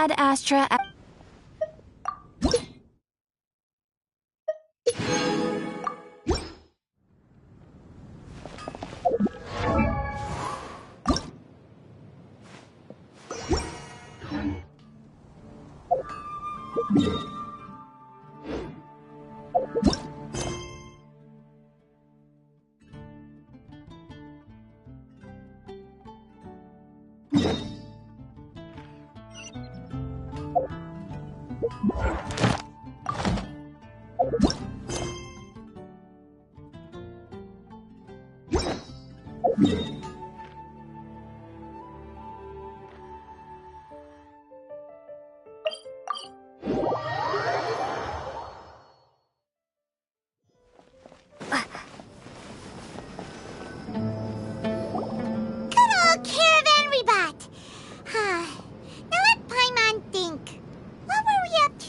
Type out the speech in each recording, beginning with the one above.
Ad Astra.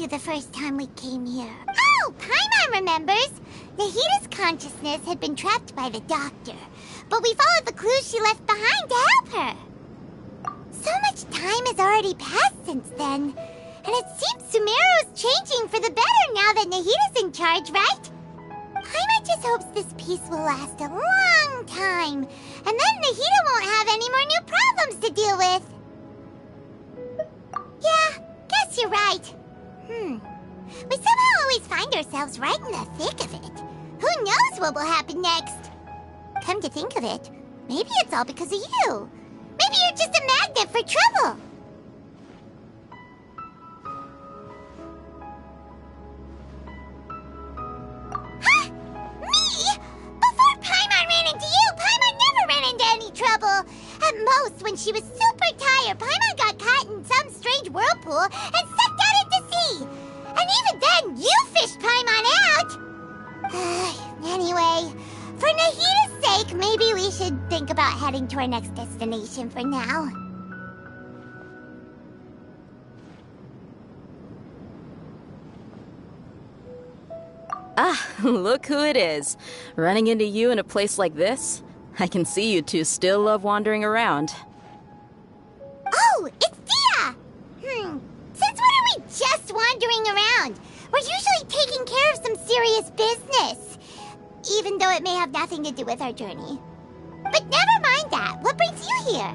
The first time we came here. Oh, Paimon remembers! Nahita's consciousness had been trapped by the doctor, but we followed the clues she left behind to help her. So much time has already passed since then, and it seems Sumeru's changing for the better now that Nahita's in charge, right? Paimon just hopes this peace will last a long time, and then Nahita won't have any more new problems to deal with. Yeah, guess you're right. We somehow always find ourselves right in the thick of it. Who knows what will happen next? Come to think of it, maybe it's all because of you. Maybe you're just a magnet for trouble. Huh? Me? Before Paimon ran into you, Paimon never ran into any trouble. At most, when she was super tired, Paimon got caught in some strange whirlpool and sucked out into sea. And even then, you fished Paimon out! Anyway, for Nahita's sake, maybe we should think about heading to our next destination for now. Ah, look who it is. Running into you in a place like this? I can see you two still love wandering around. Oh, it's Dia! Since when are we just wandering around? We're usually taking care of some serious business. Even though it may have nothing to do with our journey. But never mind that. What brings you here?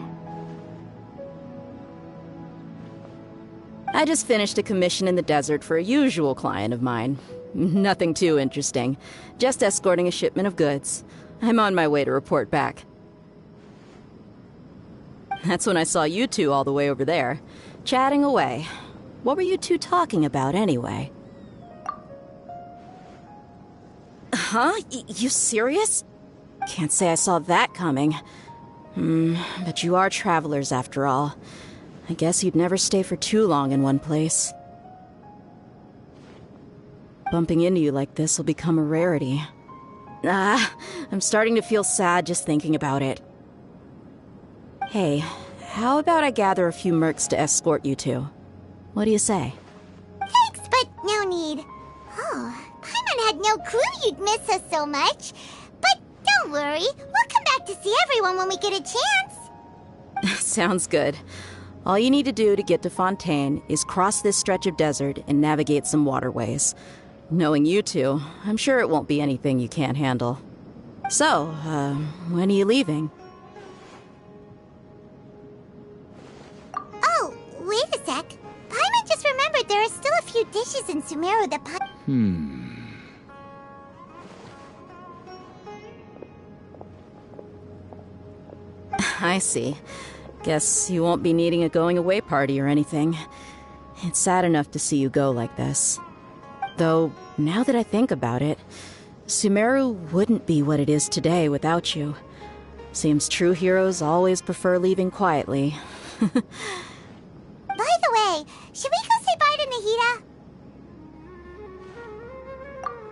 I just finished a commission in the desert for a usual client of mine. Nothing too interesting. Just escorting a shipment of goods. I'm on my way to report back. That's when I saw you two all the way over there, chatting away. What were you two talking about, anyway? Huh? You serious? Can't say I saw that coming. But you are travelers, after all. I guess you'd never stay for too long in one place. Bumping into you like this will become a rarity. I'm starting to feel sad just thinking about it. Hey, how about I gather a few mercs to escort you two? What do you say? Thanks, but no need. Oh, Paimon had no clue you'd miss us so much. But don't worry, we'll come back to see everyone when we get a chance. Sounds good. All you need to do to get to Fontaine is cross this stretch of desert and navigate some waterways. Knowing you two, I'm sure it won't be anything you can't handle. So, when are you leaving? Oh, wait a sec. Paimon just remembered there are still a few dishes in Sumeru that I see. Guess you won't be needing a going-away party or anything. It's sad enough to see you go like this. Though, now that I think about it, Sumeru wouldn't be what it is today without you. Seems true heroes always prefer leaving quietly. By the way, should we go say bye to Nahita?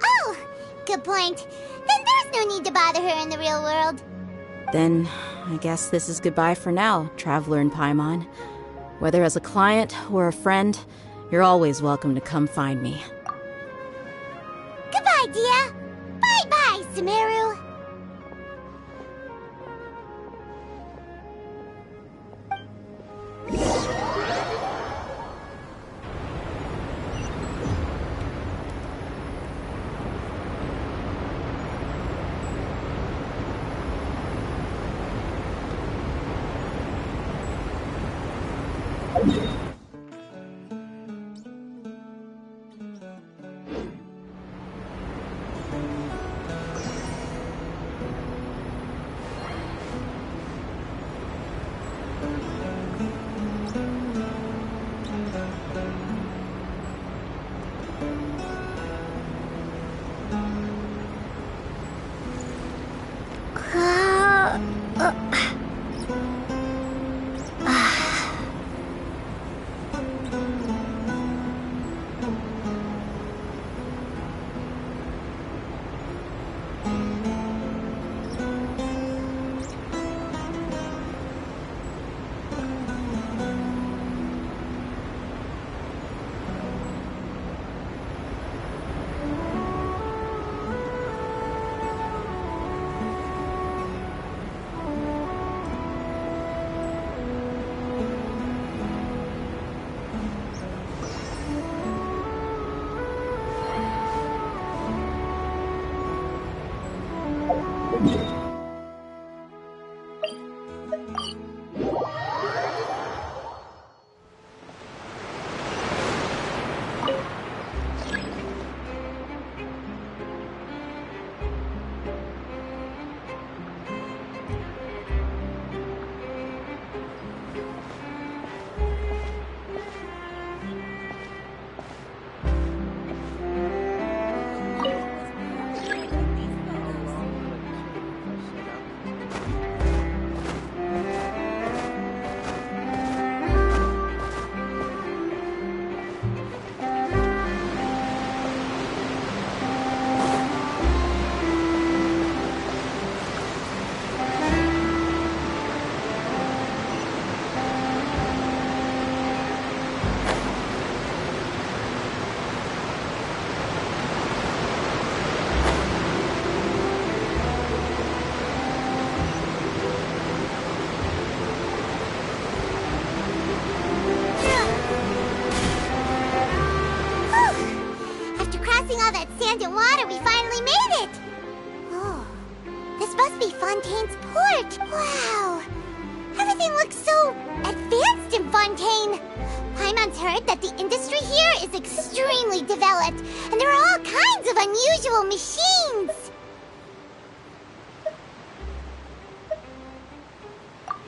Oh, good point. Then there's no need to bother her in the real world. Then, I guess this is goodbye for now, Traveler in Paimon. Whether as a client or a friend, you're always welcome to come find me. Goodbye, Dia. Bye-bye, Sumeru. All that sand and water, we finally made it! Oh, this must be Fontaine's port. Wow! Everything looks so advanced in Fontaine. Paimon's heard that the industry here is extremely developed, and there are all kinds of unusual machines.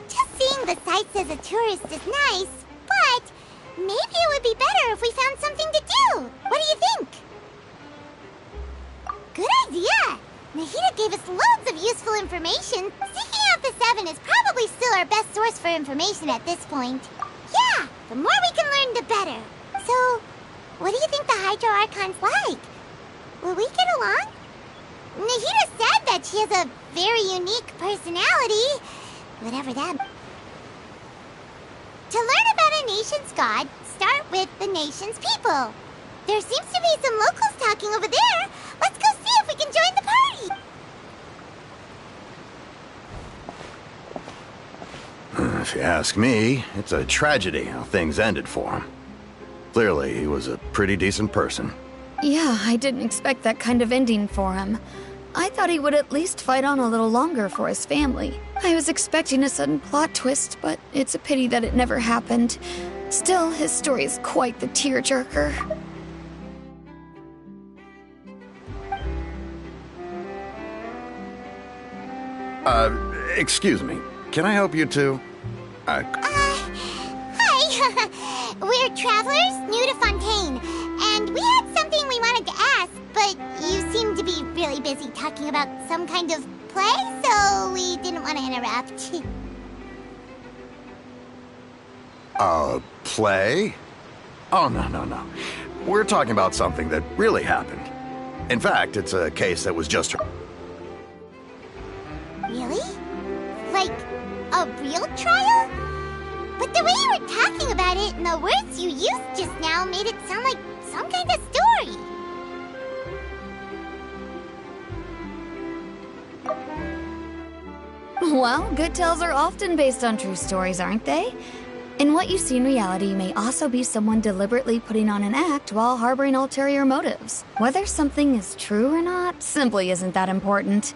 Just seeing the sights as a tourist is nice, but maybe it would be better if we found something to do. What do you think? Good idea! Nahida gave us loads of useful information. Seeking out the Seven is probably still our best source for information at this point. Yeah, the more we can learn, the better. So, what do you think the Hydro Archon's like? Will we get along? Nahida said that she has a very unique personality. Whatever that... To learn about a nation's god, start with the nation's people. There seems to be some locals talking over there. Let's go see if we can join the party. If you ask me, it's a tragedy how things ended for him. Clearly, he was a pretty decent person. Yeah, I didn't expect that kind of ending for him. I thought he would at least fight on a little longer for his family. I was expecting a sudden plot twist, but it's a pity that it never happened. Still, his story is quite the tearjerker. Excuse me. Can I help you too? Hi. We're travelers new to Fontaine, and we had something we wanted to ask, but you seem to be really busy talking about some kind of play, so we didn't want to interrupt. Play? Oh, no. We're talking about something that really happened. In fact, it's a case that was just... Really? Like, a real trial? But the way you were talking about it and the words you used just now made it sound like some kind of story. Well, good tales are often based on true stories, aren't they? And what you see in reality may also be someone deliberately putting on an act while harboring ulterior motives. Whether something is true or not simply isn't that important.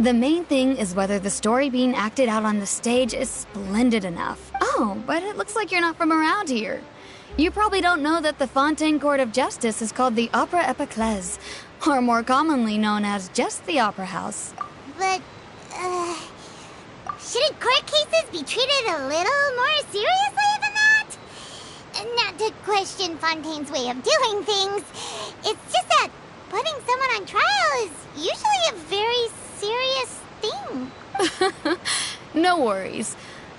The main thing is whether the story being acted out on the stage is splendid enough. Oh, but it looks like you're not from around here. You probably don't know that the Fontaine Court of Justice is called the Opera Epiclese, or more commonly known as just the Opera House. But, shouldn't court cases be treated a little more seriously than that? Not to question Fontaine's way of doing things. It's just that putting someone on trial is usually a very serious thing. No worries.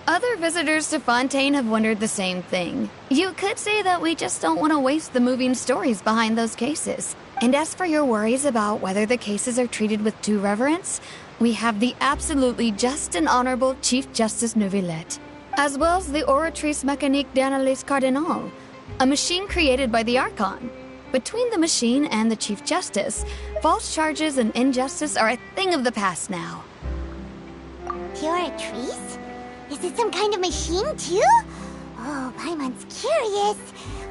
Other visitors to Fontaine have wondered the same thing. You could say that we just don't want to waste the moving stories behind those cases. And as for your worries about whether the cases are treated with due reverence, we have the absolutely just and honorable Chief Justice Neuvillette, as well as the Oratrice Mécanique d'Analyse Cardinal, a machine created by the Archon. Between the machine and the Chief Justice, false charges and injustice are a thing of the past now. Oratrice? Is it some kind of machine, too? Oh, Paimon's curious.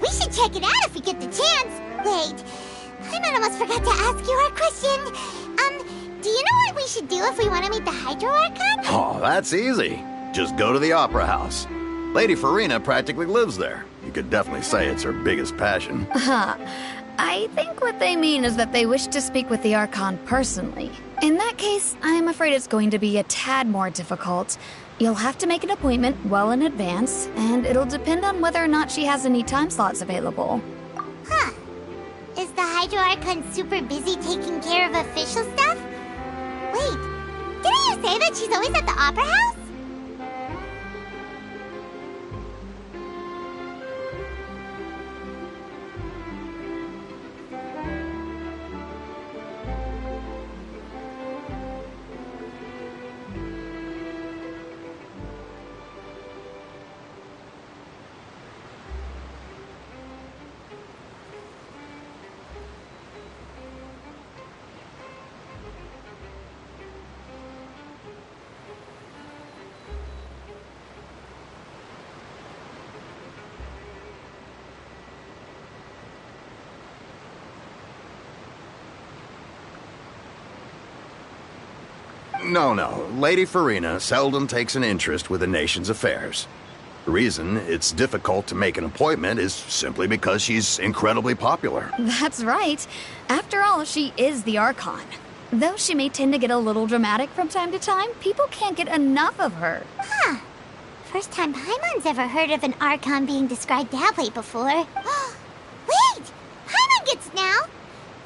We should check it out if we get the chance. Wait, Paimon almost forgot to ask you our question. Do Do you know what we should do if we want to meet the Hydro Archon? Oh, that's easy. Just go to the Opera House. Lady Farina practically lives there. You could definitely say it's her biggest passion. I think what they mean is that they wish to speak with the Archon personally. In that case, I'm afraid it's going to be a tad more difficult. You'll have to make an appointment well in advance, and it'll depend on whether or not she has any time slots available. Huh. Is the Hydro Archon super busy taking care of official stuff? Wait, didn't you say that she's always at the Opera House? No. Lady Farina seldom takes an interest with the nation's affairs. The reason it's difficult to make an appointment is simply because she's incredibly popular. That's right. After all, she is the Archon. Though she may tend to get a little dramatic from time to time, people can't get enough of her. Huh. First time Paimon's ever heard of an Archon being described that way before. Wait! Paimon gets now!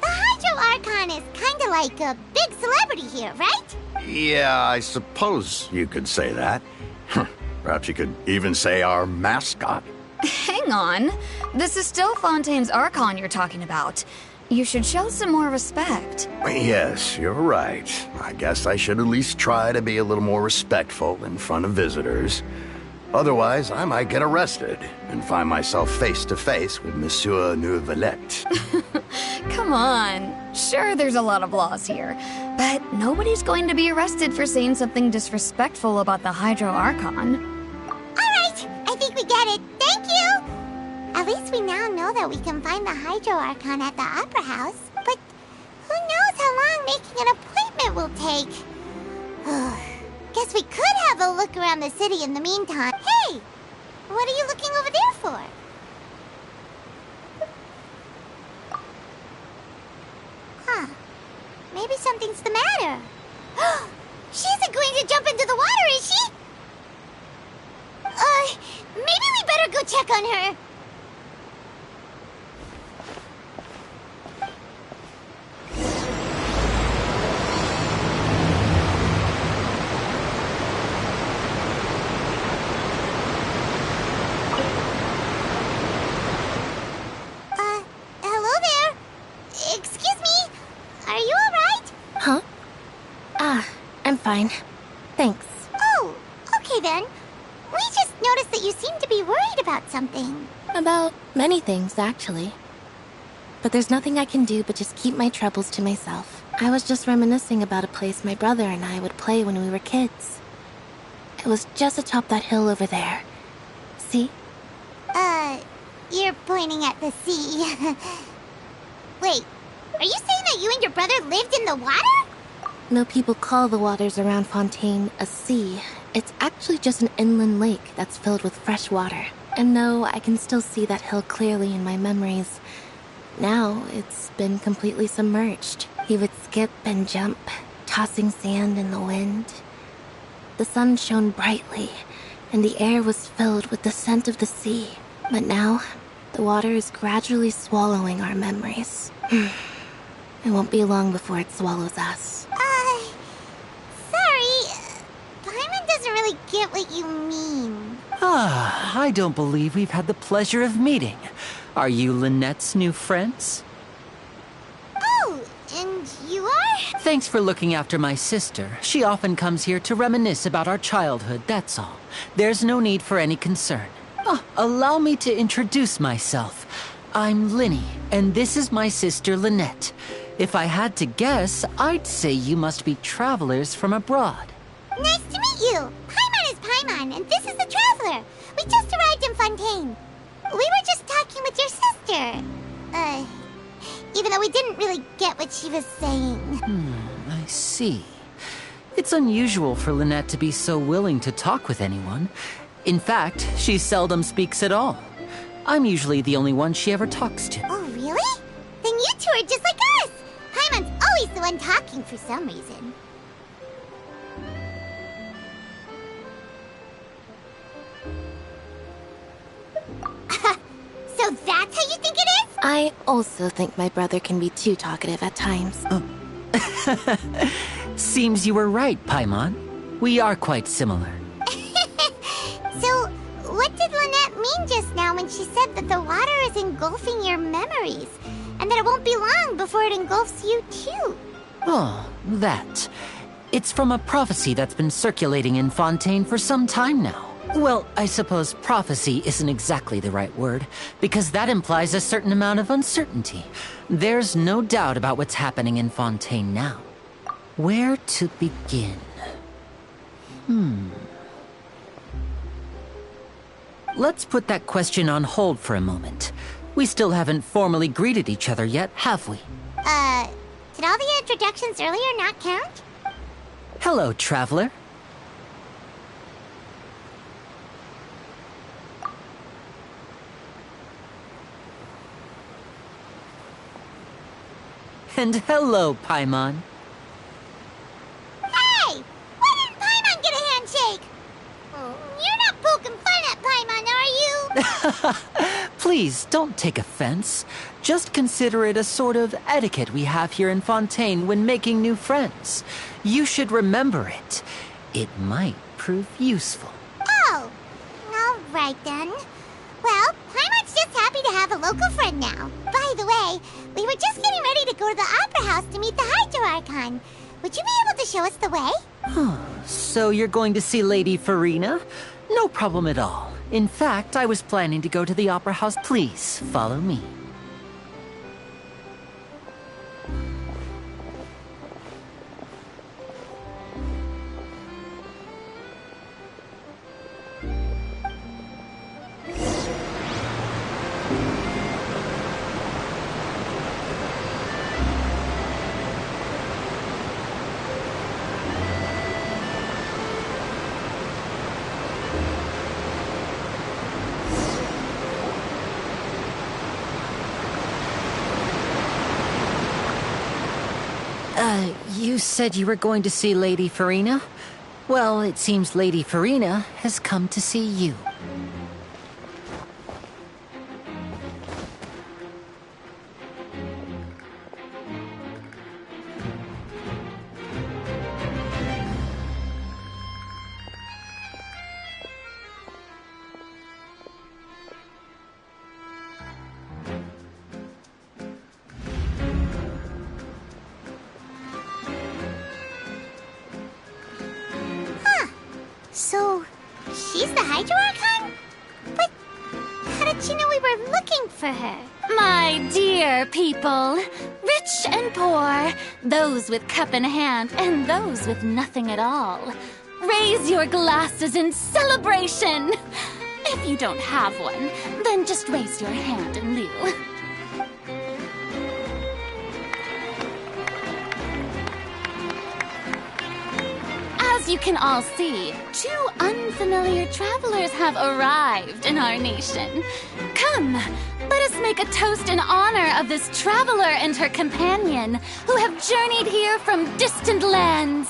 The Hydro Archon is kinda like a big celebrity here, right? Yeah, I suppose you could say that. Perhaps you could even say our mascot. Hang on. This is still Fontaine's Archon you're talking about. You should show some more respect. Yes, you're right. I guess I should at least try to be a little more respectful in front of visitors. Otherwise, I might get arrested and find myself face to face with Monsieur Neuvillette. Come on. Sure, there's a lot of laws here, but nobody's going to be arrested for saying something disrespectful about the Hydro Archon. Alright, I think we get it. Thank you! At least we now know that we can find the Hydro Archon at the Opera House. But who knows how long making an appointment will take? Guess we could have a look around the city in the meantime. Hey! What are you looking over there for? Huh. Maybe something's the matter. She isn't going to jump into the water, is she? Maybe we better go check on her. Hello there. Excuse me. Are you alright? Huh? I'm fine. Thanks. Oh, okay then. We just noticed that you seem to be worried about something. About many things, actually. But there's nothing I can do but just keep my troubles to myself. I was just reminiscing about a place my brother and I would play when we were kids. It was just atop that hill over there. See? You're pointing at the sea. Wait, are you saying that you and your brother lived in the water? No people call the waters around Fontaine a sea. It's actually just an inland lake that's filled with fresh water. And no, I can still see that hill clearly in my memories. Now, it's been completely submerged. He would skip and jump, tossing sand in the wind. The sun shone brightly, and the air was filled with the scent of the sea. But now, the water is gradually swallowing our memories. It won't be long before it swallows us. Sorry. Paimon doesn't really get what you mean. I don't believe we've had the pleasure of meeting. Are you Lynette's new friends? Oh, and you are? Thanks for looking after my sister. She often comes here to reminisce about our childhood, that's all. There's no need for any concern. Allow me to introduce myself. I'm Linny, and this is my sister Lynette. If I had to guess, I'd say you must be travelers from abroad. Nice to meet you. Paimon is Paimon, and this is the Traveler. We just arrived in Fontaine. We were just talking with your sister. Even though we didn't really get what she was saying. I see. It's unusual for Lynette to be so willing to talk with anyone. In fact, she seldom speaks at all. I'm usually the only one she ever talks to. Oh, really? Then you two are just like us! Paimon's always the one talking for some reason. So that's how you think it is? I also think my brother can be too talkative at times. Seems you were right, Paimon. We are quite similar. So, what did Lynette mean just now when she said that the water is engulfing your memories? And that it won't be long before it engulfs you too? Oh, that. It's from a prophecy that's been circulating in Fontaine for some time now. Well, I suppose prophecy isn't exactly the right word, because that implies a certain amount of uncertainty. There's no doubt about what's happening in Fontaine now. Where to begin? Let's put that question on hold for a moment. We still haven't formally greeted each other yet, have we? Did all the introductions earlier not count? Hello, traveler. And hello, Paimon. Hey! Why didn't Paimon get a handshake? You're not poking fun at Paimon, are you? Please, don't take offense. Just consider it a sort of etiquette we have here in Fontaine when making new friends. You should remember it. It might prove useful. Oh, all right then. Well, Paimon's just happy to have a local friend now. By the way, we were just getting ready to go to the Opera House to meet the Hydro Archon. Would you be able to show us the way? So you're going to see Lady Farina? No problem at all. In fact, I was planning to go to the Opera House. Please, follow me. You said you were going to see Lady Farina? Well, it seems Lady Farina has come to see you. So, she's the Hydro Archon? But how did she know we were looking for her? My dear people, rich and poor, those with cup in hand and those with nothing at all, raise your glasses in celebration. If you don't have one, then just raise your hand in lieu. As you can all see, two unfamiliar travelers have arrived in our nation. Come, let us make a toast in honor of this traveler and her companion who have journeyed here from distant lands.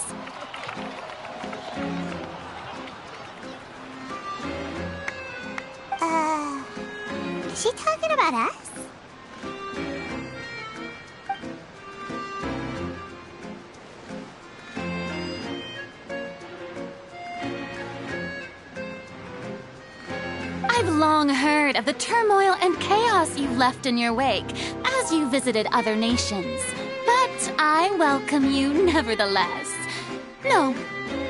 Is she talking about us? I've long heard of the turmoil and chaos you left in your wake as you visited other nations. But I welcome you nevertheless. No,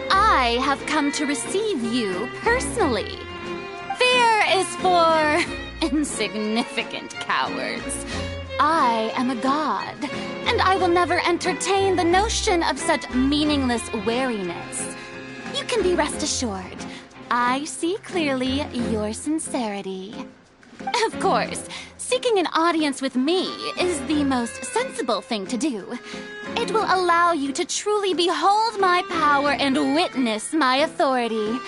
I have come to receive you personally. Fear is for insignificant cowards. I am a god, and I will never entertain the notion of such meaningless wariness. You can be rest assured. I see clearly your sincerity. Of course, seeking an audience with me is the most sensible thing to do. It will allow you to truly behold my power and witness my authority.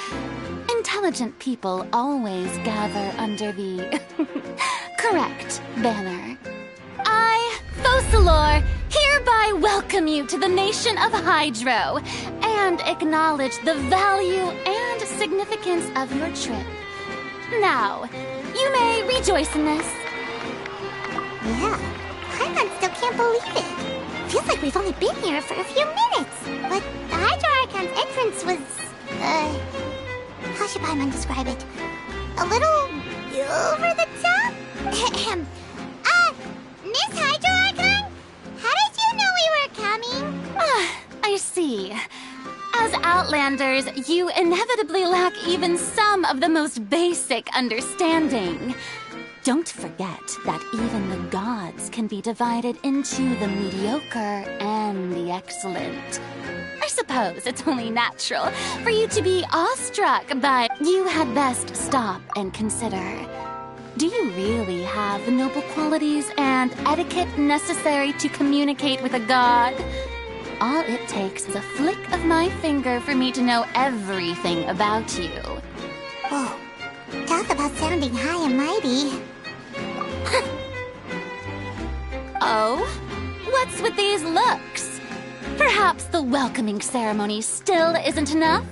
Intelligent people always gather under the correct banner. I, Focalor, hereby welcome you to the nation of Hydro and acknowledge the value and significance of your trip. Now, you may rejoice in this. Yeah, Paimon still can't believe it. Feels like we've only been here for a few minutes. But the Hydro Archon's entrance was, how should Paimon describe it? A little over the top? Miss Hydro Archon? How did you know we were coming? I see. As Outlanders, you inevitably lack even some of the most basic understanding. Don't forget that even the gods can be divided into the mediocre and the excellent. I suppose it's only natural for you to be awestruck, but you had best stop and consider. Do you really have the noble qualities and etiquette necessary to communicate with a god? All it takes is a flick of my finger for me to know everything about you. Oh, talk about sounding high and mighty. Oh? What's with these looks? Perhaps the welcoming ceremony still isn't enough?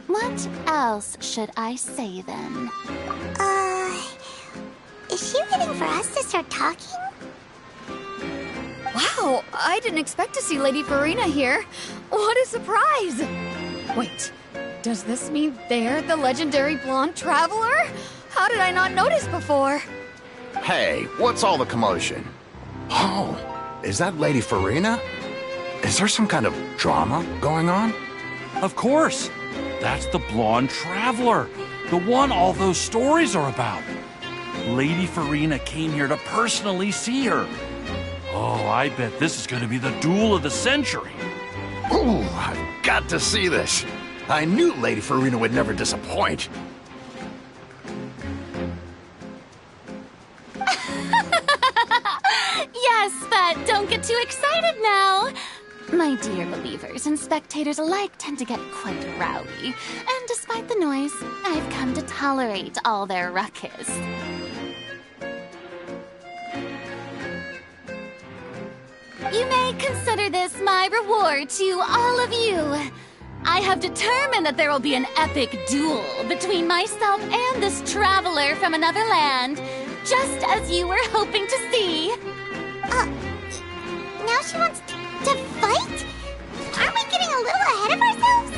What else should I say then? Is she waiting for us to start talking? Wow, I didn't expect to see Lady Farina here. What a surprise! Wait, does this mean they're the legendary blonde traveler? How did I not notice before? Hey, what's all the commotion? Oh, is that Lady Farina? Is there some kind of drama going on? Of course. That's the blonde traveler. The one all those stories are about. Lady Farina came here to personally see her. Oh, I bet this is going to be the duel of the century. Ooh, I've got to see this. I knew Lady Farina would never disappoint. Yes, but don't get too excited now. My dear believers and spectators alike tend to get quite rowdy, and despite the noise, I've come to tolerate all their ruckus. You may consider this my reward to all of you. I have determined that there will be an epic duel between myself and this traveler from another land, just as you were hoping to see. Now she wants to fight? Aren't we getting a little ahead of ourselves?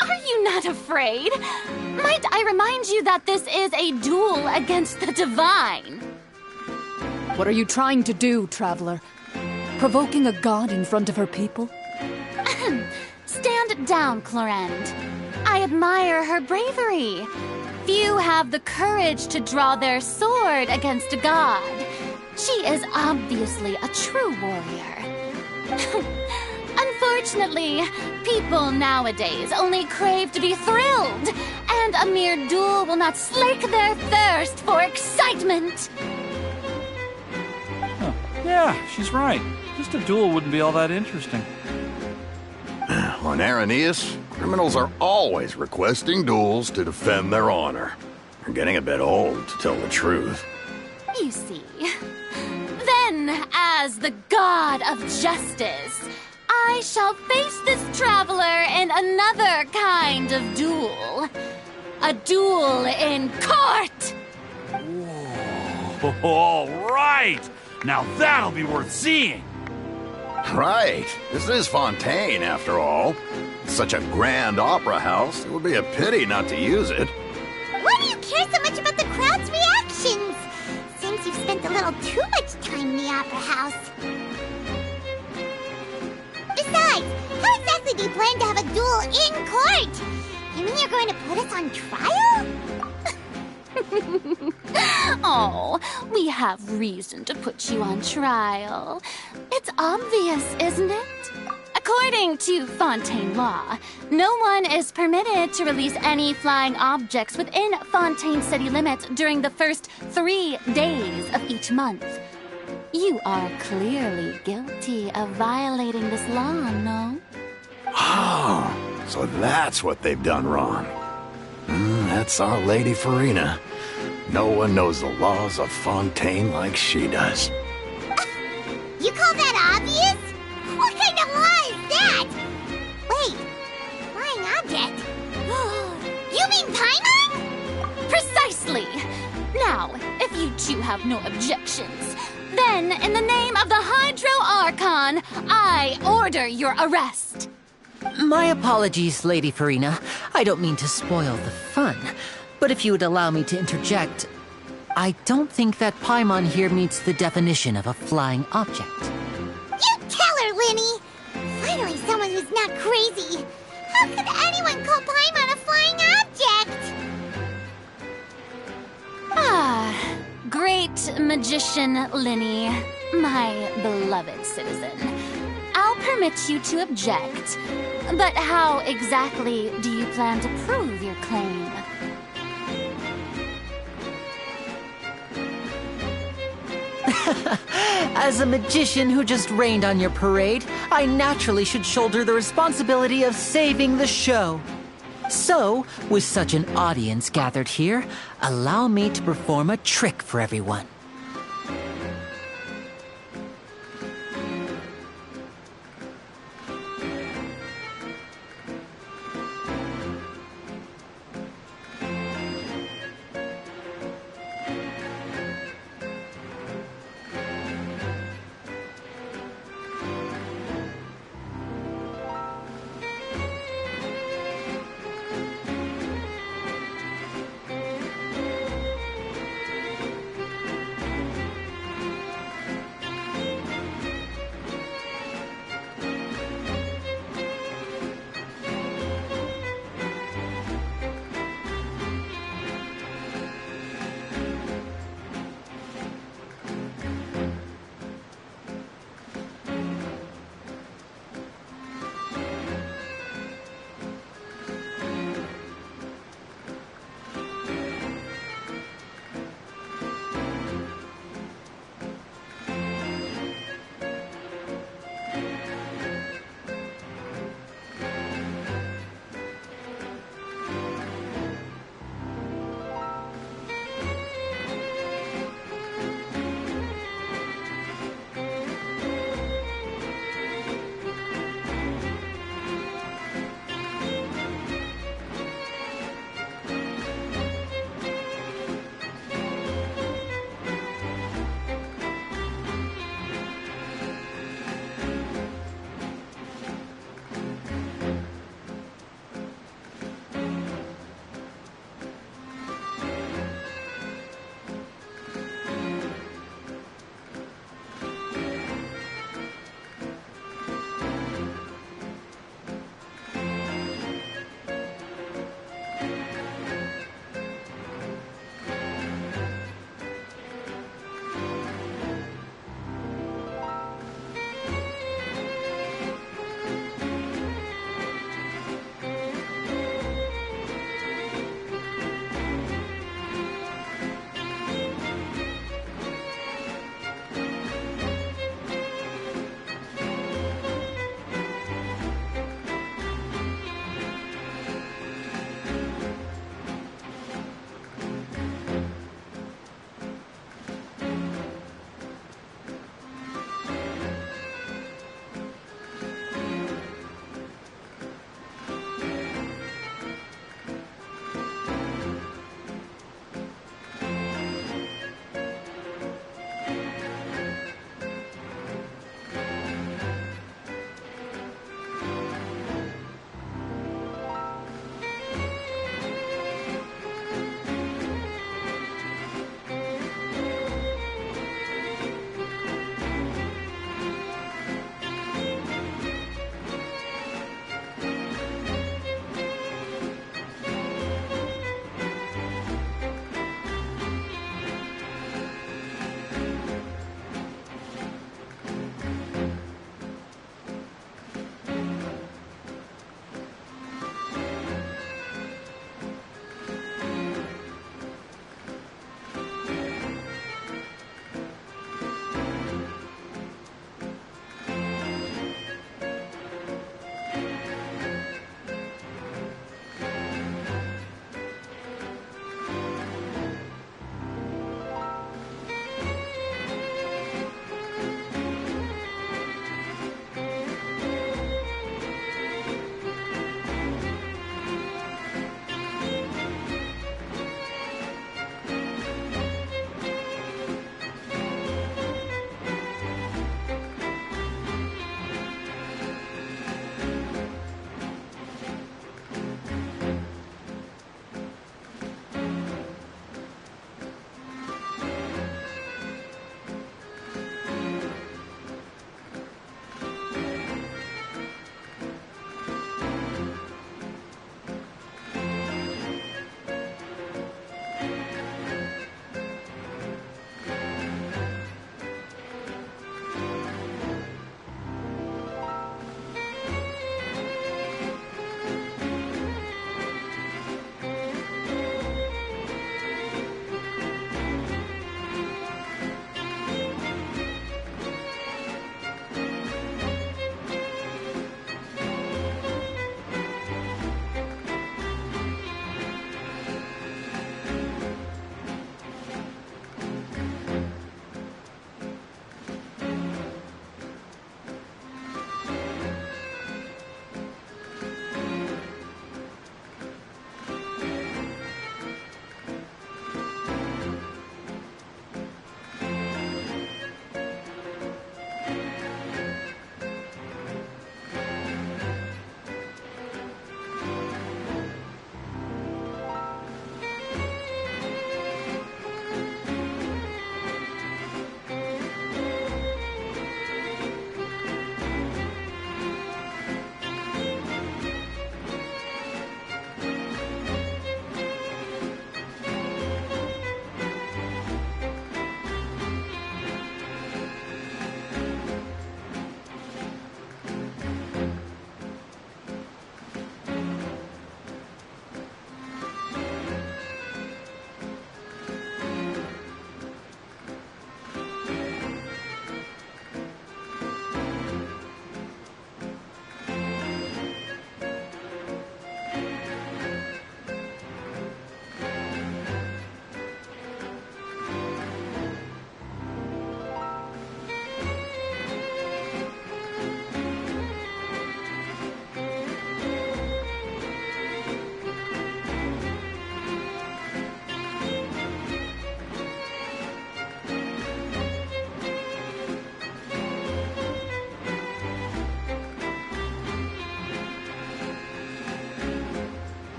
Are you not afraid? Might I remind you that this is a duel against the divine? What are you trying to do, traveler? Provoking a god in front of her people? Stand down, Clorend. I admire her bravery. Few have the courage to draw their sword against a god. She is obviously a true warrior. Unfortunately, people nowadays only crave to be thrilled, and a mere duel will not slake their thirst for excitement. Huh. Yeah, she's right. Just a duel wouldn't be all that interesting. On Araneus, criminals are always requesting duels to defend their honor. They're getting a bit old, to tell the truth. You see. Then, as the god of justice, I shall face this traveler in another kind of duel. A duel in court! Whoa. All right! Now that'll be worth seeing! Right. This is Fontaine, after all. It's such a grand opera house, it would be a pity not to use it. Why do you care so much about the crowd's reactions? Seems you've spent a little too much time in the opera house. Besides, how exactly do you plan to have a duel in court? You mean you're going to put us on trial? Oh, we have reason to put you on trial. It's obvious, isn't it? According to Fontaine law, no one is permitted to release any flying objects within Fontaine city limits during the first 3 days of each month. You are clearly guilty of violating this law, no? Oh, so that's what they've done wrong. That's our Lady Farina. No one knows the laws of Fontaine like she does. You call that obvious? What kind of law is that? Wait, flying object? You mean Paimon? Precisely! Now, if you two have no objections, then in the name of the Hydro Archon, I order your arrest. My apologies, Lady Farina. I don't mean to spoil the fun. But if you would allow me to interject, I don't think that Paimon here meets the definition of a flying object. You tell her, Linny! Finally someone who's not crazy. How could anyone call Paimon a flying object? Ah, great magician Linny, my beloved citizen. I'll permit you to object, but how exactly do you plan to prove your claim? As a magician who just rained on your parade, I naturally should shoulder the responsibility of saving the show. So, with such an audience gathered here, allow me to perform a trick for everyone.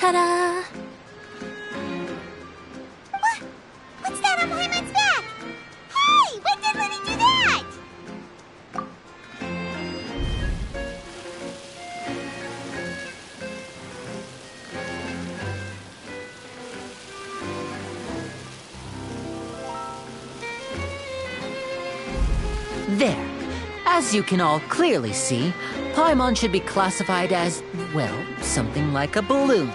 Ta-da! What's that on Paimon's back? Hey, when did Lenny do that? There. As you can all clearly see, Paimon should be classified as, well, something like a balloon.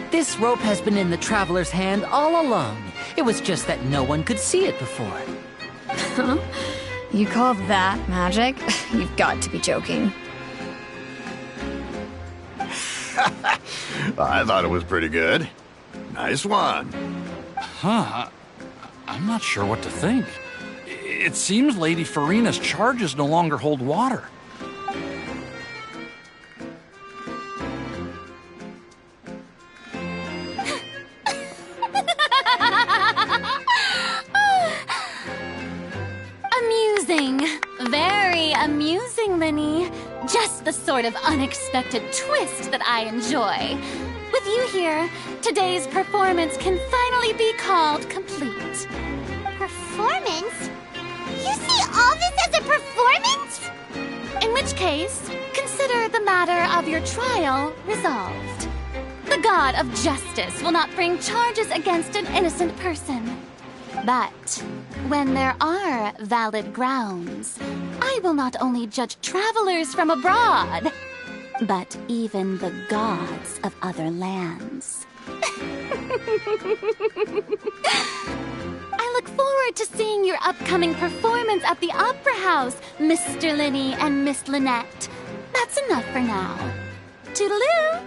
This rope has been in the Traveler's hand all along. It was just that no one could see it before. Huh? You call that magic? You've got to be joking. I thought it was pretty good. Nice one. Huh? I'm not sure what to think. It seems Lady Farina's charges no longer hold water. Amusing. Very amusing, Linny. Just the sort of unexpected twist that I enjoy. With you here, today's performance can finally be called complete. Performance? You see all this as a performance? In which case, consider the matter of your trial resolved. The God of Justice will not bring charges against an innocent person. But when there are valid grounds, I will not only judge travelers from abroad, but even the gods of other lands. I look forward to seeing your upcoming performance at the Opera House, Mr. Linny and Miss Lynette. That's enough for now. Toodaloo!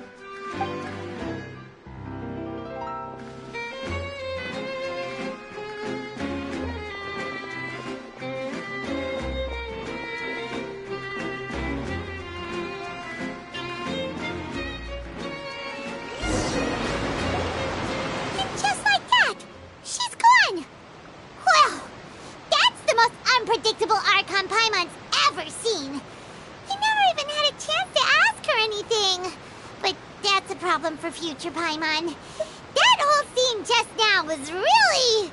Just like that, she's gone. Well, that's the most unpredictable Archon Paimon's ever seen. He never even had a chance to ask her anything. But that's a problem for future Paimon. That whole scene just now was really...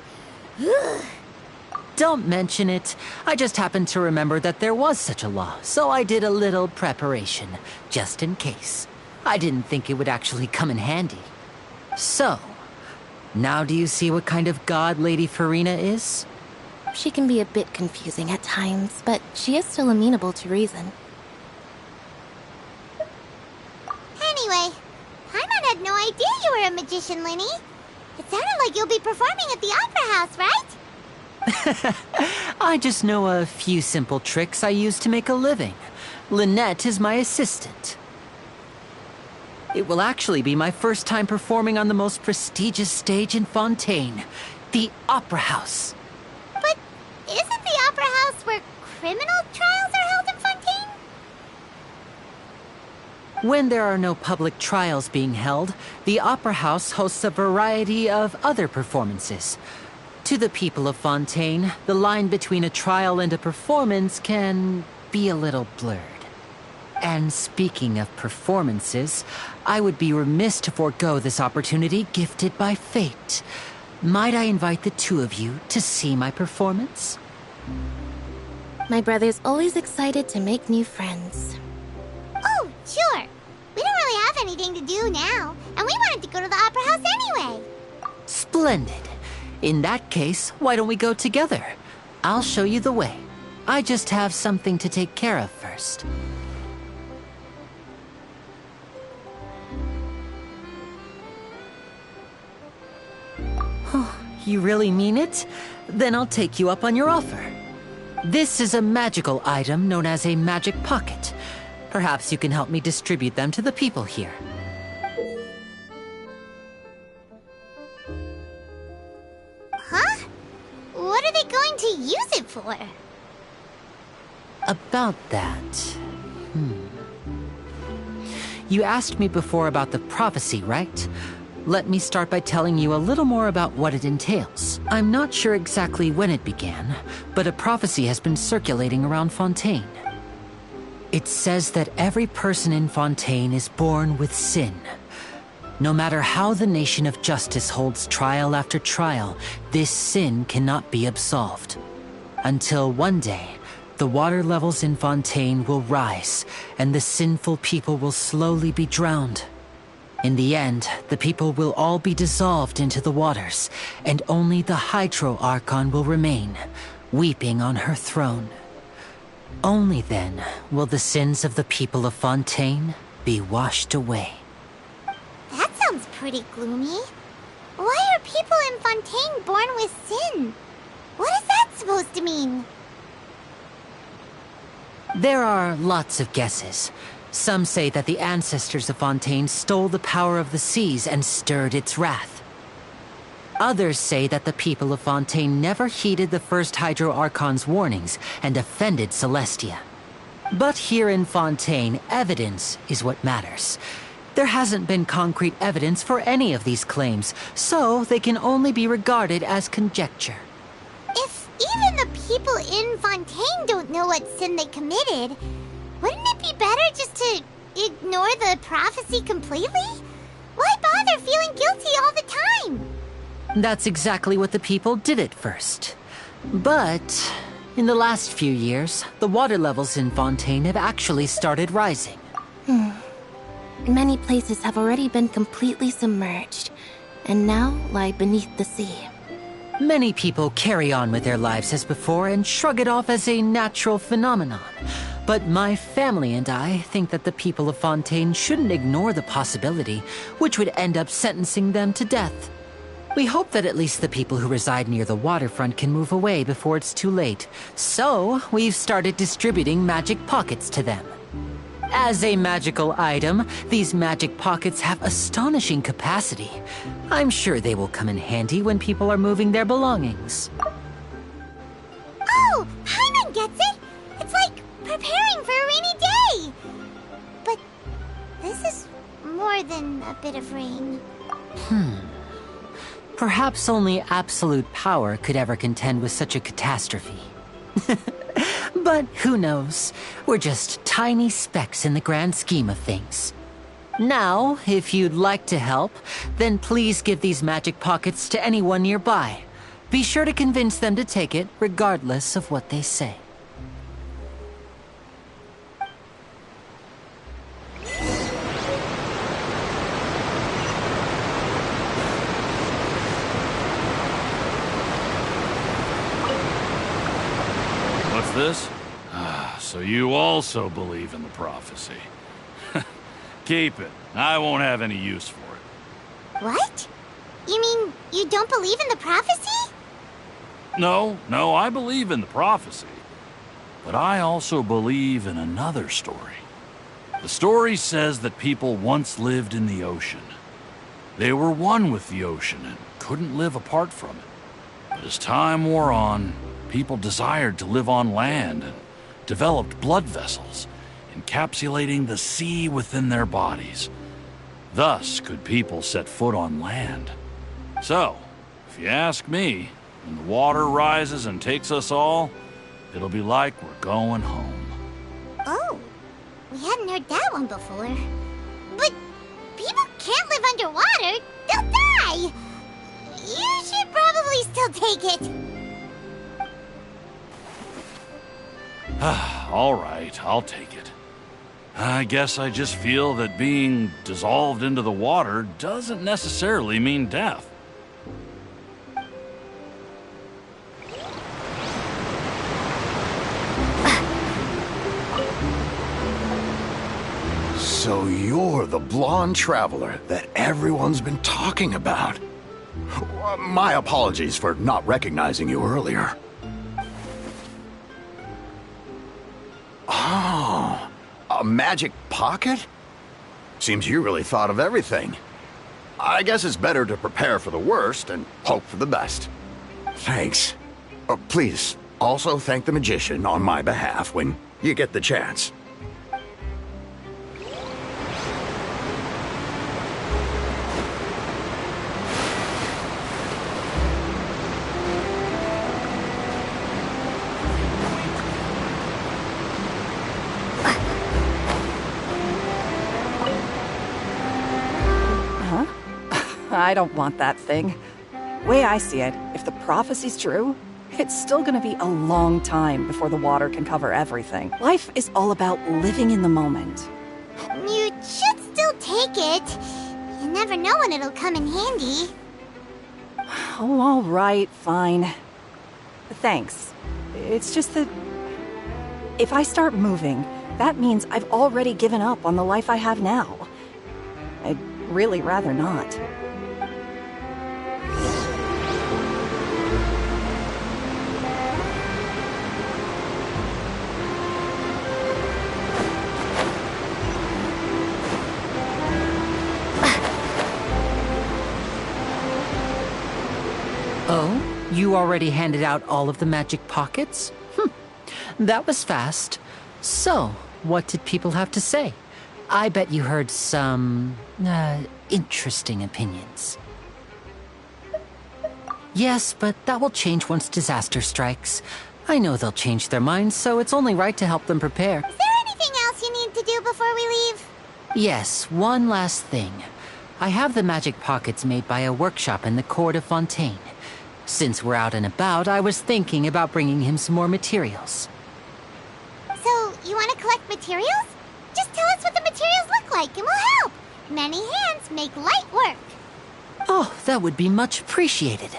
Don't mention it. I just happened to remember that there was such a law, so I did a little preparation, just in case. I didn't think it would actually come in handy. So, now do you see what kind of god Lady Farina is? She can be a bit confusing at times, but she is still amenable to reason. Anyway, Paimon had no idea you were a magician, Linny. It sounded like you'll be performing at the Opera House, right? I just know a few simple tricks I use to make a living. Lynette is my assistant. It will actually be my first time performing on the most prestigious stage in Fontaine, the Opera House. But isn't the Opera House where criminal trials are held in Fontaine? When there are no public trials being held, the Opera House hosts a variety of other performances. To the people of Fontaine, the line between a trial and a performance can be a little blurred. And speaking of performances, I would be remiss to forego this opportunity gifted by fate. Might I invite the two of you to see my performance? My brother's always excited to make new friends. Oh, sure. We don't really have anything to do now, and we wanted to go to the Opera House anyway. Splendid. In that case, why don't we go together? I'll show you the way. I just have something to take care of first. You really mean it? Then I'll take you up on your offer. This is a magical item known as a magic pocket. Perhaps you can help me distribute them to the people here. Huh? What are they going to use it for? About that... You asked me before about the prophecy, right? Let me start by telling you a little more about what it entails. I'm not sure exactly when it began, but a prophecy has been circulating around Fontaine. It says that every person in Fontaine is born with sin. No matter how the nation of justice holds trial after trial, this sin cannot be absolved. Until one day, the water levels in Fontaine will rise, and the sinful people will slowly be drowned. In the end, the people will all be dissolved into the waters, and only the Hydro Archon will remain, weeping on her throne. Only then will the sins of the people of Fontaine be washed away. That sounds pretty gloomy. Why are people in Fontaine born with sin? What is that supposed to mean? There are lots of guesses. Some say that the ancestors of Fontaine stole the power of the seas and stirred its wrath. Others say that the people of Fontaine never heeded the first Hydro Archon's warnings and offended Celestia. But here in Fontaine, evidence is what matters. There hasn't been concrete evidence for any of these claims, so they can only be regarded as conjecture. If even the people in Fontaine don't know what sin they committed, wouldn't it be better just to ignore the prophecy completely? Why bother feeling guilty all the time? That's exactly what the people did at first. But in the last few years, the water levels in Fontaine have actually started rising. Many places have already been completely submerged, and now lie beneath the sea. Many people carry on with their lives as before and shrug it off as a natural phenomenon. But my family and I think that the people of Fontaine shouldn't ignore the possibility, which would end up sentencing them to death. We hope that at least the people who reside near the waterfront can move away before it's too late. So, we've started distributing magic pockets to them. As a magical item, these magic pockets have astonishing capacity. I'm sure they will come in handy when people are moving their belongings. Oh, Paimon gets it! It's like preparing for a rainy day! But this is more than a bit of rain. Perhaps only absolute power could ever contend with such a catastrophe. But who knows? We're just tiny specks in the grand scheme of things. Now, if you'd like to help, then please give these magic pockets to anyone nearby. Be sure to convince them to take it, regardless of what they say. What's this? So you also believe in the prophecy. Keep it. I won't have any use for it. What? You mean you don't believe in the prophecy? No, I believe in the prophecy. But I also believe in another story. The story says that people once lived in the ocean. They were one with the ocean and couldn't live apart from it. But as time wore on, people desired to live on land and developed blood vessels, encapsulating the sea within their bodies. Thus could people set foot on land. So, if you ask me, when the water rises and takes us all, it'll be like we're going home. Oh, we hadn't heard that one before. But people can't live underwater. They'll die. You should probably still take it. All right, I'll take it. I guess I just feel that being dissolved into the water doesn't necessarily mean death. So you're the blonde traveler that everyone's been talking about. My apologies for not recognizing you earlier. Oh, a magic pocket? Seems you really thought of everything. I guess it's better to prepare for the worst and hope for the best. Thanks. Please, also thank the magician on my behalf when you get the chance. I don't want that thing. Way I see it, if the prophecy's true, it's still gonna be a long time before the water can cover everything. Life is all about living in the moment. You should still take it. You never know when it'll come in handy. Oh, all right, fine. Thanks. It's just that if I start moving, that means I've already given up on the life I have now. I'd really rather not. Oh? You already handed out all of the magic pockets? That was fast. So, what did people have to say? I bet you heard some, interesting opinions. Yes, but that will change once disaster strikes. I know they'll change their minds, so it's only right to help them prepare. Is there anything else you need to do before we leave? Yes, one last thing. I have the magic pockets made by a workshop in the court of Fontaine. Since we're out and about, I was thinking about bringing him some more materials. So, you want to collect materials? Just tell us what the materials look like and we'll help. Many hands make light work. Oh, that would be much appreciated.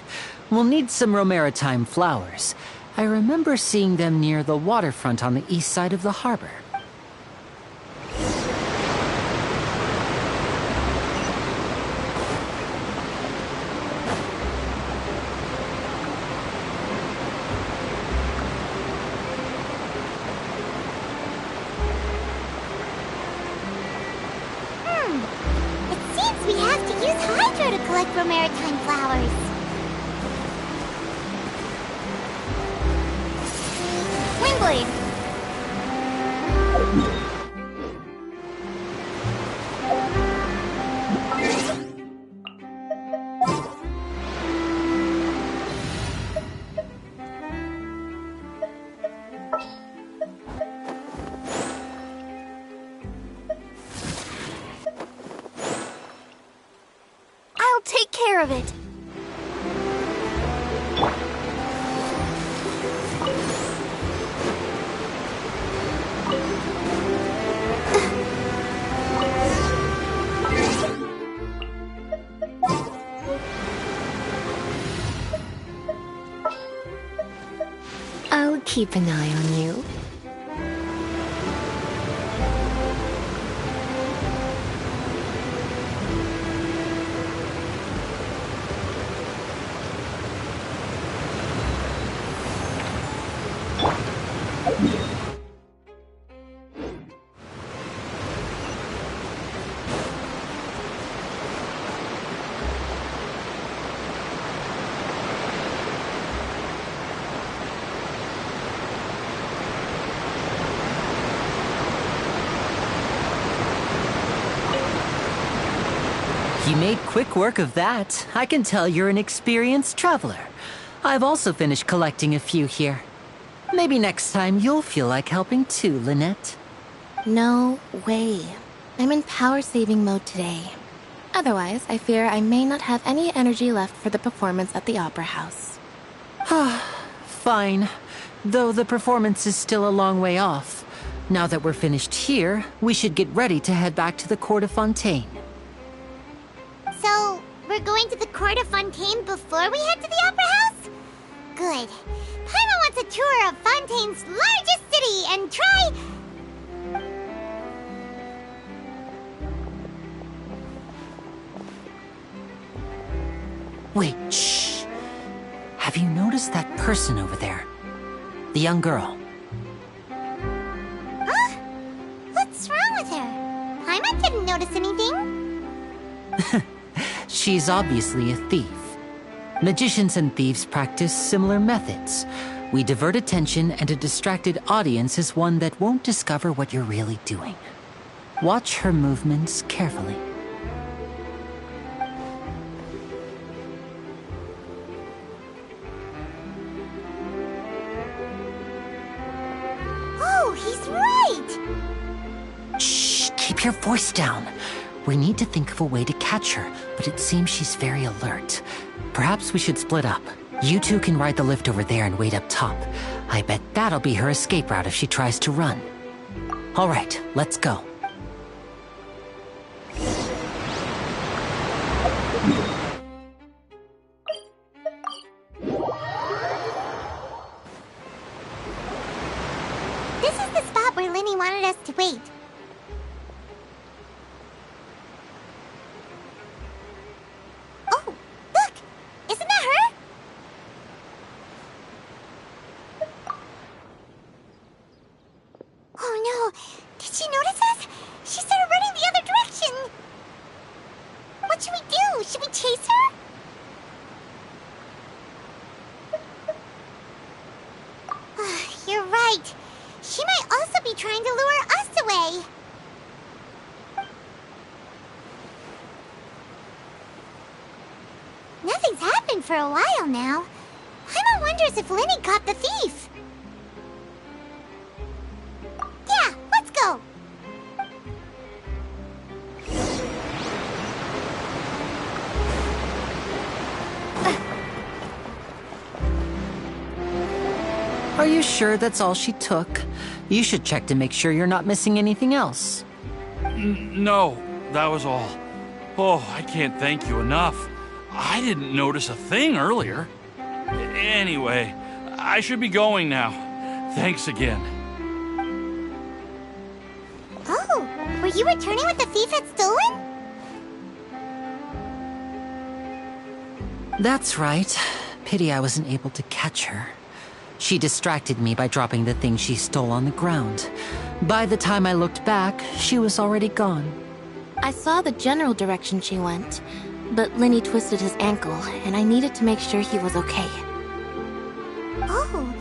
We'll need some Romaritime flowers. I remember seeing them near the waterfront on the east side of the harbor. It seems we have to use Hydro to collect Romaritime flowers. Windblade. I'll take care of it. I'll keep an eye on you. You made quick work of that. I can tell you're an experienced traveler. I've also finished collecting a few here. Maybe next time you'll feel like helping too, Lynette. No way. I'm in power-saving mode today. Otherwise, I fear I may not have any energy left for the performance at the Opera House. Fine. Though the performance is still a long way off. Now that we're finished here, we should get ready to head back to the Court of Fontaine. So, we're going to the Court of Fontaine before we head to the Opera House? Good. Paimon wants a tour of Fontaine's largest city and try... Wait, shh. Have you noticed that person over there? The young girl. Huh? What's wrong with her? Paimon didn't notice anything. She's obviously a thief. Magicians and thieves practice similar methods. We divert attention, and a distracted audience is one that won't discover what you're really doing. Watch her movements carefully. Oh, he's right! Shh, keep your voice down. We need to think of a way to catch her, but it seems she's very alert. Perhaps we should split up. You two can ride the lift over there and wait up top. I bet that'll be her escape route if she tries to run. All right, let's go. This is the spot where Linny wanted us to wait. Oh, look! Isn't that her? Oh no! Did she notice us? She started running the other direction! What should we do? Should we chase her? You're right. She might also be trying to lure us away. Nothing's happened for a while now. Paimon wonders if Linny caught the thief. Yeah, let's go. Are you sure that's all she took? You should check to make sure you're not missing anything else. No, that was all. Oh, I can't thank you enough. I didn't notice a thing earlier. Anyway, I should be going now. Thanks again. Oh, were you returning what the thief had stolen? That's right. Pity I wasn't able to catch her. She distracted me by dropping the thing she stole on the ground. By the time I looked back, she was already gone. I saw the general direction she went, but Linny twisted his ankle, and I needed to make sure he was okay. Oh,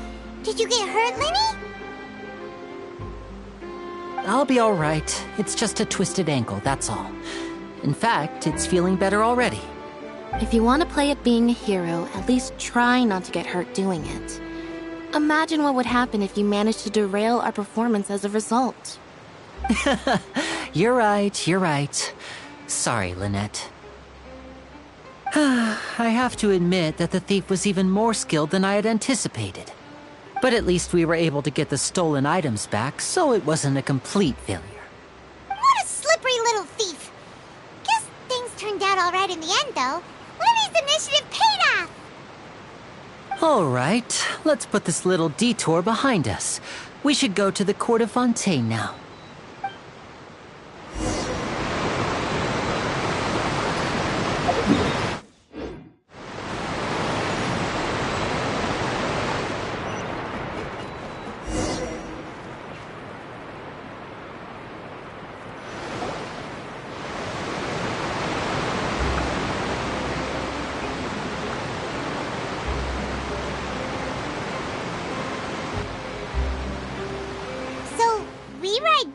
did you get hurt, Linny? I'll be all right. It's just a twisted ankle, that's all. In fact, it's feeling better already. If you want to play at being a hero, at least try not to get hurt doing it. Imagine what would happen if you managed to derail our performance as a result. You're right. Sorry, Lynette. I have to admit that the thief was even more skilled than I had anticipated. But at least we were able to get the stolen items back, so it wasn't a complete failure. What a slippery little thief! Guess things turned out all right in the end, though. Linny's initiative paid off! All right, let's put this little detour behind us. We should go to the Court of Fontaine now.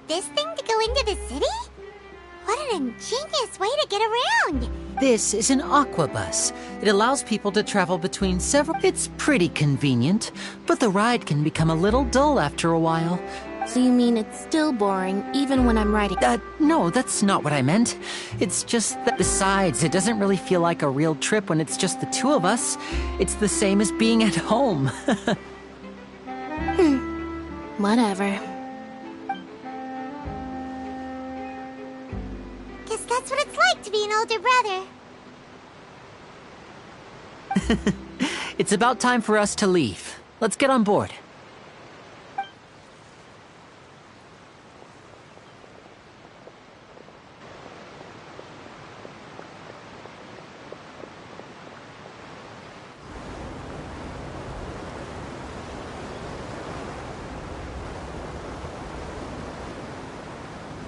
This thing to go into the city? What an ingenious way to get around! This is an aquabus. It allows people to travel between several... It's pretty convenient, but the ride can become a little dull after a while. So you mean it's still boring, even when I'm riding? No, that's not what I meant. It's just that besides, it doesn't really feel like a real trip when it's just the two of us. It's the same as being at home. Whatever. Guess that's what it's like to be an older brother. It's about time for us to leave. Let's get on board.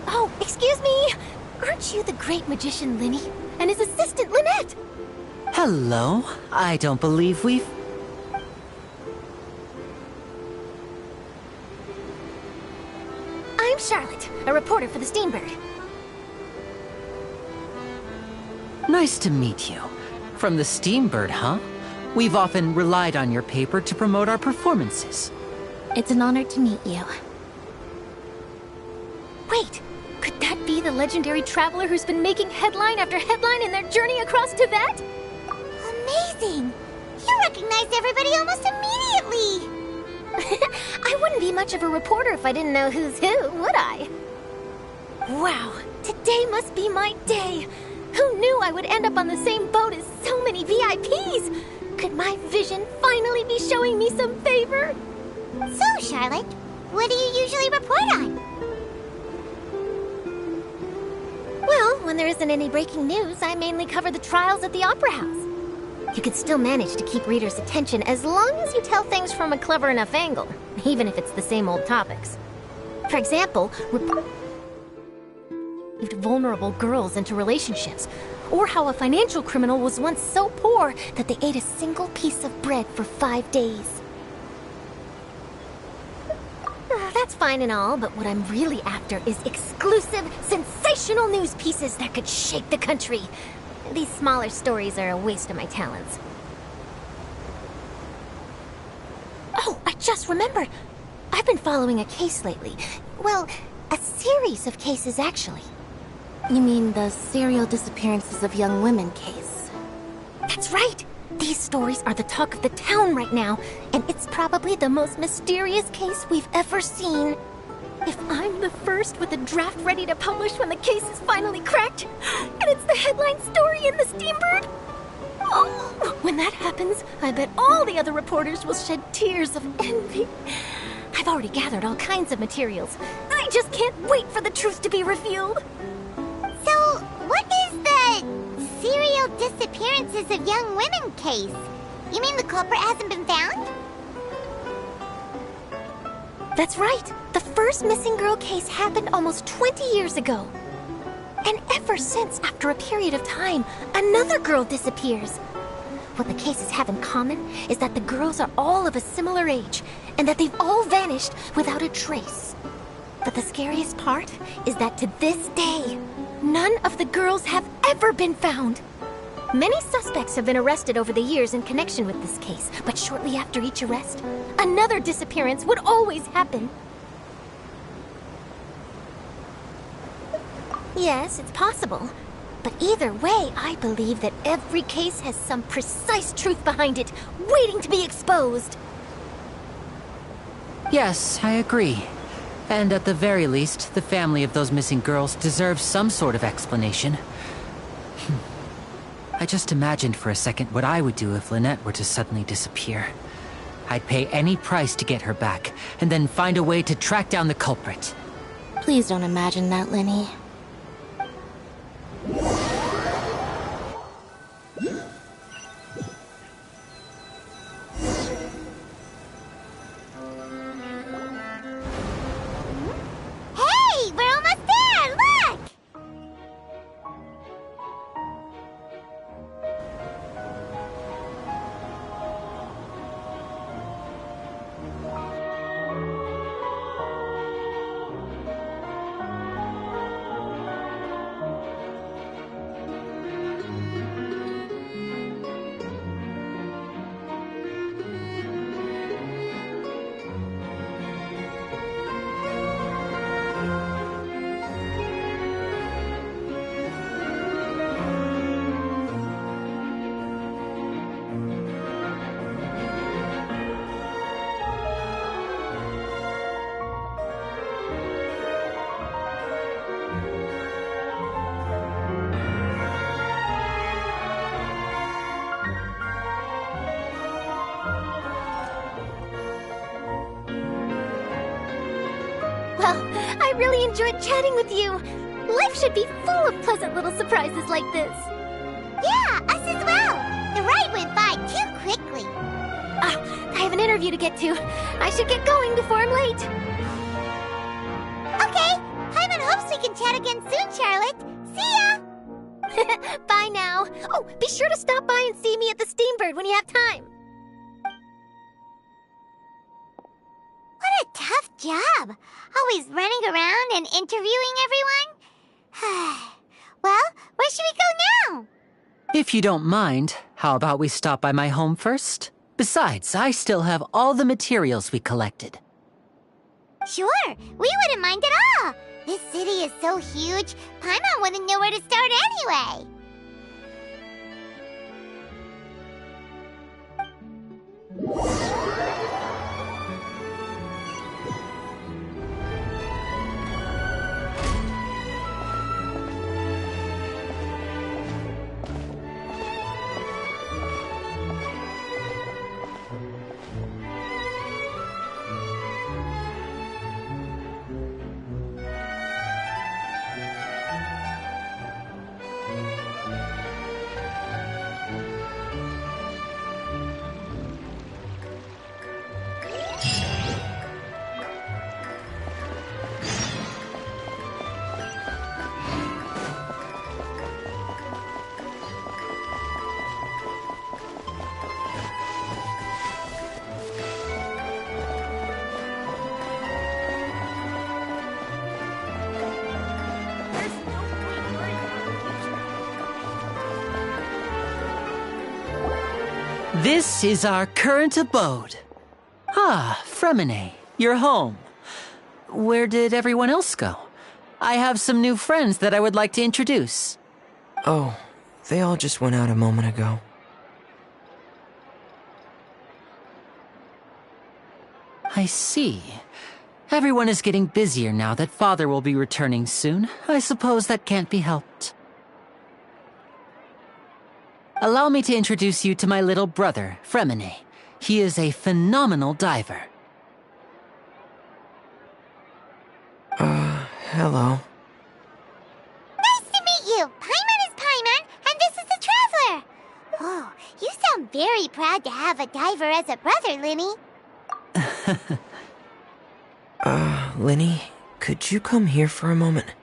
Oh, excuse me! Aren't you the great magician Linny? And his assistant Lynette? Hello. I don't believe we've... I'm Charlotte, a reporter for the Steambird. Nice to meet you. From the Steambird, huh? We've often relied on your paper to promote our performances. It's an honor to meet you. Wait, could that be the legendary traveler who's been making headline after headline in their journey across Tibet? Amazing! You recognized everybody almost immediately! I wouldn't be much of a reporter if I didn't know who's who, would I? Wow, today must be my day! Who knew I would end up on the same boat as so many VIPs? Could my vision finally be showing me some favor? So, Charlotte, what do you usually report on? Well, when there isn't any breaking news, I mainly cover the trials at the Opera House. You can still manage to keep readers' attention as long as you tell things from a clever enough angle, even if it's the same old topics. For example, vulnerable girls into relationships, or how a financial criminal was once so poor that they ate a single piece of bread for 5 days. That's fine and all, but what I'm really after is exclusive, sensational news pieces that could shake the country. These smaller stories are a waste of my talents. Oh, I just remembered. I've been following a case lately. Well, a series of cases, actually. You mean the serial disappearances of young women case? That's right! These stories are the talk of the town right now, and it's probably the most mysterious case we've ever seen. If I'm the first with a draft ready to publish when the case is finally cracked, and it's the headline story in the Steambird, oh, when that happens, I bet all the other reporters will shed tears of envy. I've already gathered all kinds of materials. I just can't wait for the truth to be revealed. So, what is the serial disappearances of young women case? You mean the culprit hasn't been found? That's right. The first missing girl case happened almost 20 years ago. And ever since, after a period of time, another girl disappears. What the cases have in common is that the girls are all of a similar age, and that they've all vanished without a trace. But the scariest part is that to this day, none of the girls have ever been found. Many suspects have been arrested over the years in connection with this case, but shortly after each arrest, another disappearance would always happen. Yes, it's possible. But either way, I believe that every case has some precise truth behind it, waiting to be exposed. Yes, I agree. And at the very least, the family of those missing girls deserves some sort of explanation. I just imagined for a second what I would do if Lynette were to suddenly disappear. I'd pay any price to get her back, and then find a way to track down the culprit. Please don't imagine that, Lenny. Hey, we're almost there! Look! Well, I really enjoyed chatting with you. Life should be full of pleasant little surprises like this. Yeah, us as well. The ride went by too quickly. I have an interview to get to. I should get going before I'm late. Okay, Hyman hopes we can chat again soon, Charlotte. See ya! Bye now. Oh, be sure to stop by and see me at the Steambird when you have time. What a tough job. Always running around and interviewing everyone. Well, where should we go now? If you don't mind, how about we stop by my home first? Besides, I still have all the materials we collected. Sure, we wouldn't mind at all. This city is so huge, Paimon wouldn't know where to start anyway. This is our current abode. Ah, Fremine, you're home. Where did everyone else go? I have some new friends that I would like to introduce. Oh, they all just went out a moment ago. I see. Everyone is getting busier now that Father will be returning soon. I suppose that can't be helped. Allow me to introduce you to my little brother, Fremine. He is a phenomenal diver. Hello. Nice to meet you! Paimon is Paimon, and this is the Traveler! Oh, you sound very proud to have a diver as a brother, Linny. Linny, could you come here for a moment?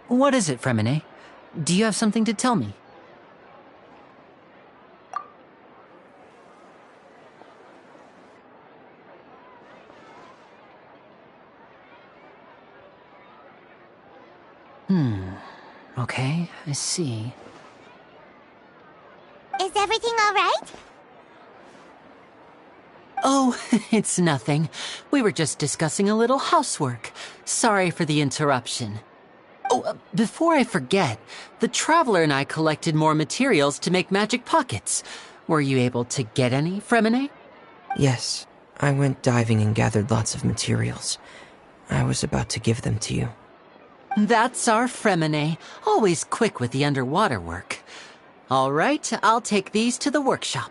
What is it, Fremine? Do you have something to tell me? Okay, I see. Is everything all right? Oh, it's nothing. We were just discussing a little housework. Sorry for the interruption. Oh, before I forget, the Traveler and I collected more materials to make magic pockets. Were you able to get any, Fremine? Yes, I went diving and gathered lots of materials. I was about to give them to you. That's our Fremine, always quick with the underwater work. All right, I'll take these to the workshop.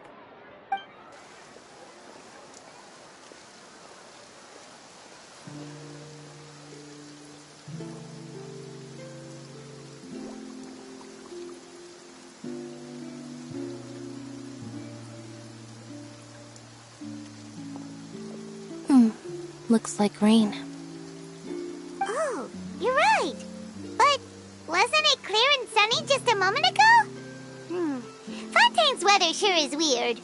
Looks like rain. Oh, you're right. But wasn't it clear and sunny just a moment ago? Fontaine's weather sure is weird.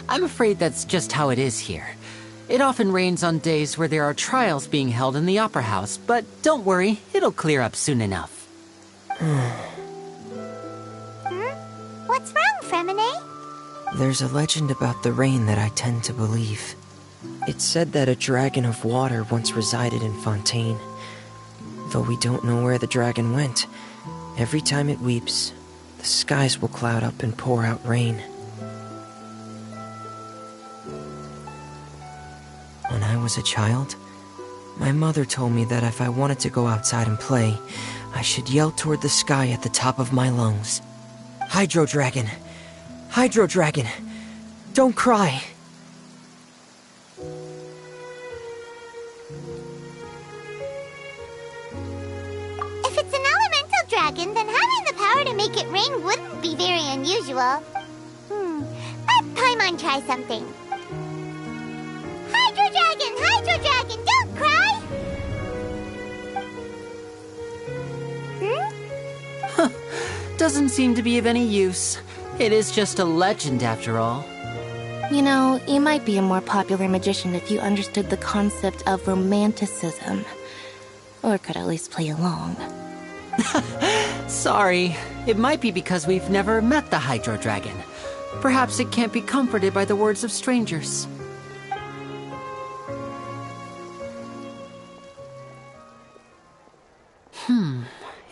I'm afraid that's just how it is here. It often rains on days where there are trials being held in the Opera House, but don't worry, it'll clear up soon enough. What's wrong, Fremine? There's a legend about the rain that I tend to believe. It's said that a dragon of water once resided in Fontaine. Though we don't know where the dragon went, every time it weeps, the skies will cloud up and pour out rain. When I was a child, my mother told me that if I wanted to go outside and play, I should yell toward the sky at the top of my lungs. Hydro Dragon! Hydro Dragon! Don't cry! If it's an elemental dragon, then having the power to make it rain wouldn't be very unusual. Let Paimon try something. Hydro Dragon, don't cry! Doesn't seem to be of any use. It is just a legend after all. You know, you might be a more popular magician if you understood the concept of romanticism. Or could at least play along. Sorry, it might be because we've never met the Hydro Dragon. Perhaps it can't be comforted by the words of strangers.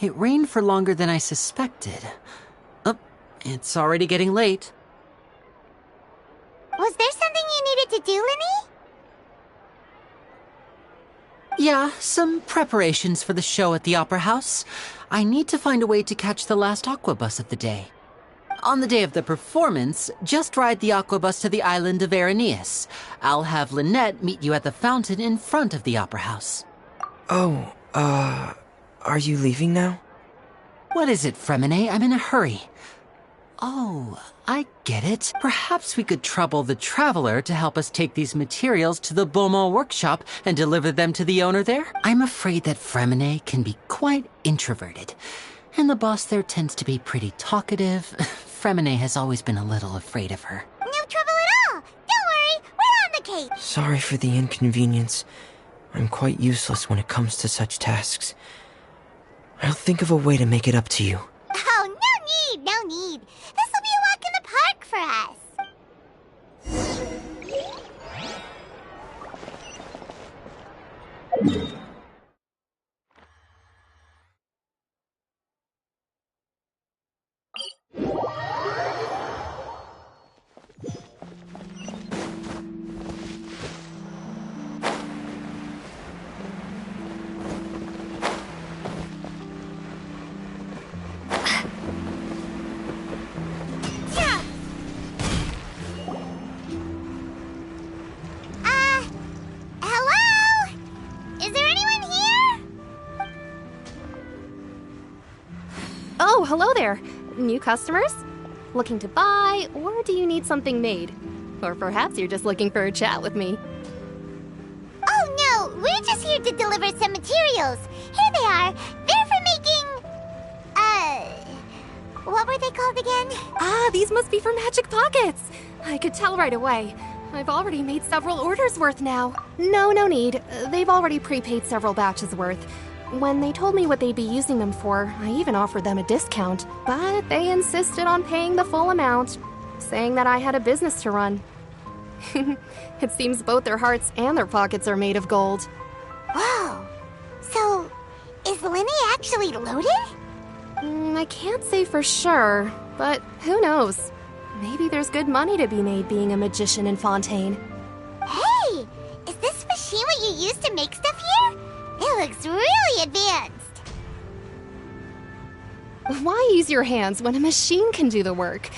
It rained for longer than I suspected. Oh, it's already getting late. Was there something you needed to do, Linny? Yeah, some preparations for the show at the Opera House. I need to find a way to catch the last aqua bus of the day. On the day of the performance, just ride the aqua bus to the island of Aeneas. I'll have Lynette meet you at the fountain in front of the Opera House. Oh, are you leaving now? What is it, Fremine? I'm in a hurry. Oh, I get it. Perhaps we could trouble the Traveler to help us take these materials to the Beaumont workshop and deliver them to the owner there. I'm afraid that Fremine can be quite introverted, and the boss there tends to be pretty talkative. Fremine has always been a little afraid of her. No trouble at all. Don't worry, we're on the case. Sorry for the inconvenience. I'm quite useless when it comes to such tasks. I'll think of a way to make it up to you. Oh, no need. This will be a walk in the park for us. Hello? Is there anyone here? Oh, hello there. New customers? Looking to buy, or do you need something made? Or perhaps you're just looking for a chat with me. Oh no, we're just here to deliver some materials. Here they are. They're for making... what were they called again? Ah, these must be for magic pockets. I could tell right away. I've already made several orders worth now. No need. They've already prepaid several batches worth. When they told me what they'd be using them for, I even offered them a discount. But they insisted on paying the full amount, saying that I had a business to run. It seems both their hearts and their pockets are made of gold. Whoa. So, is Linny actually loaded? I can't say for sure, but who knows? Maybe there's good money to be made being a magician in Fontaine. Hey! Is this machine what you use to make stuff here? It looks really advanced. Why use your hands when a machine can do the work?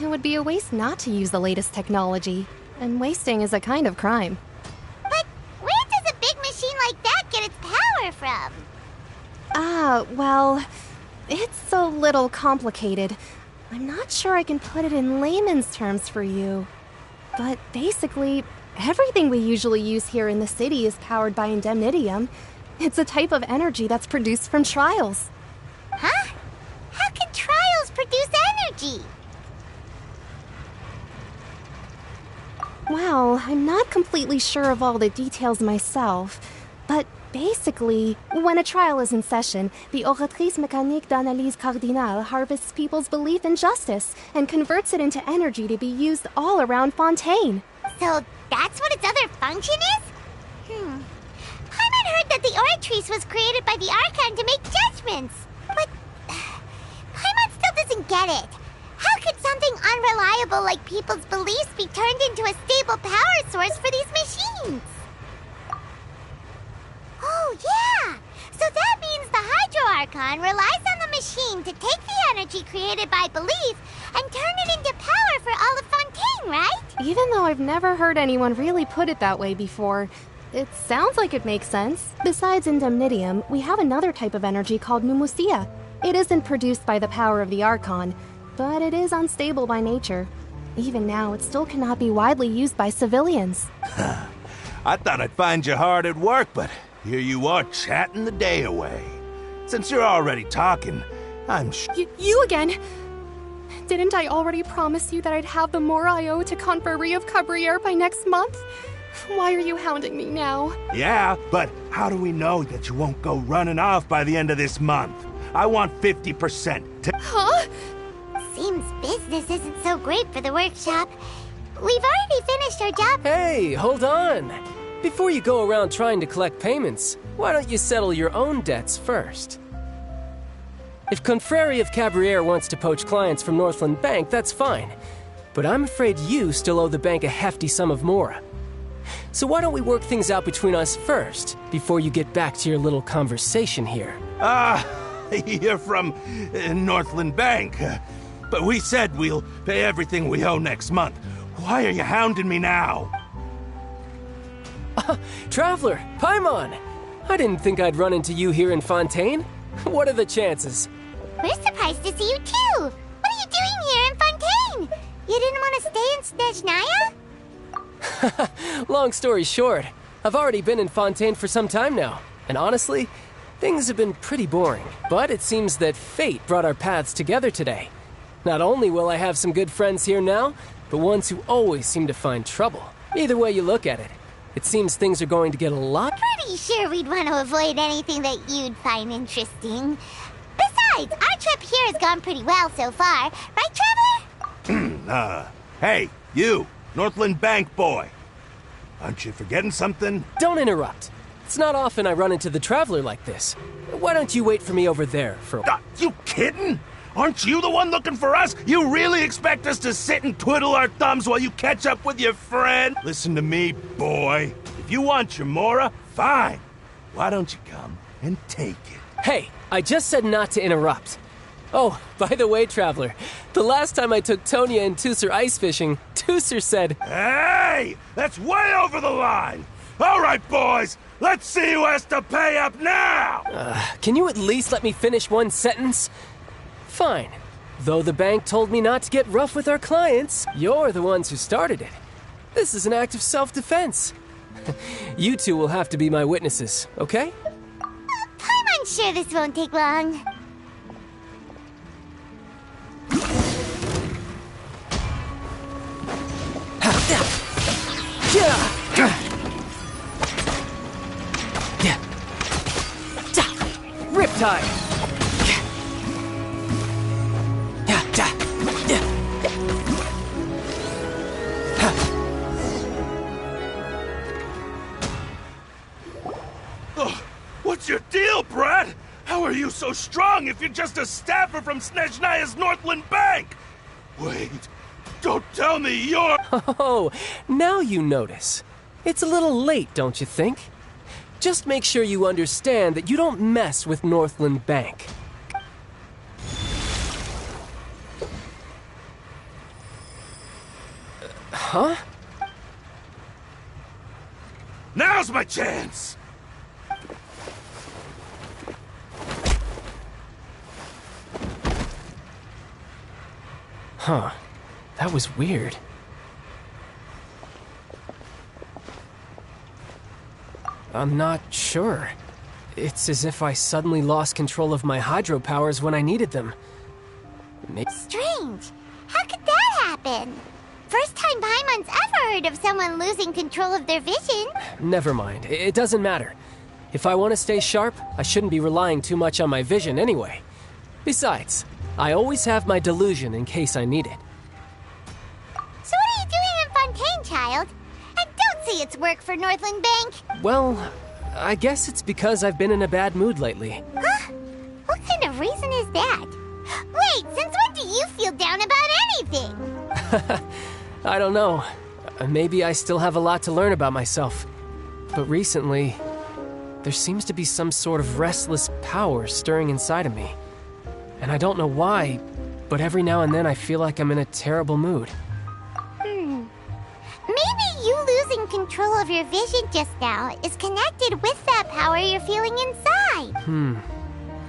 It would be a waste not to use the latest technology, and wasting is a kind of crime. But where does a big machine like that get its power from? Well, it's a little complicated. I'm not sure I can put it in layman's terms for you. But basically, everything we usually use here in the city is powered by indemnitium. It's a type of energy that's produced from trials. Huh? How can trials produce energy? Well, I'm not completely sure of all the details myself, but basically, when a trial is in session, the Oratrice Mécanique d'Analyse Cardinale harvests people's belief in justice and converts it into energy to be used all around Fontaine. So that's what its other function is? Paimon heard that the Oratrice was created by the Archon to make judgments. But Paimon still doesn't get it. How could something unreliable like people's beliefs be turned into a stable power source for these machines? Oh, yeah! So that means the Hydro Archon relies on the machine to take the energy created by belief and turn it into power for all of Fontaine, right? Even though I've never heard anyone really put it that way before, it sounds like it makes sense. Besides indemnitium, we have another type of energy called pneumosia. It isn't produced by the power of the Archon, but it is unstable by nature. Even now, it still cannot be widely used by civilians. I thought I'd find you hard at work, but here you are chatting the day away. Since you're already talking, I'm You again? Didn't I already promise you that I'd have the more I owe to Confrérie of Cabriere by next month? Why are you hounding me now? Yeah, but how do we know that you won't go running off by the end of this month? I want 50%. Huh? Seems business isn't so great for the workshop. We've already finished our job. Hey, hold on. Before you go around trying to collect payments, why don't you settle your own debts first? If Confrere of Cabriere wants to poach clients from Northland Bank, that's fine. But I'm afraid you still owe the bank a hefty sum of mora. So why don't we work things out between us first, before you get back to your little conversation here? You're from Northland Bank. But we said we'll pay everything we owe next month. Why are you hounding me now? Traveler, Paimon! I didn't think I'd run into you here in Fontaine. What are the chances? We're surprised to see you too! What are you doing here in Fontaine? You didn't want to stay in Snezhnaya? Long story short, I've already been in Fontaine for some time now. And honestly, things have been pretty boring. But it seems that fate brought our paths together today. Not only will I have some good friends here now, but ones who always seem to find trouble. Either way you look at it, it seems things are going to get a lot... Pretty sure we'd want to avoid anything that you'd find interesting. Besides, our trip here has gone pretty well so far. Right, Traveler? Hey, you, Northland Bank boy. Aren't you forgetting something? Don't interrupt. It's not often I run into the Traveler like this. Why don't you wait for me over there for a... You kidding? Aren't you the one looking for us? You really expect us to sit and twiddle our thumbs while you catch up with your friend? Listen to me, boy. If you want your mora, fine. Why don't you come and take it? Hey, I just said not to interrupt. Oh, by the way, Traveler, the last time I took Tonya and Tusser ice fishing, Tusser said... Hey! That's way over the line! All right, boys, let's see who has to pay up now! Can you at least let me finish one sentence? Fine. Though the bank told me not to get rough with our clients, you're the ones who started it. This is an act of self-defense. You two will have to be my witnesses, okay? I'm sure this won't take long. Riptide! What's your deal, Brad? How are you so strong if you're just a staffer from Snezhnaya's Northland Bank? Wait, don't tell me you're... Oh, now you notice. It's a little late, don't you think? Just make sure you understand that you don't mess with Northland Bank. Huh? Now's my chance! Huh. That was weird. I'm not sure. It's as if I suddenly lost control of my hydro powers when I needed them. Strange. How could that happen? First time Paimon's ever heard of someone losing control of their vision. Never mind. It doesn't matter. If I want to stay sharp, I shouldn't be relying too much on my vision anyway. Besides, I always have my delusion in case I need it. So what are you doing in Fontaine, child? And don't say it's work for Northland Bank. Well, I guess it's because I've been in a bad mood lately. Huh? What kind of reason is that? Wait, since when do you feel down about anything? I don't know. Maybe I still have a lot to learn about myself. But recently, there seems to be some sort of restless power stirring inside of me. And I don't know why, but every now and then I feel like I'm in a terrible mood. Maybe you losing control of your vision just now is connected with that power you're feeling inside.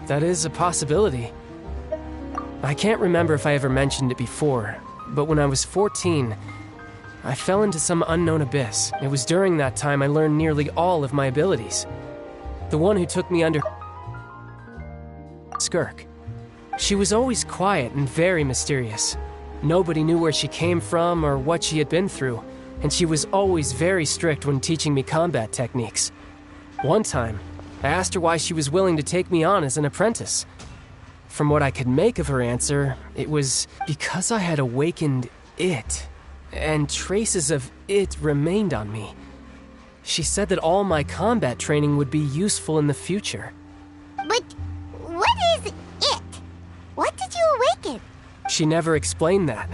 That is a possibility. I can't remember if I ever mentioned it before, but when I was 14, I fell into some unknown abyss. It was during that time I learned nearly all of my abilities. The one who took me under... Skirk. She was always quiet and very mysterious. Nobody knew where she came from or what she had been through, and she was always very strict when teaching me combat techniques. One time, I asked her why she was willing to take me on as an apprentice. From what I could make of her answer, it was because I had awakened it, and traces of it remained on me. She said that all my combat training would be useful in the future. But what is it? She never explained that.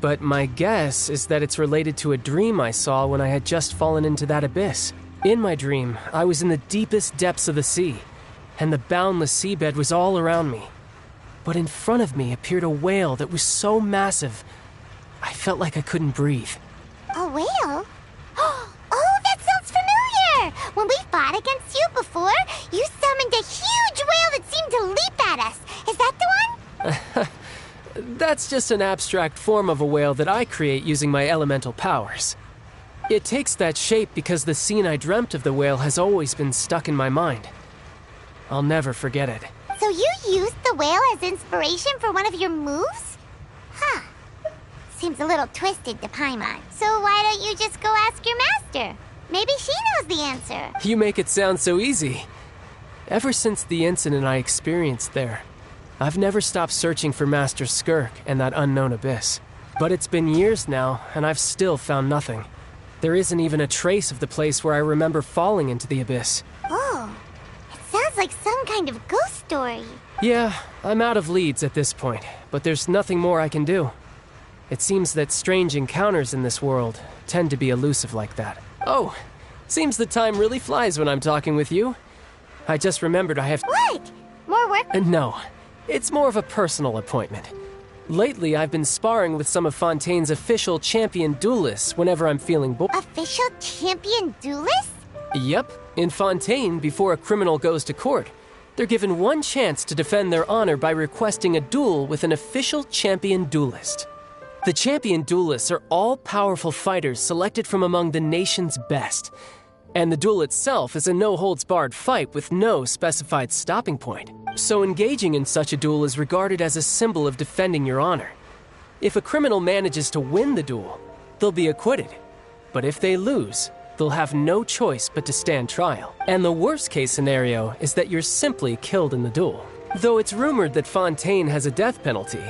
But my guess is that it's related to a dream I saw when I had just fallen into that abyss. In my dream, I was in the deepest depths of the sea, and the boundless seabed was all around me. But in front of me appeared a whale that was so massive, I felt like I couldn't breathe. A whale? Oh, that sounds familiar! When we fought against you before, you summoned a huge whale that seemed to leap at us. Is that the one? That's just an abstract form of a whale that I create using my elemental powers. It takes that shape because the scene I dreamt of the whale has always been stuck in my mind. I'll never forget it. So you used the whale as inspiration for one of your moves? Huh. Seems a little twisted to Paimon. So why don't you just go ask your master? Maybe she knows the answer. You make it sound so easy. Ever since the incident I experienced there, I've never stopped searching for Master Skirk and that unknown abyss. But it's been years now, and I've still found nothing. There isn't even a trace of the place where I remember falling into the abyss. Oh, it sounds like some kind of ghost story. Yeah, I'm out of leads at this point, but there's nothing more I can do. It seems that strange encounters in this world tend to be elusive like that. Oh, seems the time really flies when I'm talking with you. I just remembered I have— What? More work? No, it's more of a personal appointment. Lately, I've been sparring with some of Fontaine's official champion duelists whenever I'm feeling bored. Official champion duelists? Yep. In Fontaine, before a criminal goes to court, they're given one chance to defend their honor by requesting a duel with an official champion duelist. The champion duelists are all-powerful fighters selected from among the nation's best. And the duel itself is a no-holds-barred fight with no specified stopping point. So engaging in such a duel is regarded as a symbol of defending your honor. If a criminal manages to win the duel, they'll be acquitted. But if they lose, they'll have no choice but to stand trial. And the worst-case scenario is that you're simply killed in the duel. Though it's rumored that Fontaine has a death penalty,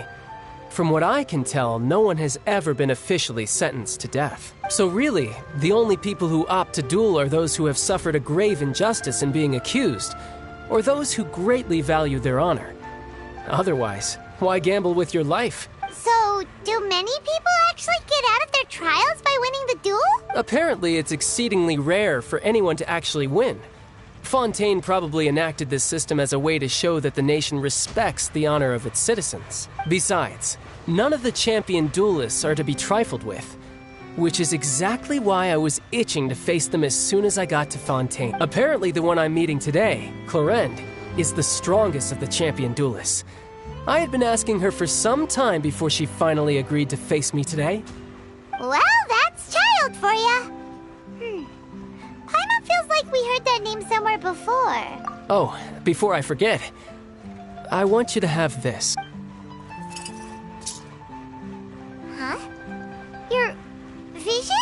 from what I can tell, no one has ever been officially sentenced to death. So really, the only people who opt to duel are those who have suffered a grave injustice in being accused, or those who greatly value their honor. Otherwise, why gamble with your life? So, do many people actually get out of their trials by winning the duel? Apparently, it's exceedingly rare for anyone to actually win. Fontaine probably enacted this system as a way to show that the nation respects the honor of its citizens. Besides, none of the champion duelists are to be trifled with, which is exactly why I was itching to face them as soon as I got to Fontaine. Apparently, the one I'm meeting today, Clorinde, is the strongest of the champion duelists. I had been asking her for some time before she finally agreed to face me today. Well, that's child for ya. Paimon feels like we heard that name somewhere before. Oh, before I forget, I want you to have this. Huh? Your vision?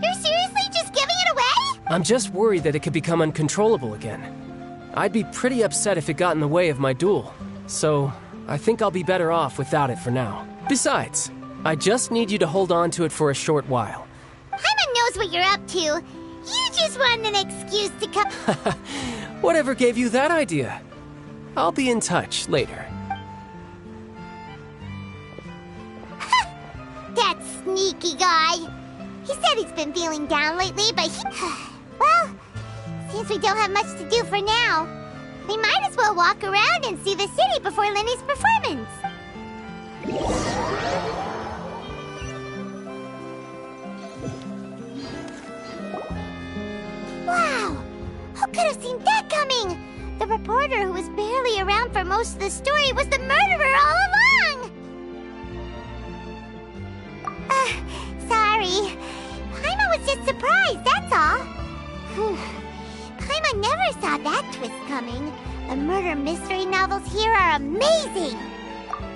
You're seriously just giving it away? I'm just worried that it could become uncontrollable again. I'd be pretty upset if it got in the way of my duel, so I think I'll be better off without it for now. Besides, I just need you to hold on to it for a short while. Paimon knows what you're up to. You just want an excuse to come. Whatever gave you that idea? I'll be in touch later. That sneaky guy. He said he's been feeling down lately, but well, since we don't have much to do for now, we might as well walk around and see the city before Lenny's performance. Wow! Who could have seen that coming? The reporter who was barely around for most of the story was the murderer all along! Sorry. Paimon was just surprised, that's all. Paimon never saw that twist coming. The murder mystery novels here are amazing!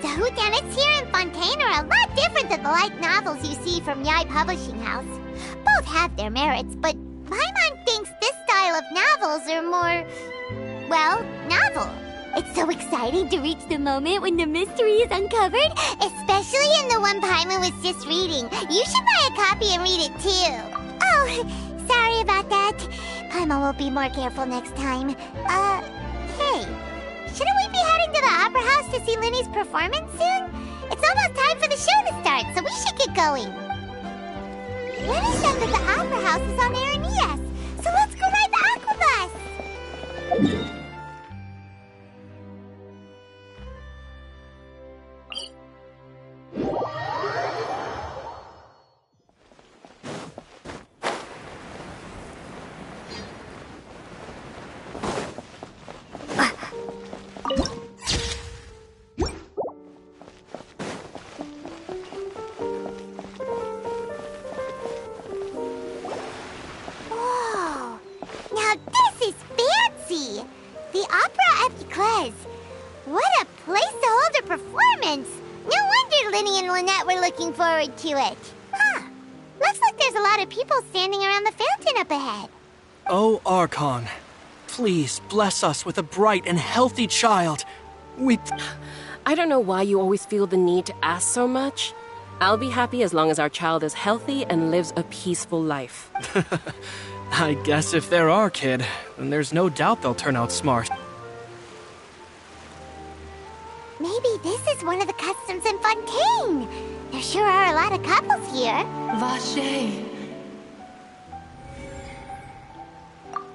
The whodunits here in Fontaine are a lot different than the light novels you see from Yai Publishing House. Both have their merits, but Paimon thinks this style of novels are more, well, novel. It's so exciting to reach the moment when the mystery is uncovered, especially in the one Paimon was just reading. You should buy a copy and read it too. Oh, sorry about that. Paimon will be more careful next time. Hey, shouldn't we be heading to the opera house to see Lenny's performance soon? It's almost time for the show to start, so we should get going. Lenny said that the Opera House is on Aranias, so let's go ride the Aquabus! To it. Huh. Looks like there's a lot of people standing around the fountain up ahead. Oh, Archon, please bless us with a bright and healthy child. I don't know why you always feel the need to ask so much. I'll be happy as long as our child is healthy and lives a peaceful life. I guess if they're our kid, then there's no doubt they'll turn out smart. Maybe this is one of the customs in Fontaine. There sure are a lot of couples here. Vache.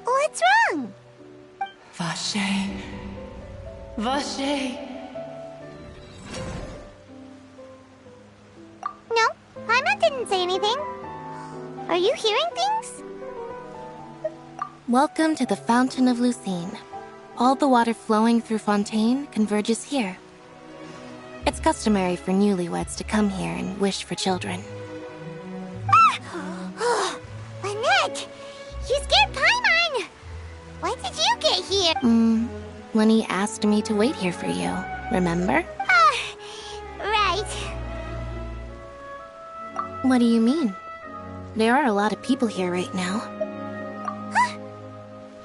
What's wrong? Vache. Vache. No, Paimon didn't say anything. Are you hearing things? Welcome to the Fountain of Lucine. All the water flowing through Fontaine converges here. It's customary for newlyweds to come here and wish for children. Ah! Lynette! You scared Paimon! When did you get here? Lenny asked me to wait here for you, remember? Right. What do you mean? There are a lot of people here right now.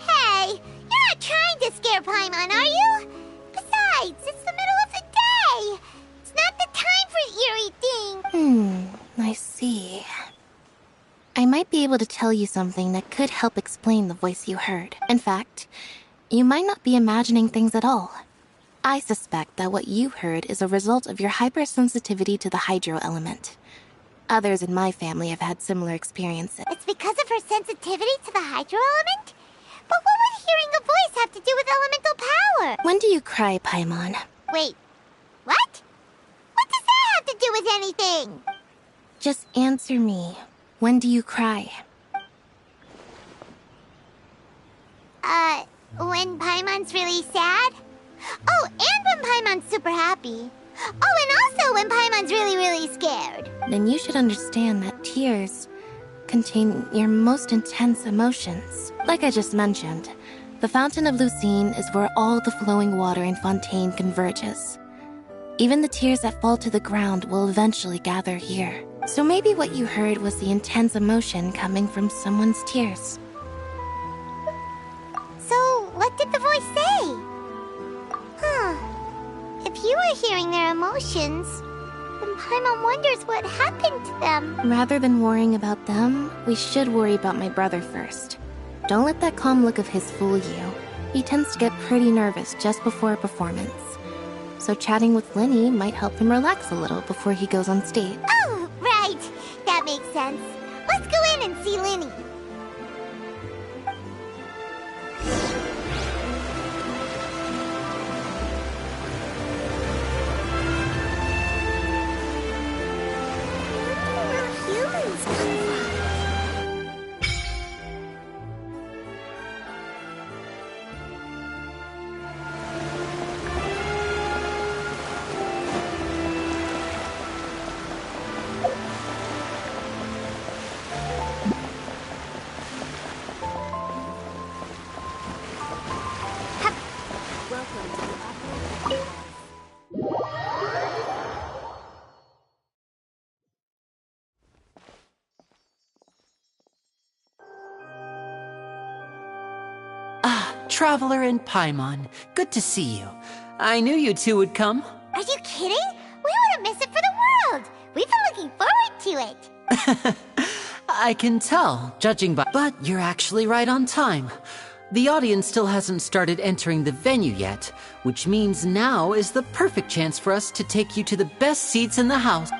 Hey, you're not trying to scare Paimon, are you? Besides, it's the middle of the day. It's not the time for eerie things. I see. I might be able to tell you something that could help explain the voice you heard. In fact, you might not be imagining things at all. I suspect that what you heard is a result of your hypersensitivity to the hydro element. Others in my family have had similar experiences. It's because of her sensitivity to the hydro element? But what would hearing a voice have to do with elemental power? When do you cry, Paimon? Wait, what? What does that have to do with anything? Just answer me. When do you cry? When Paimon's really sad? Oh, and when Paimon's super happy. Oh, and also when Paimon's really, really scared. Then you should understand that tears contain your most intense emotions. Like I just mentioned, the Fountain of Lucine is where all the flowing water in Fontaine converges. Even the tears that fall to the ground will eventually gather here. So maybe what you heard was the intense emotion coming from someone's tears. So, what did the voice say? If you were hearing their emotions, then Paimon wonders what happened to them. Rather than worrying about them, we should worry about my brother first. Don't let that calm look of his fool you. He tends to get pretty nervous just before a performance. So chatting with Lenny might help him relax a little before he goes on stage. Oh, right. That makes sense. Let's go in and see Lenny. Humans come from. Traveler and Paimon, good to see you. I knew you two would come. Are you kidding? We wouldn't miss it for the world. We've been looking forward to it. I can tell, judging by... But you're actually right on time. The audience still hasn't started entering the venue yet, which means now is the perfect chance for us to take you to the best seats in the house.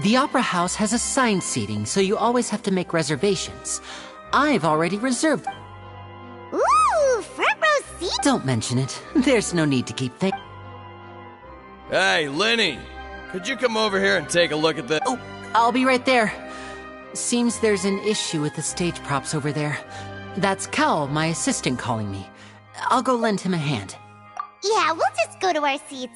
The Opera House has assigned seating, so you always have to make reservations. I've already reserved. Ooh, front row seat? Don't mention it. There's no need to keep thinking. Hey, Lenny! Could you come over here and take a look at the— Oh, I'll be right there. Seems there's an issue with the stage props over there. That's Cal, my assistant, calling me. I'll go lend him a hand. Yeah, we'll just go to our seats.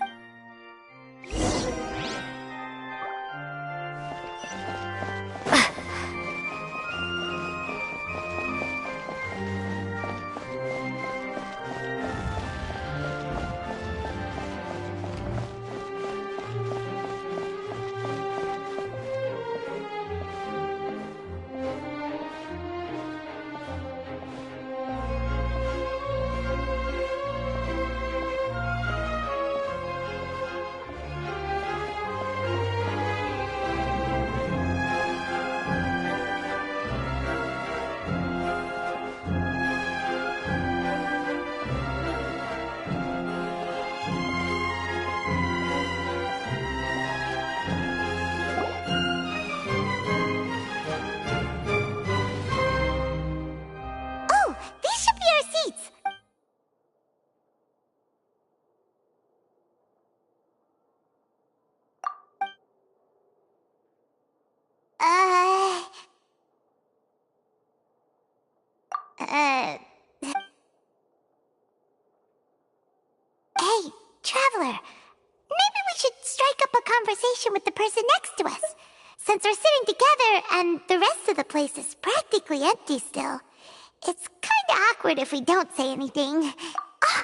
Hey, Traveler. Maybe we should strike up a conversation with the person next to us. Since we're sitting together and the rest of the place is practically empty still, it's kinda awkward if we don't say anything. Oh,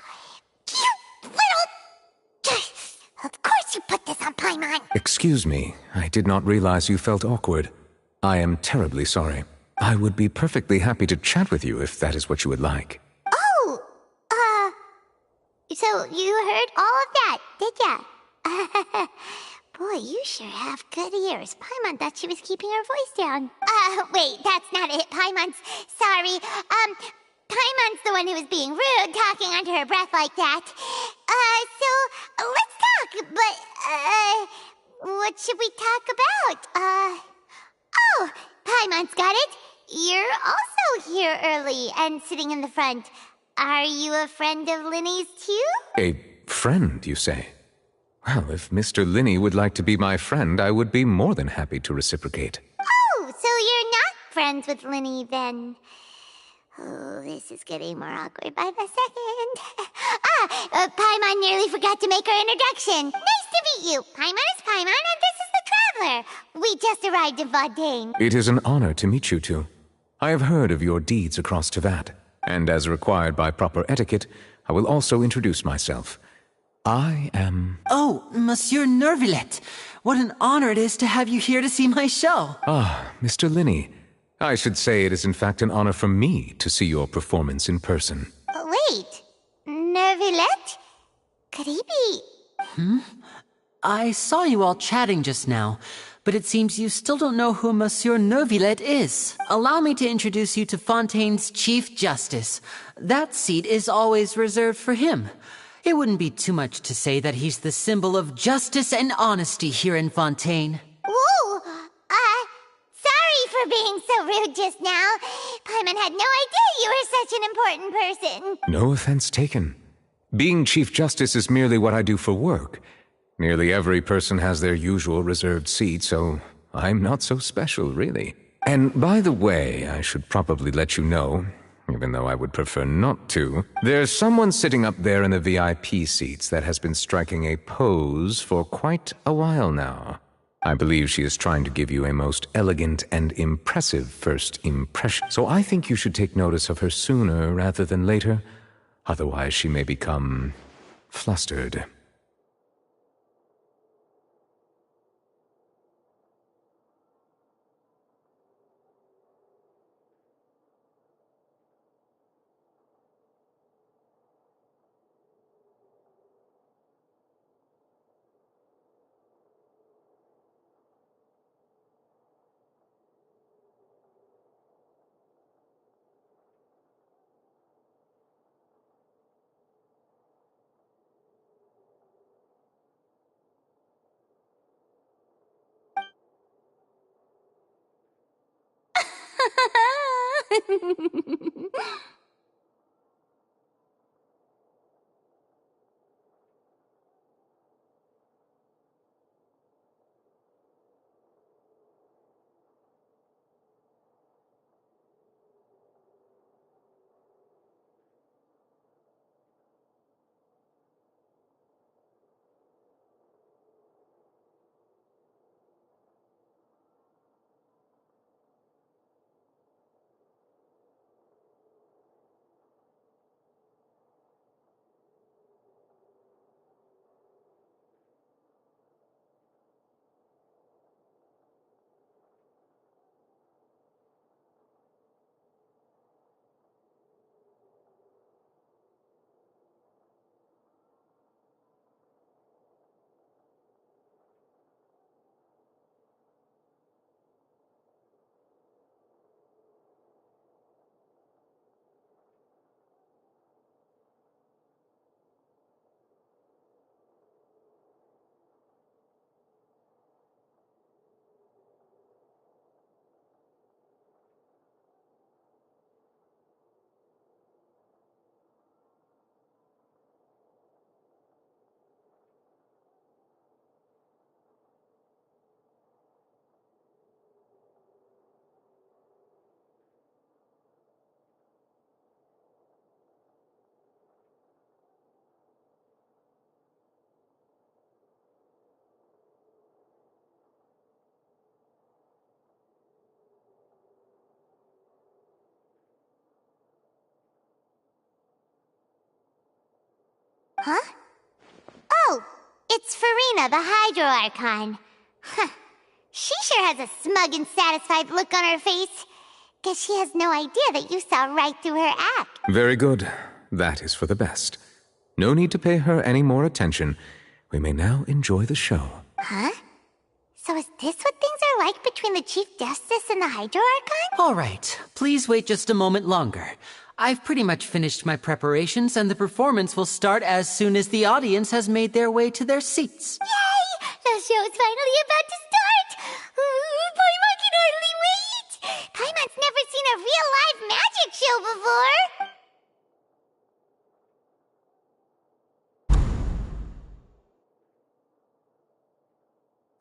you little... Of course you put this on Paimon! Excuse me, I did not realize you felt awkward. I am terribly sorry. I would be perfectly happy to chat with you if that is what you would like. Oh! So you heard all of that, did ya? Boy, you sure have good ears. Paimon thought she was keeping her voice down. Wait, that's not it. Paimon's... Sorry. Paimon's the one who was being rude, talking under her breath like that. So, let's talk, but, what should we talk about? Oh, Paimon's got it. You're also here early and sitting in the front. Are you a friend of Linny's too? A friend, you say? Well, if Mr. Linney would like to be my friend, I would be more than happy to reciprocate. Oh, so you're not friends with Linny then? Oh, this is getting more awkward by the second. Paimon nearly forgot to make her introduction. Nice to meet you. Paimon is Paimon, and this is the Traveler. We just arrived in Vaudain. It is an honor to meet you two. I have heard of your deeds across Tevat, and as required by proper etiquette, I will also introduce myself. I am... Oh, Monsieur Nervillet. What an honor it is to have you here to see my show. Ah, Mr. Linney. I should say it is in fact an honor for me to see your performance in person. Wait, Nervillet? Could he be... I saw you all chatting just now, but it seems you still don't know who Monsieur Nervillet is. Allow me to introduce you to Fontaine's Chief Justice. That seat is always reserved for him. It wouldn't be too much to say that he's the symbol of justice and honesty here in Fontaine. Whoa! Sorry for being so rude just now. Paimon had no idea you were such an important person. No offense taken. Being Chief Justice is merely what I do for work. Nearly every person has their usual reserved seat, so I'm not so special, really. And by the way, I should probably let you know, even though I would prefer not to, there's someone sitting up there in the VIP seats that has been striking a pose for quite a while now. I believe she is trying to give you a most elegant and impressive first impression. So I think you should take notice of her sooner rather than later. Otherwise she may become flustered. Huh? Oh, it's Farina, the Hydro Archon. Huh. She sure has a smug and satisfied look on her face. Guess she has no idea that you saw right through her act. Very good. That is for the best. No need to pay her any more attention. We may now enjoy the show. Huh? So is this what things are like between the Chief Justice and the Hydro Archon? All right, please wait just a moment longer. I've pretty much finished my preparations, and the performance will start as soon as the audience has made their way to their seats. Yay! The show's finally about to start! Paimon can hardly wait! Paimon's never seen a real live magic show before!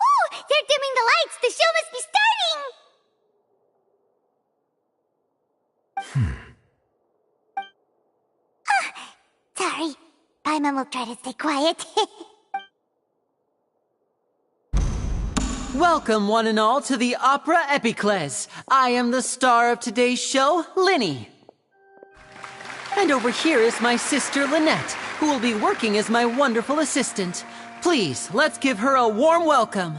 Oh! They're dimming the lights! The show must be starting! Sorry. Paimon will try to stay quiet. Welcome, one and all, to the Opera Epiclese. I am the star of today's show, Linny. And over here is my sister, Lynette, who will be working as my wonderful assistant. Please, let's give her a warm welcome.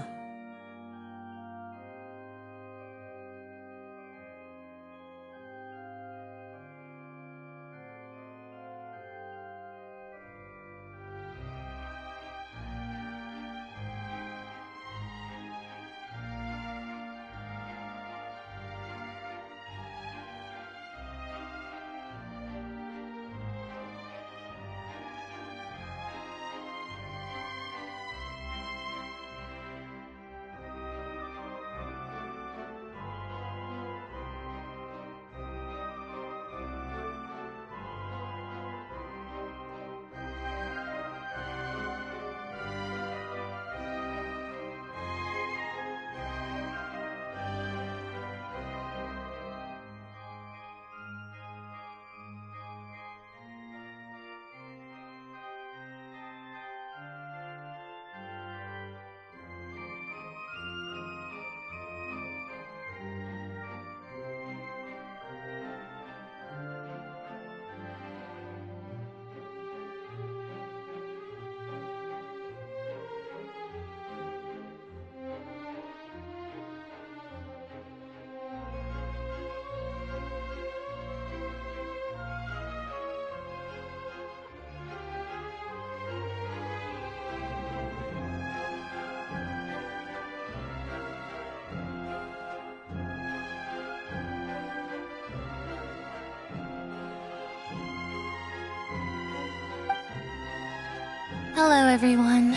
Hello, everyone.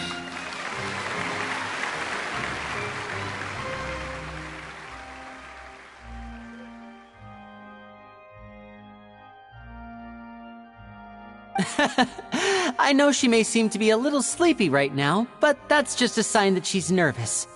I know she may seem to be a little sleepy right now, but that's just a sign that she's nervous.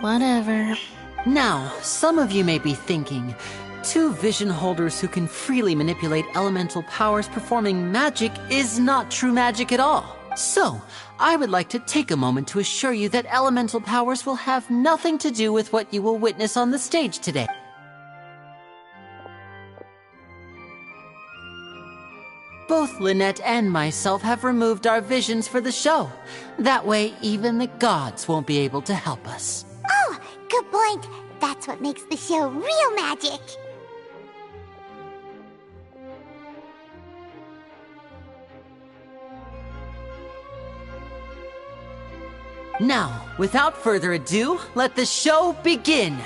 Whatever. Now, some of you may be thinking, two vision holders who can freely manipulate elemental powers performing magic is not true magic at all. So, I would like to take a moment to assure you that elemental powers will have nothing to do with what you will witness on the stage today. Both Lynette and myself have removed our visions for the show. That way, even the gods won't be able to help us. Oh, good point. That's what makes the show real magic. Now, without further ado, let the show begin.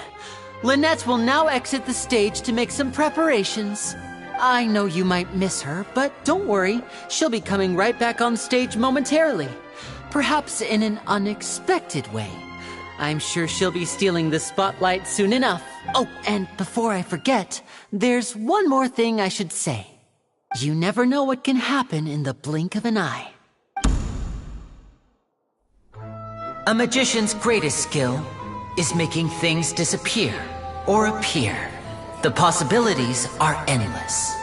Lynette will now exit the stage to make some preparations. I know you might miss her, but don't worry. She'll be coming right back on stage momentarily. Perhaps in an unexpected way. I'm sure she'll be stealing the spotlight soon enough. Oh, and before I forget, there's one more thing I should say. You never know what can happen in the blink of an eye. A magician's greatest skill is making things disappear or appear. The possibilities are endless.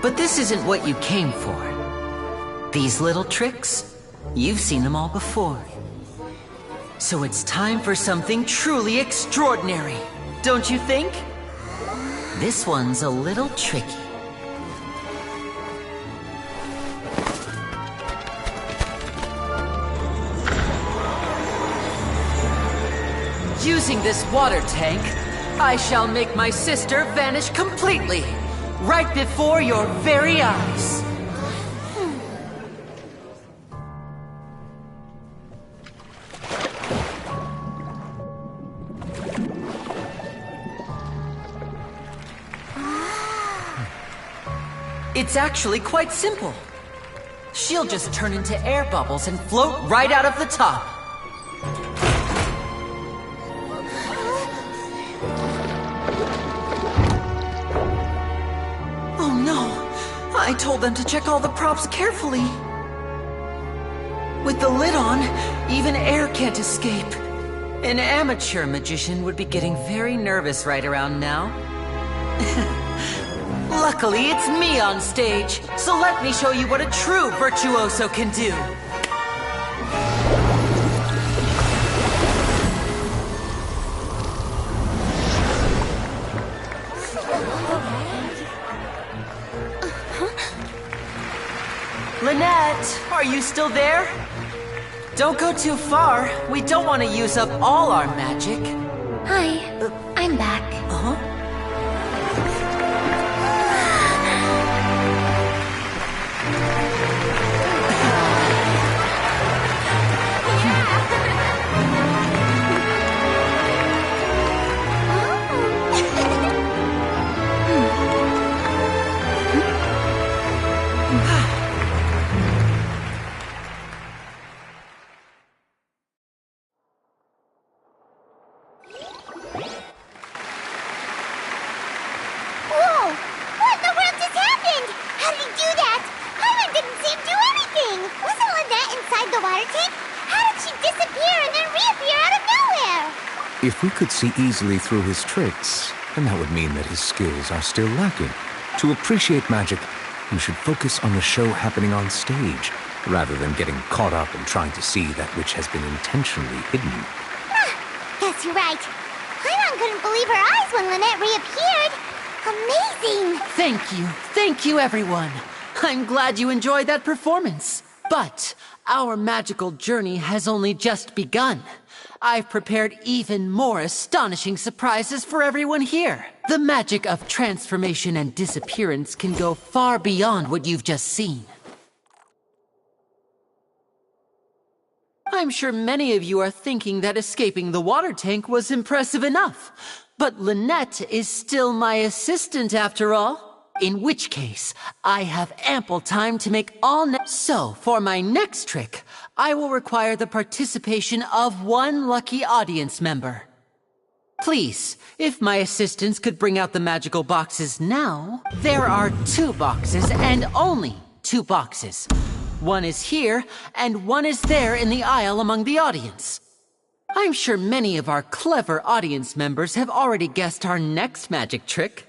But this isn't what you came for. These little tricks, you've seen them all before. So it's time for something truly extraordinary, don't you think? This one's a little tricky. Using this water tank, I shall make my sister vanish completely, right before your very eyes. It's actually quite simple. She'll just turn into air bubbles and float right out of the top. I told them to check all the props carefully. With the lid on, even air can't escape. An amateur magician would be getting very nervous right around now. Luckily, it's me on stage, so let me show you what a true virtuoso can do. Lynette, are you still there? Don't go too far. We don't want to use up all our magic. Hi, I'm back. Uh-huh. Whoa! What in the world just happened? How did he do that? Paimon didn't see him do anything! Wasn't Lynette inside the water tank? How did she disappear and then reappear out of nowhere? If we could see easily through his tricks, then that would mean that his skills are still lacking. To appreciate magic, you should focus on the show happening on stage, rather than getting caught up in trying to see that which has been intentionally hidden. Guess you're right. Paimon couldn't believe her eyes when Lynette reappeared. Amazing! Thank you everyone. I'm glad you enjoyed that performance. But our magical journey has only just begun. I've prepared even more astonishing surprises for everyone here. The magic of transformation and disappearance can go far beyond what you've just seen. I'm sure many of you are thinking that escaping the water tank was impressive enough. But Lynette is still my assistant after all. In which case, I have ample time to make all So, for my next trick, I will require the participation of one lucky audience member. Please, if my assistants could bring out the magical boxes now. There are 2 boxes and only 2 boxes. One is here, and one is there in the aisle among the audience. I'm sure many of our clever audience members have already guessed our next magic trick.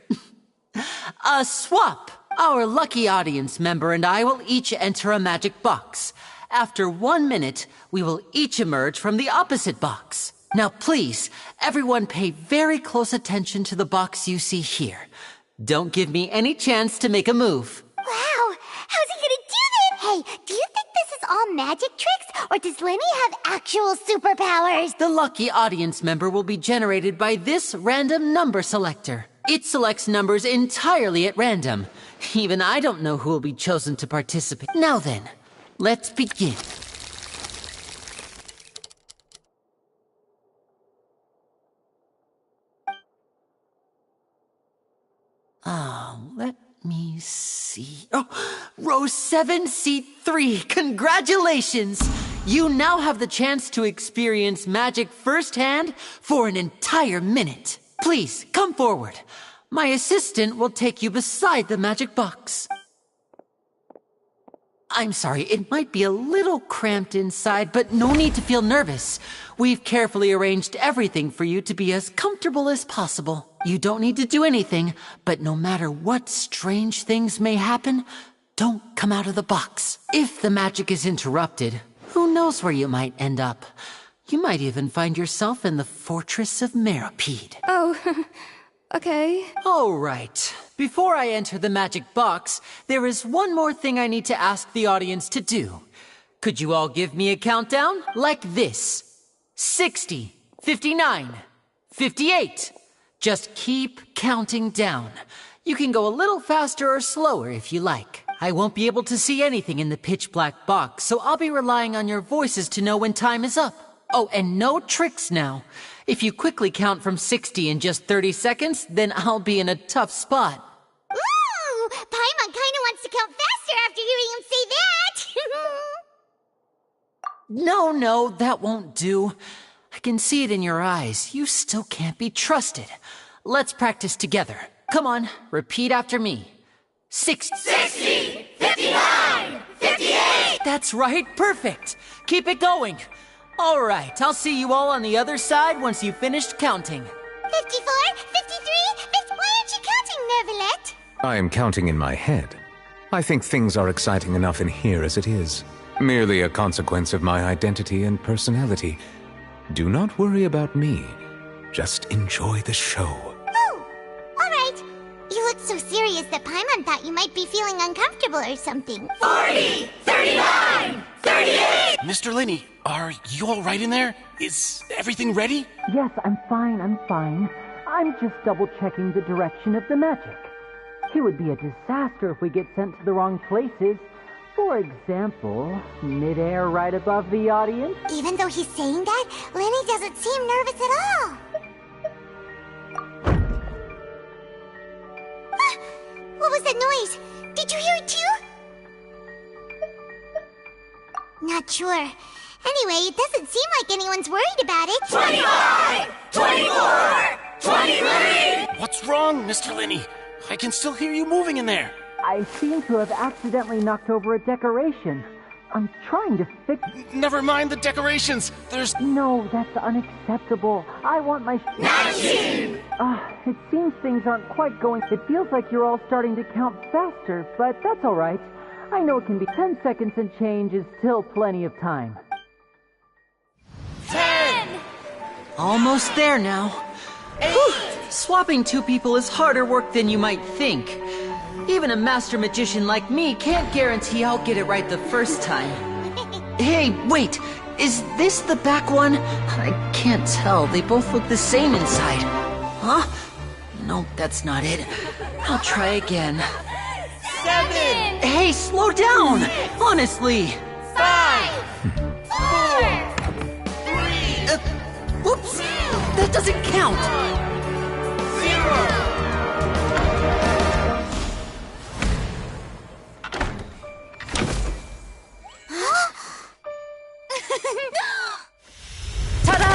A swap! Our lucky audience member and I will each enter a magic box. After 1 minute, we will each emerge from the opposite box. Now please, everyone pay very close attention to the box you see here. Don't give me any chance to make a move. Wow! How's he gonna do that? Hey, do you think this is all magic tricks, or does Lenny have actual superpowers? The lucky audience member will be generated by this random number selector. It selects numbers entirely at random. Even I don't know who will be chosen to participate. Now then, let's begin. Let me see. Oh, row 7, seat 3. Congratulations! You now have the chance to experience magic firsthand for an entire minute. Please, come forward. My assistant will take you beside the magic box. I'm sorry, it might be a little cramped inside, but no need to feel nervous. We've carefully arranged everything for you to be as comfortable as possible. You don't need to do anything, but no matter what strange things may happen, don't come out of the box. If the magic is interrupted, who knows where you might end up? You might even find yourself in the Fortress of Meripede. Oh, okay. All right. Before I enter the magic box, there is one more thing I need to ask the audience to do. Could you all give me a countdown? Like this. 60, 59, 58. Just keep counting down. You can go a little faster or slower if you like. I won't be able to see anything in the pitch black box, so I'll be relying on your voices to know when time is up. Oh, and no tricks now. If you quickly count from 60 in just 30 seconds, then I'll be in a tough spot. Ooh! Paimon kinda wants to count faster after hearing him say that! No, that won't do. I can see it in your eyes. You still can't be trusted. Let's practice together. Come on, repeat after me. 60, 59, 58! That's right, perfect. Keep it going. All right, I'll see you all on the other side once you've finished counting. 54, 53, why aren't you counting, Nervalette? I am counting in my head. I think things are exciting enough in here as it is. Merely a consequence of my identity and personality. Do not worry about me. Just enjoy the show. Oh, all right. You looked so serious that Paimon thought you might be feeling uncomfortable or something. 40, 39, 38! Mr. Linney, Are you all right in there? Is everything ready? Yes, I'm fine. I'm just double-checking the direction of the magic. It would be a disaster if we get sent to the wrong places. For example, midair right above the audience. Even though he's saying that, Lenny doesn't seem nervous at all. What was that noise? Did you hear it too? Not sure. Anyway, it doesn't seem like anyone's worried about it. 25! 24! 23! What's wrong, Mr. Linney? I can still hear you moving in there. I seem to have accidentally knocked over a decoration. I'm trying to fix... Never mind the decorations. There's... No, that's unacceptable. I want my... 19! It seems things aren't quite going... It feels like you're all starting to count faster, but that's all right. I know it can be 10 seconds and change is still plenty of time. 10! Almost there now. 8! Swapping two people is harder work than you might think. Even a master magician like me can't guarantee I'll get it right the first time. Hey, wait! Is this the back one? I can't tell. They both look the same inside. Huh? No, that's not it. I'll try again. 7! Hey, slow down! Honestly! 5! 4! 3! Whoops! That doesn't count! 0! Ta-da!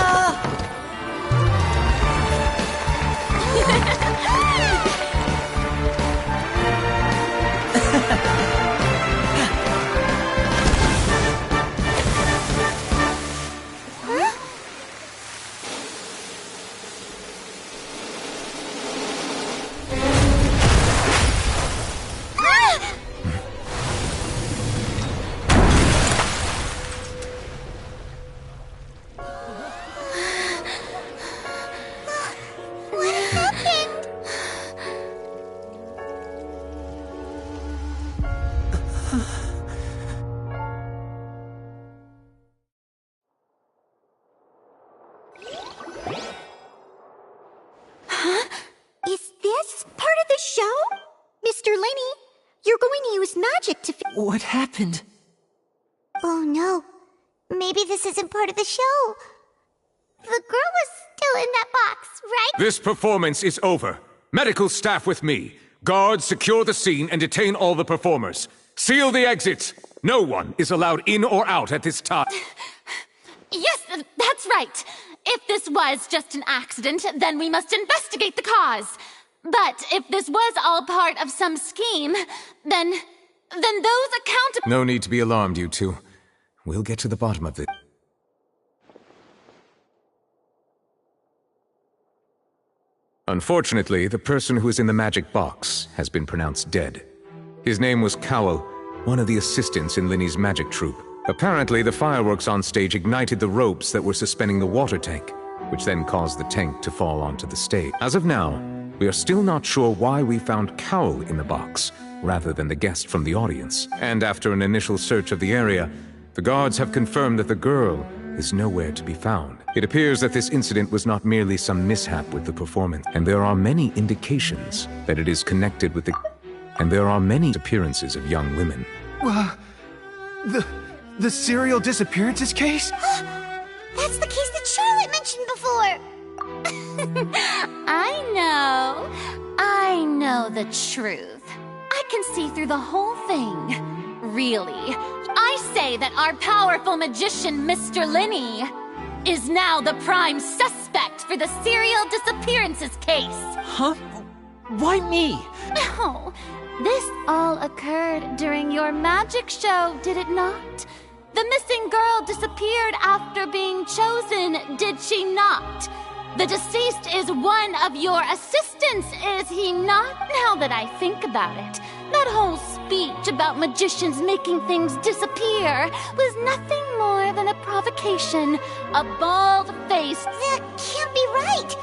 What happened? Oh no. Maybe this isn't part of the show. The girl was still in that box, right? This performance is over. Medical staff with me. Guards, secure the scene and detain all the performers. Seal the exits. No one is allowed in or out at this time. Yes, that's right. If this was just an accident, then we must investigate the cause. But if this was all part of some scheme, then those accountable... No need to be alarmed, you two. We'll get to the bottom of it. Unfortunately, the person who is in the magic box has been pronounced dead. His name was Cowell, one of the assistants in Linny's magic troupe. Apparently, the fireworks on stage ignited the ropes that were suspending the water tank, which then caused the tank to fall onto the stage. As of now, we are still not sure why we found Cowell in the box, rather than the guest from the audience. And after an initial search of the area, the guards have confirmed that the girl is nowhere to be found. It appears that this incident was not merely some mishap with the performance, and there are many indications that it is connected with the appearances of young women. The serial disappearances case? That's the case that Charlotte mentioned before. I know the truth. I can see through the whole thing. Really. I say that our powerful magician, Mr. Linney, is now the prime suspect for the serial disappearances case. Huh? Why me? No. This all occurred during your magic show, did it not? The missing girl disappeared after being chosen, did she not? The deceased is one of your assistants, is he not? Now that I think about it, that whole speech about magicians making things disappear was nothing more than a provocation, a bald-faced... That can't be right!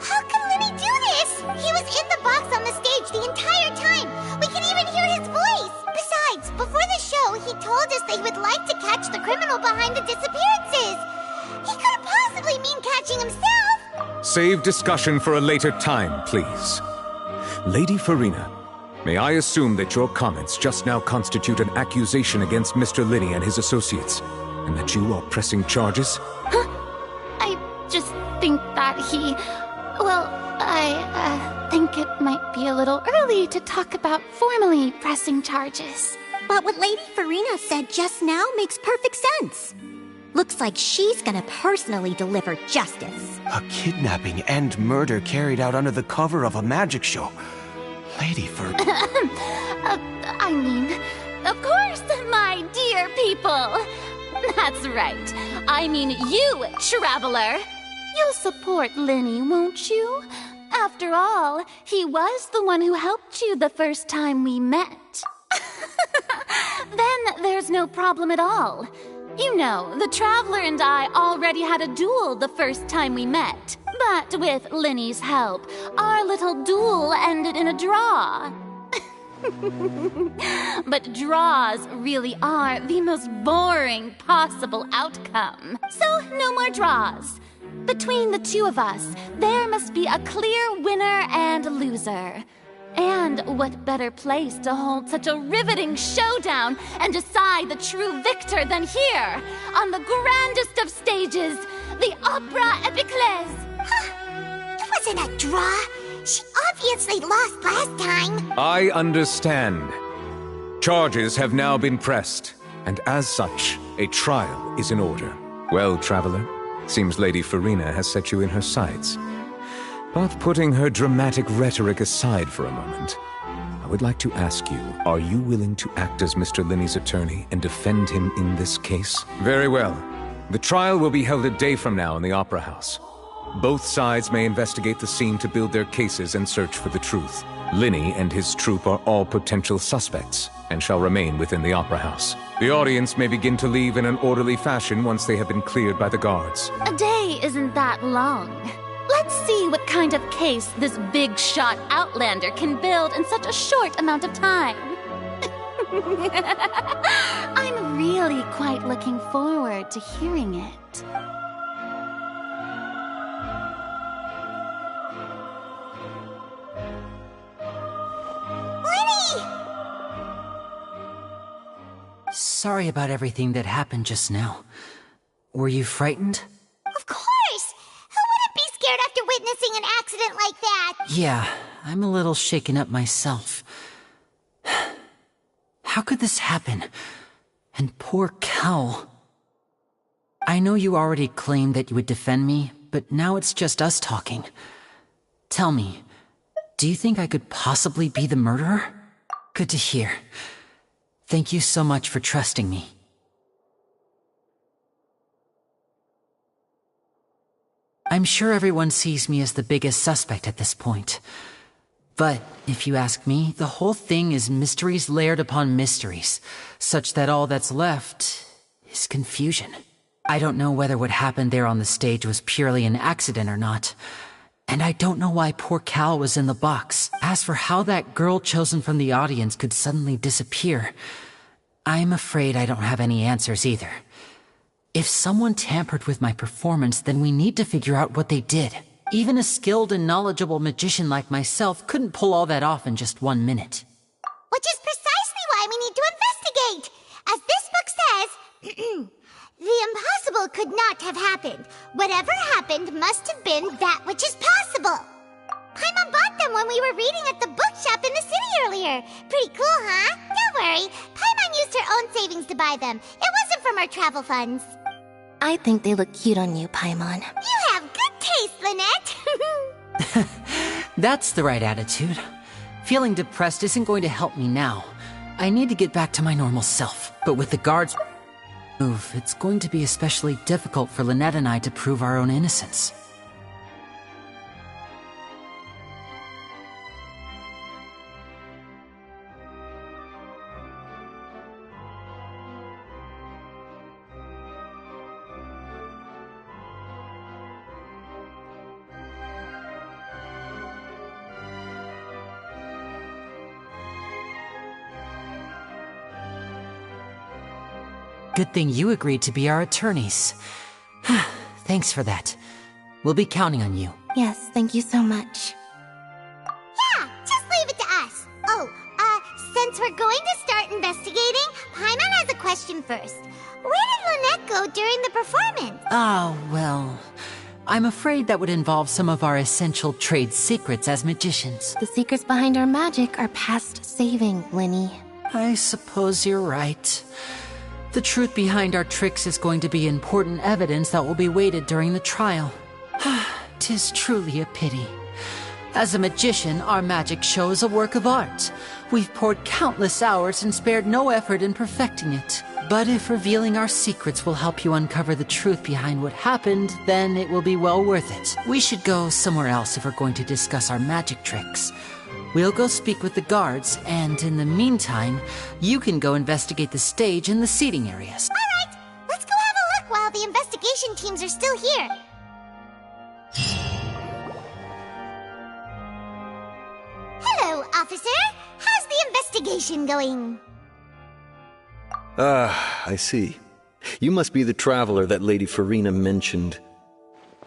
How can Linny do this? He was in the box on the stage the entire time! We can even hear his voice! Besides, before the show, he told us they would like to catch the criminal behind the disappearance! save discussion for a later time, please. Lady Farina, may I assume that your comments just now constitute an accusation against Mr. Linney and his associates, and that you are pressing charges? I just think that he... Well, I think it might be a little early to talk about formally pressing charges. But what Lady Farina said just now makes perfect sense. Looks like she's gonna personally deliver justice. A kidnapping and murder carried out under the cover of a magic show. Lady Farina... I mean, of course, my dear people. That's right. I mean you, Traveler. You'll support Linney, won't you? After all, he was the one who helped you the first time we met. Then there's no problem at all. You know, the Traveler and I already had a duel the first time we met. But with Linney's help, our little duel ended in a draw. But draws really are the most boring possible outcome. So, no more draws. Between the two of us, there must be a clear winner and loser. And what better place to hold such a riveting showdown and decide the true victor than here, on the grandest of stages, the Opera Epiclese. It wasn't a draw. She obviously lost last time. I understand. Charges have now been pressed, and as such, a trial is in order. Well, Traveler, seems Lady Farina has set you in her sights. But putting her dramatic rhetoric aside for a moment, I would like to ask you, are you willing to act as Mr. Linney's attorney and defend him in this case? Very well. The trial will be held a day from now in the Opera House. Both sides may investigate the scene to build their cases and search for the truth. Linney and his troupe are all potential suspects and shall remain within the Opera House. The audience may begin to leave in an orderly fashion once they have been cleared by the guards. A day isn't that long. Let's see what kind of case this big-shot Outlander can build in such a short amount of time. I'm really quite looking forward to hearing it. Sorry about everything that happened just now. Were you frightened? Of course! Who wouldn't be scared after witnessing an accident like that? Yeah, I'm a little shaken up myself. How could this happen? And poor Cal. I know you already claimed that you would defend me, but now it's just us talking. Tell me, do you think I could possibly be the murderer? Good to hear. Thank you so much for trusting me. I'm sure everyone sees me as the biggest suspect at this point. But, if you ask me, the whole thing is mysteries layered upon mysteries, such that all that's left is confusion. I don't know whether what happened there on the stage was purely an accident or not. And I don't know why poor Cal was in the box. As for how that girl chosen from the audience could suddenly disappear, I'm afraid I don't have any answers either. If someone tampered with my performance, then we need to figure out what they did. Even a skilled and knowledgeable magician like myself couldn't pull all that off in just 1 minute. Which is precisely why we need to investigate. As this book says, the impossible could not have happened. Whatever happened must have been that which is possible. Paimon bought them when we were reading at the bookshop in the city earlier. Pretty cool, huh? Don't worry. Paimon used her own savings to buy them. It wasn't from our travel funds. I think they look cute on you, Paimon. You have good taste, Lynette. That's the right attitude. Feeling depressed isn't going to help me now. I need to get back to my normal self. But with the guards move, it's going to be especially difficult for Lynette and I to prove our own innocence. Good thing you agreed to be our attorneys. Thanks for that. We'll be counting on you. Yes, thank you so much. Yeah, just leave it to us. Oh, since we're going to start investigating, Paimon has a question first. Where did Lynette go during the performance? Oh, well, I'm afraid that would involve some of our essential trade secrets as magicians. The secrets behind our magic are past saving, Linny. I suppose you're right. The truth behind our tricks is going to be important evidence that will be weighted during the trial. 'Tis truly a pity. As a magician, our magic show is a work of art. We've poured countless hours and spared no effort in perfecting it. But if revealing our secrets will help you uncover the truth behind what happened, then it will be well worth it. We should go somewhere else if we're going to discuss our magic tricks. We'll go speak with the guards, and in the meantime, you can go investigate the stage and the seating areas. All right, let's go have a look while the investigation teams are still here. Hello, officer. How's the investigation going? I see. You must be the traveler that Lady Farina mentioned.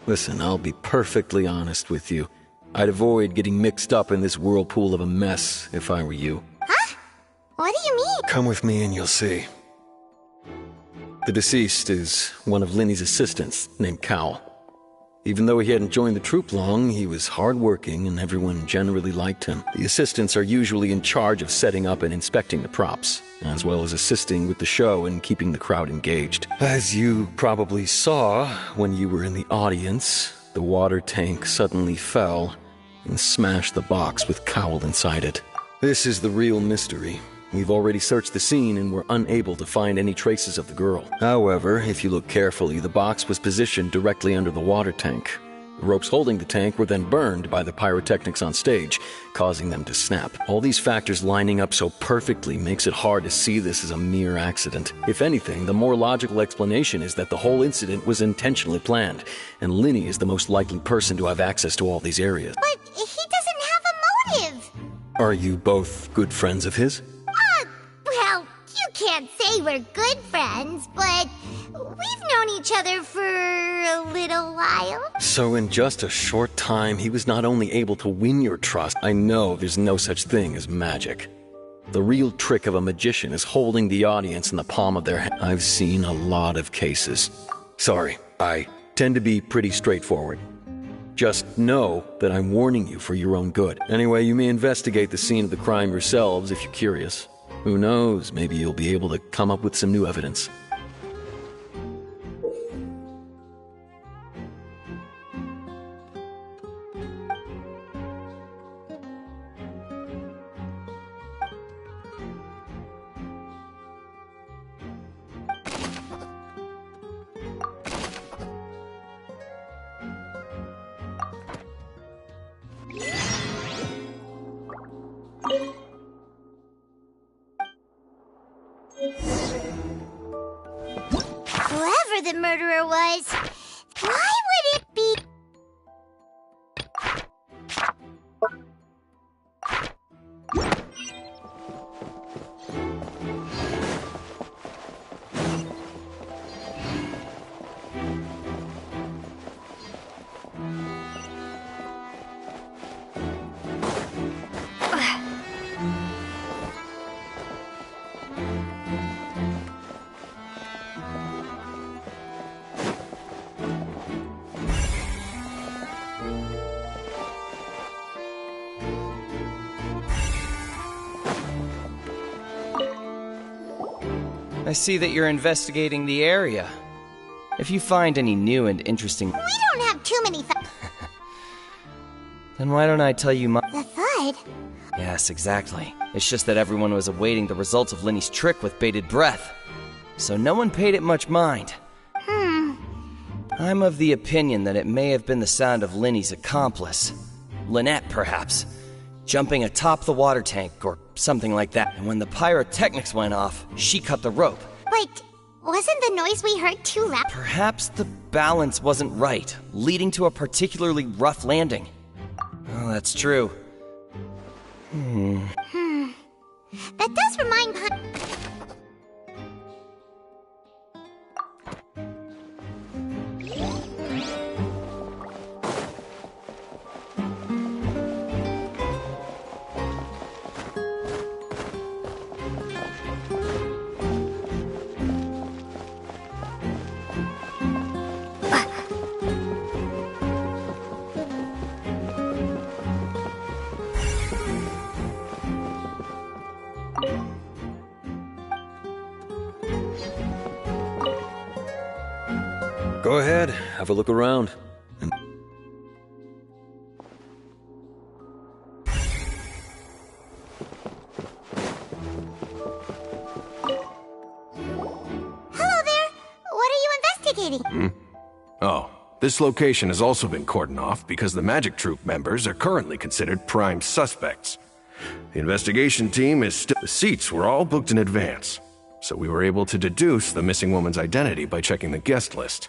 Listen, I'll be perfectly honest with you. I'd avoid getting mixed up in this whirlpool of a mess if I were you. Huh? What do you mean? Come with me and you'll see. The deceased is one of Linny's assistants named Cal. Even though he hadn't joined the troupe long, he was hardworking and everyone generally liked him. The assistants are usually in charge of setting up and inspecting the props, as well as assisting with the show and keeping the crowd engaged. As you probably saw when you were in the audience, the water tank suddenly fell and smashed the box with Cowl inside it. This is the real mystery. We've already searched the scene and were unable to find any traces of the girl. However, if you look carefully, the box was positioned directly under the water tank. The ropes holding the tank were then burned by the pyrotechnics on stage, causing them to snap. All these factors lining up so perfectly makes it hard to see this as a mere accident. If anything, the more logical explanation is that the whole incident was intentionally planned, and Linny is the most likely person to have access to all these areas. But he doesn't have a motive. Are you both good friends of his? Well, you can't say we're good friends, but we've known each other for a little while. So in just a short time, he was not only able to win your trust. I know there's no such thing as magic. The real trick of a magician is holding the audience in the palm of their hand. I've seen a lot of cases. Sorry, I tend to be pretty straightforward. Just know that I'm warning you for your own good. Anyway, you may investigate the scene of the crime yourselves if you're curious. Who knows, maybe you'll be able to come up with some new evidence. Whoever the murderer was, why would it be... I see that you're investigating the area. If you find any new and interesting... We don't have too many Then why don't I tell you my... The thud? Yes, exactly. It's just that everyone was awaiting the results of Linny's trick with bated breath. So no one paid it much mind. I'm of the opinion that it may have been the sound of Linny's accomplice. Lynette, perhaps. Jumping atop the water tank or something like that. And when the pyrotechnics went off, she cut the rope. But wasn't the noise we heard too loud? Perhaps the balance wasn't right, leading to a particularly rough landing. Oh, that's true. That does remind Go ahead, have a look around. Hello there! What are you investigating? Oh, this location has also been cordoned off because the Magic Troop members are currently considered prime suspects. The investigation team is still... The seats were all booked in advance, so we were able to deduce the missing woman's identity by checking the guest list.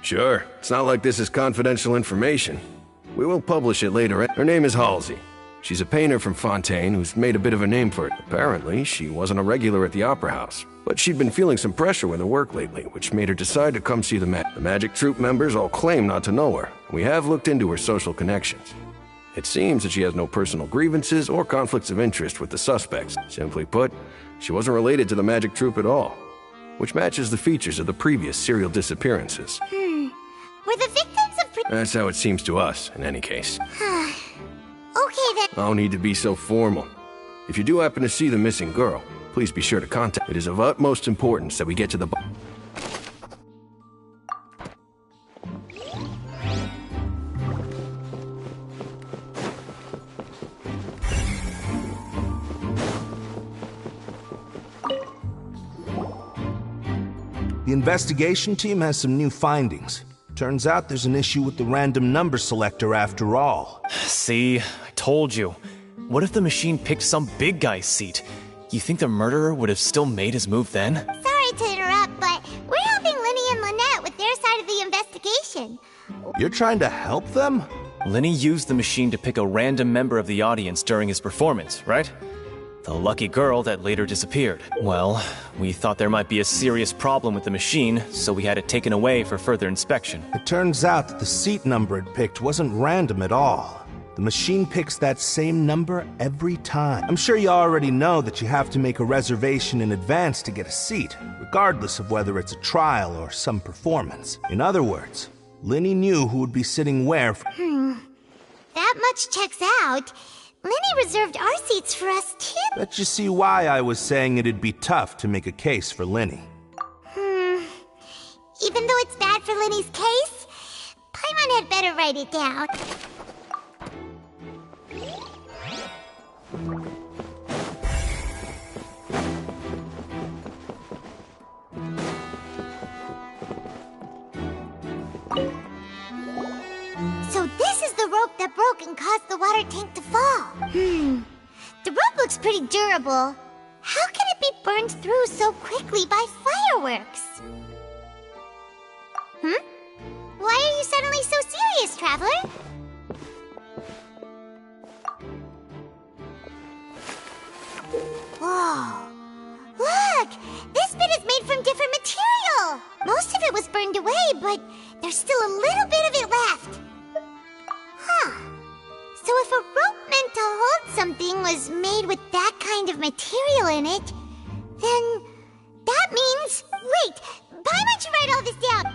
Sure, it's not like this is confidential information. We will publish it later. Her name is Halsey. She's a painter from Fontaine who's made a bit of a name for it. Apparently, she wasn't a regular at the Opera House, but she'd been feeling some pressure with her work lately, which made her decide to come see the Magic Troop members all claim not to know her. We have looked into her social connections. It seems that she has no personal grievances or conflicts of interest with the suspects. Simply put, she wasn't related to the Magic Troop at all, which matches the features of the previous serial disappearances. Were the victims of... That's how it seems to us, in any case. Okay then. No need to be so formal. If you do happen to see the missing girl, please be sure to contact. It is of utmost importance that we get to the bottom. The investigation team has some new findings. Turns out there's an issue with the random number selector after all. See, I told you. What if the machine picked some big guy's seat? You think the murderer would have still made his move then? Sorry to interrupt, but we're helping Linny and Lynette with their side of the investigation. You're trying to help them? Lenny used the machine to pick a random member of the audience during his performance, right? The lucky girl that later disappeared. Well, we thought there might be a serious problem with the machine, so we had it taken away for further inspection. It turns out that the seat number it picked wasn't random at all. The machine picks that same number every time. I'm sure you already know that you have to make a reservation in advance to get a seat, regardless of whether it's a trial or some performance. In other words, Linny knew who would be sitting where. That much checks out. Linny reserved our seats for us, too. Bet you see why I was saying it'd be tough to make a case for Linny. Even though it's bad for Linny's case, Paimon had better write it down. So this is the rope that broke and caused the water tank to fall. The rope looks pretty durable. How can it be burned through so quickly by fireworks? Why are you suddenly so serious, Traveler? Whoa. Look! This bit is made from different material! Most of it was burned away, but there's still a little bit of it left. So if a rope meant to hold something was made with that kind of material in it, then that means... Wait! Paimon should write all this down!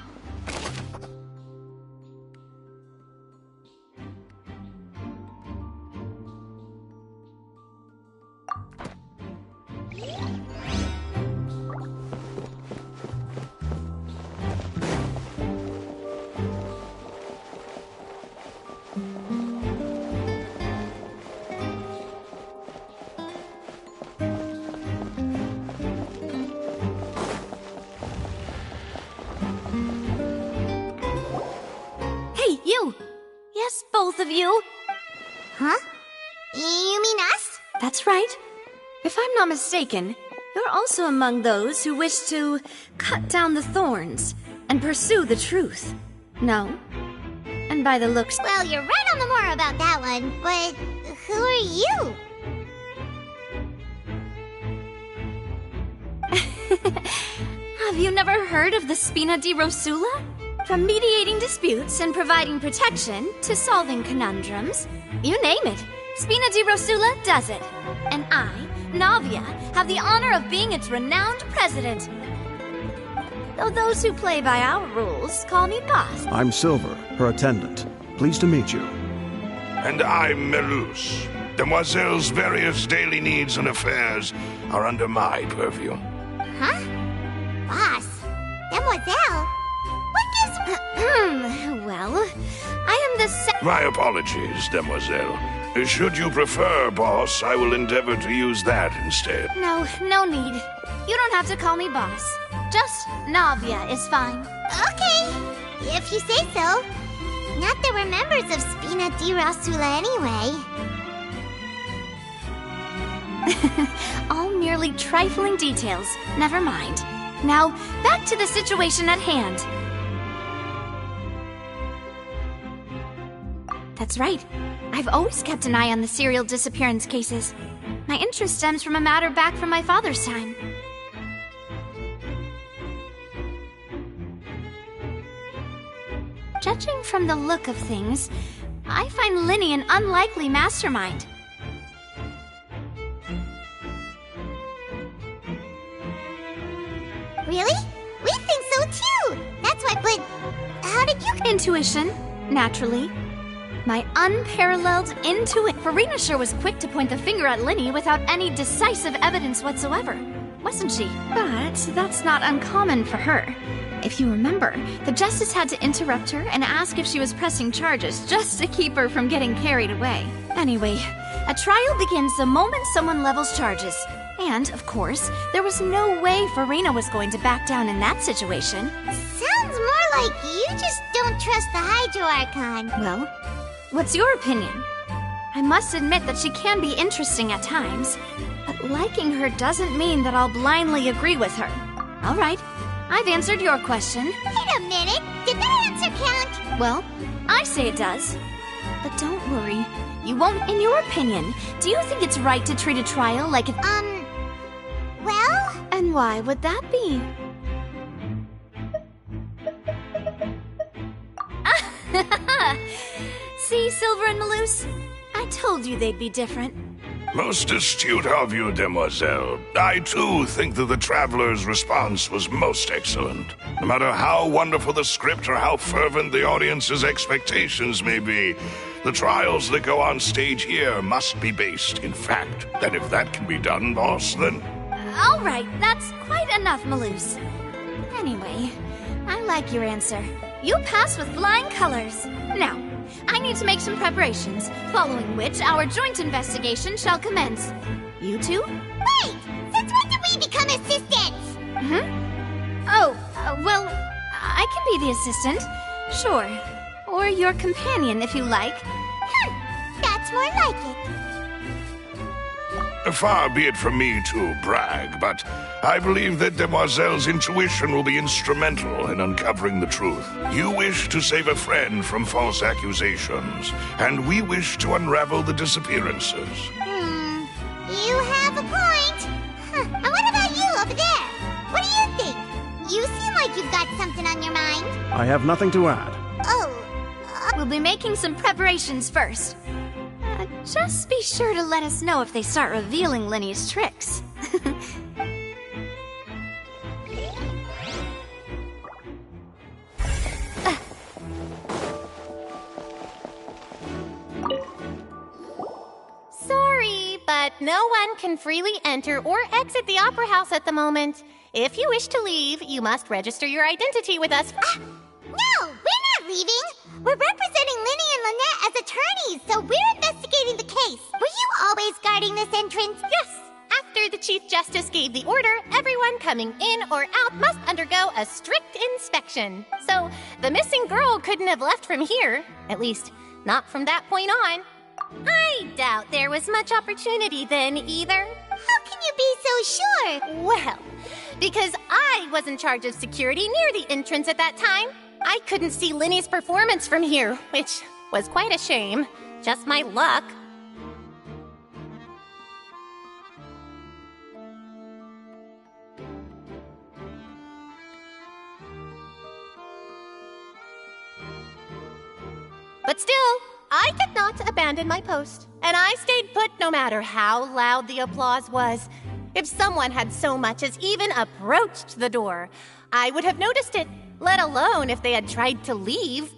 Yes, both of you. Huh? You mean us? That's right. If I'm not mistaken, you're also among those who wish to cut down the thorns and pursue the truth. No? And by the looks... Well, you're right on the moor about that one, but who are you? Have you never heard of the Spina di Rosula? From mediating disputes and providing protection to solving conundrums, you name it, Spina di Rosula does it. And I, Navia, have the honor of being its renowned president. Though those who play by our rules call me boss. I'm Silver, her attendant. Pleased to meet you. And I'm Melus. Demoiselle's various daily needs and affairs are under my purview. Huh? Boss? Demoiselle? What gives Well, I am the My apologies, demoiselle. Should you prefer, boss, I will endeavor to use that instead. No need. You don't have to call me boss. Just Navia is fine. Okay, if you say so. Not that we're members of Spina di Rasula anyway. All merely trifling details. Never mind. Now, back to the situation at hand. That's right. I've always kept an eye on the serial disappearance cases. My interest stems from a matter back from my father's time. Judging from the look of things, I find Linny an unlikely mastermind. Really? We think so too! That's why, but how did you... Intuition, naturally. My unparalleled intuition. Farina sure was quick to point the finger at Linny without any decisive evidence whatsoever, wasn't she? But that's not uncommon for her. If you remember, the Justice had to interrupt her and ask if she was pressing charges just to keep her from getting carried away. Anyway, a trial begins the moment someone levels charges. And, of course, there was no way Farina was going to back down in that situation. Sounds more like you just don't trust the Hydro Archon. Well, what's your opinion? I must admit that she can be interesting at times, but liking her doesn't mean that I'll blindly agree with her. All right, I've answered your question. Wait a minute, did that answer count? Well, I say it does. But don't worry, you won't. In your opinion, do you think it's right to treat a trial like if... Well? And why would that be? See, Silver and Maloose? I told you they'd be different. Most astute of you, demoiselle. I too think that the traveler's response was most excellent. No matter how wonderful the script or how fervent the audience's expectations may be, the trials that go on stage here must be based in fact. And if that can be done, boss, then... All right, that's quite enough, Maloose. Anyway, I like your answer. You pass with flying colors. Now, I need to make some preparations, following which our joint investigation shall commence. You two? Wait! Since when did we become assistants? Oh, well, I can be the assistant. Sure. Or your companion, if you like. That's more like it. Far be it from me to brag, but I believe that Demoiselle's intuition will be instrumental in uncovering the truth. You wish to save a friend from false accusations, and we wish to unravel the disappearances. You have a point. And what about you over there? What do you think? You seem like you've got something on your mind. I have nothing to add. We'll be making some preparations first. Just be sure to let us know if they start revealing Linny's tricks. Sorry, but no one can freely enter or exit the Opera House at the moment. If you wish to leave, you must register your identity with us. No, we're not leaving. We're representing Linny and Lynette as attorneys, so we're investigating the case. Were you always guarding this entrance? Yes. After the Chief Justice gave the order, everyone coming in or out must undergo a strict inspection. So the missing girl couldn't have left from here. At least, not from that point on. I doubt there was much opportunity then either. How can you be so sure? Well, because I was in charge of security near the entrance at that time. I couldn't see Linny's performance from here, which was quite a shame. Just my luck. But still, I did not abandon my post, and I stayed put no matter how loud the applause was. If someone had so much as even approached the door, I would have noticed it, let alone if they had tried to leave.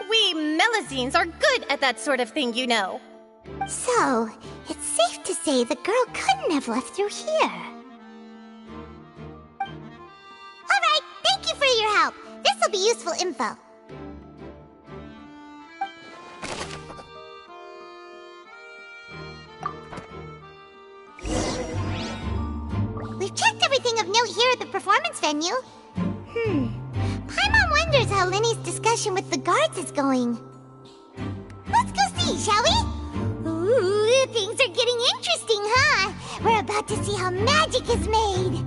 We Melazines are good at that sort of thing, you know. So, it's safe to say the girl couldn't have left through here. Alright, thank you for your help. This'll be useful info. We've checked everything of note here at the performance venue. Paimon wonders how Linny's discussion with the guards is going. Let's go see, shall we? Ooh, things are getting interesting, huh? We're about to see how magic is made.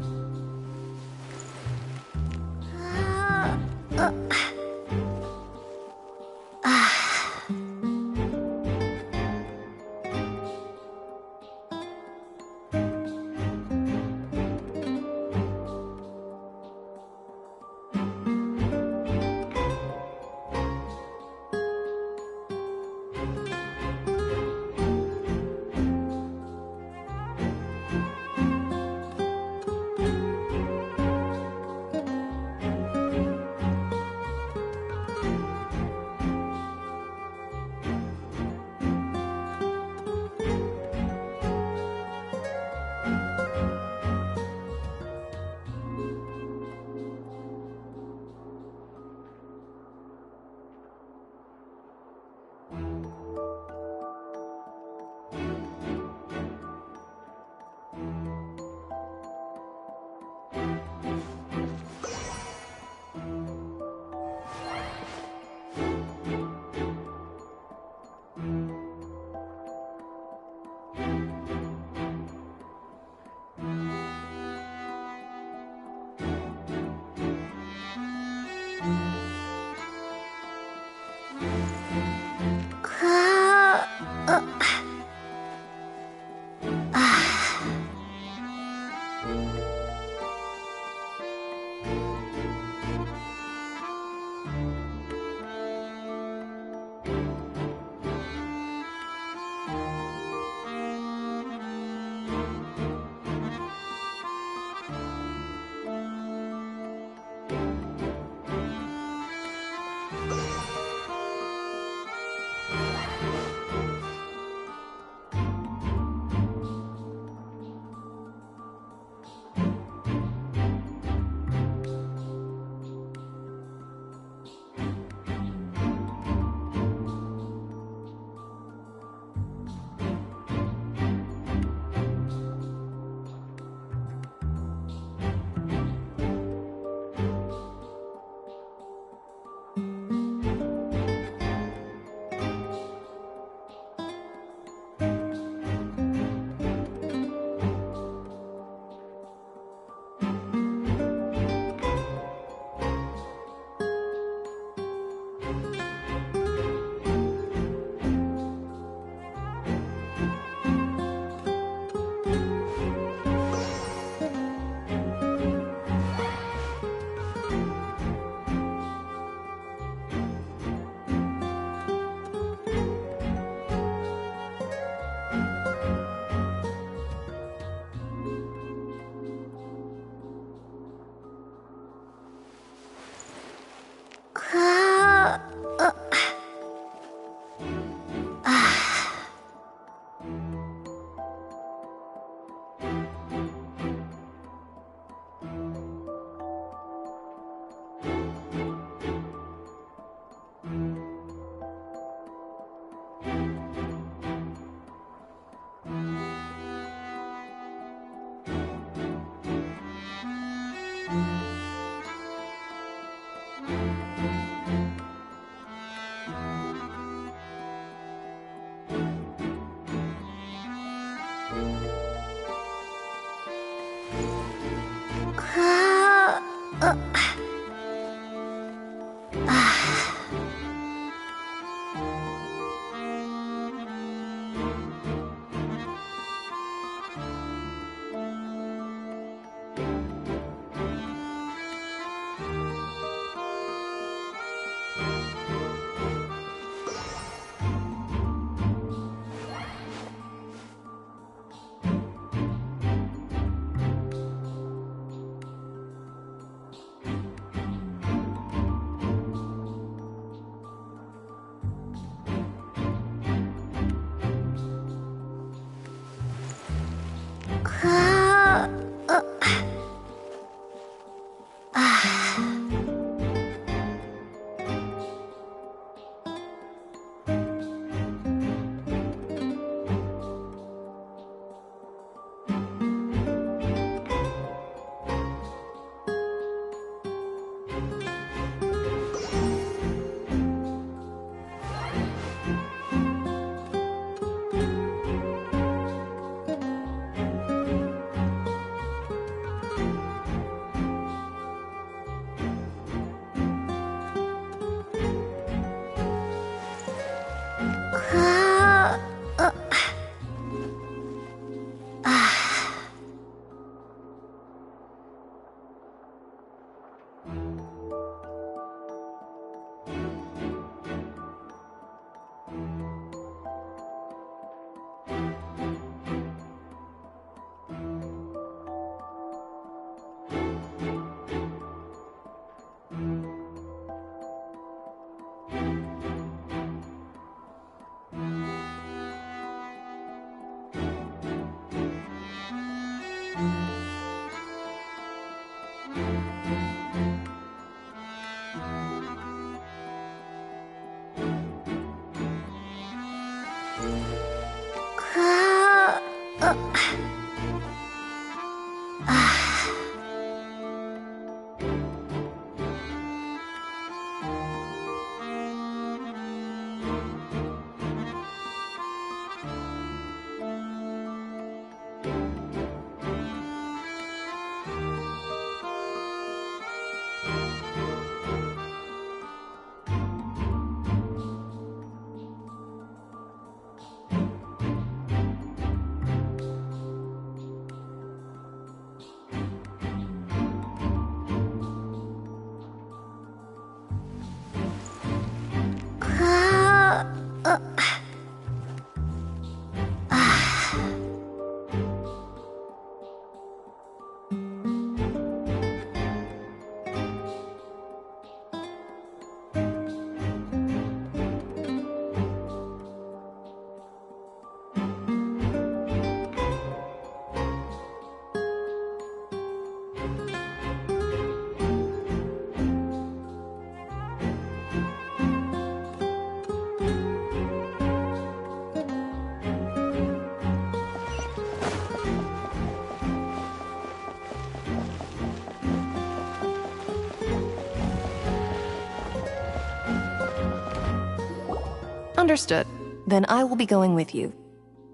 Understood. Then I will be going with you.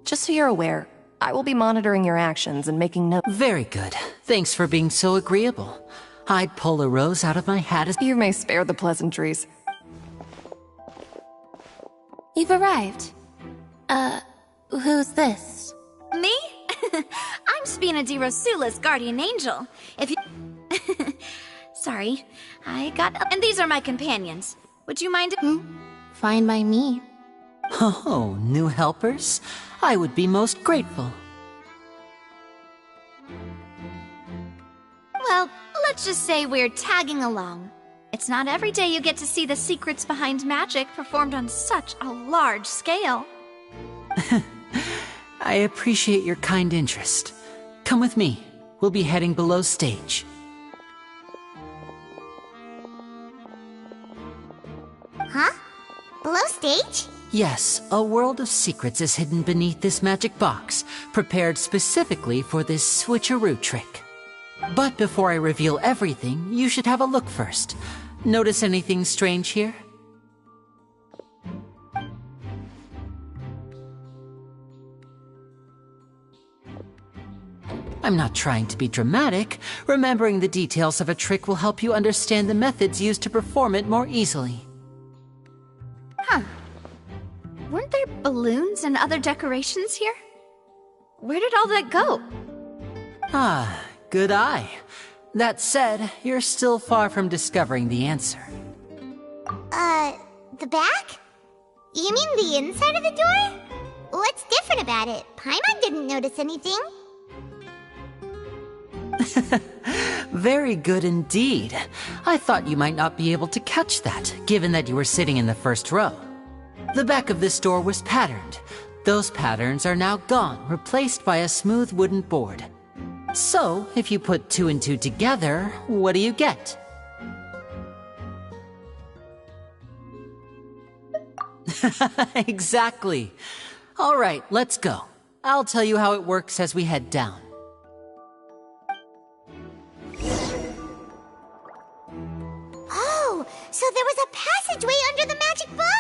Just so you're aware, I will be monitoring your actions and making notes. Very good. Thanks for being so agreeable. I'd pull a rose out of my hat as— You may spare the pleasantries. You've arrived. Who's this? Me? I'm Spina di Rosula's guardian angel. If you... Sorry, I got... And these are my companions. Would you mind... Fine by me. Oh, new helpers? I would be most grateful. Well, let's just say we're tagging along. It's not every day you get to see the secrets behind magic performed on such a large scale. I appreciate your kind interest. Come with me. We'll be heading below stage. Huh? Below stage? Yes, a world of secrets is hidden beneath this magic box, prepared specifically for this switcheroo trick. But before I reveal everything, you should have a look first. Notice anything strange here? I'm not trying to be dramatic. Remembering the details of a trick will help you understand the methods used to perform it more easily. Huh. Weren't there balloons and other decorations here? Where did all that go? Ah, good eye. That said, you're still far from discovering the answer. The back? You mean the inside of the door? What's different about it? Paimon didn't notice anything. Very good indeed. I thought you might not be able to catch that, given that you were sitting in the first row. The back of this door was patterned. Those patterns are now gone, replaced by a smooth wooden board. So, if you put 2 and 2 together, what do you get? Exactly. All right, let's go. I'll tell you how it works as we head down. Oh, so there was a passageway under the magic box!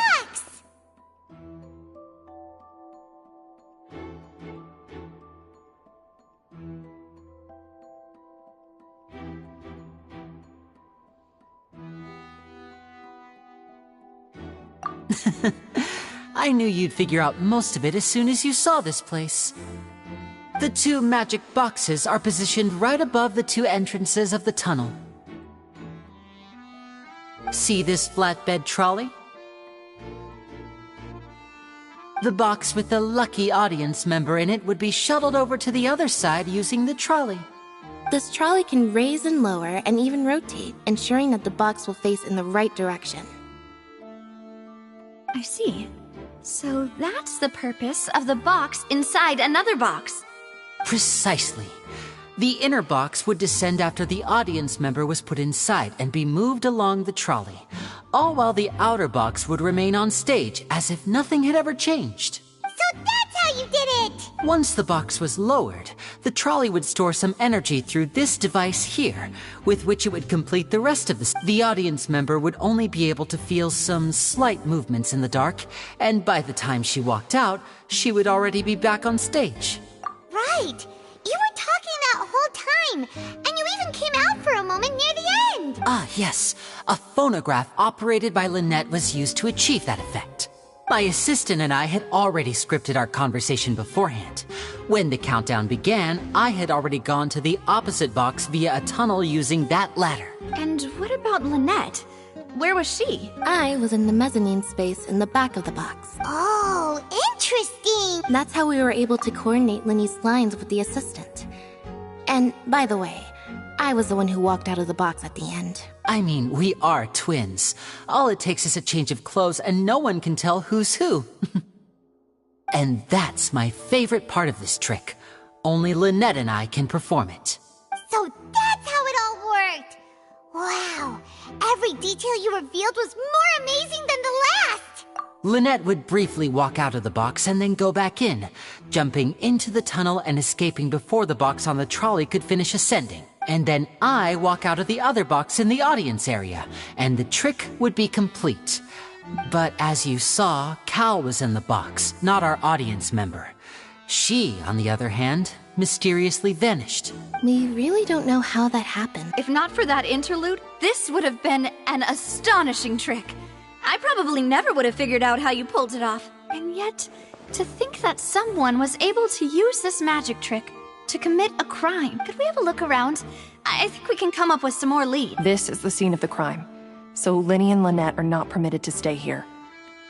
I knew you'd figure out most of it as soon as you saw this place. The 2 magic boxes are positioned right above the 2 entrances of the tunnel. See this flatbed trolley? The box with the lucky audience member in it would be shuttled over to the other side using the trolley. This trolley can raise and lower and even rotate, ensuring that the box will face in the right direction. I see. So that's the purpose of the box inside another box. Precisely. The inner box would descend after the audience member was put inside and be moved along the trolley, all while the outer box would remain on stage as if nothing had ever changed. So that's how you did it! Once the box was lowered, the trolley would store some energy through this device here, with which it would complete the rest of the audience member would only be able to feel some slight movements in the dark, and by the time she walked out, she would already be back on stage. Right! You were talking that whole time, and you even came out for a moment near the end! Ah, yes. A phonograph operated by Lynette was used to achieve that effect. My assistant and I had already scripted our conversation beforehand. When the countdown began, I had already gone to the opposite box via a tunnel using that ladder. And what about Lynette? Where was she? I was in the mezzanine space in the back of the box. Oh, interesting! That's how we were able to coordinate Linny's lines with the assistant. And, by the way, I was the one who walked out of the box at the end. I mean, we are twins. All it takes is a change of clothes and no one can tell who's who. And that's my favorite part of this trick. Only Lynette and I can perform it. So that's how it all worked! Wow! Every detail you revealed was more amazing than the last! Lynette would briefly walk out of the box and then go back in, jumping into the tunnel and escaping before the box on the trolley could finish ascending. And then I walk out of the other box in the audience area, and the trick would be complete. But as you saw, Cal was in the box, not our audience member. She, on the other hand, mysteriously vanished. We really don't know how that happened. If not for that interlude, this would have been an astonishing trick. I probably never would have figured out how you pulled it off. And yet, to think that someone was able to use this magic trick to commit a crime. Could we have a look around? I think we can come up with some more leads. This is the scene of the crime, so Linny and Lynette are not permitted to stay here.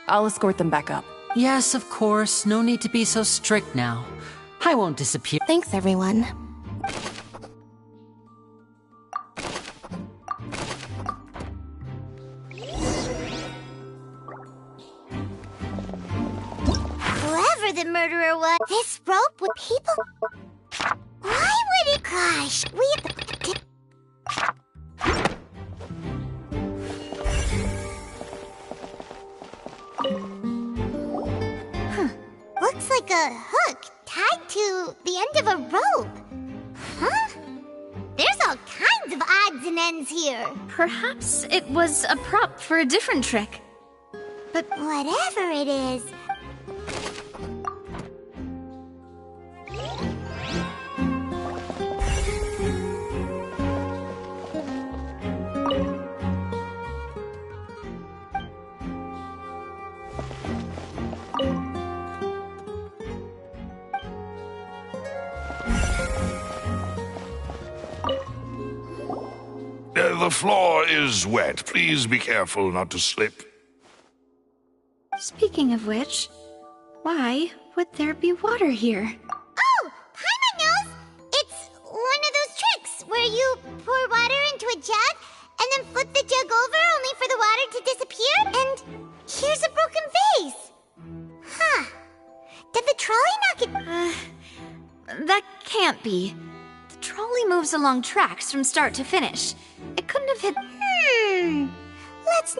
I'll escort them back up. Yes, of course. No need to be so strict now. I won't disappear. Thanks, everyone. Whoever the murderer was, this rope with people... Why would it... Gosh, Looks like a hook tied to the end of a rope. Huh? There's all kinds of odds and ends here. Perhaps it was a prop for a different trick. But whatever it is... The floor is wet. Please be careful not to slip. Speaking of which, why would there be water here? Oh! Paimon knows! It's one of those tricks where you pour water into a jug and then flip the jug over only for the water to disappear, and here's a broken vase. Huh. Did the trolley knock it... That can't be. The trolley moves along tracks from start to finish. It couldn't have hit... Let's...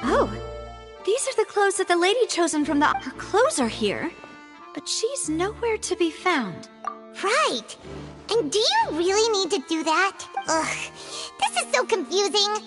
Oh, these are the clothes that the lady chosen from the... Her clothes are here, but she's nowhere to be found. Right. And do you really need to do that? Ugh, this is so confusing.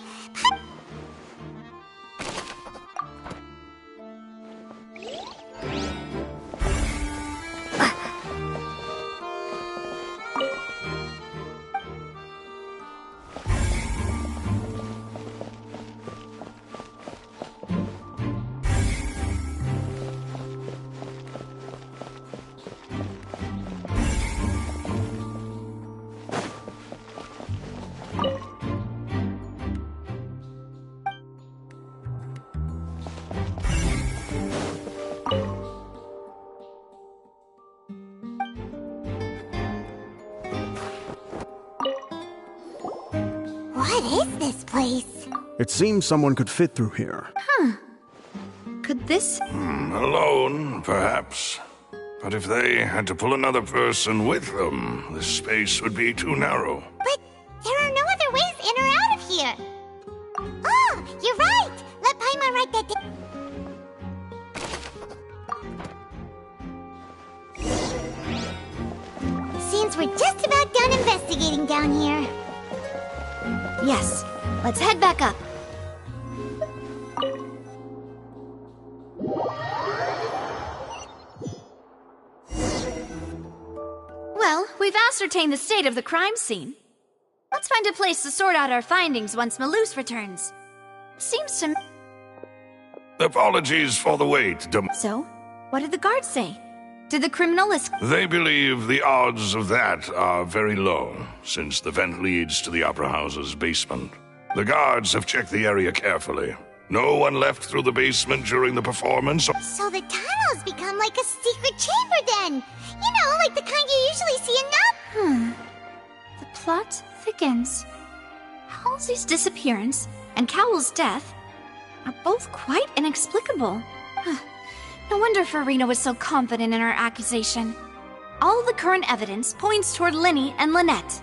What is this place? It seems someone could fit through here. Huh. Could this... Alone, perhaps. But if they had to pull another person with them, this space would be too narrow. But there are no other ways in or out of here. Oh, you're right! Let Paimon write that down. Seems we're just about done investigating down here. Yes, let's head back up. Well, we've ascertained the state of the crime scene. Let's find a place to sort out our findings once Malus returns. Seems to... Apologies for the wait, So, what did the guards say? Did the criminal They believe the odds of that are very low, since the vent leads to the Opera House's basement. The guards have checked the area carefully. No one left through the basement during the performance. So the tunnels become like a secret chamber then! You know, like the kind you usually see in The plot thickens. Halsey's disappearance and Cowell's death are both quite inexplicable. No wonder Farina was so confident in her accusation. All the current evidence points toward Linny and Lynette.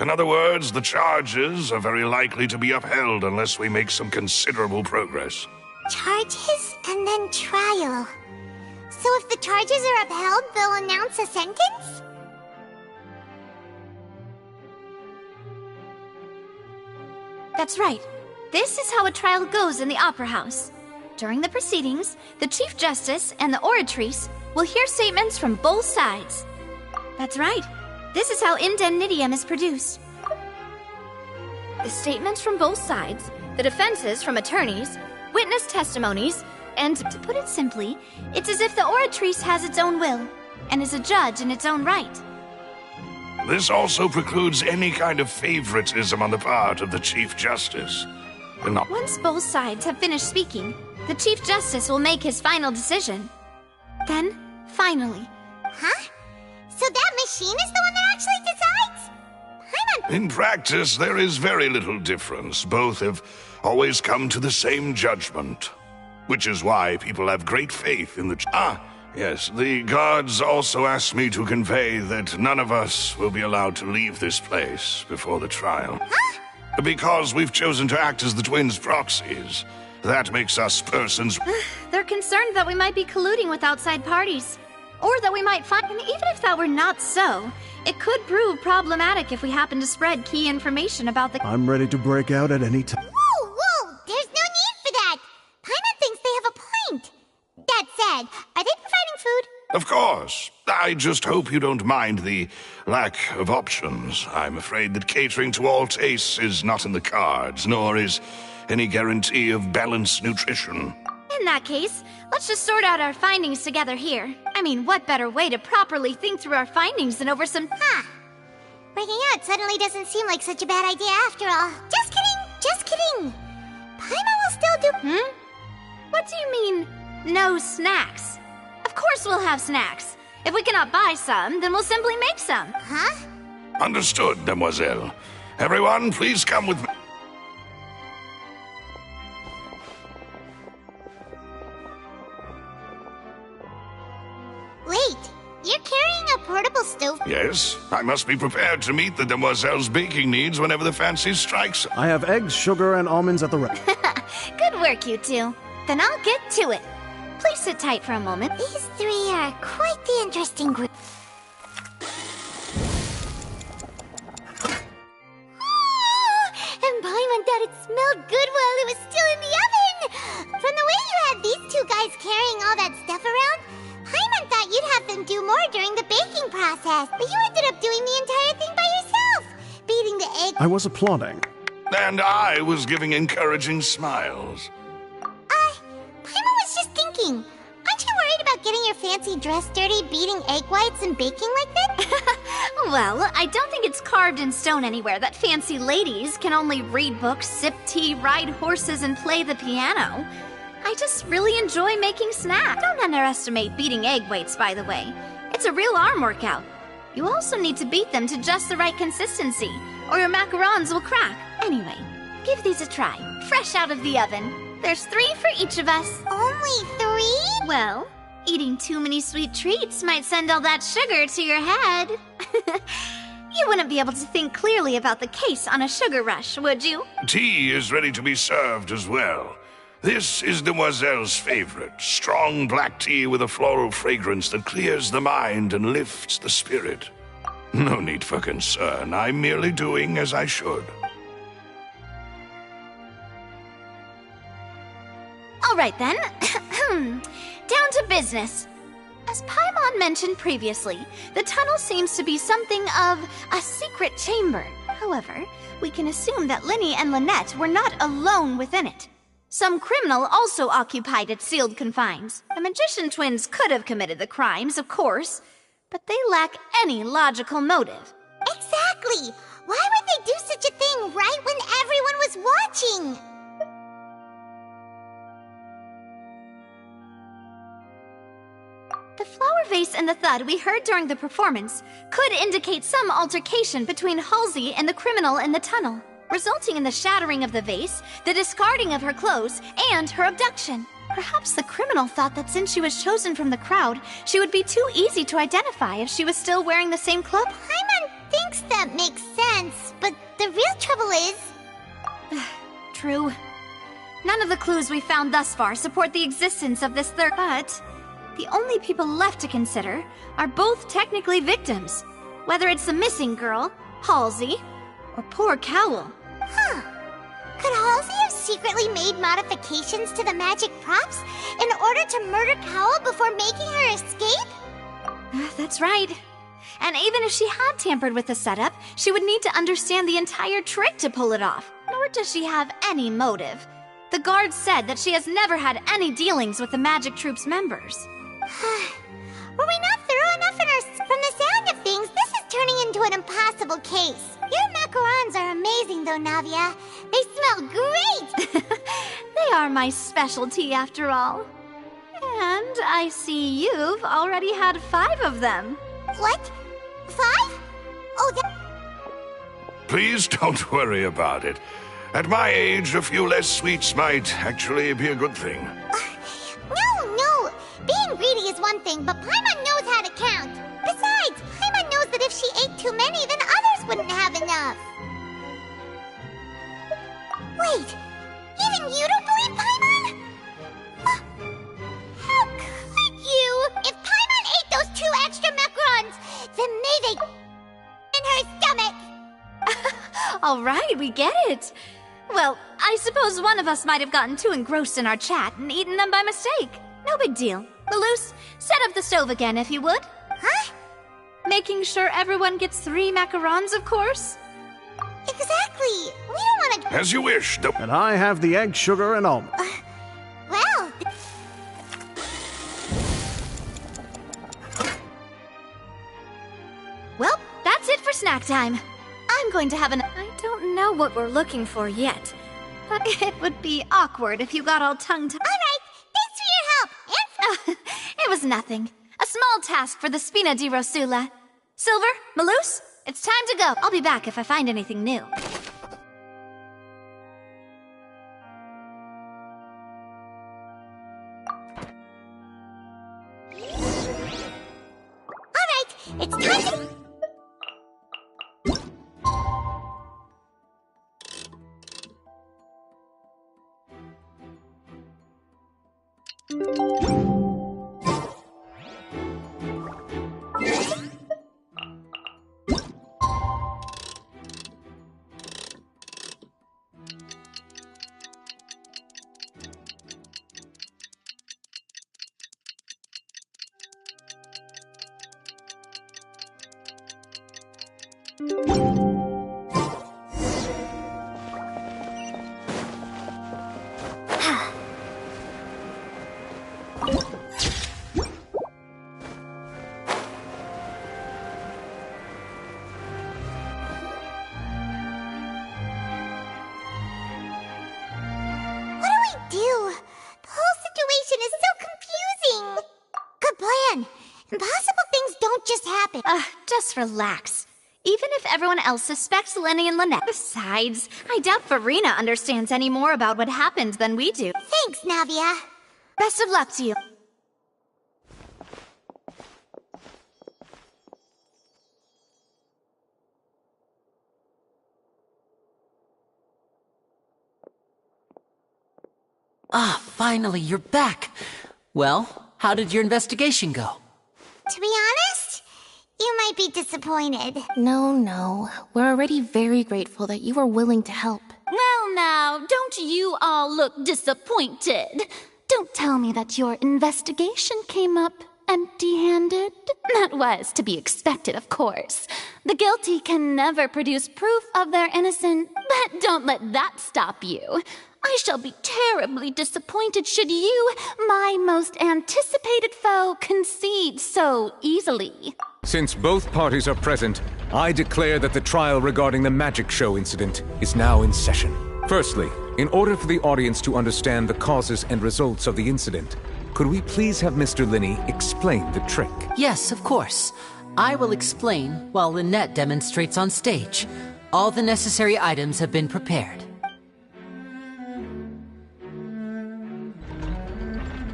In other words, the charges are very likely to be upheld unless we make some considerable progress. charges and then trial. So if the charges are upheld, they'll announce a sentence? That's right. This is how a trial goes in the Opera House. During the proceedings, the Chief Justice and the oratrice will hear statements from both sides. That's right. This is how indemnitium is produced. The statements from both sides, the defenses from attorneys, witness testimonies, and, to put it simply, it's as if the oratrice has its own will, and is a judge in its own right. This also precludes any kind of favoritism on the part of the Chief Justice. Once both sides have finished speaking, the Chief Justice will make his final decision. Then, finally. Huh? So that machine is the one that actually decides? In practice, there is very little difference. Both have always come to the same judgment. Which is why people have great faith in the... Yes, the guards also asked me to convey that none of us will be allowed to leave this place before the trial. Huh? Because we've chosen to act as the twins' proxies. That makes us persons... They're concerned that we might be colluding with outside parties. Or that we might find... And even if that were not so, it could prove problematic if we happen to spread key information about the... I'm ready to break out at any time. Whoa! There's no need for that! Paimon thinks they have a point. That said, are they providing food? Of course. I just hope you don't mind the lack of options. I'm afraid that catering to all tastes is not in the cards, nor is any guarantee of balanced nutrition. In that case, let's just sort out our findings together here. I mean, what better way to properly think through our findings than over some... Breaking out suddenly doesn't seem like such a bad idea after all. Just kidding! Just kidding! Paimon will still do... What do you mean, no snacks? Of course we'll have snacks. If we cannot buy some, then we'll simply make some. Huh? Understood, mademoiselle. Everyone, please come with me. Wait, you're carrying a portable stove? Yes, I must be prepared to meet the demoiselle's baking needs whenever the fancy strikes. I have eggs, sugar, and almonds at the ready. Good work, you two. Then I'll get to it. Please sit tight for a moment. These three are quite the interesting group. And Paimon thought it smelled good while it was still in the oven! From the way you had these two guys carrying all that stuff around, Paimon thought you'd have them do more during the baking process, but you ended up doing the entire thing by yourself! Beating the egg... I was applauding. And I was giving encouraging smiles. Paimon was just thinking, aren't you worried about getting your fancy dress dirty, beating egg whites and baking like that? Well, I don't think it's carved in stone anywhere that fancy ladies can only read books, sip tea, ride horses, and play the piano. I just really enjoy making snacks. Don't underestimate beating egg weights, by the way. It's a real arm workout. You also need to beat them to just the right consistency, or your macarons will crack. Anyway, give these a try, fresh out of the oven. There's 3 for each of us. Only 3? Well, eating too many sweet treats might send all that sugar to your head. You wouldn't be able to think clearly about the case on a sugar rush, would you? Tea is ready to be served as well. This is Demoiselle's favorite, strong black tea with a floral fragrance that clears the mind and lifts the spirit. No need for concern, I'm merely doing as I should. All right then. Down to business. As Paimon mentioned previously, the tunnel seems to be something of a secret chamber. However, we can assume that Linny and Lynette were not alone within it. Some criminal also occupied its sealed confines. The magician twins could have committed the crimes, of course, but they lack any logical motive. Exactly! Why would they do such a thing right when everyone was watching? The flower vase and the thud we heard during the performance could indicate some altercation between Halsey and the criminal in the tunnel, resulting in the shattering of the vase, the discarding of her clothes, and her abduction. Perhaps the criminal thought that since she was chosen from the crowd, she would be too easy to identify if she was still wearing the same clothes. Paimon thinks that makes sense, but the real trouble is... True. None of the clues we found thus far support the existence of this third, but the only people left to consider are both technically victims, whether it's the missing girl, Halsey, or poor Cowell. Huh. Could Halsey have secretly made modifications to the magic props in order to murder Cowell before making her escape? That's right. And even if she had tampered with the setup, she would need to understand the entire trick to pull it off. Nor does she have any motive. The guards said that she has never had any dealings with the Magic Troop's members. Were we not thorough enough in our... From the sound of things, this is turning into an impossible case. Your macarons are amazing, though, Navia. They smell great! They are my specialty, after all. And I see you've already had 5 of them. What? 5? Oh, that... Please don't worry about it. At my age, a few less sweets might actually be a good thing. No! Being greedy is one thing, but Paimon knows how to count. Besides, Paimon knows that if she ate too many, then others wouldn't have enough. Wait, even you don't believe Paimon? How could you? If Paimon ate those 2 extra macarons, then may they in her stomach. All right, we get it. Well, I suppose one of us might have gotten too engrossed in our chat and eaten them by mistake. No big deal. Maloose, set up the stove again if you would. Huh? Making sure everyone gets 3 macarons, of course. Exactly. We don't want to... As you wish. And I have the egg, sugar, and almond. Well... Well, that's it for snack time. I'm going to have an... I don't know what we're looking for yet, but it would be awkward if you got all tongue-tied. All right, thanks for your help, and... It was nothing. A small task for the Spina di Rosula. Silver, Maloose, it's time to go. I'll be back if I find anything new. All right, it's time to... Impossible things don't just happen. Just relax. Even if everyone else suspects Lenny and Lynette. Besides, I doubt Farina understands any more about what happened than we do. Thanks, Navia. Best of luck to you. Ah, finally, you're back. Well, how did your investigation go? To be honest, you might be disappointed. No. We're already very grateful that you were willing to help. Well now, don't you all look disappointed? Don't tell me that your investigation came up empty-handed. That was to be expected, of course. The guilty can never produce proof of their innocence, but don't let that stop you. I shall be terribly disappointed should you, my most anticipated foe, concede so easily. Since both parties are present, I declare that the trial regarding the magic show incident is now in session. Firstly, in order for the audience to understand the causes and results of the incident, could we please have Mr. Linney explain the trick? Yes, of course. I will explain while Lynette demonstrates on stage. All the necessary items have been prepared.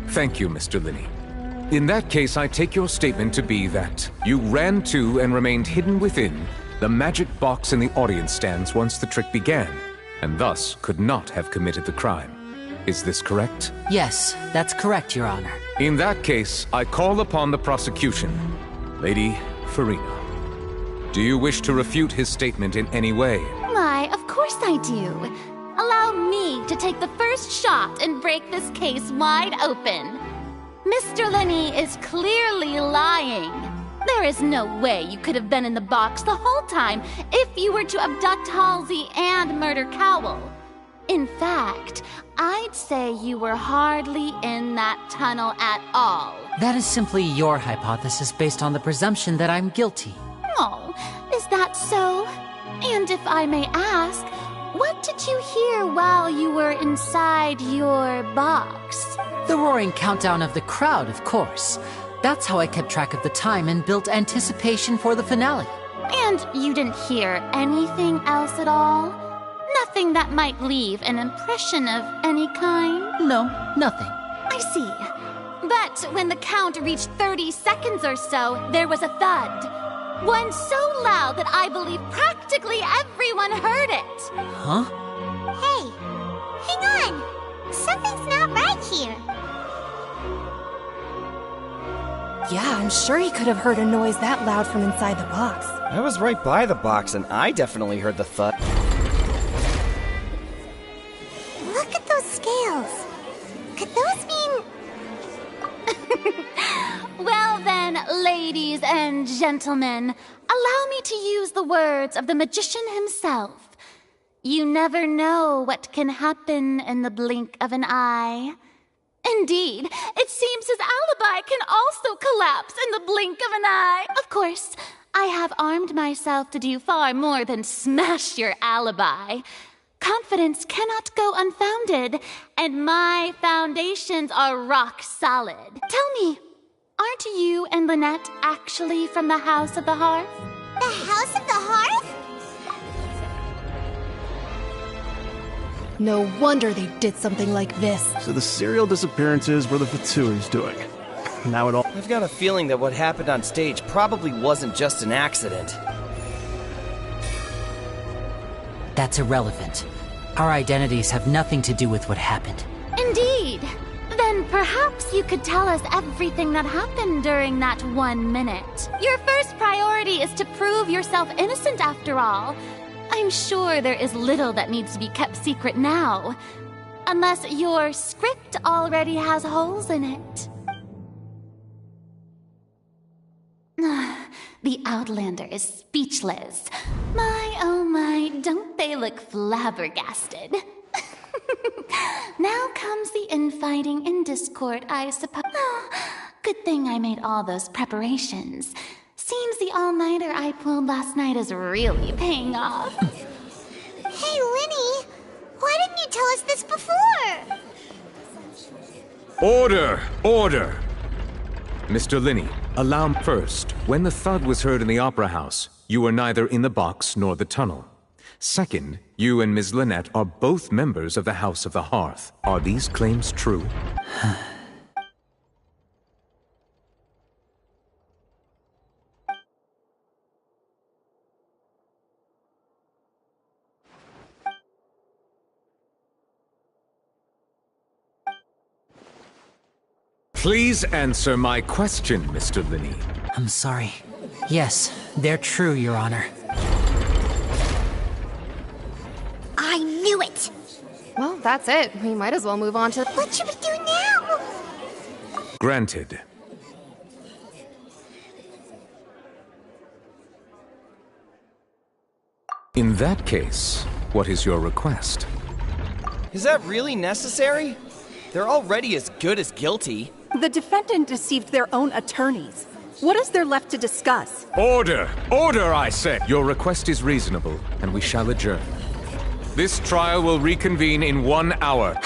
Thank you, Mr. Linney. In that case, I take your statement to be that you ran to and remained hidden within the magic box in the audience stands once the trick began, and thus could not have committed the crime. Is this correct? Yes, that's correct, Your Honor. In that case, I call upon the prosecution. Lady Farina, do you wish to refute his statement in any way? Why, of course I do. Allow me to take the first shot and break this case wide open. Mr. Linney is clearly lying. There is no way you could have been in the box the whole time if you were to abduct Halsey and murder Cowell. In fact, I'd say you were hardly in that tunnel at all. That is simply your hypothesis based on the presumption that I'm guilty. Oh, is that so? And if I may ask, what did you hear while you were inside your box? The roaring countdown of the crowd, of course. That's how I kept track of the time and built anticipation for the finale. And you didn't hear anything else at all? Nothing that might leave an impression of any kind? No, nothing. I see. But when the count reached 30 seconds or so, there was a thud. One so loud that I believe practically everyone heard it. Huh? Hey, hang on. Something's not right here. Yeah, I'm sure he could have heard a noise that loud from inside the box. I was right by the box, and I definitely heard the thud. Look at those scales. Could those mean... Well then, ladies and gentlemen, allow me to use the words of the magician himself. You never know what can happen in the blink of an eye. Indeed, it seems his alibi can also collapse in the blink of an eye. Of course, I have armed myself to do far more than smash your alibi. Confidence cannot go unfounded, and my foundations are rock solid. Tell me, aren't you and Lynette actually from the House of the Hearth? The House of the Hearth? No wonder they did something like this. So the serial disappearances were the Fatsui's doing. Now it all... I've got a feeling that what happened on stage probably wasn't just an accident. That's irrelevant. Our identities have nothing to do with what happened. Indeed. Then perhaps you could tell us everything that happened during that 1 minute. Your first priority is to prove yourself innocent after all. I'm sure there is little that needs to be kept secret now. Unless your script already has holes in it. The Outlander is speechless. My, oh my, don't they look flabbergasted? Now comes the infighting and discord, I suppose. Oh, good thing I made all those preparations. Seems the all-nighter I pulled last night is really paying off. Hey, Linny, why didn't you tell us this before? Order! Order! Mr. Linney, Allow me first. When the thud was heard in the Opera House, you were neither in the box nor the tunnel. Second, you and Ms. Lynette are both members of the House of the Hearth. Are these claims true? Please answer my question, Mr. Linney. I'm sorry. Yes, they're true, Your Honor. I knew it! Well, that's it. We might as well move on to... What should we do now? Granted. In that case, what is your request? Is that really necessary? They're already as good as guilty. The defendant deceived their own attorneys. What is there left to discuss? Order! Order, I say! Your request is reasonable, and we shall adjourn. This trial will reconvene in 1 hour.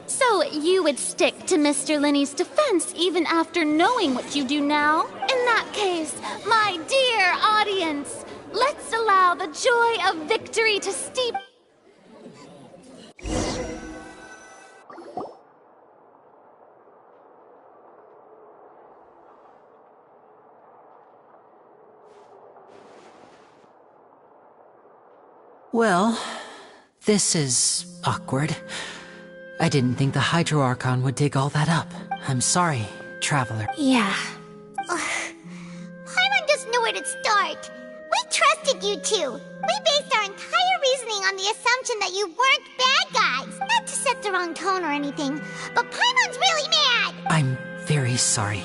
So you would stick to Mr. Linney's defense even after knowing what you do now? In that case, my dear audience, let's allow the joy of victory to steep... Well, this is awkward. I didn't think the Hydro Archon would dig all that up. I'm sorry, Traveler. Yeah. Paimon doesn't know where to start. We trusted you two. We based our entire reasoning on the assumption that you weren't bad guys. Not to set the wrong tone or anything, but Paimon's really mad. I'm very sorry.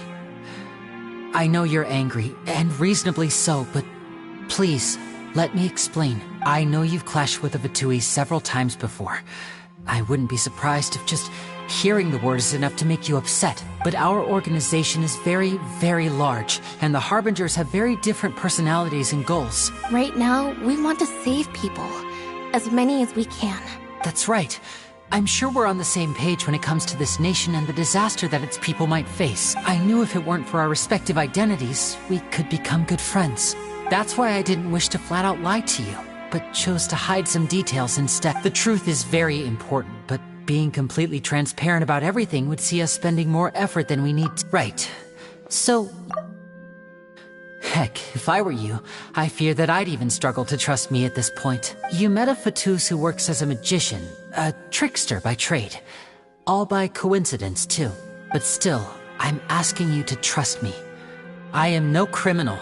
I know you're angry, and reasonably so, but please, let me explain. I know you've clashed with the Vitui several times before. I wouldn't be surprised if just hearing the word is enough to make you upset. But our organization is very, very large, and the Harbingers have very different personalities and goals. Right now, we want to save people. As many as we can. That's right. I'm sure we're on the same page when it comes to this nation and the disaster that its people might face. I knew if it weren't for our respective identities, we could become good friends. That's why I didn't wish to flat out lie to you, but chose to hide some details instead. The truth is very important, but being completely transparent about everything would see us spending more effort than we need to. Right. So... Heck, if I were you, I fear that I'd even struggle to trust me at this point. You met a Fatus who works as a magician, a trickster by trade. All by coincidence, too. But still, I'm asking you to trust me. I am no criminal.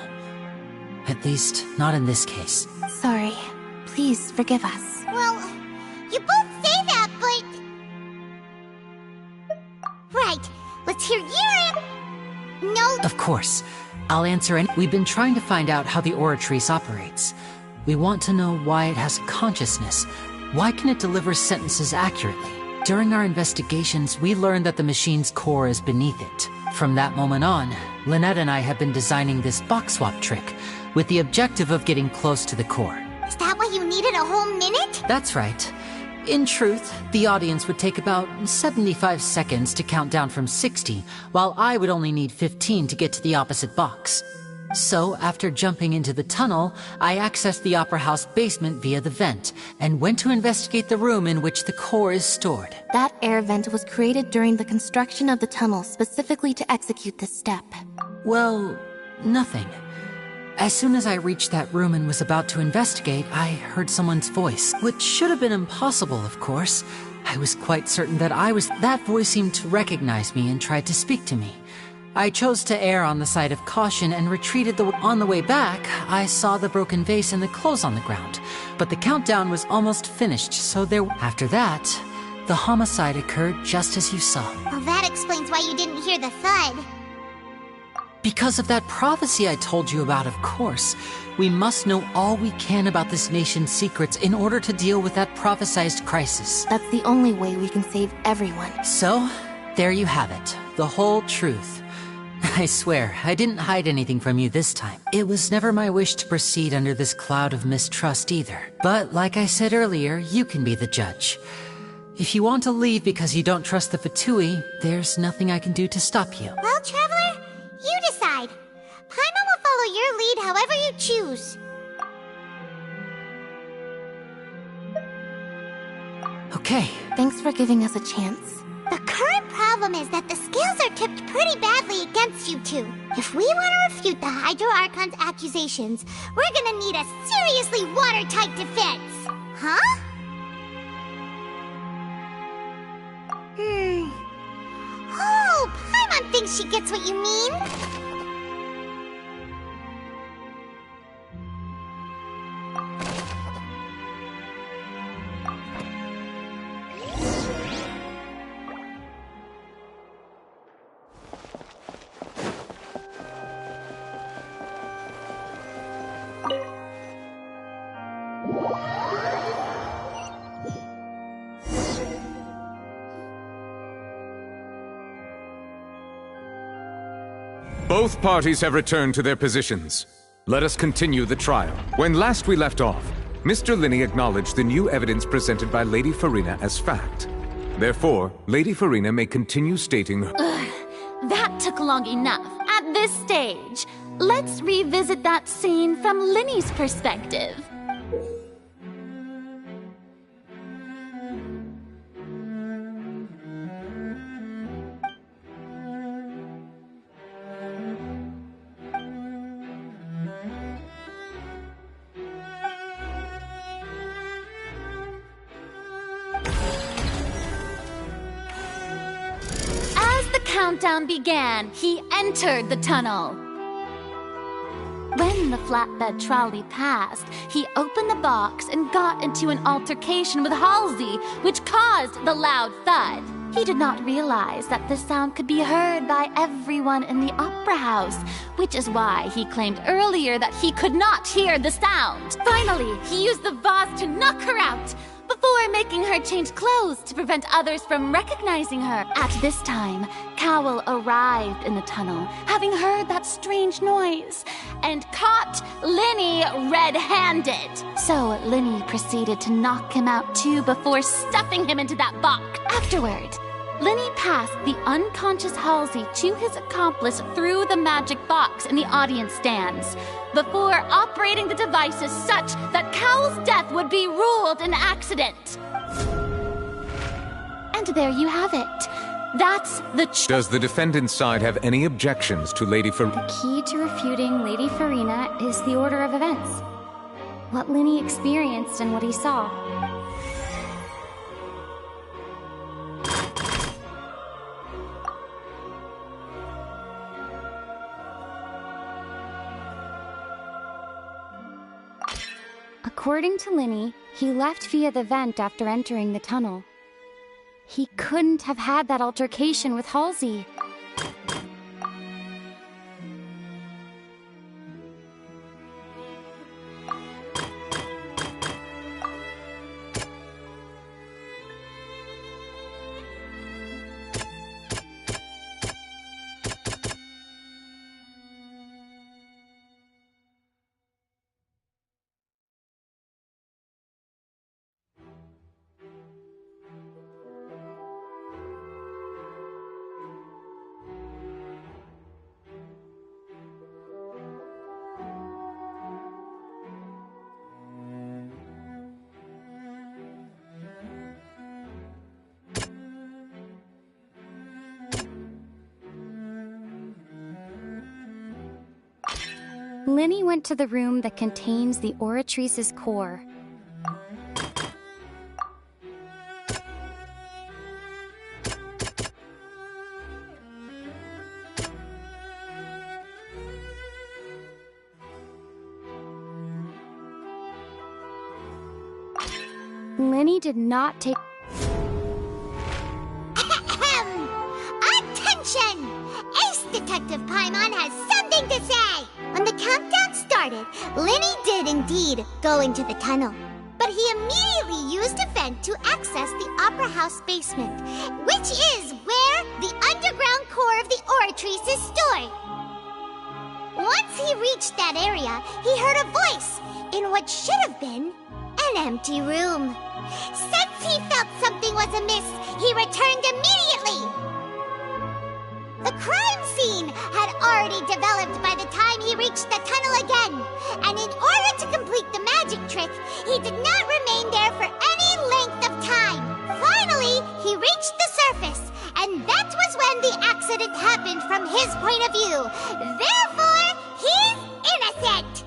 At least, not in this case. Sorry. Please forgive us. Well, you both say that, but... Right. Let's hear your... No... Of course. I'll answer any... We've been trying to find out how the Oratrice operates. We want to know why it has consciousness. Why can it deliver sentences accurately? During our investigations, we learned that the machine's core is beneath it. From that moment on, Lynette and I have been designing this box swap trick, with the objective of getting close to the core. Is that why you needed a whole minute? That's right. In truth, the audience would take about 75 seconds to count down from 60, while I would only need 15 to get to the opposite box. So, after jumping into the tunnel, I accessed the Opera House basement via the vent, and went to investigate the room in which the core is stored. That air vent was created during the construction of the tunnel specifically to execute this step. Well, nothing. As soon as I reached that room and was about to investigate, I heard someone's voice, which should have been impossible, of course. I was quite certain that That voice seemed to recognize me and tried to speak to me. I chose to err on the side of caution and retreated. On the way back, I saw the broken vase and the clothes on the ground. But the countdown was almost finished, so After that, the homicide occurred just as you saw. Well, that explains why you didn't hear the thud. Because of that prophecy I told you about, of course. We must know all we can about this nation's secrets in order to deal with that prophesized crisis. That's the only way we can save everyone. So, there you have it. The whole truth. I swear, I didn't hide anything from you this time. It was never my wish to proceed under this cloud of mistrust either. But like I said earlier, you can be the judge. If you want to leave because you don't trust the Fatui, there's nothing I can do to stop you. Well, Traveler, you decide. decide. Paimon will follow your lead however you choose. Okay. Thanks for giving us a chance. The current problem is that the scales are tipped pretty badly against you two. If we want to refute the Hydro Archon's accusations, we're gonna need a seriously watertight defense. Huh? Oh, Paimon thinks she gets what you mean. Both parties have returned to their positions. Let us continue the trial. When last we left off, Mr. Linney acknowledged the new evidence presented by Lady Farina as fact. Therefore, Lady Farina may continue stating... That took long enough. At this stage, let's revisit that scene from Linney's perspective. Countdown began, he entered the tunnel. When the flatbed trolley passed, he opened the box and got into an altercation with Halsey, which caused the loud thud. He did not realize that the sound could be heard by everyone in the opera house, which is why he claimed earlier that he could not hear the sound. Finally, he used the vase to knock her out, before making her change clothes to prevent others from recognizing her. At this time, Cowell arrived in the tunnel, having heard that strange noise, and caught Linney red-handed. So Linney proceeded to knock him out too before stuffing him into that box. Afterward, Linney passed the unconscious Halsey to his accomplice through the magic box in the audience stands, before operating the devices such that Cowell's death would be ruled an accident. And there you have it. That's the Does the defendant's side have any objections to Lady Farina? The key to refuting Lady Farina is the order of events. What Linney experienced and what he saw. According to Linney, he left via the vent after entering the tunnel. He couldn't have had that altercation with Halsey. Linney went to the room that contains the Oratrice's core. Linney did not take... Attention! Ace Detective Paimon has something to say! When the countdown started, Linney did indeed go into the tunnel. But he immediately used a vent to access the Opera House basement, which is where the underground core of the Oratrice is stored. Once he reached that area, he heard a voice in what should have been an empty room. Since he felt something was amiss, he returned immediately. The crime scene had already developed developed by the time he reached the tunnel again. And in order to complete the magic trick, he did not remain there for any length of time. Finally, he reached the surface, and that was when the accident happened from his point of view. Therefore, he's innocent!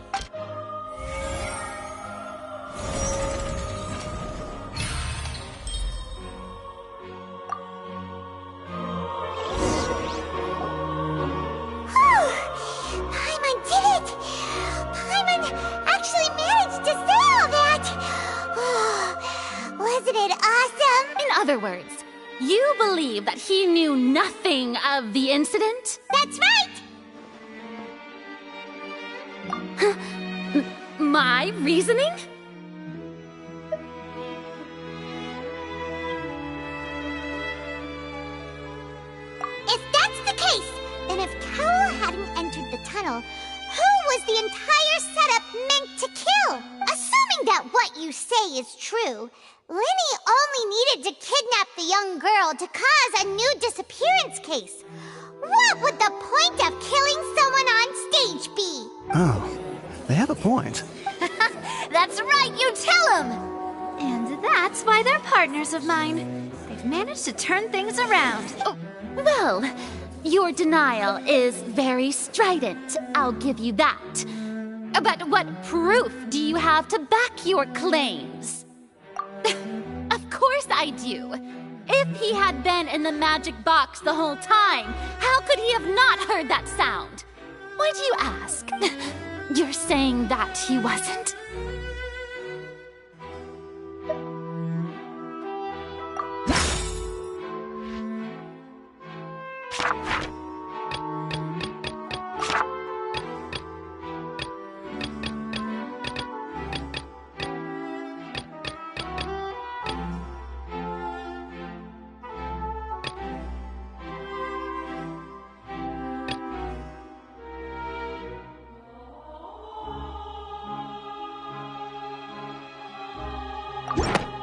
Paimon did it! Paimon actually managed to say all that! Wasn't it awesome? In other words, you believe that he knew nothing of the incident? That's right! My reasoning? If that's the case, then if Cowell hadn't entered the tunnel, who was the entire setup meant to kill? Assuming that what you say is true, Linny only needed to kidnap the young girl to cause a new disappearance case. What would the point of killing someone on stage be? Oh, they have a point. That's right, you tell him! And that's why they're partners of mine. They've managed to turn things around. Oh, well, your denial is very strident, I'll give you that. But what proof do you have to back your claims? Of course I do. If he had been in the magic box the whole time, how could he have not heard that sound? Why do you ask? You're saying that he wasn't?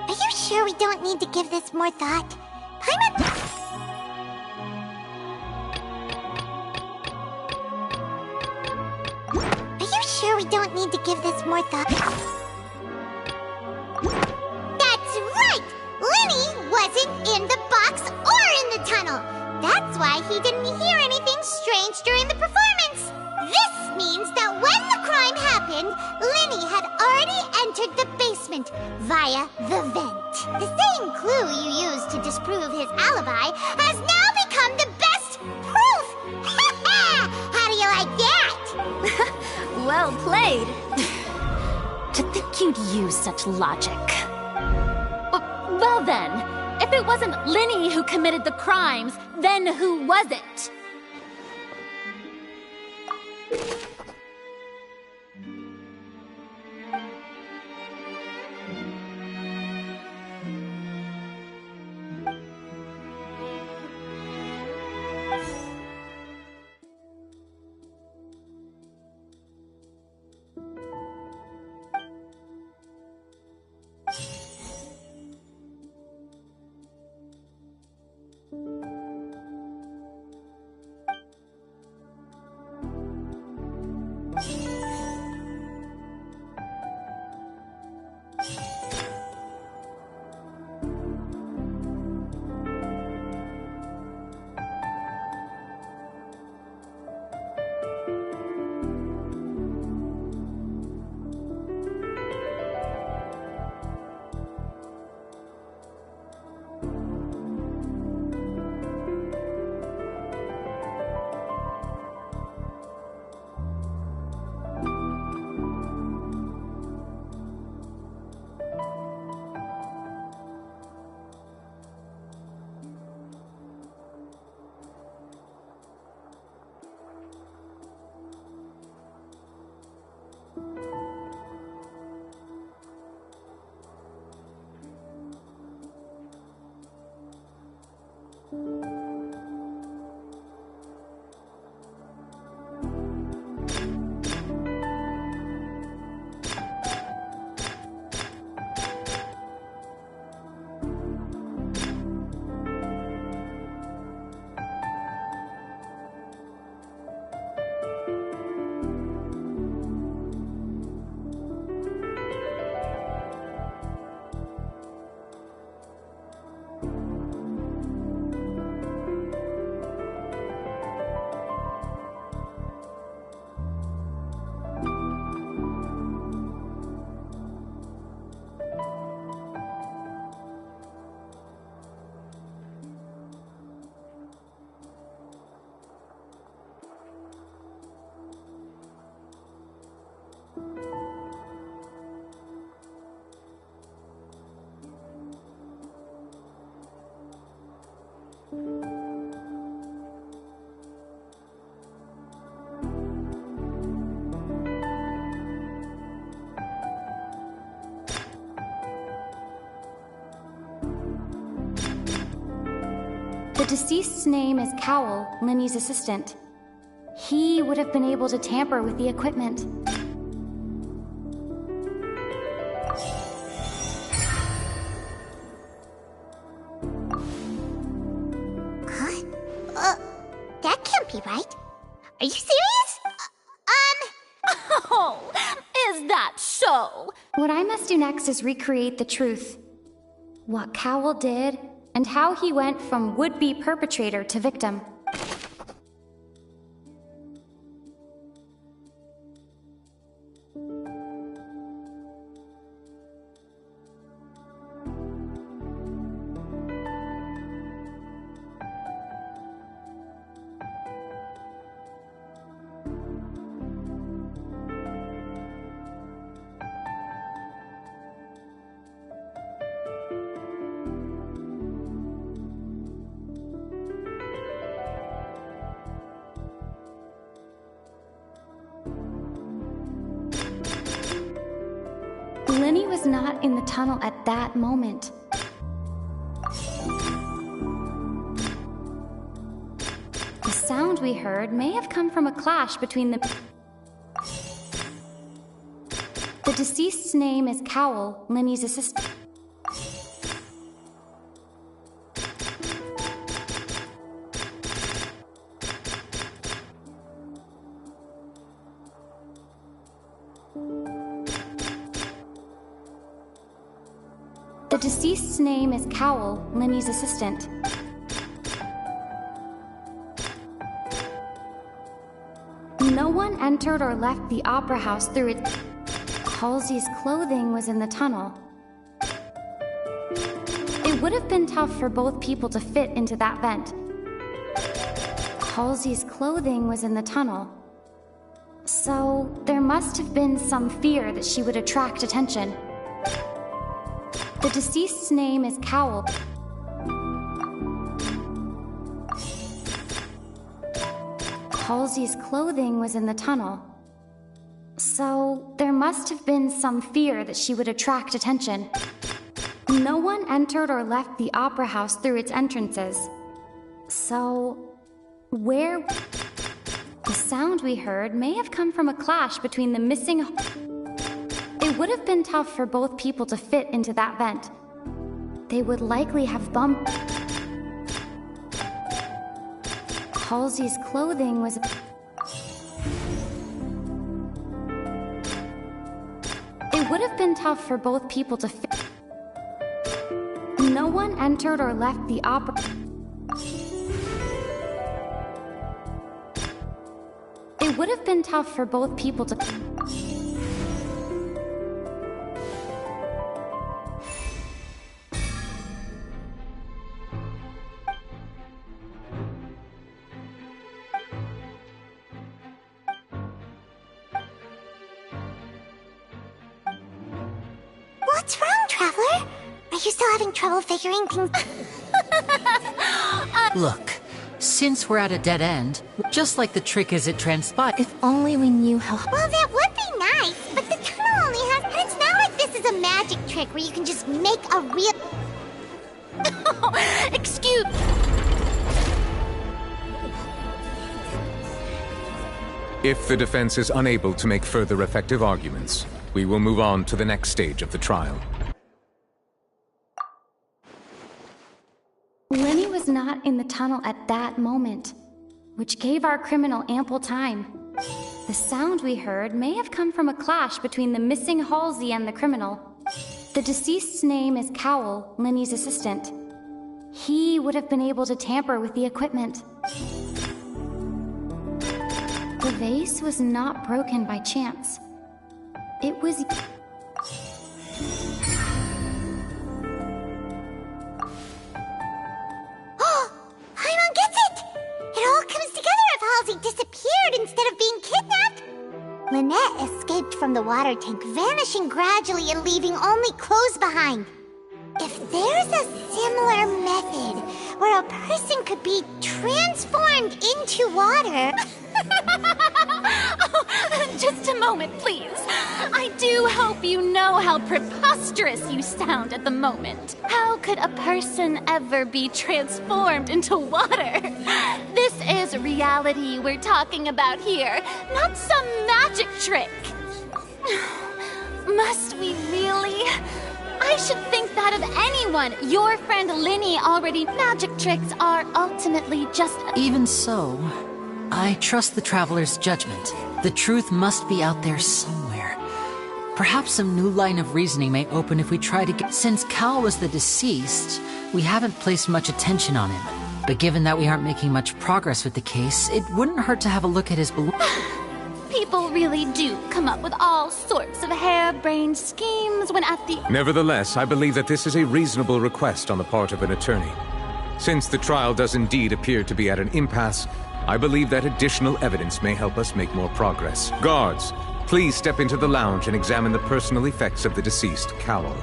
Are you sure we don't need to give this more thought? Paimon... Are you sure we don't need to give this more thought? That's right! Linny wasn't in the box or in the tunnel. That's why he didn't hear anything strange during the performance. This means that when the crime happened, Linny had already entered the basement via the vent. The same clue you used to disprove his alibi has now become the best proof! How do you like that? Well played. To think you'd use such logic. Well then, if it wasn't Linny who committed the crimes, then who was it? deceased's name is Cowell, Linny's assistant. He would have been able to tamper with the equipment. That can't be right. Are you serious? Oh, is that so? What I must do next is recreate the truth. What Cowell did, and how he went from would-be perpetrator to victim. Linny was not in the tunnel at that moment. The sound we heard may have come from a clash between the deceased's name is Cowell, Linny's assistant. The deceased's name is Cowell, Linny's assistant. No one entered or left the opera house through it. Halsey's clothing was in the tunnel. It would have been tough for both people to fit into that vent. Halsey's clothing was in the tunnel. So there must have been some fear that she would attract attention. The deceased's name is Cowell. Halsey's clothing was in the tunnel. So there must have been some fear that she would attract attention. No one entered or left the opera house through its entrances. So where... The sound we heard may have come from a clash between the missing... It would have been tough for both people to fit into that vent. They would likely have bumped... Halsey's clothing was... It would have been tough for both people to fit... No one entered or left the opera... It would have been tough for both people to... What's wrong, Traveler? Are you still having trouble figuring things? Look, since we're at a dead end, just like the trick as it transpired... If only we knew how... Well, that would be nice, but the tunnel only has... And it's not like this is a magic trick where you can just make a real... Excuse... If the defense is unable to make further effective arguments, we will move on to the next stage of the trial. Linny was not in the tunnel at that moment, which gave our criminal ample time. The sound we heard may have come from a clash between the missing Halsey and the criminal. The deceased's name is Cowell, Linny's assistant. He would have been able to tamper with the equipment. The vase was not broken by chance. It was... Paimon gets it! It all comes together if Halsey disappeared instead of being kidnapped. Lynette escaped from the water tank, vanishing gradually and leaving only clothes behind. If there's a similar method where a person could be transformed into water... Just a moment, please. I do hope you know how preposterous you sound at the moment. How could a person ever be transformed into water? This is reality we're talking about here, not some magic trick. Must we really? I should think that of anyone. Your friend Linny already. Magic tricks are ultimately just. Even so, I trust the traveler's judgment. The truth must be out there somewhere. Perhaps some new line of reasoning may open if we try to get. Since Cal was the deceased, we haven't placed much attention on him. But given that we aren't making much progress with the case, it wouldn't hurt to have a look at his People really do come up with all sorts of harebrained schemes when at the. Nevertheless, I believe that this is a reasonable request on the part of an attorney. Since the trial does indeed appear to be at an impasse, I believe that additional evidence may help us make more progress. Guards, please step into the lounge and examine the personal effects of the deceased, Cowell.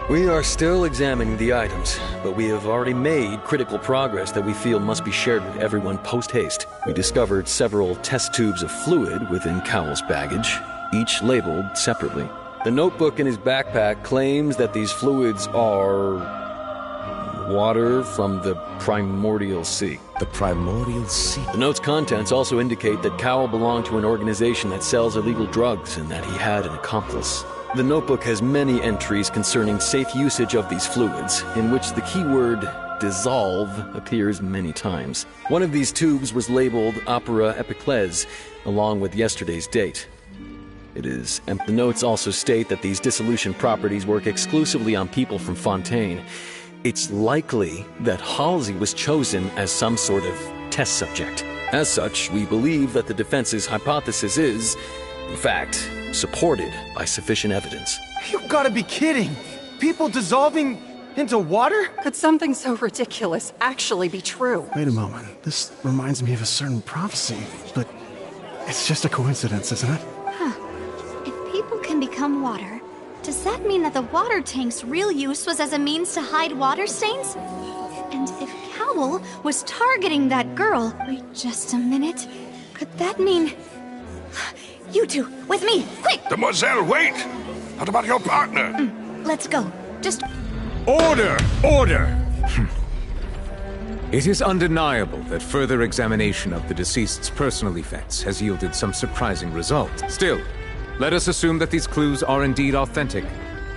We are still examining the items, but we have already made critical progress that we feel must be shared with everyone post-haste. We discovered several test tubes of fluid within Cowell's baggage, each labeled separately. The notebook in his backpack claims that these fluids are water from the primordial sea. The primordial sea? The note's contents also indicate that Cowell belonged to an organization that sells illegal drugs and that he had an accomplice. The notebook has many entries concerning safe usage of these fluids, in which the keyword dissolve appears many times. One of these tubes was labeled Opera Epiclese, along with yesterday's date. The notes also state that these dissolution properties work exclusively on people from Fontaine. It's likely that Halsey was chosen as some sort of test subject. As such, we believe that the defense's hypothesis is, in fact, supported by sufficient evidence. You've got to be kidding! People dissolving into water? Could something so ridiculous actually be true? Wait a moment. This reminds me of a certain prophecy, but it's just a coincidence, isn't it? Huh. If people can become water, does that mean that the water tank's real use was as a means to hide water stains? And if Cowell was targeting that girl... Wait just a minute. Could that mean... You two, with me, quick! Demoiselle, wait! What about your partner? Let's go. Just... Order! Order! It is undeniable that further examination of the deceased's personal effects has yielded some surprising results. Still, let us assume that these clues are indeed authentic,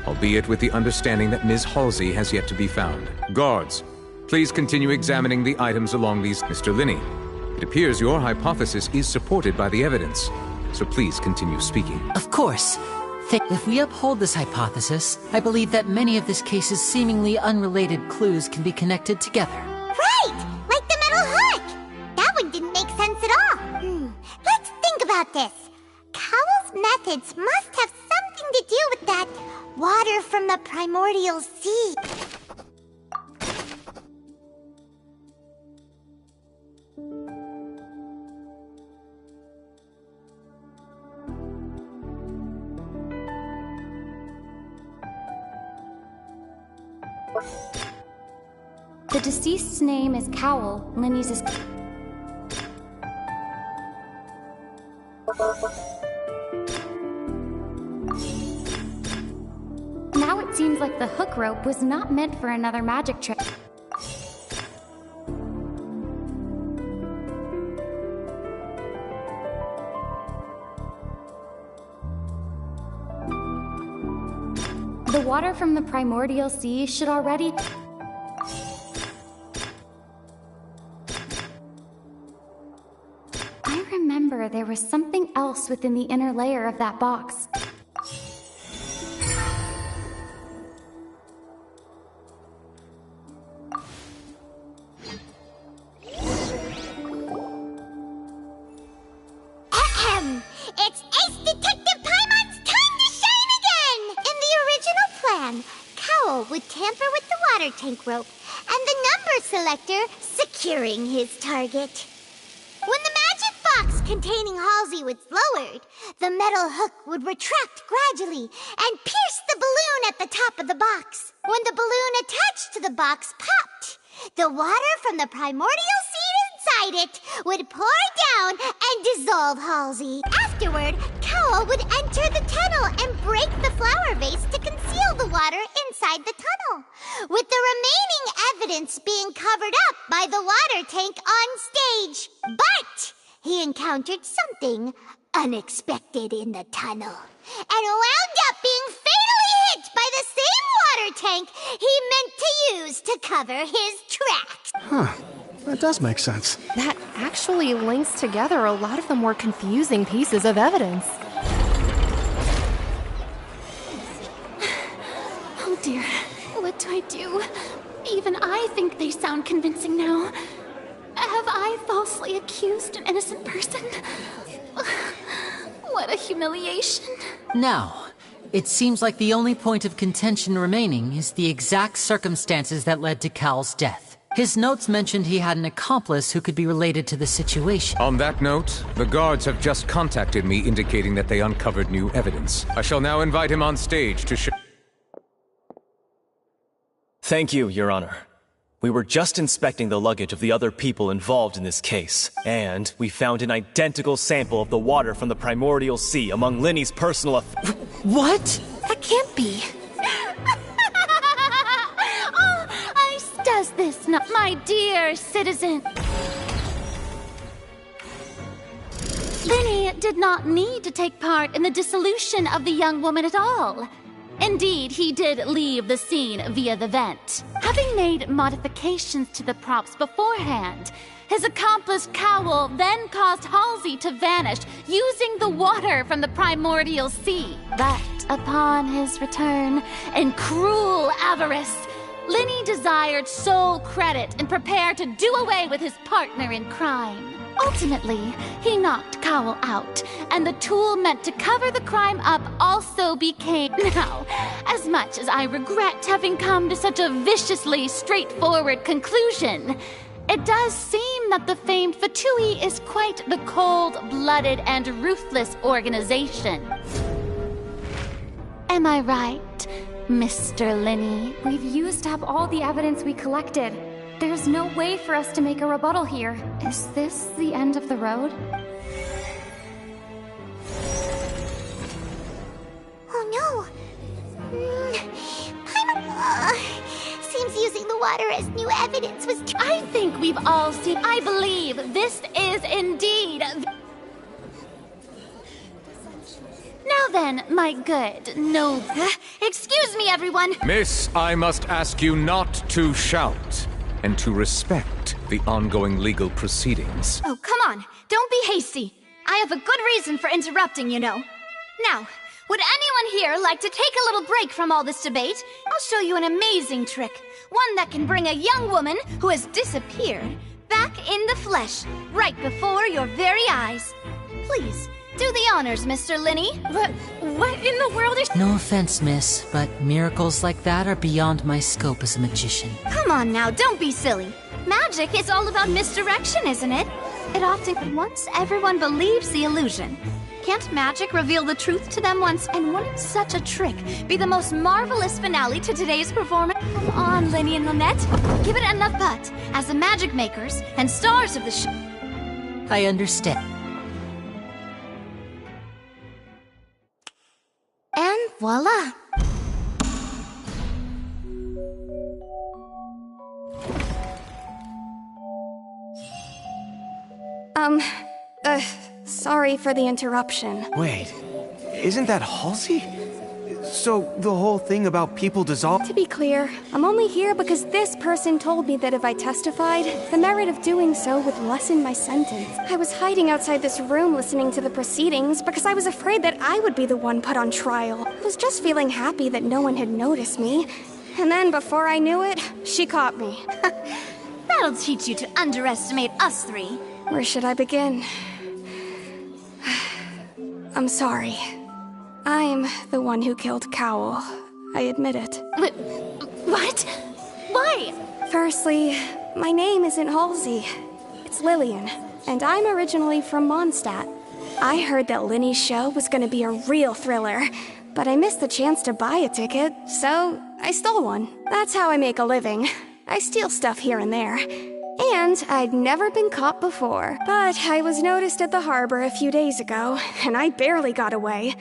albeit with the understanding that Ms. Halsey has yet to be found. Guards, please continue examining the items along these... Mr. Linney, it appears your hypothesis is supported by the evidence, so please continue speaking. Of course. If we uphold this hypothesis, I believe that many of this case's seemingly unrelated clues can be connected together. Right! Like the metal hook! That one didn't make sense at all. Let's think about this. Cowell's methods must have something to do with that water from the primordial sea. The deceased's name is Cowell. Linny's is... Now it seems like the hook rope was not meant for another magic trick. The water from the primordial sea should already... I remember there was something else within the inner layer of that box. It's Ace Detective Paimon's time to shine again! In the original plan, Cowell would tamper with the water tank rope and the number selector securing his target. When the magic box containing Halsey was lowered, the metal hook would retract gradually and pierce the balloon at the top of the box. When the balloon attached to the box popped, the water from the primordial seed inside it would pour down and dissolve Halsey. Afterward, Cowell would enter the tunnel and break the flower vase to conceal the water inside the tunnel, with the remaining evidence being covered up by the water tank on stage. But he encountered something unexpected in the tunnel and wound up being fatally hit by the same water tank he meant to use to cover his tracks. Huh. That does make sense. That actually links together a lot of the more confusing pieces of evidence. Oh dear, what do I do? Even I think they sound convincing now. Have I falsely accused an innocent person? What a humiliation. Now, it seems like the only point of contention remaining is the exact circumstances that led to Cal's death. His notes mentioned he had an accomplice who could be related to the situation. On that note, the guards have just contacted me indicating that they uncovered new evidence. I shall now invite him on stage to show... Thank you, Your Honor. We were just inspecting the luggage of the other people involved in this case, and we found an identical sample of the water from the primordial sea among Linny's personal What? That can't be. Does this not, my dear citizen? Linny did not need to take part in the dissolution of the young woman at all. Indeed, he did leave the scene via the vent. Having made modifications to the props beforehand, his accomplice Cowell then caused Halsey to vanish using the water from the primordial sea. But upon his return, in cruel avarice, Linny desired sole credit and prepared to do away with his partner in crime. Ultimately, he knocked Cowell out, and the tool meant to cover the crime up also became... Now, as much as I regret having come to such a viciously straightforward conclusion, it does seem that the famed Fatui is quite the cold-blooded and ruthless organization. Am I right, Mr. Linny? We've used up all the evidence we collected. There's no way for us to make a rebuttal here. Is this the end of the road? Oh no! Seems using the water as new evidence was... I think we've all seen... I believe this is indeed... Now then, my good, noble... Excuse me, everyone! Miss, I must ask you not to shout, and to respect the ongoing legal proceedings. Oh, come on. Don't be hasty. I have a good reason for interrupting, you know. Now, would anyone here like to take a little break from all this debate? I'll show you an amazing trick. One that can bring a young woman who has disappeared back in the flesh, right before your very eyes. Please, do the honors, Mr. Linny. What in the world is... No offense, miss, but miracles like that are beyond my scope as a magician. Come on now, don't be silly. Magic is all about misdirection, isn't it? It often... Once everyone believes the illusion, can't magic reveal the truth to them once? And wouldn't such a trick be the most marvelous finale to today's performance? Come on, Linny and Lynette. Give it another putt as the magic makers and stars of the show. I understand. And voila! Sorry for the interruption. Wait, isn't that Halsey? So, the whole thing about people dissolve... To be clear, I'm only here because this person told me that if I testified, the merit of doing so would lessen my sentence. I was hiding outside this room listening to the proceedings because I was afraid that I would be the one put on trial. I was just feeling happy that no one had noticed me. And then, before I knew it, she caught me. That'll teach you to underestimate us three. Where should I begin? I'm sorry. I'm the one who killed Cowell. I admit it. What? Why? Firstly, my name isn't Halsey. It's Lillian, and I'm originally from Mondstadt. I heard that Linny's show was gonna be a real thriller, but I missed the chance to buy a ticket, so I stole one. That's how I make a living. I steal stuff here and there. And I'd never been caught before. But I was noticed at the harbor a few days ago, and I barely got away.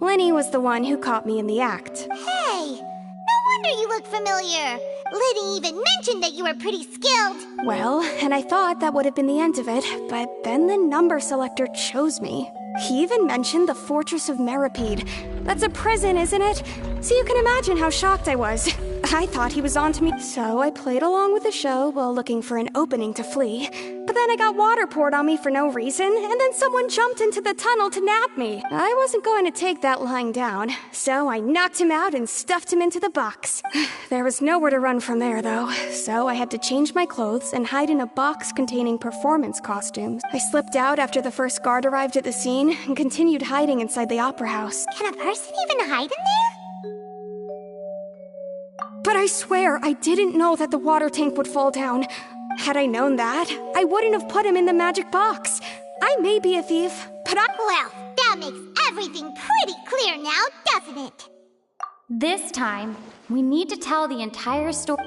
Lenny was the one who caught me in the act. Hey, no wonder you look familiar. Liddy even mentioned that you were pretty skilled. Well, and I thought that would have been the end of it, but then the number selector chose me. He even mentioned the Fortress of Meripede. That's a prison, isn't it? So you can imagine how shocked I was. I thought he was on to me, so I played along with the show while looking for an opening to flee. But then I got water poured on me for no reason, and then someone jumped into the tunnel to nab me. I wasn't going to take that lying down, so I knocked him out and stuffed him into the box. There was nowhere to run from there, though, so I had to change my clothes and hide in a box containing performance costumes. I slipped out after the first guard arrived at the scene and continued hiding inside the opera house. Can a person even hide in there? But I swear, I didn't know that the water tank would fall down. Had I known that, I wouldn't have put him in the magic box. I may be a thief, but Well, that makes everything pretty clear now, doesn't it? This time, we need to tell the entire story.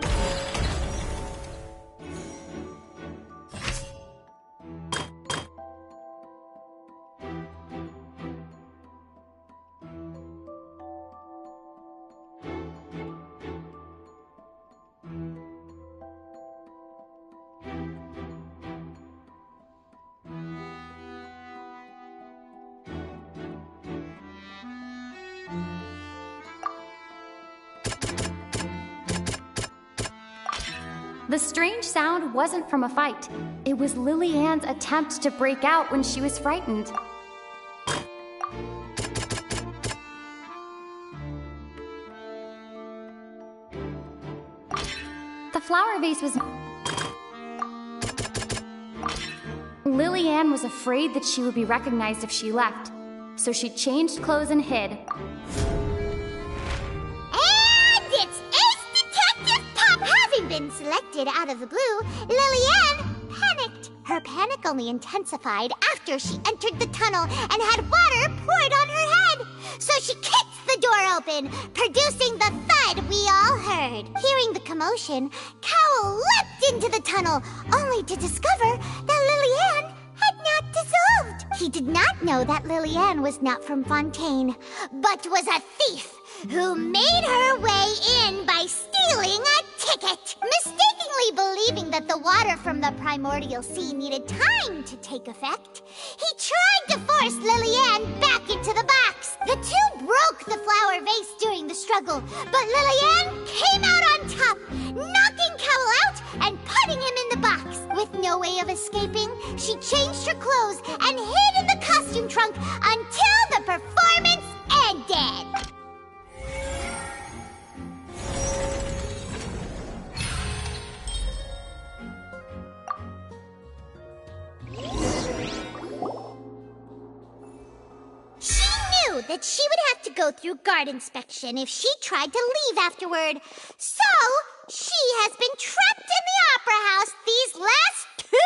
The strange sound wasn't from a fight. It was Lily Ann's attempt to break out when she was frightened. The flower vase was... Lily Ann was afraid that she would be recognized if she left, so she changed clothes and hid. And it's Ace Detective Pop! Having been selected out of the blue, Lily Ann panicked. Her panic only intensified after she entered the tunnel and had water poured on her head. So she kicked the door open, producing the thud we all heard. Hearing the commotion, Cowell leapt into the tunnel, only to discover that Lily Ann had not dissolved. He did not know that Lily Ann was not from Fontaine, but was a thief who made her way in by stealing a ticket. Mistakenly believing that the water from the primordial sea needed time to take effect, he tried to force Lily Ann back into the box. The two broke the flower vase during the struggle, but Lily Ann came out on top, knocking Cowell out and putting him in the box. With no way of escaping, she changed her clothes and hid in the costume trunk until the performance ended. That she would have to go through guard inspection if she tried to leave afterward. So, she has been trapped in the opera house these last 2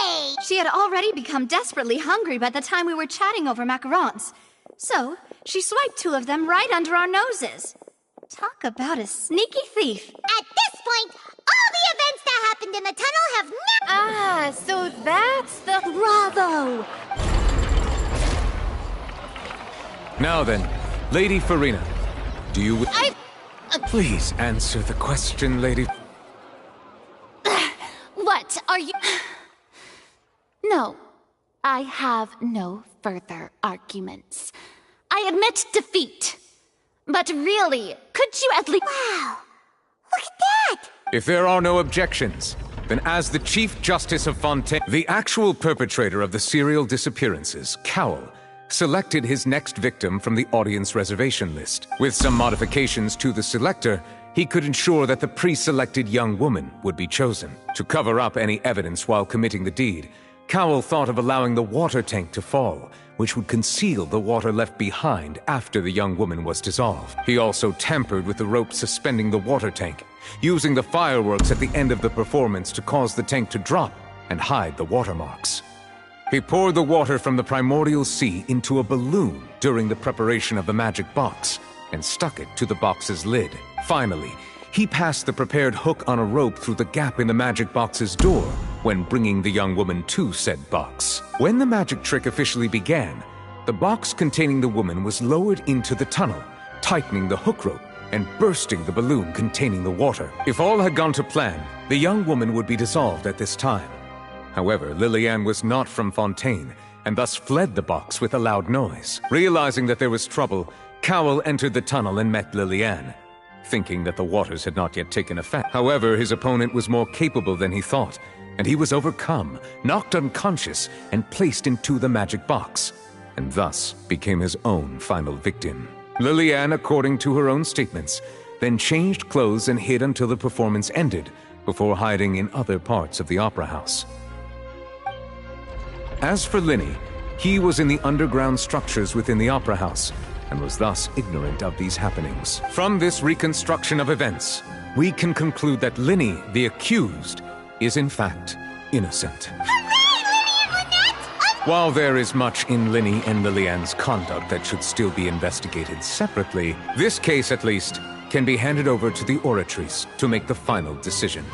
days. She had already become desperately hungry by the time we were chatting over macarons. So, she swiped 2 of them right under our noses. Talk about a sneaky thief. At this point, all the events that happened in the tunnel have now... So that's the... Bravo! Now then, Lady Farina, do you... Please answer the question, Lady... What are you... No, I have no further arguments. I admit defeat. But really, could you at least... Wow, look at that! If there are no objections, then as the Chief Justice of Fontaine, the actual perpetrator of the serial disappearances, Cowell, selected his next victim from the audience reservation list. With some modifications to the selector, he could ensure that the pre-selected young woman would be chosen. To cover up any evidence while committing the deed, Cowell thought of allowing the water tank to fall, which would conceal the water left behind after the young woman was dissolved. He also tampered with the rope suspending the water tank, using the fireworks at the end of the performance to cause the tank to drop and hide the watermarks. He poured the water from the primordial sea into a balloon during the preparation of the magic box and stuck it to the box's lid. Finally, he passed the prepared hook on a rope through the gap in the magic box's door when bringing the young woman to said box. When the magic trick officially began, the box containing the woman was lowered into the tunnel, tightening the hook rope and bursting the balloon containing the water. If all had gone to plan, the young woman would be dissolved at this time. However, Lillian was not from Fontaine, and thus fled the box with a loud noise. Realizing that there was trouble, Cowell entered the tunnel and met Lillian, thinking that the waters had not yet taken effect. However, his opponent was more capable than he thought, and he was overcome, knocked unconscious, and placed into the magic box, and thus became his own final victim. Lillian, according to her own statements, then changed clothes and hid until the performance ended, before hiding in other parts of the opera house. As for Linny, he was in the underground structures within the opera house, and was thus ignorant of these happenings. From this reconstruction of events, we can conclude that Linny, the accused, is in fact innocent. While there is much in Linny and Lillian's conduct that should still be investigated separately, this case at least can be handed over to the Oratrice to make the final decision.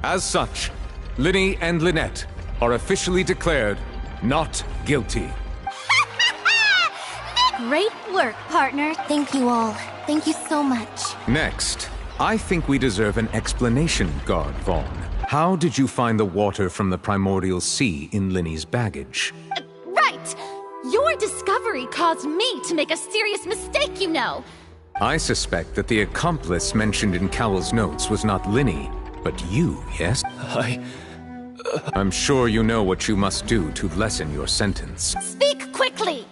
As such, Linny and Lynette are officially declared not guilty. Great work, partner. Thank you all. Thank you so much. Next, I think we deserve an explanation, Guard Vaughn. How did you find the water from the primordial sea in Linny's baggage? Right! Your discovery caused me to make a serious mistake, you know. I suspect that the accomplice mentioned in Cowell's notes was not Linny, but you, yes? I'm sure you know what you must do to lessen your sentence. Speak quickly!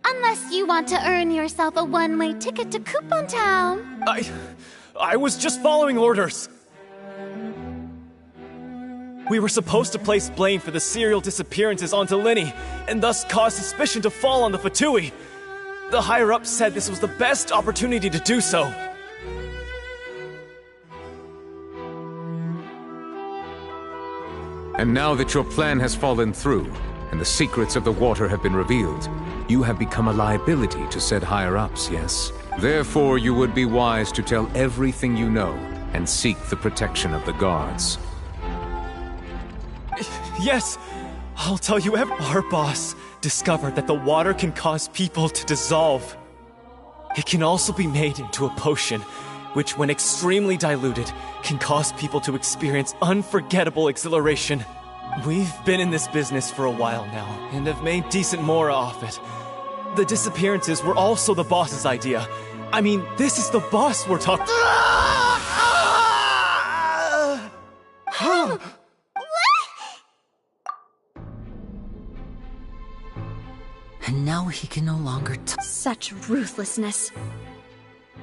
Unless you want to earn yourself a one-way ticket to Coupon Town. I was just following orders. We were supposed to place blame for the serial disappearances onto Linny, and thus cause suspicion to fall on the Fatui. The higher-ups said this was the best opportunity to do so. And now that your plan has fallen through, and the secrets of the water have been revealed, you have become a liability to said higher-ups, yes? Therefore, you would be wise to tell everything you know, and seek the protection of the guards. Yes, I'll tell you Our boss discovered that the water can cause people to dissolve. It can also be made into a potion, which when extremely diluted, can cause people to experience unforgettable exhilaration. We've been in this business for a while now, and have made decent mora off it. The disappearances were also the boss's idea. I mean, this is the boss we're talking... And now he can no longer Such ruthlessness.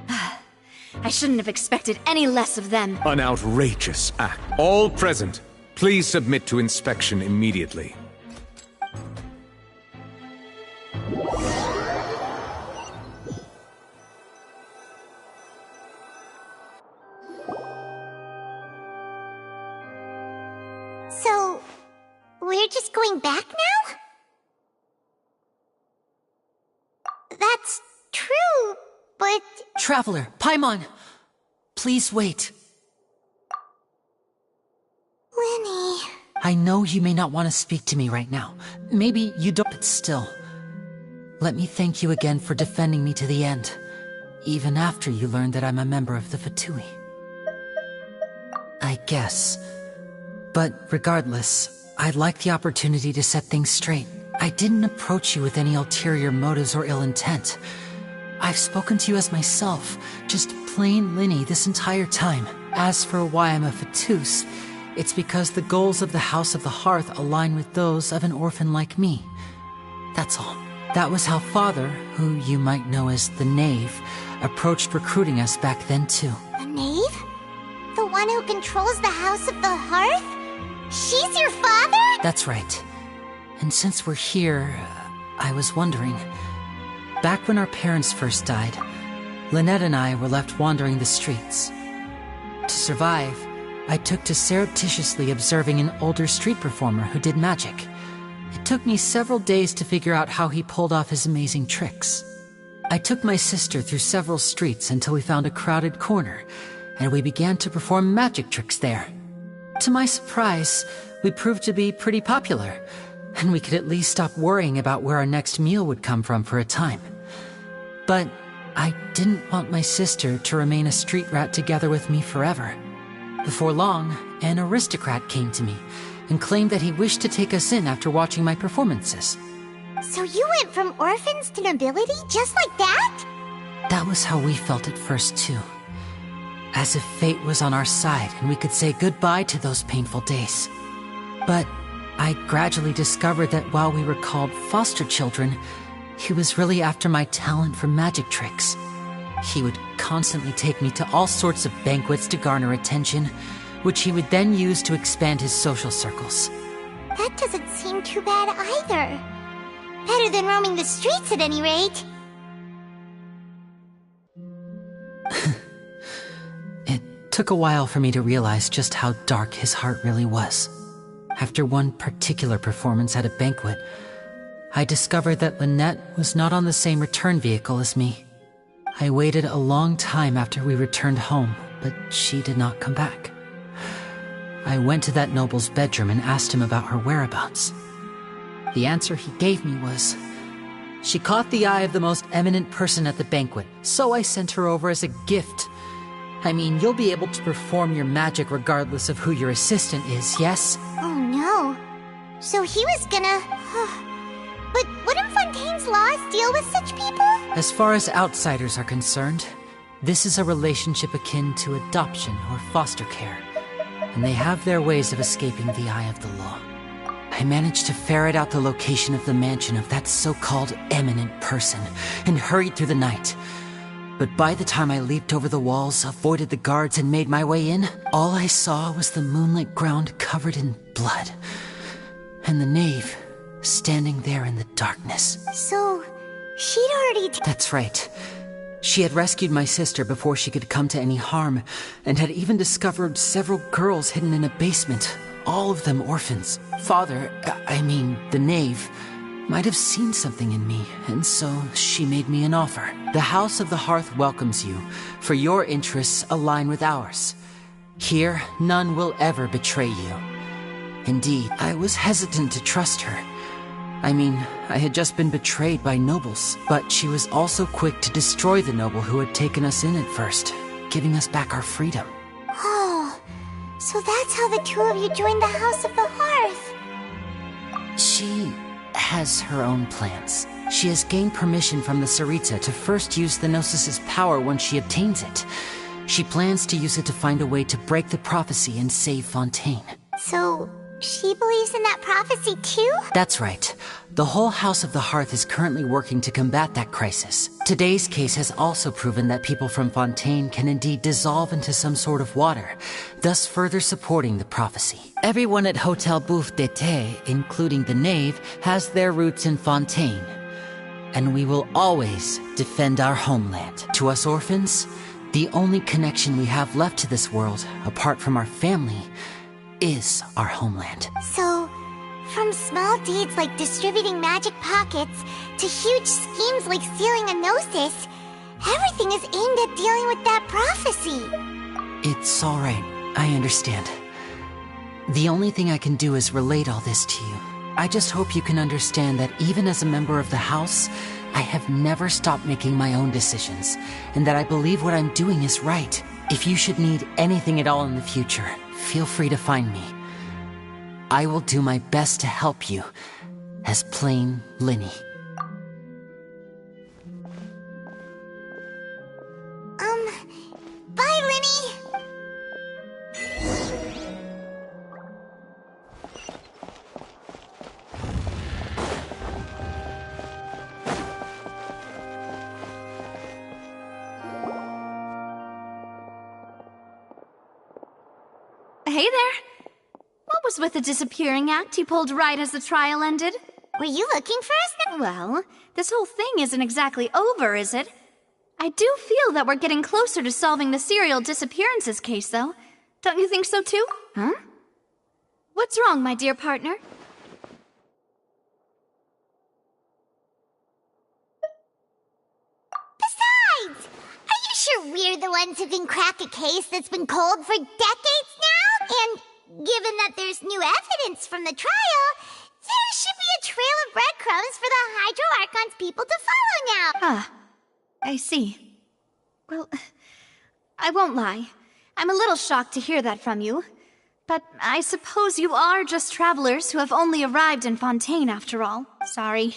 I shouldn't have expected any less of them. An outrageous act. All present, please submit to inspection immediately. So, we're just going back now? That's true, but... Traveler, Paimon! Please wait. Linny... I know you may not want to speak to me right now. Maybe you don't, but still. Let me thank you again for defending me to the end, even after you learned that I'm a member of the Fatui. I guess. But regardless, I'd like the opportunity to set things straight. I didn't approach you with any ulterior motives or ill intent. I've spoken to you as myself, just plain Linny this entire time. As for why I'm a Fatus, it's because the goals of the House of the Hearth align with those of an orphan like me. That's all. That was how Father, who you might know as the Knave, approached recruiting us back then too. The Knave? The one who controls the House of the Hearth? She's your father? That's right. And since we're here, I was wondering... Back when our parents first died, Lynette and I were left wandering the streets. To survive, I took to surreptitiously observing an older street performer who did magic. It took me several days to figure out how he pulled off his amazing tricks. I took my sister through several streets until we found a crowded corner, and we began to perform magic tricks there. To my surprise, we proved to be pretty popular, and we could at least stop worrying about where our next meal would come from for a time. But I didn't want my sister to remain a street rat together with me forever. Before long, an aristocrat came to me and claimed that he wished to take us in after watching my performances. So you went from orphans to nobility just like that? That was how we felt at first, too. As if fate was on our side and we could say goodbye to those painful days. But I gradually discovered that while we were called foster children, he was really after my talent for magic tricks. He would constantly take me to all sorts of banquets to garner attention, which he would then use to expand his social circles. That doesn't seem too bad either. Better than roaming the streets at any rate. It took a while for me to realize just how dark his heart really was. After one particular performance at a banquet, I discovered that Lynette was not on the same return vehicle as me. I waited a long time after we returned home, but she did not come back. I went to that noble's bedroom and asked him about her whereabouts. The answer he gave me was, she caught the eye of the most eminent person at the banquet, so I sent her over as a gift. I mean, you'll be able to perform your magic regardless of who your assistant is, yes? Oh no. So he was gonna... But wouldn't Fontaine's laws deal with such people? As far as outsiders are concerned, this is a relationship akin to adoption or foster care, and they have their ways of escaping the eye of the law. I managed to ferret out the location of the mansion of that so-called eminent person and hurried through the night. But by the time I leaped over the walls, avoided the guards, and made my way in, all I saw was the moonlit ground covered in blood, and the knave standing there in the darkness. So, she'd already... That's right. She had rescued my sister before she could come to any harm, and had even discovered several girls hidden in a basement, all of them orphans. The knave, might have seen something in me, and so she made me an offer. The House of the Hearth welcomes you, for your interests align with ours. Here, none will ever betray you. Indeed, I was hesitant to trust her. I had just been betrayed by nobles, but she was also quick to destroy the noble who had taken us in at first, giving us back our freedom. Oh, so that's how the two of you joined the House of the Hearth. She has her own plans. She has gained permission from the Sarita to first use the Gnosis' power when she obtains it. She plans to use it to find a way to break the prophecy and save Fontaine. So, she believes in that prophecy too? That's right. The whole House of the Hearth is currently working to combat that crisis. Today's case has also proven that people from Fontaine can indeed dissolve into some sort of water, thus further supporting the prophecy. Everyone at Hotel Bouffe d'été, including the knave, has their roots in Fontaine. And we will always defend our homeland. To us orphans, the only connection we have left to this world, apart from our family, is our homeland. So, from small deeds like distributing magic pockets to huge schemes like stealing a Gnosis, everything is aimed at dealing with that prophecy. It's all right. I understand. The only thing I can do is relate all this to you. I just hope you can understand that even as a member of the House, I have never stopped making my own decisions, and that I believe what I'm doing is right. If you should need anything at all in the future, feel free to find me. I will do my best to help you, as plain Linny. Bye, Linny! Hey there! What was with the disappearing act you pulled right as the trial ended? Were you looking for us now? Well, this whole thing isn't exactly over, is it? I do feel that we're getting closer to solving the serial disappearances case, though. Don't you think so too? Huh? What's wrong, my dear partner? Besides, are you sure we're the ones who can crack a case that's been cold for decades now? And given that there's new evidence from the trial, there should be a trail of breadcrumbs for the Hydro Archon's people to follow now. Ah, I see. Well, I won't lie. I'm a little shocked to hear that from you. But I suppose you are just travelers who have only arrived in Fontaine after all. Sorry.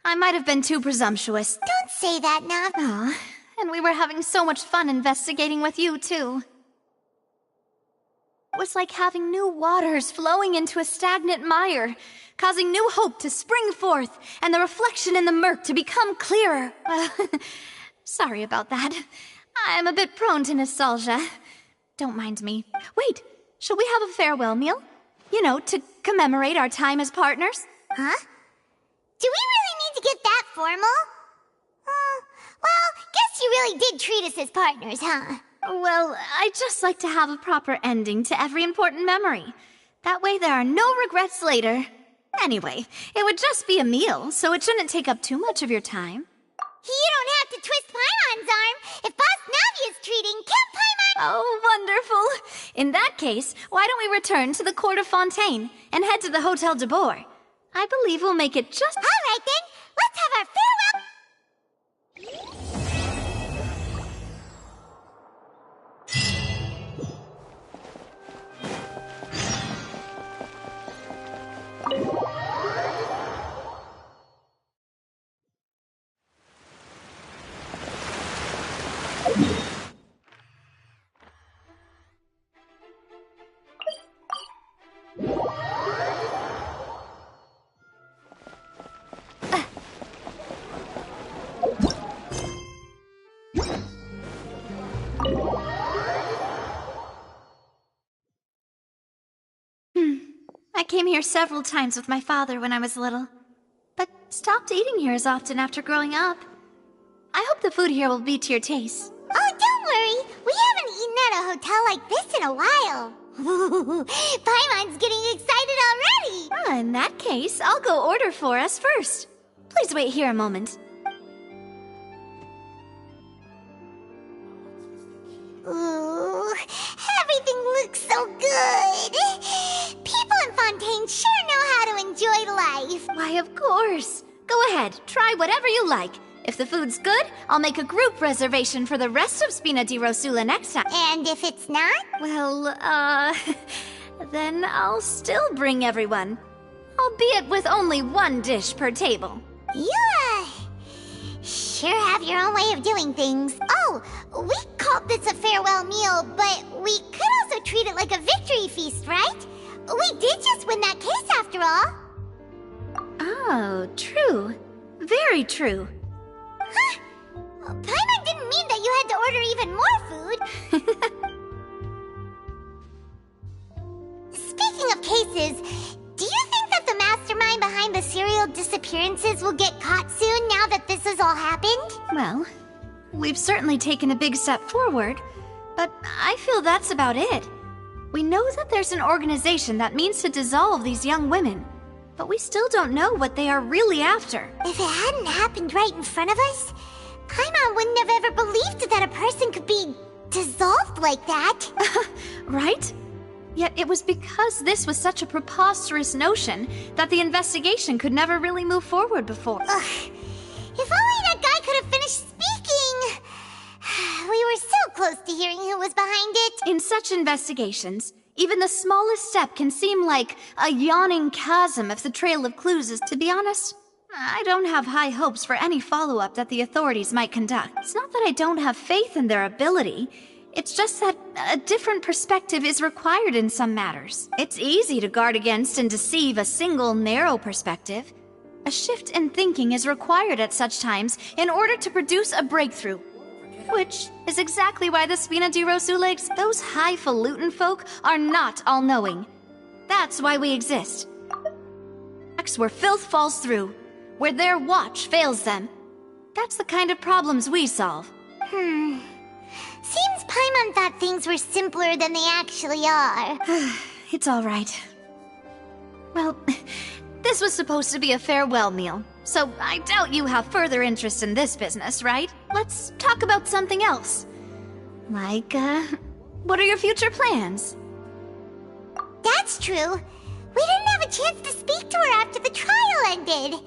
I might have been too presumptuous. Don't say that, Nav. Aw, and we were having so much fun investigating with you, too. It was like having new waters flowing into a stagnant mire, causing new hope to spring forth, and the reflection in the murk to become clearer. Sorry about that. I'm a bit prone to nostalgia. Don't mind me. Wait, shall we have a farewell meal? You know, to commemorate our time as partners? Huh? Do we really need to get that formal? Well, guess you really did treat us as partners, huh? Well, I'd just like to have a proper ending to every important memory. That way there are no regrets later. Anyway, it would just be a meal, so it shouldn't take up too much of your time. You don't have to twist Paimon's arm. If Boss Navi is treating, Camp Paimon... Oh, wonderful. In that case, why don't we return to the Court of Fontaine and head to the Hotel de Boer? I believe we'll make it just... All right, then. Let's have our farewell... I came here several times with my father when I was little, but stopped eating here as often after growing up. I hope the food here will be to your taste. Oh, don't worry. We haven't eaten at a hotel like this in a while. Paimon's getting excited already. In that case, I'll go order for us first. Please wait here a moment. Ooh, everything looks so good. People in Fontaine sure know how to enjoy life. Why, of course. Go ahead, try whatever you like. If the food's good, I'll make a group reservation for the rest of Spina di Rosula next time. And if it's not? Well, then I'll still bring everyone. Albeit with only one dish per table. You, sure have your own way of doing things. Oh, we called this a farewell meal, but we could also treat it like a victory feast, right? We did just win that case after all. Oh, true. Very true. Huh? Paimon didn't mean that you had to order even more food. Speaking of cases, do you think that the mastermind behind the serial disappearances will get caught soon now that this has all happened? Well, we've certainly taken a big step forward, but I feel that's about it. We know that there's an organization that means to dissolve these young women, but we still don't know what they are really after. If it hadn't happened right in front of us, Paimon wouldn't have ever believed that a person could be dissolved like that. Right? Yet it was because this was such a preposterous notion that the investigation could never really move forward before. Ugh. If only that guy could have finished speaking! We were so close to hearing who was behind it. In such investigations, even the smallest step can seem like a yawning chasm if the trail of clues is, to be honest. I don't have high hopes for any follow-up that the authorities might conduct. It's not that I don't have faith in their ability. It's just that a different perspective is required in some matters. It's easy to guard against and deceive a single narrow perspective. A shift in thinking is required at such times in order to produce a breakthrough. Which is exactly why the Spina di Rosula, those highfalutin folk, are not all-knowing. That's why we exist. Where filth falls through, where their watch fails them. That's the kind of problems we solve. Seems Paimon thought things were simpler than they actually are. It's all right. Well, this was supposed to be a farewell meal, so I doubt you have further interest in this business, right? Let's talk about something else. Like, what are your future plans? That's true. We didn't have a chance to speak to her after the trial ended.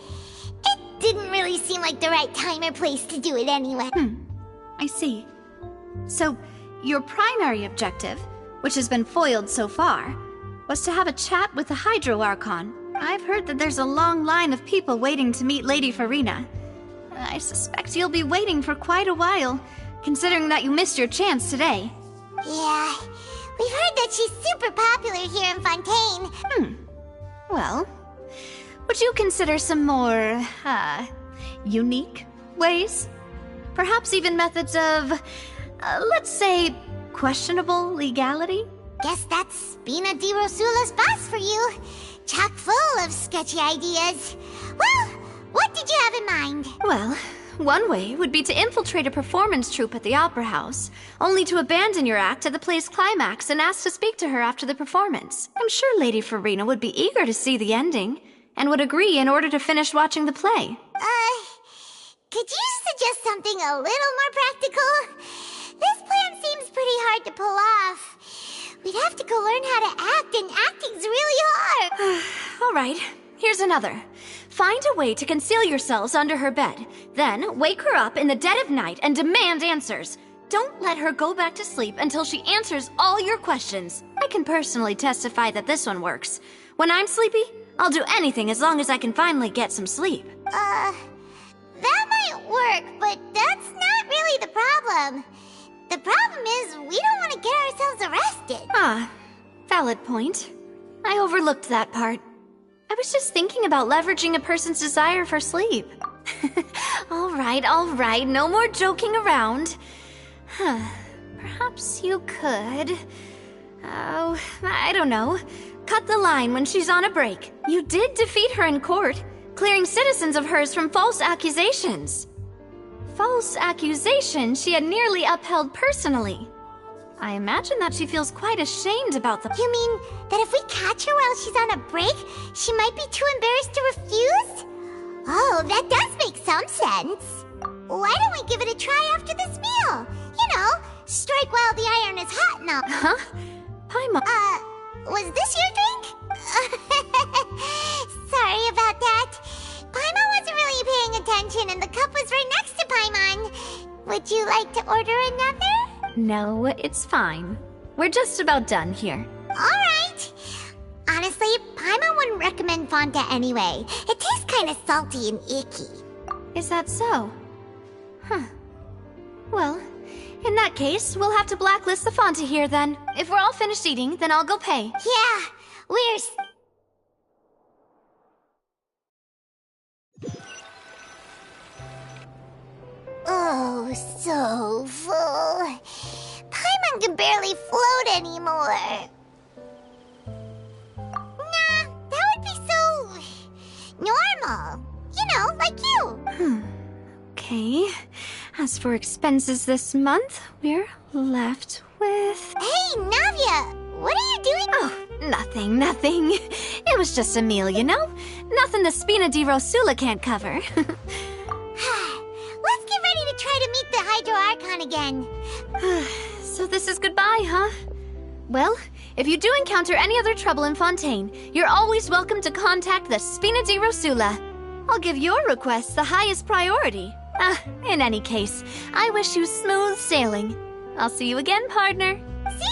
It didn't really seem like the right time or place to do it anyway. I see. So, your primary objective, which has been foiled so far, was to have a chat with the Hydro Archon. I've heard that there's a long line of people waiting to meet Lady Farina. I suspect you'll be waiting for quite a while, considering that you missed your chance today. Yeah, we've heard that she's super popular here in Fontaine. Well, would you consider some more, unique ways? Perhaps even methods of, let's say, questionable legality? Guess that's Spina di Rosula's boss for you. Chock full of sketchy ideas. Well, what did you have in mind? Well, one way would be to infiltrate a performance troupe at the Opera House, only to abandon your act at the play's climax and ask to speak to her after the performance. I'm sure Lady Farina would be eager to see the ending, and would agree in order to finish watching the play. Could you suggest something a little more practical? This plan seems pretty hard to pull off. We'd have to go learn how to act, and acting's really hard. All right, here's another. Find a way to conceal yourselves under her bed. Then wake her up in the dead of night and demand answers. Don't let her go back to sleep until she answers all your questions. I can personally testify that this one works. When I'm sleepy, I'll do anything as long as I can finally get some sleep. That might work, but that's not really the problem. The problem is, we don't want to get ourselves arrested. Valid point. I overlooked that part. I was just thinking about leveraging a person's desire for sleep. All right, no more joking around. Perhaps you could... Oh, I don't know. Cut the line when she's on a break. You did defeat her in court, clearing citizens of hers from false accusations. False accusation she had nearly upheld personally. I imagine that she feels quite ashamed about the— You mean that if we catch her while she's on a break, she might be too embarrassed to refuse? Oh, that does make some sense. Why don't we give it a try after this meal? You know, strike while the iron is hot and all. Huh? Paimon. Was this your drink? Sorry about that. Paimon wasn't really paying attention and the cup was right next to Paimon. Would you like to order another? No, it's fine. We're just about done here. Alright. Honestly, Paimon wouldn't recommend Fonta anyway. It tastes kind of salty and icky. Is that so? Well, in that case, we'll have to blacklist the Fonta here then. If we're all finished eating, then I'll go pay. Yeah, we're... Oh, so full. Paimon can barely float anymore. Nah, that would be so... normal. You know, like you. Okay. As for expenses this month, we're left with... Hey, Navia! What are you doing? Oh, nothing. It was just a meal, you know? Nothing the Spina di Rosula can't cover. Let's get ready to try to meet the Hydro Archon again. So this is goodbye, huh? Well, if you do encounter any other trouble in Fontaine, you're always welcome to contact the Spina di Rosula. I'll give your request the highest priority. In any case, I wish you smooth sailing. I'll see you again, partner. See ya!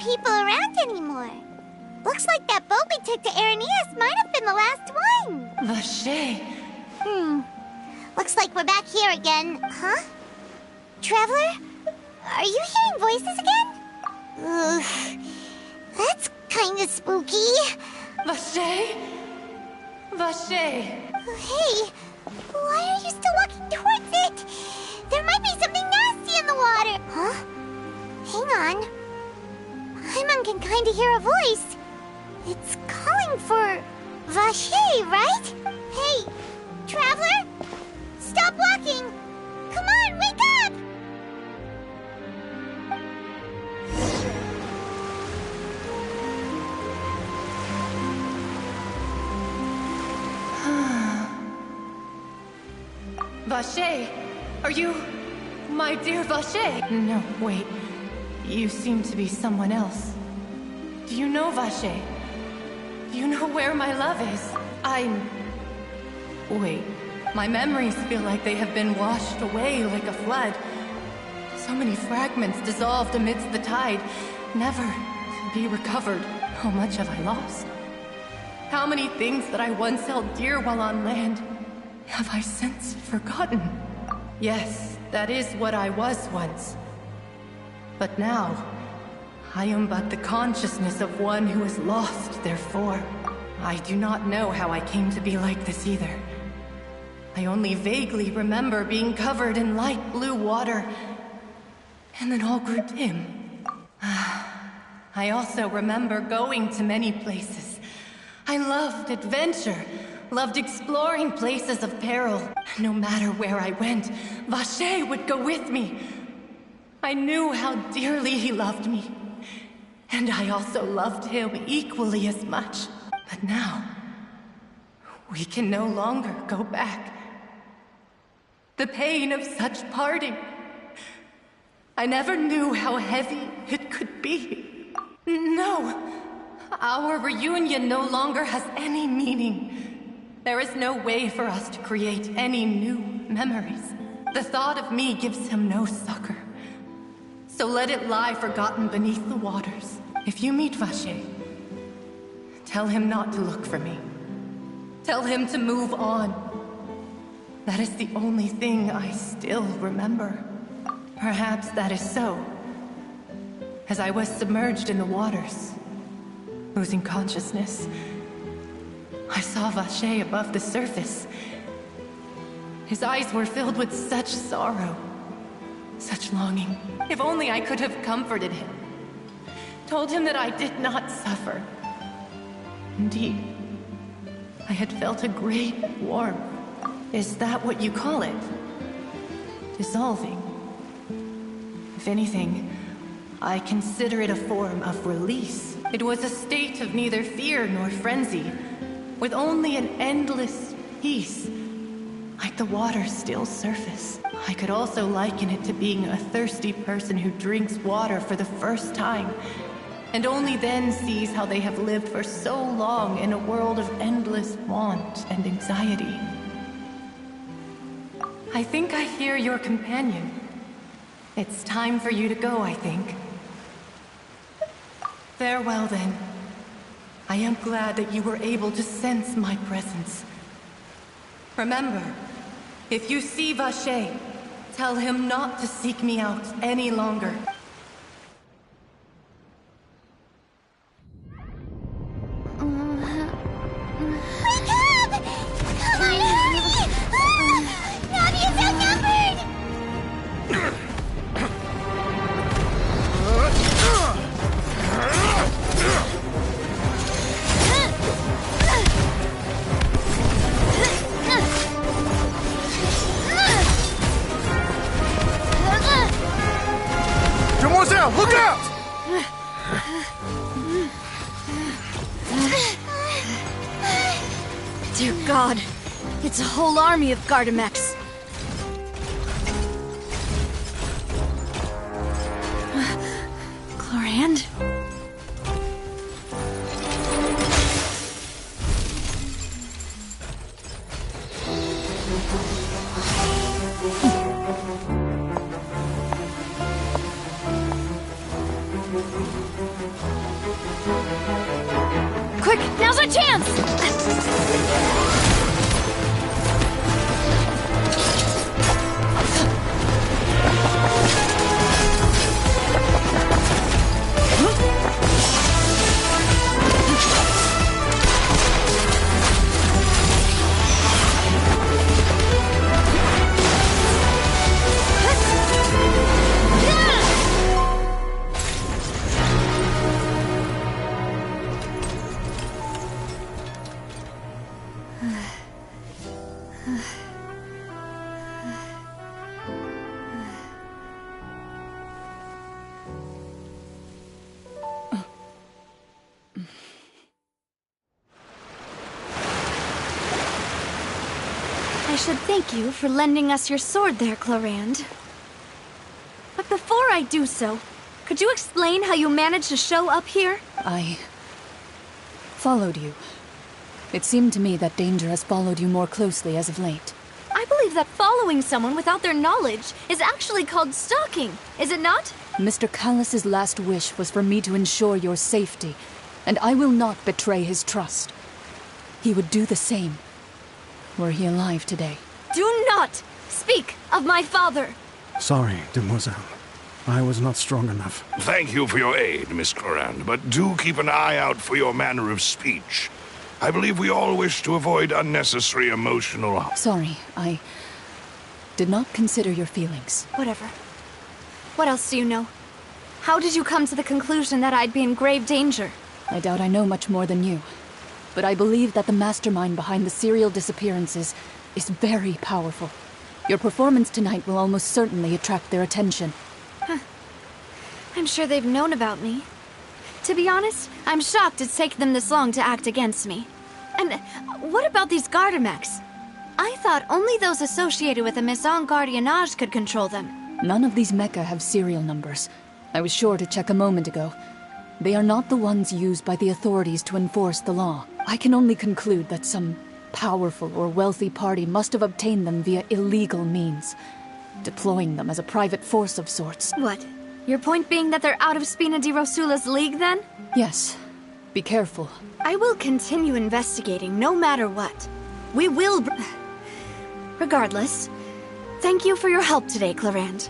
people around anymore. Looks like that boat we took to Araneas might have been the last one. Vache. Looks like we're back here again. Huh? Traveler? Are you hearing voices again? Ugh. That's kinda spooky. Vache? Vache. Hey, why are you still walking towards it? There might be something nasty in the water. Huh? Hang on. Paimon can kinda hear a voice. It's calling for Vache, right? Hey, Traveler? Stop walking! Come on, wake up! Vache, are you... my dear Vache? No, wait. You seem to be someone else. Do you know Vache? Do you know where my love is? Wait. My memories feel like they have been washed away like a flood. So many fragments dissolved amidst the tide, never to be recovered. How much have I lost? How many things that I once held dear while on land have I since forgotten? Yes, that is what I was once. But now, I am but the consciousness of one who is lost, therefore. I do not know how I came to be like this either. I only vaguely remember being covered in light blue water, and then all grew dim. I also remember going to many places. I loved adventure, loved exploring places of peril. No matter where I went, Vache would go with me. I knew how dearly he loved me, and I also loved him equally as much. But now, we can no longer go back. The pain of such parting, I never knew how heavy it could be. No, our reunion no longer has any meaning. There is no way for us to create any new memories. The thought of me gives him no succor. So let it lie forgotten beneath the waters. If you meet Vache, tell him not to look for me. Tell him to move on. That is the only thing I still remember. Perhaps that is so. As I was submerged in the waters, losing consciousness, I saw Vache above the surface. His eyes were filled with such sorrow, such longing. If only I could have comforted him, told him that I did not suffer. Indeed, I had felt a great warmth. Is that what you call it? Dissolving. If anything, I consider it a form of release. It was a state of neither fear nor frenzy, with only an endless peace, like the water's still surface. I could also liken it to being a thirsty person who drinks water for the first time, and only then sees how they have lived for so long in a world of endless want and anxiety. I think I hear your companion. It's time for you to go, I think. Farewell, then. I am glad that you were able to sense my presence. Remember, if you see Vache, tell him not to seek me out any longer. Wake up! Come on, hurry! Navia's outnumbered! Demoiselle, look out! Dear God, it's a whole army of Gardamex. Chlorand? I should thank you for lending us your sword there, Clorand. But before I do so, could you explain how you managed to show up here? I followed you. It seemed to me that danger has followed you more closely as of late. I believe that following someone without their knowledge is actually called stalking, is it not? Mr. Callus's last wish was for me to ensure your safety, and I will not betray his trust. He would do the same, were he alive today. Do not speak of my father! Sorry, demoiselle. I was not strong enough. Thank you for your aid, Miss Corand, but do keep an eye out for your manner of speech. I believe we all wish to avoid unnecessary emotional... Sorry, I did not consider your feelings. Whatever. What else do you know? How did you come to the conclusion that I'd be in grave danger? I doubt I know much more than you. But I believe that the mastermind behind the serial disappearances is very powerful. Your performance tonight will almost certainly attract their attention. Huh. I'm sure they've known about me. To be honest, I'm shocked it's taken them this long to act against me. And what about these Gardamex? I thought only those associated with the Maison Gardiennage could control them. None of these mecha have serial numbers. I was sure to check a moment ago. They are not the ones used by the authorities to enforce the law. I can only conclude that some powerful or wealthy party must have obtained them via illegal means, deploying them as a private force of sorts. What? Your point being that they're out of Spina di Rosula's league, then? Yes. Be careful. I will continue investigating, no matter what. We will... Regardless, thank you for your help today, Clorand.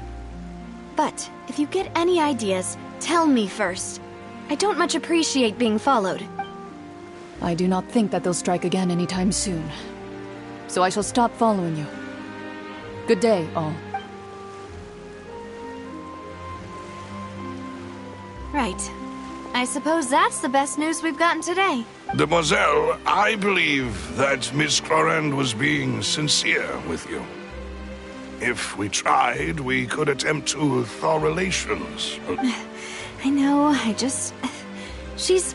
But, if you get any ideas, tell me first. I don't much appreciate being followed. I do not think that they'll strike again anytime soon. So I shall stop following you. Good day, all. Right. I suppose that's the best news we've gotten today. Demoiselle, I believe that Miss Corand was being sincere with you. If we tried, we could attempt to thaw relations. I know, she's...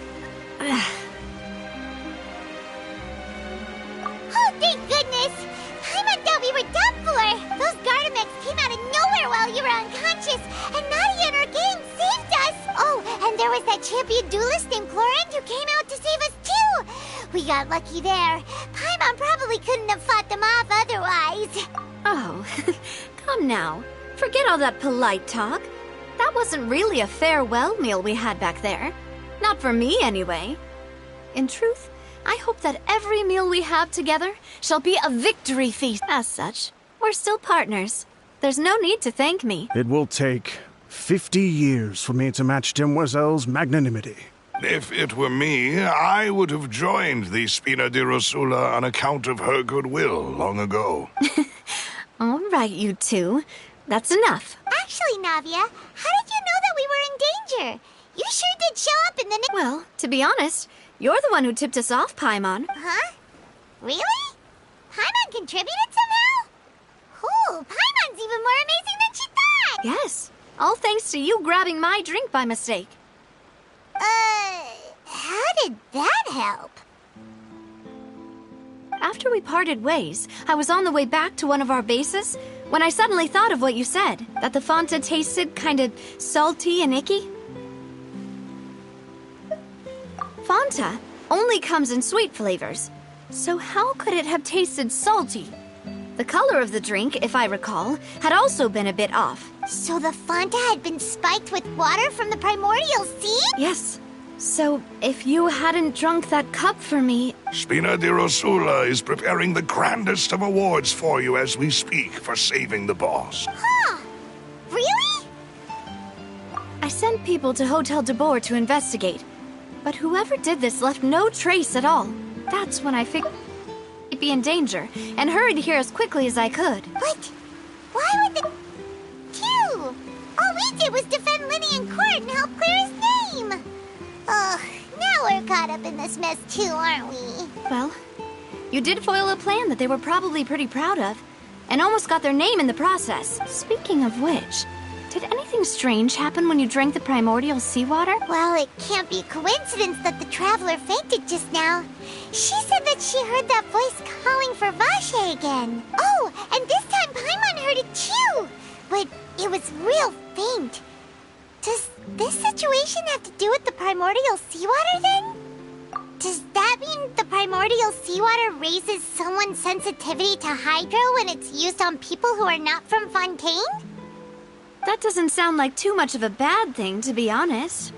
Oh, thank goodness! Paimon thought we were done for! Those Gardamex came out of nowhere while you were unconscious, and Nadia and her gang saved us! Oh, and there was that champion duelist named Clorand who came out to save us too! We got lucky there. Paimon probably couldn't have fought them off otherwise. Oh, come now. Forget all that polite talk. That wasn't really a farewell meal we had back there. Not for me, anyway. In truth, I hope that every meal we have together shall be a victory feast. As such, we're still partners. There's no need to thank me. It will take 50 years for me to match Demoiselle's magnanimity. If it were me, I would have joined the Spina di Rosula on account of her goodwill long ago. All right, you two. That's enough. Actually, Navia, how did you know that we were in danger? You sure did show up in the... Well, to be honest, you're the one who tipped us off, Paimon. Huh? Really? Paimon contributed somehow? Ooh, Paimon's even more amazing than she thought! Yes, all thanks to you grabbing my drink by mistake. How did that help? After we parted ways, I was on the way back to one of our bases when I suddenly thought of what you said, that the Fanta tasted kind of salty and icky. Fanta only comes in sweet flavors, so how could it have tasted salty? The color of the drink, if I recall, had also been a bit off. So the Fanta had been spiked with water from the primordial sea? Yes. So, if you hadn't drunk that cup for me... Spina di Rosula is preparing the grandest of awards for you as we speak for saving the boss. Huh. Really? I sent people to Hotel de Boer to investigate, but whoever did this left no trace at all. That's when I figured I'd be in danger, and hurried here as quickly as I could. But why would the Q? All we did was defend Linny in court and help clear his name. Ugh, now we're caught up in this mess too, aren't we? Well, you did foil a plan that they were probably pretty proud of, and almost got their name in the process. Speaking of which, did anything strange happen when you drank the primordial seawater? Well, it can't be a coincidence that the traveler fainted just now. She said that she heard that voice calling for Vache again. Oh, and this time Paimon heard it too, but it was real faint. Does this situation have to do with the primordial seawater then? Does that mean the primordial seawater raises someone's sensitivity to hydro when it's used on people who are not from Fontaine? That doesn't sound like too much of a bad thing, to be honest.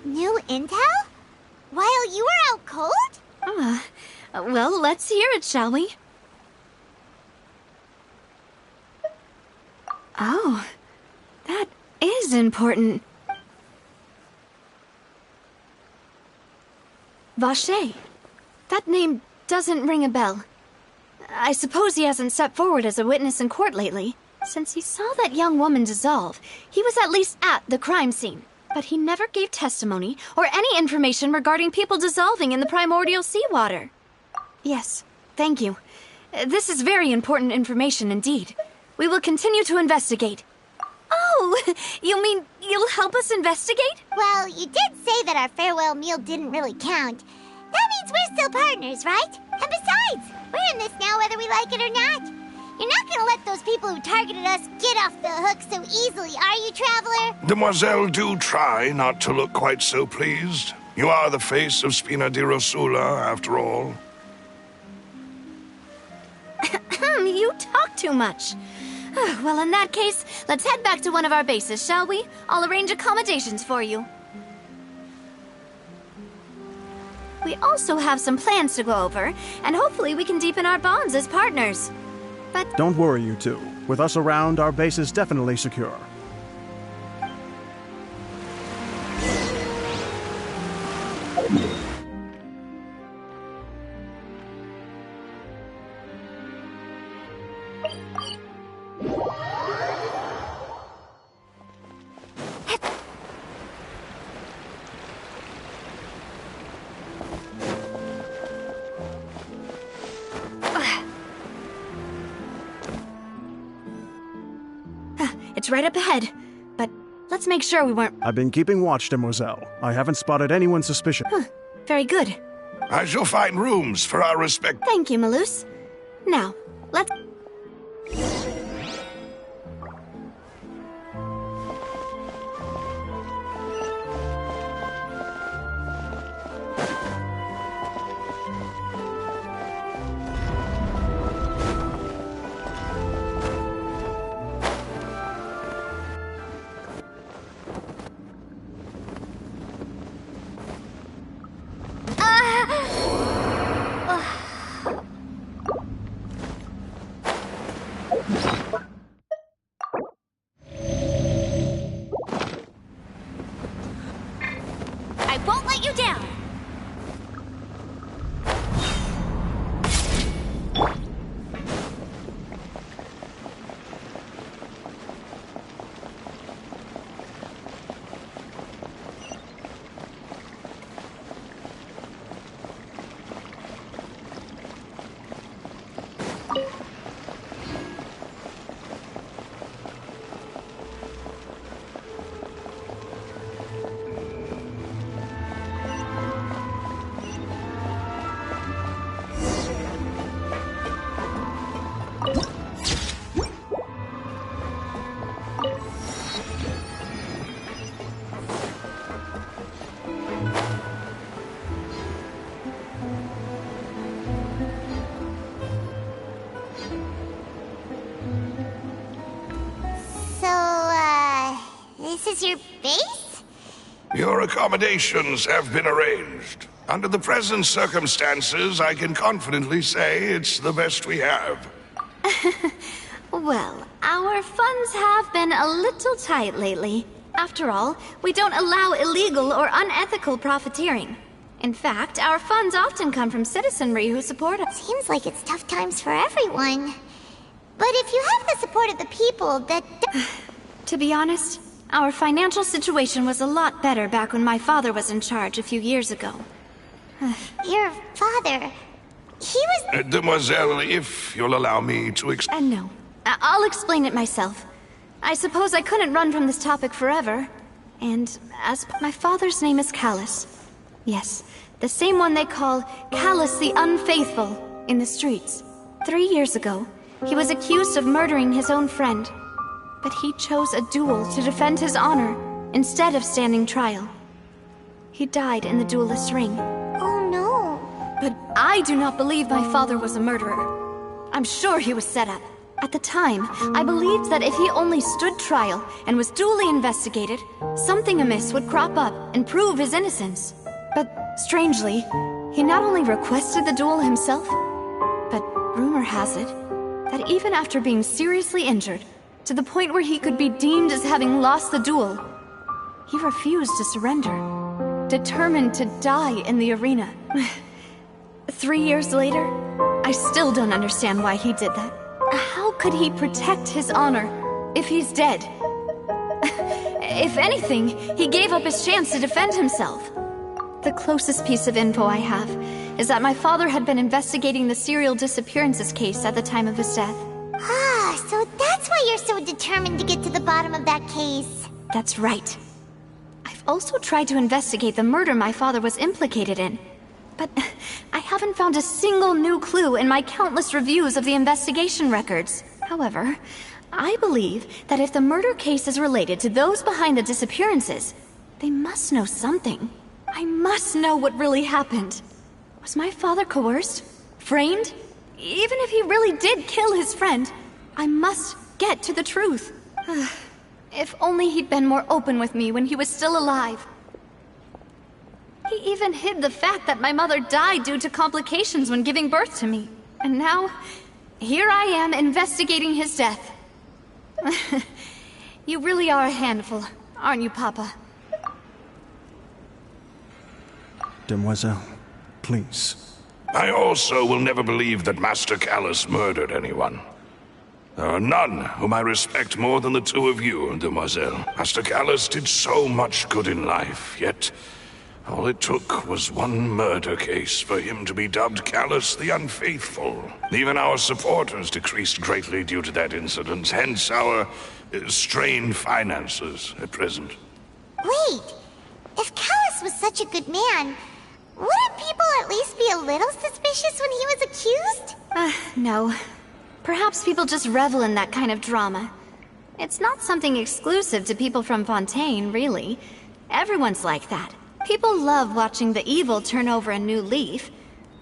New intel? While you were out cold? Well, let's hear it, shall we? Oh, that is important. Vache. That name doesn't ring a bell. I suppose he hasn't stepped forward as a witness in court lately. Since he saw that young woman dissolve, he was at least at the crime scene. But he never gave testimony or any information regarding people dissolving in the primordial seawater. Yes, thank you. This is very important information indeed. We will continue to investigate. Oh, you mean you'll help us investigate? Well, you did say that our farewell meal didn't really count. That means we're still partners, right? And besides, we're in this now whether we like it or not. You're not gonna let those people who targeted us get off the hook so easily, are you, Traveler? Demoiselle, do try not to look quite so pleased. You are the face of Spina di Rosula, after all. You talk too much. Well, in that case, let's head back to one of our bases, shall we? I'll arrange accommodations for you. We also have some plans to go over, and hopefully we can deepen our bonds as partners. But don't worry, you two. With us around, our base is definitely secure. It's right up ahead, but let's make sure we weren't... I've been keeping watch, Demoiselle. I haven't spotted anyone suspicious. Very good. I shall find rooms for our respect... Thank you, Malus. Now, let's... I won't let you down! This is your base? Your accommodations have been arranged. Under the present circumstances, I can confidently say it's the best we have. Well, our funds have been a little tight lately. After all, we don't allow illegal or unethical profiteering. In fact, our funds often come from citizenry who support us. Seems like it's tough times for everyone. But if you have the support of the people, that... To be honest, our financial situation was a lot better back when my father was in charge a few years ago. Your father... he was... Demoiselle, if you'll allow me to no. I'll explain it myself. I suppose I couldn't run from this topic forever. And as my father's name is Callus. Yes, the same one they call Callus the Unfaithful in the streets. 3 years ago, he was accused of murdering his own friend. But he chose a duel to defend his honor instead of standing trial. He died in the duelist's ring. Oh no. But I do not believe my father was a murderer. I'm sure he was set up. At the time, I believed that if he only stood trial and was duly investigated, something amiss would crop up and prove his innocence. But strangely, he not only requested the duel himself, but rumor has it that even after being seriously injured, to the point where he could be deemed as having lost the duel, he refused to surrender, determined to die in the arena. 3 years later, I still don't understand why he did that. How could he protect his honor if he's dead? If anything, he gave up his chance to defend himself. The closest piece of info I have is that my father had been investigating the serial disappearances case at the time of his death. Ah, so that's why you're so determined to get to the bottom of that case. That's right. I've also tried to investigate the murder my father was implicated in, but I haven't found a single new clue in my countless reviews of the investigation records. However, I believe that if the murder case is related to those behind the disappearances, they must know something. I must know what really happened. Was my father coerced? Framed? Even if he really did kill his friend, I must get to the truth. If only he'd been more open with me when he was still alive. He even hid the fact that my mother died due to complications when giving birth to me. And now, here I am investigating his death. You really are a handful, aren't you, Papa? Demoiselle, please. I also will never believe that Master Callus murdered anyone. There are none whom I respect more than the two of you, Demoiselle. Master Callus did so much good in life, yet all it took was one murder case for him to be dubbed Callus the Unfaithful. Even our supporters decreased greatly due to that incident, hence our strained finances at present. Wait, if Callus was such a good man, wouldn't people at least be a little suspicious when he was accused? No. Perhaps people just revel in that kind of drama. It's not something exclusive to people from Fontaine, really. Everyone's like that. People love watching the evil turn over a new leaf,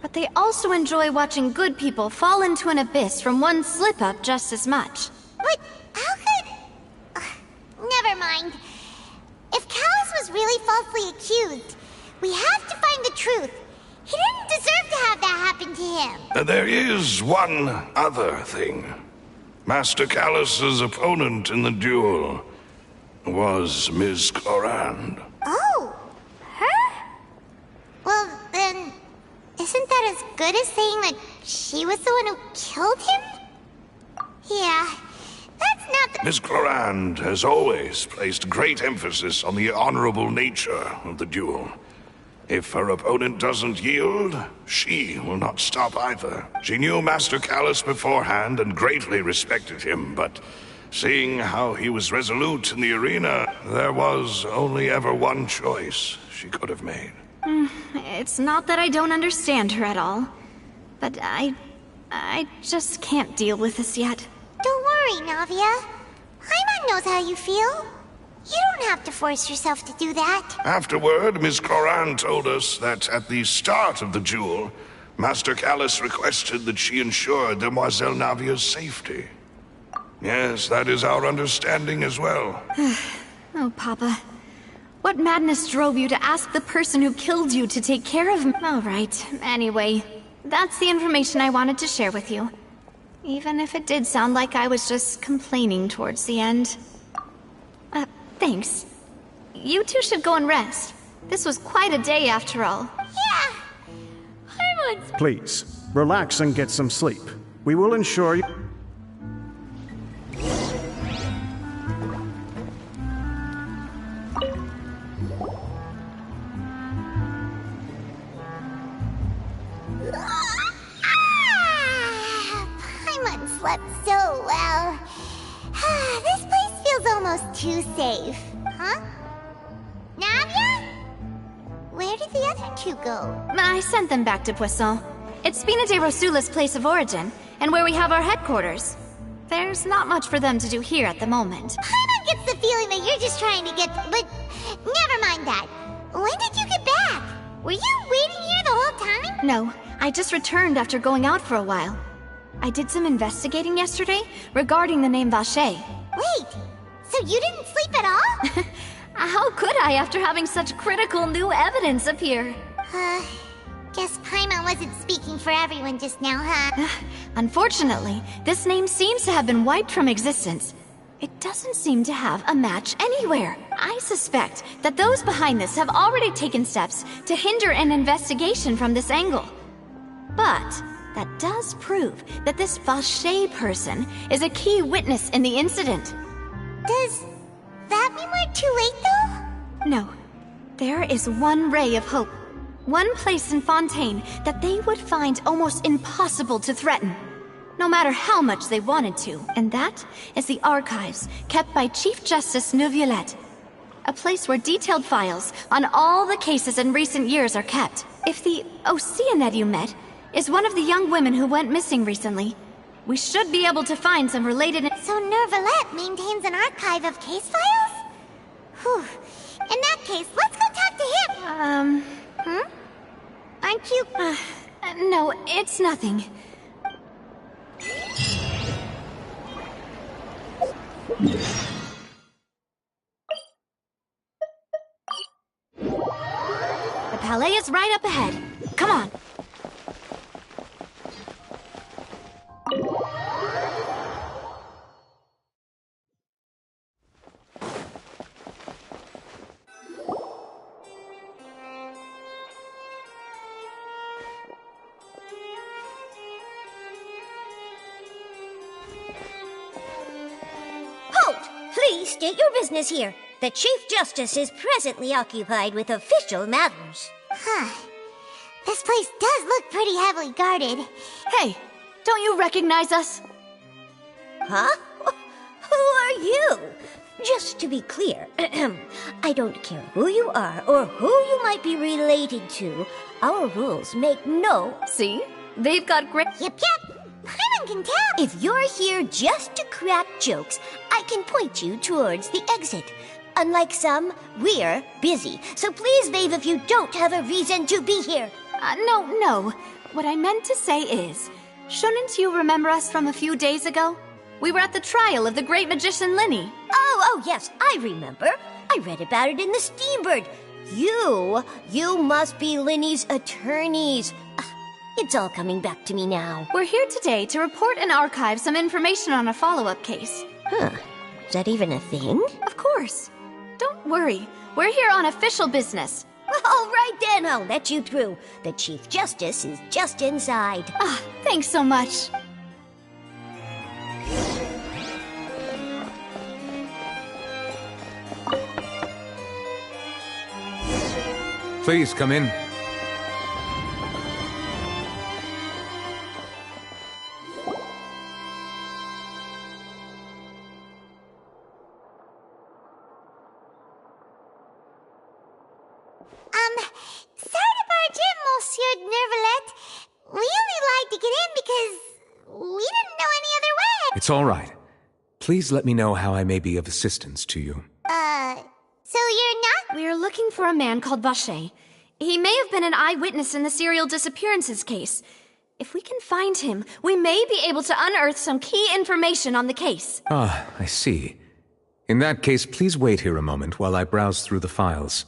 but they also enjoy watching good people fall into an abyss from one slip-up just as much. But how could... never mind. If Callus was really falsely accused, we have to find the truth. He didn't deserve to have that happen to him. There is one other thing. Master Callus's opponent in the duel was Ms. Clorand. Oh, her? Well, then, isn't that as good as saying that she was the one who killed him? Yeah, that's not the... Ms. Clorand has always placed great emphasis on the honorable nature of the duel. If her opponent doesn't yield, she will not stop either. She knew Master Callus beforehand and greatly respected him, but seeing how he was resolute in the arena, there was only ever one choice she could have made. It's not that I don't understand her at all, but I just can't deal with this yet. Don't worry, Navia. Paimon knows how you feel. You don't have to force yourself to do that. Afterward, Ms. Clorand told us that at the start of the duel, Master Callus requested that she ensure Demoiselle Navia's safety. Yes, that is our understanding as well. Oh, Papa. What madness drove you to ask the person who killed you to take care of me? Alright, anyway, that's the information I wanted to share with you. Even if it did sound like I was just complaining towards the end. Thanks. You two should go and rest. This was quite a day after all. Yeah! Please, relax and get some sleep. We will ensure you... Paimon slept so well. This place feels almost too safe. Huh? Navia? Where did the other two go? I sent them back to Poisson. It's Spina de Rosula's place of origin, and where we have our headquarters. There's not much for them to do here at the moment. Paimon gets the feeling that you're just trying to get... But never mind that. When did you get back? Were you waiting here the whole time? No, I just returned after going out for a while. I did some investigating yesterday regarding the name Vache. Wait, so you didn't sleep at all? How could I after having such critical new evidence appear? Guess Paimon wasn't speaking for everyone just now, huh? Unfortunately, this name seems to have been wiped from existence. It doesn't seem to have a match anywhere. I suspect that those behind this have already taken steps to hinder an investigation from this angle. But that does prove that this Vache person is a key witness in the incident. Does that mean we're too late, though? No. There is one ray of hope. One place in Fontaine that they would find almost impossible to threaten, no matter how much they wanted to. And that is the archives kept by Chief Justice Neuvillette. A place where detailed files on all the cases in recent years are kept. If the Oceanid you met is one of the young women who went missing recently, we should be able to find some related... So Neuvillette maintains an archive of case files? Whew. In that case, let's go talk to him! Aren't you... no, it's nothing. The Palais is right up ahead. Come on. Please state your business here. The Chief Justice is presently occupied with official matters. This place does look pretty heavily guarded. Hey, don't you recognize us? Huh? Who are you? Just to be clear, I don't care who you are or who you might be related to. Our rules make no... See? They've got great... Yep. Paimon can tell. If you're here just to crack jokes, I can point you towards the exit. Unlike some, we're busy, so please leave if you don't have a reason to be here. No. What I meant to say is, shouldn't you remember us from a few days ago? We were at the trial of the great magician Linny. Oh, yes, I remember. I read about it in the Steambird. You must be Linny's attorneys. It's all coming back to me now. We're here today to report and archive some information on a follow-up case. Is that even a thing? Of course. Don't worry. We're here on official business. All right then, I'll let you through. The Chief Justice is just inside. Thanks so much. Please come in. Sorry to barge in, Monsieur Neuvillette. We only lied to get in because we didn't know any other way. It's all right. Please let me know how I may be of assistance to you. So you're not... We're looking for a man called Vache. He may have been an eyewitness in the serial disappearances case. If we can find him, we may be able to unearth some key information on the case. I see. In that case, please wait here a moment while I browse through the files.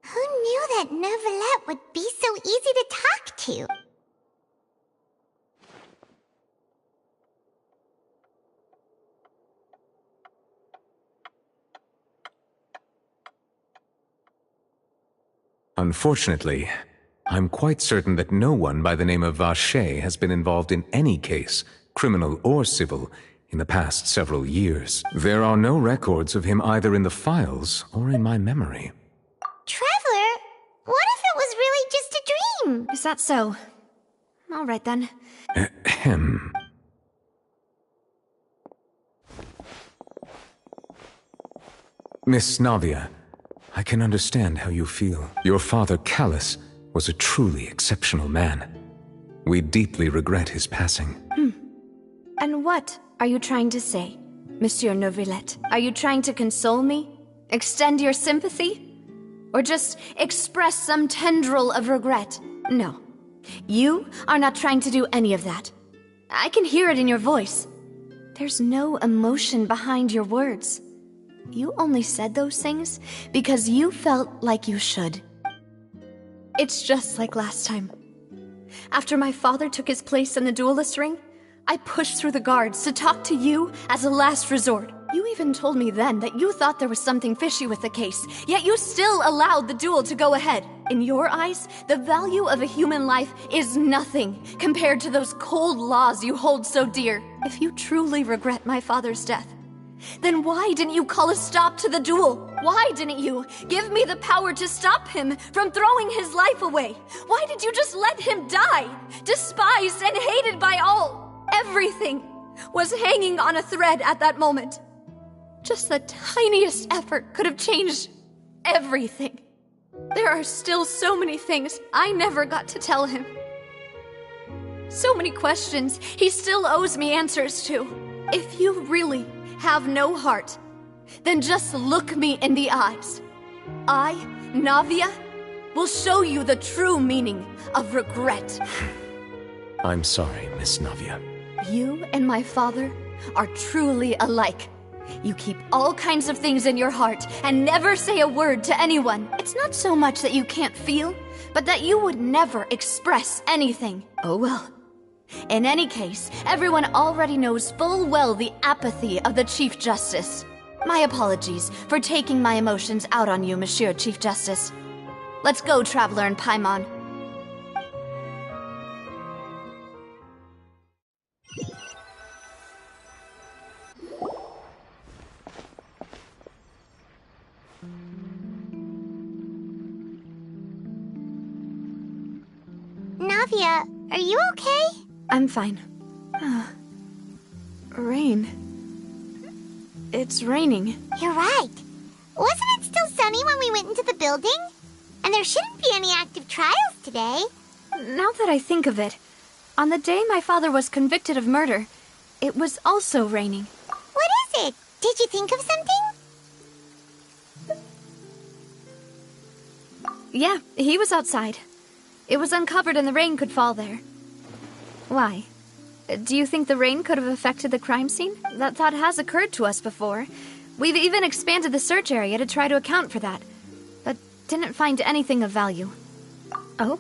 Who knew that Neuvillette would be so easy to talk to? Unfortunately, I'm quite certain that no one by the name of Vacher has been involved in any case, criminal or civil, in the past several years. There are no records of him either in the files or in my memory. Traveler, what if it was really just a dream? Is that so? All right then. Ahem. Miss Navia, I can understand how you feel. Your father, Callus, was a truly exceptional man. We deeply regret his passing. And what are you trying to say, Monsieur Neuvillette? Are you trying to console me? Extend your sympathy? Or just express some tendril of regret? No. You are not trying to do any of that. I can hear it in your voice. There's no emotion behind your words. You only said those things because you felt like you should. It's just like last time. After my father took his place in the duelist ring, I pushed through the guards to talk to you as a last resort. You even told me then that you thought there was something fishy with the case, yet you still allowed the duel to go ahead. In your eyes, the value of a human life is nothing compared to those cold laws you hold so dear. If you truly regret my father's death, then why didn't you call a stop to the duel? Why didn't you give me the power to stop him from throwing his life away? Why did you just let him die, despised and hated by all? Everything was hanging on a thread at that moment. Just the tiniest effort could have changed everything. There are still so many things I never got to tell him. So many questions he still owes me answers to. If you really have no heart, then just look me in the eyes. I, Navia, will show you the true meaning of regret. I'm sorry, Miss Navia. You and my father are truly alike. You keep all kinds of things in your heart and never say a word to anyone. It's not so much that you can't feel, but that you would never express anything. Oh well. In any case, everyone already knows full well the apathy of the Chief Justice. My apologies for taking my emotions out on you, Monsieur Chief Justice. Let's go, Traveler and Paimon. Navia, are you okay? I'm fine. Rain. It's raining. You're right. Wasn't it still sunny when we went into the building? And there shouldn't be any active trials today. Now that I think of it, on the day my father was convicted of murder, it was also raining. What is it? Did you think of something? Yeah, he was outside. It was uncovered and the rain could fall there. Why? Do you think the rain could have affected the crime scene? That thought has occurred to us before. We've even expanded the search area to try to account for that, but didn't find anything of value. Oh?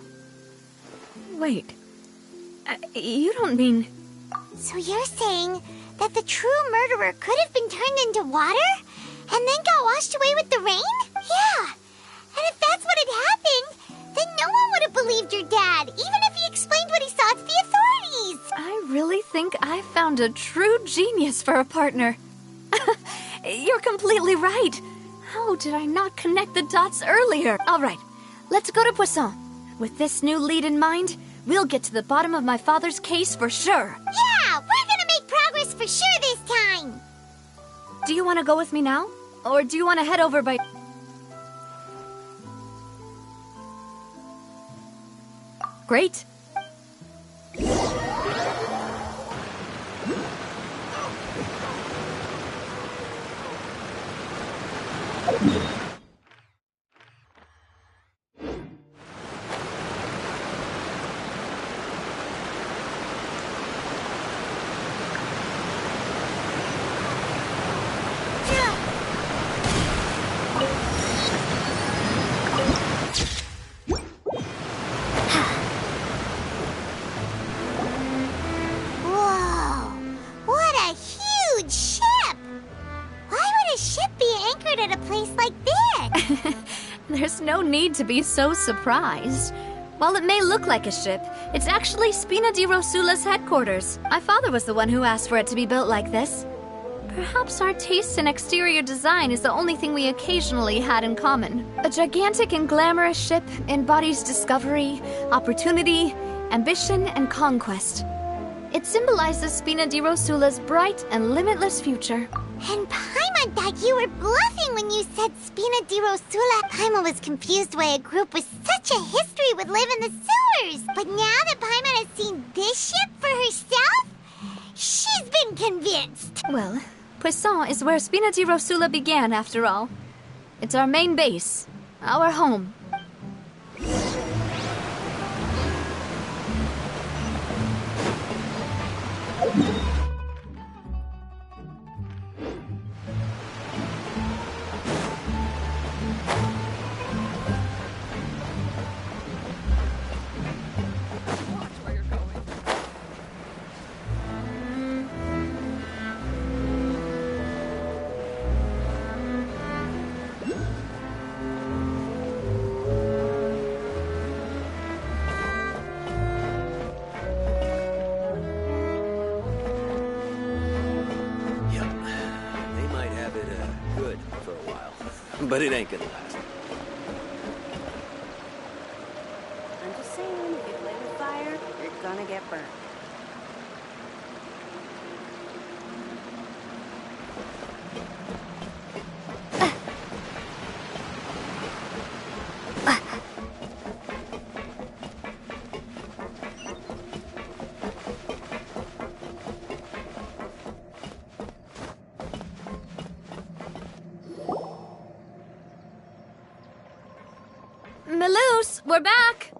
Wait. You don't mean... So you're saying that the true murderer could have been turned into water and then got washed away with the rain? Yeah. And if that's what had happened, then no one would have believed your dad, even if he explained what he saw to the authorities. I really think I found a true genius for a partner. You're completely right. How did I not connect the dots earlier? All right, let's go to Poisson. With this new lead in mind, we'll get to the bottom of my father's case for sure. Yeah, we're gonna make progress for sure this time. Do you want to go with me now? Or do you want to head over by... Great. like this? There's no need to be so surprised. While it may look like a ship, it's actually Spina di Rosula's headquarters. My father was the one who asked for it to be built like this. Perhaps our taste in exterior design is the only thing we occasionally had in common. A gigantic and glamorous ship embodies discovery, opportunity, ambition, and conquest. It symbolizes Spina di Rosula's bright and limitless future. And Paimon thought you were bluffing when you said Spina di Rosula. Paimon was confused why a group with such a history would live in the sewers. But now that Paimon has seen this ship for herself, she's been convinced. Well, Poisson is where Spina di Rosula began, after all. It's our main base, our home. But it ain't gonna last. I'm just saying, if you play with fire, you're gonna get burned. Melus, we're back!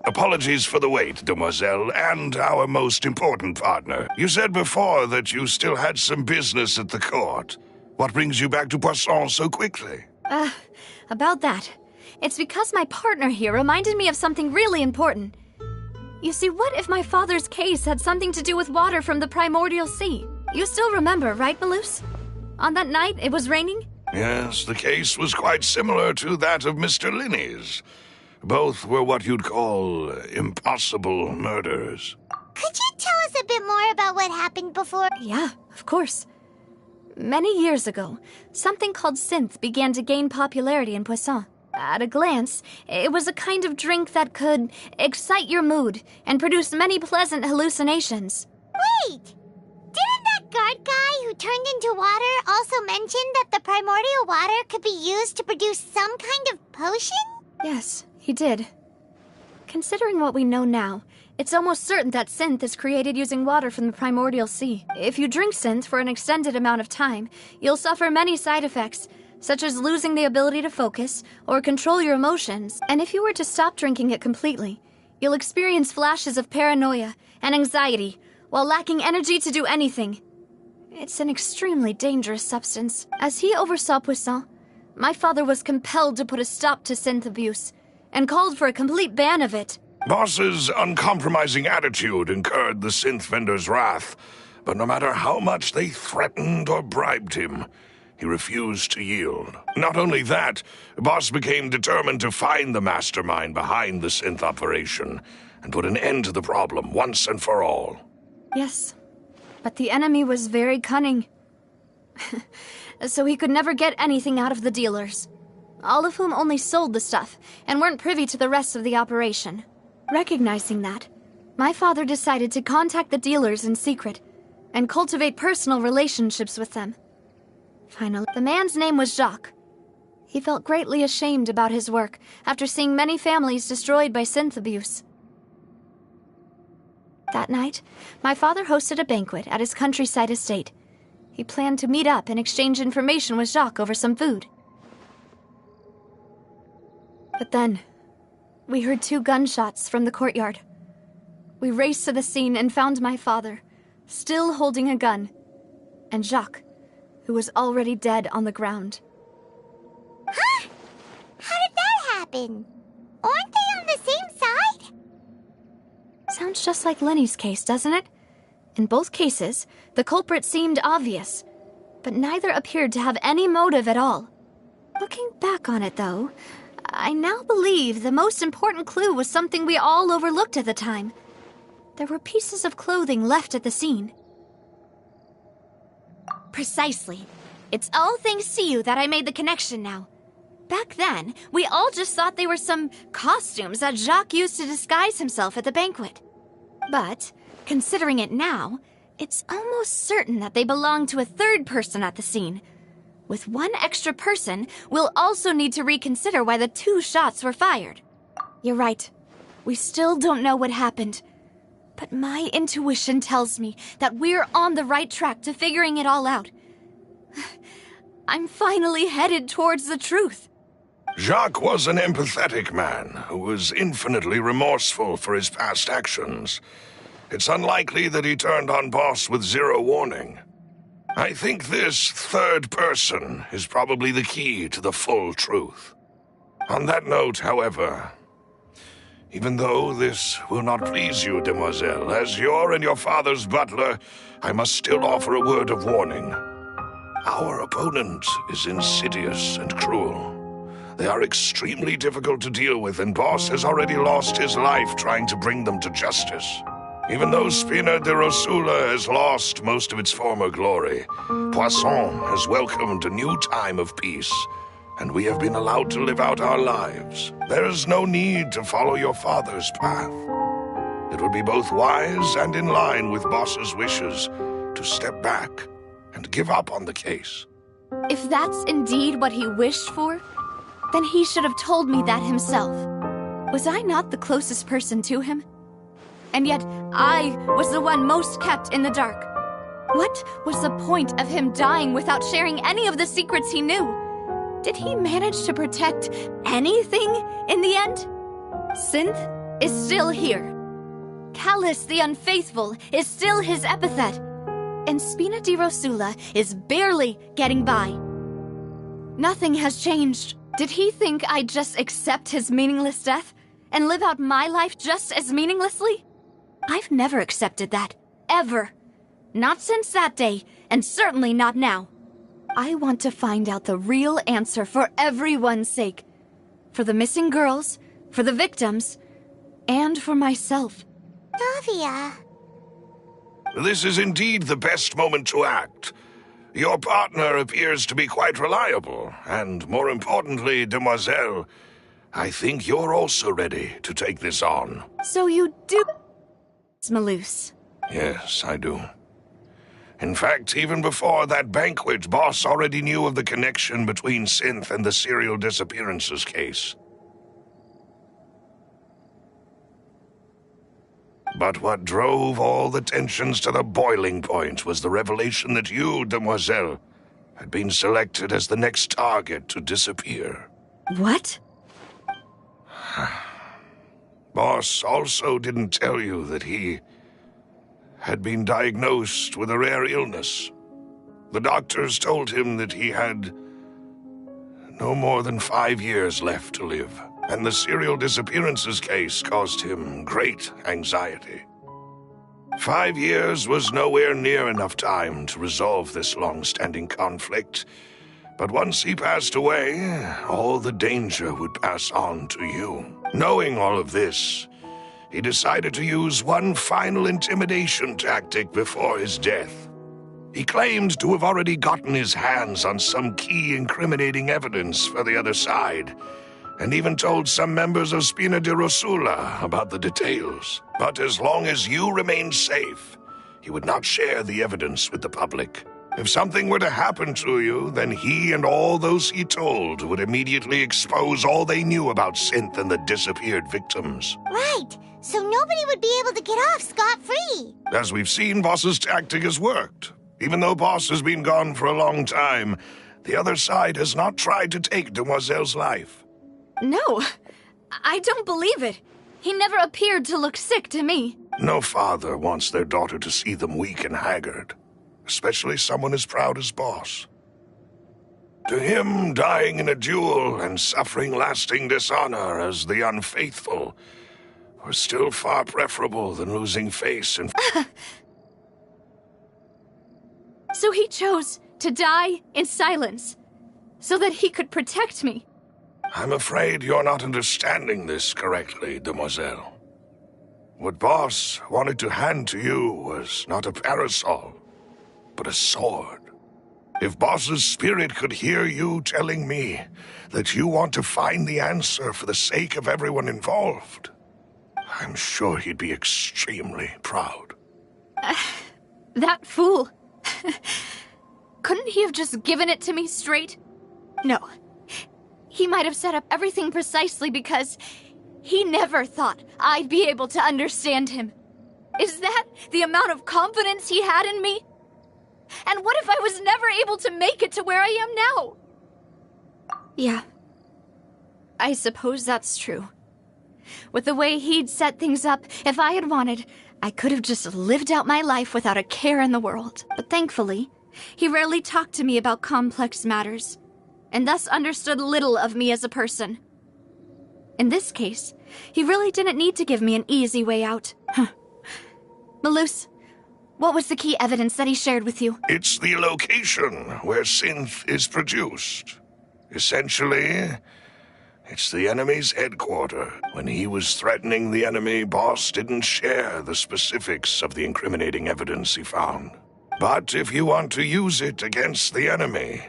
Apologies for the wait, demoiselle, and our most important partner. You said before that you still had some business at the court. What brings you back to Poisson so quickly? About that. It's because my partner here reminded me of something really important. You see, what if my father's case had something to do with water from the primordial sea? You still remember, right, Melus? On that night, it was raining? Yes, the case was quite similar to that of Mr. Linney's. Both were what you'd call impossible murders. Could you tell us a bit more about what happened before? Yeah, of course. Many years ago, something called synth began to gain popularity in Poisson. At a glance, it was a kind of drink that could excite your mood and produce many pleasant hallucinations. Wait! Didn't that guard guy who turned into water also mention that the primordial water could be used to produce some kind of potion? Yes, he did. Considering what we know now, it's almost certain that synth is created using water from the primordial sea. If you drink synth for an extended amount of time, you'll suffer many side effects, such as losing the ability to focus or control your emotions. And if you were to stop drinking it completely, you'll experience flashes of paranoia and anxiety while lacking energy to do anything. It's an extremely dangerous substance. As he oversaw Poisson, my father was compelled to put a stop to synth abuse and called for a complete ban of it. Boss's uncompromising attitude incurred the synth vendor's wrath, but no matter how much they threatened or bribed him, he refused to yield. Not only that, Boss became determined to find the mastermind behind the synth operation and put an end to the problem once and for all. Yes, but the enemy was very cunning. So he could never get anything out of the dealers, all of whom only sold the stuff and weren't privy to the rest of the operation. Recognizing that, my father decided to contact the dealers in secret and cultivate personal relationships with them. Finally, the man's name was Jacques. He felt greatly ashamed about his work after seeing many families destroyed by synth abuse. That night, my father hosted a banquet at his countryside estate. He planned to meet up and exchange information with Jacques over some food. But then, we heard 2 gunshots from the courtyard. We raced to the scene and found my father, still holding a gun, and Jacques, who was already dead on the ground. Huh? How did that happen? Aren't they on the same side? Sounds just like Lenny's case, doesn't it? In both cases, the culprit seemed obvious, but neither appeared to have any motive at all. Looking back on it, though, I now believe the most important clue was something we all overlooked at the time. There were pieces of clothing left at the scene. Precisely. It's all thanks to you that I made the connection now. Back then, we all just thought they were some costumes that Jacques used to disguise himself at the banquet. But, considering it now, it's almost certain that they belong to a third person at the scene. With one extra person, we'll also need to reconsider why the 2 shots were fired. You're right. We still don't know what happened. But my intuition tells me that we're on the right track to figuring it all out. I'm finally headed towards the truth. Jacques was an empathetic man who was infinitely remorseful for his past actions. It's unlikely that he turned on Boss with 0 warning. I think this third person is probably the key to the full truth. On that note, however, even though this will not please you, demoiselle, as your and your father's butler, I must still offer a word of warning. Our opponent is insidious and cruel. They are extremely difficult to deal with, and Boss has already lost his life trying to bring them to justice. Even though Spina de Rosula has lost most of its former glory, Poisson has welcomed a new time of peace, and we have been allowed to live out our lives. There is no need to follow your father's path. It would be both wise and in line with Boss's wishes to step back and give up on the case. If that's indeed what he wished for, then he should have told me that himself. Was I not the closest person to him? And yet, I was the one most kept in the dark. What was the point of him dying without sharing any of the secrets he knew? Did he manage to protect anything in the end? Synth is still here. Callus the Unfaithful is still his epithet. And Spina di Rosula is barely getting by. Nothing has changed. Did he think I'd just accept his meaningless death and live out my life just as meaninglessly? I've never accepted that. Ever. Not since that day, and certainly not now. I want to find out the real answer for everyone's sake. For the missing girls, for the victims, and for myself. Davia. This is indeed the best moment to act. Your partner appears to be quite reliable, and more importantly, demoiselle, I think you're also ready to take this on. So you do... Smalloose. Yes, I do. In fact, even before that banquet, Boss already knew of the connection between Synth and the serial disappearances case. But what drove all the tensions to the boiling point was the revelation that you, demoiselle, had been selected as the next target to disappear. What? Boss also didn't tell you that he had been diagnosed with a rare illness. The doctors told him that he had no more than 5 years left to live, and the serial disappearances case caused him great anxiety. 5 years was nowhere near enough time to resolve this long-standing conflict, but once he passed away, all the danger would pass on to you. Knowing all of this, he decided to use one final intimidation tactic before his death. He claimed to have already gotten his hands on some key incriminating evidence for the other side, and even told some members of Spina di Rosula about the details. But as long as you remained safe, he would not share the evidence with the public. If something were to happen to you, then he and all those he told would immediately expose all they knew about Synth and the disappeared victims. Right, so nobody would be able to get off scot-free. As we've seen, Boss's tactic has worked. Even though Boss has been gone for a long time, the other side has not tried to take Demoiselle's life. No, I don't believe it. He never appeared to look sick to me. No father wants their daughter to see them weak and haggard, especially someone as proud as Boss. To him, dying in a duel and suffering lasting dishonor as the unfaithful were still far preferable than losing face and... So he chose to die in silence. so that he could protect me. I'm afraid you're not understanding this correctly, demoiselle. What Boss wanted to hand to you was not a parasol, but a sword. If Boss's spirit could hear you telling me that you want to find the answer for the sake of everyone involved, I'm sure he'd be extremely proud. That fool. Couldn't he have just given it to me straight? No. He might have set up everything precisely because he never thought I'd be able to understand him. Is that the amount of confidence he had in me? And what if I was never able to make it to where I am now? Yeah. I suppose that's true. With the way he'd set things up, if I had wanted, I could have just lived out my life without a care in the world. But thankfully, he rarely talked to me about complex matters, and thus understood little of me as a person. In this case, he really didn't need to give me an easy way out. Malus, what was the key evidence that he shared with you? It's the location where synth is produced. Essentially, it's the enemy's headquarters. When he was threatening the enemy, Boss didn't share the specifics of the incriminating evidence he found. But if you want to use it against the enemy,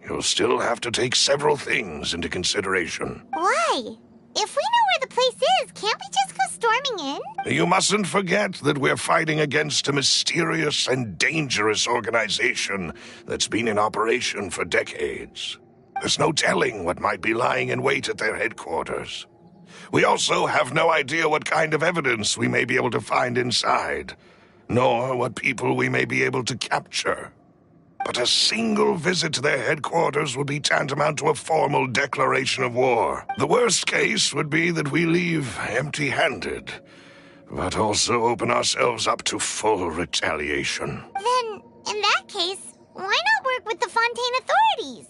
you'll still have to take several things into consideration. Why? If we know where the place is, can't we just go storming in? You mustn't forget that we're fighting against a mysterious and dangerous organization that's been in operation for decades. There's no telling what might be lying in wait at their headquarters. We also have no idea what kind of evidence we may be able to find inside, nor what people we may be able to capture. But a single visit to their headquarters would be tantamount to a formal declaration of war. The worst case would be that we leave empty-handed, but also open ourselves up to full retaliation. Then, in that case, why not work with the Fontaine authorities?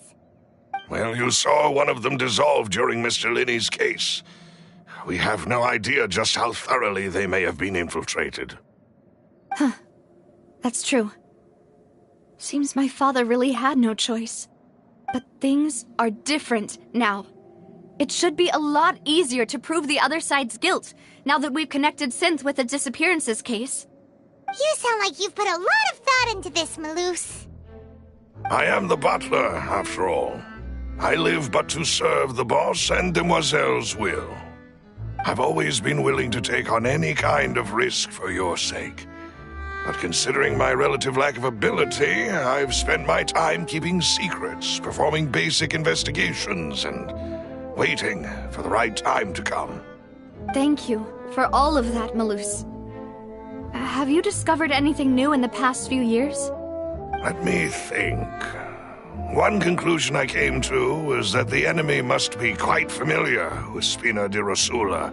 Well, you saw one of them dissolve during Mr. Linney's case. We have no idea just how thoroughly they may have been infiltrated. Huh. That's true. Seems my father really had no choice. But things are different now. It should be a lot easier to prove the other side's guilt, now that we've connected Synth with the disappearances case. You sound like you've put a lot of thought into this, Malus. I am the butler, after all. I live but to serve the boss and Demoiselle's will. I've always been willing to take on any kind of risk for your sake. But considering my relative lack of ability, I've spent my time keeping secrets, performing basic investigations, and waiting for the right time to come. Thank you for all of that, Malus. Have you discovered anything new in the past few years? Let me think. One conclusion I came to was that the enemy must be quite familiar with Spina di Rosula,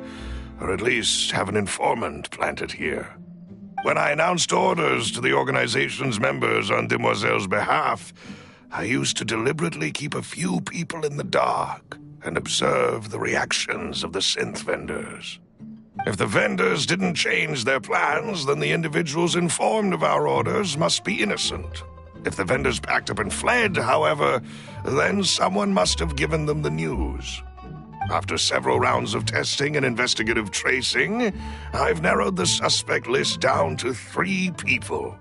or at least have an informant planted here. When I announced orders to the organization's members on Demoiselle's behalf, I used to deliberately keep a few people in the dark and observe the reactions of the synth vendors. If the vendors didn't change their plans, then the individuals informed of our orders must be innocent. If the vendors packed up and fled, however, then someone must have given them the news. After several rounds of testing and investigative tracing, I've narrowed the suspect list down to 3 people.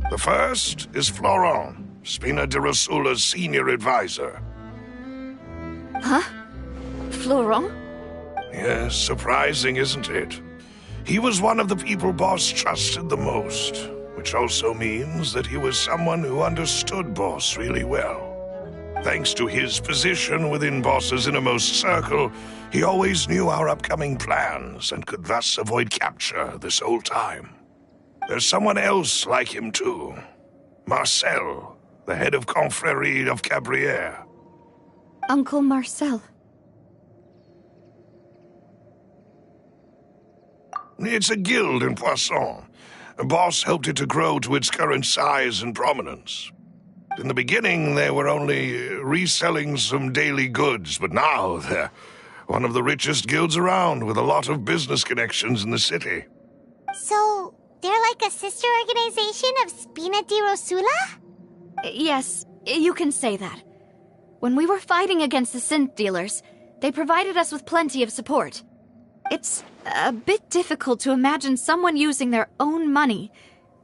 The first is Florent, Spina di Rosula's senior advisor. Huh? Florent? Yes, surprising, isn't it? He was one of the people Boss trusted the most, which also means that he was someone who understood Boss really well. Thanks to his position within Boss's innermost circle, he always knew our upcoming plans and could thus avoid capture this whole time. There's someone else like him too. Marcel, the head of Confrérie of Cabrières. Uncle Marcel. It's a guild in Poisson. Boss helped it to grow to its current size and prominence. In the beginning, they were only reselling some daily goods, but now they're one of the richest guilds around, with a lot of business connections in the city. So, they're like a sister organization of Spina di Rosula? Yes, you can say that. When we were fighting against the synth dealers, they provided us with plenty of support. It's a bit difficult to imagine someone using their own money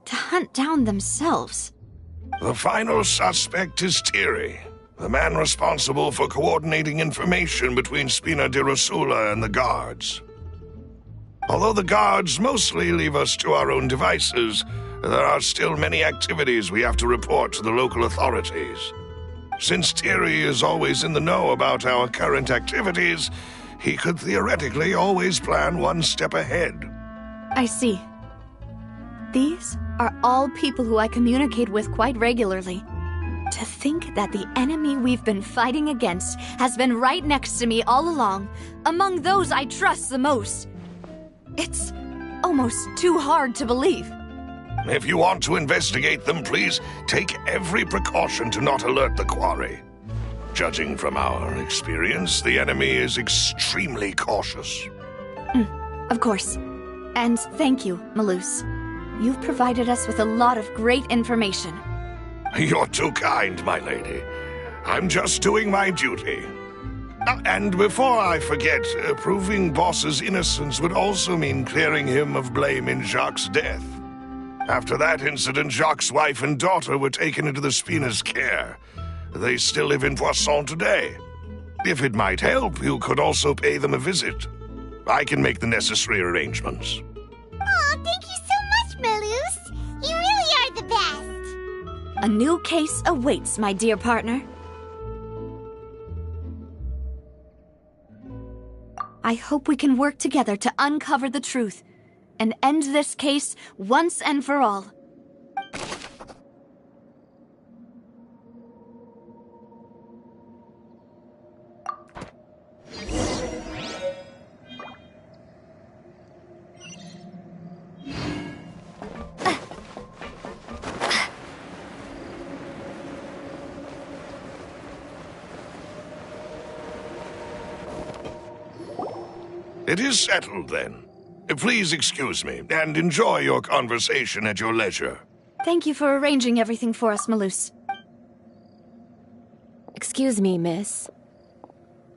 to hunt down themselves. The final suspect is Thierry, the man responsible for coordinating information between Spina di Rosula and the guards. Although the guards mostly leave us to our own devices, there are still many activities we have to report to the local authorities. Since Thierry is always in the know about our current activities, he could theoretically always plan one step ahead. I see. These are all people who I communicate with quite regularly. To think that the enemy we've been fighting against has been right next to me all along, among those I trust the most. It's almost too hard to believe. If you want to investigate them, please take every precaution to not alert the quarry. Judging from our experience, the enemy is extremely cautious. Of course. And thank you, Malus. You've provided us with a lot of great information. You're too kind, my lady. I'm just doing my duty. And before I forget, proving Boss's innocence would also mean clearing him of blame in Jacques' death. After that incident, Jacques' wife and daughter were taken into the Spina's care. They still live in Poisson today. If it might help, you could also pay them a visit. I can make the necessary arrangements. Aw, thank you so much, Malus. You really are the best. A new case awaits, my dear partner. I hope we can work together to uncover the truth and end this case once and for all. It is settled, then. Please excuse me, and enjoy your conversation at your leisure. Thank you for arranging everything for us, Malus. Excuse me, miss.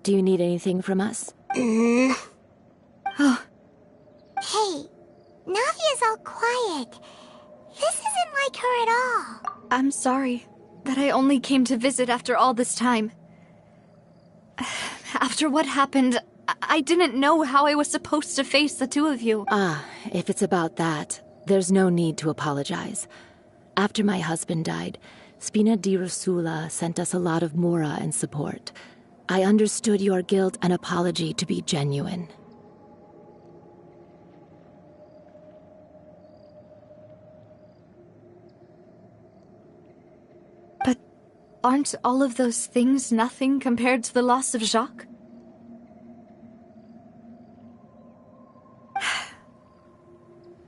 Do you need anything from us? Hey, Navia's all quiet. This isn't like her at all. I'm sorry that I only came to visit after all this time. After what happened, I didn't know how I was supposed to face the two of you. If it's about that, there's no need to apologize. After my husband died, Spina di Rosula sent us a lot of mora and support. I understood your guilt and apology to be genuine. But aren't all of those things nothing compared to the loss of Jacques?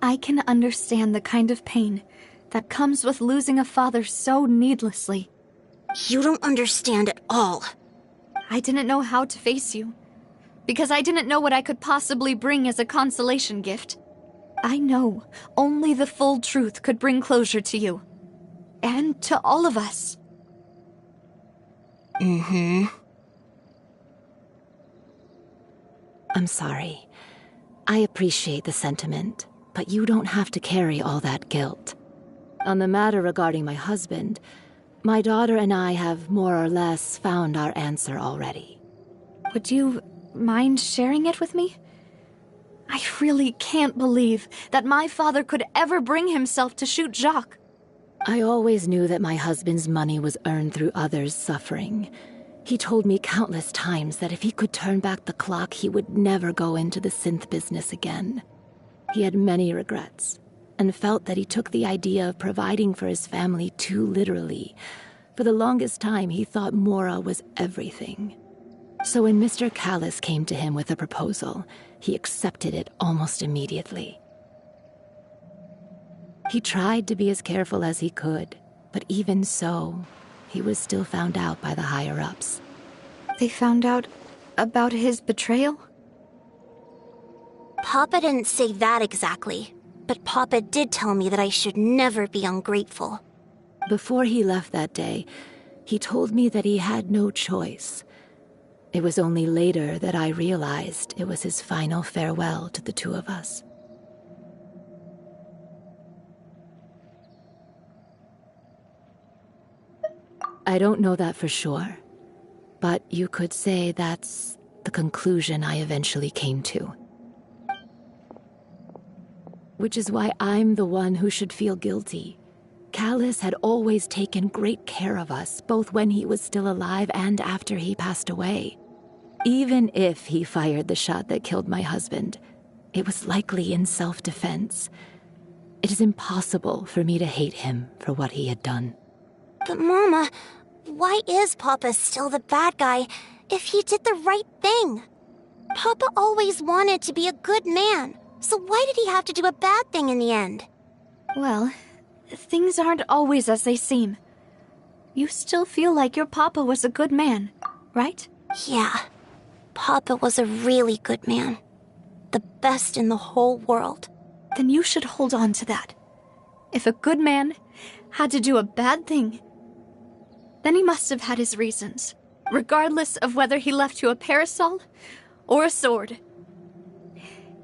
I can understand the kind of pain that comes with losing a father so needlessly. You don't understand at all. I didn't know how to face you, because I didn't know what I could possibly bring as a consolation gift. I know only the full truth could bring closure to you, and to all of us. I'm sorry. I appreciate the sentiment, but you don't have to carry all that guilt. On the matter regarding my husband, my daughter and I have more or less found our answer already. Would you mind sharing it with me? I really can't believe that my father could ever bring himself to shoot Jacques. I always knew that my husband's money was earned through others' suffering. He told me countless times that if he could turn back the clock, he would never go into the synth business again. He had many regrets, and felt that he took the idea of providing for his family too literally. For the longest time, he thought mora was everything. So when Mr. Callis came to him with a proposal, he accepted it almost immediately. He tried to be as careful as he could, but even so, he was still found out by the higher-ups. They found out about his betrayal? Papa didn't say that exactly, but Papa did tell me that I should never be ungrateful. Before he left that day, He told me that he had no choice. It was only later that I realized it was his final farewell to the two of us. I don't know that for sure, but you could say that's the conclusion I eventually came to. Which is why I'm the one who should feel guilty. Callus had always taken great care of us, both when he was still alive and after he passed away. Even if he fired the shot that killed my husband, it was likely in self-defense. It is impossible for me to hate him for what he had done. But Mama, why is Papa still the bad guy if he did the right thing? Papa always wanted to be a good man, so why did he have to do a bad thing in the end? Well, things aren't always as they seem. You still feel like your Papa was a good man, right? Yeah. Papa was a really good man. The best in the whole world. Then you should hold on to that. If a good man had to do a bad thing, then he must have had his reasons, regardless of whether he left you a parasol or a sword.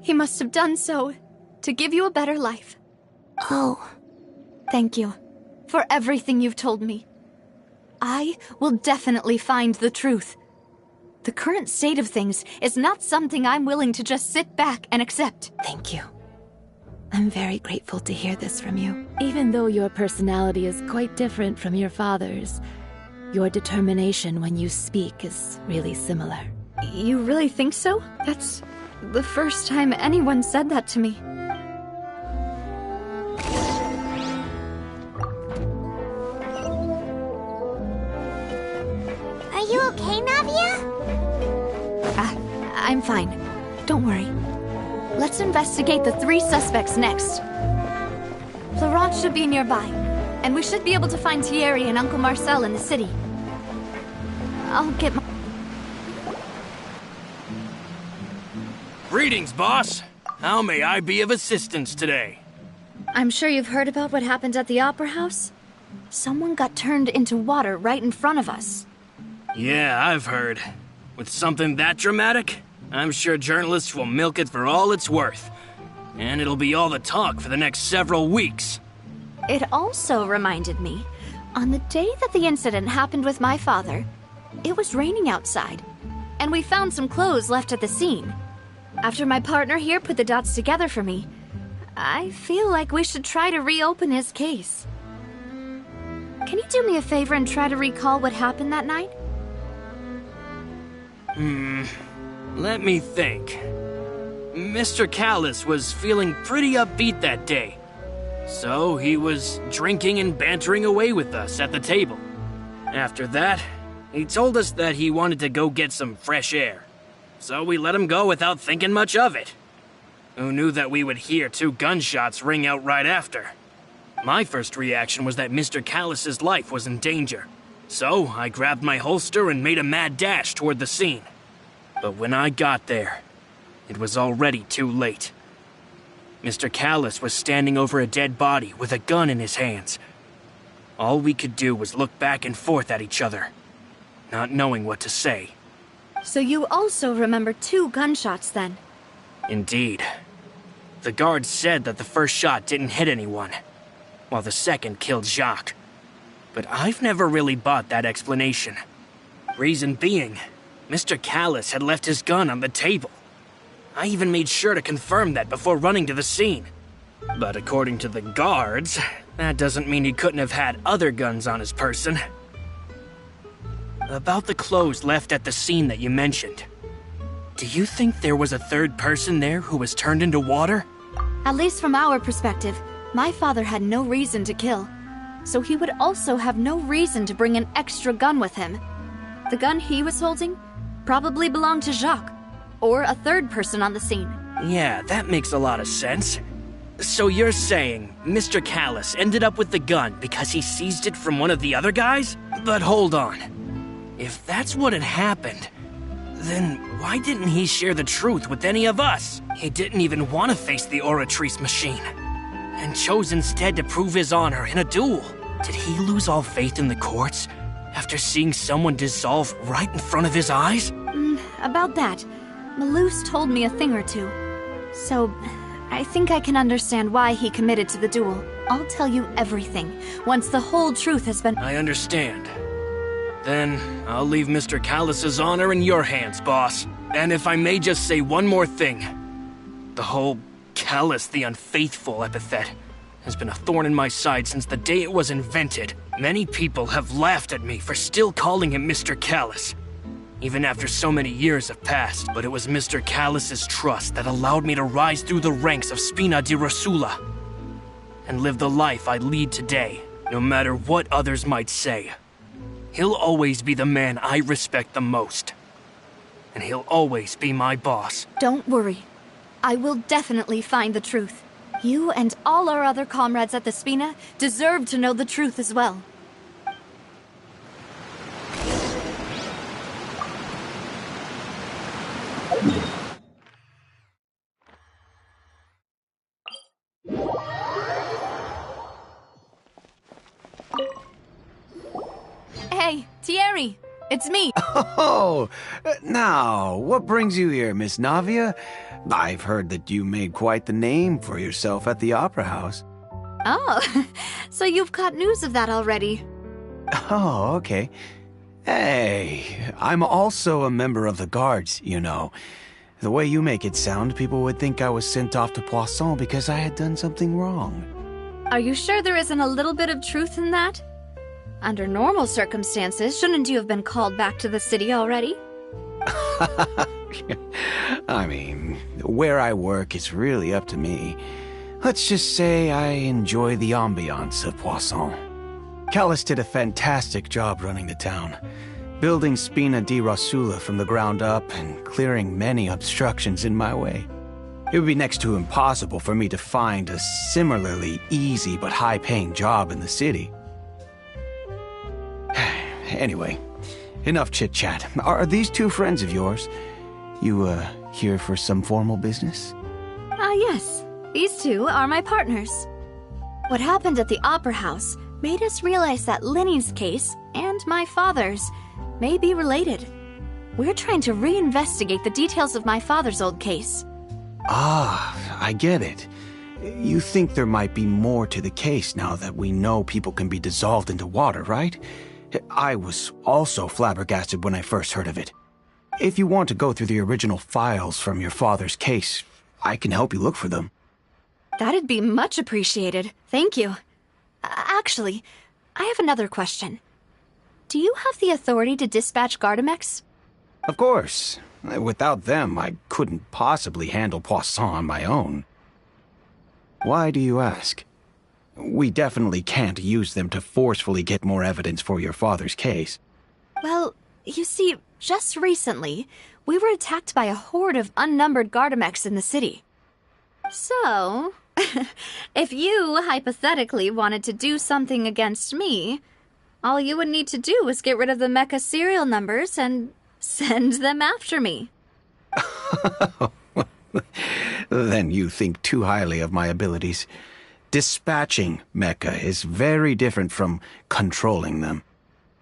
He must have done so to give you a better life. Oh. Thank you for everything you've told me. I will definitely find the truth. The current state of things is not something I'm willing to just sit back and accept. Thank you. I'm very grateful to hear this from you. Even though your personality is quite different from your father's, your determination when you speak is really similar. You really think so? That's the first time anyone said that to me. Are you okay, Navia? I'm fine. Don't worry. Let's investigate the 3 suspects next. Florent should be nearby, and we should be able to find Thierry and Uncle Marcel in the city. I'll get my... Greetings, boss. How may I be of assistance today? I'm sure you've heard about what happened at the Opera House. Someone got turned into water right in front of us. Yeah, I've heard. With something that dramatic, I'm sure journalists will milk it for all it's worth. And it'll be all the talk for the next several weeks. It also reminded me, on the day that the incident happened with my father, it was raining outside, and we found some clothes left at the scene. After my partner here put the dots together for me, I feel like we should try to reopen his case. Can you do me a favor and try to recall what happened that night? Let me think. Mr. Callus was feeling pretty upbeat that day. So he was drinking and bantering away with us at the table. After that, he told us that he wanted to go get some fresh air. So we let him go without thinking much of it. Who knew that we would hear 2 gunshots ring out right after? My first reaction was that Mr. Callus's life was in danger. So I grabbed my holster and made a mad dash toward the scene. But when I got there, it was already too late. Mr. Callus was standing over a dead body with a gun in his hands. All we could do was look back and forth at each other, not knowing what to say. So you also remember 2 gunshots then? Indeed. The guard said that the first shot didn't hit anyone, while the second killed Jacques. But I've never really bought that explanation. Reason being, Mr. Callus had left his gun on the table. I even made sure to confirm that before running to the scene. But according to the guards, that doesn't mean he couldn't have had other guns on his person. About the clothes left at the scene that you mentioned, do you think there was a 3rd person there who was turned into water? At least from our perspective, my father had no reason to kill. So he would also have no reason to bring an extra gun with him. The gun he was holding probably belonged to Jacques, or a 3rd person on the scene. Yeah, that makes a lot of sense. So you're saying Mr. Callus ended up with the gun because he seized it from one of the other guys? But hold on. If that's what had happened, then why didn't he share the truth with any of us? He didn't even want to face the Oratrice machine, and chose instead to prove his honor in a duel. Did he lose all faith in the courts? After seeing someone dissolve right in front of his eyes? About that, Malus told me a thing or two. So, I think I can understand why he committed to the duel. I'll tell you everything, once the whole truth has been— I understand. Then, I'll leave Mr. Callus's honor in your hands, boss. And if I may just say one more thing. The whole Callus the Unfaithful epithet has been a thorn in my side since the day it was invented. Many people have laughed at me for still calling him Mr. Callus, even after so many years have passed. But it was Mr. Callus's trust that allowed me to rise through the ranks of Spina di Rosula and live the life I lead today, no matter what others might say. He'll always be the man I respect the most, and he'll always be my boss. Don't worry. I will definitely find the truth. You and all our other comrades at the Spina deserve to know the truth as well. Hey, Thierry! It's me! Oh, now, what brings you here, Miss Navia? I've heard that you made quite the name for yourself at the Opera House. Oh, so you've got news of that already. Oh, okay. Hey, I'm also a member of the Guards, you know. The way you make it sound, people would think I was sent off to Poisson because I had done something wrong. Are you sure there isn't a little bit of truth in that? Under normal circumstances, shouldn't you have been called back to the city already? I mean, where I work is really up to me. Let's just say I enjoy the ambiance of Poisson. Callus did a fantastic job running the town, building Spina di Rosula from the ground up and clearing many obstructions in my way. It would be next to impossible for me to find a similarly easy but high-paying job in the city. Anyway, enough chit-chat. Are these two friends of yours? You, here for some formal business? Yes. These two are my partners. What happened at the Opera House made us realize that Linny's case and my father's may be related. We're trying to reinvestigate the details of my father's old case. Ah, I get it. You think there might be more to the case now that we know people can be dissolved into water, right? I was also flabbergasted when I first heard of it. If you want to go through the original files from your father's case, I can help you look for them. That'd be much appreciated. Thank you. Actually, I have another question. Do you have the authority to dispatch Gardamex? Of course. Without them, I couldn't possibly handle Poisson on my own. Why do you ask? We definitely can't use them to forcefully get more evidence for your father's case. Well, you see, just recently, we were attacked by a horde of unnumbered Gardamex in the city. So, if you hypothetically wanted to do something against me, all you would need to do is get rid of the mecha serial numbers and send them after me. Then you think too highly of my abilities. Dispatching mecha is very different from controlling them.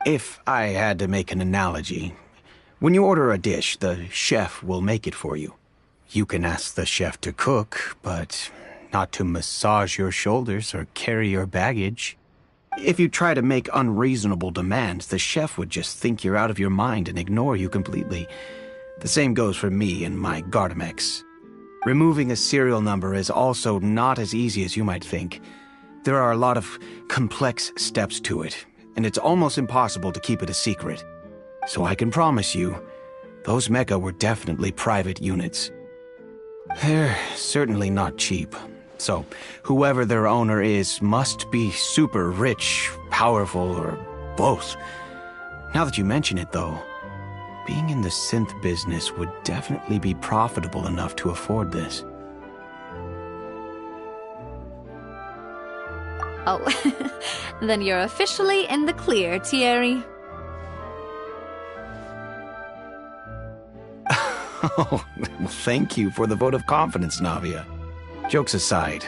If I had to make an analogy, when you order a dish, the chef will make it for you. You can ask the chef to cook, but not to massage your shoulders or carry your baggage. If you try to make unreasonable demands, the chef would just think you're out of your mind and ignore you completely. The same goes for me and my Gardamex. Removing a serial number is also not as easy as you might think. There are a lot of complex steps to it, and it's almost impossible to keep it a secret. So I can promise you, those mecha were definitely private units. They're certainly not cheap. So, whoever their owner is must be super rich, powerful, or both. Now that you mention it, though, being in the synth business would definitely be profitable enough to afford this. Oh, then you're officially in the clear, Thierry. Oh, well, thank you for the vote of confidence, Navia. Jokes aside,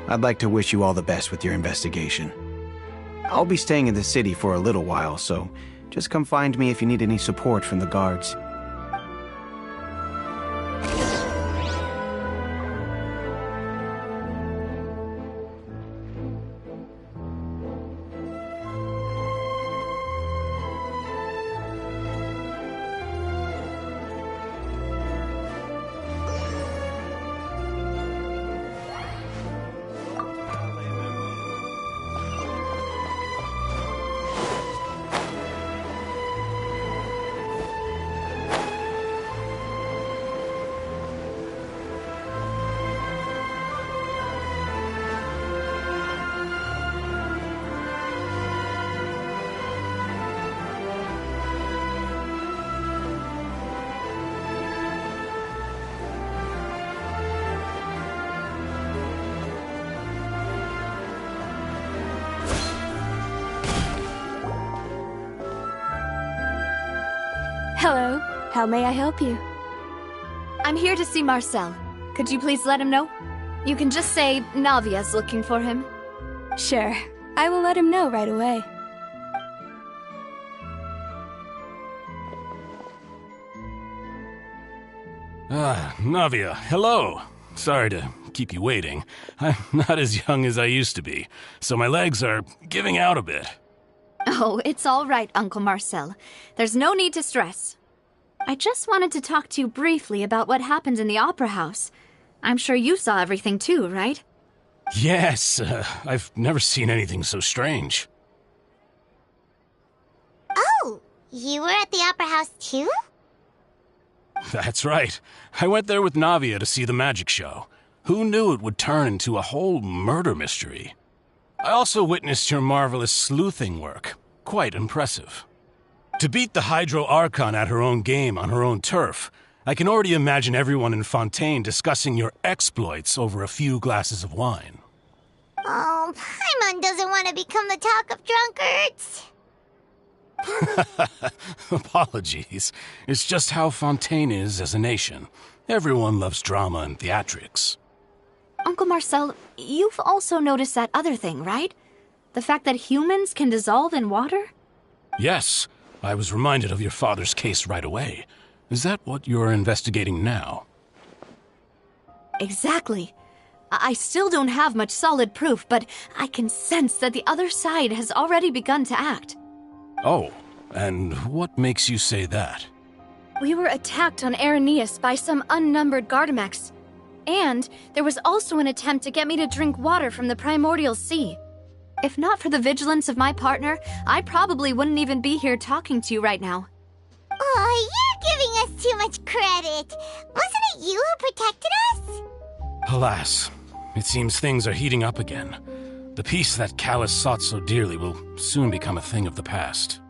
I'd like to wish you all the best with your investigation. I'll be staying in the city for a little while, so just come find me if you need any support from the guards. Hello. How may I help you? I'm here to see Marcel. Could you please let him know? You can just say Navia's looking for him. Sure. I will let him know right away. Navia, hello. Sorry to keep you waiting. I'm not as young as I used to be, so my legs are giving out a bit. Oh, it's all right, Uncle Marcel. There's no need to stress. I just wanted to talk to you briefly about what happened in the Opera House. I'm sure you saw everything too, right? Yes, I've never seen anything so strange. Oh, you were at the Opera House too? That's right. I went there with Navia to see the magic show. Who knew it would turn into a whole murder mystery? I also witnessed your marvelous sleuthing work. Quite impressive. To beat the Hydro Archon at her own game on her own turf, I can already imagine everyone in Fontaine discussing your exploits over a few glasses of wine. Oh, Paimon doesn't want to become the talk of drunkards. Apologies. It's just how Fontaine is as a nation. Everyone loves drama and theatrics. Uncle Marcel, you've also noticed that other thing, right? The fact that humans can dissolve in water? Yes, I was reminded of your father's case right away. Is that what you're investigating now? Exactly. I still don't have much solid proof, but I can sense that the other side has already begun to act. Oh, and what makes you say that? We were attacked on Araneus by some unnumbered Gardamex. And there was also an attempt to get me to drink water from the primordial sea. If not for the vigilance of my partner, I probably wouldn't even be here talking to you right now. Oh, you're giving us too much credit. Wasn't it you who protected us? Alas, it seems things are heating up again. The peace that Callus sought so dearly will soon become a thing of the past.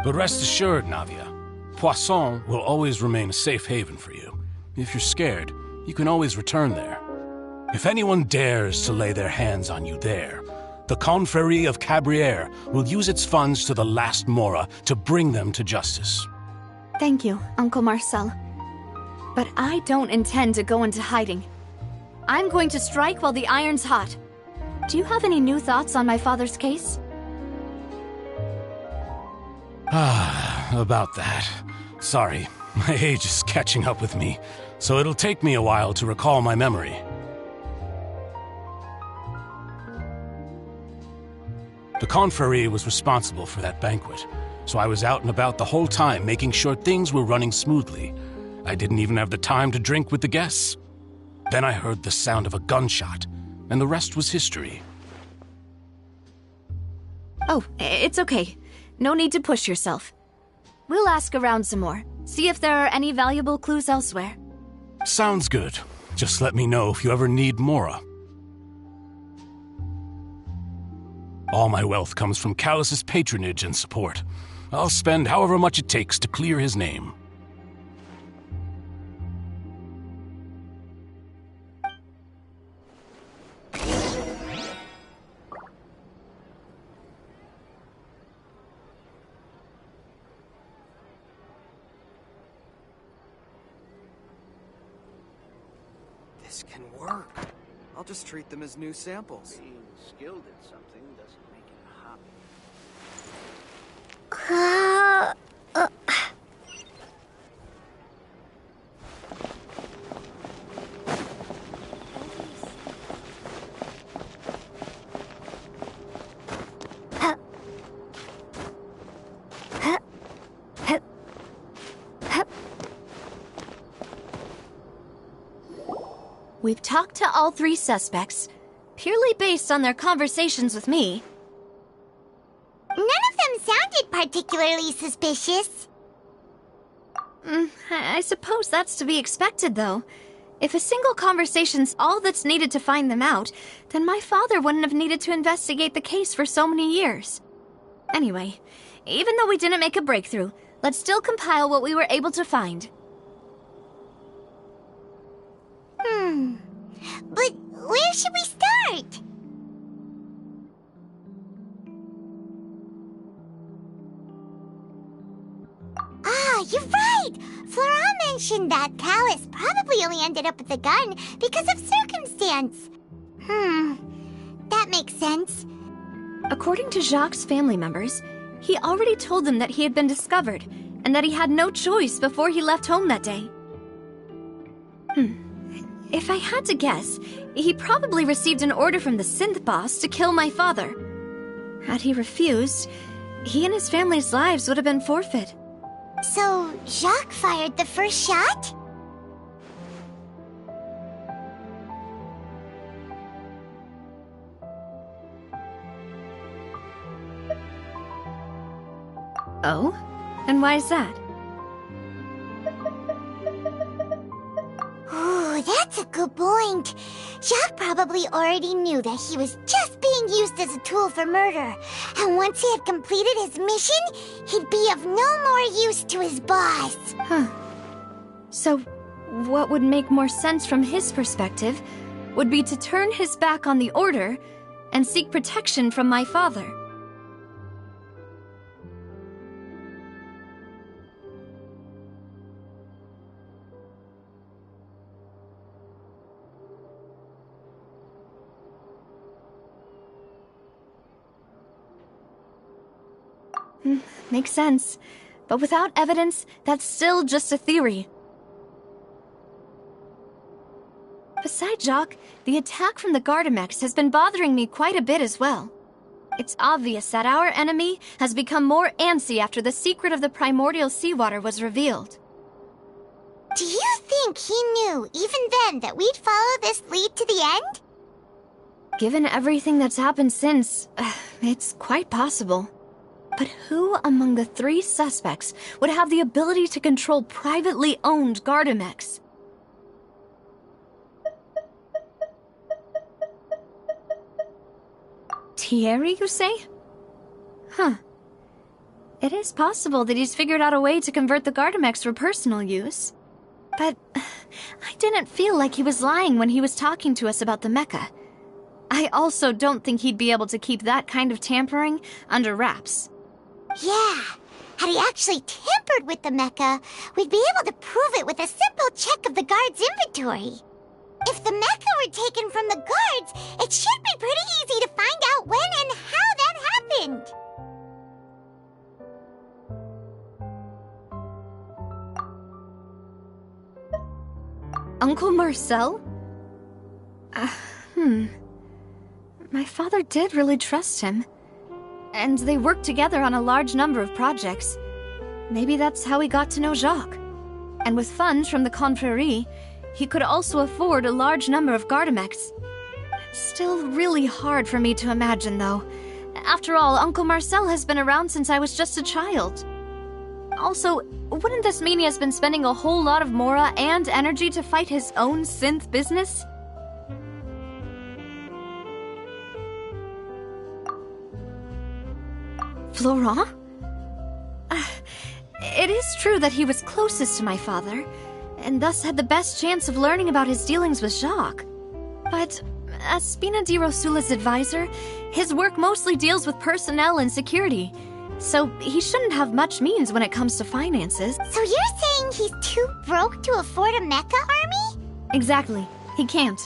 But rest assured, Navia, Poisson will always remain a safe haven for you. If you're scared, you can always return there. If anyone dares to lay their hands on you there, the Confrérie of Cabrières will use its funds to the last Mora to bring them to justice. Thank you, Uncle Marcel. But I don't intend to go into hiding. I'm going to strike while the iron's hot. Do you have any new thoughts on my father's case? About that. Sorry, my age is catching up with me, so it'll take me a while to recall my memory. The Confrérie was responsible for that banquet, so I was out and about the whole time making sure things were running smoothly. I didn't even have the time to drink with the guests. Then I heard the sound of a gunshot, and the rest was history. Oh, it's okay. No need to push yourself. We'll ask around some more, see if there are any valuable clues elsewhere. Sounds good. Just let me know if you ever need Mora. All my wealth comes from Callus's patronage and support. I'll spend however much it takes to clear his name. This can work. I'll just treat them as new samples. Being skilled at something doesn't make it a hobby. We've talked to all 3 suspects, purely based on their conversations with me. None of them sounded particularly suspicious. I suppose that's to be expected, though. If a single conversation's all that's needed to find them out, then my father wouldn't have needed to investigate the case for so many years. Anyway, even though we didn't make a breakthrough, let's still compile what we were able to find. But where should we start? Ah, you're right! Flora mentioned that Callus probably only ended up with the gun because of circumstance. That makes sense. According to Jacques' family members, he already told them that he had been discovered, and that he had no choice before he left home that day. If I had to guess, he probably received an order from the synth boss to kill my father. Had he refused, he and his family's lives would have been forfeit. So, Jacques fired the first shot? Oh? And why is that? Ooh, that's a good point. Jacques probably already knew that he was just being used as a tool for murder. And once he had completed his mission, he'd be of no more use to his boss. So, what would make more sense from his perspective would be to turn his back on the order and seek protection from my father. Makes sense. But without evidence, that's still just a theory. Besides Jacques, the attack from the Gardamex has been bothering me quite a bit as well. It's obvious that our enemy has become more antsy after the secret of the primordial seawater was revealed. Do you think he knew, even then, that we'd follow this lead to the end? Given everything that's happened since, it's quite possible. But who among the 3 suspects would have the ability to control privately owned Gardamex? Thierry, you say? It is possible that he's figured out a way to convert the Gardamex for personal use. But I didn't feel like he was lying when he was talking to us about the mecha. I also don't think he'd be able to keep that kind of tampering under wraps. Yeah, had he actually tampered with the mecha, we'd be able to prove it with a simple check of the guard's inventory. If the mecha were taken from the guards, it should be pretty easy to find out when and how that happened. Uncle Marcel? My father did really trust him. And they worked together on a large number of projects. Maybe that's how he got to know Jacques. And with funds from the Confrérie, he could also afford a large number of Gardamex. It's still really hard for me to imagine, though. After all, Uncle Marcel has been around since I was just a child. Also, wouldn't this mean he has been spending a whole lot of mora and energy to fight his own synth business? Florent? It is true that he was closest to my father, and thus had the best chance of learning about his dealings with Jacques. But as Spina di Rosula's advisor, his work mostly deals with personnel and security, so he shouldn't have much means when it comes to finances. So you're saying he's too broke to afford a mecha army? Exactly. He can't.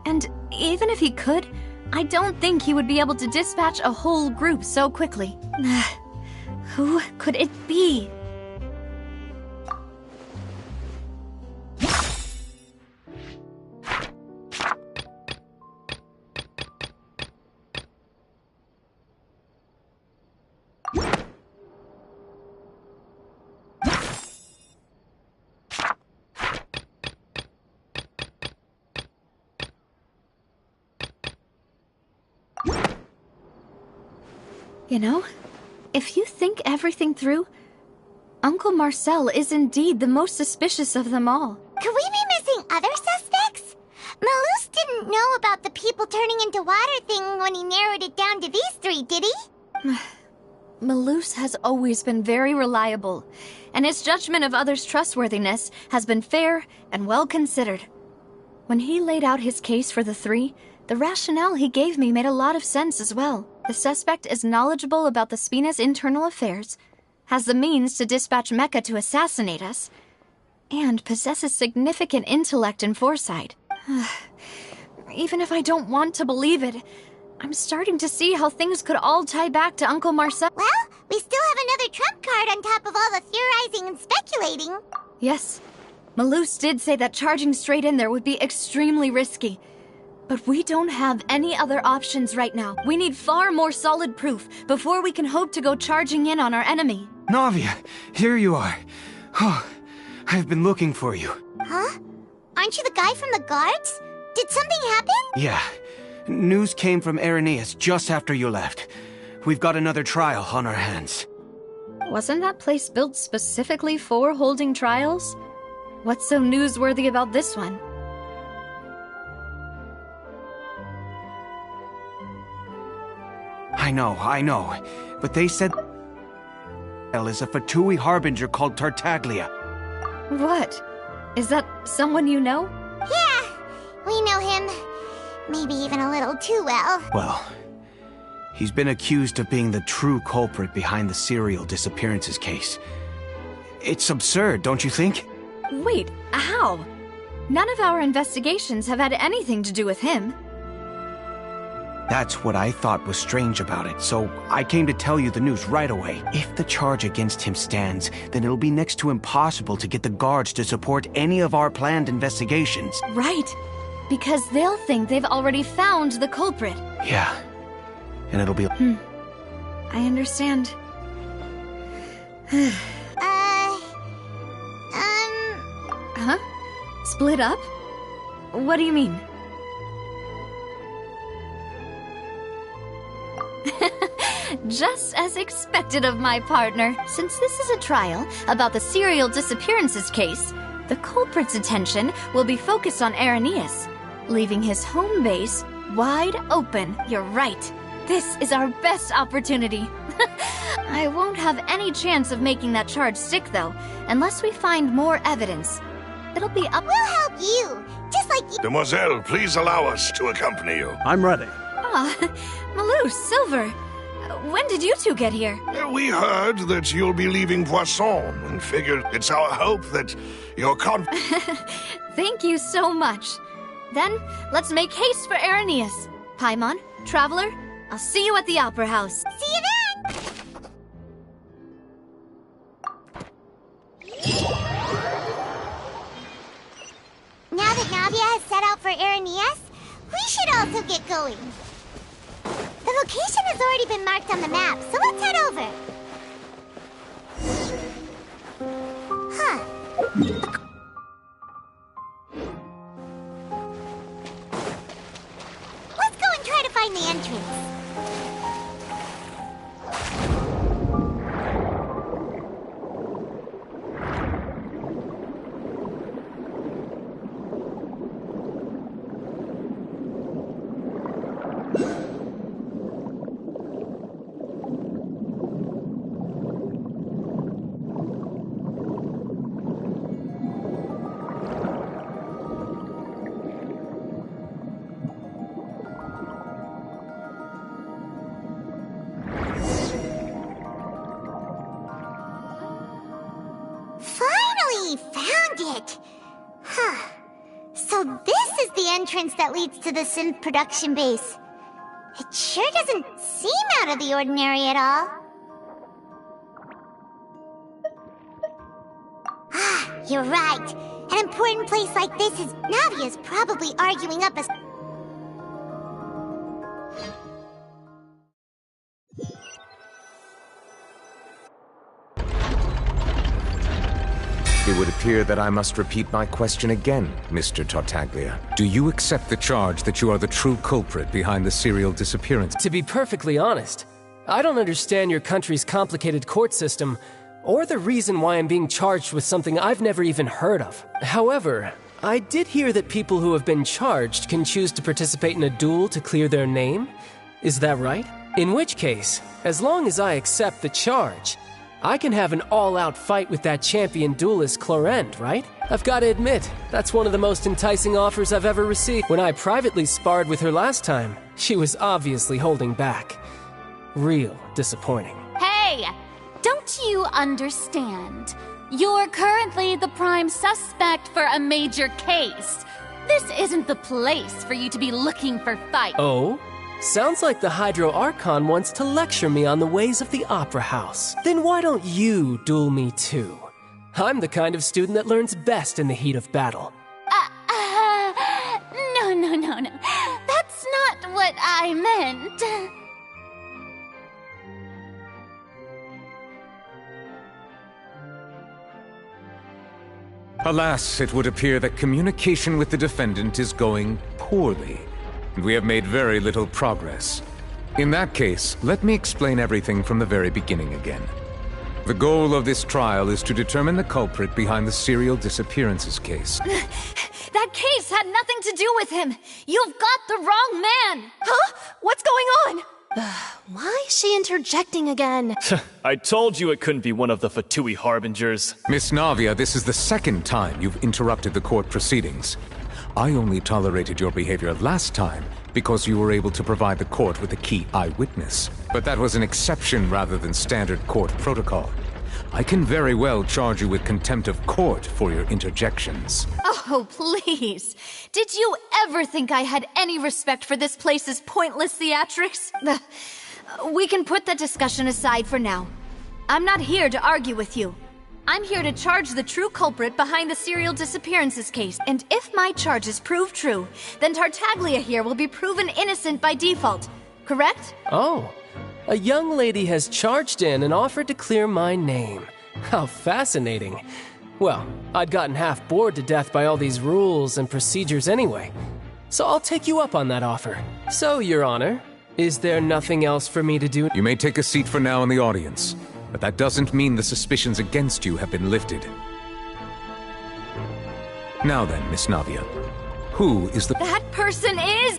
And even if he could, I don't think he would be able to dispatch a whole group so quickly. Who could it be? You know, if you think everything through, Uncle Marcel is indeed the most suspicious of them all. Could we be missing other suspects? Maloose didn't know about the people turning into water thing when he narrowed it down to these three, did he? Maloose has always been very reliable, and his judgment of others' trustworthiness has been fair and well considered. When he laid out his case for the three, the rationale he gave me made a lot of sense as well. The suspect is knowledgeable about the Spina's internal affairs, has the means to dispatch Mecha to assassinate us, and possesses significant intellect and foresight. Even if I don't want to believe it, I'm starting to see how things could all tie back to Uncle Marcel. Well, we still have another trump card on top of all the theorizing and speculating. Yes, Maloose did say that charging straight in there would be extremely risky. But we don't have any other options right now. We need far more solid proof before we can hope to go charging in on our enemy. Navia, here you are. Oh, I've been looking for you. Huh? Aren't you the guy from the guards? Did something happen? Yeah. News came from Irenaeus just after you left. We've got another trial on our hands. Wasn't that place built specifically for holding trials? What's so newsworthy about this one? I know. But they said is a Fatui harbinger called Tartaglia. What? Is that someone you know? Yeah, we know him. Maybe even a little too well. Well, he's been accused of being the true culprit behind the serial disappearances case. It's absurd, don't you think? Wait, how? None of our investigations have had anything to do with him. That's what I thought was strange about it, so I came to tell you the news right away. If the charge against him stands, then it'll be next to impossible to get the guards to support any of our planned investigations. Right, because they'll think they've already found the culprit. Yeah, and it'll be... I understand. Huh? Split up? What do you mean? Just as expected of my partner. Since this is a trial about the serial disappearances case, the culprit's attention will be focused on Irenaeus, leaving his home base wide open. You're right. This is our best opportunity. I won't have any chance of making that charge stick, though, unless we find more evidence. It'll be up... We'll help you, just like you... Demoiselle, please allow us to accompany you. I'm ready. Ah, Maloose, Silver, when did you two get here? We heard that you'll be leaving Poisson and figured it's our hope that your Thank you so much. Then, let's make haste for Irenaeus. Paimon, Traveler, I'll see you at the Opera House. See you then! Now that Navia has set out for Irenaeus, we should also get going. The location has already been marked on the map, so let's head over. Huh. Let's go and try to find the entrance. Entrance that leads to the synth production base. It sure doesn't seem out of the ordinary at all. Ah, you're right. An important place like this is... Navia's probably arguing up a... It would appear that I must repeat my question again, Mr. Tartaglia. Do you accept the charge that you are the true culprit behind the serial disappearance? To be perfectly honest, I don't understand your country's complicated court system, or the reason why I'm being charged with something I've never even heard of. However, I did hear that people who have been charged can choose to participate in a duel to clear their name. Is that right? In which case, as long as I accept the charge, I can have an all-out fight with that champion duelist Clorend, right? I've got to admit, that's one of the most enticing offers I've ever received. When I privately sparred with her last time, she was obviously holding back. Real disappointing. Hey! Don't you understand? You're currently the prime suspect for a major case. This isn't the place for you to be looking for fights. Oh? Sounds like the Hydro Archon wants to lecture me on the ways of the Opera House. Then why don't you duel me too? I'm the kind of student that learns best in the heat of battle. No. That's not what I meant. Alas, it would appear that communication with the defendant is going poorly, and we have made very little progress. In that case, let me explain everything from the very beginning again. The goal of this trial is to determine the culprit behind the serial disappearances case. That case had nothing to do with him. You've got the wrong man. Huh? What's going on? Why is she interjecting again? I told you it couldn't be one of the Fatui Harbingers. Miss Navia, this is the second time you've interrupted the court proceedings. I only tolerated your behavior last time because you were able to provide the court with a key eyewitness. But that was an exception rather than standard court protocol. I can very well charge you with contempt of court for your interjections. Oh, please. Did you ever think I had any respect for this place's pointless theatrics? We can put that discussion aside for now. I'm not here to argue with you. I'm here to charge the true culprit behind the serial disappearances case. And if my charges prove true, then Tartaglia here will be proven innocent by default. Correct? Oh. A young lady has charged in and offered to clear my name. How fascinating. Well, I'd gotten half bored to death by all these rules and procedures anyway. So I'll take you up on that offer. So, Your Honor, is there nothing else for me to do? You may take a seat for now in the audience, but that doesn't mean the suspicions against you have been lifted. Now then, Miss Navia, who is the— That person is—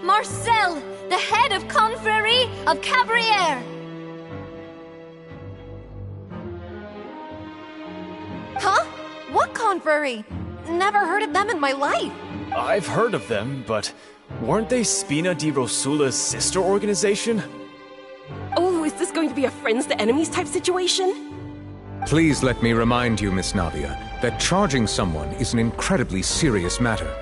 Marcel, the head of Confrérie of Cabrières! Huh? What confrérie? Never heard of them in my life. I've heard of them, but weren't they Spina di Rosula's sister organization? Oh, is this going to be a friends to enemies type situation? Please let me remind you, Miss Navia, that charging someone is an incredibly serious matter.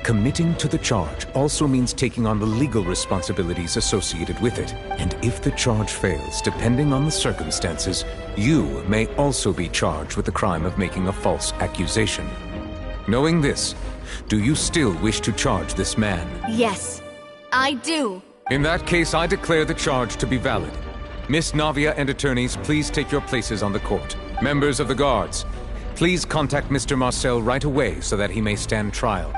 Committing to the charge also means taking on the legal responsibilities associated with it. And if the charge fails, depending on the circumstances, you may also be charged with the crime of making a false accusation. Knowing this, do you still wish to charge this man? Yes, I do. In that case, I declare the charge to be valid. Miss Navia and attorneys, please take your places on the court. Members of the guards, please contact Mr. Marcel right away so that he may stand trial.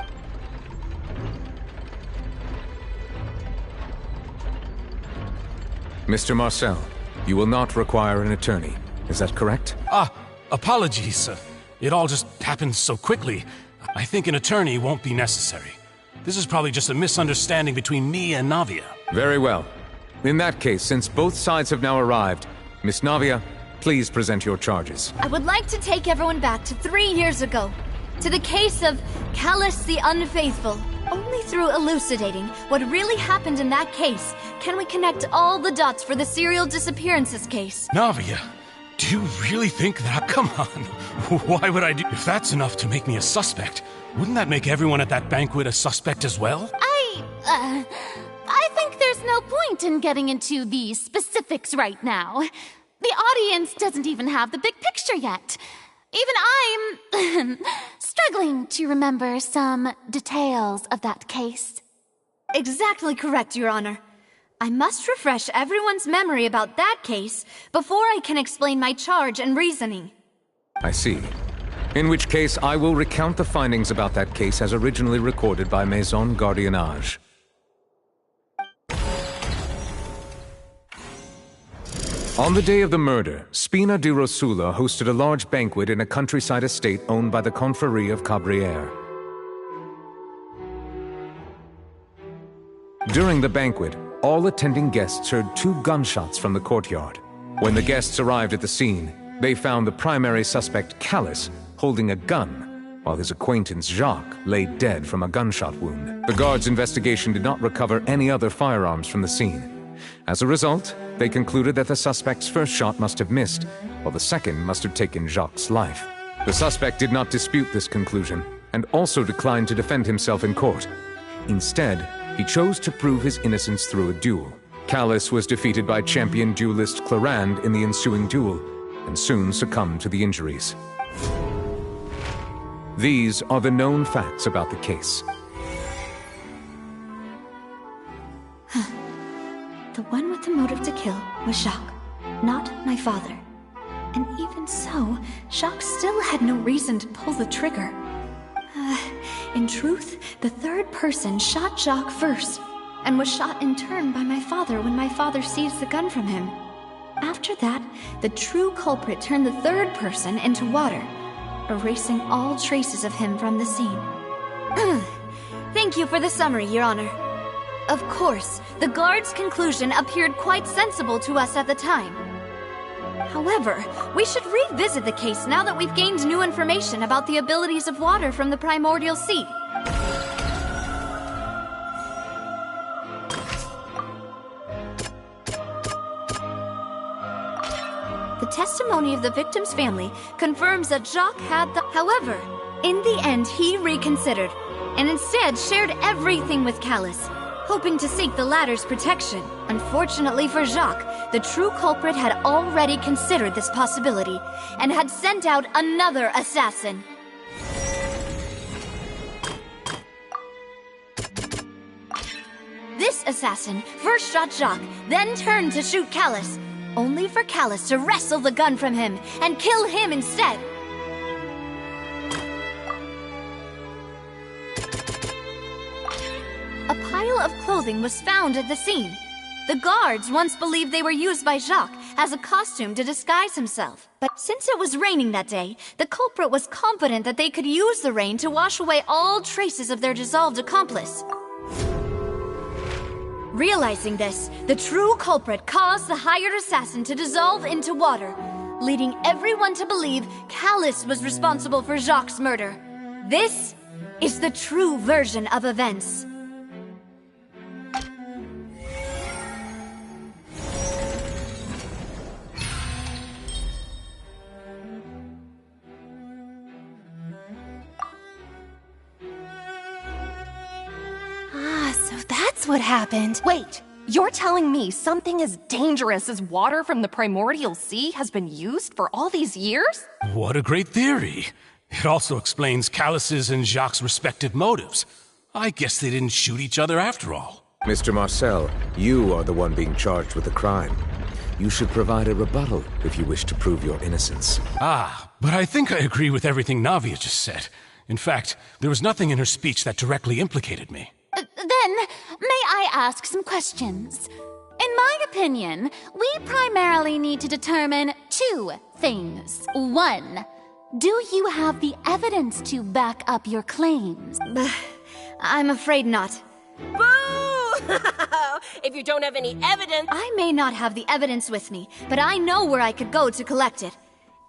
Mr. Marcel, you will not require an attorney. Is that correct? Apologies. It all just happened so quickly. I think an attorney won't be necessary. This is probably just a misunderstanding between me and Navia. Very well. In that case, since both sides have now arrived, Miss Navia, please present your charges. I would like to take everyone back to 3 years ago, to the case of Callus the Unfaithful. Only through elucidating what really happened in that case can we connect all the dots for the serial disappearances case. Navia, do you really think that? Come on. Why would I do— If that's enough to make me a suspect, wouldn't that make everyone at that banquet a suspect as well? I think there's no point in getting into the specifics right now. The audience doesn't even have the big picture yet. Even I'm struggling to remember some details of that case. Exactly correct, Your Honor. I must refresh everyone's memory about that case before I can explain my charge and reasoning. I see. In which case, I will recount the findings about that case as originally recorded by Maison Gardiennage. On the day of the murder, Spina di Rosula hosted a large banquet in a countryside estate owned by the Confrérie of Cabrières. During the banquet, all attending guests heard 2 gunshots from the courtyard. When the guests arrived at the scene, they found the primary suspect, Callus, holding a gun, while his acquaintance, Jacques, lay dead from a gunshot wound. The guards' investigation did not recover any other firearms from the scene. As a result, they concluded that the suspect's first shot must have missed, while the second must have taken Jacques' life. The suspect did not dispute this conclusion, and also declined to defend himself in court. Instead, he chose to prove his innocence through a duel. Callus was defeated by champion duelist Clarande in the ensuing duel, and soon succumbed to the injuries. These are the known facts about the case. The one with the motive to kill was Jacques, not my father. And even so, Jacques still had no reason to pull the trigger. In truth, the third person shot Jacques first, and was shot in turn by my father when my father seized the gun from him. After that, the true culprit turned the third person into water, erasing all traces of him from the scene. Thank you for the summary, Your Honor. Of course, the guard's conclusion appeared quite sensible to us at the time. However, we should revisit the case now that we've gained new information about the abilities of water from the primordial sea. The testimony of the victim's family confirms that Jacques had the... However, in the end, he reconsidered, and instead shared everything with Callus, hoping to seek the latter's protection. Unfortunately for Jacques, the true culprit had already considered this possibility, and had sent out another assassin. This assassin first shot Jacques, then turned to shoot Callus, only for Callus to wrestle the gun from him and kill him instead. A pile of clothing was found at the scene. The guards once believed they were used by Jacques as a costume to disguise himself. But since it was raining that day, the culprit was confident that they could use the rain to wash away all traces of their dissolved accomplice. Realizing this, the true culprit caused the hired assassin to dissolve into water, leading everyone to believe Callus was responsible for Jacques' murder. This is the true version of events. So that's what happened. Wait, you're telling me something as dangerous as water from the primordial sea has been used for all these years? What a great theory. It also explains Callus's and Jacques' respective motives. I guess they didn't shoot each other after all. Mr. Marcel, you are the one being charged with the crime. You should provide a rebuttal if you wish to prove your innocence. But I think I agree with everything Navia just said. In fact, there was nothing in her speech that directly implicated me. Then, may I ask some questions? In my opinion, we primarily need to determine 2 things. 1, do you have the evidence to back up your claims? I'm afraid not. Boo! If you don't have any evidence... I may not have the evidence with me, but I know where I could go to collect it.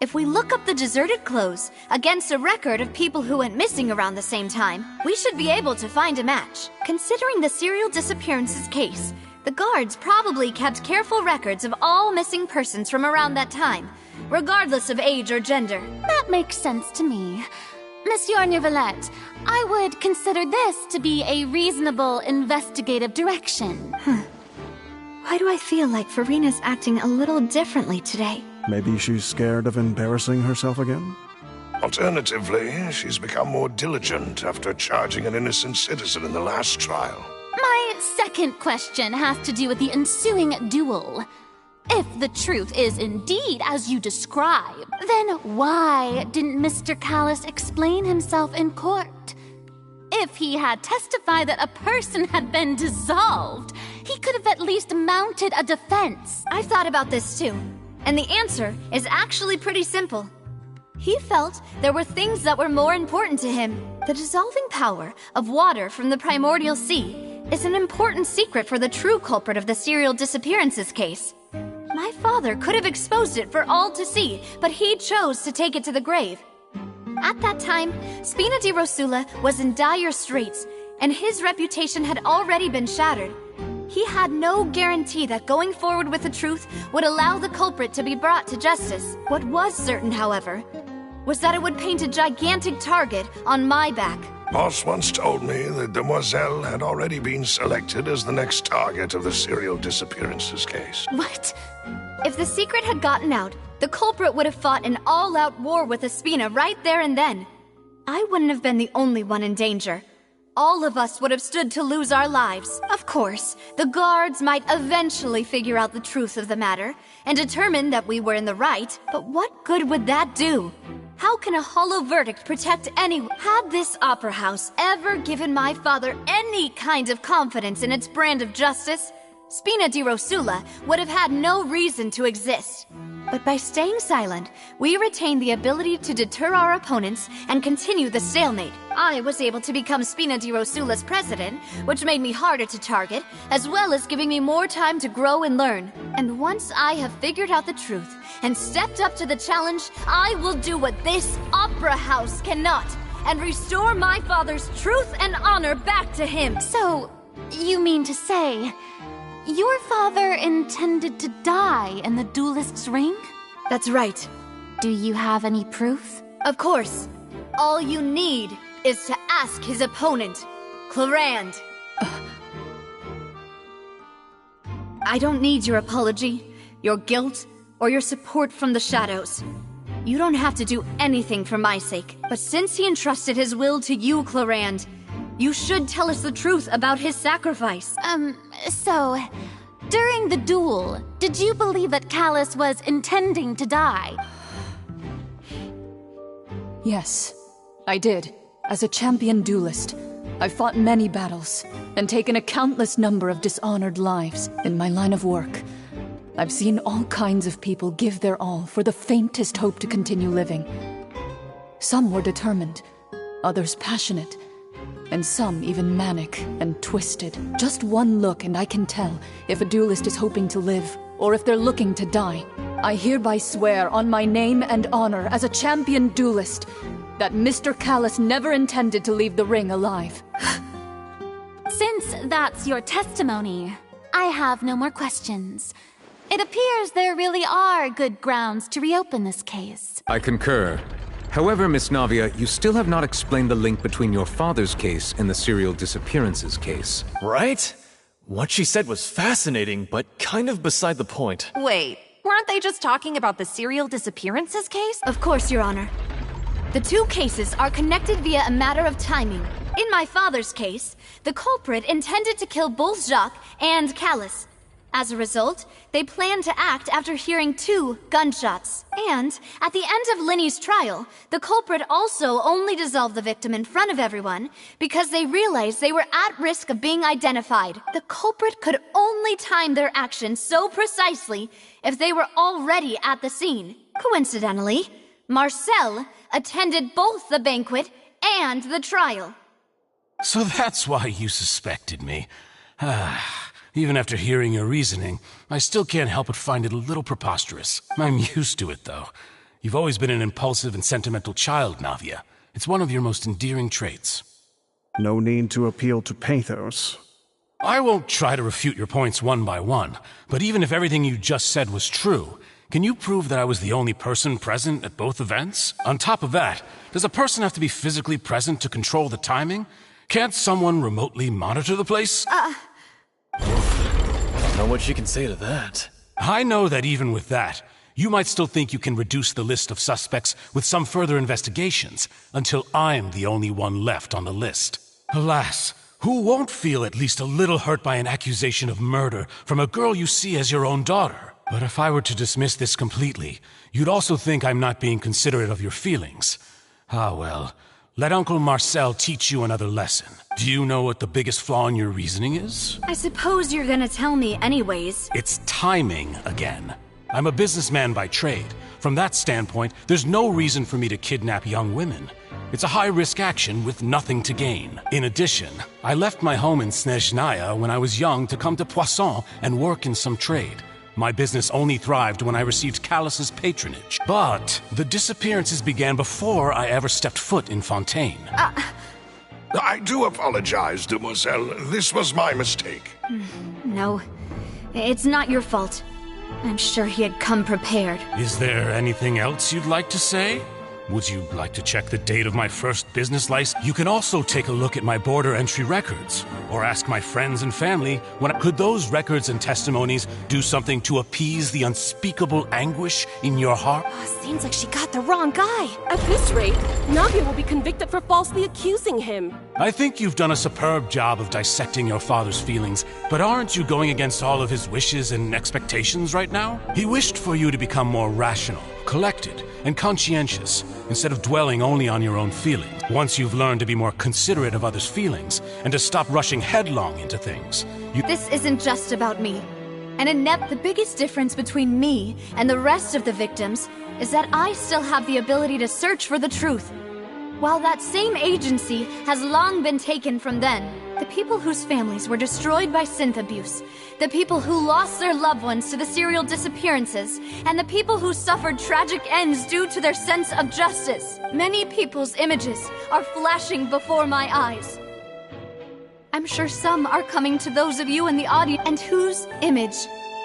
If we look up the deserted clothes against a record of people who went missing around the same time, we should be able to find a match. Considering the serial disappearances case, the guards probably kept careful records of all missing persons from around that time, regardless of age or gender. That makes sense to me. Monsieur Neuvillette, I would consider this to be a reasonable investigative direction. Why do I feel like Farina's acting a little differently today? Maybe she's scared of embarrassing herself again? Alternatively, she's become more diligent after charging an innocent citizen in the last trial. My second question has to do with the ensuing duel. If the truth is indeed as you describe, then why didn't Mr. Callis explain himself in court? If he had testified that a person had been dissolved, he could have at least mounted a defense. I've thought about this too, and the answer is actually pretty simple. He felt there were things that were more important to him. The dissolving power of water from the primordial sea is an important secret for the true culprit of the serial disappearances case. My father could have exposed it for all to see, but he chose to take it to the grave. At that time, Spina di Rosula was in dire straits, and his reputation had already been shattered. He had no guarantee that going forward with the truth would allow the culprit to be brought to justice. What was certain, however, was that it would paint a gigantic target on my back. Boss once told me that Demoiselle had already been selected as the next target of the serial disappearances case. What? If the secret had gotten out, the culprit would have fought an all-out war with Espina right there and then. I wouldn't have been the only one in danger. All of us would have stood to lose our lives. Of course, the guards might eventually figure out the truth of the matter and determine that we were in the right, but what good would that do? How can a hollow verdict protect anyone? Had this opera house ever given my father any kind of confidence in its brand of justice, Spina di Rosula would have had no reason to exist. But by staying silent, we retained the ability to deter our opponents and continue the stalemate. I was able to become Spina di Rosula's president, which made me harder to target, as well as giving me more time to grow and learn. And once I have figured out the truth and stepped up to the challenge, I will do what this opera house cannot, and restore my father's truth and honor back to him. So, you mean to say, your father intended to die in the duelist's ring? That's right. Do you have any proof? Of course. All you need is to ask his opponent, Clarand. I don't need your apology, your guilt, or your support from the shadows. You don't have to do anything for my sake. But since he entrusted his will to you, Clarand, you should tell us the truth about his sacrifice. So, during the duel, did you believe that Callis was intending to die? Yes, I did. As a champion duelist, I've fought many battles and taken a countless number of dishonored lives in my line of work. I've seen all kinds of people give their all for the faintest hope to continue living. Some were determined, others passionate, and some even manic and twisted. Just one look and I can tell if a duelist is hoping to live or if they're looking to die. I hereby swear on my name and honor as a champion duelist that Mr. Callis never intended to leave the ring alive. Since that's your testimony, I have no more questions. It appears there really are good grounds to reopen this case. I concur. However, Miss Navia, you still have not explained the link between your father's case and the serial disappearances case. Right? What she said was fascinating, but kind of beside the point. Wait, weren't they just talking about the serial disappearances case? Of course, Your Honor. The two cases are connected via a matter of timing. In my father's case, the culprit intended to kill both Jacques and Callis. As a result, they planned to act after hearing 2 gunshots. And, at the end of Linny's trial, the culprit also only dissolved the victim in front of everyone because they realized they were at risk of being identified. The culprit could only time their actions so precisely if they were already at the scene. Coincidentally, Marcel attended both the banquet and the trial. So that's why you suspected me. Even after hearing your reasoning, I still can't help but find it a little preposterous. I'm used to it, though. You've always been an impulsive and sentimental child, Navia. It's one of your most endearing traits. No need to appeal to pathos. I won't try to refute your points one by one, but even if everything you just said was true, Can you prove that I was the only person present at both events? On top of that, does a person have to be physically present to control the timing? Can't someone remotely monitor the place? I don't know what you can say to that. I know that even with that, you might still think you can reduce the list of suspects with some further investigations until I'm the only one left on the list. Alas, who won't feel at least a little hurt by an accusation of murder from a girl you see as your own daughter? But if I were to dismiss this completely, you'd also think I'm not being considerate of your feelings. Ah well, let Uncle Marcel teach you another lesson. Do you know what the biggest flaw in your reasoning is? I suppose you're gonna tell me anyways. It's timing again. I'm a businessman by trade. From that standpoint, there's no reason for me to kidnap young women. It's a high-risk action with nothing to gain. In addition, I left my home in Snezhnaya when I was young to come to Poisson and work in some trade. My business only thrived when I received Callus's patronage. But the disappearances began before I ever stepped foot in Fontaine. I do apologize, demoiselle. This was my mistake. No, it's not your fault. I'm sure he had come prepared. Is there anything else you'd like to say? Would you like to check the date of my first business license? You can also take a look at my border entry records, or ask my friends and family when could those records and testimonies do something to appease the unspeakable anguish in your heart? Seems like she got the wrong guy. At this rate, Navia will be convicted for falsely accusing him. I think you've done a superb job of dissecting your father's feelings, but aren't you going against all of his wishes and expectations right now? He wished for you to become more rational, collected, and conscientious, instead of dwelling only on your own feelings. Once you've learned to be more considerate of others' feelings, and to stop rushing headlong into things, This isn't just about me. And in net, the biggest difference between me and the rest of the victims is that I still have the ability to search for the truth. While that same agency has long been taken from them, the people whose families were destroyed by synth abuse, the people who lost their loved ones to the serial disappearances, and the people who suffered tragic ends due to their sense of justice. Many people's images are flashing before my eyes. I'm sure some are coming to those of you in the audience. And whose image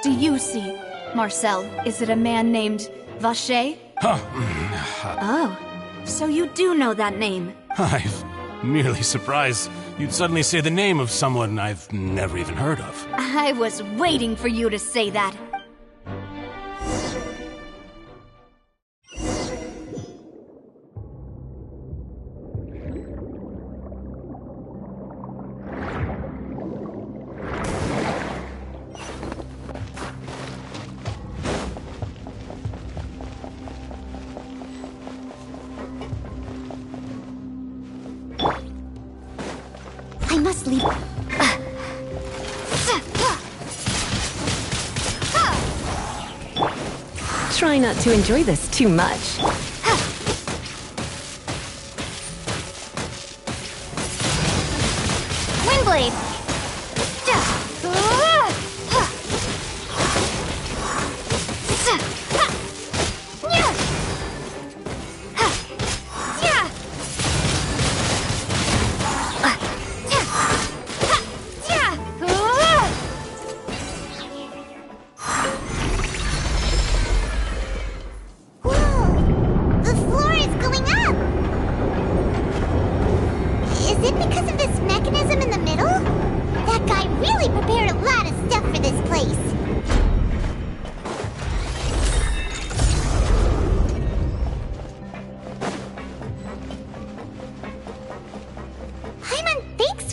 do you see? Marcel, is it a man named Vacher? Oh, so you do know that name. I'm merely surprised you'd suddenly say the name of someone I've never even heard of. I was waiting for you to say that. I must leave. Try not to enjoy this too much. Windblade!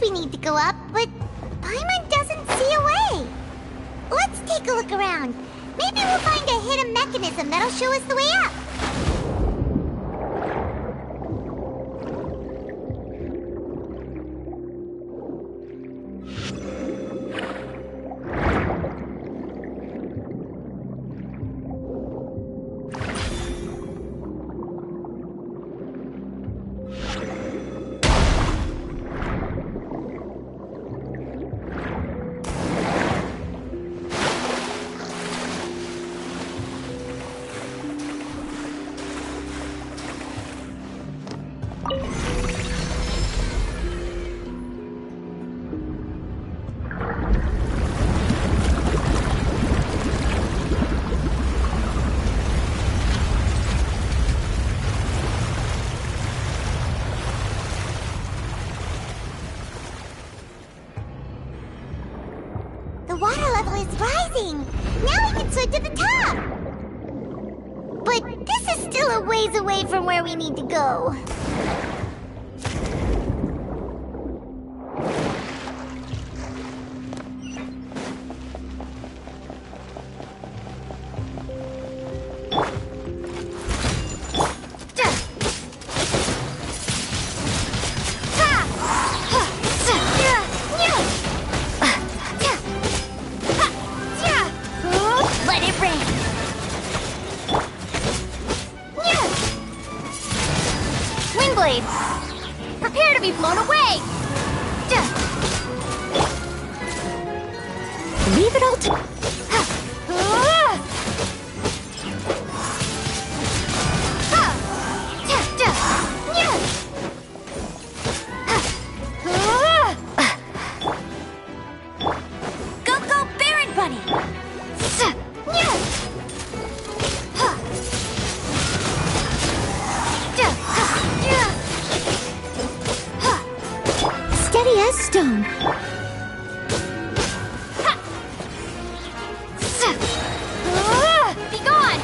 We need to go up, but Paimon doesn't see a way. Let's take a look around. Maybe we'll find a hidden mechanism that'll show us the way up. is rising! Now we can swim to the top! But this is still a ways away from where we need to go. Let it rain! Windblade! Prepare to be blown away! Leave it all to... Go, go, Baron Bunny! Steady as stone. Be gone!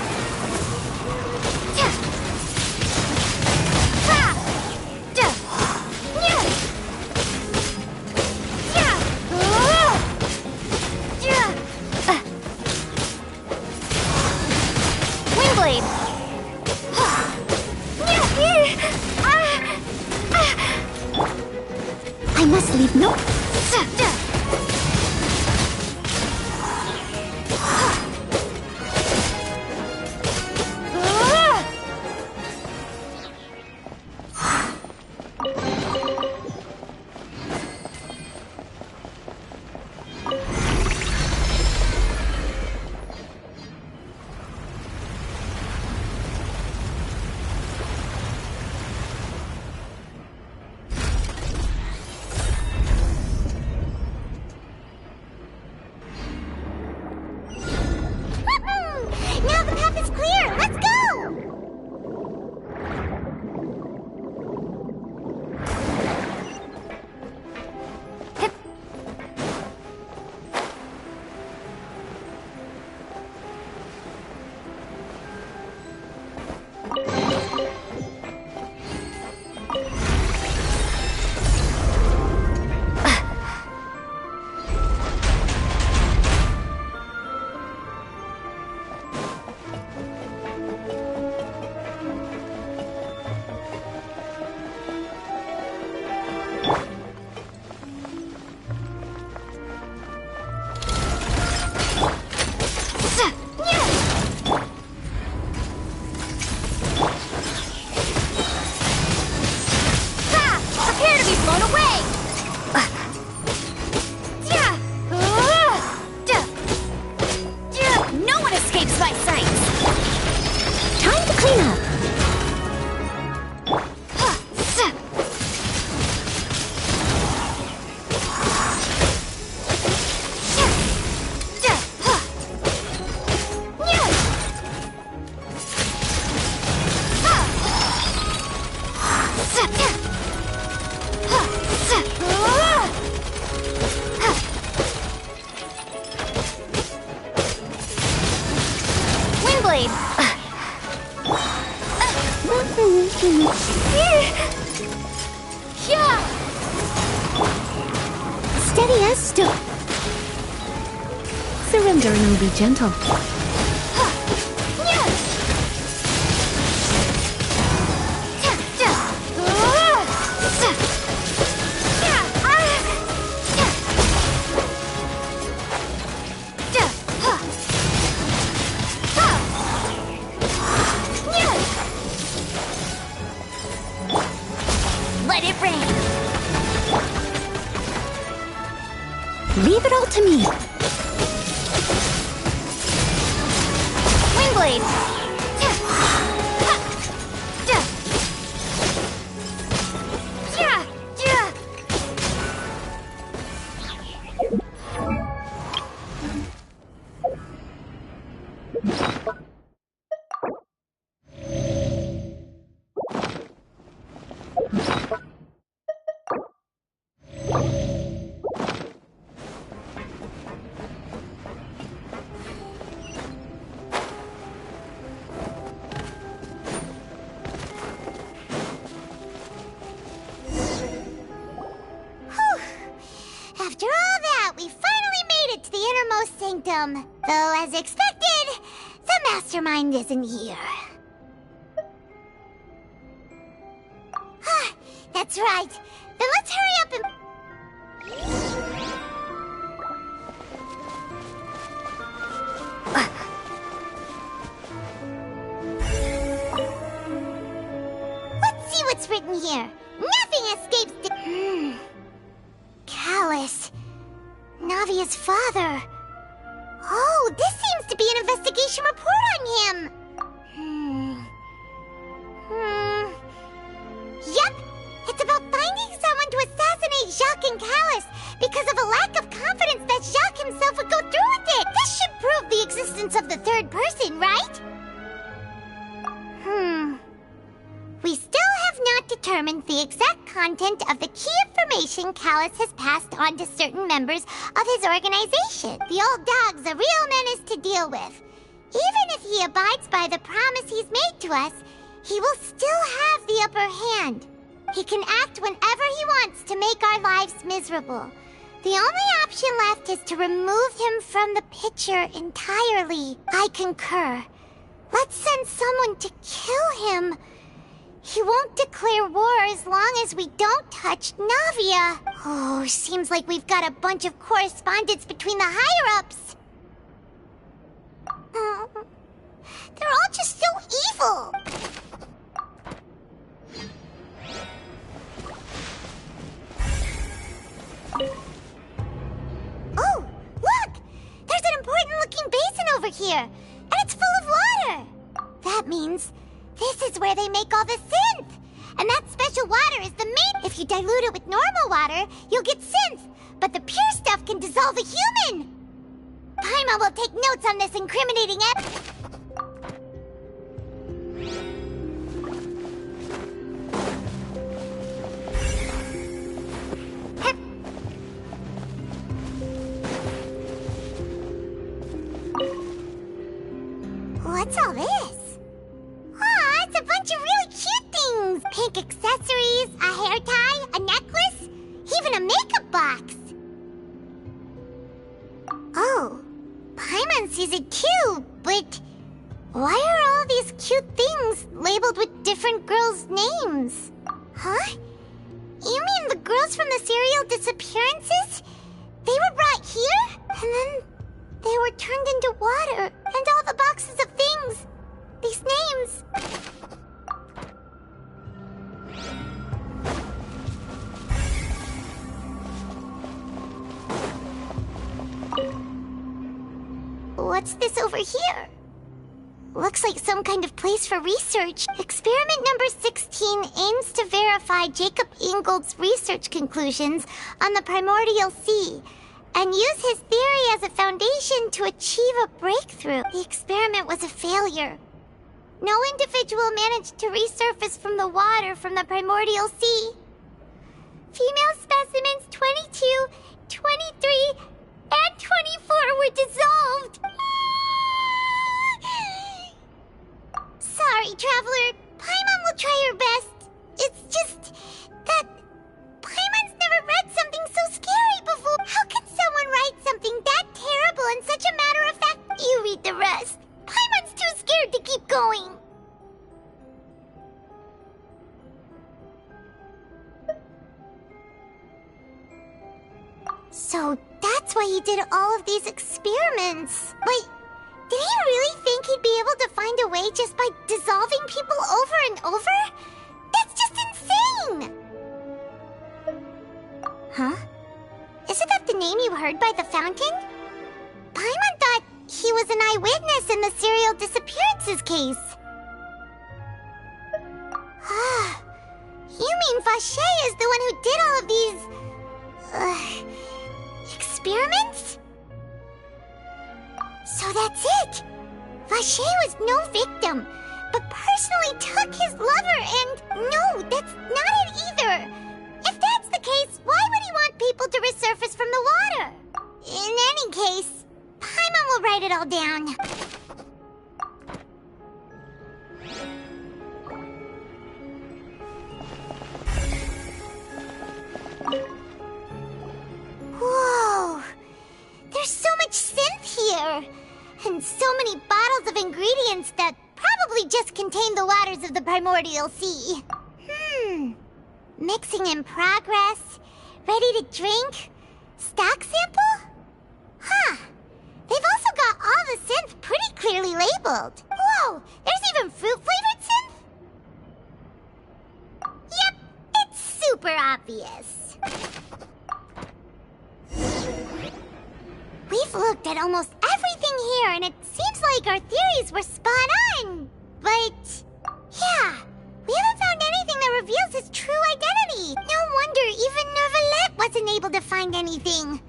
Windblade! I must leave no... Now the path is clear! Let's go! Prepare to be blown away! No one escapes my sight! Time to clean up! Windblade! Steady as stone. Surrender and I'll be gentle. Let it rain! Leave it all to me. Windblade! welcome. Though, as expected, the mastermind isn't here. That's right. Then let's hurry up and... Let's see what's written here. Nothing escapes the... Callus. Navia's father. Oh, this seems to be an investigation report on him. Yep, it's about finding someone to assassinate Jacques and Callus because of a lack of confidence that Jacques himself would go through with it. This should prove the existence of the third person, right? We still have not determined the exact content of the key information Callus has passed on to certain members of his organization. The old dog's a real menace to deal with. Even if he abides by the promise he's made to us, he will still have the upper hand. He can act whenever he wants to make our lives miserable. The only option left is to remove him from the picture entirely. I concur. Let's send someone to kill him. He won't declare war as long as we don't touch Navia. Oh, seems like we've got a bunch of correspondence between the higher-ups. They're all just so evil. Oh, look! There's an important-looking basin over here, and it's full of water. That means this is where they make all the synth. And that special water is the main... If you dilute it with normal water, you'll get synth. But the pure stuff can dissolve a human. Paimon will take notes on this incriminating What's all this? Aw, it's a bunch of really cute things. Pink accessories, a hair tie, a necklace, even a makeup box. Oh, Paimon sees it too, but why are all these cute things labeled with different girls' names? Huh? You mean the girls from the serial disappearances? They were brought here, and then they were turned into water, and all the boxes of things. These names. What's this over here? Looks like some kind of place for research. Experiment number 16 aims to verify Jacob Ingold's research conclusions on the primordial sea and use his theory as a foundation to achieve a breakthrough. The experiment was a failure. No individual managed to resurface from the water from the primordial sea. Female specimens 22, 23, and 24 were dissolved. Sorry, Traveler. Paimon will try her best. It's just that Paimon's never read something so scary before. How can someone write something that terrible in such a matter-of-fact... You read the rest. Paimon's too scared to keep going. So that's why he did all of these experiments. Wait, did he really think he'd be able to find a way just by dissolving people over and over? That's just insane! Huh? Isn't that the name you heard by the fountain? Paimon thought he was an eyewitness in the serial disappearances case. You mean Vache is the one who did all of these... experiments? So that's it! Vache was no victim, but personally took his lover and... No, that's not it either! If that's the case, why would he want people to resurface from the water? In any case, Paimon will write it all down. Whoa! There's so much synth here! And so many bottles of ingredients that probably just contain the waters of the primordial sea. Mixing in progress. Ready to drink? Stock sample? Huh. They've also got all the synth pretty clearly labeled. Whoa, there's even fruit-flavored synth? Yep, it's super obvious. We've looked at almost everything here, and it seems like our theories were spot on. But, yeah, we haven't found anything that reveals his true identity. No wonder even Nervalette wasn't able to find anything.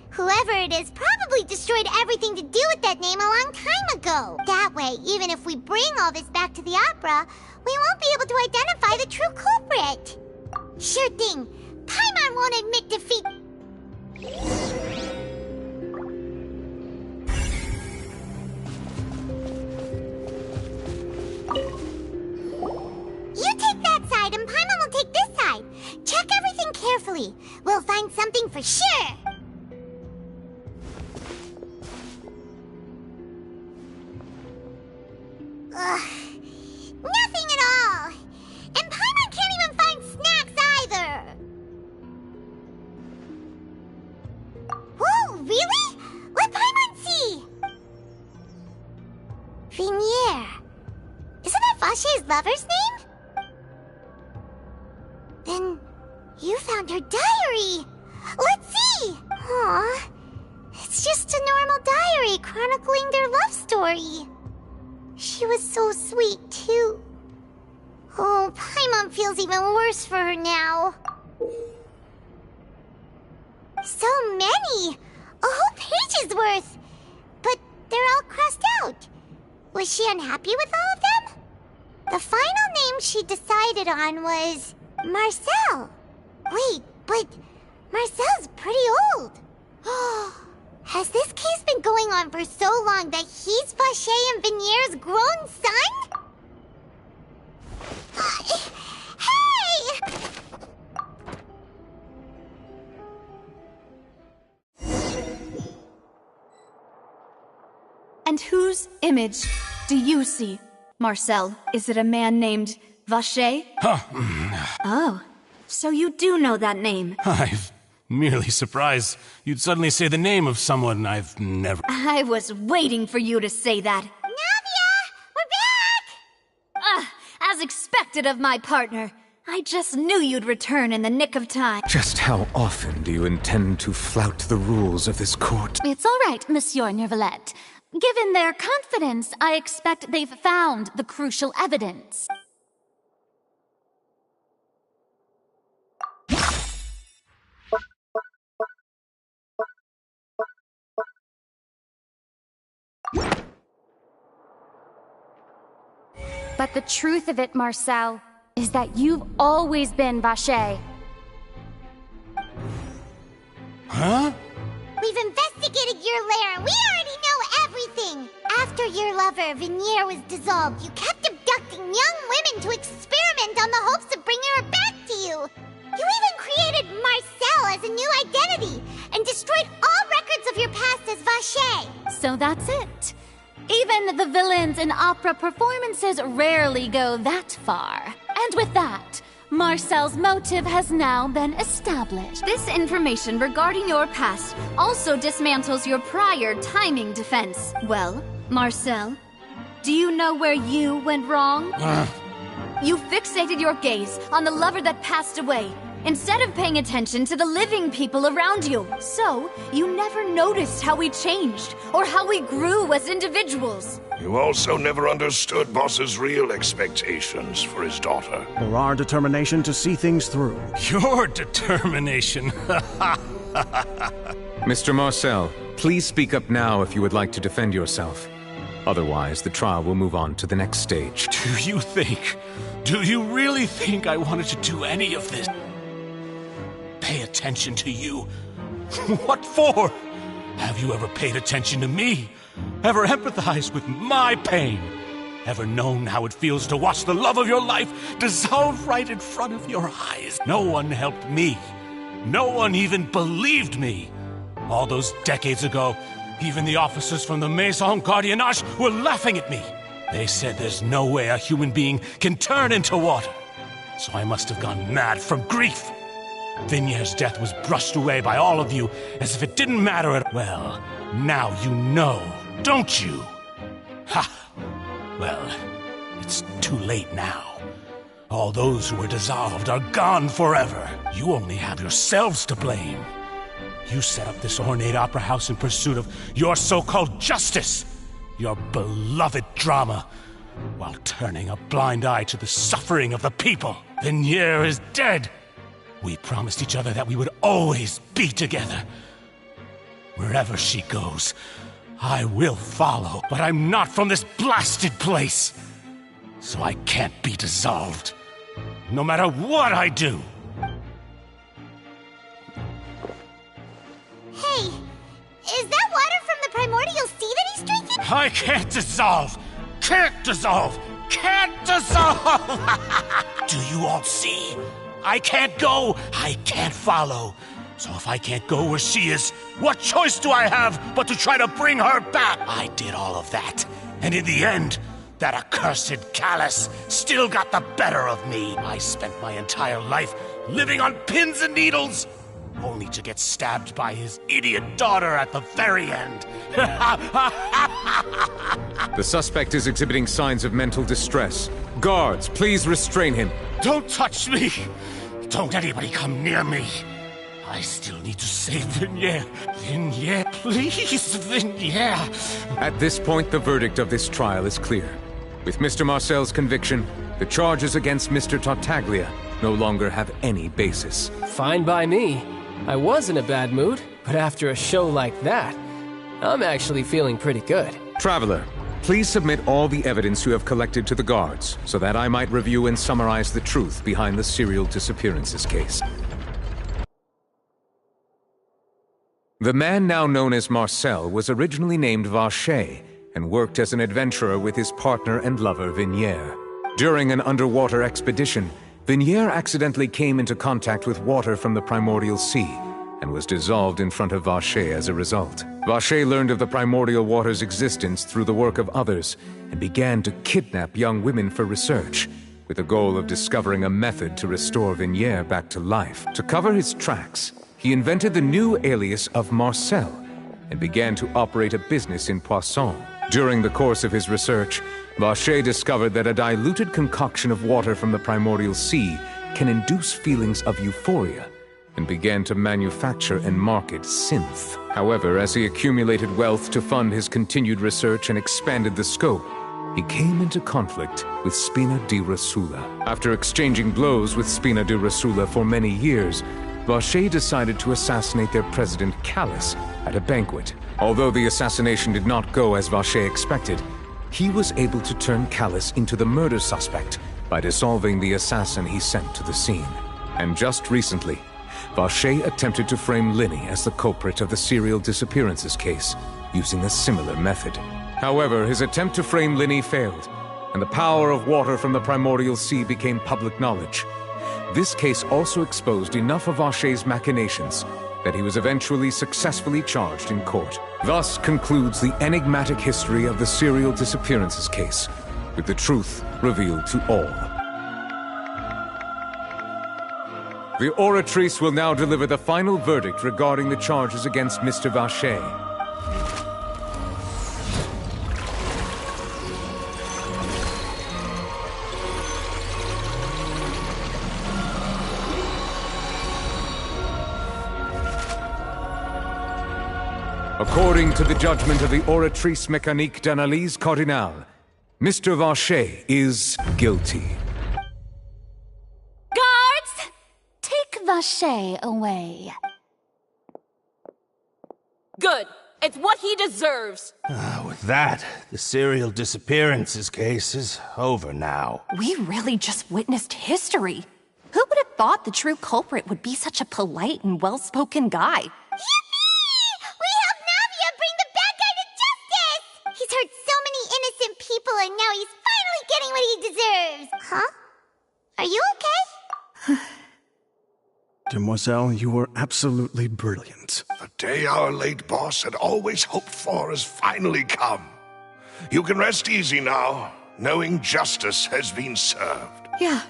Whoever it is probably destroyed everything to do with that name a long time ago. That way, even if we bring all this back to the opera, we won't be able to identify the true culprit. Sure thing. Paimon won't admit defeat. You take that side and Paimon will take this side. Check everything carefully. We'll find something for sure. Ugh. Nothing at all. And Paimon can't even find snacks either. Whoa, really? Let Paimon see. Venier. Isn't that Vache's lover's name? Then you found her diary. Let's see. Aw. It's just a normal diary chronicling their love story. She was so sweet, too. Oh, Paimon feels even worse for her now. So many! A whole page's worth! But they're all crossed out. Was she unhappy with all of them? The final name she decided on was Marcel. Wait, but Marcel's pretty old. Has this case been going on for so long that he's Vache and Venier's grown son? Hey! And whose image do you see? Marcel, is it a man named Vache? Oh, so you do know that name. I'm merely surprised you'd suddenly say the name of someone I've never... I was waiting for you to say that. Navia! We're back! As expected of my partner. I just knew you'd return in the nick of time. Just how often do you intend to flout the rules of this court? It's all right, Monsieur Nervalette. Given their confidence, I expect they've found the crucial evidence. But the truth of it, Marcel, is that you've always been Vache. Huh? We've investigated your lair and we already know everything! After your lover, Venier, was dissolved, you kept abducting young women to experiment on the hopes of bringing her back to you! You even created Marcel as a new identity and destroyed all records of your past as Vache! So that's it. Even the villains in opera performances rarely go that far. And with that, Marcel's motive has now been established. This information regarding your past also dismantles your prior timing defense. Well, Marcel, do you know where you went wrong? You fixated your gaze on the lover that passed away, instead of paying attention to the living people around you. So, you never noticed how we changed, or how we grew as individuals. You also never understood Boss's real expectations for his daughter. Or our determination to see things through. Your determination. Mr. Marcel, please speak up now if you would like to defend yourself. Otherwise, the trial will move on to the next stage. Do you really think I wanted to do any of this? Pay attention to you? What for? Have you ever paid attention to me? Ever empathized with my pain? Ever known how it feels to watch the love of your life dissolve right in front of your eyes? No one helped me. No one even believed me. All those decades ago, Even the officers from the Maison Gardiennage were laughing at me. They said there's no way a human being can turn into water. So I must have gone mad from grief. Vigniere's death was brushed away by all of you as if it didn't matter at all. Well, now you know, don't you? Ha! Well, it's too late now. All those who were dissolved are gone forever. You only have yourselves to blame. You set up this ornate opera house in pursuit of your so-called justice, your beloved drama, while turning a blind eye to the suffering of the people. Vigniere is dead. We promised each other that we would always be together. Wherever she goes, I will follow, but I'm not from this blasted place. So I can't be dissolved, no matter what I do. Hey, is that water from the primordial sea that he's drinking? I can't dissolve! Can't dissolve! Can't dissolve! Do you all see? I can't go, I can't follow. So if I can't go where she is, what choice do I have but to try to bring her back? I did all of that, and in the end, that accursed Callus still got the better of me. I spent my entire life living on pins and needles, only to get stabbed by his idiot daughter at the very end. The suspect is exhibiting signs of mental distress. Guards, please restrain him. Don't touch me! Don't anybody come near me! I still need to save Vigniere. Vigniere, please, Vigniere! At this point, the verdict of this trial is clear. With Mr. Marcel's conviction, the charges against Mr. Tartaglia no longer have any basis. Fine by me. I was in a bad mood, but after a show like that, I'm actually feeling pretty good. Traveler, please submit all the evidence you have collected to the guards, so that I might review and summarize the truth behind the serial disappearances case. The man now known as Marcel was originally named Vacher and worked as an adventurer with his partner and lover Vigniere. During an underwater expedition, Vigniere accidentally came into contact with water from the primordial sea and was dissolved in front of Vacher as a result. Vacher learned of the primordial water's existence through the work of others and began to kidnap young women for research, with the goal of discovering a method to restore Vigniere back to life. To cover his tracks, he invented the new alias of Marcel and began to operate a business in Poisson. During the course of his research, Vacher discovered that a diluted concoction of water from the primordial sea can induce feelings of euphoria, and began to manufacture and market synth. However, as he accumulated wealth to fund his continued research and expanded the scope, he came into conflict with Spina di Rosula. After exchanging blows with Spina di Rosula for many years, Vacher decided to assassinate their president Callus at a banquet. Although the assassination did not go as Vacher expected, he was able to turn Callus into the murder suspect by dissolving the assassin he sent to the scene. And just recently, Vacher attempted to frame Linny as the culprit of the serial disappearances case, using a similar method. However, his attempt to frame Linny failed, and the power of water from the primordial sea became public knowledge. This case also exposed enough of Vacher's machinations that he was eventually successfully charged in court. Thus concludes the enigmatic history of the serial disappearances case, with the truth revealed to all. The oratrice will now deliver the final verdict regarding the charges against Mr. Vacher. According to the judgment of the oratrice mécanique d'analyse cardinale, Mr. Vacher is guilty. Guards! Take Vacher away. Good. It's what he deserves. With that, the serial disappearances case is over now. We really just witnessed history. Who would have thought the true culprit would be such a polite and well-spoken guy? He's hurt so many innocent people, and now he's finally getting what he deserves. Huh? Are you okay? Demoiselle, you were absolutely brilliant. The day our late boss had always hoped for has finally come. You can rest easy now, knowing justice has been served. Yeah.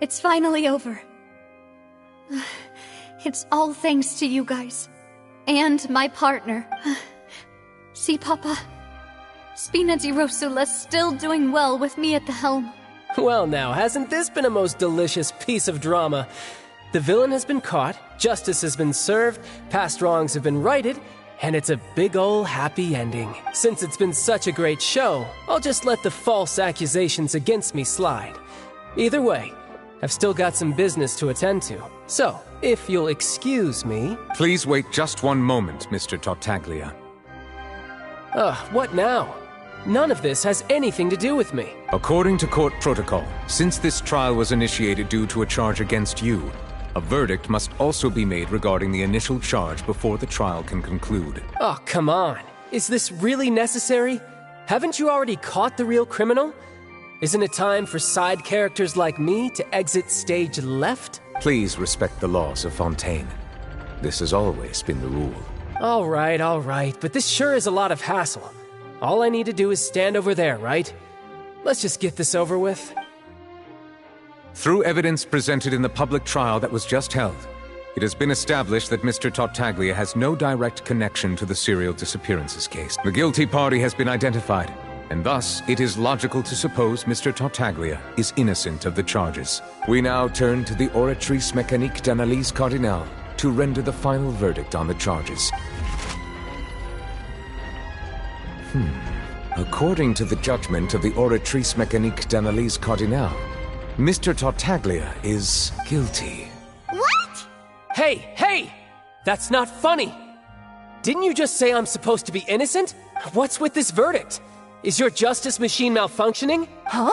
It's finally over. It's all thanks to you guys. And my partner. See, Papa? Spina di Rosula's still doing well with me at the helm. Well now, hasn't this been a most delicious piece of drama? The villain has been caught, justice has been served, past wrongs have been righted, and it's a big ol' happy ending. Since it's been such a great show, I'll just let the false accusations against me slide. Either way, I've still got some business to attend to. So, if you'll excuse me... Please wait just one moment, Mr. Tartaglia. What now? None of this has anything to do with me. According to court protocol, since this trial was initiated due to a charge against you, a verdict must also be made regarding the initial charge before the trial can conclude. Oh, come on. Is this really necessary? Haven't you already caught the real criminal? Isn't it time for side characters like me to exit stage left? Please respect the laws of Fontaine. This has always been the rule. All right, but this sure is a lot of hassle. All I need to do is stand over there, right? Let's just get this over with. Through evidence presented in the public trial that was just held, it has been established that Mr. Tartaglia has no direct connection to the serial disappearances case. The guilty party has been identified, and thus it is logical to suppose Mr. Tartaglia is innocent of the charges. We now turn to the Oratrice Mécanique d'Analyse Cardinale to render the final verdict on the charges. According to the judgment of the Oratrice Mécanique d'Analyse Cardinale, Mr. Tartaglia is guilty. What? Hey! That's not funny! Didn't you just say I'm supposed to be innocent? What's with this verdict? Is your justice machine malfunctioning? Huh?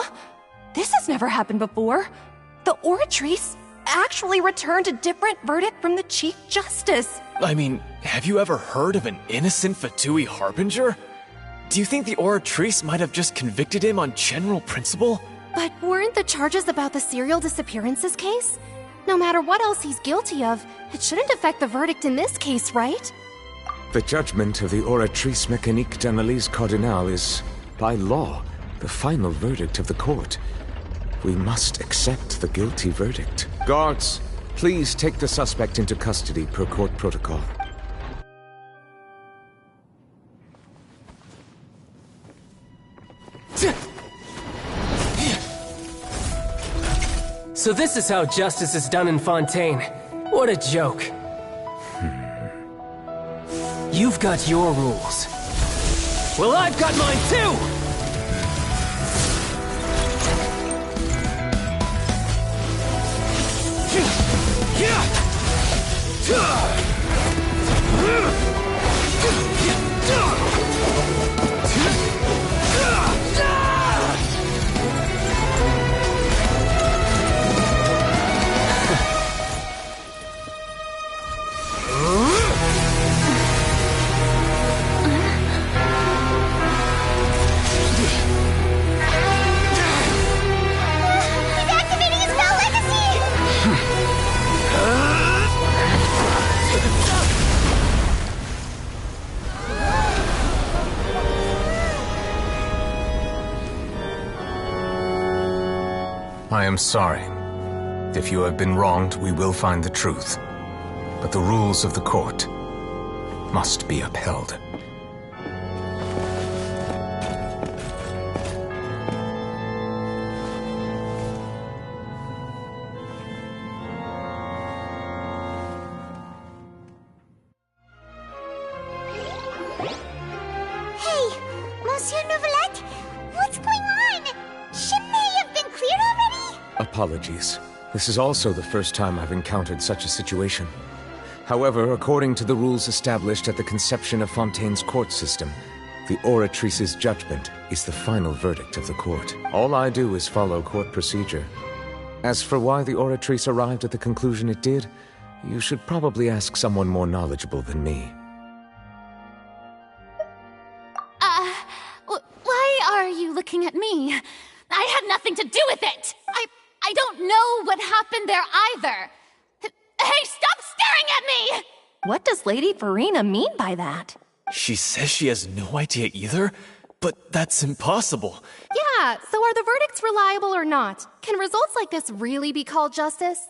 This has never happened before. The Oratrice actually returned a different verdict from the Chief Justice. I mean, have you ever heard of an innocent Fatui Harbinger? Do you think the Oratrice might have just convicted him on general principle? But weren't the charges about the serial disappearances case? No matter what else he's guilty of, it shouldn't affect the verdict in this case, right? The judgment of the Oratrice Mécanique d'Analyse Cardinale is, by law, the final verdict of the court. We must accept the guilty verdict. Guards, please take the suspect into custody per court protocol. So this is how justice is done in Fontaine. What a joke. You've got your rules. Well, I've got mine too! I am sorry. If you have been wronged, we will find the truth. But the rules of the court must be upheld. Hey, Monsieur Nouvelette, what's going on? Shouldn't they have been cleared already? Apologies. This is also the first time I've encountered such a situation. However, according to the rules established at the conception of Fontaine's court system, the Oratrice's judgment is the final verdict of the court. All I do is follow court procedure. As for why the Oratrice arrived at the conclusion it did, you should probably ask someone more knowledgeable than me. Why are you looking at me? I had nothing to do with it! I don't know what happened there either. staring at me! What does Lady Farina mean by that? She says she has no idea either, but that's impossible. Yeah, so are the verdicts reliable or not? Can results like this really be called justice?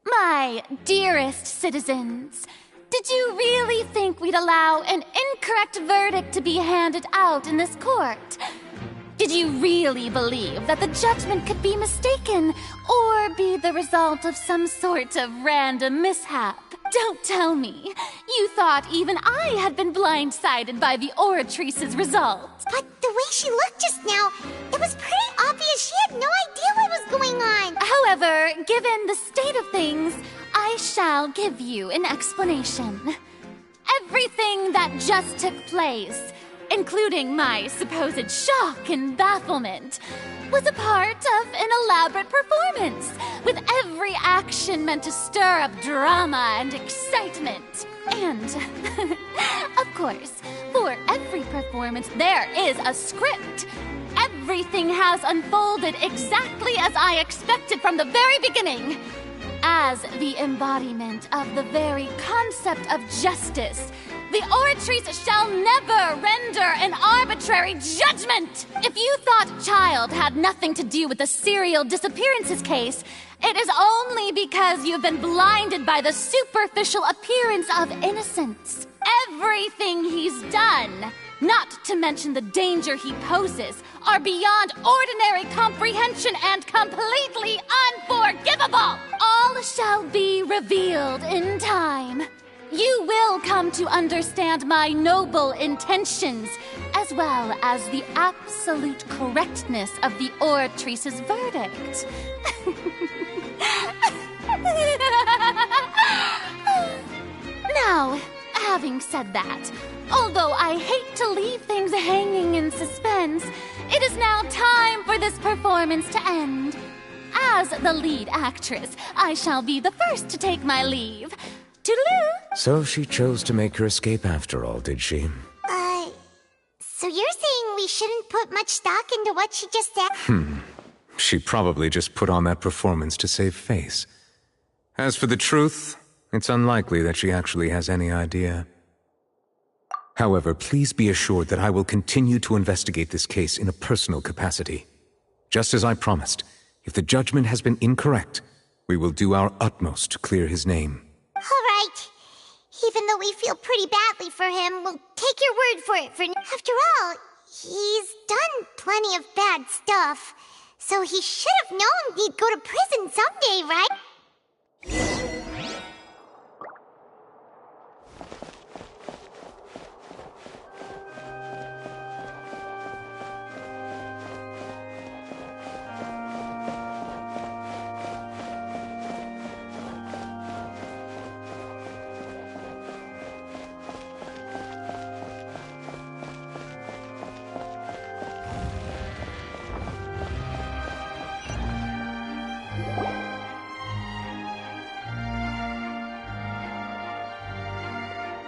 My dearest citizens, did you really think we'd allow an incorrect verdict to be handed out in this court? Did you really believe that the judgment could be mistaken or be the result of some sort of random mishap? Don't tell me. You thought even I had been blindsided by the oratrice's result. But the way she looked just now, it was pretty obvious she had no idea what was going on. However, given the state of things, I shall give you an explanation. Everything that just took place, including my supposed shock and bafflement, was a part of an elaborate performance, with every action meant to stir up drama and excitement. And, of course, for every performance there is a script. Everything has unfolded exactly as I expected from the very beginning. As the embodiment of the very concept of justice, the oratrice shall never render an arbitrary judgment! If you thought Child had nothing to do with the serial disappearances case, it is only because you've been blinded by the superficial appearance of innocence. Everything he's done, not to mention the danger he poses, are beyond ordinary comprehension and completely unforgivable! All shall be revealed in time. You will come to understand my noble intentions, as well as the absolute correctness of the oratrice's verdict. Now, having said that, although I hate to leave things hanging in suspense, it is now time for this performance to end. As the lead actress, I shall be the first to take my leave. Toodaloo! So she chose to make her escape after all, did she? So you're saying we shouldn't put much stock into what she just said? She probably just put on that performance to save face. As for the truth, it's unlikely that she actually has any idea. However, please be assured that I will continue to investigate this case in a personal capacity. Just as I promised, if the judgment has been incorrect, we will do our utmost to clear his name. All right. Even though we feel pretty badly for him, we'll take your word for it. After all, he's done plenty of bad stuff. So he should have known he'd go to prison someday, right?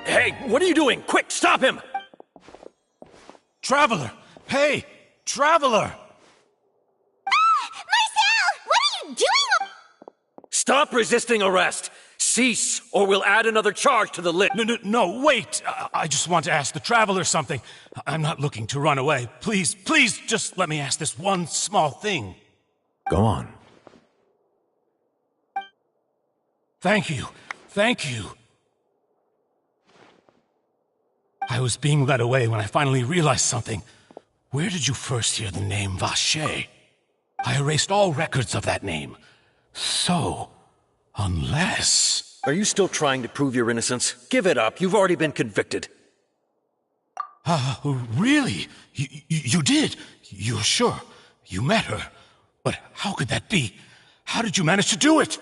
Hey, what are you doing? Quick, stop him! Traveler! Hey! Traveler! Marcel! What are you doing? Stop resisting arrest! Cease, or we'll add another charge to the list. No, wait! I just want to ask the Traveler something. I'm not looking to run away. Please, just let me ask this one small thing. Go on. Thank you. I was being led away when I finally realized something. Where did you first hear the name Vacher? I erased all records of that name. So, unless... Are you still trying to prove your innocence? Give it up. You've already been convicted. Really? You did? You're sure? You met her? But how could that be? How did you manage to do it?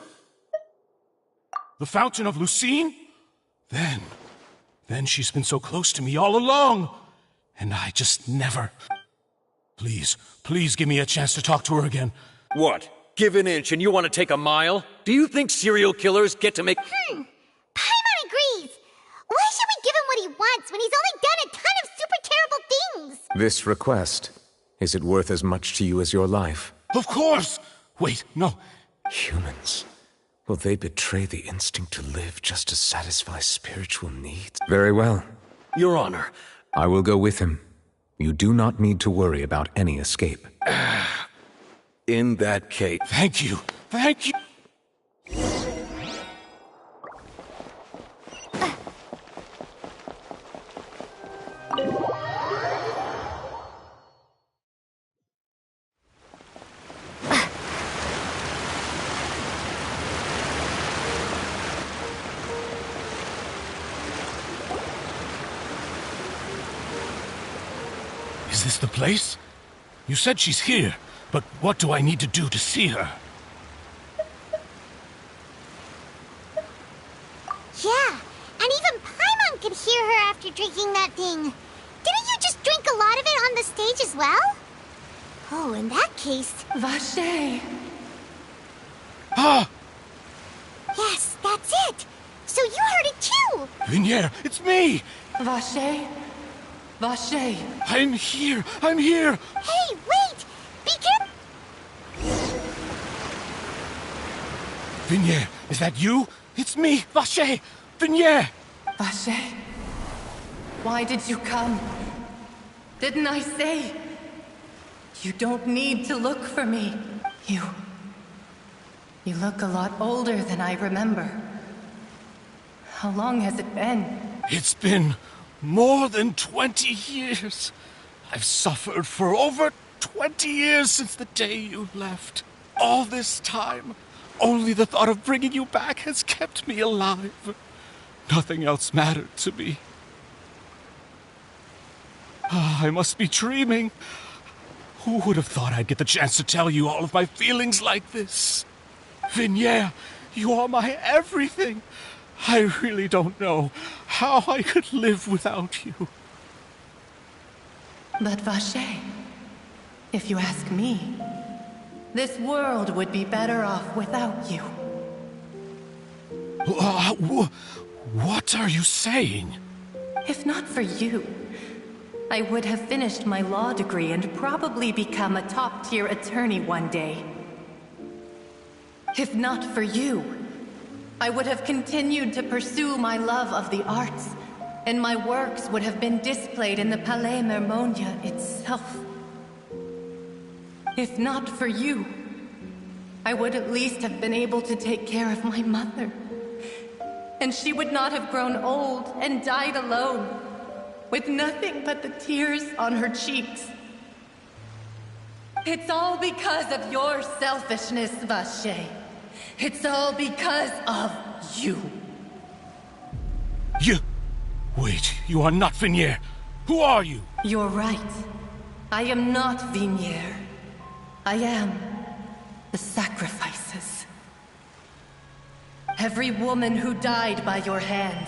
The Fountain of Lucine? Then she's been so close to me all along. And I just never... Please give me a chance to talk to her again. What? Give an inch and you want to take a mile? Do you think serial killers get to make... Paimon agrees. Why should we give him what he wants when he's only done a ton of super terrible things? This request, is it worth as much to you as your life? Of course! Wait, no. Humans. Will they betray the instinct to live just to satisfy spiritual needs? Very well. Your Honor. I will go with him. You do not need to worry about any escape. In that case... Thank you. Thank you. Is this the place? You said she's here, but what do I need to do to see her? Yeah, and even Paimon could hear her after drinking that thing. Didn't you just drink a lot of it on the stage as well? Oh, in that case... Vache! Ah! Yes, that's it! So you heard it too! Vinier, it's me! Vache? Vache! I'm here! I'm here! Hey, wait! Be careful! Vinier, is that you? It's me, Vache! Vinier! Vache? Why did you come? Didn't I say? You don't need to look for me. You look a lot older than I remember. How long has it been? It's been more than 20 years. I've suffered for over 20 years since the day you left. All this time, only the thought of bringing you back has kept me alive. Nothing else mattered to me. I must be dreaming. Who would have thought I'd get the chance to tell you all of my feelings like this? Vinier, you are my everything. I really don't know how I could live without you. But Vache, if you ask me, this world would be better off without you. What are you saying? If not for you, I would have finished my law degree and probably become a top-tier attorney one day. If not for you, I would have continued to pursue my love of the arts, and my works would have been displayed in the Palais Mermonia itself. If not for you, I would at least have been able to take care of my mother. And she would not have grown old and died alone, with nothing but the tears on her cheeks. It's all because of your selfishness, Vache. It's all because of you. You... Wait, you are not Vinier. Who are you? You're right. I am not Vinier. I am the sacrifices. Every woman who died by your hand,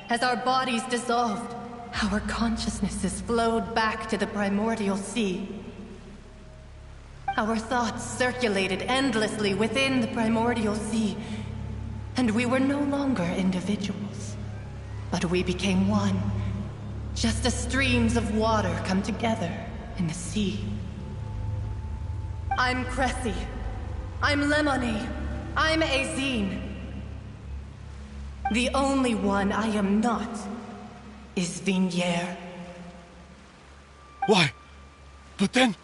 as our bodies dissolved, our consciousnesses flowed back to the primordial sea. Our thoughts circulated endlessly within the primordial sea, and we were no longer individuals, but we became one, just as streams of water come together in the sea. I'm Cressy. I'm Lemony. I'm Azine. The only one I am not is Vinier. Why? But then,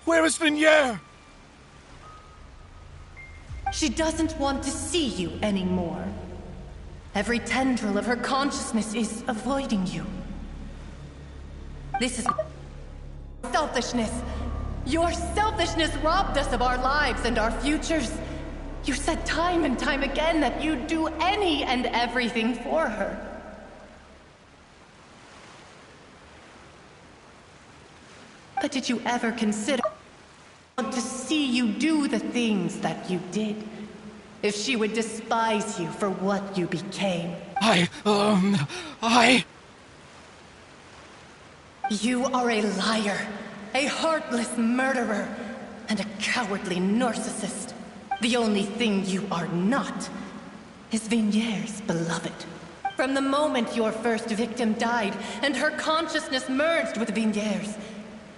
where is Vinier? She doesn't want to see you anymore. Every tendril of her consciousness is avoiding you. This is selfishness. Your selfishness robbed us of our lives and our futures. You said time and time again that you'd do any and everything for her. But did you ever consider to see you do the things that you did? If she would despise you for what you became. You are a liar, a heartless murderer, and a cowardly narcissist. The only thing you are not is Vinier's beloved. From the moment your first victim died and her consciousness merged with Vinier's,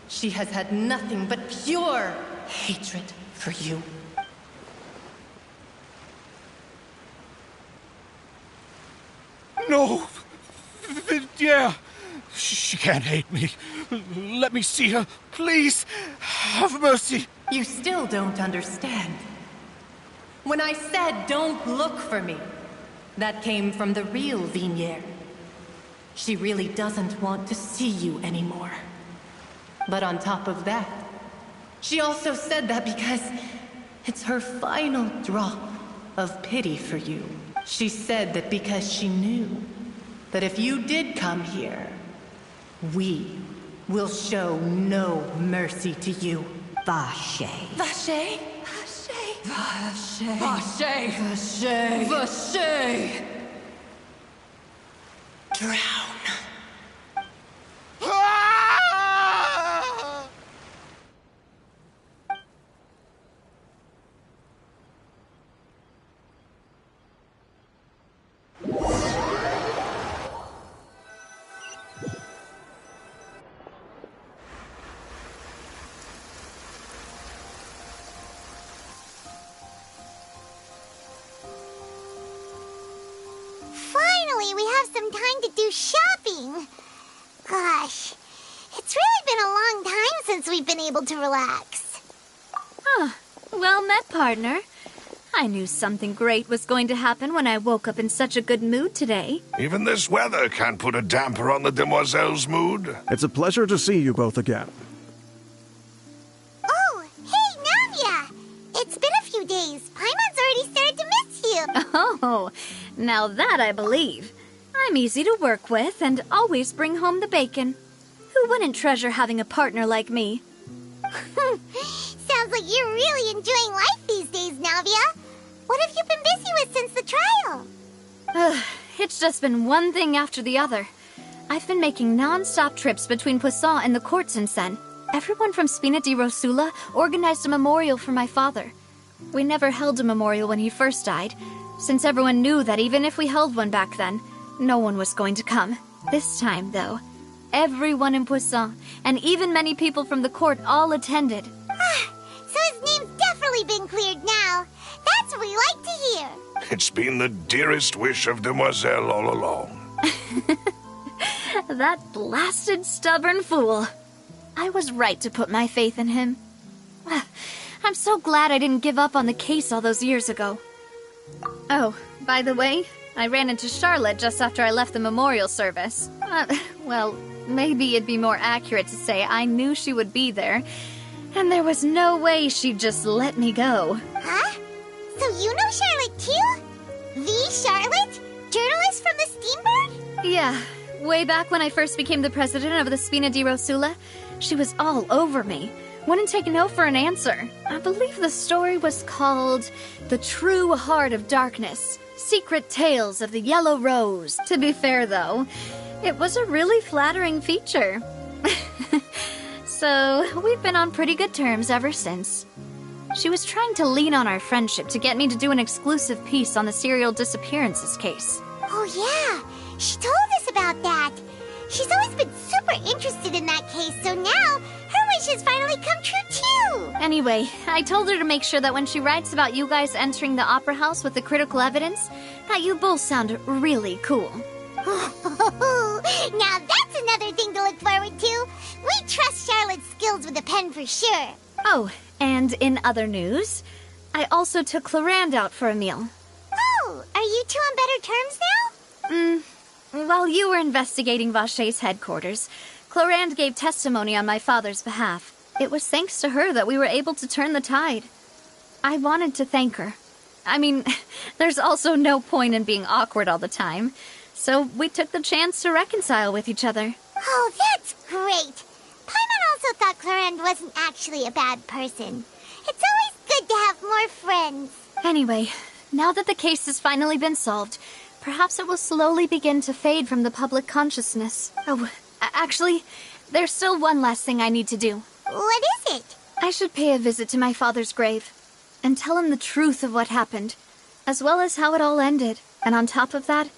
she has had nothing but pure hatred for you. No! Yeah! She can't hate me. Let me see her, please. Have mercy. You still don't understand. When I said don't look for me, that came from the real Vignier. She really doesn't want to see you anymore. But on top of that, she also said that because it's her final drop of pity for you. She said that because she knew that if you did come here, we will show no mercy to you. Vache. Vache? Vache. Vache. Vache. Vache. Vache. Drown. Finally, we have some time to do shopping. Gosh, it's really been a long time since we've been able to relax. Huh. Well met, partner. I knew something great was going to happen when I woke up in such a good mood today. Even this weather can't put a damper on the demoiselle's mood. It's a pleasure to see you both again. Oh, hey, Navia! It's been a few days. Paimon's already started to miss you. Oh, now that I believe. I'm easy to work with and always bring home the bacon. Who wouldn't treasure having a partner like me? Sounds like you're really enjoying life these days, Navia. What have you been busy with since the trial? It's just been one thing after the other. I've been making non-stop trips between Poisson and the court since then. Everyone from Spina di Rosula organized a memorial for my father. We never held a memorial when he first died, since everyone knew that even if we held one back then, no one was going to come. This time, though, everyone in Poisson, and even many people from the court, all attended. So his name's definitely been cleared now. That's what we like to hear. It's been the dearest wish of Demoiselle all along. That blasted stubborn fool. I was right to put my faith in him. I'm so glad I didn't give up on the case all those years ago. Oh, by the way, I ran into Charlotte just after I left the memorial service. Well, maybe it'd be more accurate to say I knew she would be there, and there was no way she'd just let me go. Huh? So you know Charlotte too? The Charlotte? Journalist from the Steambird? Yeah, way back when I first became the president of the Spina di Rosula, she was all over me. Wouldn't take no for an answer. I believe the story was called The True Heart of Darkness, Secret Tales of the Yellow Rose. To be fair, though, it was a really flattering feature. So, we've been on pretty good terms ever since. She was trying to lean on our friendship to get me to do an exclusive piece on the serial disappearances case. Oh yeah, she told us about that. She's always been super interested in that case, so now her wish has finally come true too. Anyway, I told her to make sure that when she writes about you guys entering the opera house with the critical evidence, that you both sound really cool. Now that's another thing to look forward to. We trust Charlotte's skills with a pen for sure. Oh, and in other news, I also took Clarande out for a meal. Oh, are you two on better terms now? While you were investigating Vache's headquarters, Clarande gave testimony on my father's behalf. It was thanks to her that we were able to turn the tide. I wanted to thank her. I mean, there's also no point in being awkward all the time, so we took the chance to reconcile with each other. Oh, that's great. Paimon also thought Clarande wasn't actually a bad person. It's always good to have more friends. Anyway, now that the case has finally been solved, perhaps it will slowly begin to fade from the public consciousness. Oh, actually, there's still one last thing I need to do. What is it? I should pay a visit to my father's grave and tell him the truth of what happened, as well as how it all ended. And on top of that,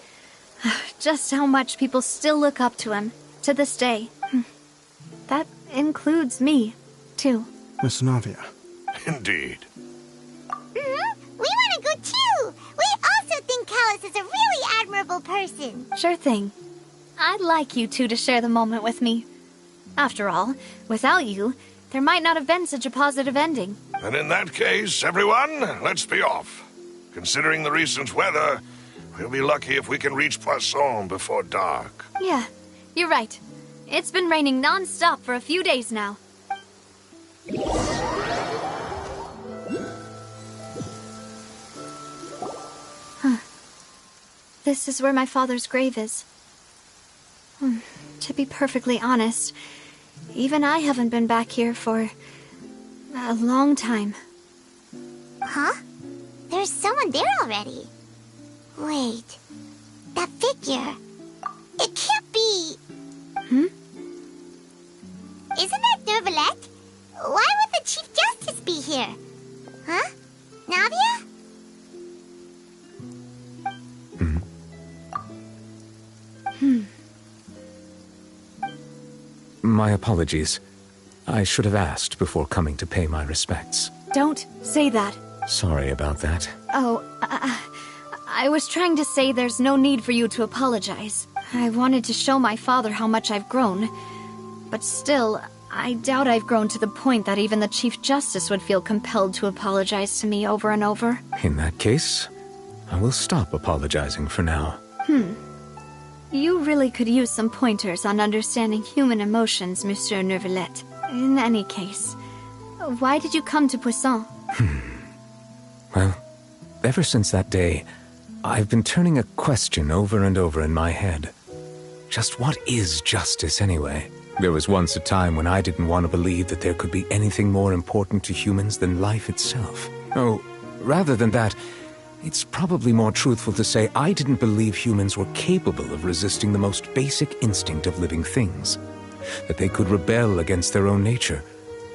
just how much people still look up to him to this day. That includes me, too. Miss Navia. Indeed. We want to go too. We also think Cal Callis is a really admirable person. Sure thing. I'd like you two to share the moment with me. After all, without you, there might not have been such a positive ending. And in that case, everyone, let's be off. Considering the recent weather, we'll be lucky if we can reach Poisson before dark. Yeah, you're right. It's been raining non-stop for a few days now. Huh. This is where my father's grave is. To be perfectly honest, even I haven't been back here for a long time. Huh? There's someone there already. Wait, that figure. It can't be. Isn't that Nervalette? Why would the Chief Justice be here? Huh? Navia? My apologies. I should have asked before coming to pay my respects. Don't say that. Sorry about that. Oh, I was trying to say there's no need for you to apologize. I wanted to show my father how much I've grown. But still, I doubt I've grown to the point that even the Chief Justice would feel compelled to apologize to me over and over. In that case, I will stop apologizing for now. You really could use some pointers on understanding human emotions, Monsieur Nervalette. In any case, why did you come to Poisson? Well, ever since that day, I've been turning a question over and over in my head. Just what is justice anyway? There was once a time when I didn't want to believe that there could be anything more important to humans than life itself. Oh, rather than that, it's probably more truthful to say I didn't believe humans were capable of resisting the most basic instinct of living things. That they could rebel against their own nature,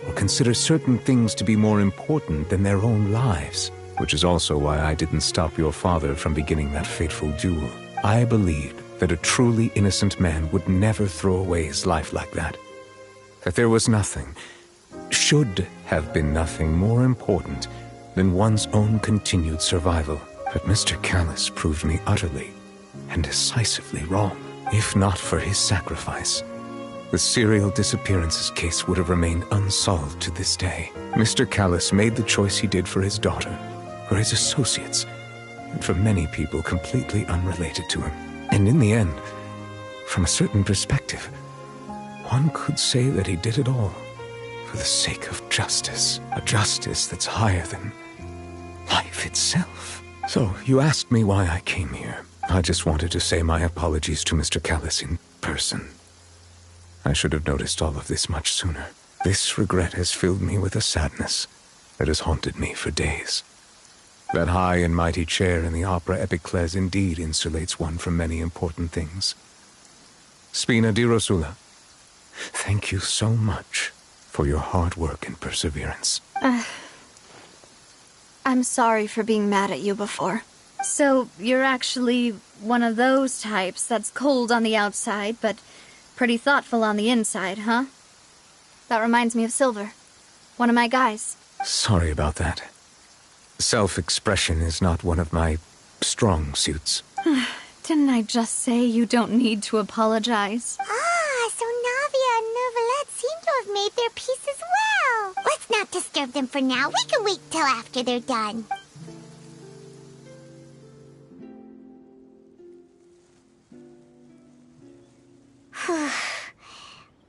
or consider certain things to be more important than their own lives. Which is also why I didn't stop your father from beginning that fateful duel. I believed that a truly innocent man would never throw away his life like that. That there was nothing, should have been nothing more important than one's own continued survival. But Mr. Callis proved me utterly and decisively wrong. If not for his sacrifice, the serial disappearances case would have remained unsolved to this day. Mr. Callis made the choice he did for his daughter, for his associates, and for many people completely unrelated to him. And in the end, from a certain perspective, one could say that he did it all for the sake of justice. A justice that's higher than life itself. So, you asked me why I came here. I just wanted to say my apologies to Mr. Callis in person. I should have noticed all of this much sooner. This regret has filled me with a sadness that has haunted me for days. That high and mighty chair in the Opera Epiclese indeed insulates one from many important things. Spina di Rosula, thank you so much for your hard work and perseverance. I'm sorry for being mad at you before. So, you're actually one of those types that's cold on the outside, but pretty thoughtful on the inside, huh? That reminds me of Silver, one of my guys. Sorry about that. Self-expression is not one of my strong suits. Didn't I just say you don't need to apologize? Ah, so Navia and Nervalette seem to have made their peace as well. Let's not disturb them for now. We can wait till after they're done.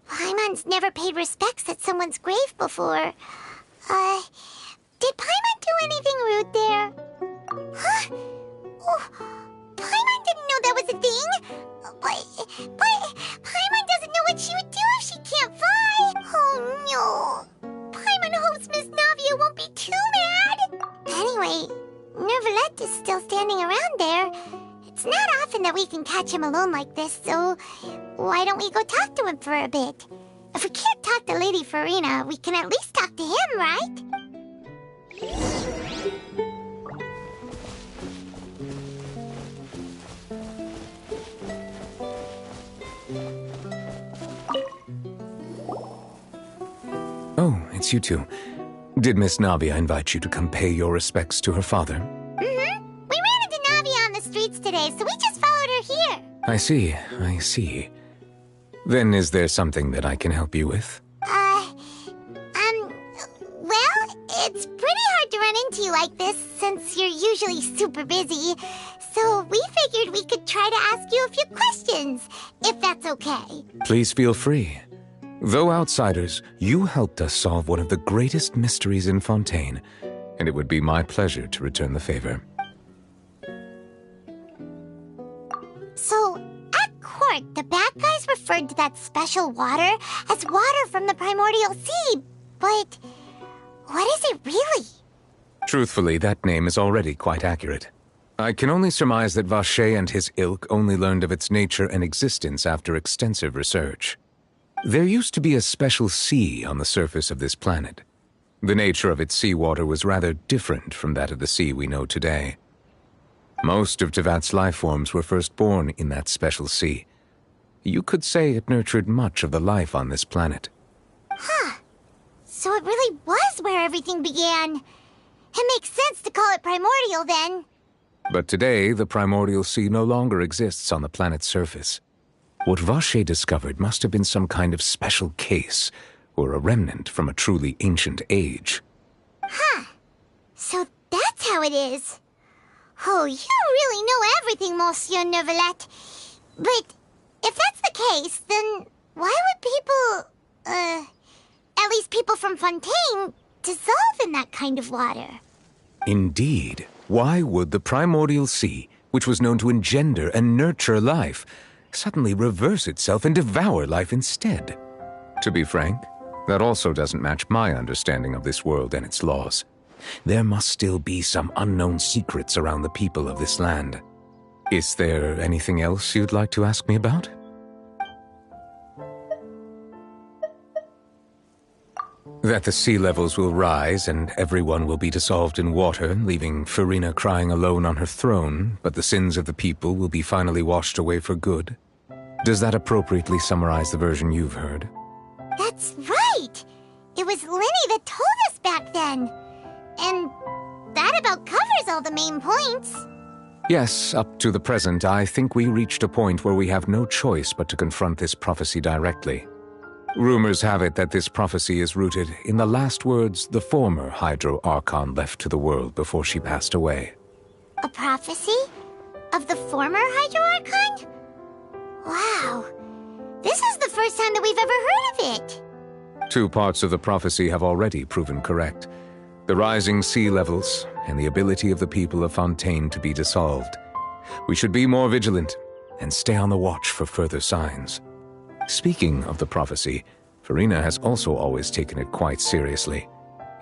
Paimon's never paid respects at someone's grave before. Did Paimon do anything rude there? Huh? Oh, Paimon didn't know that was a thing. But Paimon doesn't know what she would do if she can't fly. Oh no. Paimon hopes Miss Navia won't be too mad. Anyway, Nervalette is still standing around there. It's not often that we can catch him alone like this, so why don't we go talk to him for a bit? If we can't talk to Lady Farina, we can at least talk to him, right? Oh, it's you two. Did Miss Navia invite you to come pay your respects to her father? We ran into Navia on the streets yesterday, so we just followed her here. I see. Then is there something that I can help you with? Well, it's pretty hard to run into you like this since you're usually super busy. So we figured we could try to ask you a few questions, if that's okay. Please feel free. Though outsiders, you helped us solve one of the greatest mysteries in Fontaine, and it would be my pleasure to return the favor. So, at court, the bad guys referred to that special water as water from the primordial sea, but what is it really? Truthfully, that name is already quite accurate. I can only surmise that Vacher and his ilk only learned of its nature and existence after extensive research. There used to be a special sea on the surface of this planet. The nature of its seawater was rather different from that of the sea we know today. Most of Tevat's life forms were first born in that special sea. You could say it nurtured much of the life on this planet. Huh. So it really was where everything began. It makes sense to call it primordial then. But today, the primordial sea no longer exists on the planet's surface. What Vacher discovered must have been some kind of special case, or a remnant from a truly ancient age. Huh. So that's how it is. Oh, you really know everything, Monsieur Neuvillette. But if that's the case, then why would people, at least people from Fontaine, dissolve in that kind of water? Indeed. Why would the primordial sea, which was known to engender and nurture life, suddenly reverse itself and devour life instead? To be frank, that also doesn't match my understanding of this world and its laws. There must still be some unknown secrets around the people of this land. Is there anything else you'd like to ask me about? That the sea levels will rise and everyone will be dissolved in water, leaving Farina crying alone on her throne, but the sins of the people will be finally washed away for good. Does that appropriately summarize the version you've heard? That's right! It was Linny that told us back then. And that about covers all the main points. Yes, up to the present, I think we reached a point where we have no choice but to confront this prophecy directly. Rumors have it that this prophecy is rooted in the last words the former Hydro Archon left to the world before she passed away. A prophecy? Of the former Hydro Archon? Wow. This is the first time that we've ever heard of it. Two parts of the prophecy have already proven correct. The rising sea levels and the ability of the people of Fontaine to be dissolved. We should be more vigilant and stay on the watch for further signs. Speaking of the prophecy, Farina has also always taken it quite seriously.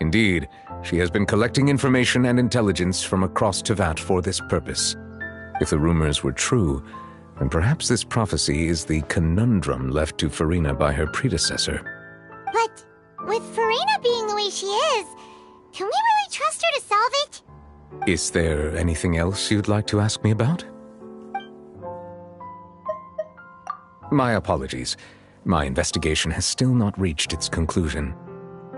Indeed, she has been collecting information and intelligence from across Tevat for this purpose. If the rumors were true, then perhaps this prophecy is the conundrum left to Farina by her predecessor. But with Farina being the way she is, can we really trust her to solve it? Is there anything else you'd like to ask me about? My apologies. My investigation has still not reached its conclusion.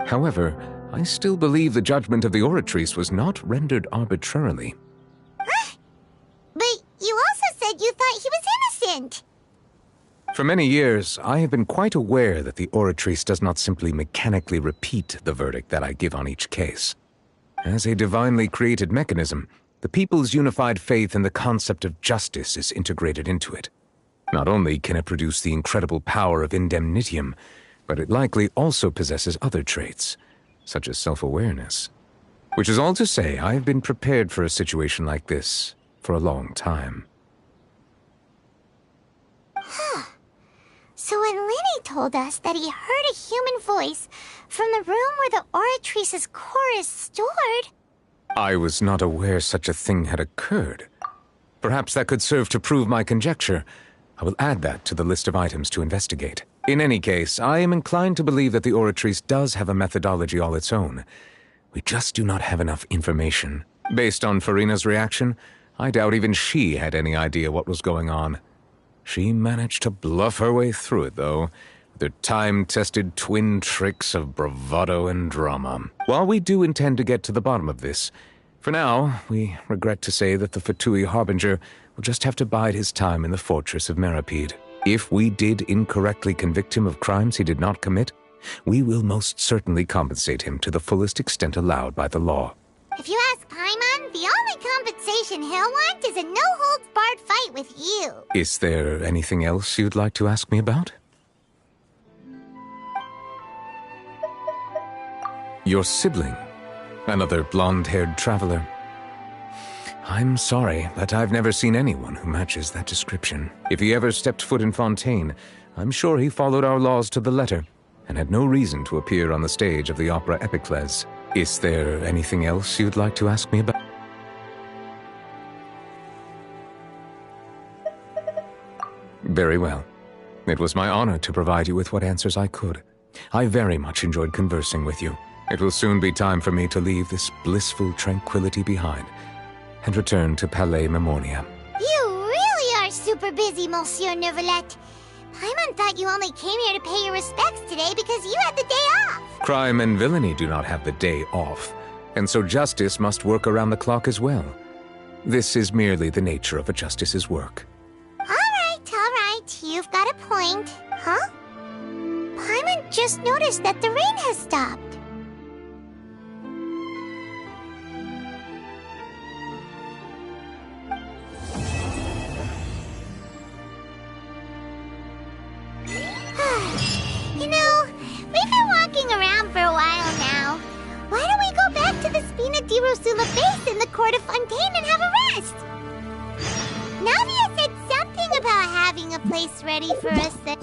However, I still believe the judgment of the Oratrice was not rendered arbitrarily. Huh? But you also said you thought he was innocent. For many years, I have been quite aware that the Oratrice does not simply mechanically repeat the verdict that I give on each case. As a divinely created mechanism, the people's unified faith in the concept of justice is integrated into it. Not only can it produce the incredible power of indemnitium, but it likely also possesses other traits, such as self-awareness. Which is all to say, I have been prepared for a situation like this for a long time. Huh. So when Linny told us that he heard a human voice from the room where the Oratrice's core is stored... I was not aware such a thing had occurred. Perhaps that could serve to prove my conjecture. I will add that to the list of items to investigate. In any case, I am inclined to believe that the Oratrice does have a methodology all its own. We just do not have enough information. Based on Farina's reaction, I doubt even she had any idea what was going on. She managed to bluff her way through it, though, with her time-tested twin tricks of bravado and drama. While we do intend to get to the bottom of this, for now, we regret to say that the Fatui Harbinger will just have to bide his time in the fortress of Meripede. If we did incorrectly convict him of crimes he did not commit, we will most certainly compensate him to the fullest extent allowed by the law. If you ask Paimon, the only compensation he'll want is a no-holds-barred fight with you. Is there anything else you'd like to ask me about? Your sibling, another blonde-haired traveler. I'm sorry, but I've never seen anyone who matches that description. If he ever stepped foot in Fontaine, I'm sure he followed our laws to the letter and had no reason to appear on the stage of the opera Epicles. Is there anything else you'd like to ask me about? Very well. It was my honor to provide you with what answers I could. I very much enjoyed conversing with you. It will soon be time for me to leave this blissful tranquility behind and return to Palais Memonia. You really are super busy, Monsieur Neuvillette. Paimon thought you only came here to pay your respects today because you had the day off. Crime and villainy do not have the day off, and so justice must work around the clock as well. This is merely the nature of a justice's work. All right. You've got a point. Huh? Paimon just noticed that the rain has stopped. You know, we've been walking around for a while now. Why don't we go back to the Spina di Rosula base in the court of Fontaine and have a rest? Navia said something about having a place ready for us that...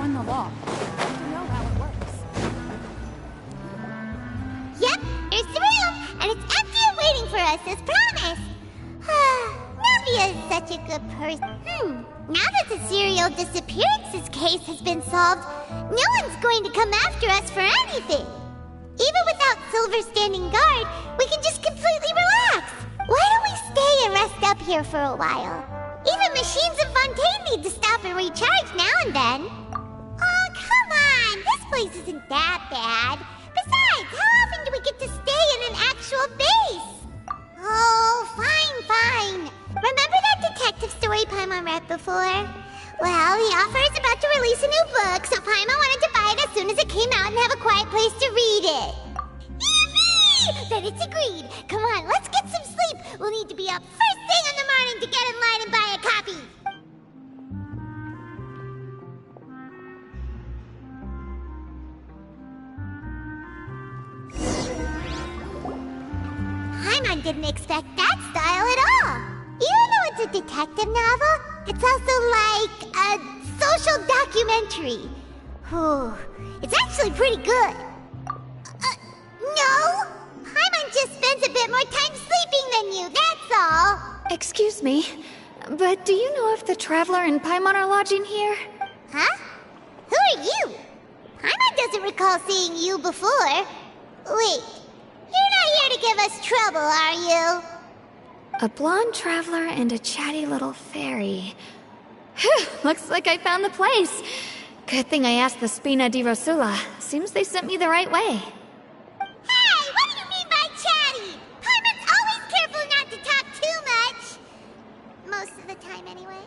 The law. To know how it works. Yep, there's the room, and it's empty and waiting for us as promised. Navia is such a good person. Now that the serial disappearances case has been solved, no one's going to come after us for anything. Even without Silver standing guard, we can just completely relax. Why don't we stay and rest up here for a while? Even machines in Fontaine need to stop and recharge now and then. Oh, come on! This place isn't that bad. Besides, how often do we get to stay in an actual base? Oh, fine. Remember that detective story Paimon read before? Well, the author is about to release a new book, so Paimon wanted to buy it as soon as it came out and have a quiet place to read it. Yippee! Then it's agreed. Come on, let's get some sleep. We'll need to be up first thing in the morning to get in line and buy a copy. Paimon didn't expect that style at all. Even though it's a detective novel, it's also like a social documentary. Whew. It's actually pretty good. No! Paimon just spends a bit more time sleeping than you, that's all. Excuse me, but do you know if the Traveler and Paimon are lodging here? Huh? Who are you? Paimon doesn't recall seeing you before. Wait, you're not here to give us trouble, are you? A blonde traveler and a chatty little fairy. Whew, looks like I found the place. Good thing I asked the Spina di Rosula. Seems they sent me the right way. Hey, what do you mean by chatty? Paimon's always careful not to talk too much. Most of the time, anyway.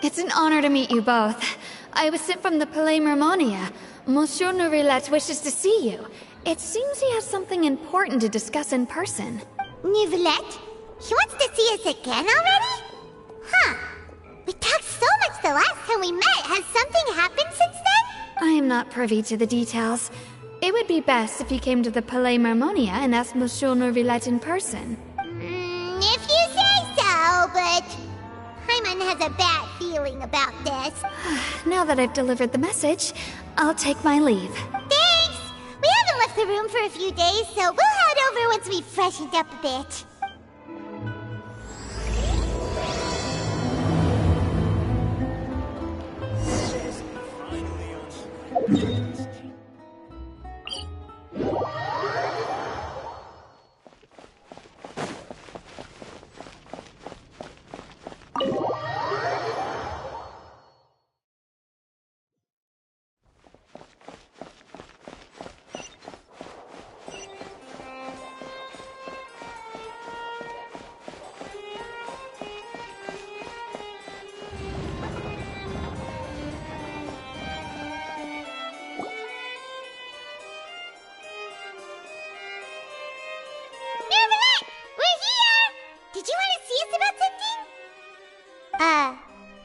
It's an honor to meet you both. I was sent from the Palais Mermonia. Monsieur Nourillet wishes to see you. It seems he has something important to discuss in person. Nourillet? He wants to see us again already? Huh. We talked so much the last time we met. Has something happened since then? I am not privy to the details. It would be best if you came to the Palais Mermonia and asked Monsieur Nourillet in person. If you say so, but Paimon has a bad feeling about this. Now that I've delivered the message, I'll take my leave. Thanks! We haven't left the room for a few days, so we'll head over once we've freshened up a bit.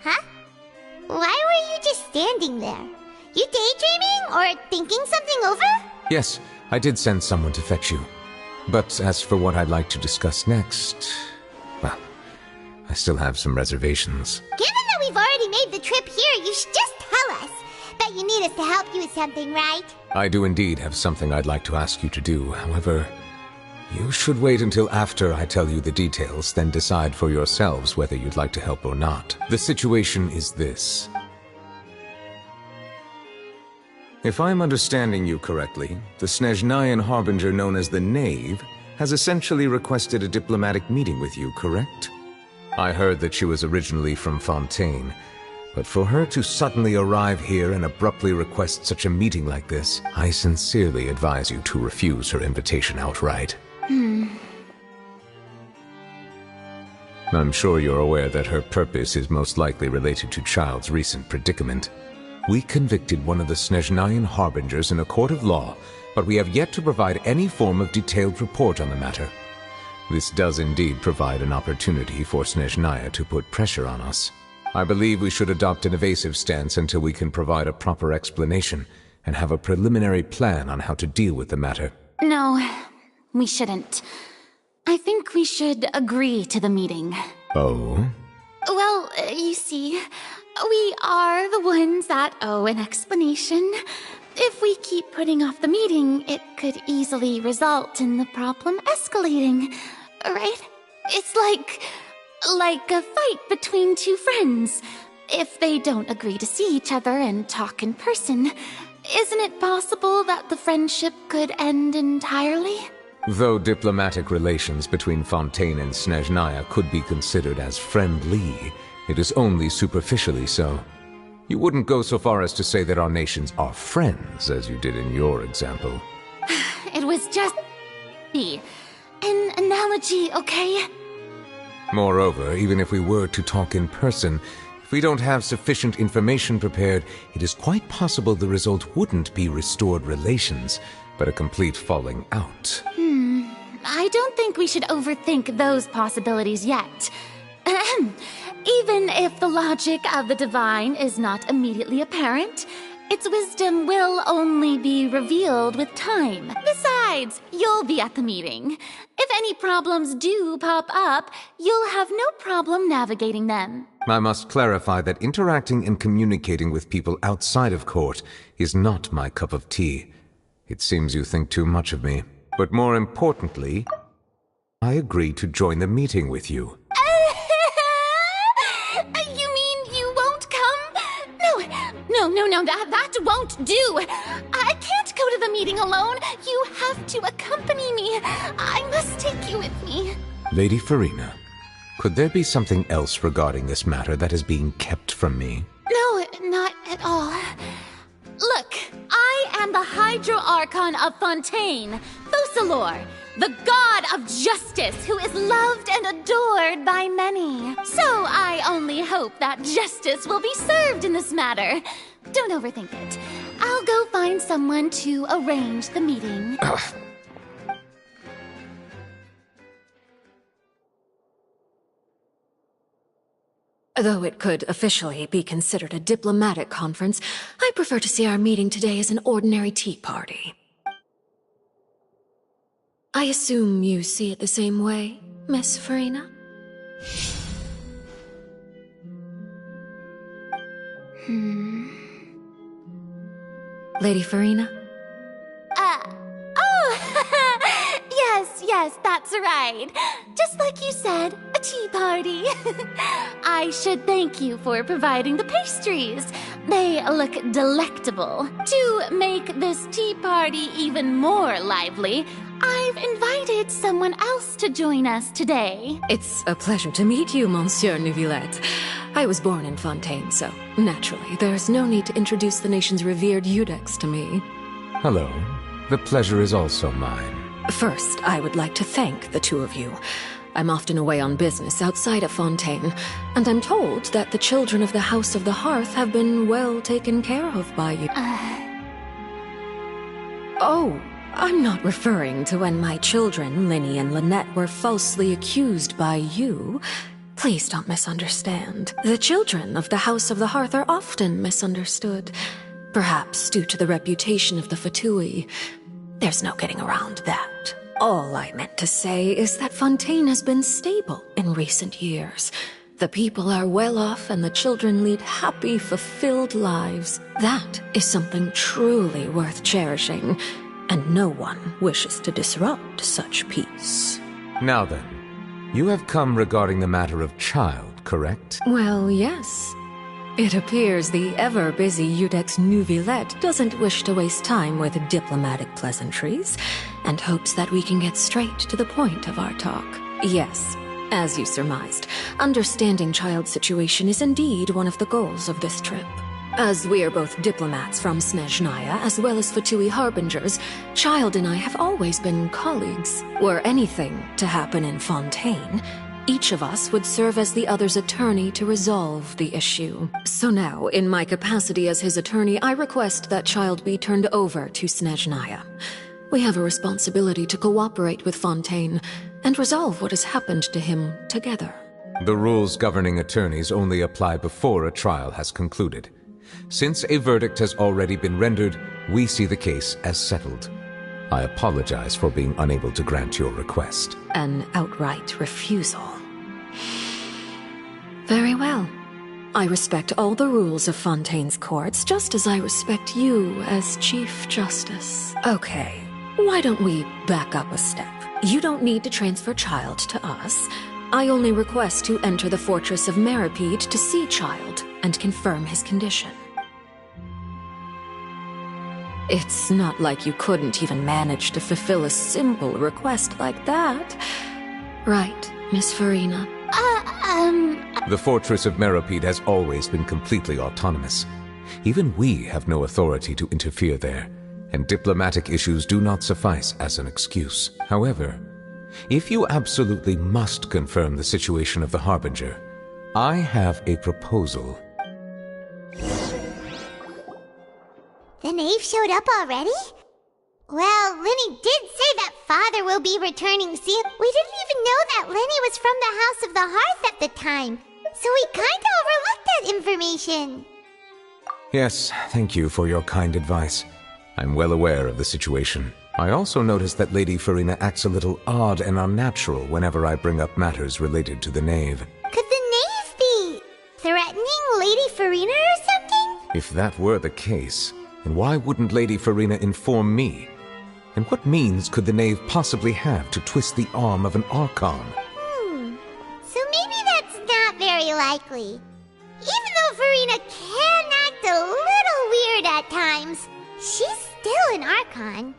Huh? Why were you just standing there? You daydreaming or thinking something over? Yes, I did send someone to fetch you. But as for what I'd like to discuss next, well, I still have some reservations. Given that we've already made the trip here, you should just tell us. Bet you need us to help you with something, right? I do indeed have something I'd like to ask you to do. However, you should wait until after I tell you the details, then decide for yourselves whether you'd like to help or not. The situation is this. If I'm understanding you correctly, the Snezhnayan Harbinger known as the Knave has essentially requested a diplomatic meeting with you, correct? I heard that she was originally from Fontaine, but for her to suddenly arrive here and abruptly request such a meeting like this, I sincerely advise you to refuse her invitation outright. I'm sure you're aware that her purpose is most likely related to Child's recent predicament. We convicted one of the Snezhnayan Harbingers in a court of law, but we have yet to provide any form of detailed report on the matter. This does indeed provide an opportunity for Snezhnaya to put pressure on us. I believe we should adopt an evasive stance until we can provide a proper explanation and have a preliminary plan on how to deal with the matter. No, we shouldn't. I think we should agree to the meeting. Oh? Well, you see, we are the ones that owe an explanation. If we keep putting off the meeting, it could easily result in the problem escalating, right? It's like a fight between two friends. If they don't agree to see each other and talk in person, isn't it possible that the friendship could end entirely? Though diplomatic relations between Fontaine and Snezhnaya could be considered as friendly, it is only superficially so. You wouldn't go so far as to say that our nations are friends, as you did in your example. It was just an analogy, okay? Moreover, even if we were to talk in person, If we don't have sufficient information prepared, it is quite possible the result wouldn't be restored relations, but a complete falling out. I don't think we should overthink those possibilities yet. Even if the logic of the divine is not immediately apparent, its wisdom will only be revealed with time. Besides, you'll be at the meeting. If any problems do pop up, you'll have no problem navigating them. I must clarify that interacting and communicating with people outside of court is not my cup of tea. It seems you think too much of me. But more importantly, I agree to join the meeting with you. You mean you won't come? No, that won't do. I can't go to the meeting alone. You have to accompany me. I must take you with me. Lady Farina, could there be something else regarding this matter that is being kept from me? No, not at all. Look, I am the Hydro-Archon of Fontaine, Focalor, the god of justice who is loved and adored by many. So I only hope that justice will be served in this matter. Don't overthink it. I'll go find someone to arrange the meeting. Though it could officially be considered a diplomatic conference, I prefer to see our meeting today as an ordinary tea party. I assume you see it the same way, Miss Farina? Lady Farina? Yes, that's right. Just like you said, a tea party. I should thank you for providing the pastries. They look delectable. To make this tea party even more lively, I've invited someone else to join us today. It's a pleasure to meet you, Monsieur Neuvillette. I was born in Fontaine, so naturally, there's no need to introduce the nation's revered Eudex to me. Hello. The pleasure is also mine. First, I would like to thank the two of you. I'm often away on business outside of Fontaine, and I'm told that the children of the House of the Hearth have been well taken care of by you. Oh, I'm not referring to when my children, Linny and Lynette, were falsely accused by you. Please don't misunderstand. The children of the House of the Hearth are often misunderstood, perhaps due to the reputation of the Fatui. There's no getting around that. All I meant to say is that Fontaine has been stable in recent years. The people are well off and the children lead happy, fulfilled lives. That is something truly worth cherishing, and no one wishes to disrupt such peace. Now then, you have come regarding the matter of child, correct? Well, yes. It appears the ever-busy Eudex Neuvillette doesn't wish to waste time with diplomatic pleasantries, and hopes that we can get straight to the point of our talk. Yes, as you surmised, understanding child's situation is indeed one of the goals of this trip. As we are both diplomats from Snezhnaya as well as Fatui harbingers, Child and I have always been colleagues. Were anything to happen in Fontaine, each of us would serve as the other's attorney to resolve the issue. So now, in my capacity as his attorney, I request that Child be turned over to Snezhnaya. We have a responsibility to cooperate with Fontaine and resolve what has happened to him together. The rules governing attorneys only apply before a trial has concluded. Since a verdict has already been rendered, we see the case as settled. I apologize for being unable to grant your request. An outright refusal. Very well. I respect all the rules of Fontaine's courts, just as I respect you as Chief Justice. Okay, why don't we back up a step? You don't need to transfer Child to us. I only request to enter the fortress of Meripede to see Child and confirm his condition. It's not like you couldn't even manage to fulfill a simple request like that. Right, Miss Farina? The fortress of Meripede has always been completely autonomous. Even we have no authority to interfere there, and diplomatic issues do not suffice as an excuse. However, if you absolutely must confirm the situation of the Harbinger, I have a proposal. The knave showed up already? Well, Lenny did say that Father will be returning soon. We didn't even know that Lenny was from the House of the Hearth at the time, so we kinda overlooked that information. Yes, thank you for your kind advice. I'm well aware of the situation. I also noticed that Lady Farina acts a little odd and unnatural whenever I bring up matters related to the knave. Could the knave be threatening Lady Farina or something? If that were the case, then why wouldn't Lady Farina inform me? And what means could the knave possibly have to twist the arm of an Archon? So maybe that's not very likely. Even though Farina can act a little weird at times, she's still an Archon.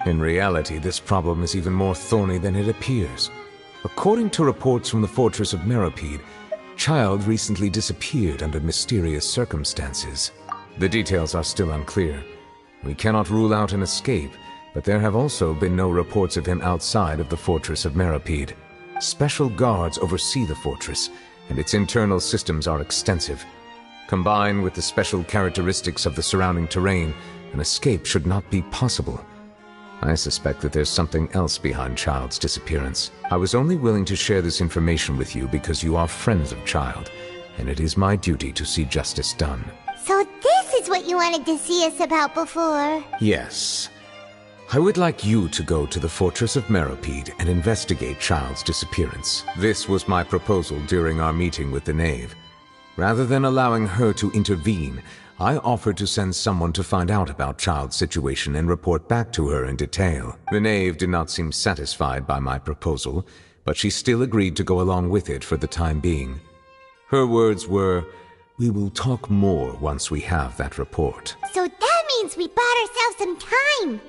In reality, this problem is even more thorny than it appears. According to reports from the fortress of Meropide, Child recently disappeared under mysterious circumstances. The details are still unclear. We cannot rule out an escape, but there have also been no reports of him outside of the fortress of Meropide. Special guards oversee the fortress, and its internal systems are extensive. Combined with the special characteristics of the surrounding terrain, an escape should not be possible. I suspect that there's something else behind Child's disappearance. I was only willing to share this information with you because you are friends of Child, and it is my duty to see justice done. So this is what you wanted to see us about before? Yes. I would like you to go to the fortress of Meropide and investigate Child's disappearance. This was my proposal during our meeting with the knave. Rather than allowing her to intervene, I offered to send someone to find out about Child's situation and report back to her in detail. The knave did not seem satisfied by my proposal, but she still agreed to go along with it for the time being. Her words were, "We will talk more once we have that report." So that means we bought ourselves some time!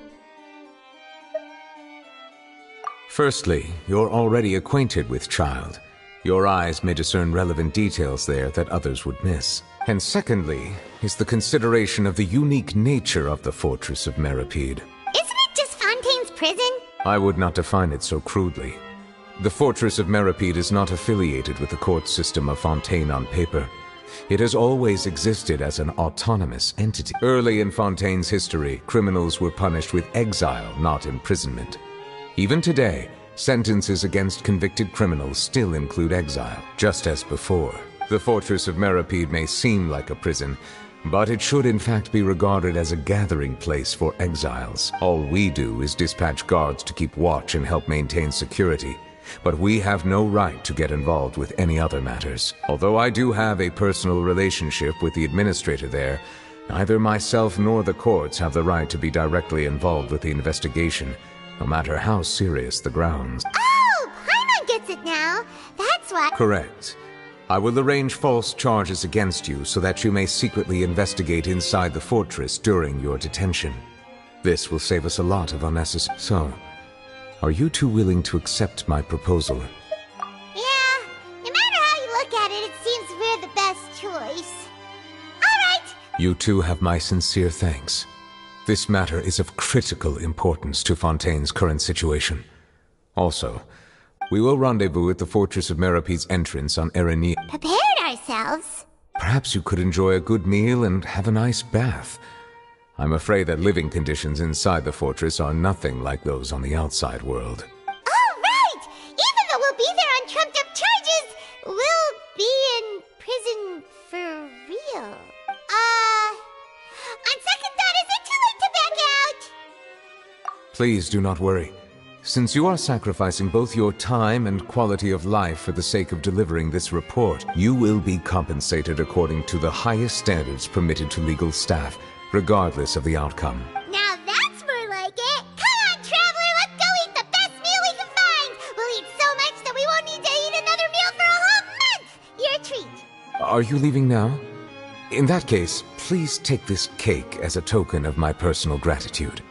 Firstly, you're already acquainted with Child. Your eyes may discern relevant details there that others would miss. And secondly, is the consideration of the unique nature of the fortress of Meropide. Isn't it just Fontaine's prison? I would not define it so crudely. The fortress of Meropide is not affiliated with the court system of Fontaine on paper. It has always existed as an autonomous entity. Early in Fontaine's history, criminals were punished with exile, not imprisonment. Even today, sentences against convicted criminals still include exile, just as before. The fortress of Meropide may seem like a prison, but it should in fact be regarded as a gathering place for exiles. All we do is dispatch guards to keep watch and help maintain security, but we have no right to get involved with any other matters. Although I do have a personal relationship with the administrator there, neither myself nor the courts have the right to be directly involved with the investigation, no matter how serious the grounds. Oh, Paimon gets it now. That's why— Correct. I will arrange false charges against you so that you may secretly investigate inside the fortress during your detention. This will save us a lot of unnecessary— So, are you two willing to accept my proposal? Yeah, no matter how you look at it, it seems we're the best choice. Alright! You two have my sincere thanks. This matter is of critical importance to Fontaine's current situation. Also, we will rendezvous at the Fortress of Meropide's entrance on Erenie. Prepared ourselves? Perhaps you could enjoy a good meal and have a nice bath. I'm afraid that living conditions inside the fortress are nothing like those on the outside world. Oh, right! Even though we'll be there on trumped-up charges, we'll be in prison for real. On second thought, is it too late to back out? Please do not worry. Since you are sacrificing both your time and quality of life for the sake of delivering this report, you will be compensated according to the highest standards permitted to legal staff, regardless of the outcome. Now that's more like it! Come on, Traveler, let's go eat the best meal we can find! We'll eat so much that we won't need to eat another meal for a whole month! Your treat! Are you leaving now? In that case, please take this cake as a token of my personal gratitude.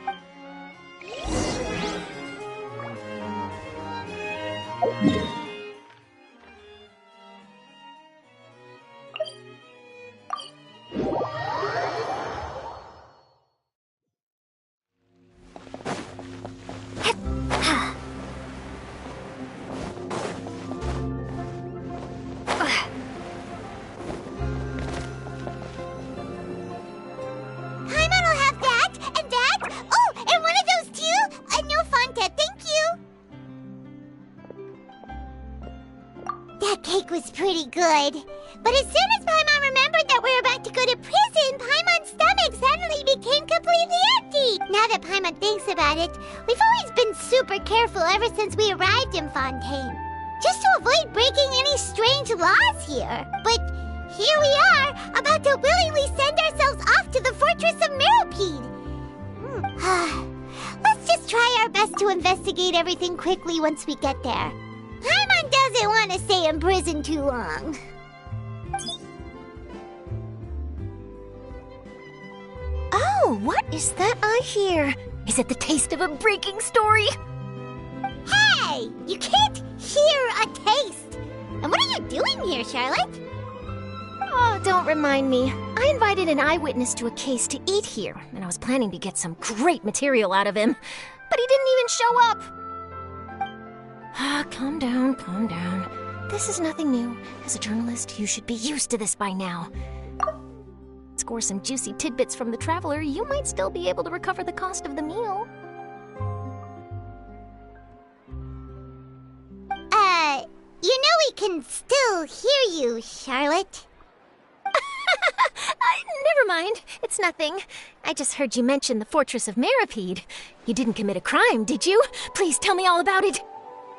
good. But as soon as Paimon remembered that we were about to go to prison, Paimon's stomach suddenly became completely empty. Now that Paimon thinks about it, we've always been super careful ever since we arrived in Fontaine, just to avoid breaking any strange laws here. But here we are, about to willingly send ourselves off to the Fortress of Meropide. Let's just try our best to investigate everything quickly once we get there. Paimon doesn't want to stay in prison too long. Oh, what is that I hear? Is it the taste of a breaking story? Hey! You can't hear a taste! And what are you doing here, Charlotte? Oh, don't remind me. I invited an eyewitness to a case to eat here, and I was planning to get some great material out of him. But he didn't even show up! Calm down, calm down. This is nothing new. As a journalist, you should be used to this by now. Score some juicy tidbits from the traveler, you might still be able to recover the cost of the meal. You know we can still hear you, Charlotte. Never mind. It's nothing. I just heard you mention the Fortress of Meropide. You didn't commit a crime, did you? Please tell me all about it.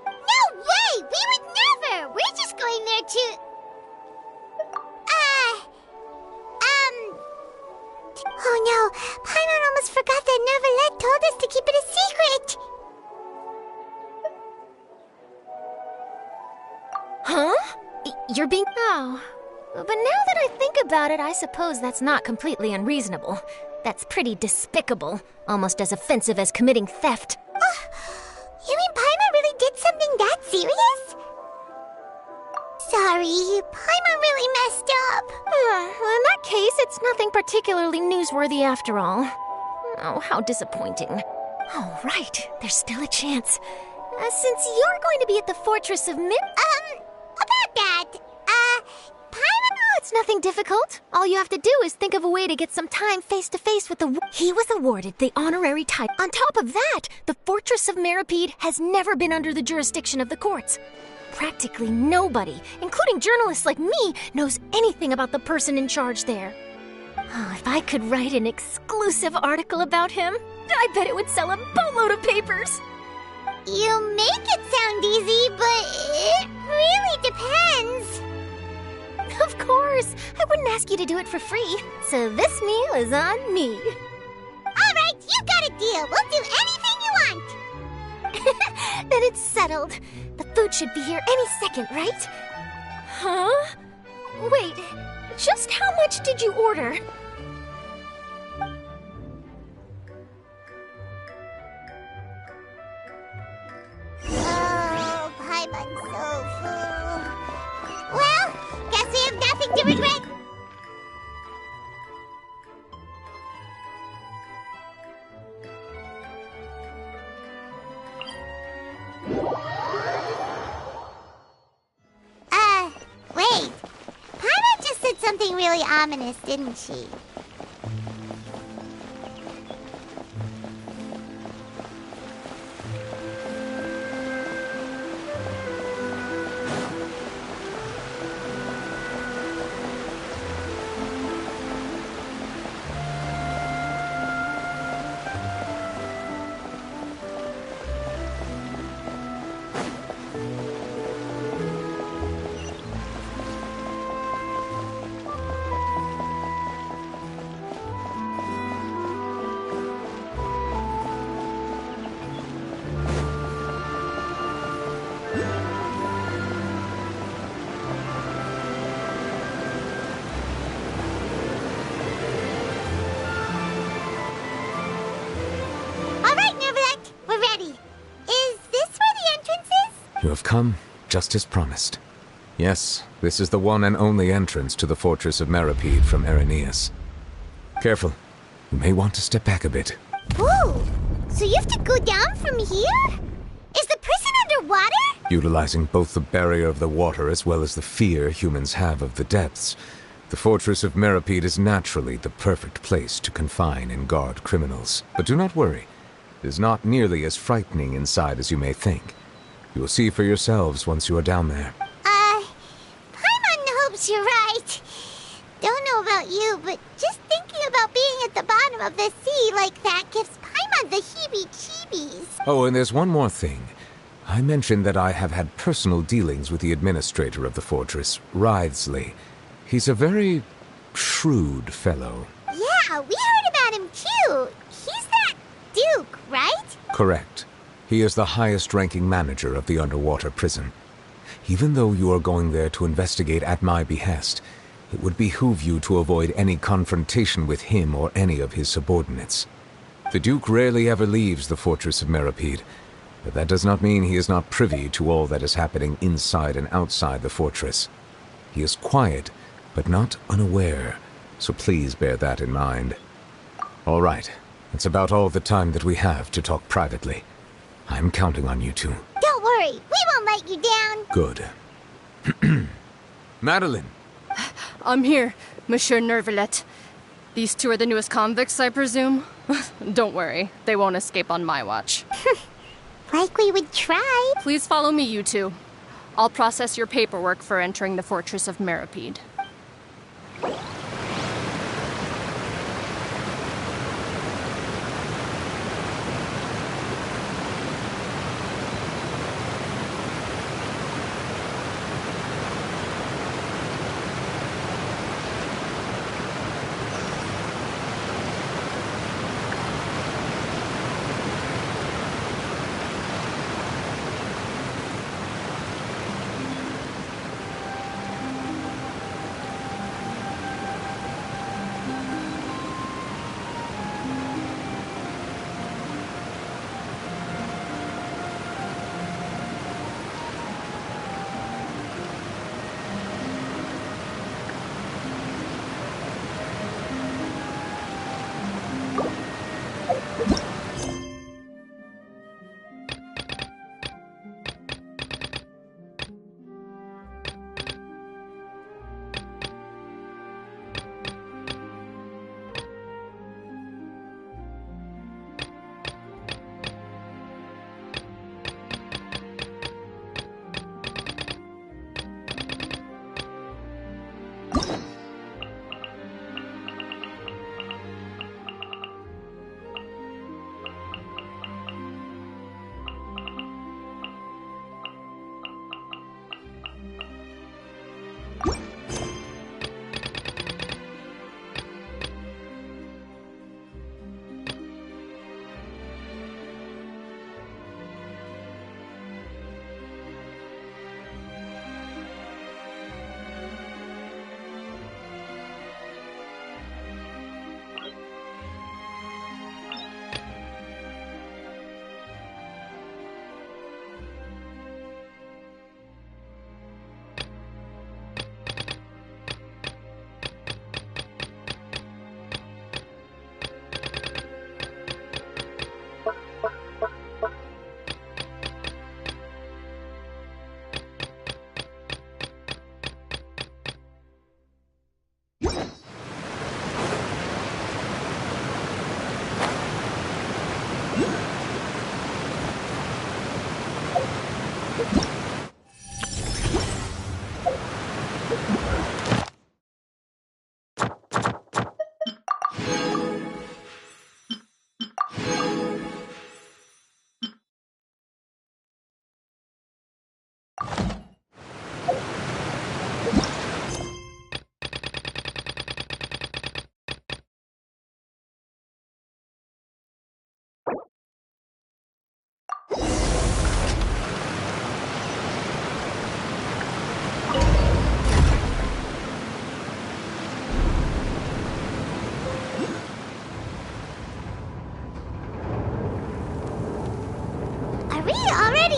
No way! We would never! We're just going there to... Oh no, Paimon almost forgot that Neverlet told us to keep it a secret! Huh? You're being... Oh. But now that I think about it, I suppose that's not completely unreasonable. That's pretty despicable. Almost as offensive as committing theft. You mean Paimon really did something that serious? Sorry, Paimon really messed up. Well, in that case, it's nothing particularly newsworthy after all. Oh, how disappointing. Oh, right. There's still a chance. Since you're going to be at the Fortress of about that, Paimon... Oh, it's nothing difficult. All you have to do is think of a way to get some time face-to-face with the... He was awarded the honorary title. On top of that, the Fortress of Meropide has never been under the jurisdiction of the courts. Practically nobody, including journalists like me, knows anything about the person in charge there. Oh, if I could write an exclusive article about him, I bet it would sell a boatload of papers. You make it sound easy, but it really depends. Of course, I wouldn't ask you to do it for free, so this meal is on me. All right, you got a deal. We'll do anything you want. Then it's settled. The food should be here any second, right? Huh? Wait, just how much did you order? Oh, Paimon's so full. Well, guess we have nothing to regret. Wait. Paimon just said something really ominous, didn't she? You have come, just as promised. Yes, this is the one and only entrance to the Fortress of Meropide from Irenaeus. Careful. You may want to step back a bit. Ooh, so you have to go down from here? Is the prison underwater? Utilizing both the barrier of the water as well as the fear humans have of the depths, the Fortress of Meropide is naturally the perfect place to confine and guard criminals. But do not worry. It is not nearly as frightening inside as you may think. You will see for yourselves once you are down there. Paimon hopes you're right. Don't know about you, but just thinking about being at the bottom of the sea like that gives Paimon the heebie-jeebies. Oh, and there's one more thing. I mentioned that I have had personal dealings with the administrator of the fortress, Wriothesley. He's a very shrewd fellow. Yeah, we heard about him too. He's that Duke, right? Correct. He is the highest-ranking manager of the underwater prison. Even though you are going there to investigate at my behest, it would behoove you to avoid any confrontation with him or any of his subordinates. The Duke rarely ever leaves the fortress of Meripede, but that does not mean he is not privy to all that is happening inside and outside the fortress. He is quiet, but not unaware, so please bear that in mind. All right, that's about all the time that we have to talk privately. I'm counting on you two. Don't worry, we won't let you down. Good. Madeline! I'm here, Monsieur Nervalet. These two are the newest convicts, I presume? Don't worry, they won't escape on my watch. Like we would try. Please follow me, you two. I'll process your paperwork for entering the Fortress of Meripede.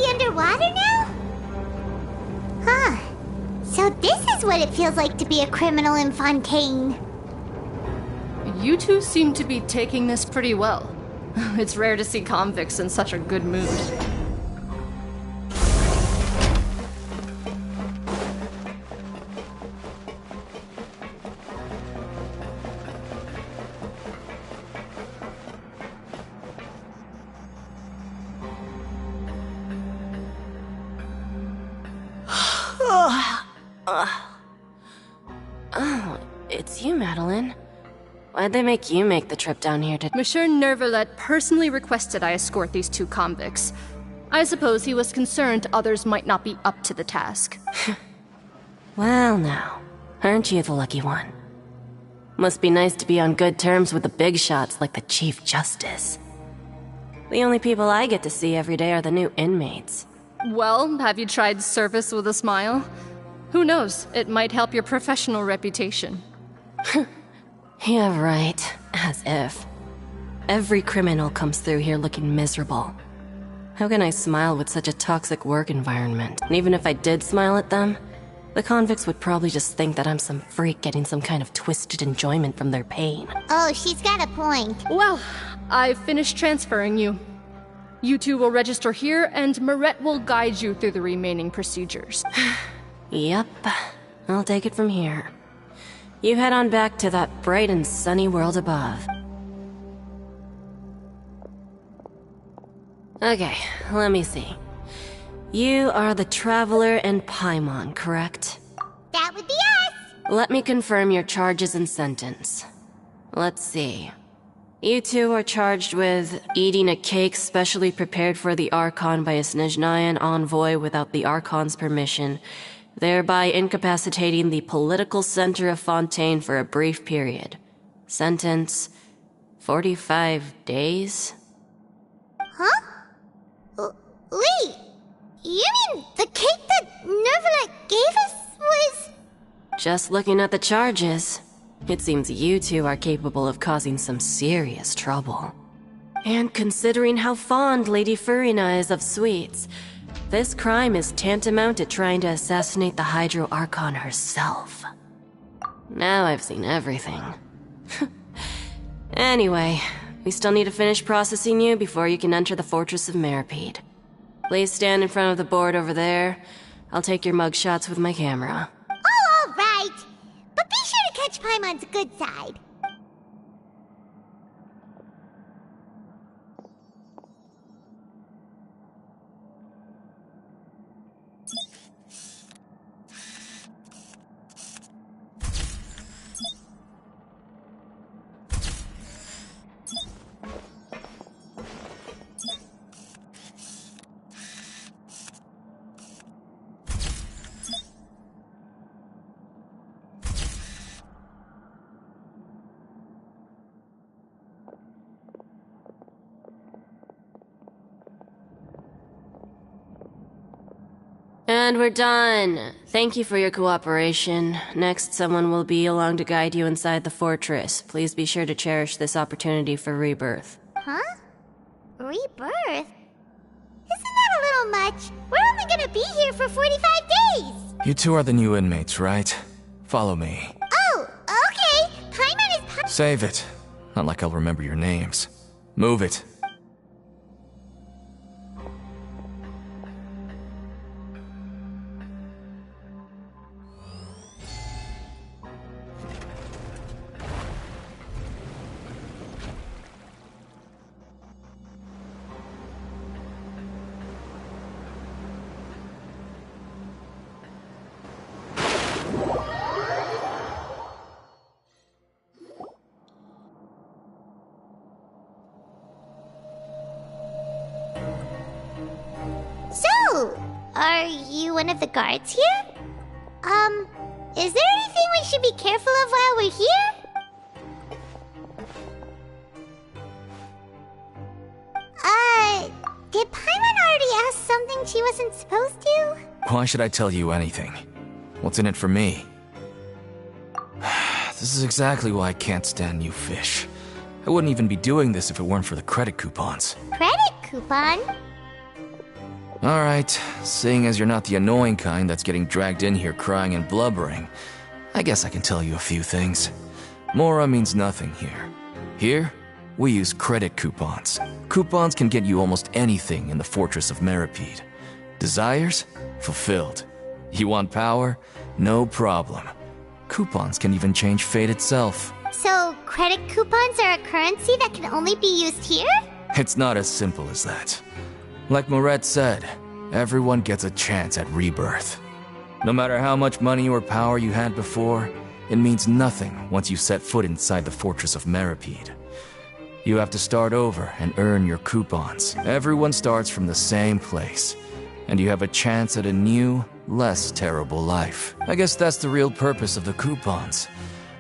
Underwater now? Huh. So this is what it feels like to be a criminal in Fontaine. You two seem to be taking this pretty well. It's rare to see convicts in such a good mood. it's you, Madeline. Why'd they make you make the trip down here to— Monsieur Nervalet personally requested I escort these 2 convicts. I suppose he was concerned others might not be up to the task. Well now, aren't you the lucky one? Must be nice to be on good terms with the big shots like the Chief Justice. The only people I get to see every day are the new inmates. Well, have you tried service with a smile? Who knows, it might help your professional reputation. Yeah, right. As if. Every criminal comes through here looking miserable. How can I smile with such a toxic work environment? And even if I did smile at them, the convicts would probably just think that I'm some freak getting some kind of twisted enjoyment from their pain. Oh, she's got a point. Well, I've finished transferring you. You 2 will register here, and Moret will guide you through the remaining procedures. Yep, I'll take it from here. You head on back to that bright and sunny world above. Okay, let me see. You are the Traveler and Paimon, correct? That would be us! Let me confirm your charges and sentence. Let's see. You 2 are charged with eating a cake specially prepared for the Archon by a Snezhnayan envoy without the Archon's permission, thereby incapacitating the political center of Fontaine for a brief period. Sentence: 45 days? Huh? Wait, you mean the cake that Nervalet gave us was— Just looking at the charges, it seems you 2 are capable of causing some serious trouble. And considering how fond Lady Furina is of sweets, this crime is tantamount to trying to assassinate the Hydro Archon herself. Now I've seen everything. Anyway, we still need to finish processing you before you can enter the Fortress of Meripede. Please stand in front of the board over there. I'll take your mugshots with my camera. Oh, all right. But be sure to catch Paimon's good side. And we're done. Thank you for your cooperation. Next, someone will be along to guide you inside the fortress. Please be sure to cherish this opportunity for rebirth. Huh? Rebirth? Isn't that a little much? We're only gonna be here for 45 days! You 2 are the new inmates, right? Follow me. Oh, okay. Paimon is— Save it. Not like I'll remember your names. Move it. So, are you one of the guards here? Is there anything we should be careful of while we're here? Did Paimon already ask something she wasn't supposed to? Why should I tell you anything? What's in it for me? This is exactly why I can't stand new fish. I wouldn't even be doing this if it weren't for the credit coupons. Credit coupon? Alright, seeing as you're not the annoying kind that's getting dragged in here crying and blubbering, I guess I can tell you a few things. Mora means nothing here. Here, we use credit coupons. Coupons can get you almost anything in the Fortress of Meripede. Desires? Fulfilled. You want power? No problem. Coupons can even change fate itself. So, credit coupons are a currency that can only be used here? It's not as simple as that. Like Moret said, everyone gets a chance at rebirth. No matter how much money or power you had before, it means nothing once you set foot inside the fortress of Meripede. You have to start over and earn your coupons. Everyone starts from the same place, and you have a chance at a new, less terrible life. I guess that's the real purpose of the coupons.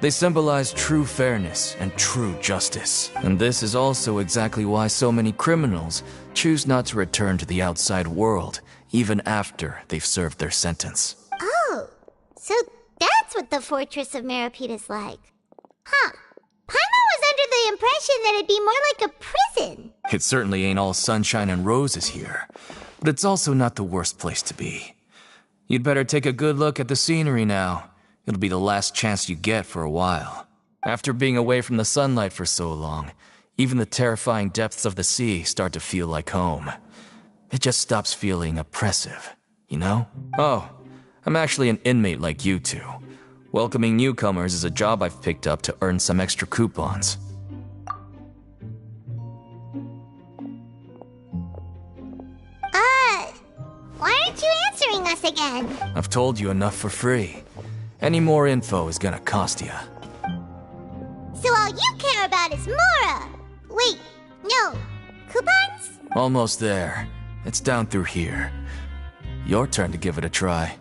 They symbolize true fairness and true justice. And this is also exactly why so many criminals choose not to return to the outside world, even after they've served their sentence. Oh, so that's what the Fortress of Meripede is like. Huh. Paimon was under the impression that it'd be more like a prison. It certainly ain't all sunshine and roses here, but it's also not the worst place to be. You'd better take a good look at the scenery now. It'll be the last chance you get for a while. After being away from the sunlight for so long, even the terrifying depths of the sea start to feel like home. It just stops feeling oppressive, you know? Oh, I'm actually an inmate like you two. Welcoming newcomers is a job I've picked up to earn some extra coupons. Why aren't you answering us again? I've told you enough for free. Any more info is gonna cost you. So all you care about is Mora! Wait, no. Coupons? Almost there. It's down through here. Your turn to give it a try.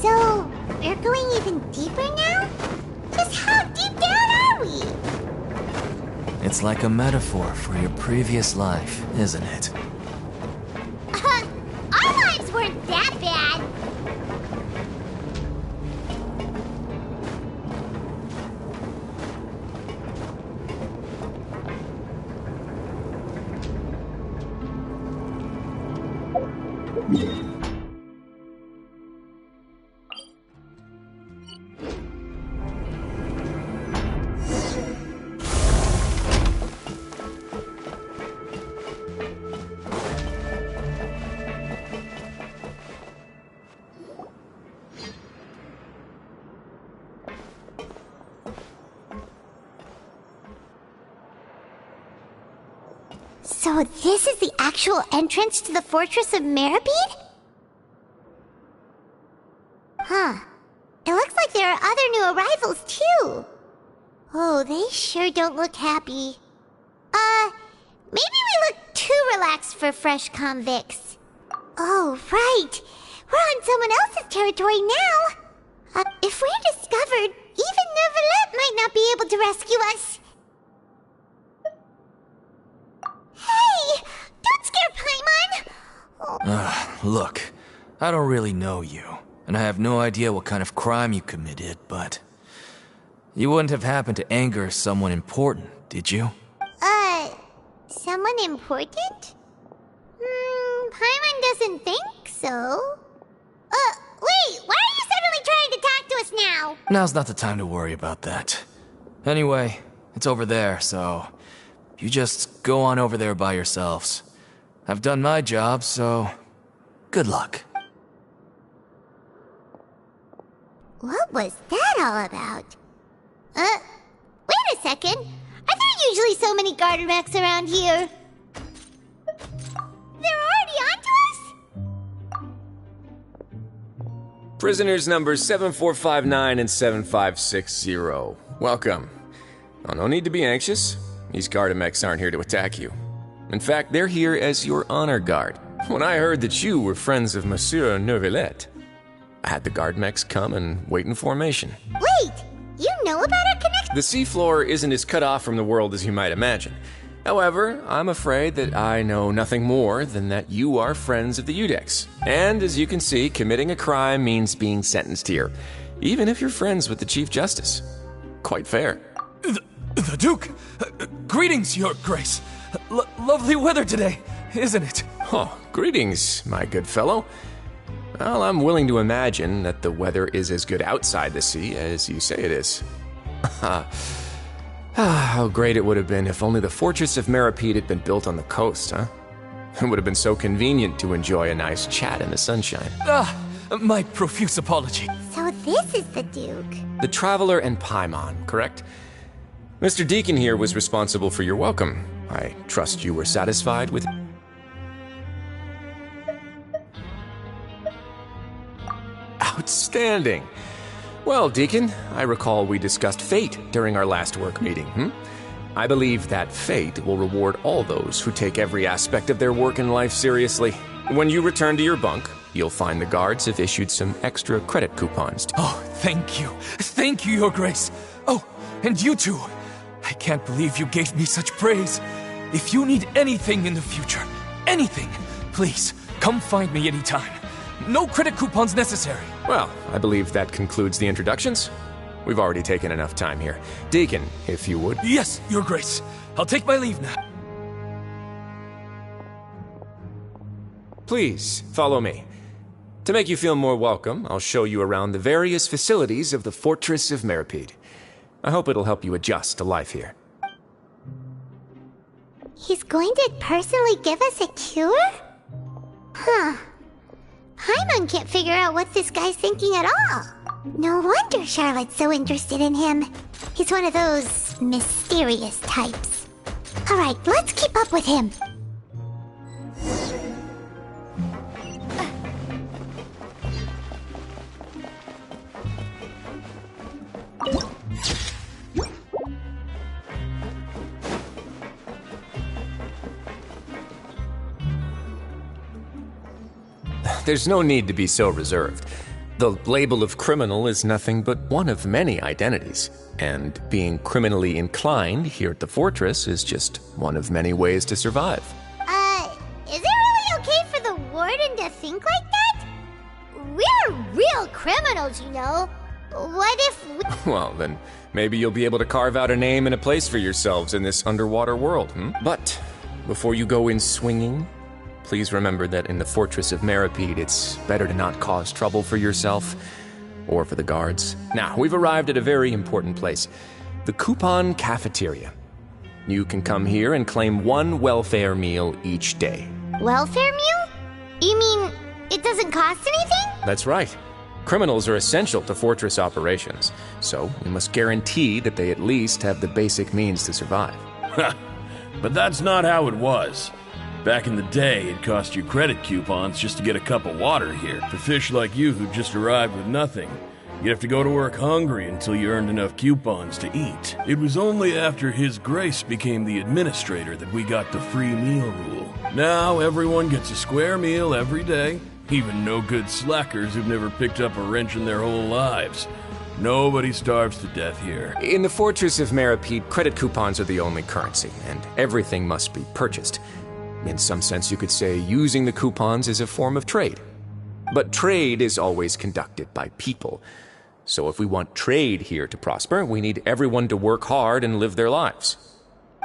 So, we're going even deeper now? Just how deep down are we? It's like a metaphor for your previous life, isn't it? Our lives weren't that bad. So this is the actual entrance to the Fortress of Meripede? Huh. It looks like there are other new arrivals, too. Oh, they sure don't look happy. Maybe we look too relaxed for fresh convicts. Oh, right. We're on someone else's territory now. If we're discovered, even Neuvillette might not be able to rescue us. Hey! Don't scare Paimon! Look, I don't really know you, and I have no idea what kind of crime you committed, but... You wouldn't have happened to anger someone important, did you? Someone important? Paimon doesn't think so. Wait, why are you suddenly trying to talk to us now? Now's not the time to worry about that. Anyway, it's over there, so... You just go on over there by yourselves. I've done my job, so... Good luck. What was that all about? Wait a second. Are there usually so many garter mechs around here? They're already onto us? Prisoners numbers 7459 and 7560. Welcome. Oh, no need to be anxious. These Gardamex aren't here to attack you. In fact, they're here as your honor guard. When I heard that you were friends of Monsieur Neuvillette, I had the Gardamex come and wait in formation. Wait! You know about our connection? The seafloor isn't as cut off from the world as you might imagine. However, I'm afraid that I know nothing more than that you are friends of the Udex. And as you can see, committing a crime means being sentenced here, even if you're friends with the Chief Justice. Quite fair. The Duke! Greetings, Your Grace. Lovely weather today, isn't it? Oh, greetings, my good fellow. Well, I'm willing to imagine that the weather is as good outside the sea as you say it is. How great it would have been if only the Fortress of Meripede had been built on the coast, huh? It would have been so convenient to enjoy a nice chat in the sunshine. My profuse apology. So this is the Duke. The Traveler and Paimon, correct? Mr. Deacon here was responsible for your welcome. I trust you were satisfied with... Outstanding. Well, Deacon, I recall we discussed fate during our last work meeting, I believe that fate will reward all those who take every aspect of their work in life seriously. When you return to your bunk, you'll find the guards have issued some extra credit coupons. Oh, thank you. Thank you, Your Grace. Oh, and you too. I can't believe you gave me such praise. If you need anything in the future, anything, please, come find me anytime. No credit coupons necessary. Well, I believe that concludes the introductions. We've already taken enough time here. Deacon, if you would. Yes, Your Grace. I'll take my leave now. Please, follow me. To make you feel more welcome, I'll show you around the various facilities of the Fortress of Meripede. I hope it'll help you adjust to life here. He's going to personally give us a cure? Huh. Paimon can't figure out what this guy's thinking at all. No wonder Charlotte's so interested in him. He's one of those mysterious types. Alright, let's keep up with him. There's no need to be so reserved. The label of criminal is nothing but one of many identities, and being criminally inclined here at the Fortress is just one of many ways to survive. Is it really okay for the warden to think like that? We're real criminals, you know. What if we... Well, then maybe you'll be able to carve out a name and a place for yourselves in this underwater world, But before you go in swinging, please remember that in the Fortress of Meripede, it's better to not cause trouble for yourself or for the guards. Now, we've arrived at a very important place, the Coupon Cafeteria. You can come here and claim one welfare meal each day. Welfare meal? You mean it doesn't cost anything? That's right. Criminals are essential to Fortress operations, so we must guarantee that they at least have the basic means to survive. But that's not how it was. Back in the day, it cost you credit coupons just to get a cup of water here. For fish like you who just arrived with nothing, you'd have to go to work hungry until you earned enough coupons to eat. It was only after His Grace became the administrator that we got the free meal rule. Now everyone gets a square meal every day, even no-good slackers who've never picked up a wrench in their whole lives. Nobody starves to death here. In the Fortress of Meripede, credit coupons are the only currency, and everything must be purchased. In some sense, you could say using the coupons is a form of trade. But trade is always conducted by people. So if we want trade here to prosper, we need everyone to work hard and live their lives.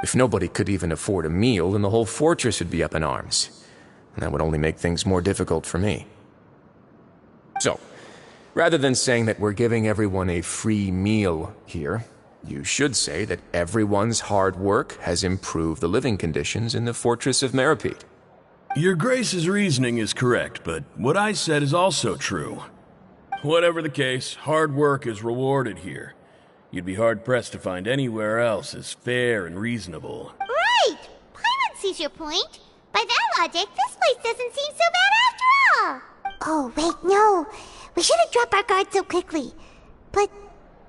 If nobody could even afford a meal, then the whole fortress would be up in arms. And that would only make things more difficult for me. So, rather than saying that we're giving everyone a free meal here, you should say that everyone's hard work has improved the living conditions in the Fortress of Meripede. Your Grace's reasoning is correct, but what I said is also true. Whatever the case, hard work is rewarded here. You'd be hard-pressed to find anywhere else as fair and reasonable. Right! Paimon sees your point. By that logic, this place doesn't seem so bad after all. Oh, wait, no. We shouldn't drop our guard so quickly. But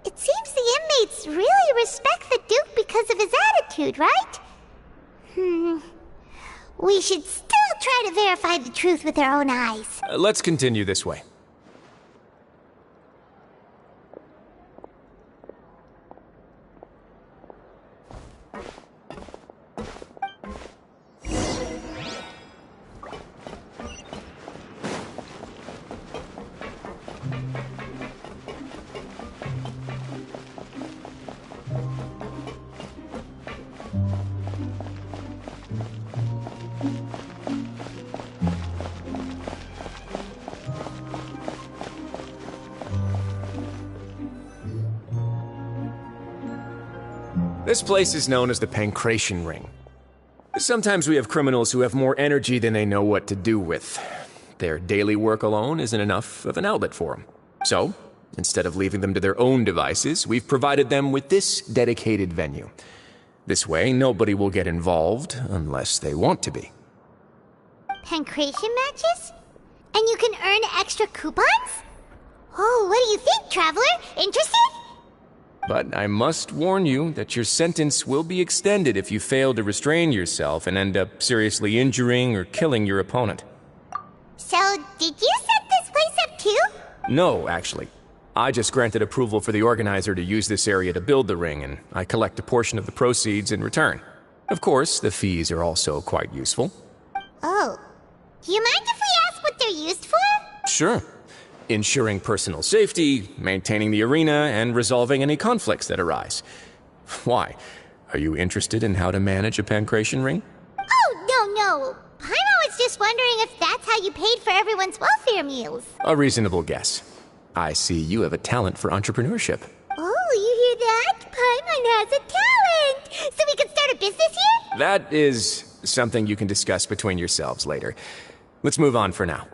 it seems the inmates really respect the Duke because of his attitude, right? We should still try to verify the truth with our own eyes. Let's continue this way. This place is known as the Pancration Ring. Sometimes we have criminals who have more energy than they know what to do with. Their daily work alone isn't enough of an outlet for them. So, instead of leaving them to their own devices, we've provided them with this dedicated venue. This way, nobody will get involved unless they want to be. Pancration matches? And you can earn extra coupons? Oh, what do you think, Traveler? Interested? But I must warn you that your sentence will be extended if you fail to restrain yourself and end up seriously injuring or killing your opponent. So, did you set this place up too? No, actually. I just granted approval for the organizer to use this area to build the ring, and I collect a portion of the proceeds in return. Of course, the fees are also quite useful. Oh. Do you mind if we ask what they're used for? Sure. Ensuring personal safety, maintaining the arena, and resolving any conflicts that arise. Why? Are you interested in how to manage a pancration ring? Oh, no. Paimon was just wondering if that's how you paid for everyone's welfare meals. A reasonable guess. I see you have a talent for entrepreneurship. Oh, you hear that? Paimon has a talent! So we can start a business here? That is something you can discuss between yourselves later. Let's move on for now.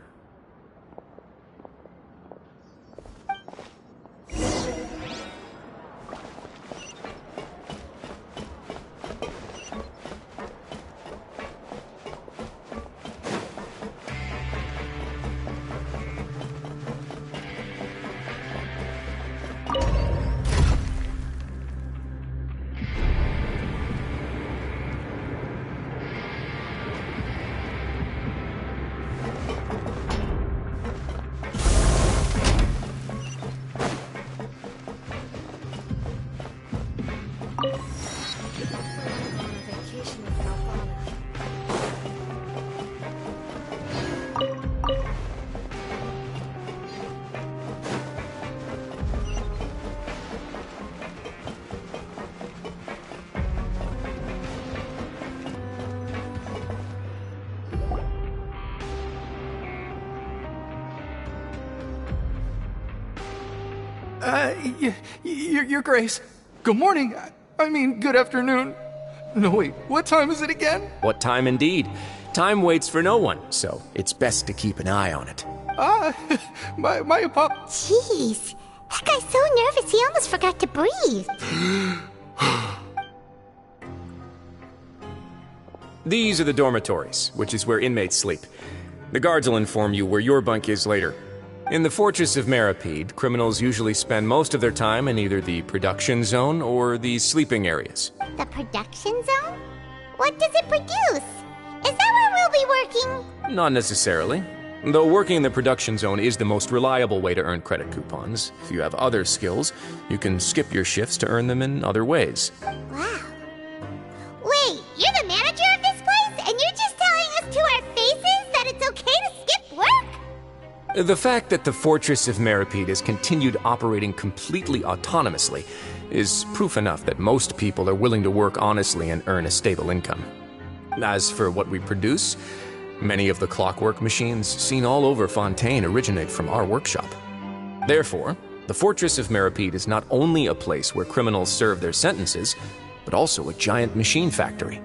Your Grace. Good morning. I mean, good afternoon. No, wait, what time is it again? What time indeed? Time waits for no one, so it's best to keep an eye on it. My apop... Jeez, that guy's so nervous he almost forgot to breathe. These are the dormitories, which is where inmates sleep. The guards will inform you where your bunk is later. In the Fortress of Meripede, criminals usually spend most of their time in either the production zone or the sleeping areas. The production zone? What does it produce? Is that where we'll be working? Not necessarily. Though working in the production zone is the most reliable way to earn credit coupons, if you have other skills, you can skip your shifts to earn them in other ways. Wow. Wait, you're the manager of this place, and you're just telling us to our faces that it's okay to skip work? The fact that the Fortress of Meripede has continued operating completely autonomously is proof enough that most people are willing to work honestly and earn a stable income. As for what we produce, many of the clockwork machines seen all over Fontaine originate from our workshop. Therefore, the Fortress of Meripede is not only a place where criminals serve their sentences, but also a giant machine factory.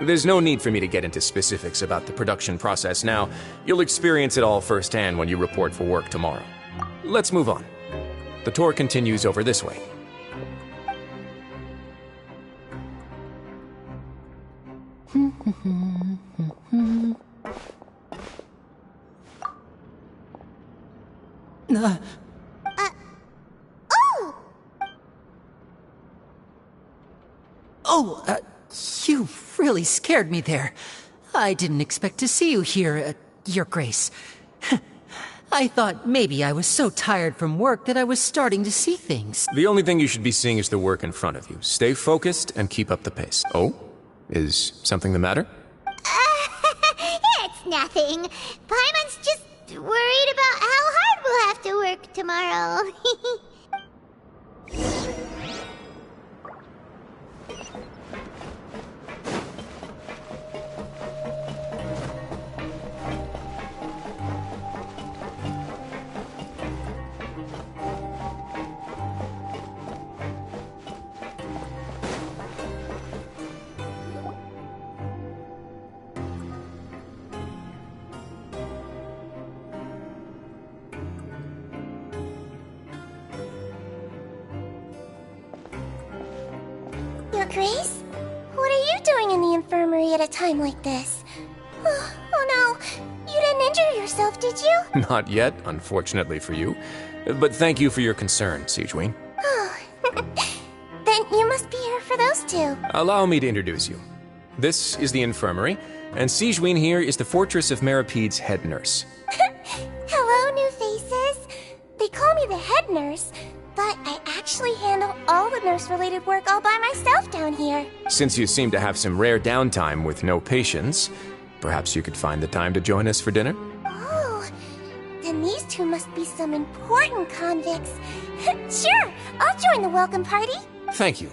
There's no need for me to get into specifics about the production process now. You'll experience it all firsthand when you report for work tomorrow. Let's move on. The tour continues over this way. You really scared me there. I didn't expect to see you here, Your Grace. I thought maybe I was so tired from work that I was starting to see things. The only thing you should be seeing is the work in front of you. Stay focused and keep up the pace. Oh? Is something the matter? It's nothing. Paimon's just worried about how hard we'll have to work tomorrow. Your Grace? What are you doing in the infirmary at a time like this? Oh no, you didn't injure yourself, did you? Not yet, unfortunately for you. But thank you for your concern, Sigewinne. Oh, then you must be here for those two. Allow me to introduce you. This is the infirmary, and Sigewinne here is the Fortress of Meripede's head nurse. Hello, new faces. They call me the head nurse, but I actually handle all the nurse-related work all by myself down here. Since you seem to have some rare downtime with no patients, perhaps you could find the time to join us for dinner? Oh, then these two must be some important convicts. Sure, I'll join the welcome party. Thank you.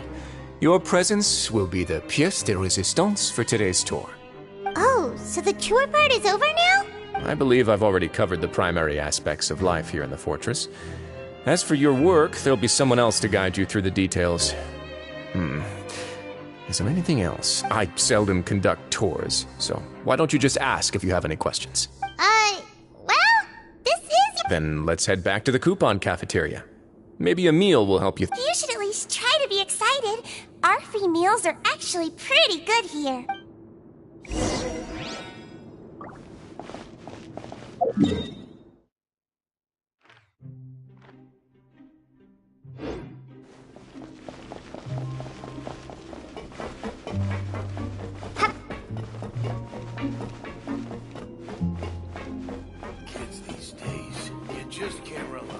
Your presence will be the pièce de résistance for today's tour. Oh, so the tour part is over now? I believe I've already covered the primary aspects of life here in the fortress. As for your work, there'll be someone else to guide you through the details. Is there anything else? I seldom conduct tours, so why don't you just ask if you have any questions? Well, this is... Then let's head back to the coupon cafeteria. Maybe a meal will help you. You should at least try to be excited. Our free meals are actually pretty good here. Kids these days, you just can't rely on.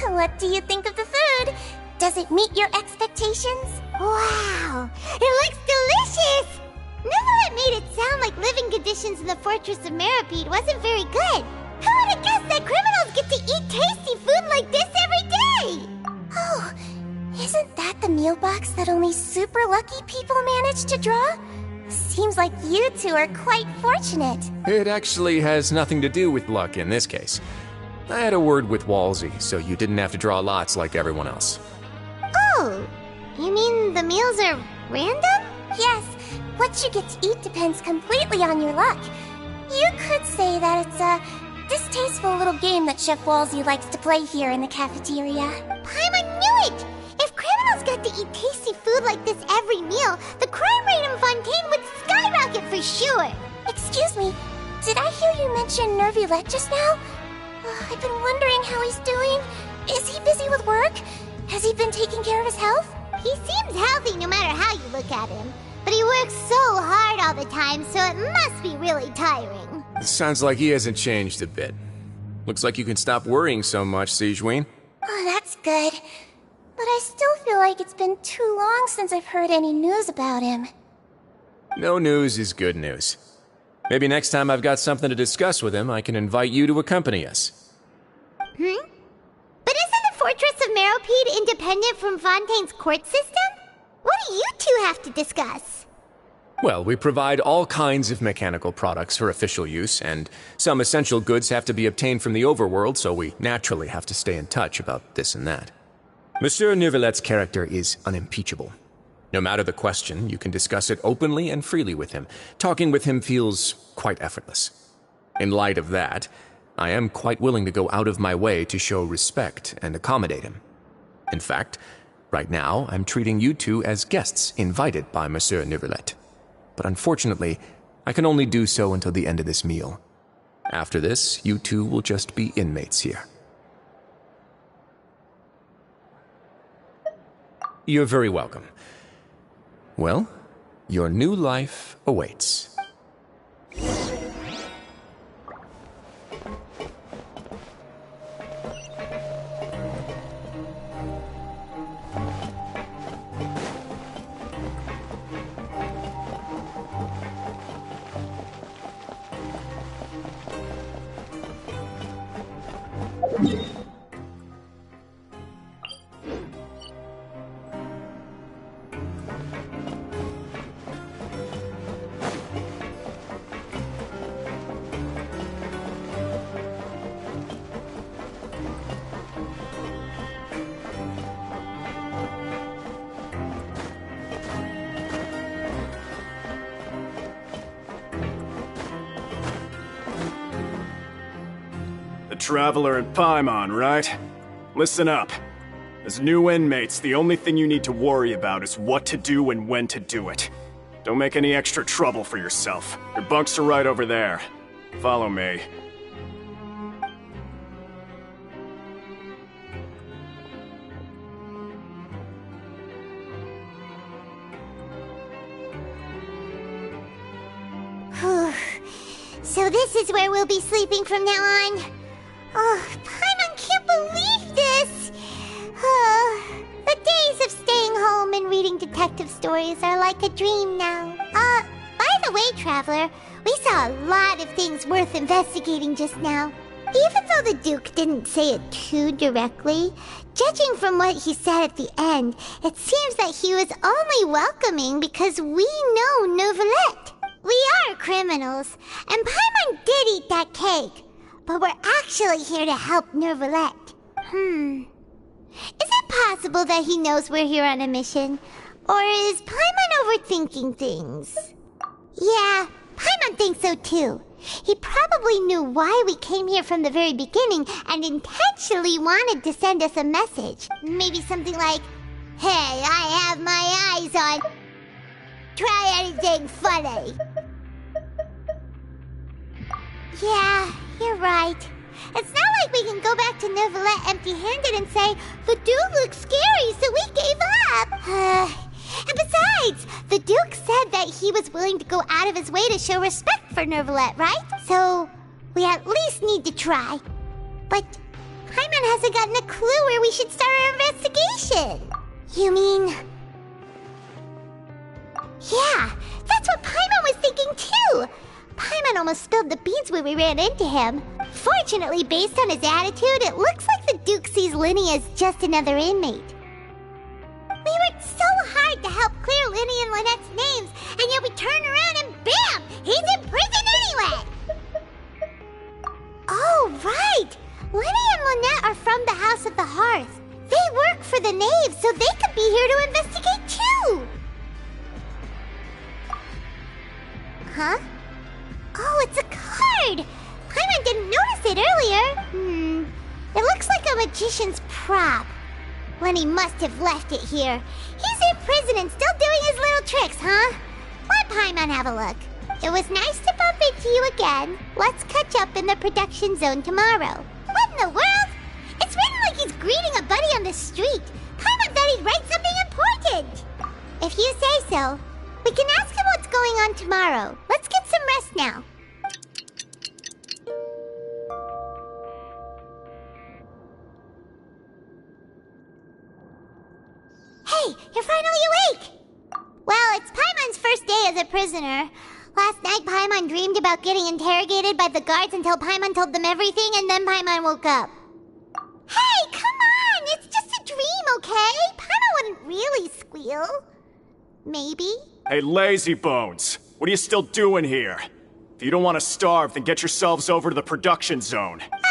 What do you think of the food? Does it meet your expectations? Wow, it looks delicious! Never made it sound like living conditions in the Fortress of Meripede wasn't very good. Who would have guessed that criminals get to eat tasty food like this every day? Oh, isn't that the meal box that only super lucky people manage to draw? Seems like you two are quite fortunate. It actually has nothing to do with luck in this case. I had a word with Walsey, so you didn't have to draw lots like everyone else. Oh, you mean the meals are random? Yes, what you get to eat depends completely on your luck. You could say that it's a distasteful little game that Chef Walsey likes to play here in the cafeteria. Paimon knew it! If criminals got to eat tasty food like this every meal, the crime rate in Fontaine would skyrocket for sure! Excuse me, did I hear you mention Nervulette just now? I've been wondering how he's doing. Is he busy with work? Has he been taking care of his health? He seems healthy no matter how you look at him. But he works so hard all the time, so it must be really tiring. Sounds like he hasn't changed a bit. Looks like you can stop worrying so much, Sigewinne. Oh, that's good. But I still feel like it's been too long since I've heard any news about him. No news is good news. Maybe next time I've got something to discuss with him, I can invite you to accompany us. But isn't the Fortress of Meropide independent from Fontaine's court system? What do you two have to discuss? Well, we provide all kinds of mechanical products for official use, and some essential goods have to be obtained from the overworld, so we naturally have to stay in touch about this and that. Monsieur Nervulette's character is unimpeachable. No matter the question, you can discuss it openly and freely with him. Talking with him feels quite effortless. In light of that, I am quite willing to go out of my way to show respect and accommodate him. In fact, right now, I'm treating you two as guests invited by Monsieur Nervulette. But unfortunately, I can only do so until the end of this meal. After this, you two will just be inmates here. You're very welcome. Well, your new life awaits. The Traveler and Paimon, right? Listen up. As new inmates, the only thing you need to worry about is what to do and when to do it. Don't make any extra trouble for yourself. Your bunks are right over there. Follow me. So this is where we'll be sleeping from now on. Oh, Paimon can't believe this! The days of staying home and reading detective stories are like a dream now. By the way, Traveler, we saw a lot of things worth investigating just now. Even though the Duke didn't say it too directly, judging from what he said at the end, it seems that he was only welcoming because we know Neuvillette. We are criminals, and Paimon did eat that cake, but we're actually here to help Neuvillette. Is it possible that he knows we're here on a mission? Or is Paimon overthinking things? Yeah, Paimon thinks so too. He probably knew why we came here from the very beginning and intentionally wanted to send us a message. Maybe something like, "Hey, I have my eyes on... Try anything funny." Yeah, you're right. It's not like we can go back to Neuvillette empty-handed and say, "The Duke looks scary, so we gave up." And besides, the Duke said that he was willing to go out of his way to show respect for Neuvillette, right? So, we at least need to try. But Paimon hasn't gotten a clue where we should start our investigation. You mean... Yeah, that's what Paimon was thinking too! Paimon almost spilled the beans when we ran into him. Fortunately, based on his attitude, it looks like the Duke sees Linny as just another inmate. We worked so hard to help clear Linny and Lynette's names, and yet we turn around and bam! He's in prison anyway! Oh, right! Linny and Lynette are from the House of the Hearth. They work for the Knave, so they could be here to investigate too! Huh? Oh, it's a card! Paimon didn't notice it earlier. It looks like a magician's prop. Lenny must have left it here. He's in prison and still doing his little tricks, huh? Let Paimon have a look. It was nice to bump into you again. Let's catch up in the production zone tomorrow. What in the world? It's written like he's greeting a buddy on the street. Paimon thought he'd write something important. If you say so. We can ask him what's going on tomorrow. Let's get some rest now. Hey, you're finally awake! Well, it's Paimon's first day as a prisoner. Last night, Paimon dreamed about getting interrogated by the guards until Paimon told them everything, and then Paimon woke up. Hey, come on! It's just a dream, okay? Paimon wouldn't really squeal. Maybe? Hey, lazy bones! What are you still doing here? If you don't want to starve, then get yourselves over to the production zone. Sorry!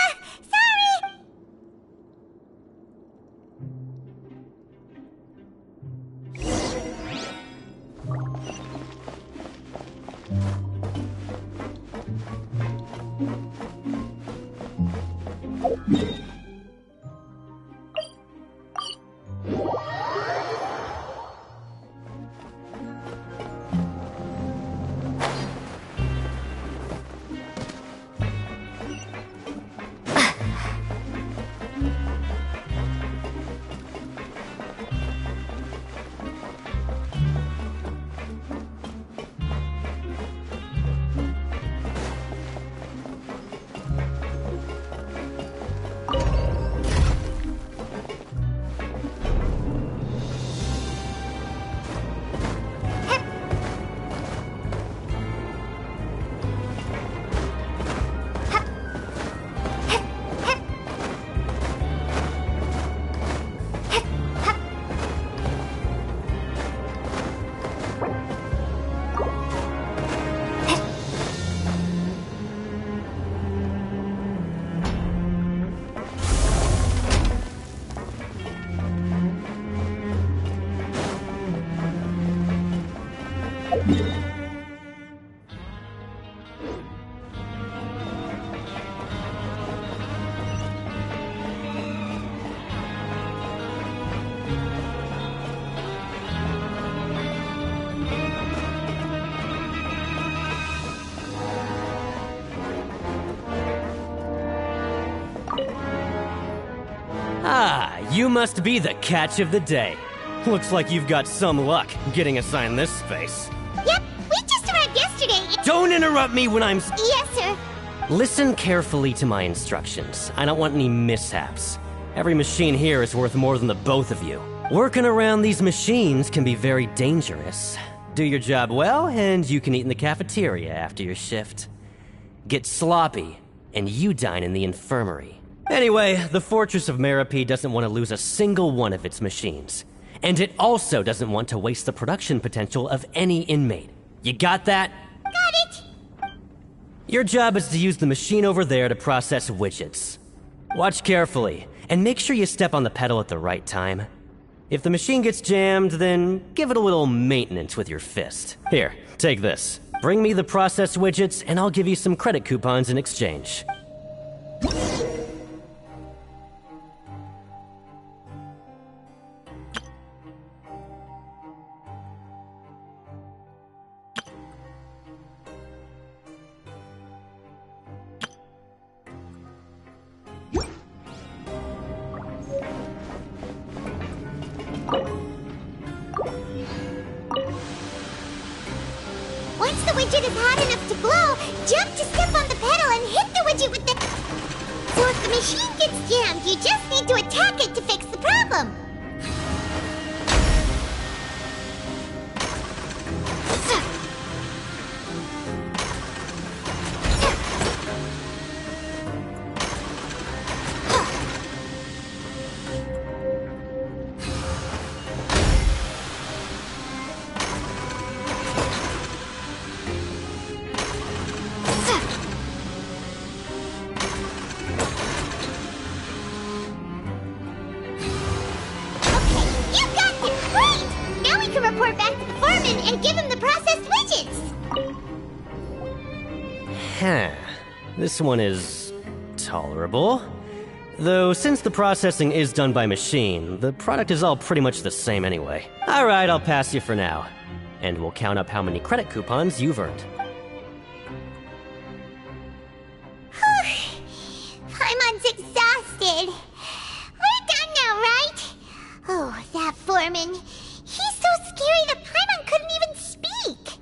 you must be the catch of the day. Looks like you've got some luck getting assigned this space. Yep, we just arrived yesterday. Don't interrupt me when I'm... Yes, sir. Listen carefully to my instructions. I don't want any mishaps. Every machine here is worth more than the both of you. Working around these machines can be very dangerous. Do your job well, and you can eat in the cafeteria after your shift. Get sloppy, and you dine in the infirmary. Anyway, the Fortress of Merope doesn't want to lose a single one of its machines. And it also doesn't want to waste the production potential of any inmate. You got that? Got it! Your job is to use the machine over there to process widgets. Watch carefully, and make sure you step on the pedal at the right time. If the machine gets jammed, then give it a little maintenance with your fist. Here, take this. Bring me the processed widgets, and I'll give you some credit coupons in exchange. Once the widget is hot enough to blow, jump to step on the pedal and hit the widget with the... So if the machine gets jammed, you just need to attack it to fix the problem. Report back to the foreman and give him the processed widgets! Huh. This one is... tolerable. Though, since the processing is done by machine, the product is all pretty much the same anyway. Alright, I'll pass you for now. And we'll count up how many credit coupons you've earned. Paimon's exhausted. We're done now, right? Oh, that foreman. He's so scary that Paimon couldn't even speak.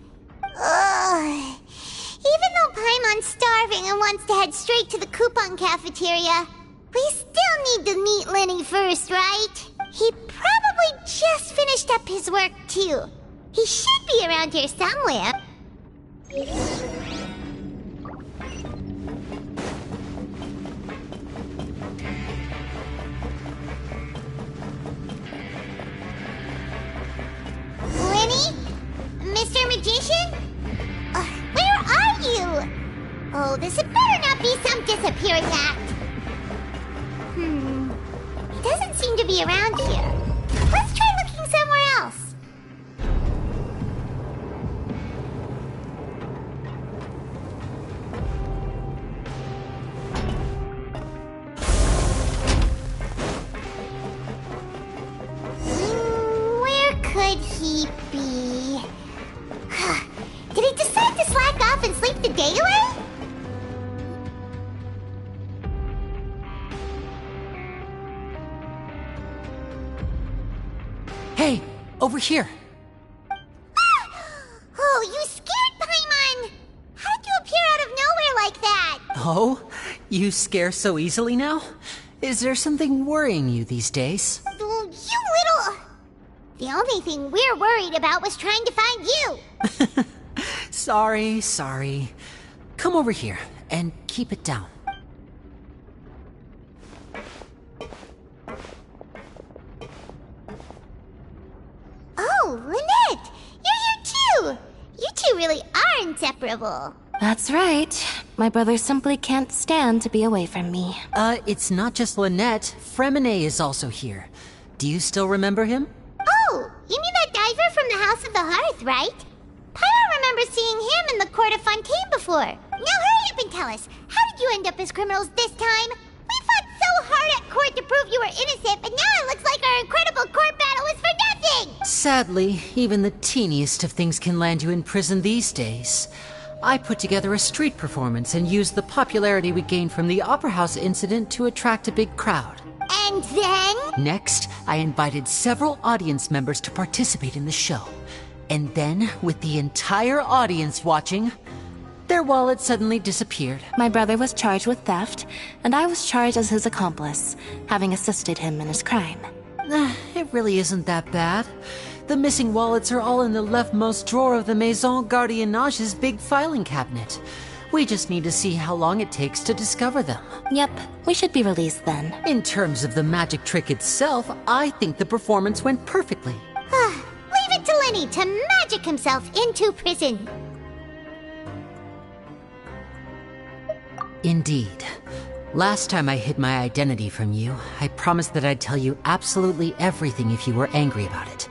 Ugh. Even though Paimon's starving and wants to head straight to the coupon cafeteria, we still need to meet Lenny first, right? He probably just finished up his work, too. He should be around here somewhere. Lenny? Mr. Magician? Where are you? Oh, this had better not be some disappearing act. He doesn't seem to be around here. Let's try looking somewhere else. Where could he be? Did he decide to slack off and sleep the day away? Hey, over here. Oh, you scared Paimon! How did you appear out of nowhere like that? Oh, you scare so easily now? Is there something worrying you these days? You little... The only thing we're worried about was trying to find you. Sorry. Come over here and keep it down. Oh, Lynette! You're here too! You two really are inseparable. That's right. My brother simply can't stand to be away from me. It's not just Lynette. Fremine is also here. Do you still remember him? Oh, you mean that diver from the House of the Hearth, right? Pyro remembers seeing him in the Court of Fontaine before. Now hurry up and tell us, how did you end up as criminals this time? We fought so hard at court to prove you were innocent, but now it looks like our incredible court battle was for nothing! Sadly, even the teeniest of things can land you in prison these days. I put together a street performance and used the popularity we gained from the Opera House incident to attract a big crowd. And then? Next, I invited several audience members to participate in the show. And then, with the entire audience watching, their wallet suddenly disappeared. My brother was charged with theft, and I was charged as his accomplice, having assisted him in his crime. It really isn't that bad. The missing wallets are all in the leftmost drawer of the Maison Gardiennage's big filing cabinet. We just need to see how long it takes to discover them. Yep, we should be released then. In terms of the magic trick itself, I think the performance went perfectly. Leave it to Lenny to magic himself into prison. Indeed. Last time I hid my identity from you, I promised that I'd tell you absolutely everything if you were angry about it.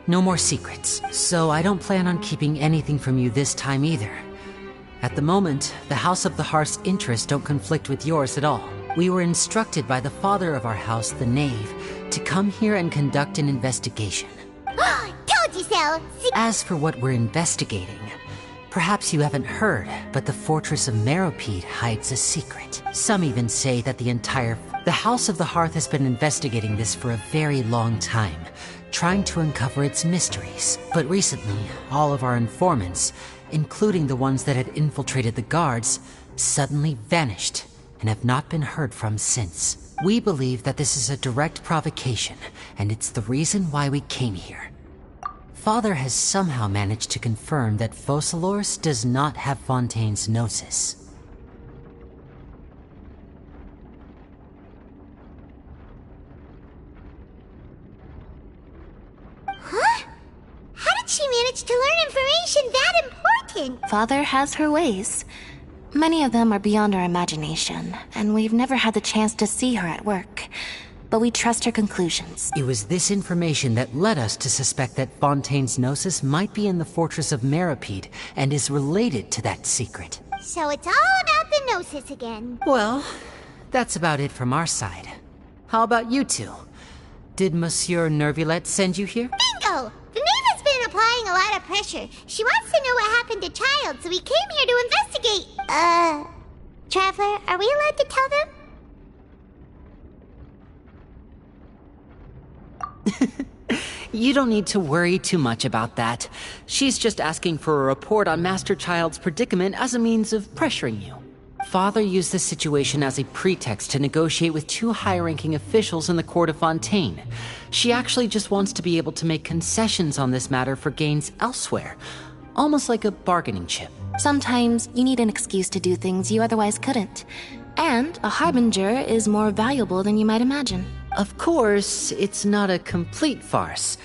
No more secrets. So I don't plan on keeping anything from you this time either. At the moment, the House of the Hearth's interests don't conflict with yours at all. We were instructed by the father of our house, the Knave, to come here and conduct an investigation. Told you so! As for what we're investigating, perhaps you haven't heard, but the fortress of Meropide hides a secret. Some even say that the House of the Hearth has been investigating this for a very long time, trying to uncover its mysteries. But recently, all of our informants, including the ones that had infiltrated the guards, suddenly vanished and have not been heard from since. We believe that this is a direct provocation, and it's the reason why we came here. Father has somehow managed to confirm that Focalors does not have Fontaine's Gnosis. Huh? How did she manage to learn information that important? Father has her ways. Many of them are beyond our imagination, and we've never had the chance to see her at work. But we trust her conclusions. It was this information that led us to suspect that Fontaine's Gnosis might be in the fortress of Meropide and is related to that secret. So it's all about the Gnosis again. Well, that's about it from our side. How about you two? Did Monsieur Nervulette send you here? Bingo! The Knave has been applying a lot of pressure. She wants to know what happened to Child, so we came here to investigate. Traveler, are we allowed to tell them? You don't need to worry too much about that. She's just asking for a report on Master Child's predicament as a means of pressuring you. Father used this situation as a pretext to negotiate with two high-ranking officials in the court of Fontaine. She actually just wants to be able to make concessions on this matter for gains elsewhere, almost like a bargaining chip. Sometimes you need an excuse to do things you otherwise couldn't. And a harbinger is more valuable than you might imagine. Of course, it's not a complete farce.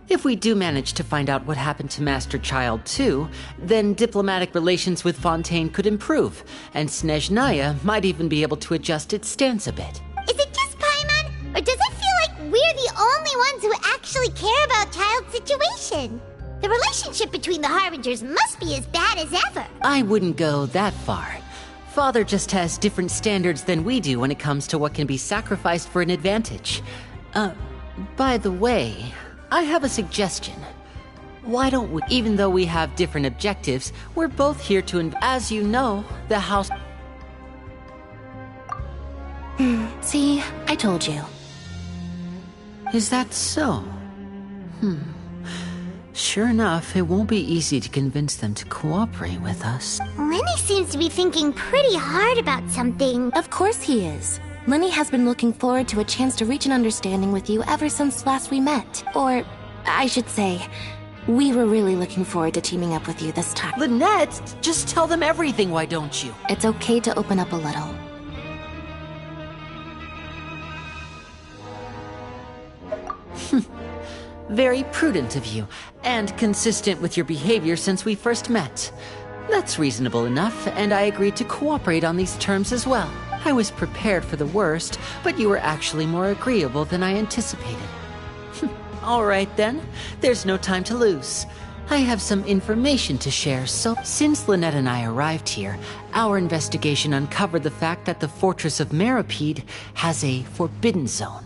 If we do manage to find out what happened to Master Child too, then diplomatic relations with Fontaine could improve, and Snezhnaya might even be able to adjust its stance a bit. Is it just Paimon? Or does it feel like we're the only ones who actually care about Child's situation? The relationship between the Harbingers must be as bad as ever. I wouldn't go that far. Father just has different standards than we do when it comes to what can be sacrificed for an advantage. By the way, I have a suggestion. Why don't we, even though we have different objectives, we're both here to, as you know, the house... See, I told you. Is that so? Sure enough, it won't be easy to convince them to cooperate with us. Lenny seems to be thinking pretty hard about something. Of course he is. Lenny has been looking forward to a chance to reach an understanding with you ever since last we met. Or, I should say, we were really looking forward to teaming up with you this time. Lynette, just tell them everything, why don't you? It's okay to open up a little. Very prudent of you, and consistent with your behavior since we first met. That's reasonable enough, and I agreed to cooperate on these terms as well. I was prepared for the worst, but you were actually more agreeable than I anticipated. All right then, there's no time to lose. I have some information to share, so since Lynette and I arrived here, our investigation uncovered the fact that the fortress of Meropide has a forbidden zone.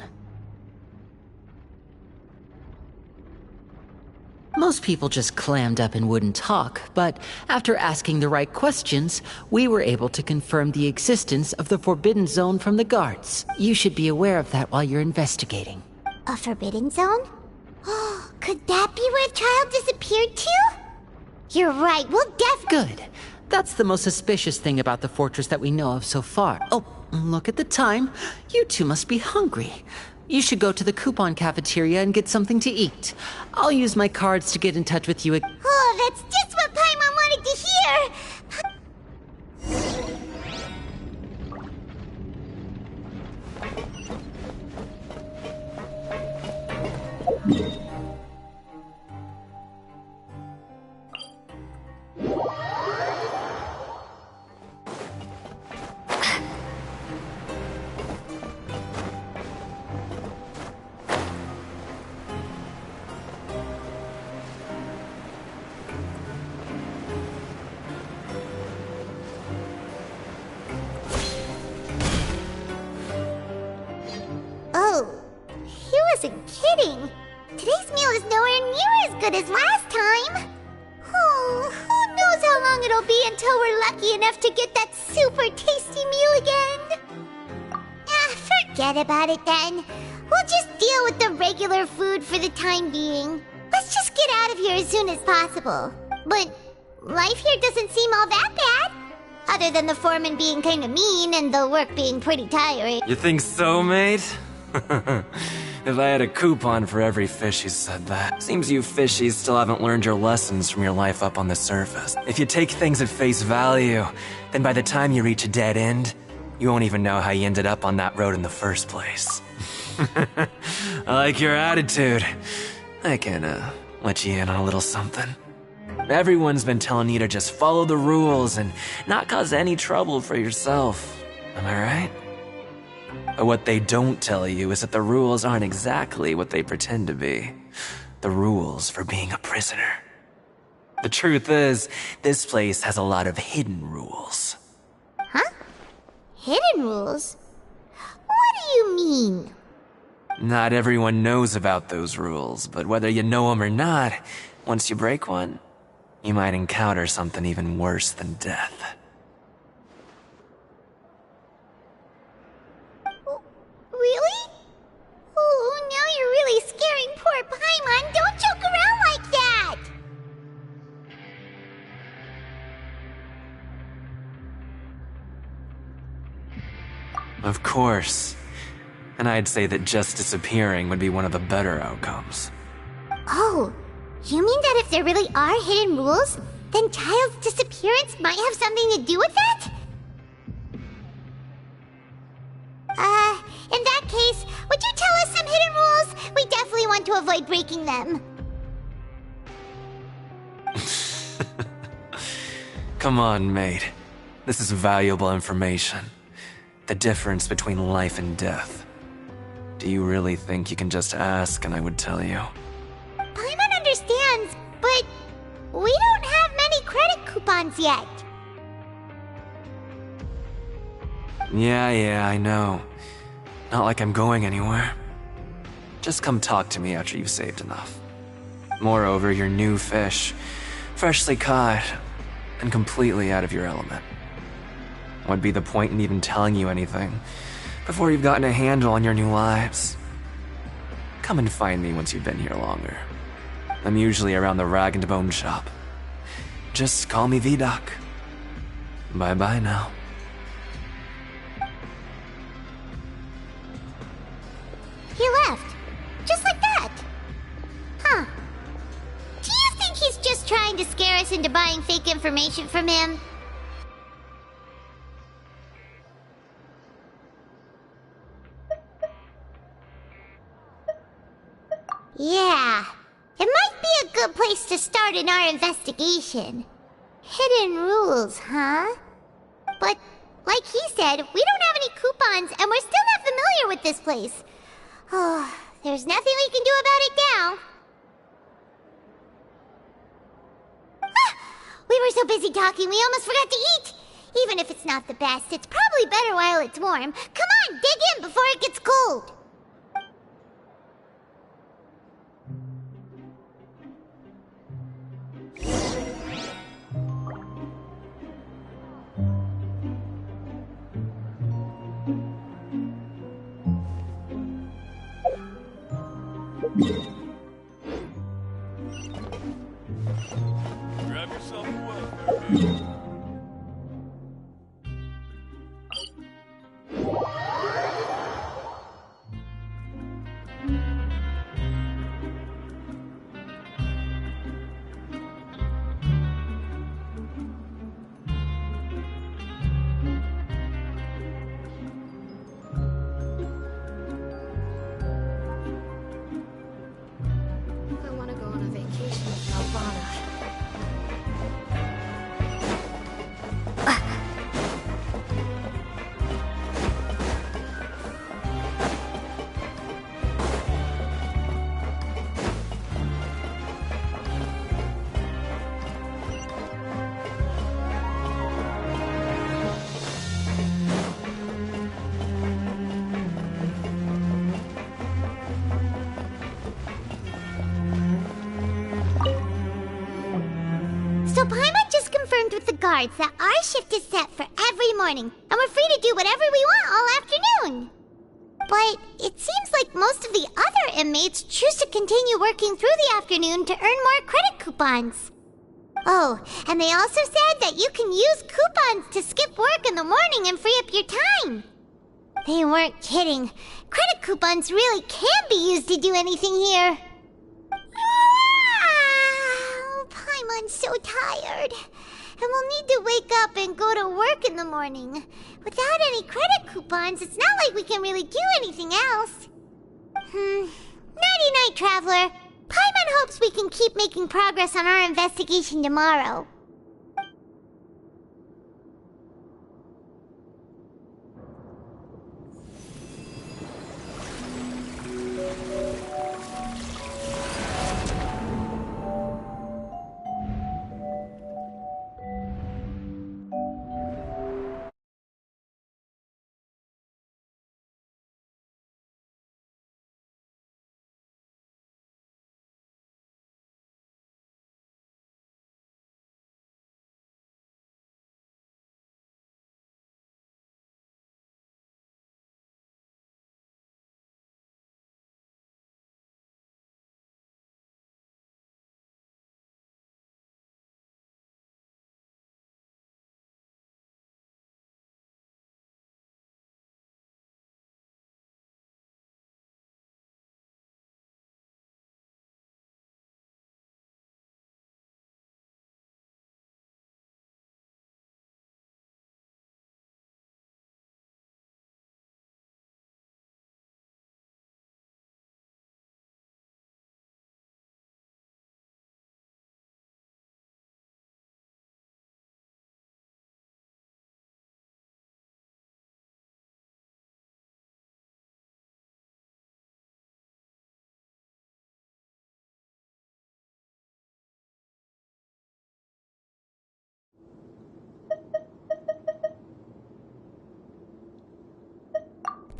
Most people just clammed up and wouldn't talk, but after asking the right questions, we were able to confirm the existence of the Forbidden Zone from the guards. You should be aware of that while you're investigating. A forbidden zone? Oh, could that be where Child disappeared to? You're right, we'll Good. That's the most suspicious thing about the fortress that we know of so far. Oh, look at the time. You two must be hungry. You should go to the coupon cafeteria and get something to eat. I'll use my cards to get in touch with you again. Oh, that's just what Paimon wanted to hear! Oh, he wasn't kidding. Today's meal is nowhere near as good as last time. Oh, who knows how long it'll be until we're lucky enough to get that super tasty meal again. Forget about it then. We'll just deal with the regular food for the time being. Let's just get out of here as soon as possible. But life here doesn't seem all that bad. Other than the foreman being kinda mean and the work being pretty tiring. You think so, mate? If I had a coupon for every fish who said that. Seems you fishies still haven't learned your lessons from your life up on the surface. If you take things at face value, then by the time you reach a dead end, you won't even know how you ended up on that road in the first place. I like your attitude. I can, let you in on a little something. Everyone's been telling you to just follow the rules and not cause any trouble for yourself. Am I right? But what they don't tell you is that the rules aren't exactly what they pretend to be. The rules for being a prisoner. The truth is, this place has a lot of hidden rules. Huh? Hidden rules? What do you mean? Not everyone knows about those rules, but whether you know them or not, once you break one, you might encounter something even worse than death. Really? Oh, now you're really scaring poor Paimon. Don't joke around like that! Of course. And I'd say that just disappearing would be one of the better outcomes. Oh, you mean that if there really are hidden rules, then Child's disappearance might have something to do with that? In that case, would you tell us some hidden rules? We definitely want to avoid breaking them. Come on, mate. This is valuable information. The difference between life and death. Do you really think you can just ask and I would tell you? Paimon understands, but we don't have many credit coupons yet. Yeah, I know. Not like I'm going anywhere. Just come talk to me after you've saved enough. Moreover, you're new fish, freshly caught, and completely out of your element. What'd be the point in even telling you anything before you've gotten a handle on your new lives? Come and find me once you've been here longer. I'm usually around the rag and bone shop. Just call me V-Doc. Bye-bye now. He left. Just like that. Huh. Do you think he's just trying to scare us into buying fake information from him? Yeah. It might be a good place to start in our investigation. Hidden rules, huh? But, like he said, we don't have any coupons and we're still not familiar with this place. Oh, there's nothing we can do about it now. Ah, we were so busy talking we almost forgot to eat. Even if it's not the best, it's probably better while it's warm. Come on, dig in before it gets cold. Grab yourself a welcome. I want to go on a vacation with Albana. So Paimon just confirmed with the guards that our shift is set for every morning, and we're free to do whatever we want all afternoon. But it seems like most of the other inmates choose to continue working through the afternoon to earn more credit coupons. Oh, and they also said that you can use coupons to skip work in the morning and free up your time. They weren't kidding. Credit coupons really can be used to do anything here. Paimon's so tired. And we'll need to wake up and go to work in the morning. Without any credit coupons, it's not like we can really do anything else. Nighty-night, Traveler. Paimon hopes we can keep making progress on our investigation tomorrow.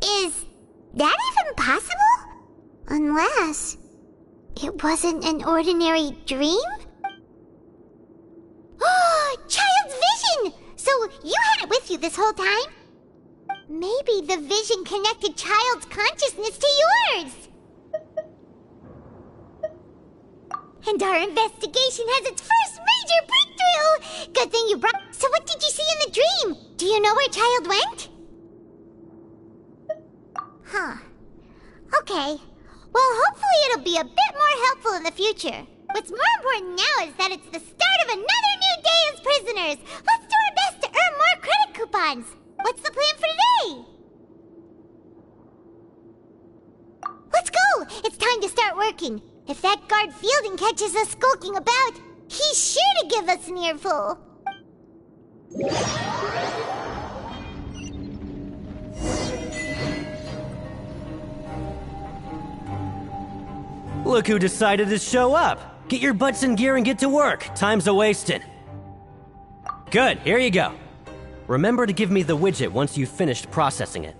Is that even possible? Unless it wasn't an ordinary dream? Oh, Child's vision! So you had it with you this whole time? Maybe the vision connected Child's consciousness to yours. And our investigation has its first major breakthrough! Good thing you brought... So what did you see in the dream? Do you know where Child went? Huh. Okay. Well, hopefully it'll be a bit more helpful in the future. What's more important now is that it's the start of another new day as prisoners. Let's do our best to earn more credit coupons. What's the plan for today? Let's go! It's time to start working. If that guard Fielding catches us skulking about, he's sure to give us an earful. Look who decided to show up! Get your butts in gear and get to work. Time's a-wasting. Good, here you go. Remember to give me the widget once you've finished processing it.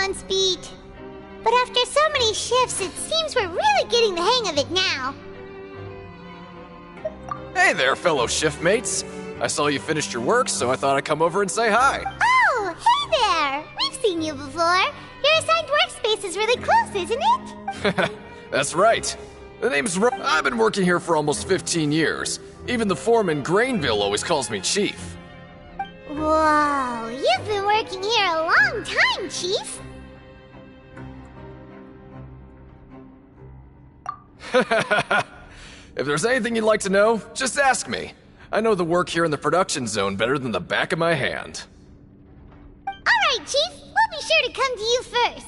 on speed. But after so many shifts, it seems we're really getting the hang of it now. Hey there, fellow shiftmates. I saw you finished your work, so I thought I'd come over and say hi. Oh, hey there! We've seen you before. Your assigned workspace is really close, isn't it? That's right. The name's I've been working here for almost 15 years. Even the foreman, Grainville, always calls me Chief. Whoa, you've been working here a long time, Chief. If there's anything you'd like to know, just ask me. I know the work here in the production zone better than the back of my hand. Alright, Chief. We'll be sure to come to you first.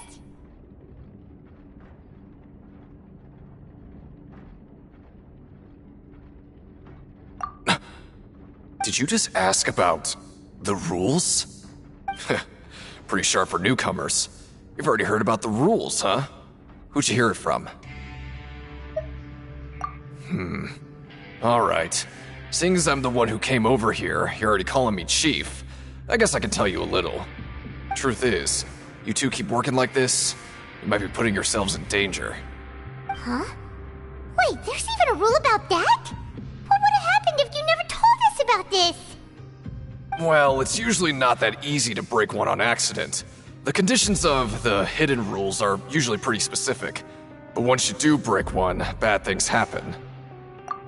Did you just ask about the rules? Pretty sharp for newcomers. You've already heard about the rules, huh? Who'd you hear it from? Alright. Seeing as I'm the one who came over here, you're already calling me Chief. I guess I can tell you a little. Truth is, you two keep working like this, you might be putting yourselves in danger. Huh? Wait, there's even a rule about that? What would have happened if you never told us about this? Well, it's usually not that easy to break one on accident. The conditions of the hidden rules are usually pretty specific. But once you do break one, bad things happen.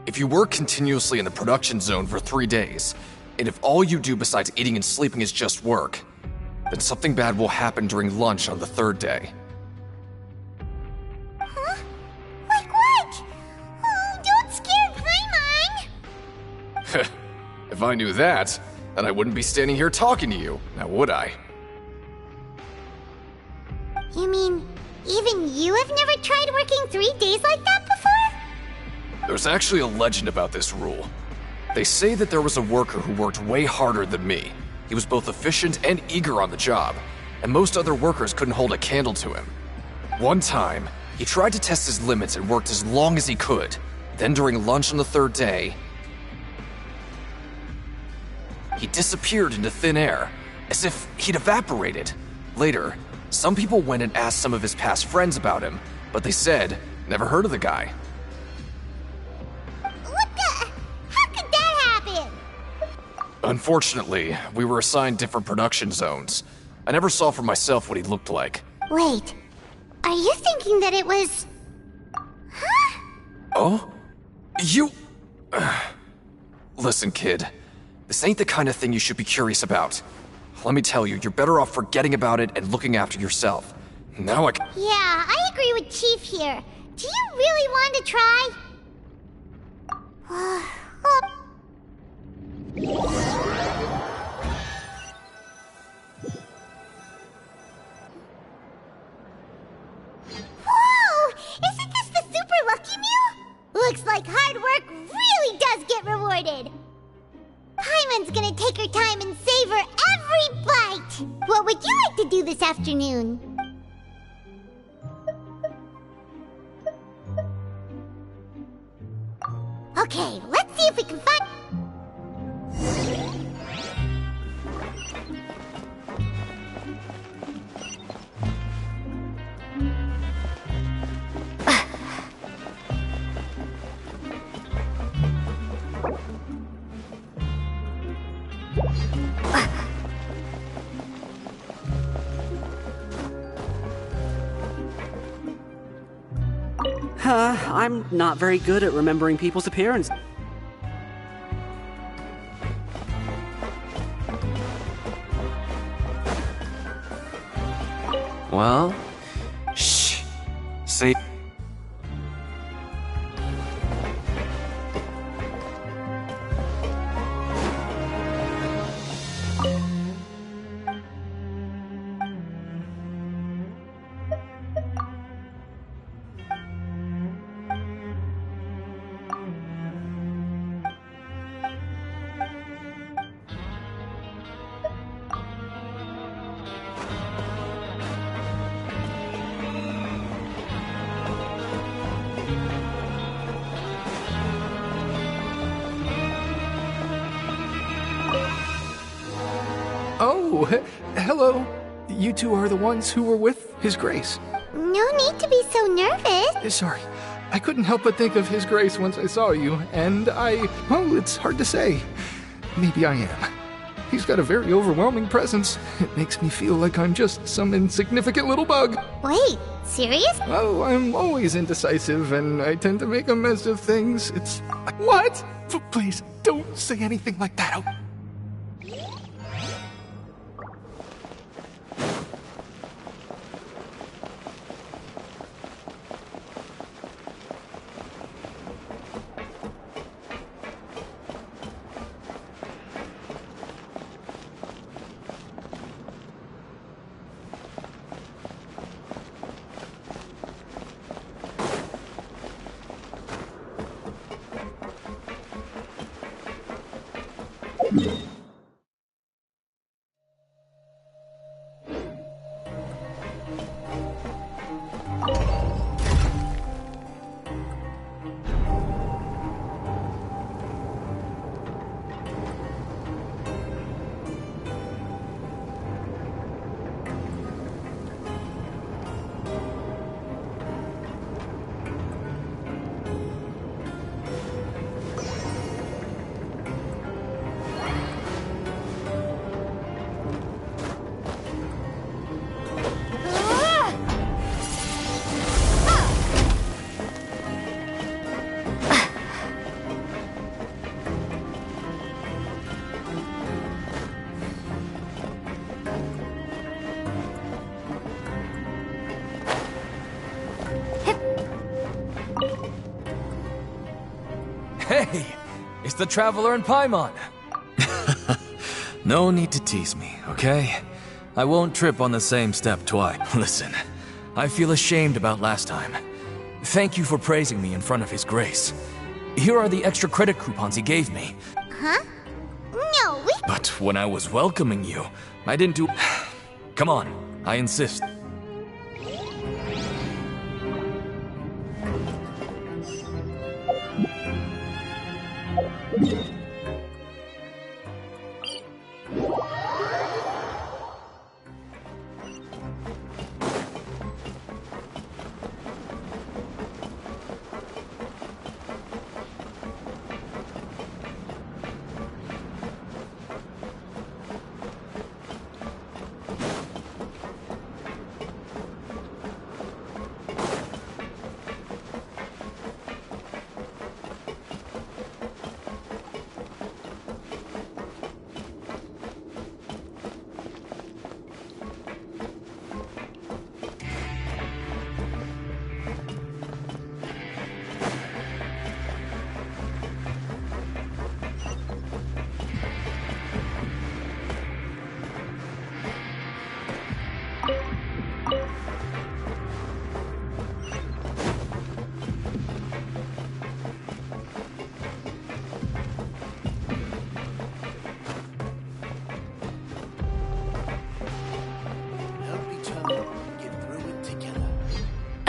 If you work continuously in the production zone for 3 days, and if all you do besides eating and sleeping is just work, then something bad will happen during lunch on the 3rd day. Huh? Like what? Oh, don't scare Paimon! If I knew that, then I wouldn't be standing here talking to you, now would I? You mean, even you have never tried working 3 days like that before? There's actually a legend about this rule. They say that there was a worker who worked way harder than me. He was both efficient and eager on the job, and most other workers couldn't hold a candle to him. One time, he tried to test his limits and worked as long as he could. Then during lunch on the 3rd day, he disappeared into thin air, as if he'd evaporated. Later, some people went and asked some of his past friends about him, but they said, never heard of the guy. What the? How could that happen? Unfortunately, we were assigned different production zones. I never saw for myself what he looked like. Wait, are you thinking that it was... Huh? Oh? You... Listen, kid. This ain't the kind of thing you should be curious about. Let me tell you, you're better off forgetting about it and looking after yourself. Now Yeah, I agree with Chief here. Do you really want to try? Whoa! Isn't this the Super Lucky Meal? Looks like hard work really does get rewarded. Paimon's gonna take her time and savor every bite. What would you like to do this afternoon? Okay, let's see if we can find... I'm not very good at remembering people's appearance. Well, shh. See. Oh, hello. you two are the ones who were with His Grace. No need to be so nervous. Sorry. I couldn't help but think of His Grace once I saw you, and well, it's hard to say. Maybe I am. He's got a very overwhelming presence. It makes me feel like I'm just some insignificant little bug. Wait, serious? Oh, I'm always indecisive, and I tend to make a mess of things. It's... What? Please, don't say anything like that. Hey, it's the Traveler and Paimon. No need to tease me, okay? I won't trip on the same step twice. Listen, I feel ashamed about last time. Thank you for praising me in front of His Grace. Here are the extra credit coupons he gave me. Huh? No, we... But when I was welcoming you, I didn't do... Come on, I insist.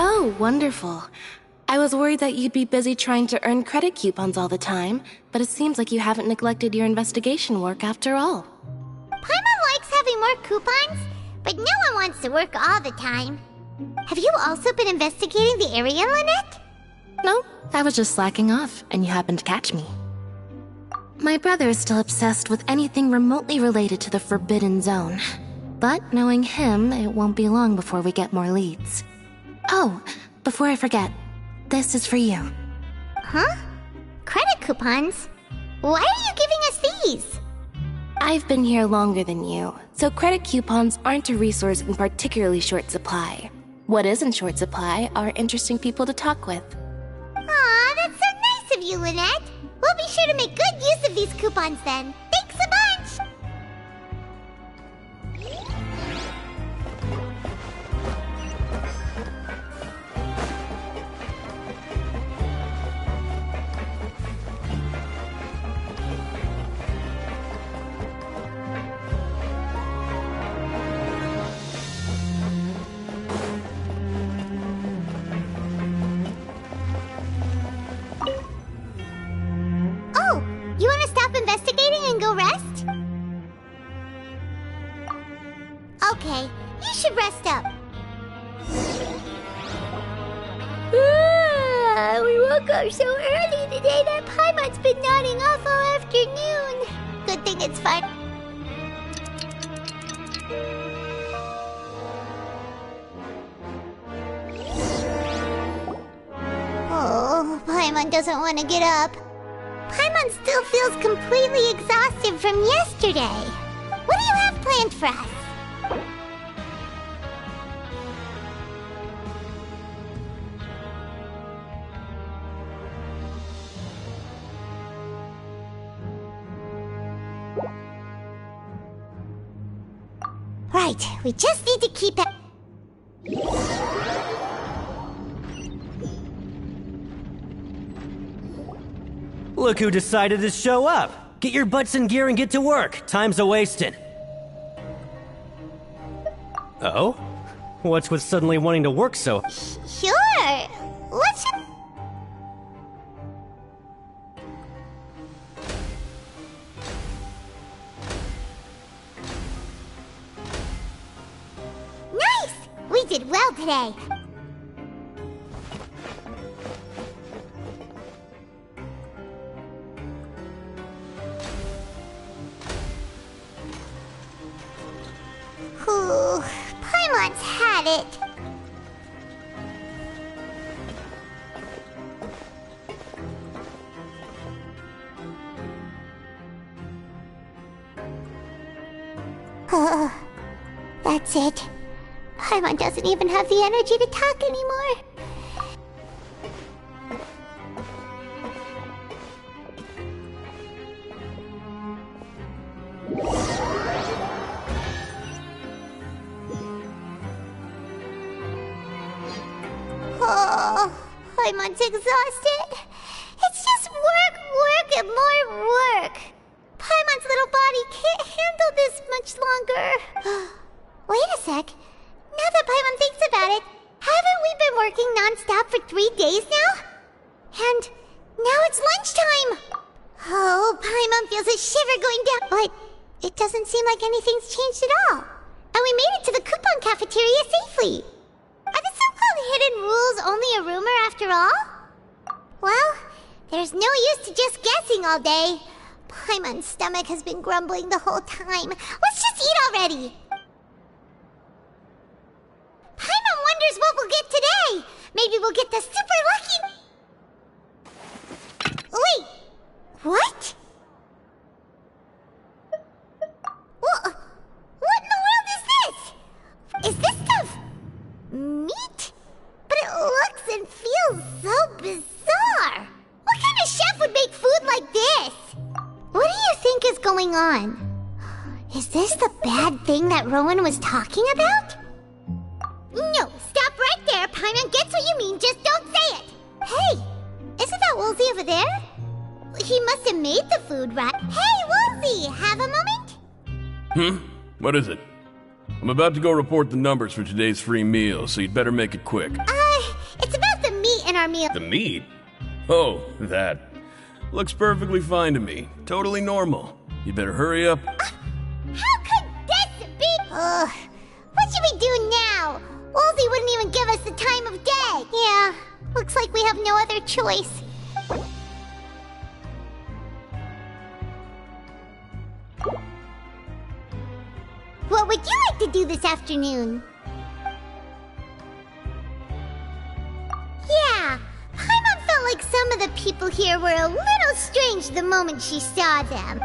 Oh, wonderful. I was worried that you'd be busy trying to earn credit coupons all the time, but it seems like you haven't neglected your investigation work after all. Paimon likes having more coupons, but no one wants to work all the time. Have you also been investigating the area, Lynette? No, I was just slacking off, and you happened to catch me. My brother is still obsessed with anything remotely related to the Forbidden Zone. But knowing him, it won't be long before we get more leads. Oh, before I forget, this is for you. Huh? Credit coupons? Why are you giving us these? I've been here longer than you, so credit coupons aren't a resource in particularly short supply. What is in short supply are interesting people to talk with. Aw, that's so nice of you, Lynette. We'll be sure to make good use of these coupons then. Thanks a bunch! Oh, you want to stop investigating and go rest? Okay, should rest up. We woke up so early today that Paimon's been nodding off all afternoon. Good thing it's fine. Oh, Paimon doesn't want to get up. Paimon still feels completely exhausted from yesterday. What do you have planned for us? Right, we just need to keep it. Look who decided to show up! Get your butts in gear and get to work! Time's a-wasting. Oh? What's with suddenly wanting to work so... Sure! Let's... Nice! We did well today. Ooh, Paimon's had it. That's it. Paimon doesn't even have the energy to talk anymore. Oh, Paimon's exhausted. It's just work, and more work. Paimon's little body can't handle this much longer. Wait a sec. Now that Paimon thinks about it, haven't we been working non-stop for 3 days now? And now it's lunchtime! Oh, Paimon feels a shiver going down, but it doesn't seem like anything's changed at all. And we made it to the coupon cafeteria safely. Are the so-called hidden rules only a rumor after all? Well, there's no use to just guessing all day. Paimon's stomach has been grumbling the whole time. Let's just eat already! Paimon wonders what we'll get today. Maybe we'll get the super lucky... Wait, what? What in the world is this? Is this stuff meat? But it looks and feels so bizarre. What kind of chef would make food like this? What do you think is going on? Is this the bad thing that Rowan was talking about? No, stop right there. Paimon gets what you mean, just don't say it. Hey, isn't that Woolsey over there? He must have made the food, right? Hey, Woolsey, have a moment? What is it? I'm about to go report the numbers for today's free meal, so you'd better make it quick. It's about the meat in our meal. The meat? Oh, that. Looks perfectly fine to me. Totally normal. You better hurry up. How could this be? What should we do now? Woolsey wouldn't even give us the time of day. Yeah, looks like we have no other choice. What would you like to do this afternoon? Yeah, Paimon felt like some of the people here were a little strange the moment she saw them.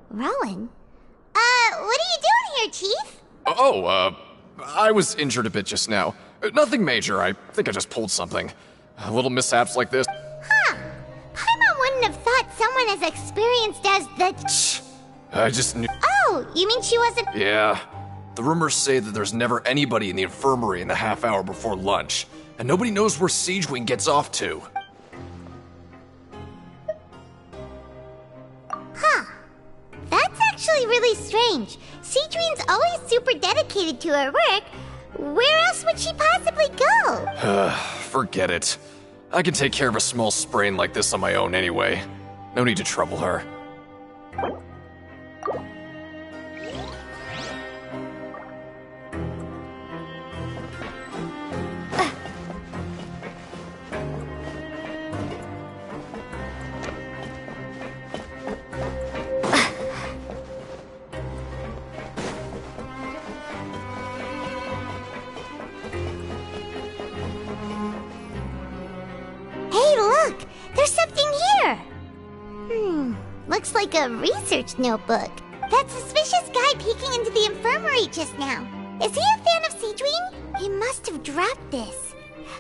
Rowan? What are you doing here, Chief? I was injured a bit just now. Nothing major, I think I just pulled something. Little mishaps like this. Huh. Paimon wouldn't have thought someone as experienced as the... Shh. I just knew... Oh, you mean she wasn't... Yeah. The rumors say that there's never anybody in the infirmary in the half hour before lunch, and nobody knows where Siegewing gets off to. Huh. That's actually really strange. Siegewing's always super dedicated to her work. Where else would she possibly go? Forget it. I can take care of a small sprain like this on my own anyway. No need to trouble her. Hey, look! There's something here! Looks like a research notebook. That suspicious guy peeking into the infirmary just now. Is he a fan of Siegewing? He must have dropped this.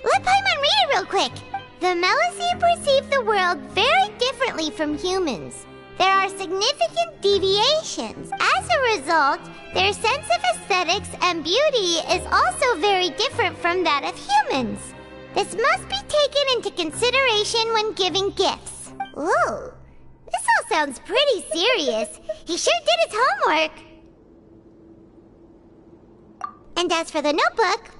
Let Paimon read it real quick! The Melusine perceive the world very differently from humans. There are significant deviations. As a result, their sense of aesthetics and beauty is also very different from that of humans. This must be taken into consideration when giving gifts. Ooh, this all sounds pretty serious. He sure did his homework. And as for the notebook...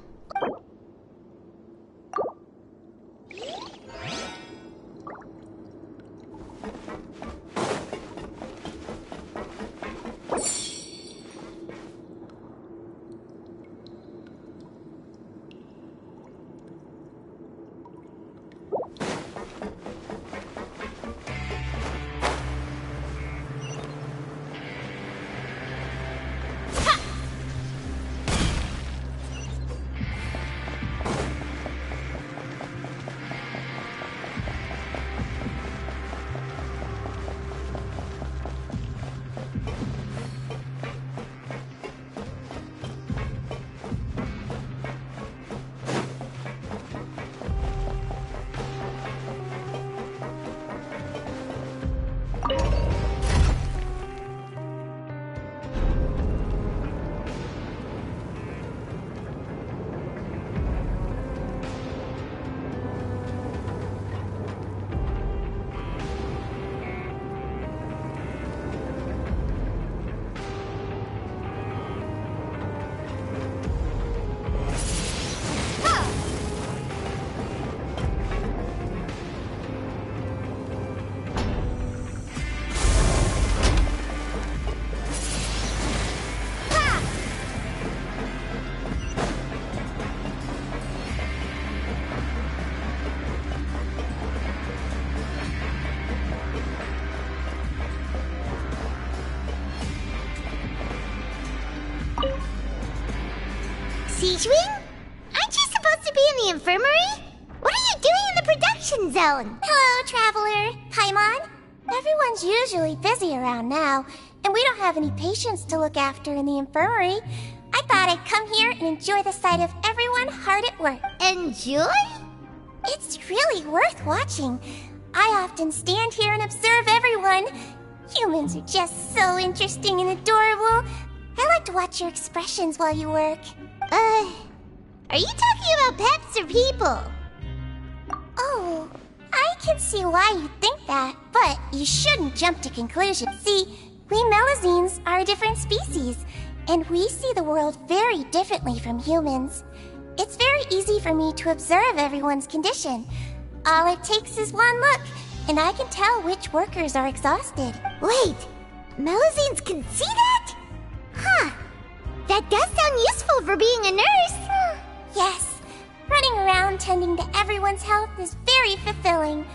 Siegewing? Aren't you supposed to be in the infirmary? What are you doing in the production zone? Hello, Traveler. Paimon. Everyone's usually busy around now, and we don't have any patients to look after in the infirmary. I thought I'd come here and enjoy the sight of everyone hard at work. Enjoy? It's really worth watching. I often stand here and observe everyone. Humans are just so interesting and adorable. I like to watch your expressions while you work. Are you talking about pets or people? Oh, I can see why you think that, but you shouldn't jump to conclusions. See, we Melusines are a different species, and we see the world very differently from humans. It's very easy for me to observe everyone's condition. All it takes is one look, and I can tell which workers are exhausted. Wait, Melusines can see that? Huh. That does sound useful for being a nurse. Yes, running around tending to everyone's health is very fulfilling.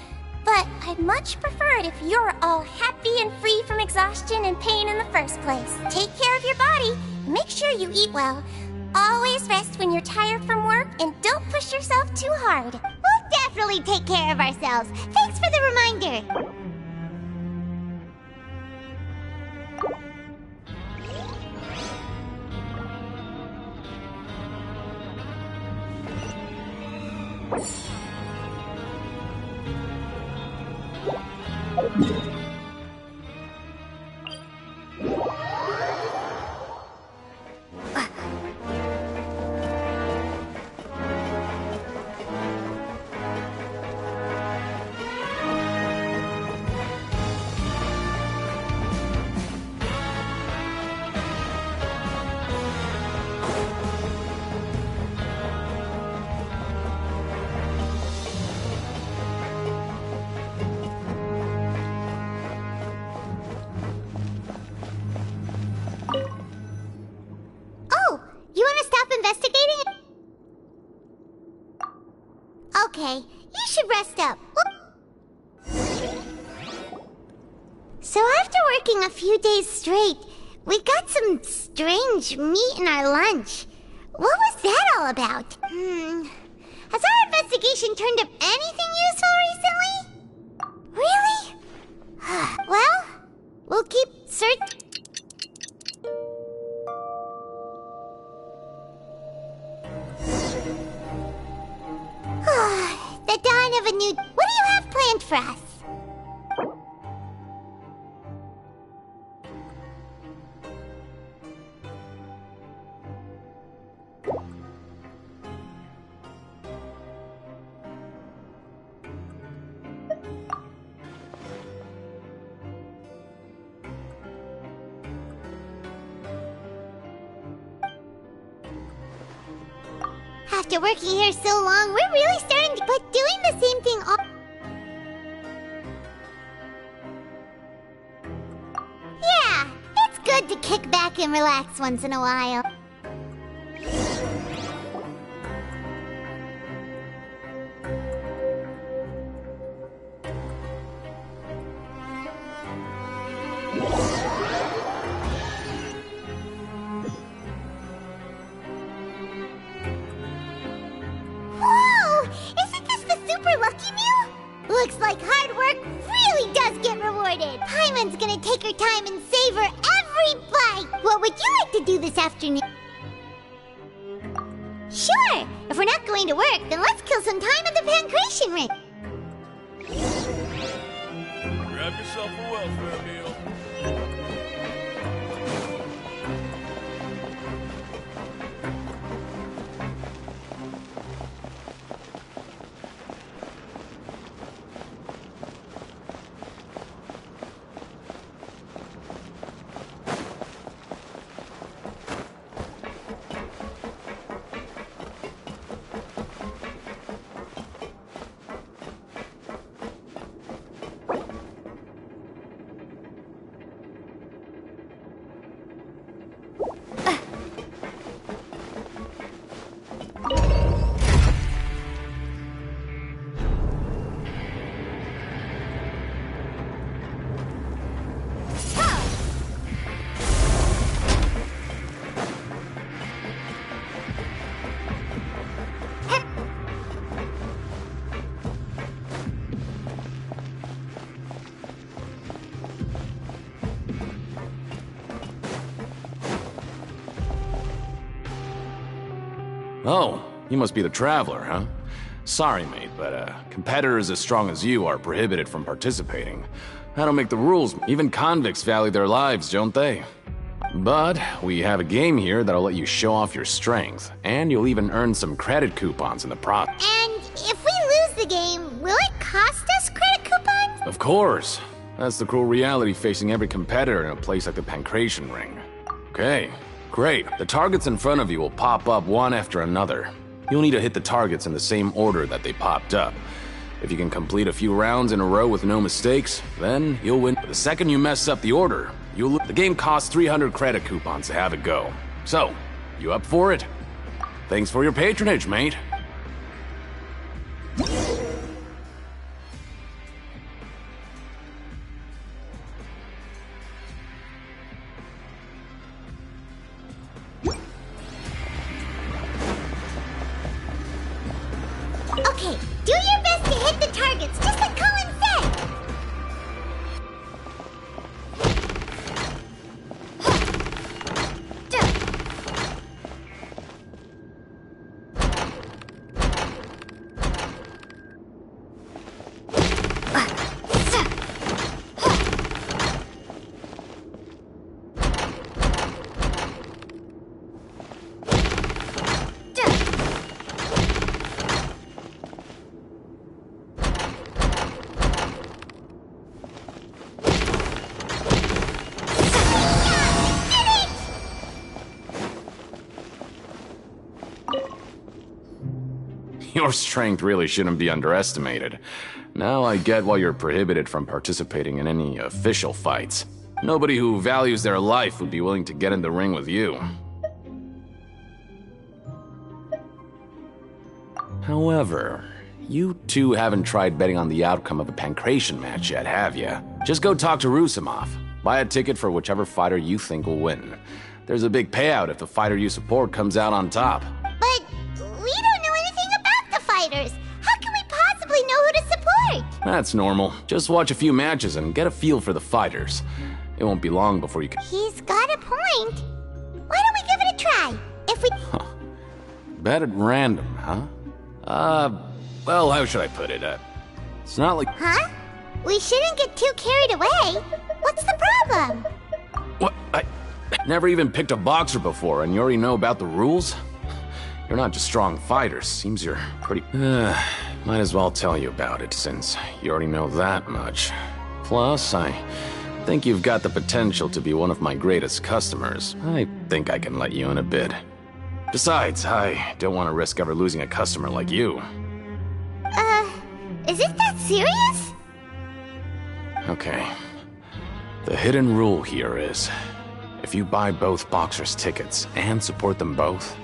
But I'd much prefer it if you're all happy and free from exhaustion and pain in the first place. Take care of your body, and make sure you eat well. Always rest when you're tired from work, and don't push yourself too hard. We'll definitely take care of ourselves. Thanks for the reminder. rest up. So after working a few days straight, we got some strange meat in our lunch. What was that all about? Has our investigation turned up anything useful recently? Really? Well, we'll keep searching. The dawn of a new... What do you have planned for us? After working here so long, we're really starting to... But doing the same thing all... Yeah, it's good to kick back and relax once in a while. Looks like hard work really does get rewarded. Paimon's gonna take her time and savor every bite. What would you like to do this afternoon? Sure! If we're not going to work, then let's kill some time at the pancration ring. Grab yourself a welfare meal. Oh, you must be the Traveler, huh? Sorry, mate, but competitors as strong as you are prohibited from participating. I don't make the rules. Even convicts value their lives, don't they? But we have a game here that'll let you show off your strength, and you'll even earn some credit coupons in the process. And if we lose the game, will it cost us credit coupons? Of course. That's the cruel reality facing every competitor in a place like the Pancration Ring. Okay, great. The targets in front of you will pop up one after another. You'll need to hit the targets in the same order that they popped up. If you can complete a few rounds in a row with no mistakes, then you'll win. But the second you mess up the order, you'll lose. The game costs 300 credit coupons to have it go. So, you up for it? Thanks for your patronage, mate. Okay, do your best to hit the targets, just like Colin said! Your strength really shouldn't be underestimated. Now I get why you're prohibited from participating in any official fights. Nobody who values their life would be willing to get in the ring with you. However, you two haven't tried betting on the outcome of a pancration match yet, have you? Just go talk to Rusimov. Buy a ticket for whichever fighter you think will win. There's a big payout if the fighter you support comes out on top. But we don't know anything about the fighters. How can we possibly know who to support? That's normal. Just watch a few matches and get a feel for the fighters. It won't be long before you can... He's got a point. Why don't we give it a try? If we... Bet at random, huh? Well, how should I put it? It's not like... Huh? We shouldn't get too carried away. What's the problem? What? I never even picked a boxer before, and you already know about the rules? You're not just strong fighters. Seems you're pretty... might as well tell you about it, since you already know that much. Plus, I think you've got the potential to be one of my greatest customers. I think I can let you in a bid. Besides, I don't want to risk ever losing a customer like you. Is it that serious? Okay. The hidden rule here is, if you buy both boxers' tickets and support them both,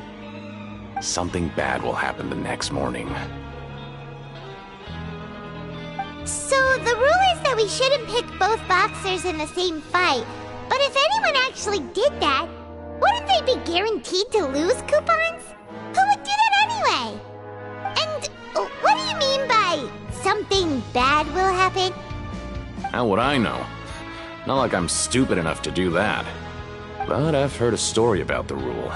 something bad will happen the next morning. So the rule is that we shouldn't pick both boxers in the same fight. But if anyone actually did that, wouldn't they be guaranteed to lose coupons? Who would do that anyway? And what do you mean by something bad will happen? How would I know? Not like I'm stupid enough to do that. But I've heard a story about the rule.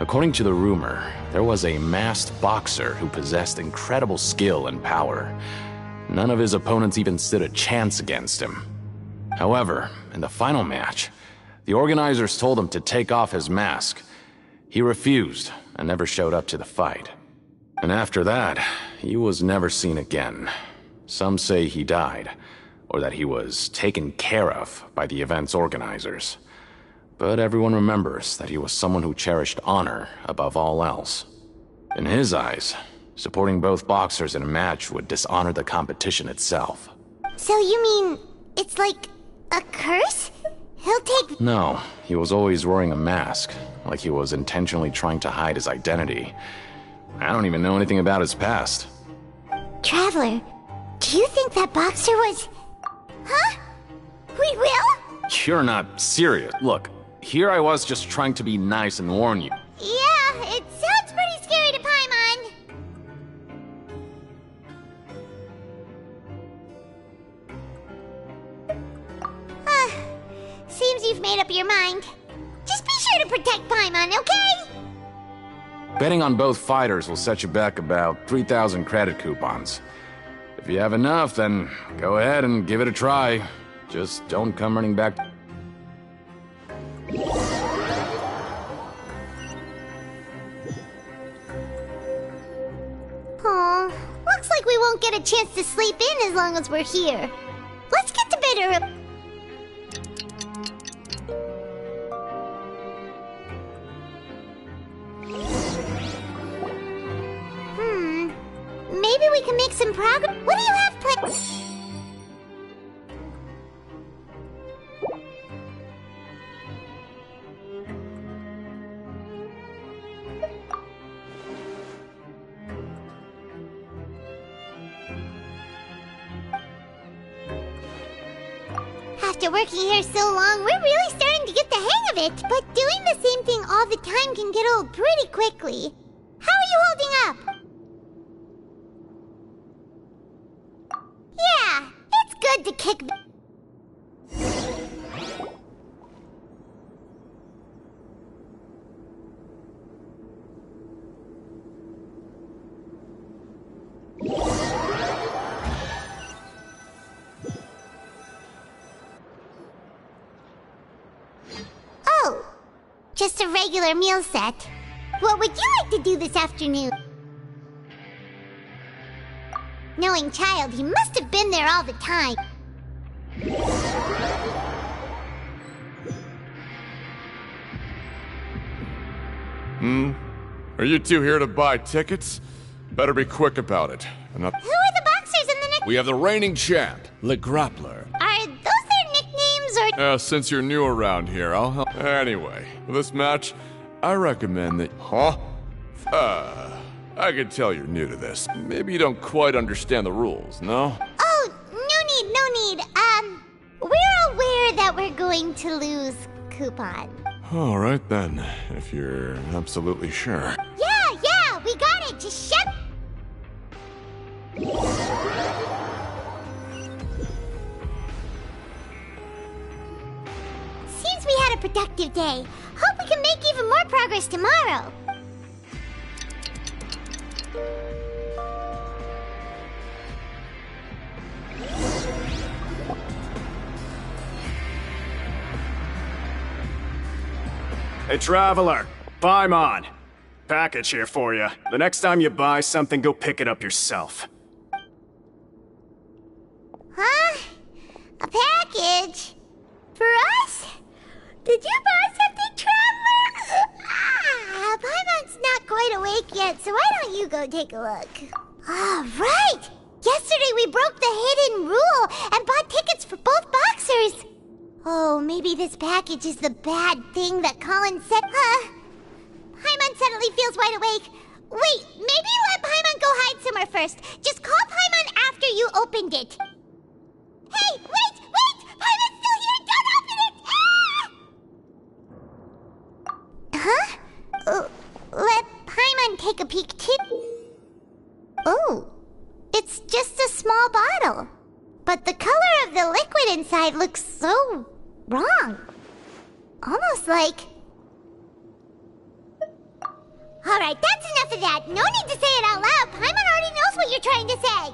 According to the rumor, there was a masked boxer who possessed incredible skill and power. None of his opponents even stood a chance against him. However, in the final match, the organizers told him to take off his mask. He refused and never showed up to the fight. And after that, he was never seen again. Some say he died, or that he was taken care of by the event's organizers. But everyone remembers that he was someone who cherished honor above all else. In his eyes, supporting both boxers in a match would dishonor the competition itself. So you mean it's like a curse? He'll take... No, he was always wearing a mask, like he was intentionally trying to hide his identity. I don't even know anything about his past. Traveler, do you think that boxer was... Huh? We will? You're not serious. Look, here I was just trying to be nice and warn you. Yeah, it sounds pretty scary to Paimon. Seems you've made up your mind. Just be sure to protect Paimon, okay? Betting on both fighters will set you back about 3,000 credit coupons. If you have enough, then go ahead and give it a try. Just don't come running back. Aw, looks like we won't get a chance to sleep in as long as we're here. Let's get to bed early. Maybe we can make some progress. What do you have planned? After working here so long, we're really starting to get the hang of it. But doing the same thing all the time can get old pretty quickly. How are you holding up? Yeah, it's good to kick... Oh, just a regular meal set. What would you like to do this afternoon? Knowing Child, he must have been there all the time. Are you two here to buy tickets? Better be quick about it. Who are the boxers in the next... We have the reigning champ, Le Grappler. Are those their nicknames, or... Since you're new around here, I'll help. Anyway, for this match, I recommend that... I can tell you're new to this. Maybe you don't quite understand the rules, no? Oh, no need. We're aware that we're going to lose coupon. All right then, if you're absolutely sure. Yeah, we got it. Just shut. Seems we had a productive day. Hope we can make even more progress tomorrow. Hey, Traveler. Paimon. Package here for you. The next time you buy something, go pick it up yourself. Huh? A package? For us? Did you buy something, Traveler? Paimon's not quite awake yet, so why don't you go take a look? All right! Yesterday we broke the hidden rule and bought tickets for both boxers. Oh, maybe this package is the bad thing that Colin said. Paimon suddenly feels wide awake. Wait, maybe let Paimon go hide somewhere first. Just call Paimon after you opened it. Hey, wait! Paimon's still here! Don't open it! Huh? Let Paimon take a peek too. Oh, it's just a small bottle. But the color of the liquid inside looks so wrong. Almost like... Alright, that's enough of that. No need to say it out loud. Paimon already knows what you're trying to say.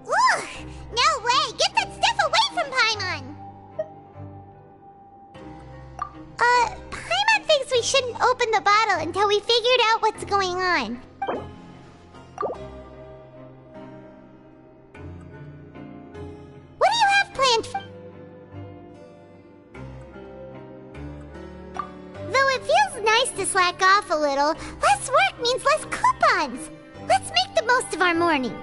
Ugh, no way. Get that stuff away from Paimon. Paimon thinks we shouldn't open the bottle until we figured out what's going on. What do you have planned for... Though it feels nice to slack off a little, less work means less coupons. Let's make the most of our morning.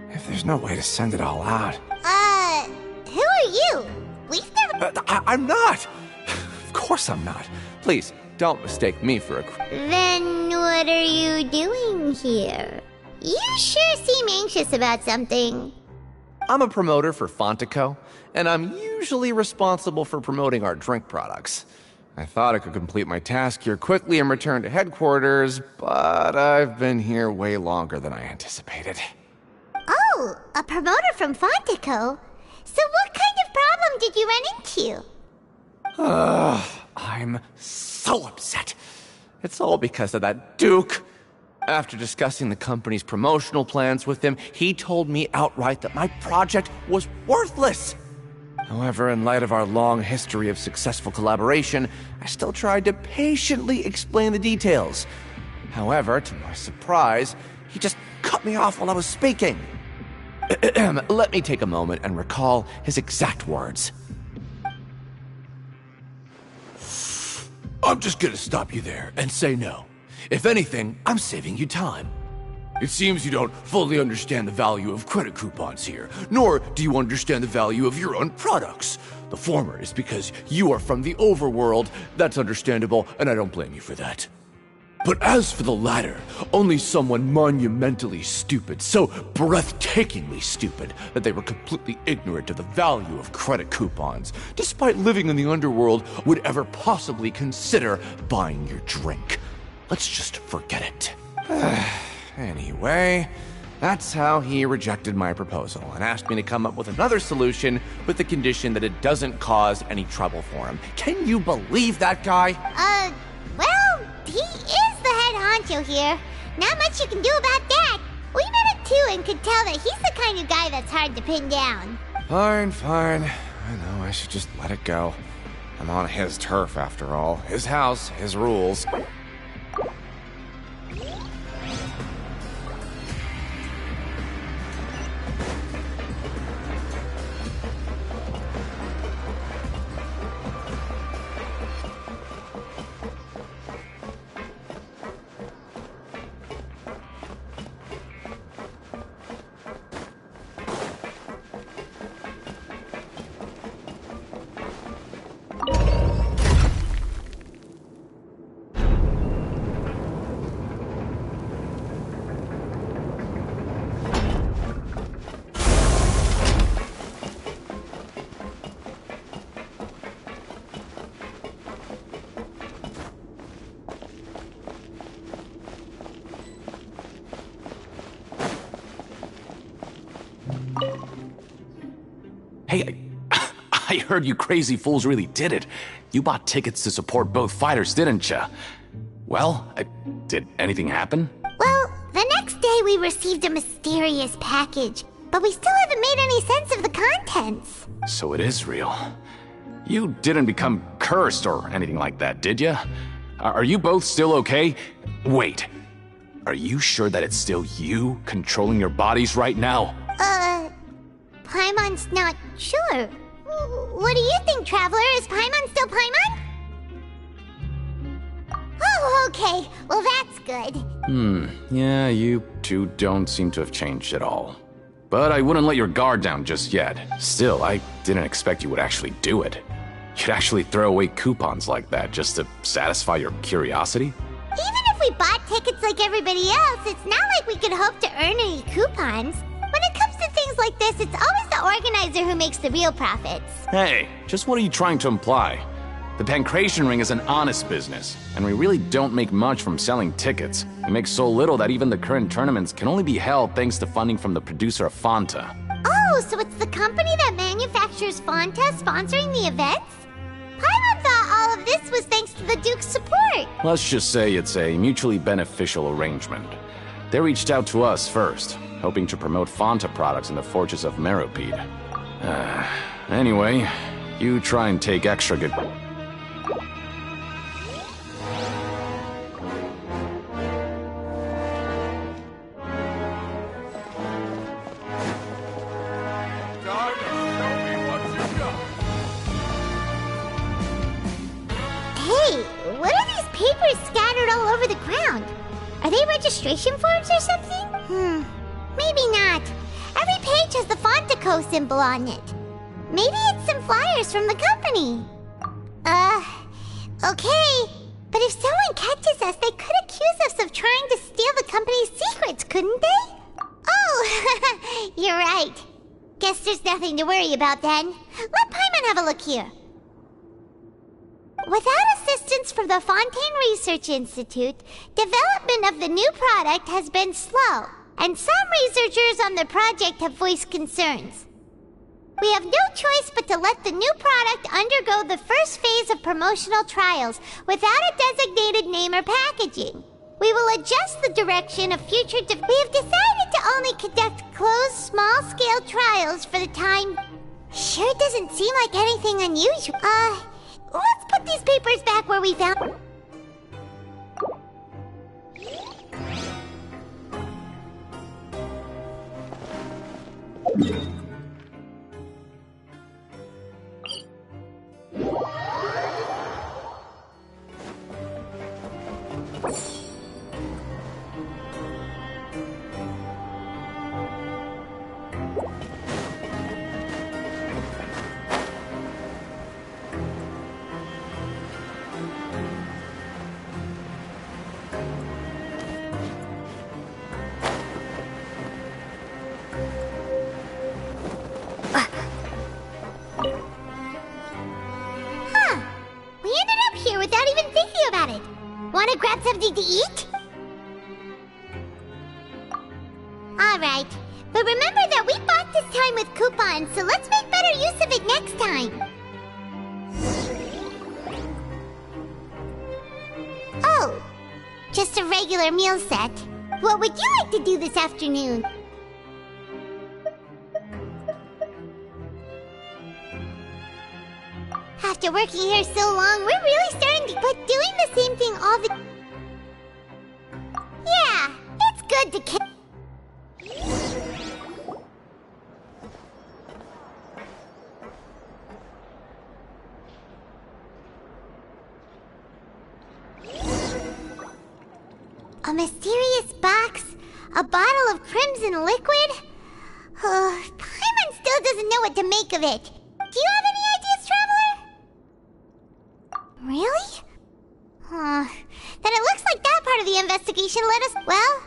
If there's no way to send it all out. Who are you? We've never... I'm not! Of course I'm not. Please, don't mistake me for a... Then what are you doing here? You sure seem anxious about something. I'm a promoter for Fontico, and I'm usually responsible for promoting our drink products. I thought I could complete my task here quickly and return to headquarters, but I've been here way longer than I anticipated. Oh, a promoter from Fontico? So what kind of problem did you run into? I'm so upset. It's all because of that Duke. After discussing the company's promotional plans with him, he told me outright that my project was worthless. However, in light of our long history of successful collaboration, I still tried to patiently explain the details. However, to my surprise, he just cut me off while I was speaking. Let me take a moment and recall his exact words. I'm just gonna stop you there and say no. If anything, I'm saving you time. It seems you don't fully understand the value of credit coupons here, nor do you understand the value of your own products. The former is because you are from the overworld. That's understandable, and I don't blame you for that. But as for the latter, only someone monumentally stupid, so breathtakingly stupid, that they were completely ignorant of the value of credit coupons, despite living in the underworld, would ever possibly consider buying your drink. Let's just forget it. Anyway, that's how he rejected my proposal and asked me to come up with another solution with the condition that it doesn't cause any trouble for him. Can you believe that guy? Well, he is the head honcho here. Not much you can do about that. We met it too and could tell that he's the kind of guy that's hard to pin down. Fine. I know, I should just let it go. I'm on his turf, after all. His house, his rules. Hey, I heard you crazy fools really did it. You bought tickets to support both fighters, didn't ya? Well, did anything happen? Well, the next day we received a mysterious package, but we still haven't made any sense of the contents. So it is real. You didn't become cursed or anything like that, did ya? Are you both still okay? Wait, are you sure that it's still you controlling your bodies right now? Paimon's not sure. What do you think, Traveler? Is Paimon still Paimon? Oh, okay. Well, that's good. Yeah, you two don't seem to have changed at all. But I wouldn't let your guard down just yet. Still, I didn't expect you would actually do it. You'd actually throw away coupons like that just to satisfy your curiosity? Even if we bought tickets like everybody else, it's not like we could hope to earn any coupons. When it comes to things like this, it's always the organizer who makes the real profits. Hey, just what are you trying to imply? The Pancration Ring is an honest business, and we really don't make much from selling tickets. We make so little that even the current tournaments can only be held thanks to funding from the producer of Fanta. Oh, so it's the company that manufactures Fanta sponsoring the events? Paimon thought all of this was thanks to the Duke's support. Let's just say it's a mutually beneficial arrangement. They reached out to us first, hoping to promote Fanta products in the Fortress of Meropide. Anyway, you try and take extra good... Hey, what are these papers scattered all over the ground? Are they registration forms or something? Maybe not. Every page has the Fontaco symbol on it. Maybe it's some flyers from the company. Okay. But if someone catches us, they could accuse us of trying to steal the company's secrets, couldn't they? Oh, you're right. Guess there's nothing to worry about then. Let Paimon have a look here. Without assistance from the Fontaine Research Institute, development of the new product has been slow, and some researchers on the project have voiced concerns. We have no choice but to let the new product undergo the first phase of promotional trials without a designated name or packaging. We will adjust the direction of future we have decided to only conduct closed, small-scale trials for the time. Sure doesn't seem like anything unusual. Let's put these papers back where we found... without even thinking about it. Want to grab something to eat? Alright, but remember that we bought this time with coupons, so let's make better use of it next time. Oh, just a regular meal set. What would you like to do this afternoon? After working here so long, we're really starting to... But doing the same thing all the... Yeah, it's good to... A mysterious box? A bottle of crimson liquid? Paimon still doesn't know what to make of it. Do you have any ideas, Traveler? Really? Then it looks like that part of the investigation led us... Well...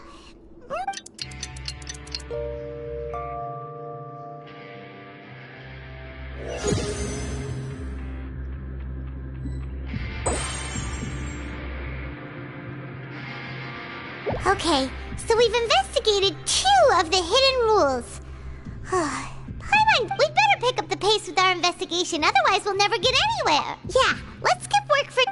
Okay, so we've investigated 2 of the hidden rules. Paimon, we'd better pick up the pace with our investigation, otherwise we'll never get anywhere. Yeah, let's skip work for...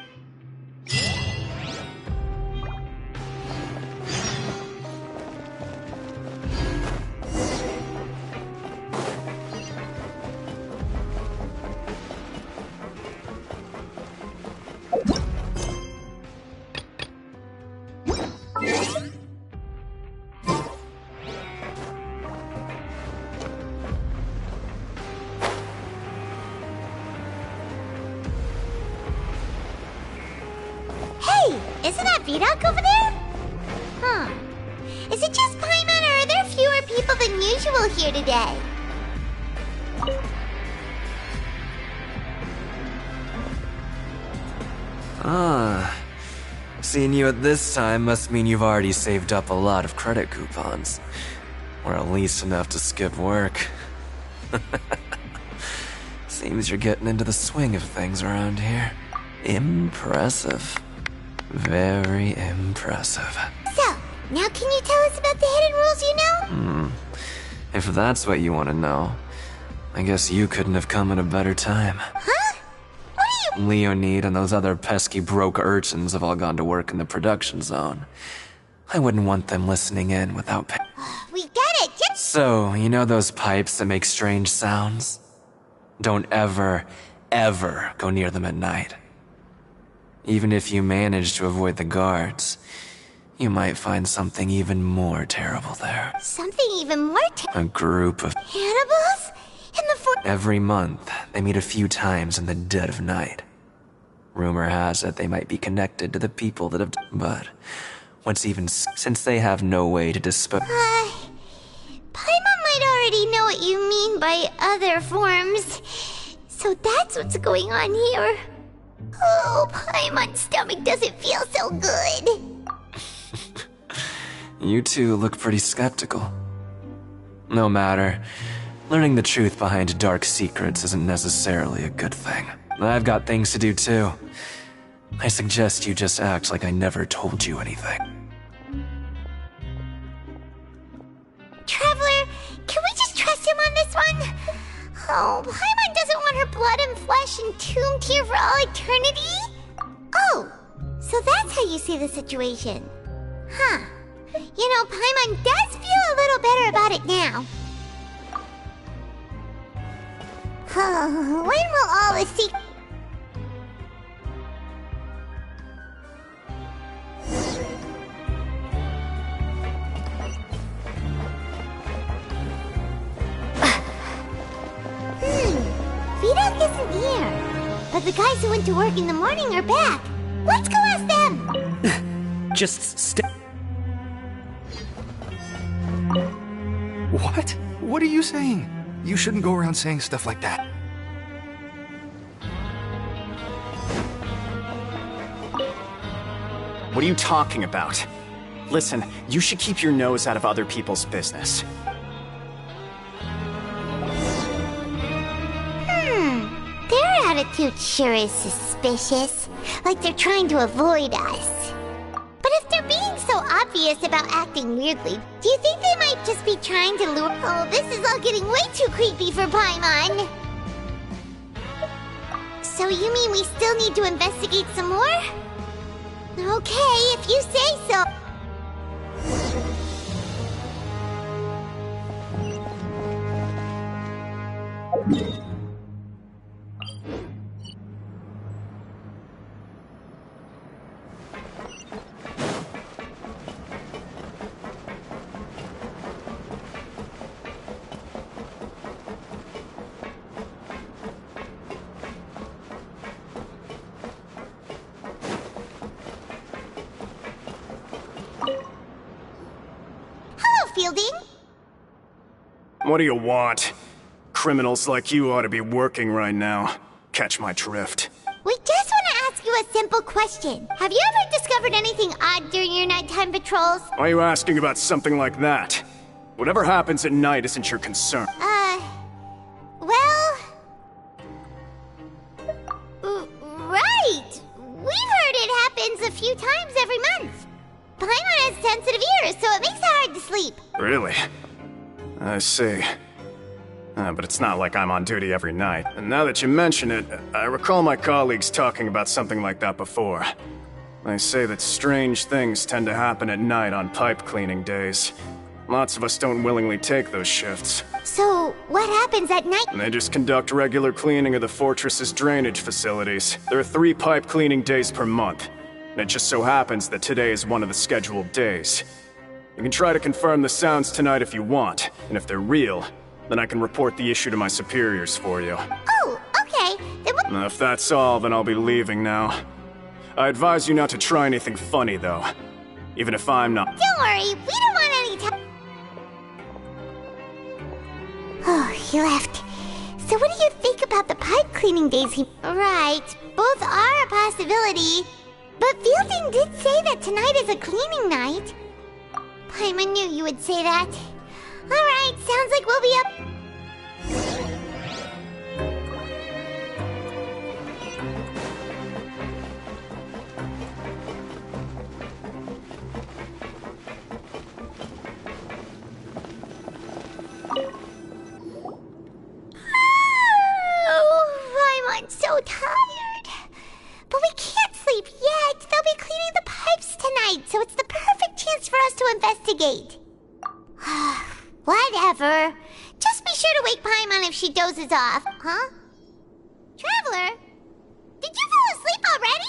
Isn't that Vidoc over there? Is it just Paimon, or are there fewer people than usual here today? Seeing you at this time must mean you've already saved up a lot of credit coupons. Or at least enough to skip work. Seems you're getting into the swing of things around here. Impressive. Very impressive. So, now can you tell us about the hidden rules you know? If that's what you want to know, I guess you couldn't have come at a better time. Huh? What are you... Leonid and those other pesky broke urchins have all gone to work in the production zone. I wouldn't want them listening in without pay. We get it! So, you know those pipes that make strange sounds? Don't ever, ever go near them at night. Even if you manage to avoid the guards, you might find something even more terrible there. Something even more A group of cannibals? In the Every month, they meet a few times in the dead of night. Rumor has it they might be connected to the people that have... But what's even... Since they have no way to dispose... Paimon might already know what you mean by other forms. So that's what's going on here. Oh, Paimon's stomach doesn't feel so good. You two look pretty skeptical. No matter. Learning the truth behind dark secrets isn't necessarily a good thing. I've got things to do too. I suggest you just act like I never told you anything. Traveler, can we just trust him on this one? Oh, Paimon doesn't want her blood and flesh entombed here for all eternity? Oh, so that's how you see the situation. Huh. You know, Paimon does feel a little better about it now. When will all the secrets... Vidoc isn't here. But the guys who went to work in the morning are back. Let's go ask them. Just stay. What? What are you saying? You shouldn't go around saying stuff like that. What are you talking about? Listen, you should keep your nose out of other people's business. Their attitude sure is suspicious. Like they're trying to avoid us. But if they're being so obvious about acting weirdly, do you think they might just be trying to lure... Oh, this is all getting way too creepy for Paimon. So you mean we still need to investigate some more? Okay, if you say so. Fielding? What do you want? Criminals like you ought to be working right now. Catch my drift. We just want to ask you a simple question. Have you ever discovered anything odd during your nighttime patrols? Why are you asking about something like that? Whatever happens at night isn't your concern. Well... Right! We've heard it happens a few times every month. Paimon has sensitive ears, so it makes it hard to sleep. Really? I see. But it's not like I'm on duty every night. And now that you mention it, I recall my colleagues talking about something like that before. They say that strange things tend to happen at night on pipe cleaning days. Lots of us don't willingly take those shifts. So, what happens at night? They just conduct regular cleaning of the fortress's drainage facilities. There are 3 pipe cleaning days per month. And it just so happens that today is one of the scheduled days. You can try to confirm the sounds tonight if you want, and if they're real, then I can report the issue to my superiors for you. Oh, okay. Then If that's all, then I'll be leaving now. I advise you not to try anything funny, though. Even if I'm not. Don't worry, we don't want any time. Oh, he left. So what do you think about the pipe cleaning days Right, both are a possibility. But Fielding did say that tonight is a cleaning night. Paimon knew you would say that. Alright, sounds like we'll be up. I'm so tired. But we can't sleep yet. They'll be cleaning the pipes tonight, so it's the perfect chance for us to investigate. Whatever. Just be sure to wake Paimon if she dozes off. Huh? Traveler? Did you fall asleep already?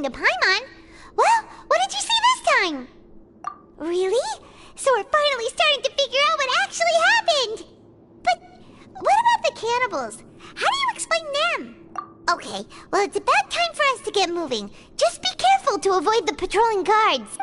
To Paimon. Well, what did you see this time? Really? So we're finally starting to figure out what actually happened. But what about the cannibals? How do you explain them? Okay, well, it's about time for us to get moving. Just be careful to avoid the patrolling guards.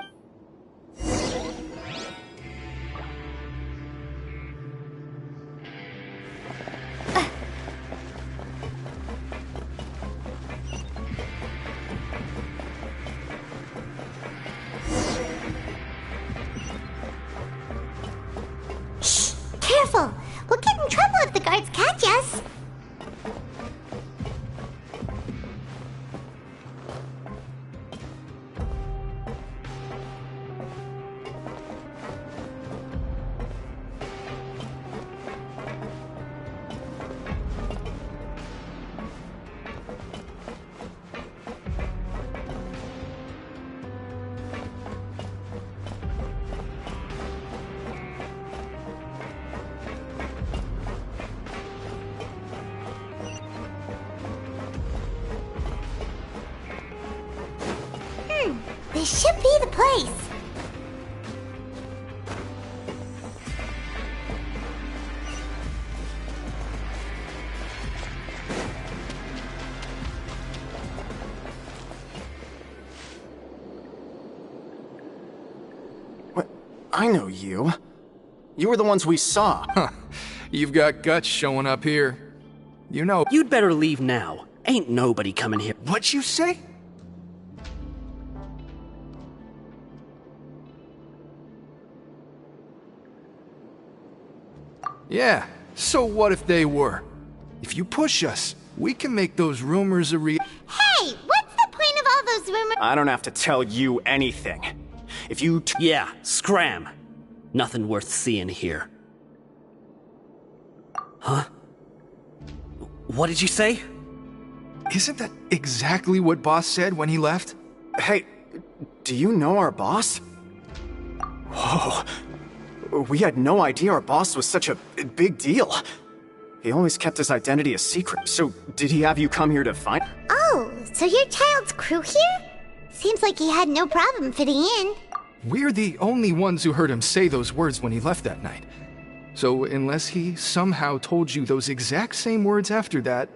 Careful! We'll get in trouble if the guards catch us! This should be the place. I know you. You were the ones we saw. Huh. You've got guts showing up here. You know. You'd better leave now. Ain't nobody coming here. What'd you say? Yeah, so what if they were? If you push us, we can make those rumors a Hey, what's the point of all those rumors? I don't have to tell you anything. If you Yeah, scram. Nothing worth seeing here. Huh? What did you say? Isn't that exactly what Boss said when he left? Hey, do you know our boss? Whoa. We had no idea our boss was such a big deal. He always kept his identity a secret. So, did he have you come here to find? Oh, so your child's crew here? Seems like he had no problem fitting in. We're the only ones who heard him say those words when he left that night. So, unless he somehow told you those exact same words after that...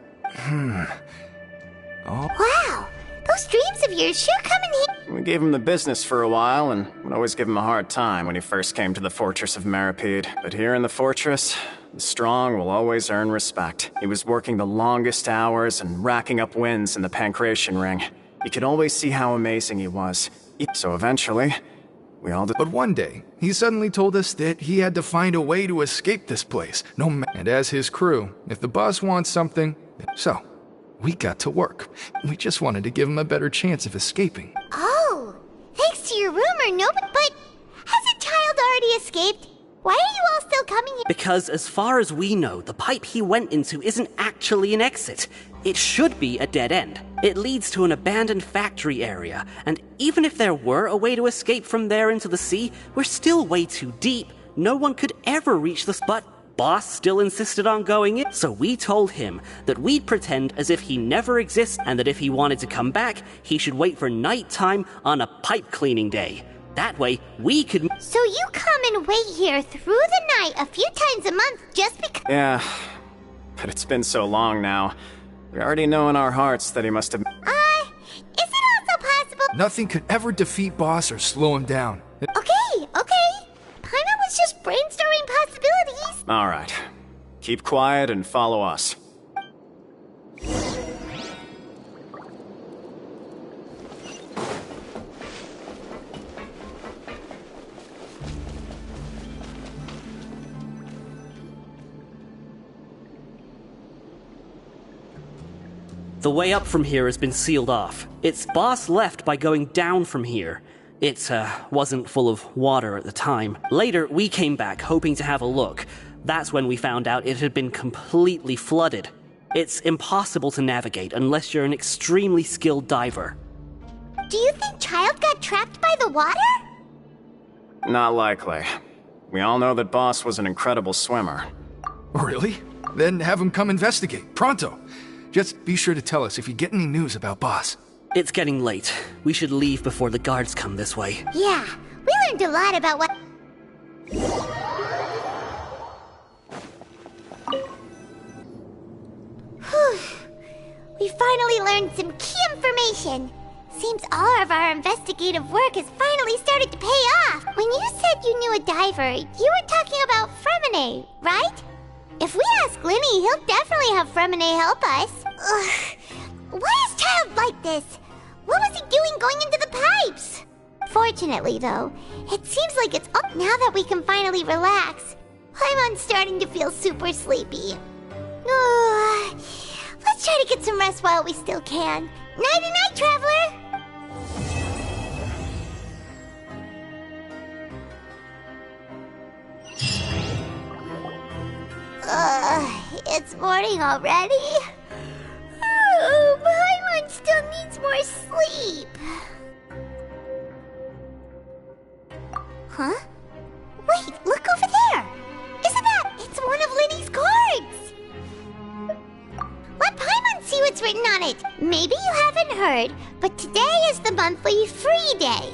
Oh. Wow! Those dreams of yours sure come in here. We gave him the business for a while, and would always give him a hard time when he first came to the fortress of Maripede. But here in the fortress, the strong will always earn respect. He was working the longest hours and racking up wins in the Pancration Ring. You could always see how amazing he was. So eventually, we all did. But one day, he suddenly told us that he had to find a way to escape this place. And as his crew, if the boss wants something, so we got to work. We just wanted to give him a better chance of escaping. Oh, thanks to your rumor, nobody. But has a child already escaped? Why are you all still coming here? Because as far as we know, the pipe he went into isn't actually an exit. It should be a dead end. It leads to an abandoned factory area, and even if there were a way to escape from there into the sea, we're still way too deep. No one could ever reach the spot. Boss still insisted on going in, so we told him that we'd pretend as if he never exists, and that if he wanted to come back, he should wait for nighttime on a pipe cleaning day. That way, we could... So you come and wait here through the night a few times a month just because... Yeah, but it's been so long now. We already know in our hearts that he must have... Is it also possible... Nothing could ever defeat Boss or slow him down. Okay. Paimon was just brainstorming possibilities. All right. Keep quiet and follow us. The way up from here has been sealed off. Its boss left by going down from here. It wasn't full of water at the time. Later, we came back hoping to have a look. That's when we found out it had been completely flooded. It's impossible to navigate unless you're an extremely skilled diver. Do you think Child got trapped by the water? Not likely. We all know that Boss was an incredible swimmer. Really? Then have him come investigate, pronto. Just be sure to tell us if you get any news about Boss. It's getting late. We should leave before the guards come this way. Yeah, we learned a lot about what... Whew. We finally learned some key information. Seems all of our investigative work has finally started to pay off. When you said you knew a diver, you were talking about Fremine, right? If we ask Linny, he'll definitely have Fremine help us. Ugh. Why is Child like this? What was he doing going into the pipes? Fortunately, though, it seems like it's up now that we can finally relax. I'm starting to feel super sleepy. Let's try to get some rest while we still can. Nighty-night, traveler! It's morning already? Paimon still needs more sleep. Huh? Wait, look over there! Isn't that... It's one of Linny's cards! Let Paimon see what's written on it. Maybe you haven't heard, but today is the monthly free day.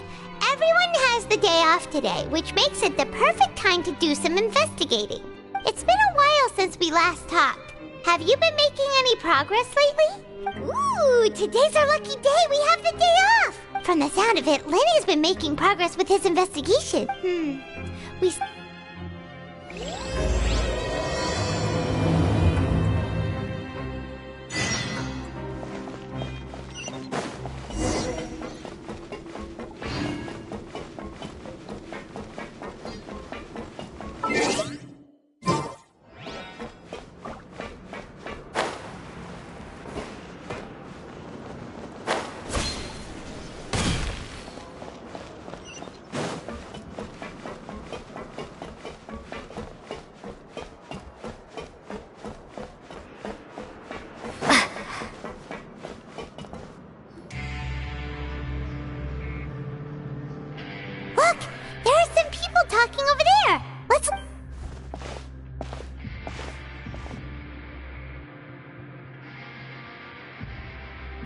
Everyone has the day off today, which makes it the perfect time to do some investigating. It's been a while since we last talked. Have you been making any progress lately? Ooh, today's our lucky day. We have the day off. From the sound of it, Lenny's been making progress with his investigation. We... Look! There are some people talking over there! Let's...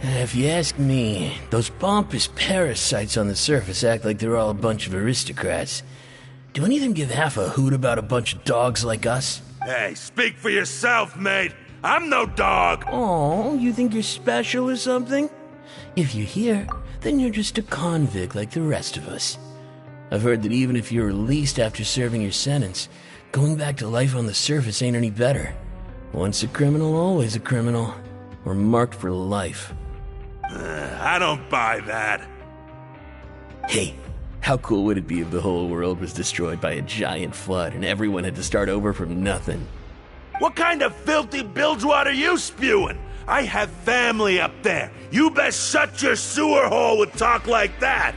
If you ask me, those pompous parasites on the surface act like they're all a bunch of aristocrats. Do any of them give half a hoot about a bunch of dogs like us? Hey, speak for yourself, mate. I'm no dog. Oh, you think you're special or something? If you're here, then you're just a convict like the rest of us. I've heard that even if you're released after serving your sentence, going back to life on the surface ain't any better. Once a criminal, always a criminal. We're marked for life. I don't buy that. Hey, how cool would it be if the whole world was destroyed by a giant flood and everyone had to start over from nothing? What kind of filthy bilgewater are you spewing? I have family up there. You best shut your sewer hole with talk like that.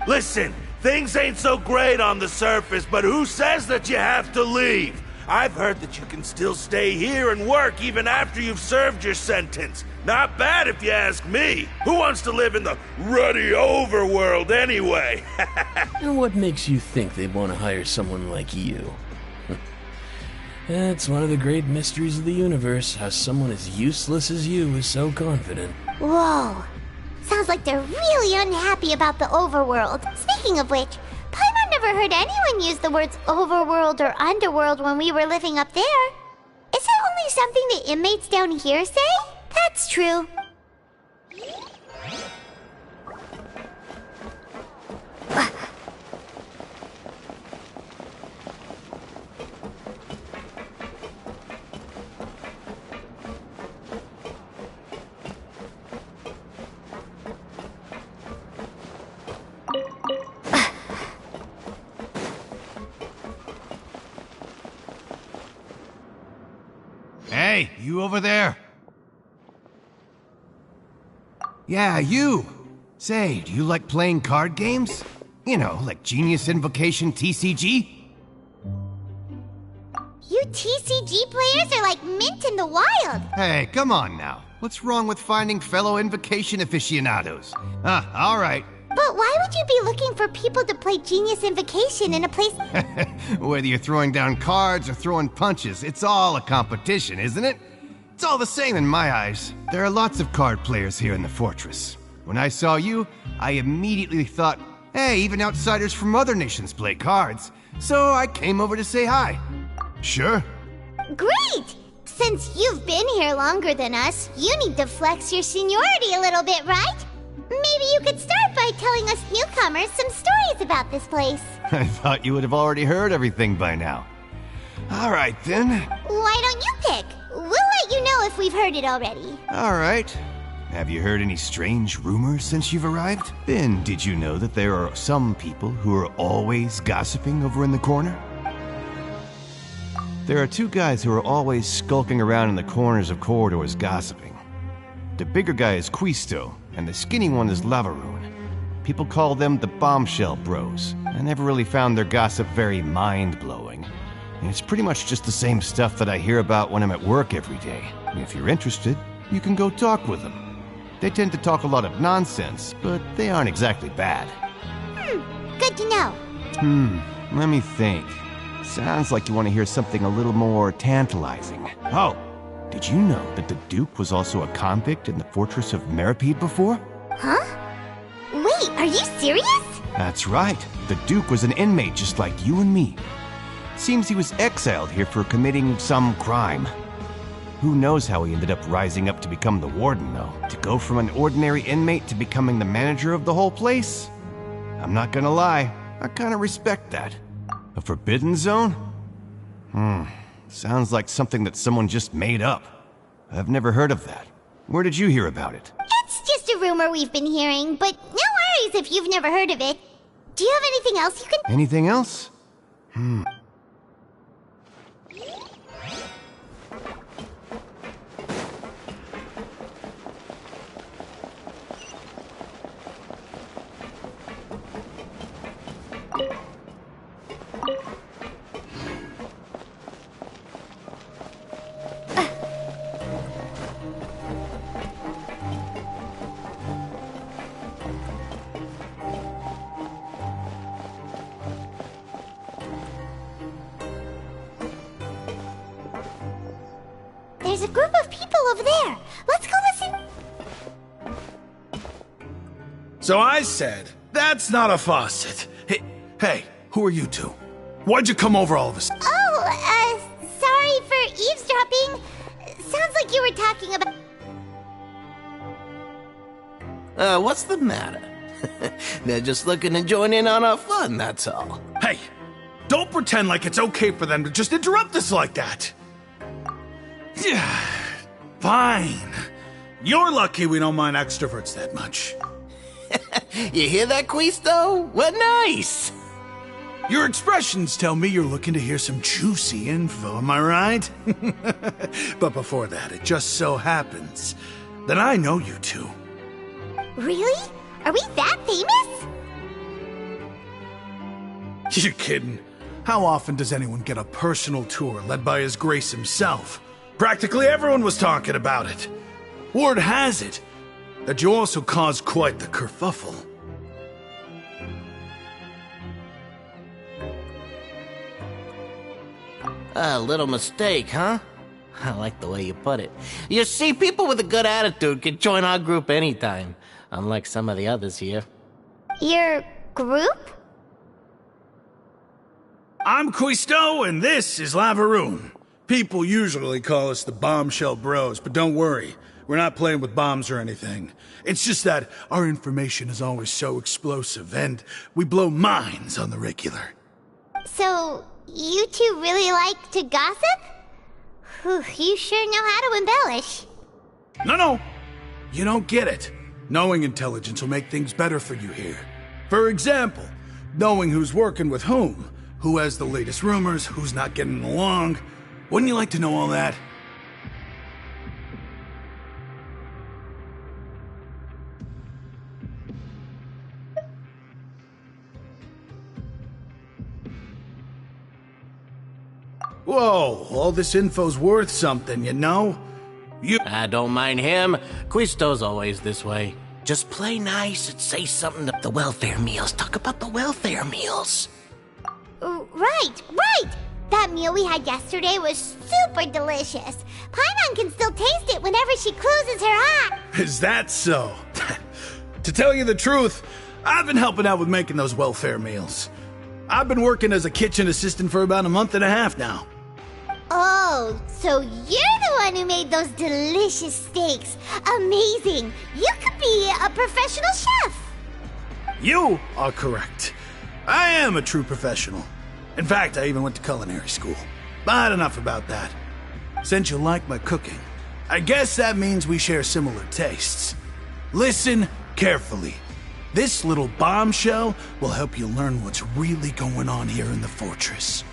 Listen, things ain't so great on the surface, but who says that you have to leave? I've heard that you can still stay here and work even after you've served your sentence. Not bad if you ask me. Who wants to live in the ruddy overworld anyway? And what makes you think they'd want to hire someone like you? It's one of the great mysteries of the universe, how someone as useless as you is so confident. Whoa. Sounds like they're really unhappy about the overworld. Speaking of which, Paimon never heard anyone use the words overworld or underworld when we were living up there. Is it only something the inmates down here say? That's true. Hey, you over there? Yeah, you. Say, do you like playing card games? You know, like Genius Invocation TCG? You TCG players are like mint in the wild. Hey, come on now. What's wrong with finding fellow Invocation aficionados? All right. But why would you be looking for people to play Genius Invocation in a place... Whether you're throwing down cards or throwing punches, it's all a competition, isn't it? It's all the same in my eyes. There are lots of card players here in the fortress. When I saw you, I immediately thought, hey, even outsiders from other nations play cards. So I came over to say hi. Sure. Great! Since you've been here longer than us, you need to flex your seniority a little bit, right? Maybe you could start by telling us newcomers some stories about this place. I thought you would have already heard everything by now. All right, then. Why don't you pick? We'll let you know if we've heard it already. All right. Have you heard any strange rumors since you've arrived? Ben, did you know that there are some people who are always gossiping over in the corner? There are two guys who are always skulking around in the corners of corridors gossiping. The bigger guy is Quisto, and the skinny one is Lavaroon. People call them the Bombshell Bros. I never really found their gossip very mind-blowing. And it's pretty much just the same stuff that I hear about when I'm at work every day. If you're interested, you can go talk with them. They tend to talk a lot of nonsense, but they aren't exactly bad. Good to know. Let me think. Sounds like you want to hear something a little more tantalizing. Oh, did you know that the Duke was also a convict in the fortress of Meripede before? Huh? Wait, are you serious? That's right. The Duke was an inmate just like you and me. Seems he was exiled here for committing some crime. Who knows how he ended up rising up to become the warden, though? To go from an ordinary inmate to becoming the manager of the whole place? I'm not gonna lie, I kinda respect that. A forbidden zone? Sounds like something that someone just made up. I've never heard of that. Where did you hear about it? It's just a rumor we've been hearing, but no worries if you've never heard of it. Do you have anything else you can... Anything else? There's a group of people over there. Let's go listen. So I said, that's not a faucet. Hey, who are you two? Why'd you come over all of a sudden? Oh, sorry for eavesdropping. Sounds like you were talking about... What's the matter? They're just looking to join in on our fun, that's all. Hey, don't pretend like it's okay for them to just interrupt us like that. Yeah, fine. You're lucky we don't mind extroverts that much. You hear that, Quisto? What nice! Your expressions tell me you're looking to hear some juicy info, am I right? But before that, it just so happens that I know you two. Really? Are we that famous? You're kidding. How often does anyone get a personal tour led by His Grace himself? Practically everyone was talking about it. Word has it that you also caused quite the kerfuffle. A little mistake, huh? I like the way you put it. You see, people with a good attitude can join our group anytime, unlike some of the others here. Your group? I'm Quisto, and this is Lavaroon. People usually call us the Bombshell Bros, but don't worry. We're not playing with bombs or anything. It's just that our information is always so explosive, and we blow minds on the regular. So, you two really like to gossip? Whew, you sure know how to embellish. No. You don't get it. Knowing intelligence will make things better for you here. For example, knowing who's working with whom, who has the latest rumors, who's not getting along. Wouldn't you like to know all that? Whoa, all this info's worth something, you know? I don't mind him. Quisto's always this way. Just play nice and say something to the welfare meals. Talk about the welfare meals. Right. That meal we had yesterday was super delicious. Paimon can still taste it whenever she closes her eye. Is that so? To tell you the truth, I've been helping out with making those welfare meals. I've been working as a kitchen assistant for about a month and a half now. Oh, so you're the one who made those delicious steaks. Amazing. You could be a professional chef. You are correct. I am a true professional. In fact, I even went to culinary school. But enough about that. Since you like my cooking, I guess that means we share similar tastes. Listen carefully. This little bombshell will help you learn what's really going on here in the fortress.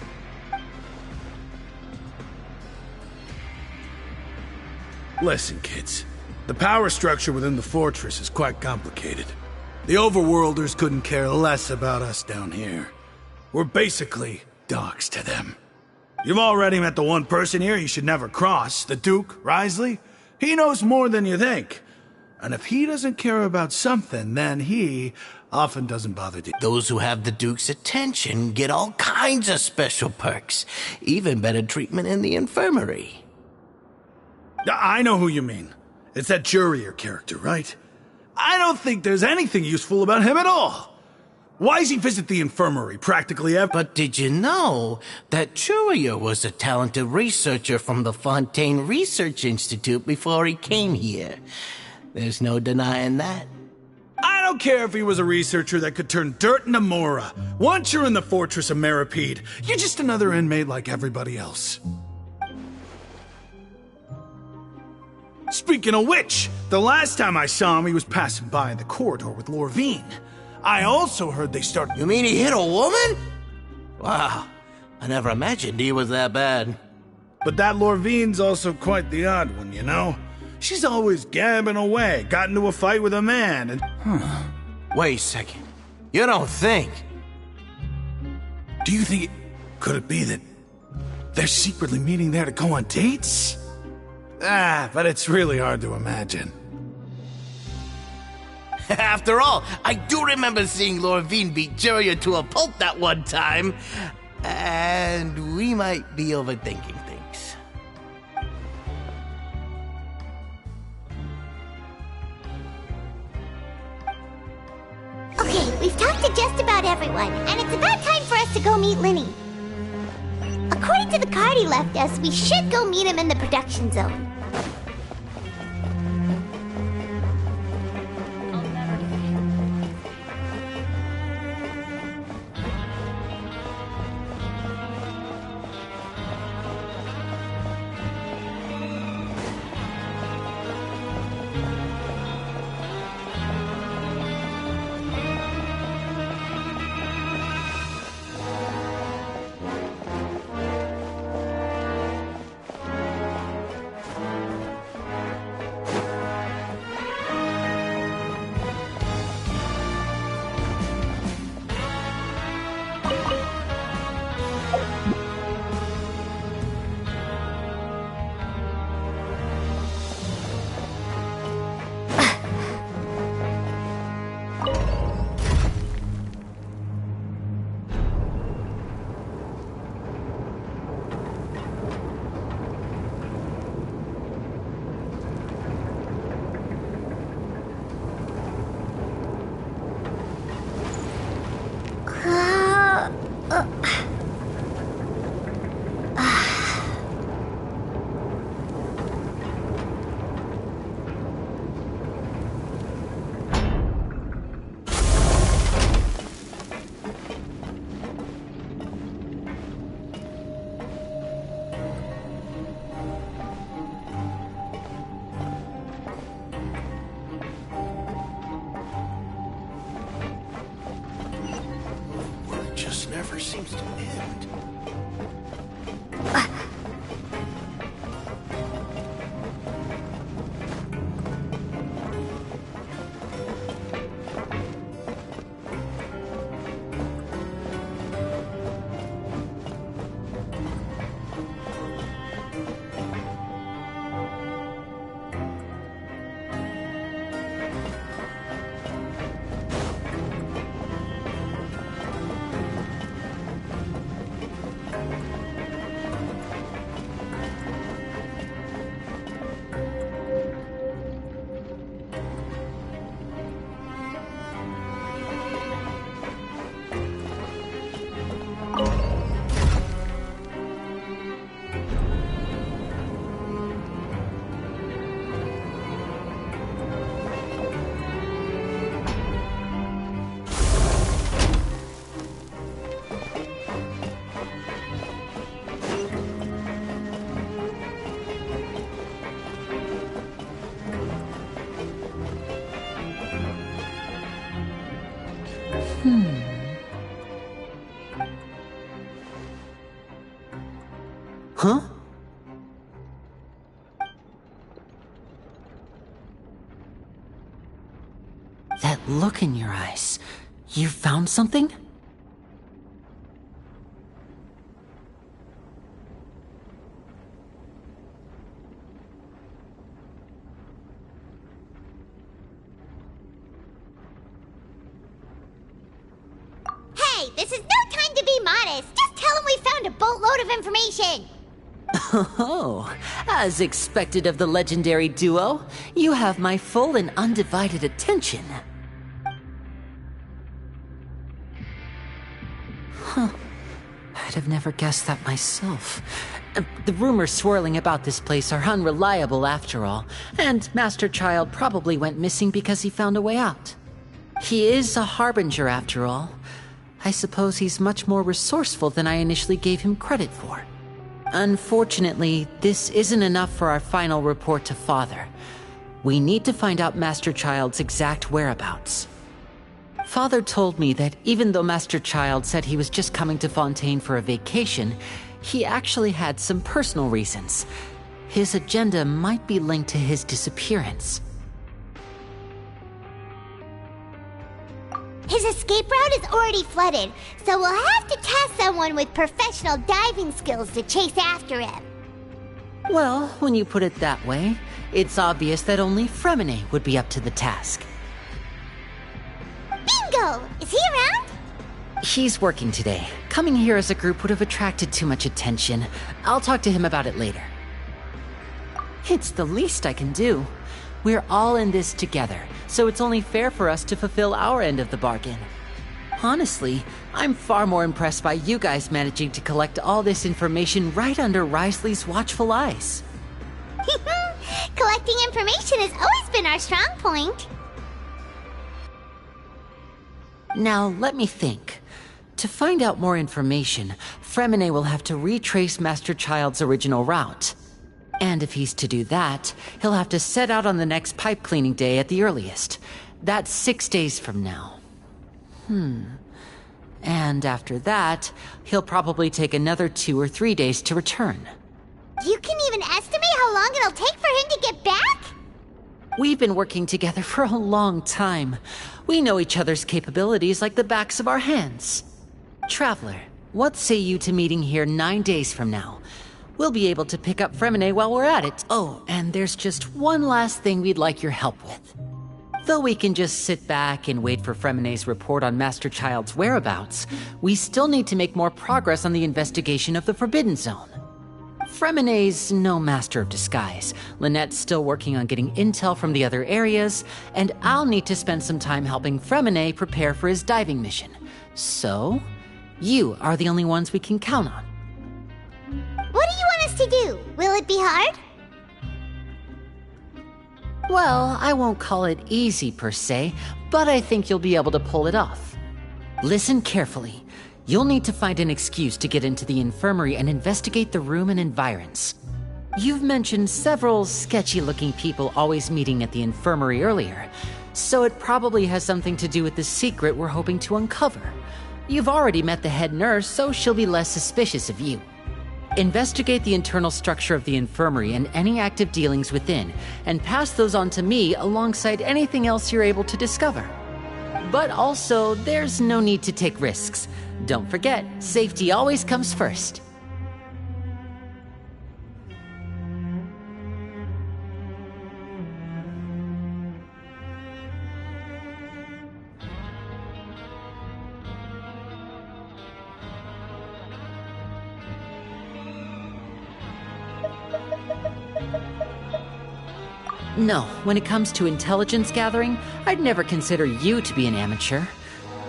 Listen, kids. The power structure within the fortress is quite complicated. The overworlders couldn't care less about us down here. We're basically dogs to them. You've already met the one person here you should never cross, the Duke, Risley. He knows more than you think. And if he doesn't care about something, then he often doesn't bother to... Those who have the Duke's attention get all kinds of special perks. Even better treatment in the infirmary. I know who you mean. It's that Jurier character, right? I don't think there's anything useful about him at all. Why does he visit the infirmary practically ever? But did you know that Jurier was a talented researcher from the Fontaine Research Institute before he came here? There's no denying that. I don't care if he was a researcher that could turn dirt into Mora. Once you're in the fortress of Meripede, you're just another inmate like everybody else. Speaking of which, the last time I saw him, he was passing by in the corridor with Lorvine. I also heard they started— You mean he hit a woman? Wow, I never imagined he was that bad. But that Lorvine's also quite the odd one, you know? She's always gabbing away, got into a fight with a man, and— Wait a second. You don't think? Do you think could it be that they're secretly meeting there to go on dates? But it's really hard to imagine. After all, I do remember seeing Lorvine beat Jiraiya to a pulp that one time. And we might be overthinking things. Okay, we've talked to just about everyone, and it's about time for us to go meet Linny. According to the card he left us, we should go meet him in the production zone. Never seems to end. Huh? That look in your eyes. You found something? Hey, this is no time to be modest. Just tell him we found a boatload of information. Oh, as expected of the legendary duo, you have my full and undivided attention. Huh. I'd have never guessed that myself. The rumors swirling about this place are unreliable after all, and Master Child probably went missing because he found a way out. He is a harbinger after all. I suppose he's much more resourceful than I initially gave him credit for. Unfortunately, this isn't enough for our final report to Father. We need to find out Master Child's exact whereabouts. Father told me that even though Master Child said he was just coming to Fontaine for a vacation, he actually had some personal reasons. His agenda might be linked to his disappearance. His escape route is already flooded, so we'll have to task someone with professional diving skills to chase after him. Well, when you put it that way, it's obvious that only Fremine would be up to the task. Bingo! Is he around? He's working today. Coming here as a group would have attracted too much attention. I'll talk to him about it later. It's the least I can do. We're all in this together, so it's only fair for us to fulfill our end of the bargain. Honestly, I'm far more impressed by you guys managing to collect all this information right under Risley's watchful eyes. Collecting information has always been our strong point. Now, let me think. To find out more information, Fremine will have to retrace Master Child's original route. And if he's to do that, he'll have to set out on the next pipe cleaning day at the earliest. That's 6 days from now. And after that, he'll probably take another 2 or 3 days to return. You can even estimate how long it'll take for him to get back? We've been working together for a long time. We know each other's capabilities like the backs of our hands. Traveler, what say you to meeting here 9 days from now? We'll be able to pick up Fremine while we're at it. Oh, and there's just one last thing we'd like your help with. Though we can just sit back and wait for Fremine's report on Master Child's whereabouts, we still need to make more progress on the investigation of the Forbidden Zone. Fremine's no master of disguise. Lynette's still working on getting intel from the other areas, and I'll need to spend some time helping Fremine prepare for his diving mission. So, you are the only ones we can count on. What do you want us to do? Will it be hard? Well, I won't call it easy per se, but I think you'll be able to pull it off. Listen carefully. You'll need to find an excuse to get into the infirmary and investigate the room and environs. You've mentioned several sketchy-looking people always meeting at the infirmary earlier, so it probably has something to do with the secret we're hoping to uncover. You've already met the head nurse, so she'll be less suspicious of you. Investigate the internal structure of the infirmary and any active dealings within, and pass those on to me alongside anything else you're able to discover. But also, there's no need to take risks. Don't forget, safety always comes first. No, when it comes to intelligence gathering, I'd never consider you to be an amateur.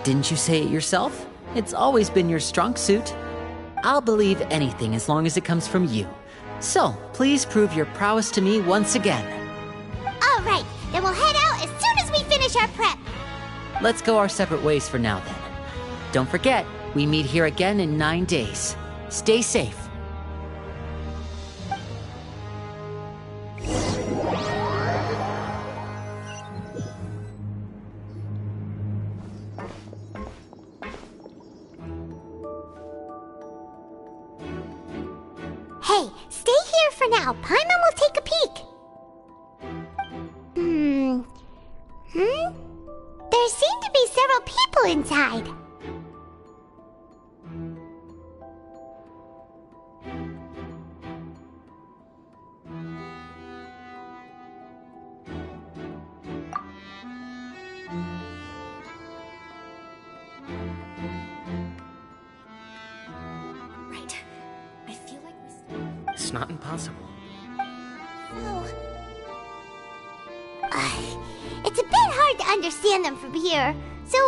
Didn't you say it yourself? It's always been your strong suit. I'll believe anything as long as it comes from you. So, please prove your prowess to me once again. All right, then we'll head out as soon as we finish our prep. Let's go our separate ways for now then. Don't forget, we meet here again in 9 days. Stay safe. Hey, stay here for now. Paimon will take a peek. There seem to be several people inside. Right. I feel like It's not impossible. It's a bit hard to understand them from here, so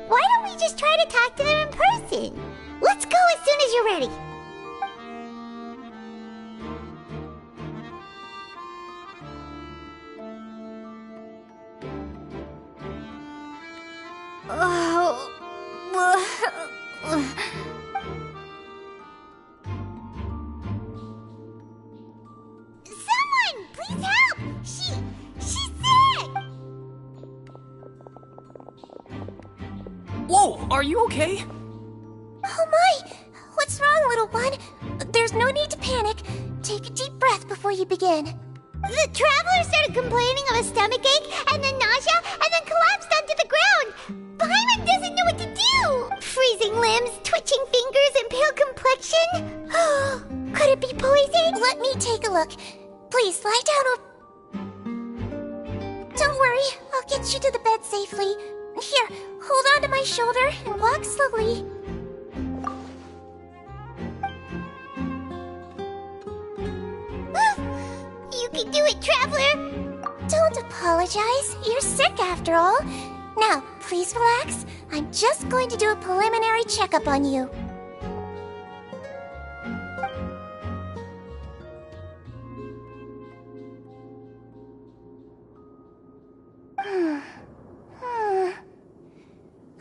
why don't we just try to talk to them in person? Let's go as soon as you're ready. Someone, please help! She's sick! Whoa, are you okay? Oh my! What's wrong, little one? There's no need to panic. Take a deep breath before you begin. The traveler started complaining of a stomachache, and then nausea, and then collapsed onto the ground. Paimon doesn't know what to do! Freezing limbs, twitching fingers, and pale complexion. Could it be poison? Let me take a look. Please, lie down or... Don't worry, I'll get you to the bed safely. Here, hold on to my shoulder and walk slowly. You can do it, traveler! Don't apologize. You're sick after all. Now, please relax. I'm just going to do a preliminary checkup on you.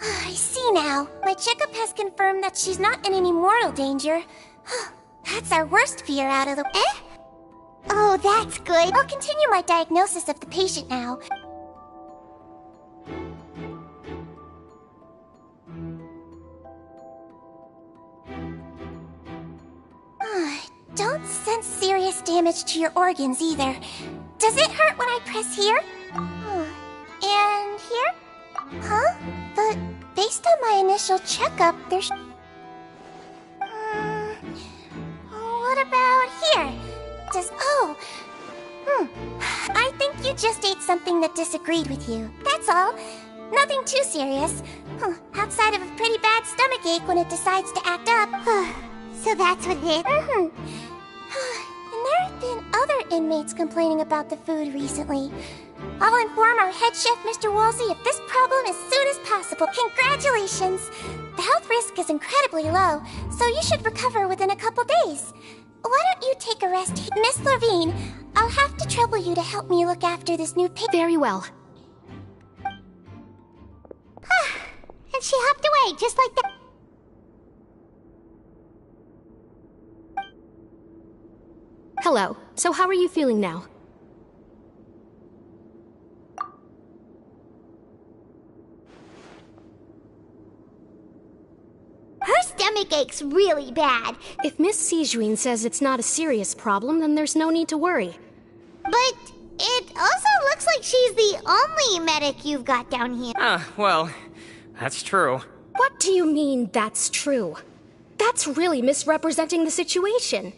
I see now. My checkup has confirmed that she's not in any mortal danger. That's our worst fear out of the... Oh, that's good. I'll continue my diagnosis of the patient now. Don't sense serious damage to your organs either. Does it hurt when I press here? And here? Huh? But based on my initial checkup, there's... What about here? I think you just ate something that disagreed with you. That's all. Nothing too serious. Outside of a pretty bad stomachache when it decides to act up. So that's what it is? And there have been other inmates complaining about the food recently. I'll inform our head chef, Mr. Woolsey, of this problem as soon as possible. Congratulations! The health risk is incredibly low, so you should recover within a couple days. Why don't you take a rest? Miss Levine, I'll have to trouble you to help me look after this new patient. Very well. And she hopped away, just like that. Hello. So how are you feeling now? Her stomach aches really bad. If Miss Sijuin says it's not a serious problem, then there's no need to worry. But it also looks like she's the only medic you've got down here. Well, that's true. What do you mean, that's true? That's really misrepresenting the situation.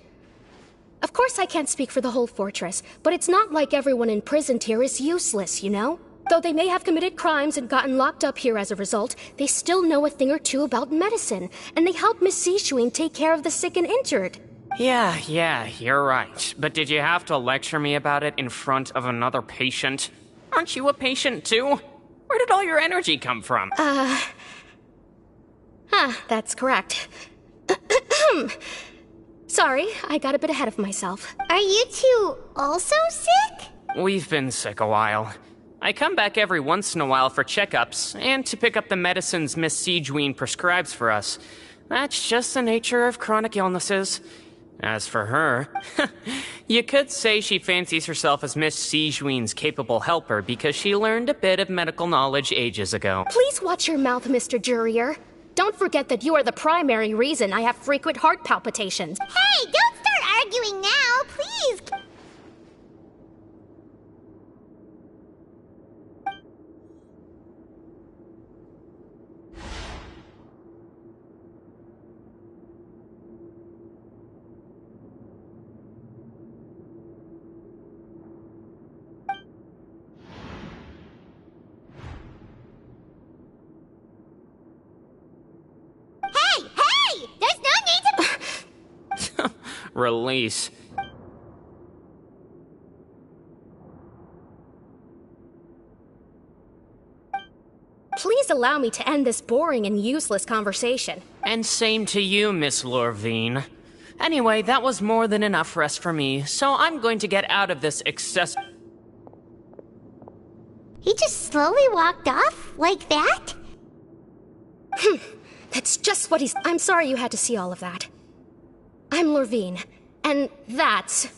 Of course I can't speak for the whole fortress, but it's not like everyone imprisoned here is useless, you know? Though they may have committed crimes and gotten locked up here as a result, they still know a thing or two about medicine, and they help Miss Sijuin take care of the sick and injured. Yeah, you're right. But did you have to lecture me about it in front of another patient? Aren't you a patient too? Where did all your energy come from? That's correct. Sorry, I got a bit ahead of myself. Are you two also sick? We've been sick a while. I come back every once in a while for checkups, and to pick up the medicines Miss Sijuin prescribes for us. That's just the nature of chronic illnesses. As for her, you could say she fancies herself as Miss Sijuin's capable helper because she learned a bit of medical knowledge ages ago. Please watch your mouth, Mr. Jurrier. Don't forget that you are the primary reason I have frequent heart palpitations. Hey, don't start arguing now, please! Hey! There's no need to... Release. Please allow me to end this boring and useless conversation. And same to you, Miss Lorvine. Anyway, that was more than enough rest for me, so I'm going to get out of this He just slowly walked off? Like that? That's just what he's... I'm sorry you had to see all of that. I'm Lorvine, and that's...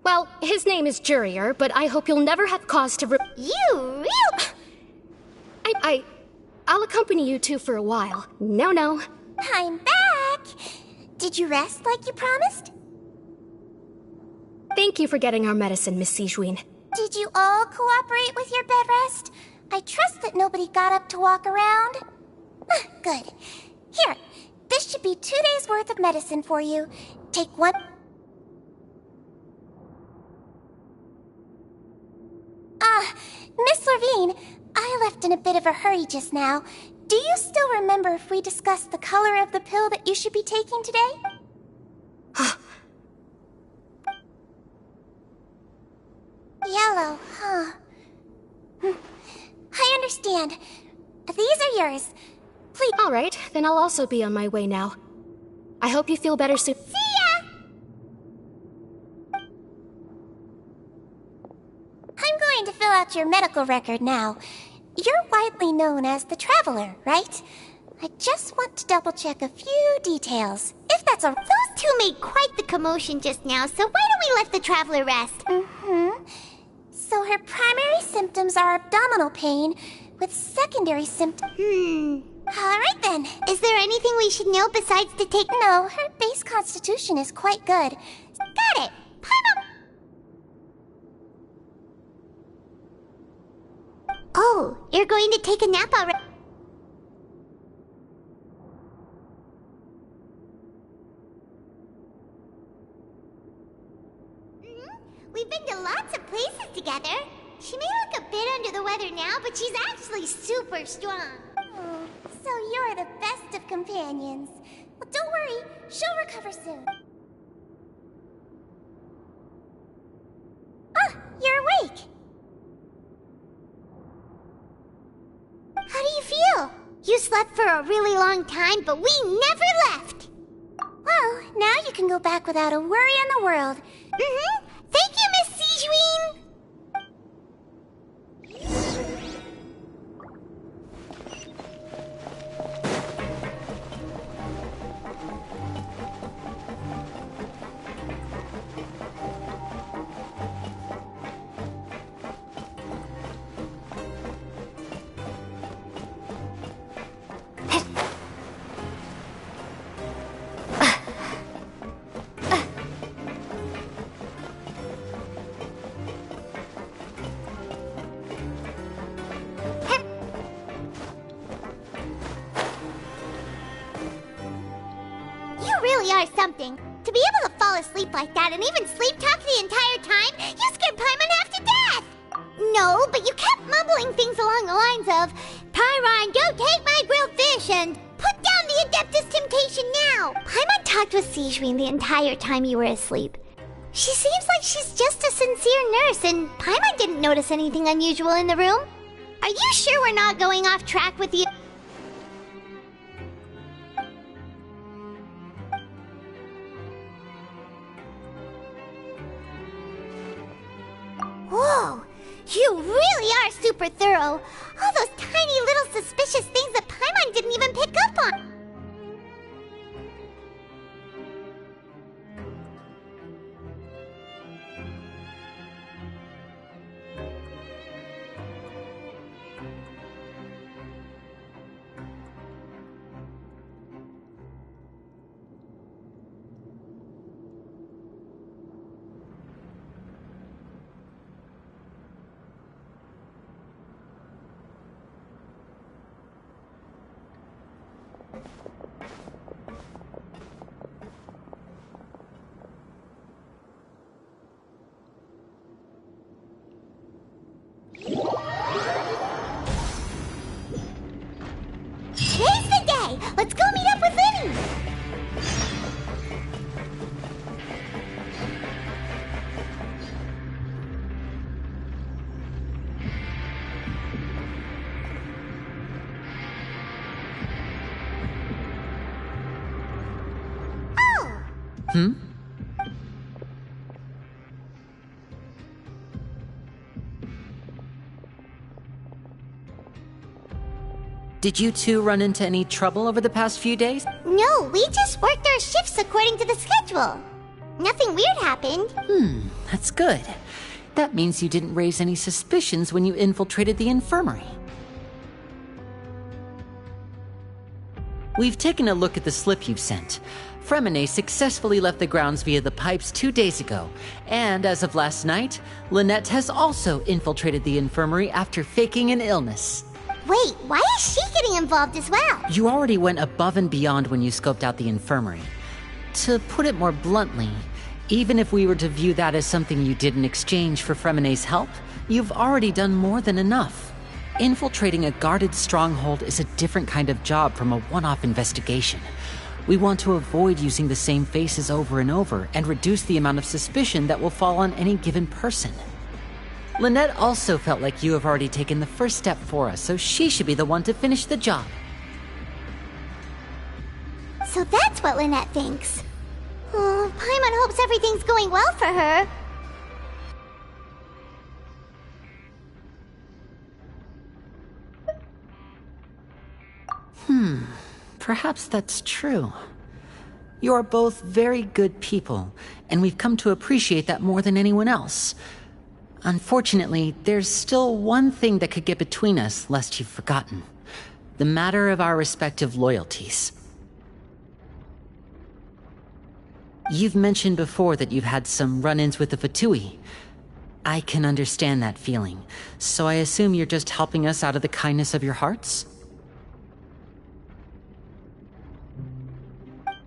Well, his name is Jurier, but I hope you'll never have cause to You real... I'll accompany you two for a while. No. I'm back! Did you rest like you promised? Thank you for getting our medicine, Miss Sijuin. Did you all cooperate with your bed rest? I trust that nobody got up to walk around. Good. Here, this should be 2 days' worth of medicine for you. Take one... Miss Lorvine, I left in a bit of a hurry just now. Do you still remember if we discussed the color of the pill that you should be taking today? Yellow, huh? I understand. These are yours. Please. All right, then I'll also be on my way now. I hope you feel better soon. See ya! I'm going to fill out your medical record now. You're widely known as the Traveler, right? I just want to double-check a few details, if that's all. Those two made quite the commotion just now, so why don't we let the Traveler rest? So her primary symptoms are abdominal pain, with secondary symptoms... Alright then. Is there anything we should know besides to take... No, her base constitution is quite good. Got it. Oh, you're going to take a nap already? We've been to lots of places together. She may look a bit under the weather now, but she's actually super strong. Oh, so you're the best of companions. Well, don't worry, she'll recover soon. Ah, you're awake. How do you feel? You slept for a really long time, but we never left. Well, now you can go back without a worry in the world. Thank you, Miss Sijuin. Are something. To be able to fall asleep like that and even sleep talk the entire time, you scared Paimon half to death! No, but you kept mumbling things along the lines of, Pyron, go take my grilled fish and put down the Adeptus Temptation now! Paimon talked with Sijuin the entire time you were asleep. She seems like she's just a sincere nurse, and Paimon didn't notice anything unusual in the room. Are you sure we're not going off track with you? Whoa! You really are super thorough! All those tiny little suspicious things that Paimon didn't even pick up on! Today's the day! Let's go meet up with Liddy! Hmm? Did you two run into any trouble over the past few days? No, we just worked our shifts according to the schedule. Nothing weird happened. That's good. That means you didn't raise any suspicions when you infiltrated the infirmary. We've taken a look at the slip you've sent. Fremine successfully left the grounds via the pipes 2 days ago, and as of last night, Lynette has also infiltrated the infirmary after faking an illness. Wait, why is she getting involved as well? You already went above and beyond when you scoped out the infirmary. To put it more bluntly, even if we were to view that as something you did in exchange for Fremine's help, you've already done more than enough. Infiltrating a guarded stronghold is a different kind of job from a one-off investigation. We want to avoid using the same faces over and over and reduce the amount of suspicion that will fall on any given person. Lynette also felt like you have already taken the first step for us, so she should be the one to finish the job. So that's what Lynette thinks. Oh, Paimon hopes everything's going well for her. Perhaps that's true. You are both very good people, and we've come to appreciate that more than anyone else. Unfortunately, there's still one thing that could get between us, lest you've forgotten. The matter of our respective loyalties. You've mentioned before that you've had some run-ins with the Fatui. I can understand that feeling, so I assume you're just helping us out of the kindness of your hearts?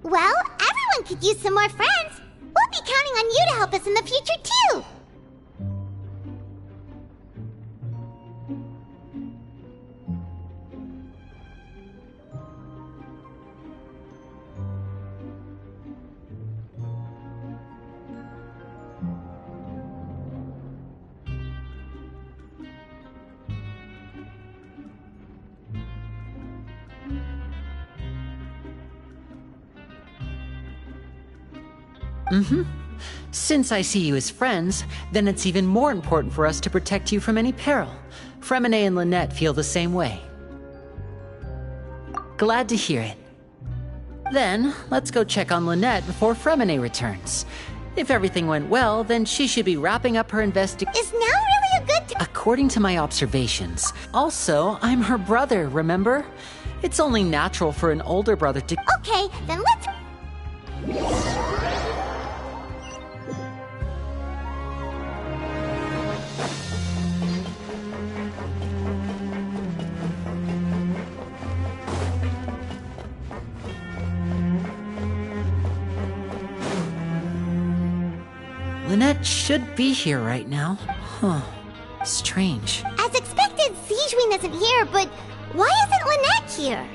Well, everyone could use some more friends. We'll be counting on you to help us in the future, too. Since I see you as friends, then it's even more important for us to protect you from any peril. Fremine and Lynette feel the same way. Glad to hear it. Then, let's go check on Lynette before Fremine returns. If everything went well, then she should be wrapping up her investigation. Is now really a good time? According to my observations. Also, I'm her brother, remember? It's only natural for an older brother to— Okay, then let's... Lynette should be here right now. Huh. Strange. As expected, Zijwin isn't here, but why isn't Lynette here?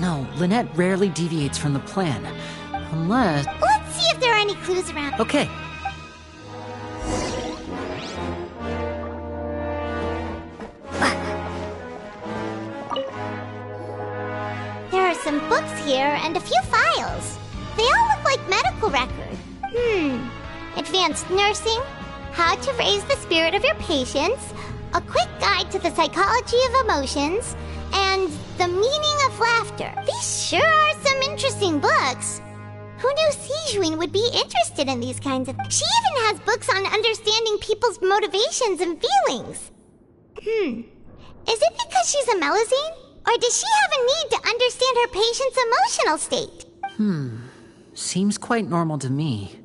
No, Lynette rarely deviates from the plan. Unless... Let's see if there are any clues around. Okay. There are some books here and a few files. They all look like medical records. Advanced nursing, how to raise the spirit of your patients, a quick guide to the psychology of emotions, and the meaning of laughter. These sure are some interesting books. Who knew Zijwin would be interested in these kinds of... She even has books on understanding people's motivations and feelings. Is it because she's a Melusine? Or does she have a need to understand her patient's emotional state? Seems quite normal to me.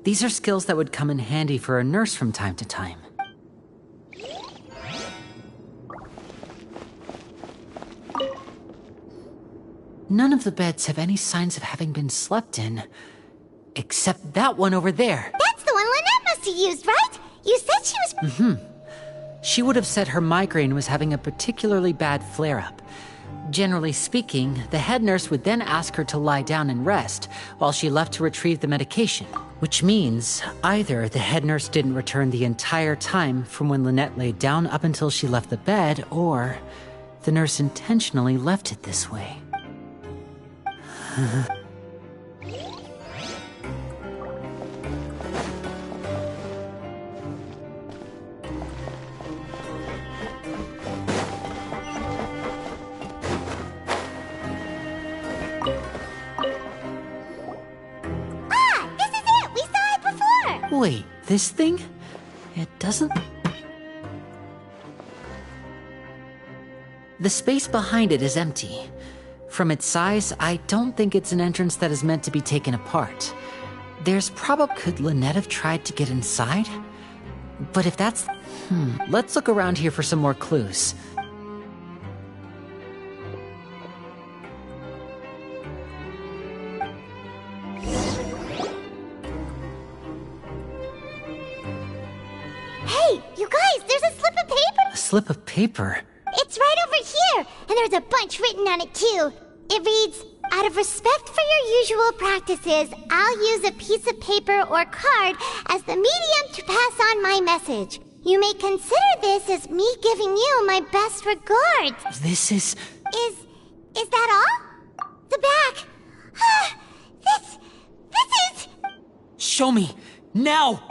These are skills that would come in handy for a nurse from time to time. None of the beds have any signs of having been slept in. Except that one over there. That's the one Lynette must have used, right? You said she was... She would have said her migraine was having a particularly bad flare-up. Generally speaking, the head nurse would then ask her to lie down and rest while she left to retrieve the medication. Which means either the head nurse didn't return the entire time from when Lynette laid down up until she left the bed, or the nurse intentionally left it this way. Wait, this thing? It doesn't... The space behind it is empty. From its size, I don't think it's an entrance that is meant to be taken apart. There's probably... Could Lynette have tried to get inside? But if that's... Let's look around here for some more clues. Hey, you guys, there's a slip of paper. A slip of paper? It's right over here, and there's a bunch written on it too. It reads, out of respect for your usual practices, I'll use a piece of paper or card as the medium to pass on my message. You may consider this as me giving you my best regards. This is... Is that all? The back. This is... Show me! Now!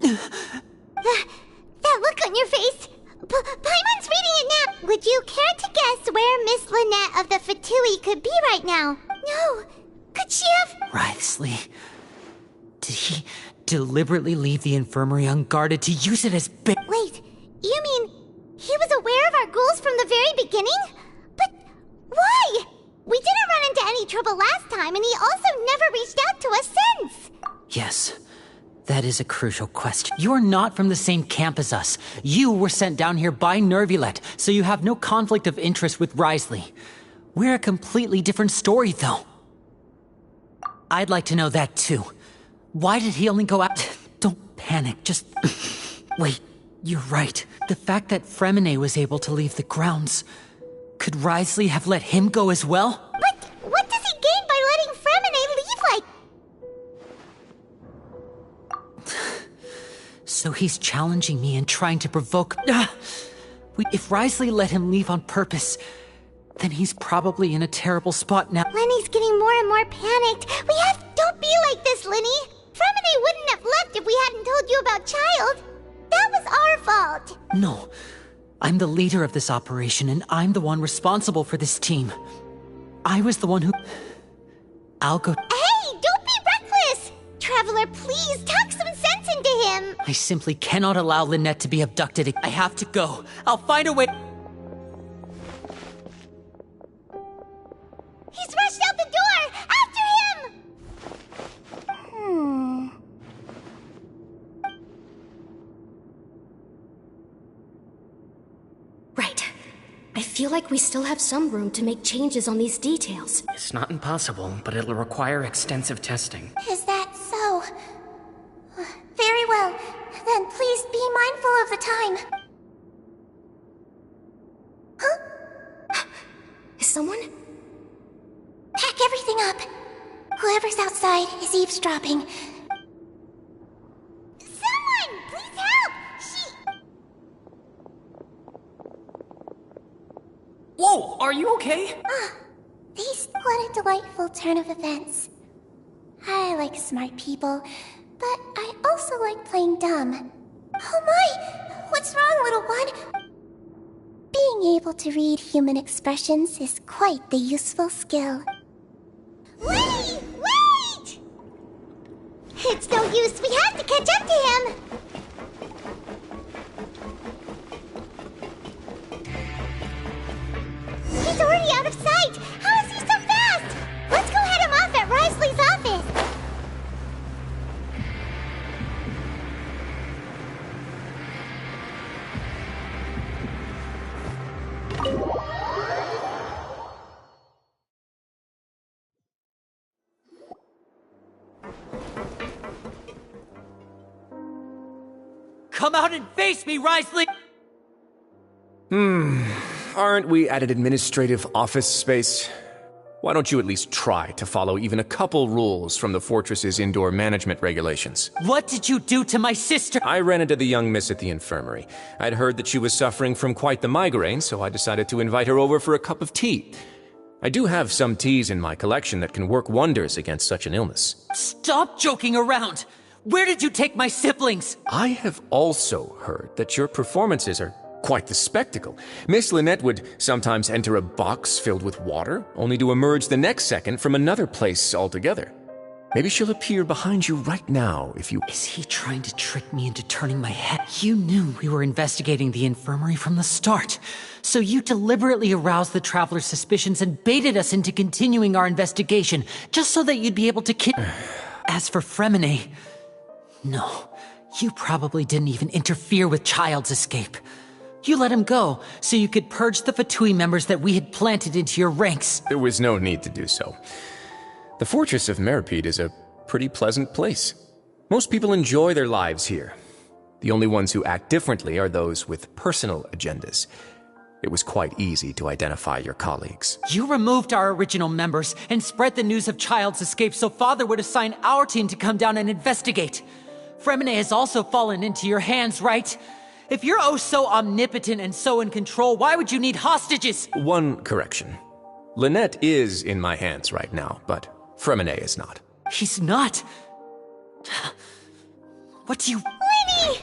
That look on your face. Paimon's reading it now. Would you care to guess where Miss Lynette of the Fatui could be right now? No. Could she have... Wriothesley. Did he deliberately leave the infirmary unguarded to use it as bait? Wait, you mean he was aware of our goals from the very beginning? But why? We didn't run into any trouble last time, and he also never reached out to us since. Yes. That is a crucial question. You're not from the same camp as us. You were sent down here by Nervulet, so you have no conflict of interest with Wriothesley. We're a completely different story, though. I'd like to know that, too. Why did he only go out? Don't panic, just... Wait, you're right. The fact that Fremine was able to leave the grounds... Could Wriothesley have let him go as well? But what does he gain by letting Fremine leave like... So he's challenging me and trying to provoke... If Wriothesley let him leave on purpose, then he's probably in a terrible spot now. Lenny's getting more and more panicked. Don't be like this, Lenny. Fremine wouldn't have left if we hadn't told you about Child. That was our fault. No. I'm the leader of this operation, and I'm the one responsible for this team. I was the one who... I'll go... Hey, don't be reckless! Traveler, please, talk some sense into him! I simply cannot allow Lynette to be abducted. I have to go. I'll find a way... He's rushed out the door! After him! Right. I feel like we still have some room to make changes on these details. It's not impossible, but it'll require extensive testing. Is that so? Very well. Then please be mindful of the time. Huh? Is someone? Pack everything up. Whoever's outside is eavesdropping. Someone! Please help! Whoa! Are you okay? What a delightful turn of events. I like smart people, but I also like playing dumb. Oh my! What's wrong, little one? Being able to read human expressions is quite the useful skill. Wait! Wait! It's no use. We have to catch up to him. He's already out of sight. How is he so fast? Let's go head him off at Wriothesley's office. Come out and face me, Wriothesley! Aren't we at an administrative office space? Why don't you at least try to follow even a couple rules from the fortress's indoor management regulations? What did you do to my sister? I ran into the young miss at the infirmary. I'd heard that she was suffering from quite the migraine, so I decided to invite her over for a cup of tea. I do have some teas in my collection that can work wonders against such an illness. Stop joking around! Where did you take my siblings? I have also heard that your performances are quite the spectacle. Miss Lynette would sometimes enter a box filled with water, only to emerge the next second from another place altogether. Maybe she'll appear behind you right now if you... Is he trying to trick me into turning my head? You knew we were investigating the infirmary from the start. So you deliberately aroused the Traveler's suspicions and baited us into continuing our investigation, just so that you'd be able to As for Fremine... No, you probably didn't even interfere with Child's escape. You let him go, so you could purge the Fatui members that we had planted into your ranks. There was no need to do so. The Fortress of Meripede is a pretty pleasant place. Most people enjoy their lives here. The only ones who act differently are those with personal agendas. It was quite easy to identify your colleagues. You removed our original members and spread the news of Child's escape so Father would assign our team to come down and investigate. Fremine has also fallen into your hands, right? If you're oh so omnipotent and so in control, why would you need hostages? One correction. Lynette is in my hands right now, but Fremine is not. He's not? What do you... Lenny!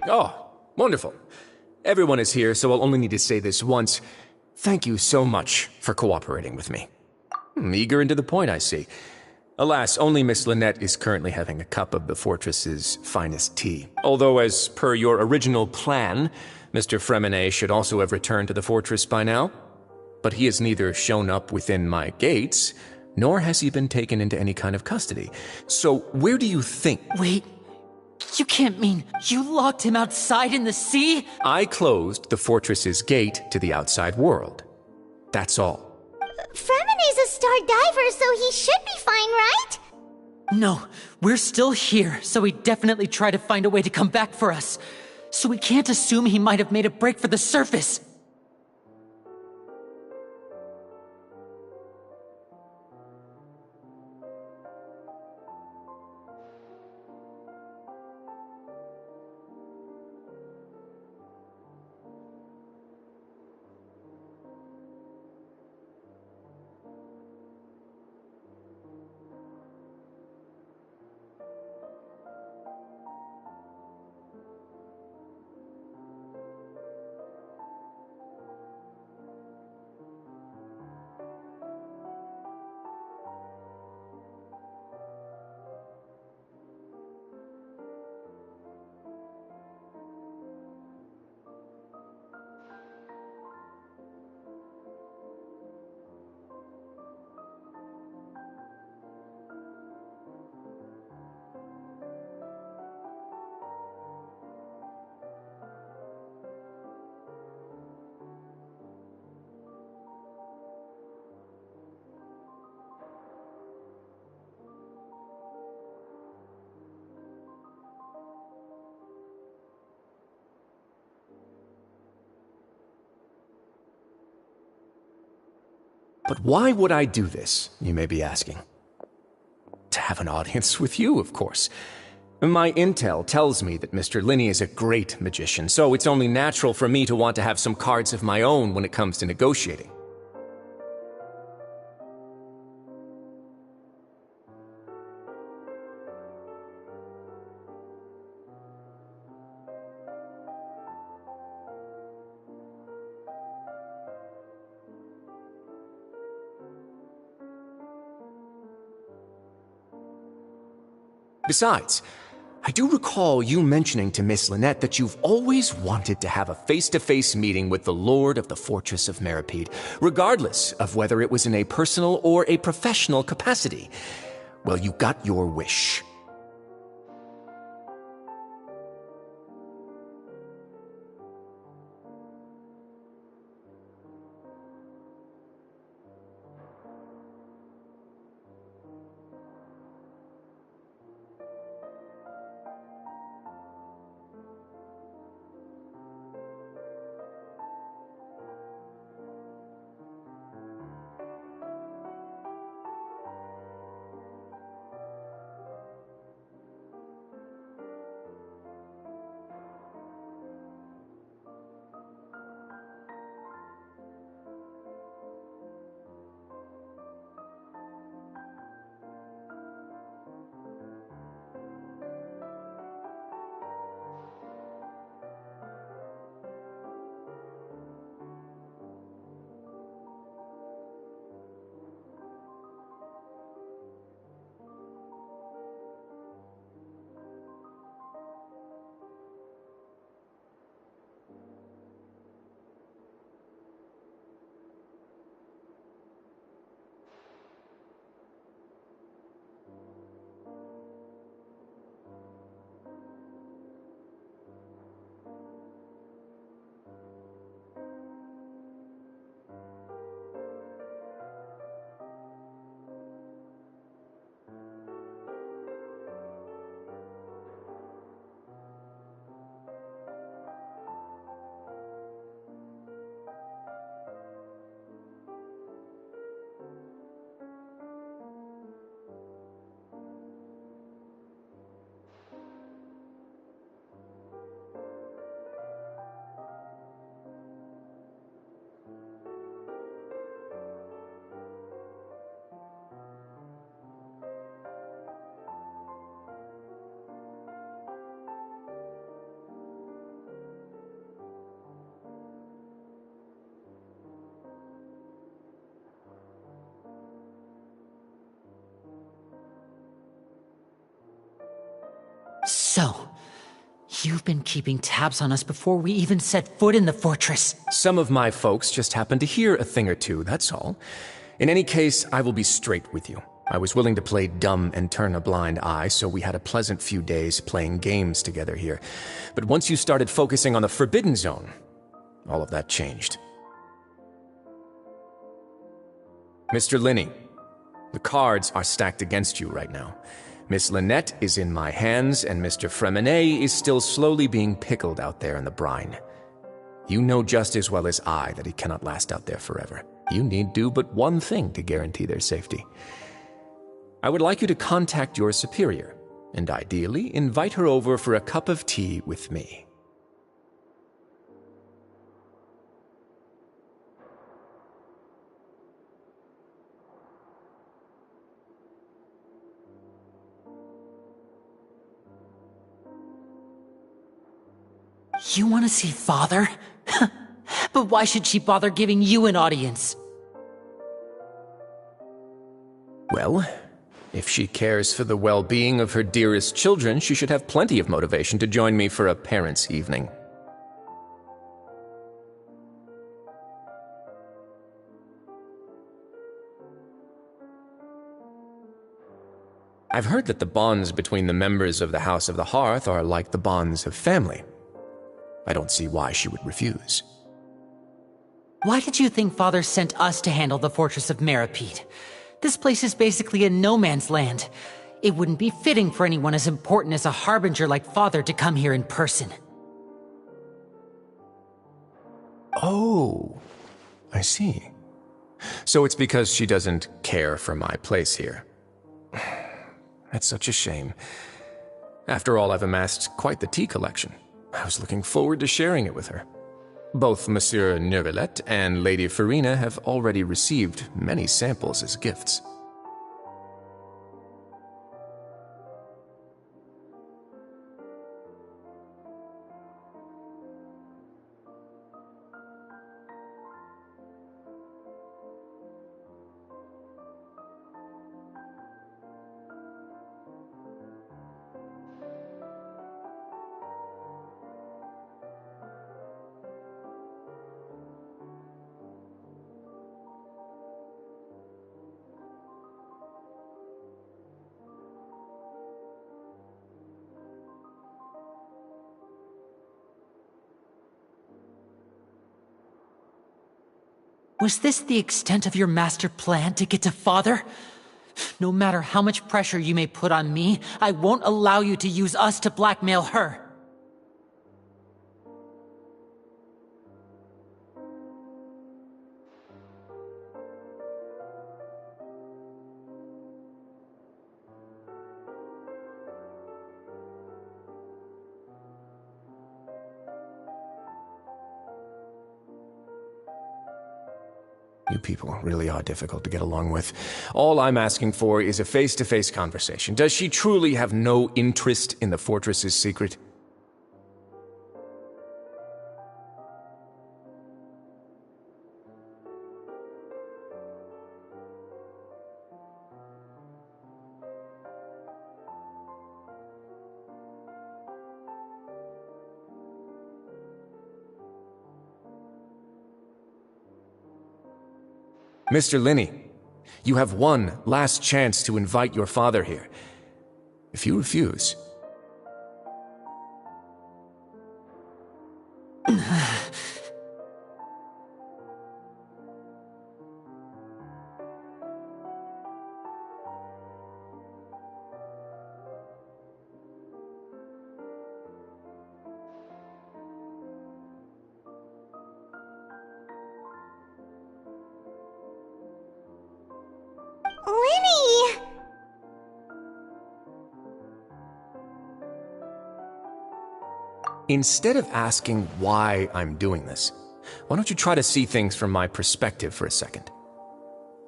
Oh, wonderful. Everyone is here, so I'll only need to say this once. Thank you so much for cooperating with me. Eager and to the point, I see. Alas, only Miss Lynette is currently having a cup of the fortress's finest tea. Although, as per your original plan, Mr. Fremine should also have returned to the fortress by now. But he has neither shown up within my gates, nor has he been taken into any kind of custody. So, where do you think... Wait, you can't mean you locked him outside in the sea? I closed the fortress's gate to the outside world. That's all. Fremine's a star diver, so he should be fine, right? No, we're still here, so he definitely tried to find a way to come back for us. So we can't assume he might have made a break for the surface. But why would I do this, you may be asking? To have an audience with you, of course. My intel tells me that Mr. Linney is a great magician, so it's only natural for me to want to have some cards of my own when it comes to negotiating. Besides, I do recall you mentioning to Miss Lynette that you've always wanted to have a face-to-face meeting with the Lord of the Fortress of Meripede, regardless of whether it was in a personal or a professional capacity. Well, you got your wish. So, you've been keeping tabs on us before we even set foot in the fortress. Some of my folks just happened to hear a thing or two, that's all. In any case, I will be straight with you. I was willing to play dumb and turn a blind eye, so we had a pleasant few days playing games together here. But once you started focusing on the Forbidden Zone, all of that changed. Mr. Linney, the cards are stacked against you right now. Miss Lynette is in my hands, and Mr. Fremenet is still slowly being pickled out there in the brine. You know just as well as I that he cannot last out there forever. You need do but one thing to guarantee their safety. I would like you to contact your superior, and ideally invite her over for a cup of tea with me. You want to see Father? But why should she bother giving you an audience? Well, if she cares for the well-being of her dearest children, she should have plenty of motivation to join me for a parents' evening. I've heard that the bonds between the members of the House of the Hearth are like the bonds of family. I don't see why she would refuse. Why did you think Father sent us to handle the Fortress of Meripede? This place is basically a no-man's land. It wouldn't be fitting for anyone as important as a harbinger like Father to come here in person. Oh, I see. So it's because she doesn't care for my place here. That's such a shame. After all, I've amassed quite the tea collection. I was looking forward to sharing it with her. Both Monsieur Neuvillette and Lady Farina have already received many samples as gifts. Was this the extent of your master plan to get to Father? No matter how much pressure you may put on me, I won't allow you to use us to blackmail her. You people really are difficult to get along with. All I'm asking for is a face-to-face conversation. Does she truly have no interest in the fortress's secret? Mr. Linney, you have one last chance to invite your father here. If you refuse... Linny! Instead of asking why I'm doing this, why don't you try to see things from my perspective for a second?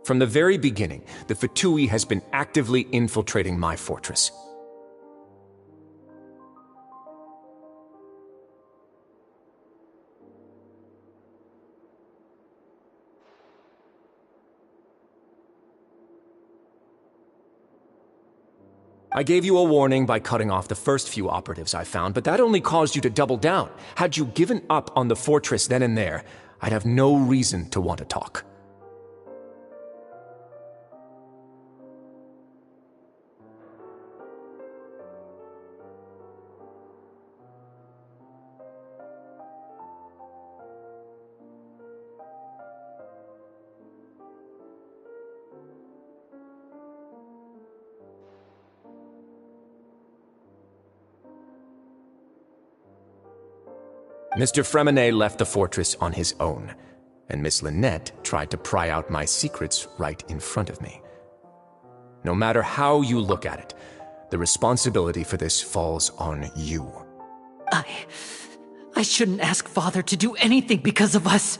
From the very beginning, the Fatui has been actively infiltrating my fortress. I gave you a warning by cutting off the first few operatives I found, but that only caused you to double down. Had you given up on the fortress then and there, I'd have no reason to want to talk. Mr. Fremenet left the fortress on his own, and Miss Lynette tried to pry out my secrets right in front of me. No matter how you look at it, the responsibility for this falls on you. I shouldn't ask Father to do anything because of us.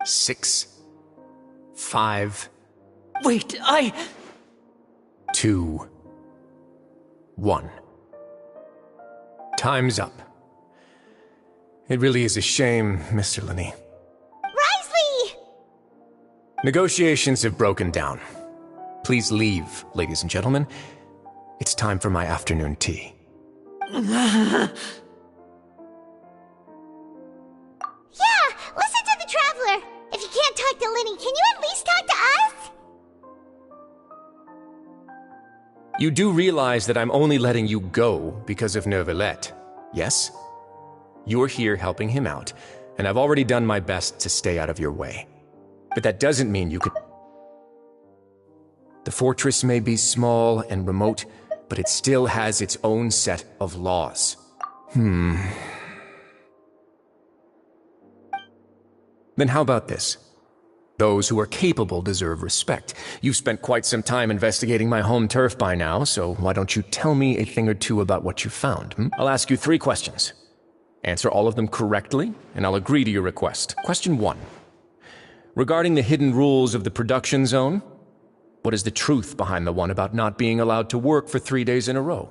6, 5... Wait, 2, 1. Time's up. It really is a shame, Mr. Linney. Risley! Negotiations have broken down. Please leave, ladies and gentlemen. It's time for my afternoon tea. Yeah, listen to the Traveler! If you can't talk to Linny, can you at least talk to us? You do realize that I'm only letting you go because of Neuvillette, yes? You're here helping him out, and I've already done my best to stay out of your way. But that doesn't mean you could... The fortress may be small and remote, but it still has its own set of laws. Then how about this? Those who are capable deserve respect. You've spent quite some time investigating my home turf by now, so why don't you tell me a thing or two about what you found? I'll ask you 3 questions. Answer all of them correctly, and I'll agree to your request. Question 1. Regarding the hidden rules of the production zone, what is the truth behind the one about not being allowed to work for 3 days in a row?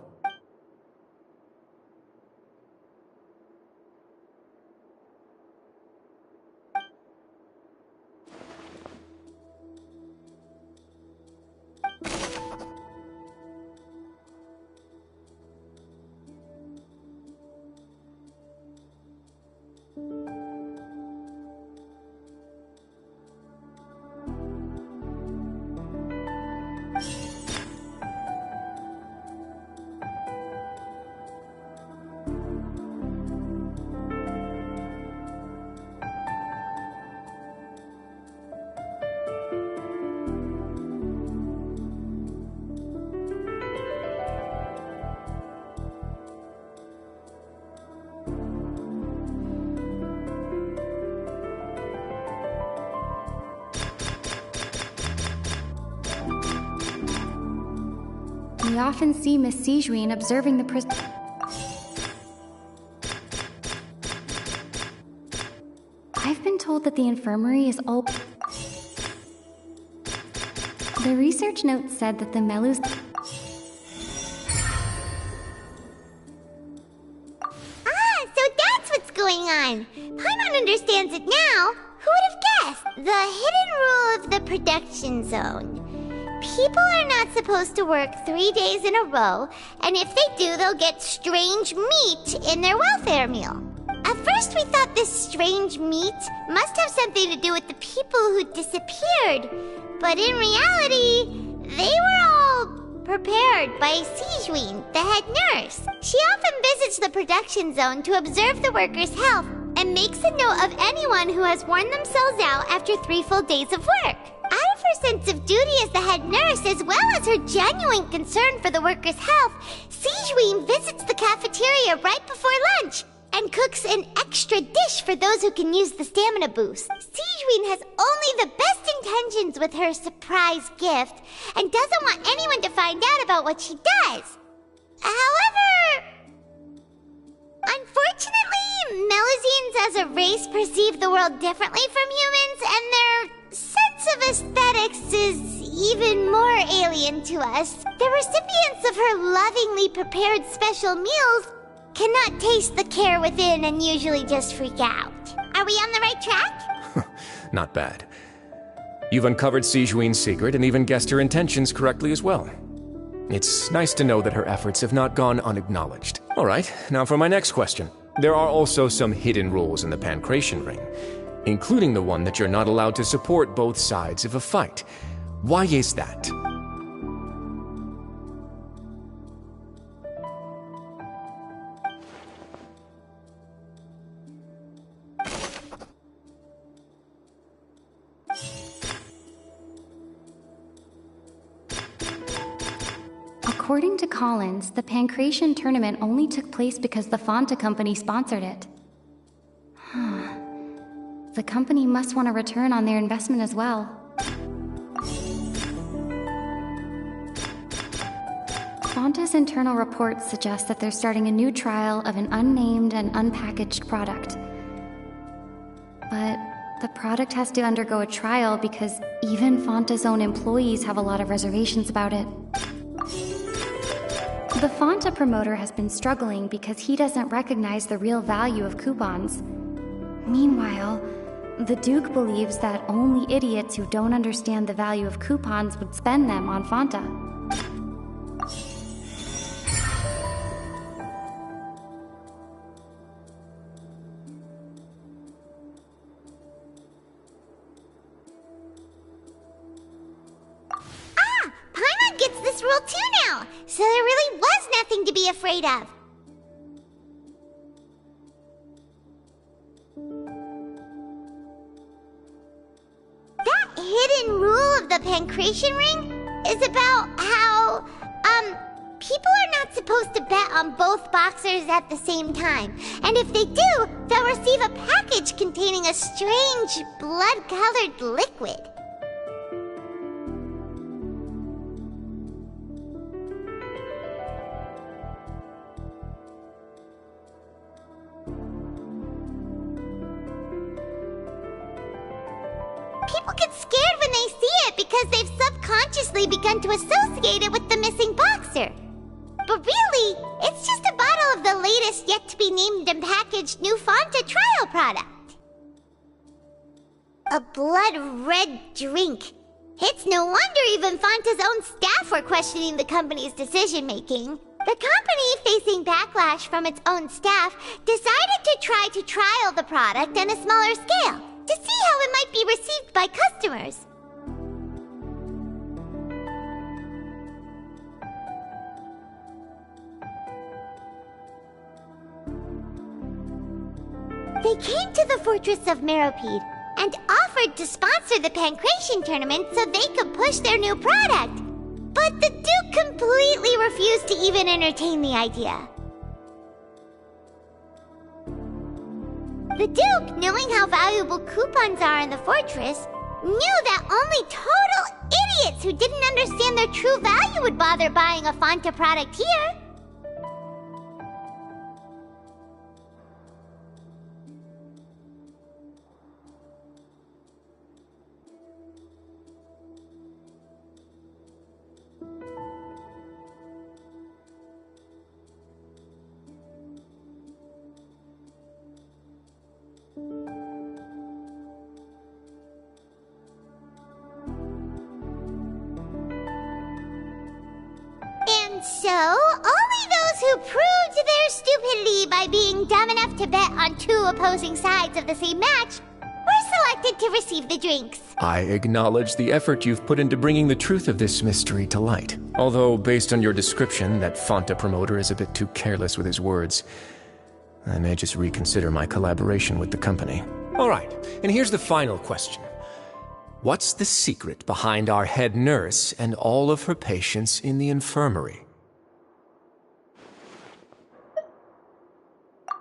We often see Miss Sijuin observing the prison. I've been told that the infirmary is all... The research note said that the Melus... So that's what's going on. Paimon understands it now. Who would have guessed? The hidden rule of the production zone. People are not supposed to work 3 days in a row, and if they do, they'll get strange meat in their welfare meal. At first we thought this strange meat must have something to do with the people who disappeared, but in reality, they were all prepared by Sijuin, the head nurse. She often visits the production zone to observe the workers' health and makes a note of anyone who has worn themselves out after 3 full days of work. Out of her sense of duty as the head nurse, as well as her genuine concern for the workers' health, Sijuin visits the cafeteria right before lunch and cooks an extra dish for those who can use the stamina boost. Sijuin has only the best intentions with her surprise gift and doesn't want anyone to find out about what she does. However, unfortunately, Melazines as a race perceive the world differently from humans, and their sense of aesthetics is even more alien to us. The recipients of her lovingly prepared special meals cannot taste the care within and usually just freak out. Are we on the right track? Not bad. You've uncovered Sijuin's secret and even guessed her intentions correctly as well. It's nice to know that her efforts have not gone unacknowledged. All right, now for my next question. There are also some hidden rules in the Pancration Ring, including the one that you're not allowed to support both sides of a fight. Why is that? According to Collins, the Pancration tournament only took place because the Fanta company sponsored it. The company must want a return on their investment as well. Fanta's internal reports suggest that they're starting a new trial of an unnamed and unpackaged product. But the product has to undergo a trial because even Fanta's own employees have a lot of reservations about it. The Fanta promoter has been struggling because he doesn't recognize the real value of coupons. Meanwhile, the Duke believes that only idiots who don't understand the value of coupons would spend them on Fanta. Paimon gets this rule too now, so there really was nothing to be afraid of. That hidden rule of the Pancration Ring is about how, people are not supposed to bet on both boxers at the same time. And if they do, they'll receive a package containing a strange, blood-colored liquid. People get scared when they see it because they've subconsciously begun to associate it with the missing boxer. But really, it's just a bottle of the latest yet-to-be-named and packaged new Fanta trial product. A blood-red drink. It's no wonder even Fanta's own staff were questioning the company's decision-making. The company, facing backlash from its own staff, decided to try to trial the product on a smaller scale, to see how it might be received by customers. They came to the fortress of Meropide and offered to sponsor the Pancration tournament so they could push their new product. But the Duke completely refused to even entertain the idea. The Duke, knowing how valuable coupons are in the fortress, knew that only total idiots who didn't understand their true value would bother buying a Fanta product here. And so, only those who proved their stupidity by being dumb enough to bet on two opposing sides of the same match were selected to receive the drinks. I acknowledge the effort you've put into bringing the truth of this mystery to light. Although, based on your description, that Fanta promoter is a bit too careless with his words. I may just reconsider my collaboration with the company. All right, and here's the final question. What's the secret behind our head nurse and all of her patients in the infirmary?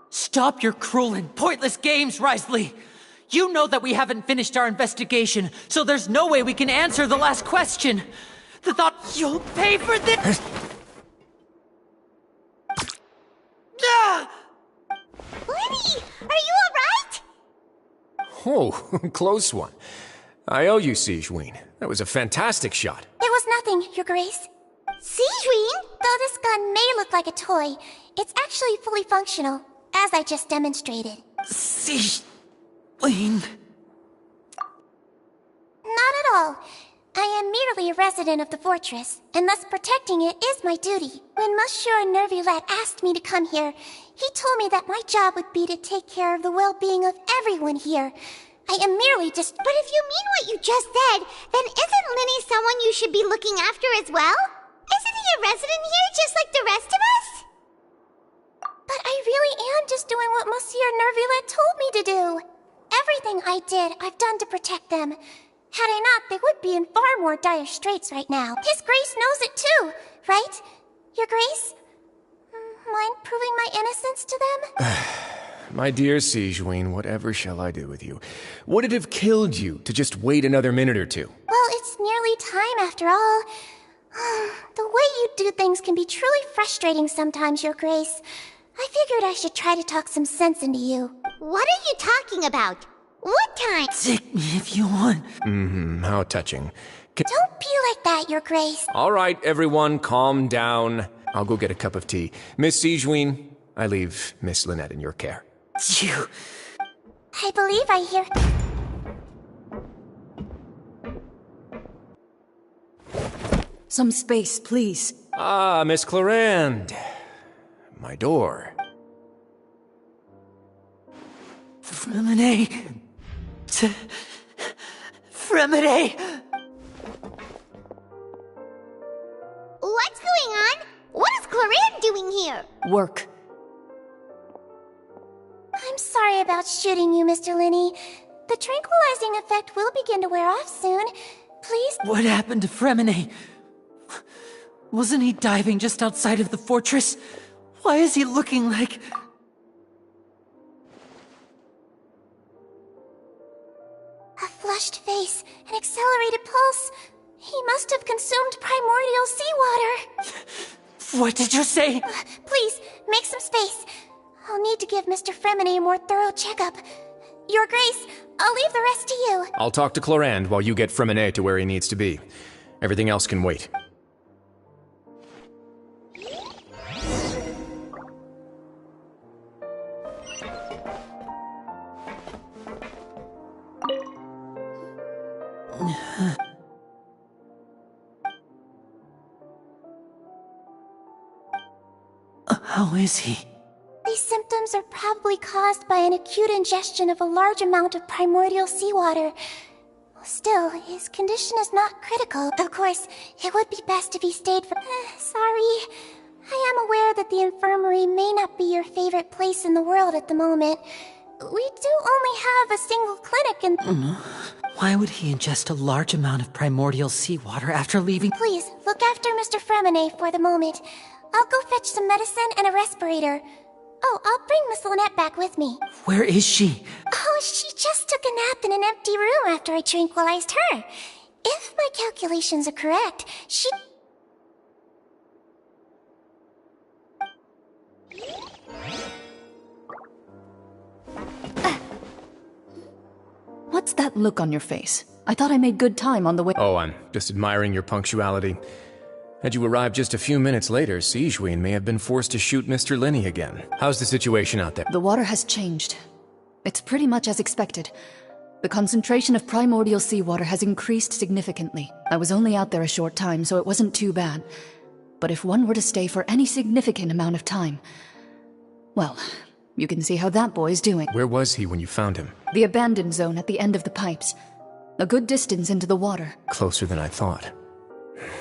Stop your cruel and pointless games, Risley! You know that we haven't finished our investigation, so there's no way we can answer the last question. The thought you'll pay for this— Lenny, are you alright? Oh, close one. I owe you, Sigewinne. That was a fantastic shot. It was nothing, Your Grace. Sigewinne? Though this gun may look like a toy, it's actually fully functional, as I just demonstrated. Sigewinne. Not at all. I am merely a resident of the fortress, and thus protecting it is my duty. When Monsieur Nervulette asked me to come here, he told me that my job would be to take care of the well-being of everyone here. I am merely just— But if you mean what you just said, then isn't Linny someone you should be looking after as well? Isn't he a resident here just like the rest of us? But I really am just doing what Monsieur Nervulette told me to do. Everything I did, I've done to protect them. Had I not, they would be in far more dire straits right now. His Grace knows it too, right? Your Grace? Mind proving my innocence to them? My dear Sigewinne, whatever shall I do with you? Would it have killed you to just wait another minute or two? Well, it's nearly time after all. The way you do things can be truly frustrating sometimes, Your Grace. I figured I should try to talk some sense into you. What are you talking about? What time? Take me if you want. How touching. Don't be like that, Your Grace. All right, everyone, calm down. I'll go get a cup of tea. Miss Sigewinne, I leave Miss Lynette in your care. You... I believe I hear... Some space, please. Ah, Miss Clarande. My door. Fremine. Fremine! What's going on? What is Clarande doing here? Work. I'm sorry about shooting you, Mr. Linny. The tranquilizing effect will begin to wear off soon. Please... What happened to Fremine? Wasn't he diving just outside of the fortress? Why is he looking like... A flushed face, an accelerated pulse. He must have consumed primordial seawater. What did you say? Please, make some space. I'll need to give Mr. Fremine a more thorough checkup. Your Grace, I'll leave the rest to you. I'll talk to Clarande while you get Fremine to where he needs to be. Everything else can wait. How is he? These symptoms are probably caused by an acute ingestion of a large amount of primordial seawater. Still, his condition is not critical. Of course, it would be best if he stayed for— sorry. I am aware that the infirmary may not be your favorite place in the world at the moment. We do only have a single clinic and— Why would he ingest a large amount of primordial seawater after leaving— Please, look after Mr. Fremine for the moment. I'll go fetch some medicine and a respirator. Oh, I'll bring Miss Lynette back with me. Where is she? Oh, she just took a nap in an empty room after I tranquilized her. If my calculations are correct, she... What's that look on your face? I thought I made good time on the way— Oh, I'm just admiring your punctuality. Had you arrived just a few minutes later, Sigewinne may have been forced to shoot Mr. Linny again. How's the situation out there? The water has changed. It's pretty much as expected. The concentration of primordial seawater has increased significantly. I was only out there a short time, so it wasn't too bad. But if one were to stay for any significant amount of time... Well, you can see how that boy's doing. Where was he when you found him? The abandoned zone at the end of the pipes. A good distance into the water. Closer than I thought.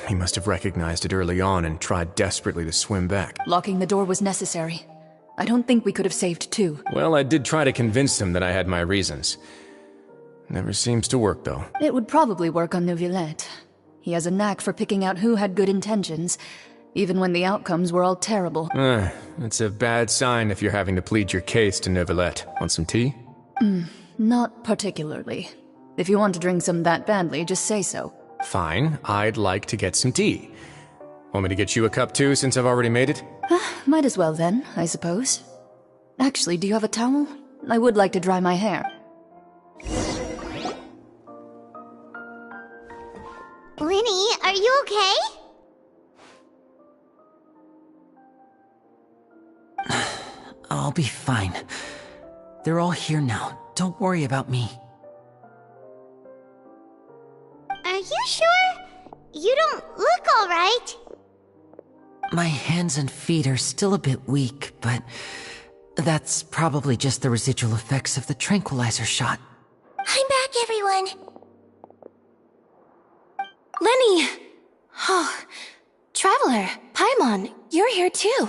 He must have recognized it early on and tried desperately to swim back. Locking the door was necessary. I don't think we could have saved two. Well, I did try to convince him that I had my reasons. Never seems to work, though. It would probably work on Neuvillette. He has a knack for picking out who had good intentions, even when the outcomes were all terrible. It's a bad sign if you're having to plead your case to Neuvillette. Want some tea? Not particularly. If you want to drink some that badly, just say so. Fine, I'd like to get some tea. Want me to get you a cup too, since I've already made it? Might as well then, I suppose. Actually, do you have a towel? I would like to dry my hair. Linny, are you okay? I'll be fine. They're all here now. Don't worry about me. Are you sure? You don't look alright. My hands and feet are still a bit weak, but that's probably just the residual effects of the tranquilizer shot. I'm back, everyone. Lenny! Oh, Traveler, Paimon, you're here too.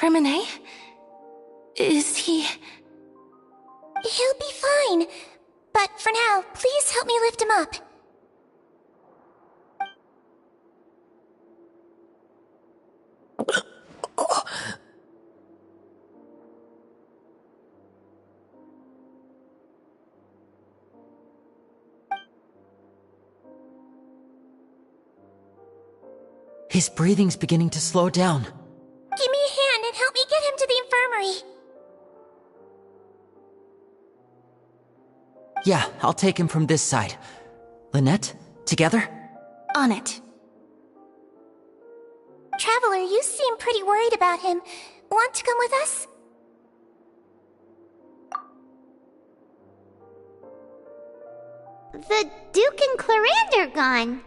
Remine? Is he... He'll be fine. But for now, please help me lift him up. His breathing's beginning to slow down. Give me a hand and help me get him to the infirmary. Yeah, I'll take him from this side. Lynette, together? On it. Traveler, you seem pretty worried about him. Want to come with us? The Duke and Clarande are gone.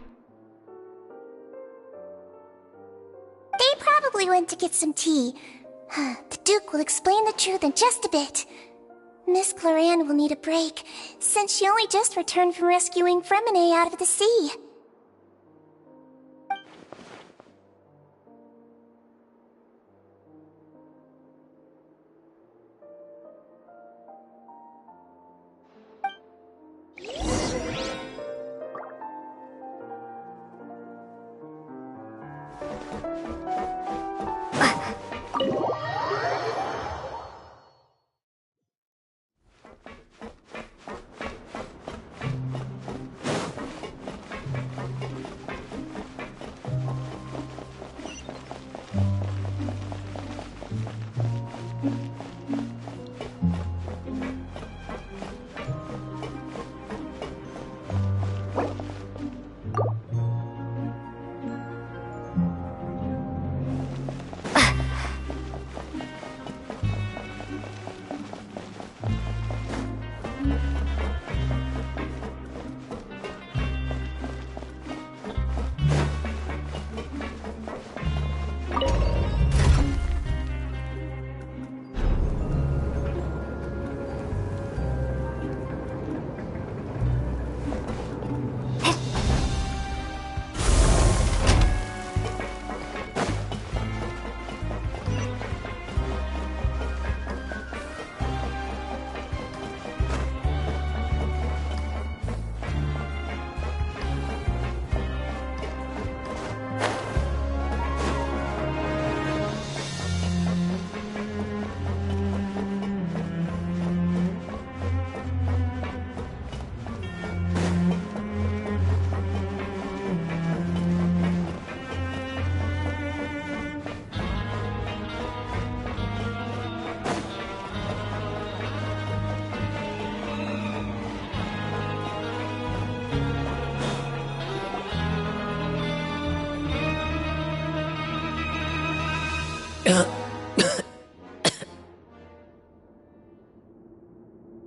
They probably went to get some tea. The Duke will explain the truth in just a bit. Miss Clarande will need a break, since she only just returned from rescuing Fremine out of the sea.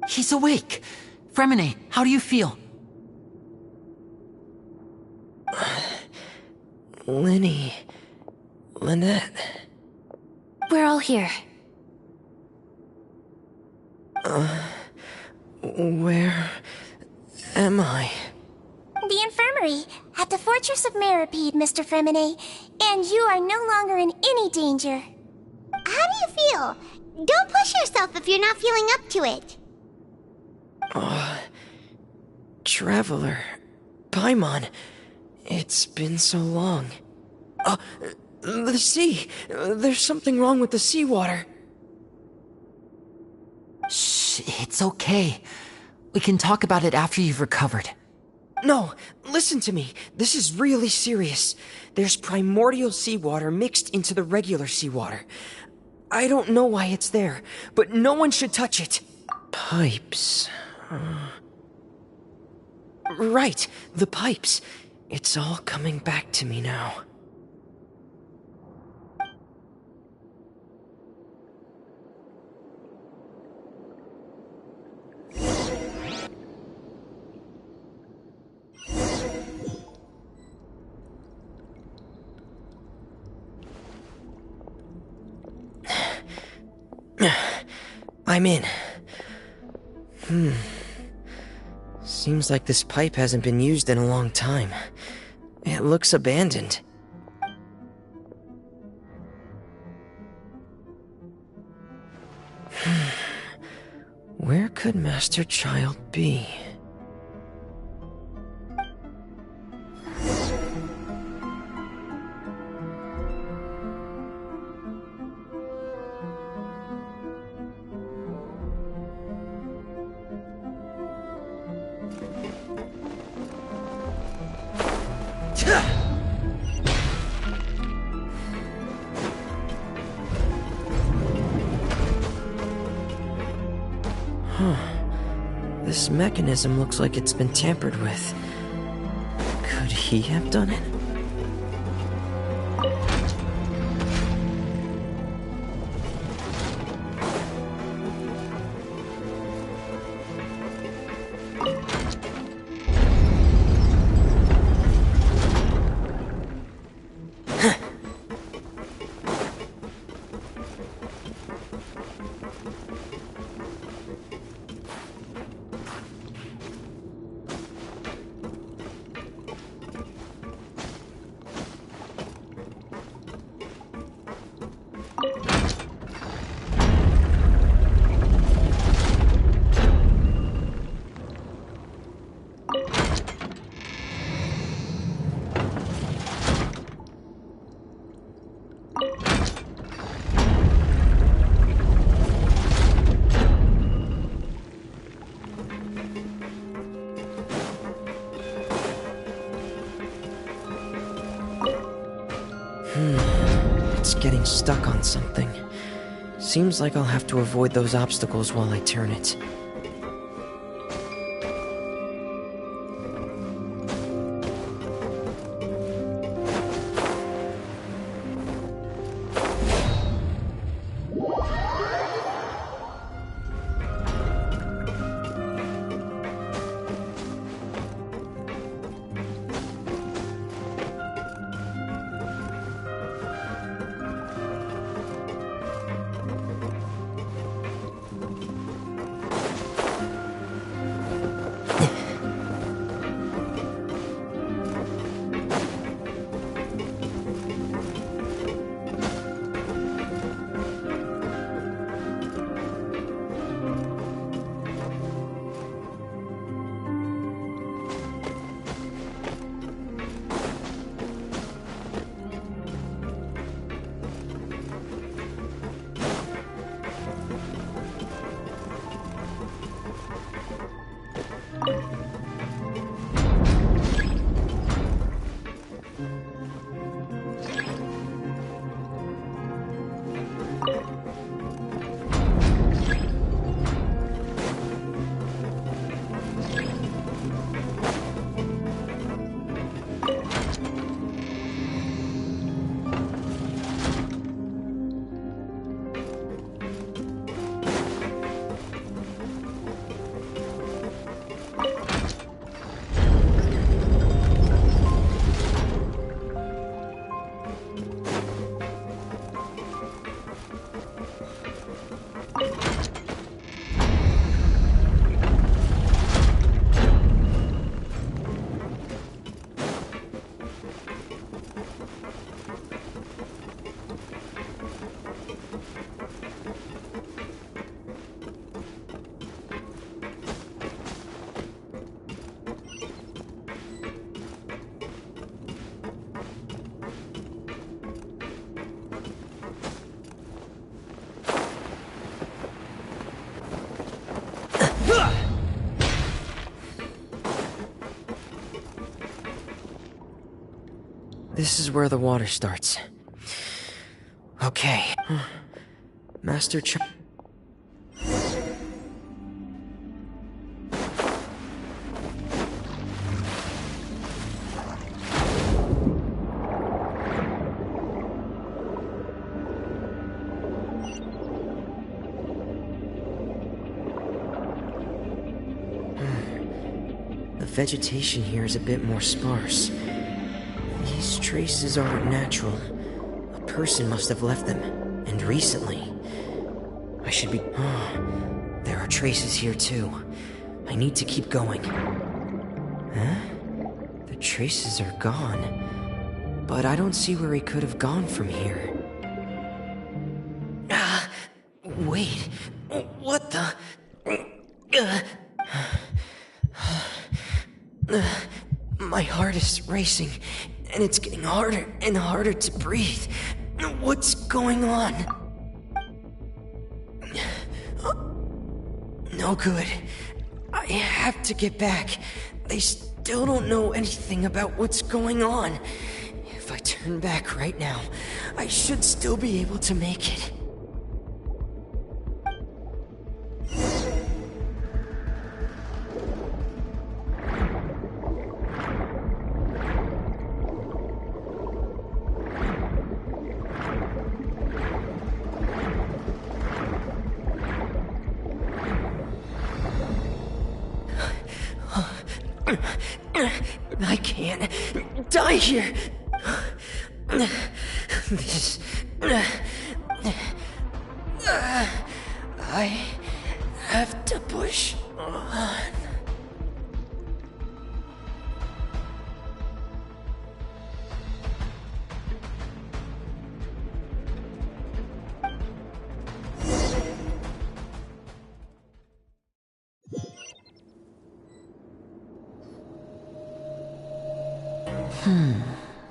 He's awake! Fremine, how do you feel? Lynette. We're all here. Where am I? The infirmary, at the Fortress of Meripede, Mr. Fremine, and you are no longer in any danger. How do you feel? Don't push yourself if you're not feeling up to it. Traveler. Paimon. It's been so long. The sea! There's something wrong with the seawater. Shh, it's okay. We can talk about it after you've recovered. No, listen to me. This is really serious. There's primordial seawater mixed into the regular seawater. I don't know why it's there, but no one should touch it. Pipes. Right, the pipes. It's all coming back to me now. I'm in. Seems like this pipe hasn't been used in a long time. It looks abandoned. could Master Child be? This mechanism looks like it's been tampered with. Could he have done it? It's getting stuck on something. Seems like I'll have to avoid those obstacles while I turn it. This is where the water starts. Okay. Master Child. The vegetation here is a bit more sparse. These traces aren't natural. A person must have left them, and recently. I should be... there are traces here too. I need to keep going. Huh? The traces are gone. But I don't see where he could have gone from here. Wait. What the... My heart is racing, and it's getting harder and harder to breathe. What's going on? No good. I have to get back. They still don't know anything about what's going on. If I turn back right now, I should still be able to make it. I can't die here. This... I have to push on.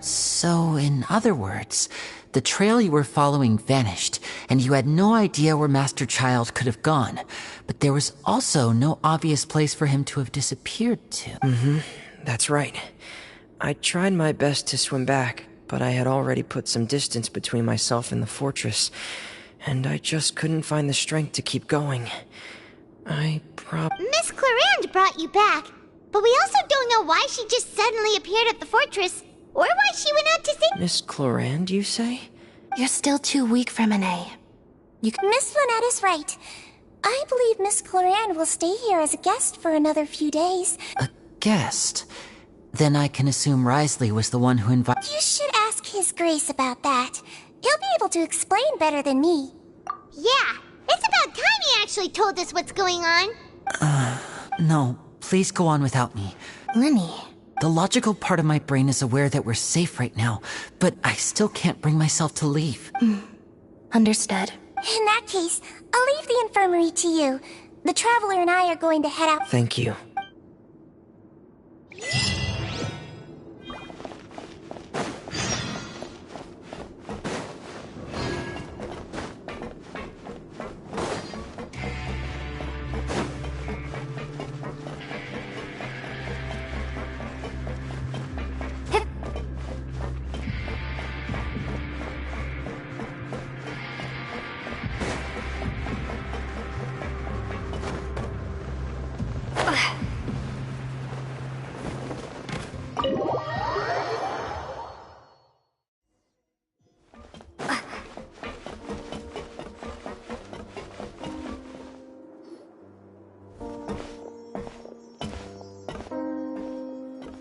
So, in other words, the trail you were following vanished, and you had no idea where Master Child could have gone. But there was also no obvious place for him to have disappeared to. That's right. I tried my best to swim back, but I had already put some distance between myself and the fortress, and I just couldn't find the strength to keep going. Miss Clarand brought you back, but we also don't know why she just suddenly appeared at the fortress, or why she went out to see— Miss Clarand, you say? You're still too weak, Fremine. Miss Lynette is right. I believe Miss Clarand will stay here as a guest for another few days. A guest? Then I can assume Risley was the one who invited— You should ask His Grace about that. He'll be able to explain better than me. Yeah, it's about time he actually told us what's going on. No, please go on without me. Lenny. The logical part of my brain is aware that we're safe right now, but I still can't bring myself to leave. Understood. In that case, I'll leave the infirmary to you. The Traveler and I are going to head out— Thank you.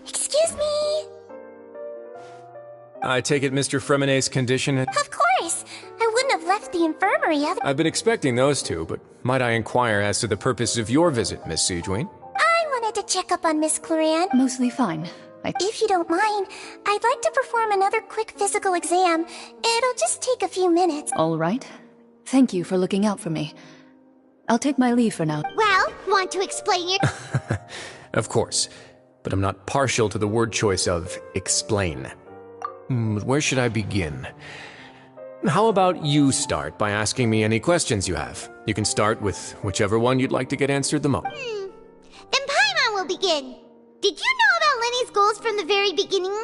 Excuse me! I take it Mr. Fremine's condition— Of course! I wouldn't have left the infirmary other— I've been expecting those two, but might I inquire as to the purpose of your visit, Miss Siegewien? I wanted to check up on Miss Clarand. Mostly fine. If you don't mind, I'd like to perform another quick physical exam. It'll just take a few minutes. All right. Thank you for looking out for me. I'll take my leave for now. Well, want to explain your— Of course, but I'm not partial to the word choice of explain. Where should I begin? How about you start by asking me any questions you have? You can start with whichever one you'd like to get answered the most. Then Paimon will begin. Did you know about Lenny's goals from the very beginning?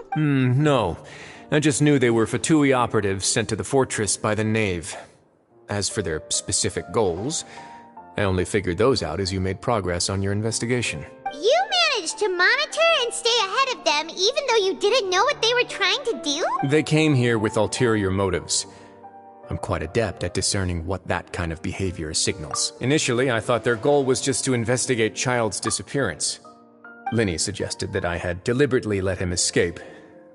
No. I just knew they were Fatui operatives sent to the fortress by the Knave. As for their specific goals, I only figured those out as you made progress on your investigation. You managed to monitor and stay ahead of them even though you didn't know what they were trying to do? They came here with ulterior motives. I'm quite adept at discerning what that kind of behavior signals. Initially, I thought their goal was just to investigate Child's disappearance. Linny suggested that I had deliberately let him escape,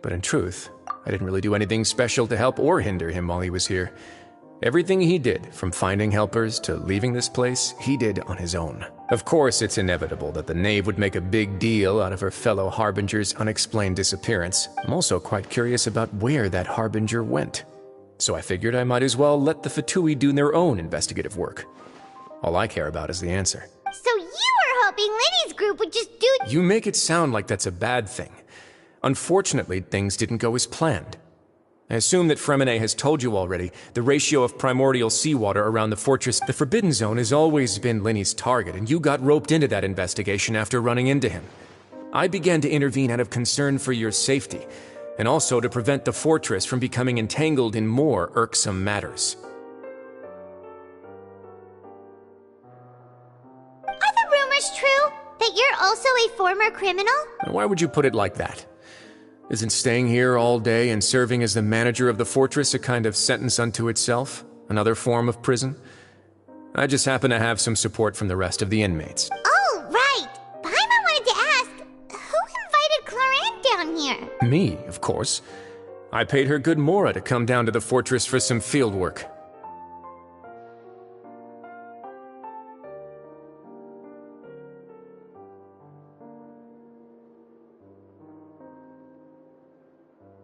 but in truth, I didn't really do anything special to help or hinder him while he was here. Everything he did, from finding helpers to leaving this place, he did on his own. Of course, it's inevitable that the Knave would make a big deal out of her fellow Harbinger's unexplained disappearance. I'm also quite curious about where that Harbinger went. So I figured I might as well let the Fatui do their own investigative work. All I care about is the answer. So you were hoping Linny's group would just do... You make it sound like that's a bad thing. Unfortunately, things didn't go as planned. I assume that Fremine has told you already, the ratio of primordial seawater around the fortress, the Forbidden Zone, has always been Linny's target, and you got roped into that investigation after running into him. I began to intervene out of concern for your safety, and also to prevent the fortress from becoming entangled in more irksome matters. Are the rumors true? That you're also a former criminal? Why would you put it like that? Isn't staying here all day and serving as the manager of the fortress a kind of sentence unto itself? Another form of prison? I just happen to have some support from the rest of the inmates. Oh, right! Paimon wanted to ask, who invited Cloran down here? Me, of course. I paid her good mora to come down to the fortress for some field work.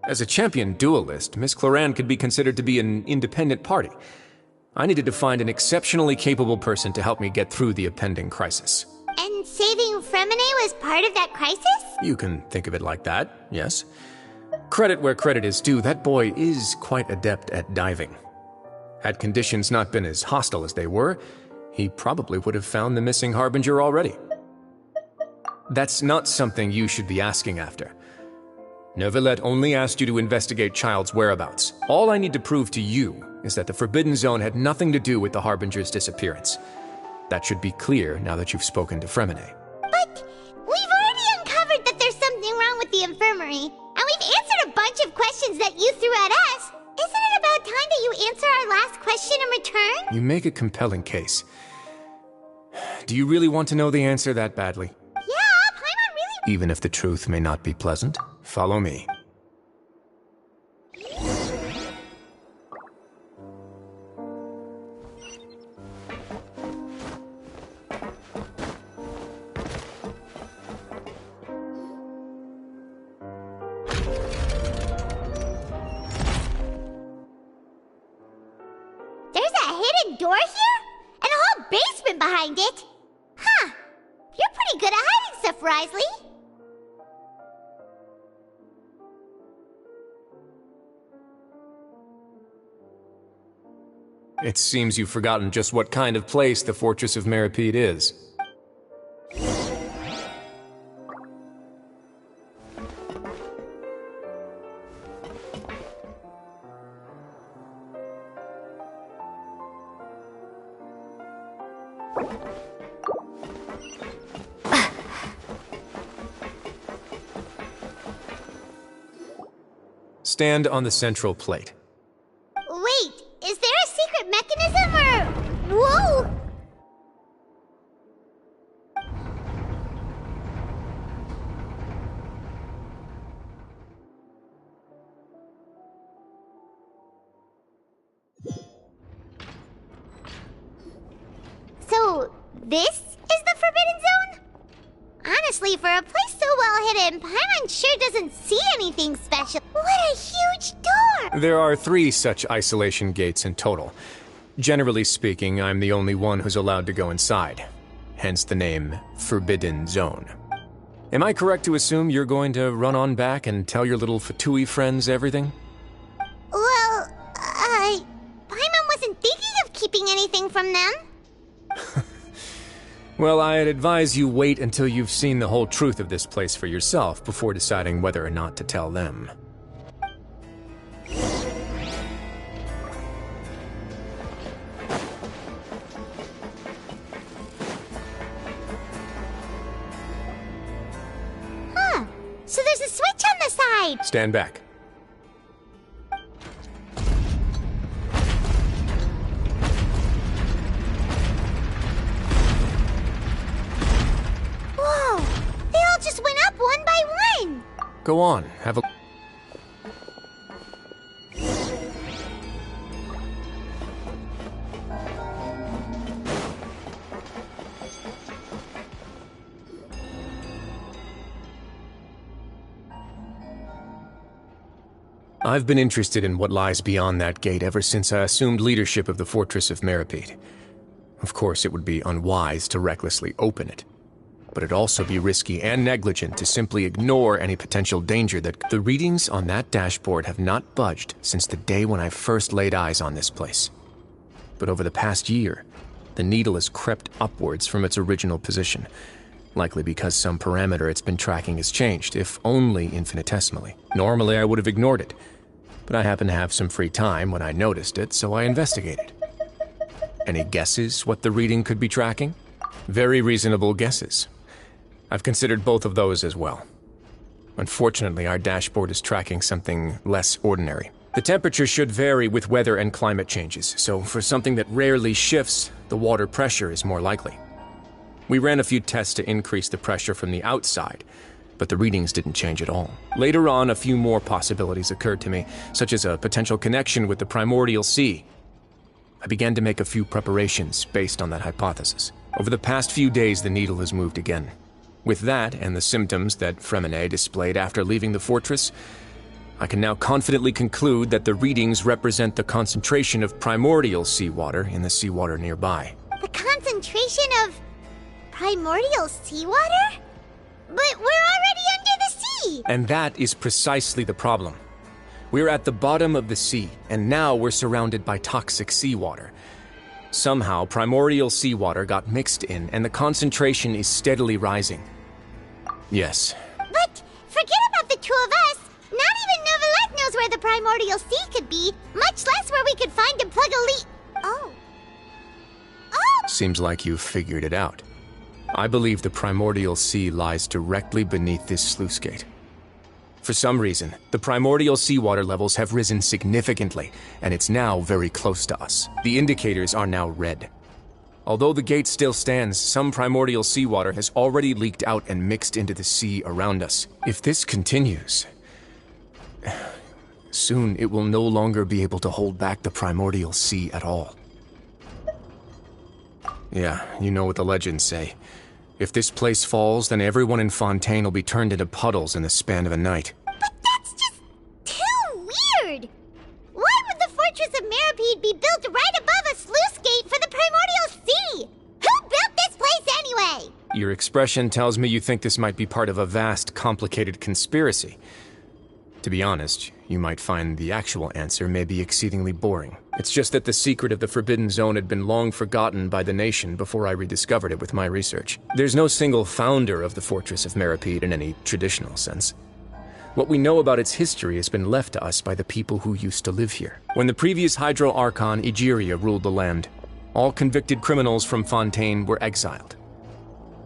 As a champion duelist, Miss Cloran could be considered to be an independent party. I needed to find an exceptionally capable person to help me get through the impending crisis. And saving Fremine was part of that crisis? You can think of it like that, yes. Credit where credit is due, that boy is quite adept at diving. Had conditions not been as hostile as they were, he probably would have found the missing Harbinger already. That's not something you should be asking after. Neuvillette only asked you to investigate Child's whereabouts. All I need to prove to you is that the Forbidden Zone had nothing to do with the Harbinger's disappearance. That should be clear now that you've spoken to Fremine. But we've already uncovered that there's something wrong with the infirmary, and we've answered a bunch of questions that you threw at us. Isn't it about time that you answer our last question in return? You make a compelling case. Do you really want to know the answer that badly? Yeah, Paimon really... Even if the truth may not be pleasant, follow me. There's a hidden door here? And a whole basement behind it? Huh. You're pretty good at hiding stuff, Risley. It seems you've forgotten just what kind of place the Fortress of Meripede is. Stand on the central plate. Wait, is there a secret mechanism or... Whoa! So, this is the Forbidden Zone? Honestly, for a place so well hidden, Paimon sure doesn't see anything special. What a huge door! There are 3 such isolation gates in total. Generally speaking, I'm the only one who's allowed to go inside. Hence the name Forbidden Zone. Am I correct to assume you're going to run on back and tell your little Fatui friends everything? Well, Paimon wasn't thinking of keeping anything from them. Well, I'd advise you wait until you've seen the whole truth of this place for yourself before deciding whether or not to tell them. Huh. So there's a switch on the side. Stand back. Whoa! They all just went up one by one! Go on, have a... I've been interested in what lies beyond that gate ever since I assumed leadership of the Fortress of Meripede. Of course, it would be unwise to recklessly open it. but it'd also be risky and negligent to simply ignore any potential danger that... The readings on that dashboard have not budged since the day when I first laid eyes on this place. But over the past year, the needle has crept upwards from its original position, likely because some parameter it's been tracking has changed, if only infinitesimally. Normally I would have ignored it, but I happened to have some free time when I noticed it, so I investigated. Any guesses what the reading could be tracking? Very reasonable guesses. I've considered both of those as well. Unfortunately, our dashboard is tracking something less ordinary. The temperature should vary with weather and climate changes, so for something that rarely shifts, the water pressure is more likely. We ran a few tests to increase the pressure from the outside, but the readings didn't change at all. Later on, a few more possibilities occurred to me, such as a potential connection with the primordial sea. I began to make a few preparations based on that hypothesis. Over the past few days, the needle has moved again. With that, and the symptoms that Fremine displayed after leaving the fortress, I can now confidently conclude that the readings represent the concentration of primordial seawater in the seawater nearby. The concentration of primordial seawater? But we're already under the sea! And that is precisely the problem. We're at the bottom of the sea, and now we're surrounded by toxic seawater. Somehow, primordial seawater got mixed in, and the concentration is steadily rising. Yes. But forget about the two of us! Not even Novelette knows where the primordial sea could be, much less where we could find and plug a leak. Oh. Seems like you've figured it out. I believe the primordial sea lies directly beneath this sluice gate. For some reason, the primordial seawater levels have risen significantly, and it's now very close to us. The indicators are now red. Although the gate still stands, some primordial seawater has already leaked out and mixed into the sea around us. If this continues, soon it will no longer be able to hold back the primordial sea at all. Yeah, you know what the legends say. If this place falls, then everyone in Fontaine will be turned into puddles in the span of a night. But that's just too weird! Why would the Fortress of Meripede be built right above a sluice gate for the primordial sea? Who built this place anyway? Your expression tells me you think this might be part of a vast, complicated conspiracy. To be honest, you might find the actual answer may be exceedingly boring. It's just that the secret of the Forbidden Zone had been long forgotten by the nation before I rediscovered it with my research. There's no single founder of the Fortress of Meripede in any traditional sense. What we know about its history has been left to us by the people who used to live here. When the previous Hydro Archon Egeria ruled the land, all convicted criminals from Fontaine were exiled.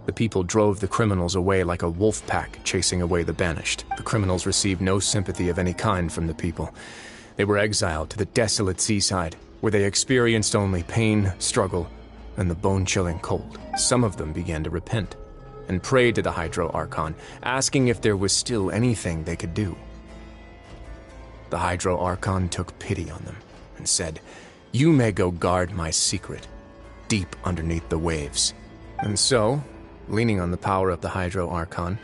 The people drove the criminals away like a wolf pack chasing away the banished. The criminals received no sympathy of any kind from the people. They were exiled to the desolate seaside, where they experienced only pain, struggle, and the bone-chilling cold. Some of them began to repent, and prayed to the Hydro Archon, asking if there was still anything they could do. The Hydro Archon took pity on them, and said, "You may go guard my secret, deep underneath the waves." And so, leaning on the power of the Hydro Archon,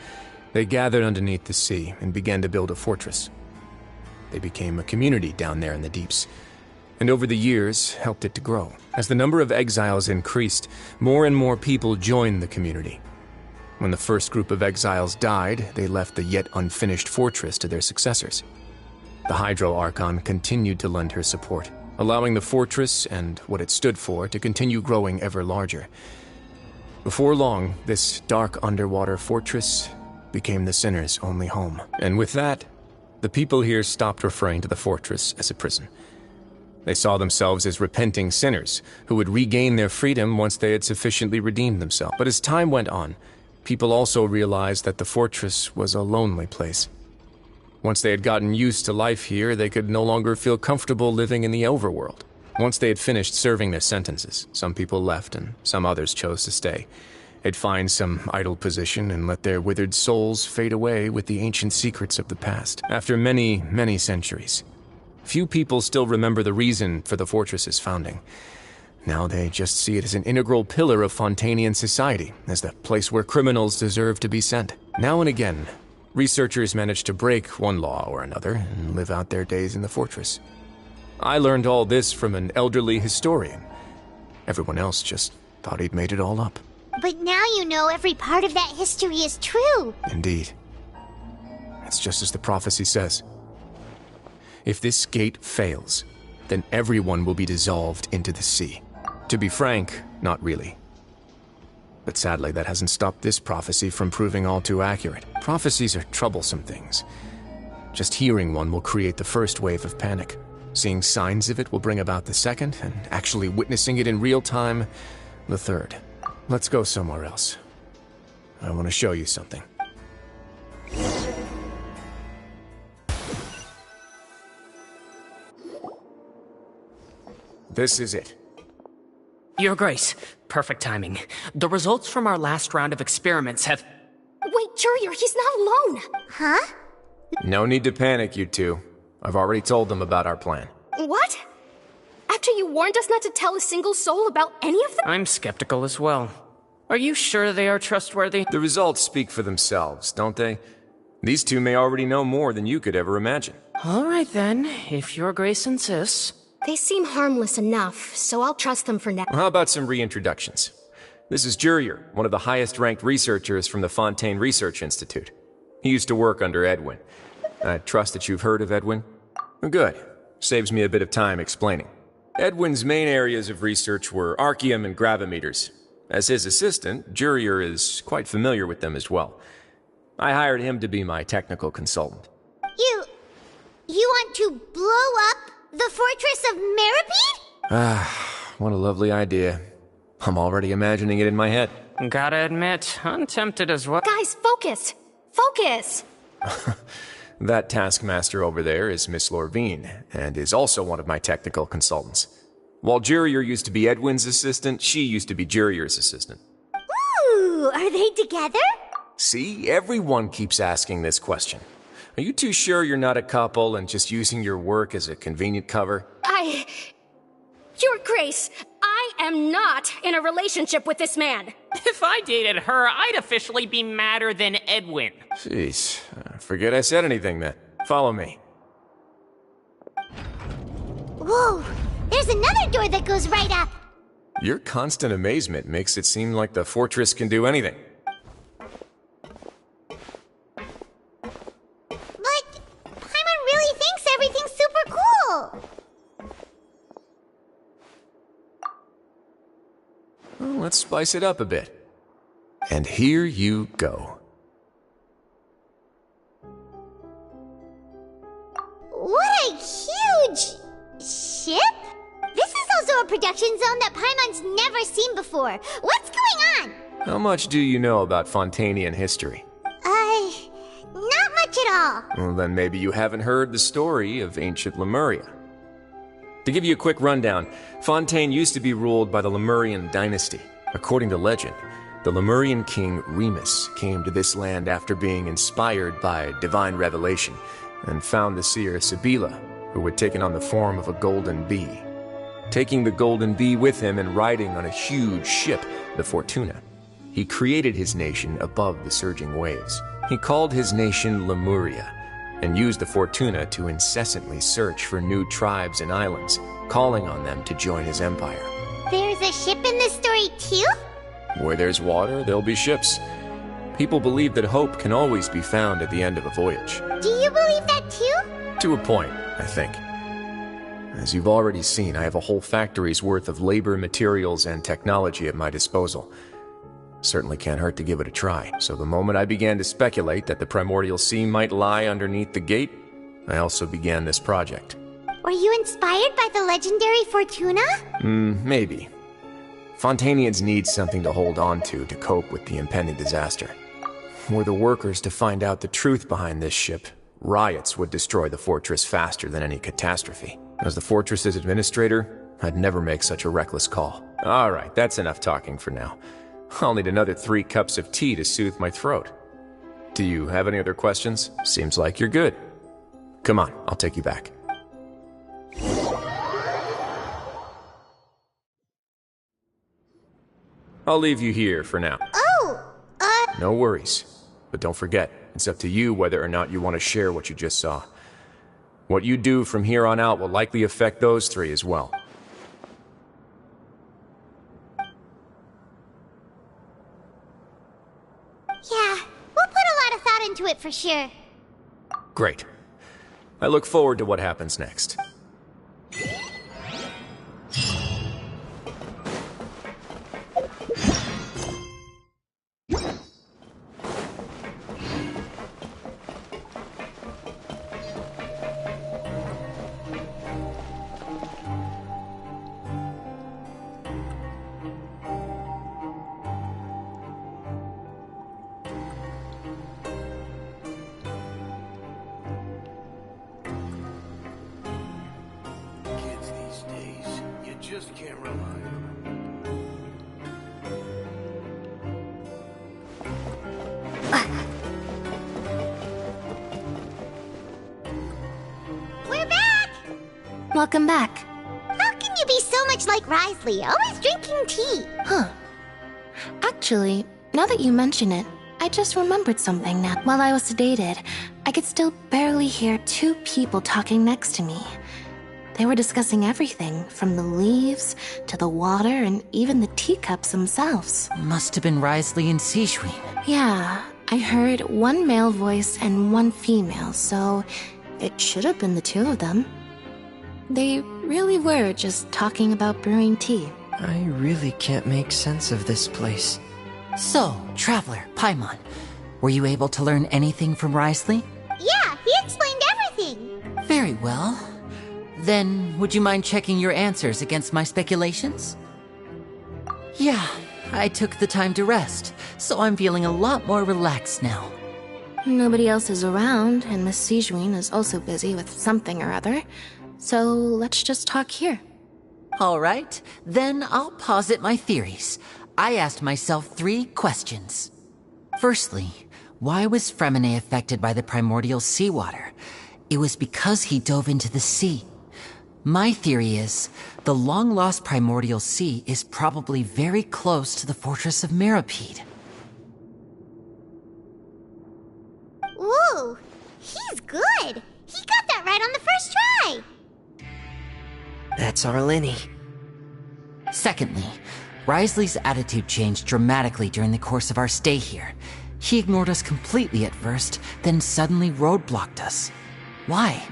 they gathered underneath the sea and began to build a fortress. They became a community down there in the deeps, and over the years helped it to grow. As the number of exiles increased, more and more people joined the community. When the first group of exiles died, they left the yet unfinished fortress to their successors. The Hydro Archon continued to lend her support, allowing the fortress and what it stood for to continue growing ever larger. Before long, this dark underwater fortress became the sinner's only home. And with that, the people here stopped referring to the fortress as a prison. They saw themselves as repenting sinners who would regain their freedom once they had sufficiently redeemed themselves. But as time went on, people also realized that the fortress was a lonely place. Once they had gotten used to life here, they could no longer feel comfortable living in the overworld. Once they had finished serving their sentences, some people left and some others chose to stay. They'd find some idle position and let their withered souls fade away with the ancient secrets of the past. After many, many centuries, few people still remember the reason for the fortress's founding. Now they just see it as an integral pillar of Fontainian society, as the place where criminals deserve to be sent. Now and again, researchers manage to break one law or another and live out their days in the fortress. I learned all this from an elderly historian. Everyone else just thought he'd made it all up. But now you know every part of that history is true. Indeed. It's just as the prophecy says. If this gate fails, then everyone will be dissolved into the sea. To be frank, not really. But sadly, that hasn't stopped this prophecy from proving all too accurate. Prophecies are troublesome things. Just hearing one will create the first wave of panic. Seeing signs of it will bring about the second, and actually witnessing it in real time, the third. Let's go somewhere else. I want to show you something. This is it. Your Grace, perfect timing. The results from our last round of experiments have... Wait, Jurier, he's not alone! Huh? No need to panic, you two. I've already told them about our plan. What? After you warned us not to tell a single soul about any of them? I'm skeptical as well. Are you sure they are trustworthy? The results speak for themselves, don't they? These two may already know more than you could ever imagine. All right then, if Your Grace insists. They seem harmless enough, so I'll trust them for now. How about some reintroductions? This is Jurier, one of the highest-ranked researchers from the Fontaine Research Institute. He used to work under Edwin. I trust that you've heard of Edwin? Good. Saves me a bit of time explaining. Edwin's main areas of research were archeum and gravimeters. As his assistant, Jurier is quite familiar with them as well. I hired him to be my technical consultant. You want to blow up the fortress of Meripede? Ah, what a lovely idea. I'm already imagining it in my head. Gotta admit, I'm tempted as well. Guys, focus! Focus! That taskmaster over there is Miss Lorvine, and is also one of my technical consultants. While Jurier used to be Edwin's assistant, she used to be Jurier's assistant. Ooh, are they together? See, everyone keeps asking this question. Are you too sure you're not a couple and just using your work as a convenient cover? Your Grace, I am not in a relationship with this man. If I dated her, I'd officially be madder than Edwin. Jeez, forget I said anything then. Follow me. Whoa, there's another door that goes right up. Your constant amazement makes it seem like the fortress can do anything. But Paimon really thinks everything's super cool. Well, let's spice it up a bit. And here you go. What a huge ship? This is also a production zone that Paimon's never seen before. What's going on? How much do you know about Fontanian history? Not much at all. Well, then maybe you haven't heard the story of ancient Lemuria. To give you a quick rundown, Fontaine used to be ruled by the Lemurian dynasty. According to legend, the Lemurian king Remus came to this land after being inspired by divine revelation and found the seer Sibila, who had taken on the form of a golden bee. Taking the golden bee with him and riding on a huge ship, the Fortuna, he created his nation above the surging waves. He called his nation Lemuria, and used the Fortuna to incessantly search for new tribes and islands, calling on them to join his empire. There's a ship in this story too? Where there's water, there'll be ships. People believe that hope can always be found at the end of a voyage. Do you believe that too? To a point, I think. As you've already seen, I have a whole factory's worth of labor, materials, and technology at my disposal. Certainly can't hurt to give it a try. So the moment I began to speculate that the primordial sea might lie underneath the gate, I also began this project. Were you inspired by the legendary Fortuna? Maybe. Fontanians need something to hold on to cope with the impending disaster. Were the workers to find out the truth behind this ship, riots would destroy the fortress faster than any catastrophe. As the fortress's administrator, I'd never make such a reckless call. All right, that's enough talking for now. I'll need another 3 cups of tea to soothe my throat. Do you have any other questions? Seems like you're good. Come on, I'll take you back. I'll leave you here for now. No worries. But don't forget, it's up to you whether or not you want to share what you just saw. What you do from here on out will likely affect those 3 as well. into it for sure. Great. I look forward to what happens next. Kids these days, you just can't rely on We're back! Welcome back. How can you be so much like Risley, always drinking tea? Huh. Actually, now that you mention it, I just remembered something now. While I was sedated, I could still barely hear two people talking next to me. They were discussing everything, from the leaves to the water and even the teacups themselves. Must have been Risley and Sijwin. Yeah, I heard one male voice and one female, so it should have been the two of them. They really were just talking about brewing tea. I really can't make sense of this place. So, Traveler, Paimon, were you able to learn anything from Risley? Yeah, he explained everything. Very well. Then, would you mind checking your answers against my speculations? Yeah, I took the time to rest, so I'm feeling a lot more relaxed now. Nobody else is around, and Miss Sijwin is also busy with something or other, so let's just talk here. All right, then I'll posit my theories. I asked myself 3 questions. Firstly, why was Fremine affected by the primordial seawater? It was because he dove into the sea. My theory is, the long-lost primordial sea is probably very close to the fortress of Meripede. Ooh, he's good. He got that right on the first try. That's our Lenny. Secondly, Risley's attitude changed dramatically during the course of our stay here. He ignored us completely at first, then suddenly roadblocked us. Why?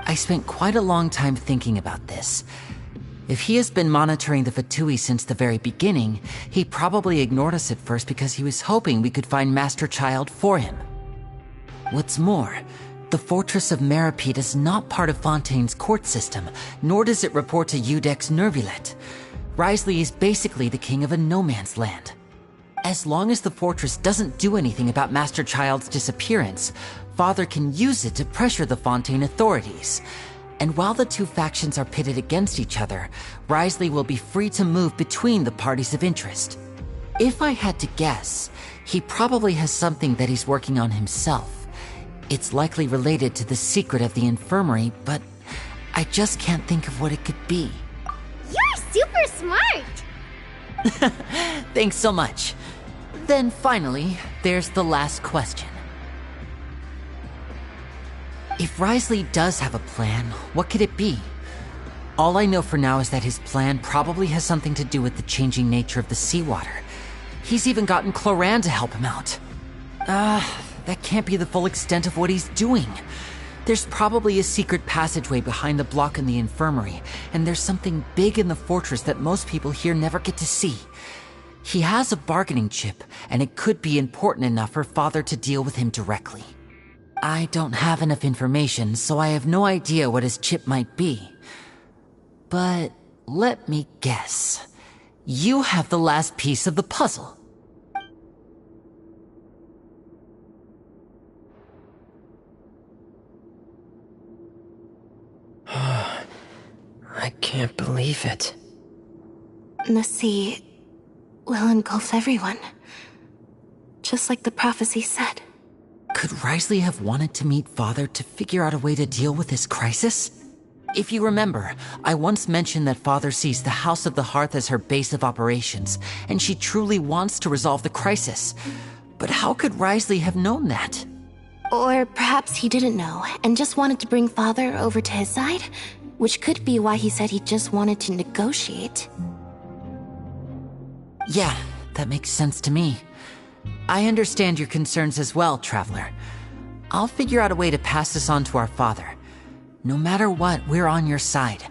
I spent quite a long time thinking about this. If he has been monitoring the Fatui since the very beginning, he probably ignored us at first because he was hoping we could find Master Child for him. What's more, the Fortress of Meripede is not part of Fontaine's court system, nor does it report to Udex Nervulet. Risley is basically the king of a no-man's land. As long as the fortress doesn't do anything about Master Child's disappearance, Father can use it to pressure the Fontaine authorities. And while the two factions are pitted against each other, Risley will be free to move between the parties of interest. If I had to guess, he probably has something that he's working on himself. It's likely related to the secret of the infirmary, but I just can't think of what it could be. You're super smart. Thanks so much. Then finally, there's the last question. If Risley does have a plan, what could it be? All I know for now is that his plan probably has something to do with the changing nature of the seawater. He's even gotten Cloran to help him out. That can't be the full extent of what he's doing. There's probably a secret passageway behind the block in the infirmary, and there's something big in the fortress that most people here never get to see. He has a bargaining chip, and it could be important enough for Father to deal with him directly. I don't have enough information, so I have no idea what his chip might be. But let me guess. You have the last piece of the puzzle. I can't believe it. The sea will engulf everyone, just like the prophecy said. Could Risley have wanted to meet Father to figure out a way to deal with this crisis? If you remember, I once mentioned that Father sees the House of the Hearth as her base of operations, and she truly wants to resolve the crisis. But how could Risley have known that? Or perhaps he didn't know, and just wanted to bring Father over to his side? Which could be why he said he just wanted to negotiate. Yeah, that makes sense to me. I understand your concerns as well, Traveler. I'll figure out a way to pass this on to our father. No matter what, we're on your side.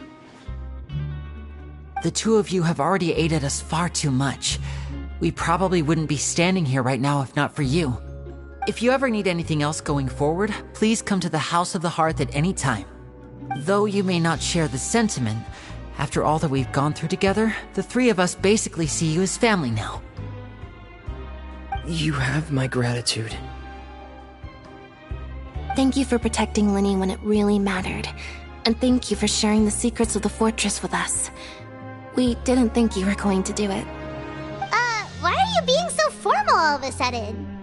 The two of you have already aided us far too much. We probably wouldn't be standing here right now if not for you. If you ever need anything else going forward, please come to the House of the Hearth at any time. Though you may not share the sentiment, after all that we've gone through together, the three of us basically see you as family now. You have my gratitude. Thank you for protecting Linny when it really mattered. And thank you for sharing the secrets of the fortress with us. We didn't think you were going to do it. Why are you being so formal all of a sudden?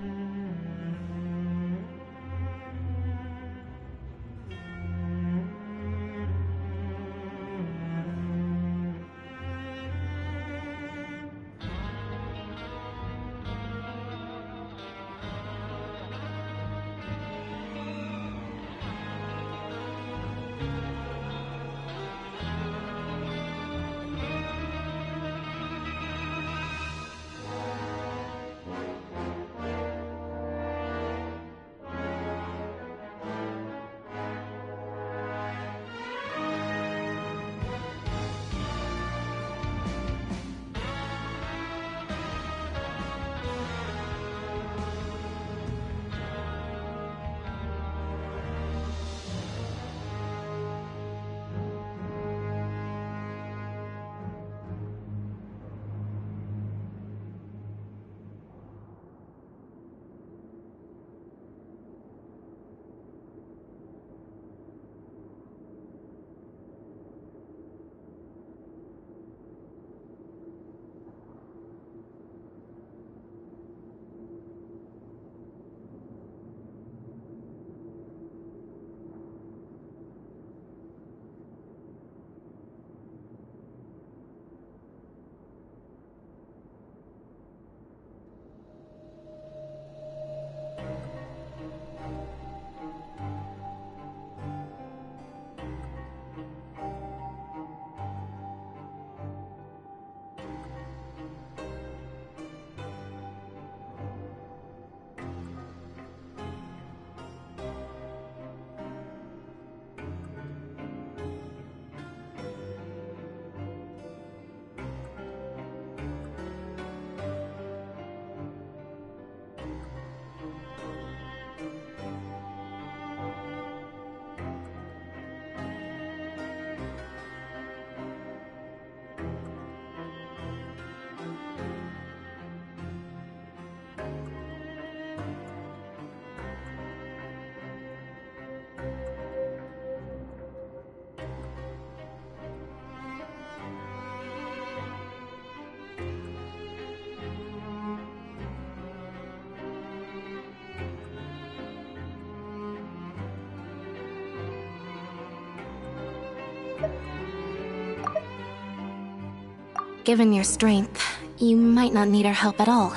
Given your strength, you might not need our help at all.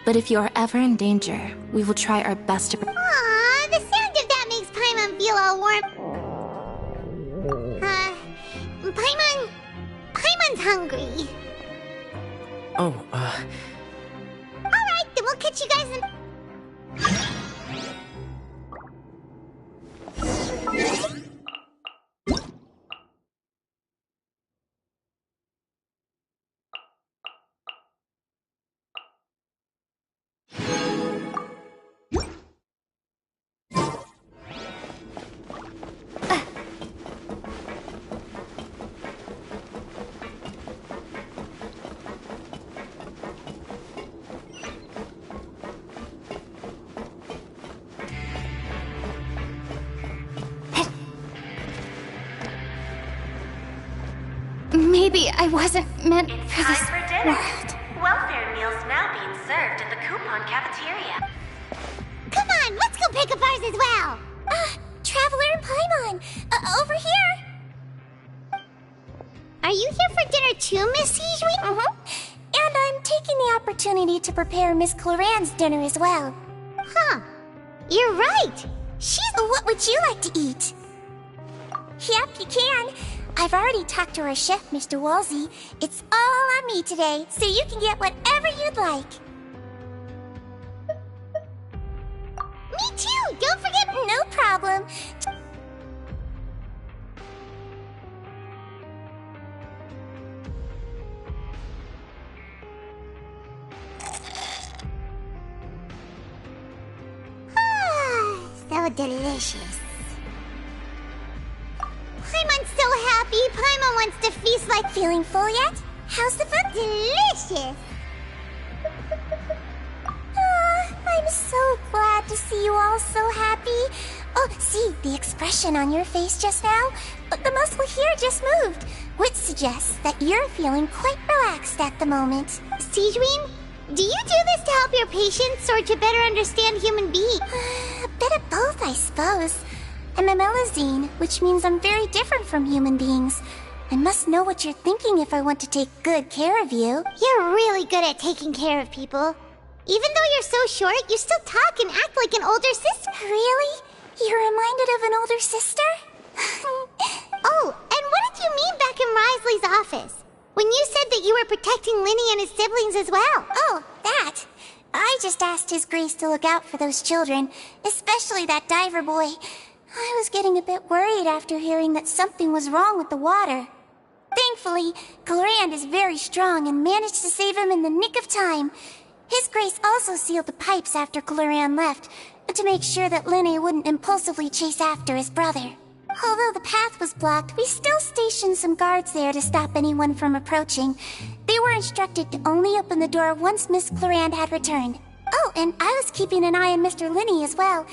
But if you are ever in danger, we will try our best to... Aww, the sound of that makes Paimon feel all warm. Paimon's hungry. Oh, Alright, then we'll catch you guys in... Maybe I wasn't meant for this Time for dinner. world. Welfare meals now being served in the coupon cafeteria. Come on, let's go pick up ours as well! Traveler and Paimon! Over here! Are you here for dinner too, Miss Sijui? Mm-hmm. And I'm taking the opportunity to prepare Miss Cloran's dinner as well. Huh. You're right. What would you like to eat? Yep, you can. I've already talked to our chef, Mr. Wolsey. It's all on me today, so you can get whatever you'd like. Me too! Don't forget... No problem. So delicious. Paimon's so happy. Paimon wants to feast like... Feeling full yet? How's the food? Delicious. I'm so glad to see you all so happy. Oh, see, the expression on your face just now? The muscle here just moved, which suggests that you're feeling quite relaxed at the moment. Sijuin, do you do this to help your patients or to better understand human beings? A bit of both, I suppose. I'm a Melazine, which means I'm very different from human beings. I must know what you're thinking if I want to take good care of you. You're really good at taking care of people. Even though you're so short, you still talk and act like an older sister. Really? You're reminded of an older sister? Oh, and what did you mean back in Risley's office? When you said that you were protecting Linny and his siblings as well. Oh, that. I just asked His Grace to look out for those children, especially that diver boy. I was getting a bit worried after hearing that something was wrong with the water. Thankfully, Glorand is very strong and managed to save him in the nick of time. His Grace also sealed the pipes after Glorand left, to make sure that Linny wouldn't impulsively chase after his brother. Although the path was blocked, we still stationed some guards there to stop anyone from approaching. They were instructed to only open the door once Miss Glorand had returned. Oh, and I was keeping an eye on Mr. Linny as well.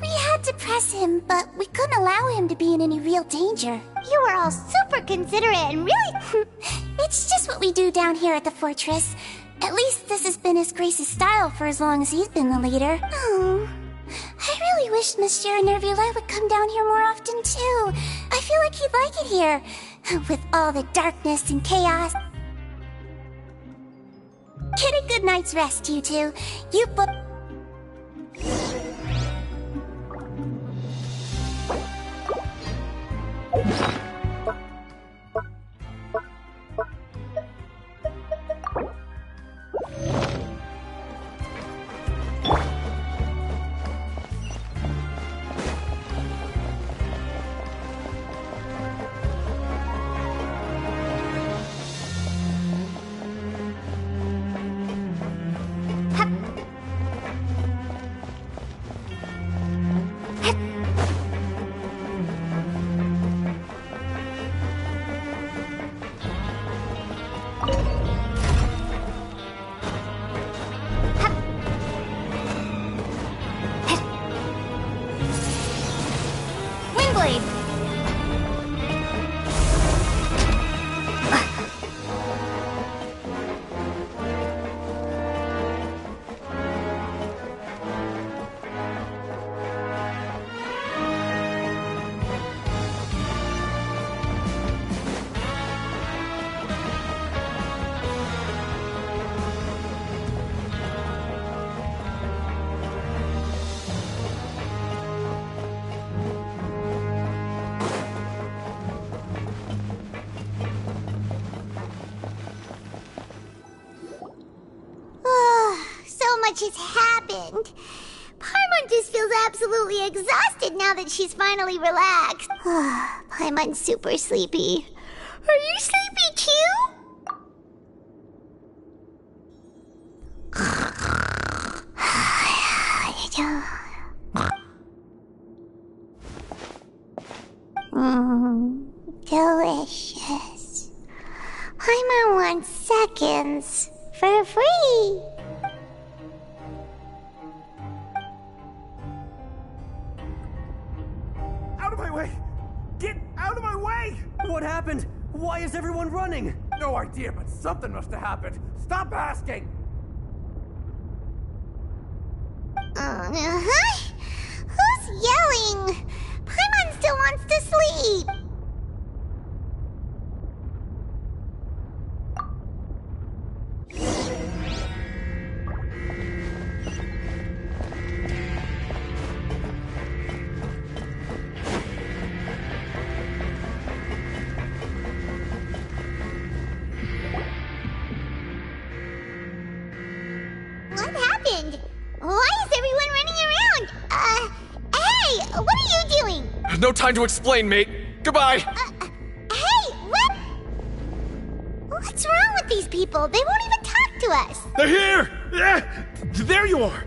We had to press him, but we couldn't allow him to be in any real danger. You were all super considerate and really... It's just what we do down here at the fortress. At least this has been His Grace's style for as long as he's been the leader. Oh, I really wish Monsieur Nervula would come down here more often too. I feel like he'd like it here, with all the darkness and chaos. Get a good night's rest, you two. You both... Has happened. Paimon just feels absolutely exhausted now that she's finally relaxed. Paimon's super sleepy. Are you sleepy too? Delicious. Paimon wants seconds for free. Out of my way! Get out of my way! What happened? Why is everyone running? No idea, but something must have happened. Stop asking! Who's yelling? Paimon still wants to sleep. What happened? Why is everyone running around? no time to explain, mate. Goodbye! Hey, what? What's wrong with these people? They won't even talk to us. They're here! Yeah, there you are!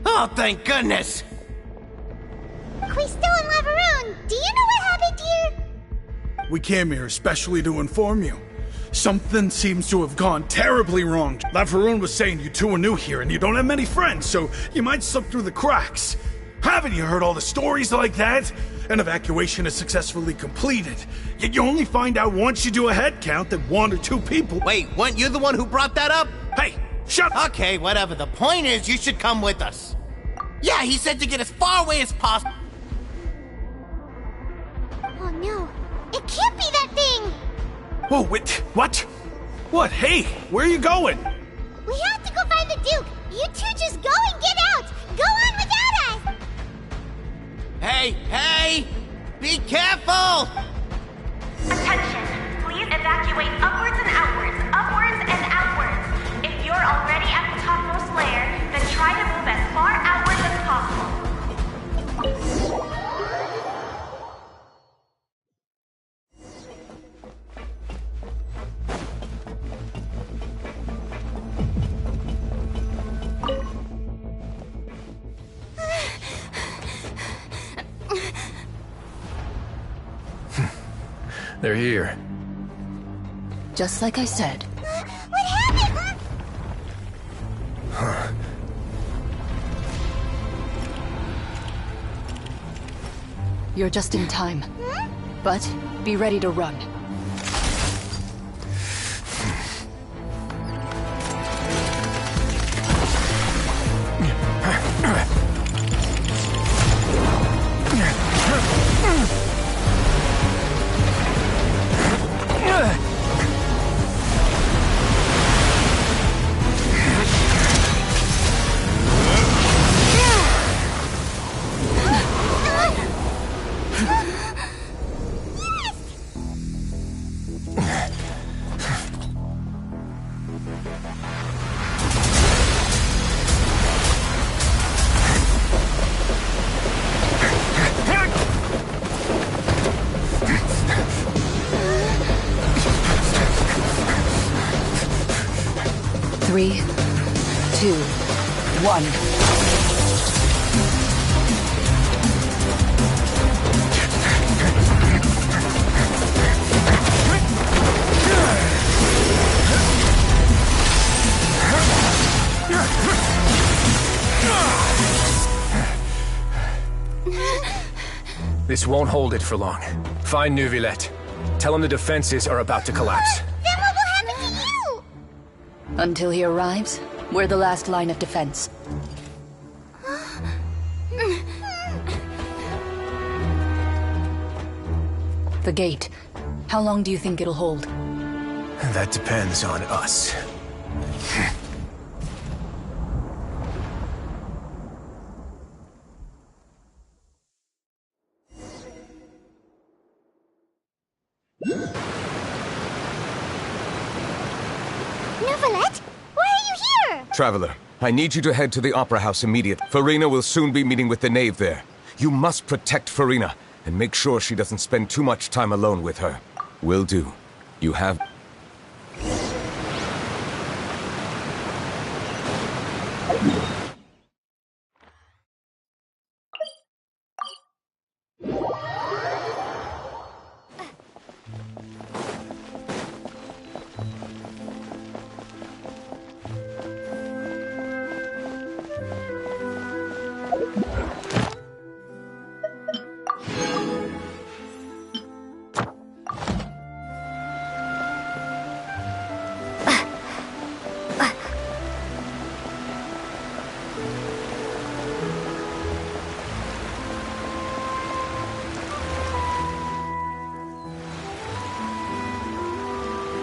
Oh, thank goodness! Quisto and Lavaroon, do you know what happened here? We came here especially to inform you. Something seems to have gone terribly wrong. Lavaroon was saying you two are new here and you don't have many friends, so you might slip through the cracks. Haven't you heard all the stories like that? An evacuation is successfully completed, yet you only find out once you do a head count that 1 or 2 people— Wait, weren't you the one who brought that up? Hey, shut up! Okay, whatever. The point is, you should come with us. Yeah, he said to get as far away as possible. Oh no, it can't be that thing! Oh, wait, what? What? Hey, where are you going? We have to go find the Duke! You two just go and get out! Go on without us! Hey! Be careful! Attention! Please evacuate upwards and outwards. If you're already at the topmost layer, then try to move as far outwards as possible. They're here. Just like I said. What happened? You're just in time. But be ready to run. Three, 2, 1. This won't hold it for long. Find Neuvillette. Tell him the defenses are about to collapse. Then what will happen to you? Until he arrives, we're the last line of defense. The gate. How long do you think it'll hold? That depends on us. Neuvillette? Why are you here? Traveler, I need you to head to the Opera House immediately. Farina will soon be meeting with the knave there. You must protect Farina, and make sure she doesn't spend too much time alone with her. Will do. You have...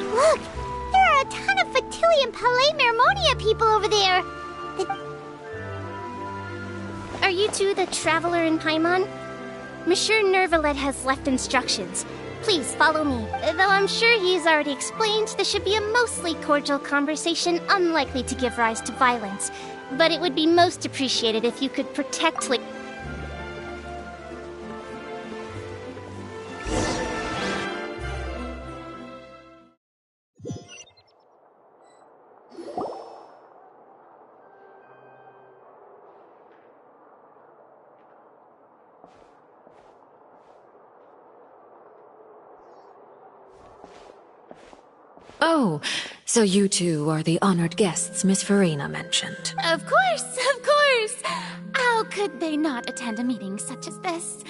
Look! There are a ton of Fatilian Palais Mermonia people over there! Are you two the traveler in Paimon? Monsieur Neuvillette has left instructions. Please follow me. Though I'm sure he's already explained, this should be a mostly cordial conversation, unlikely to give rise to violence. But it would be most appreciated if you could protect Oh, so you two are the honored guests Miss Farina mentioned. Of course, of course. How could they not attend a meeting such as this?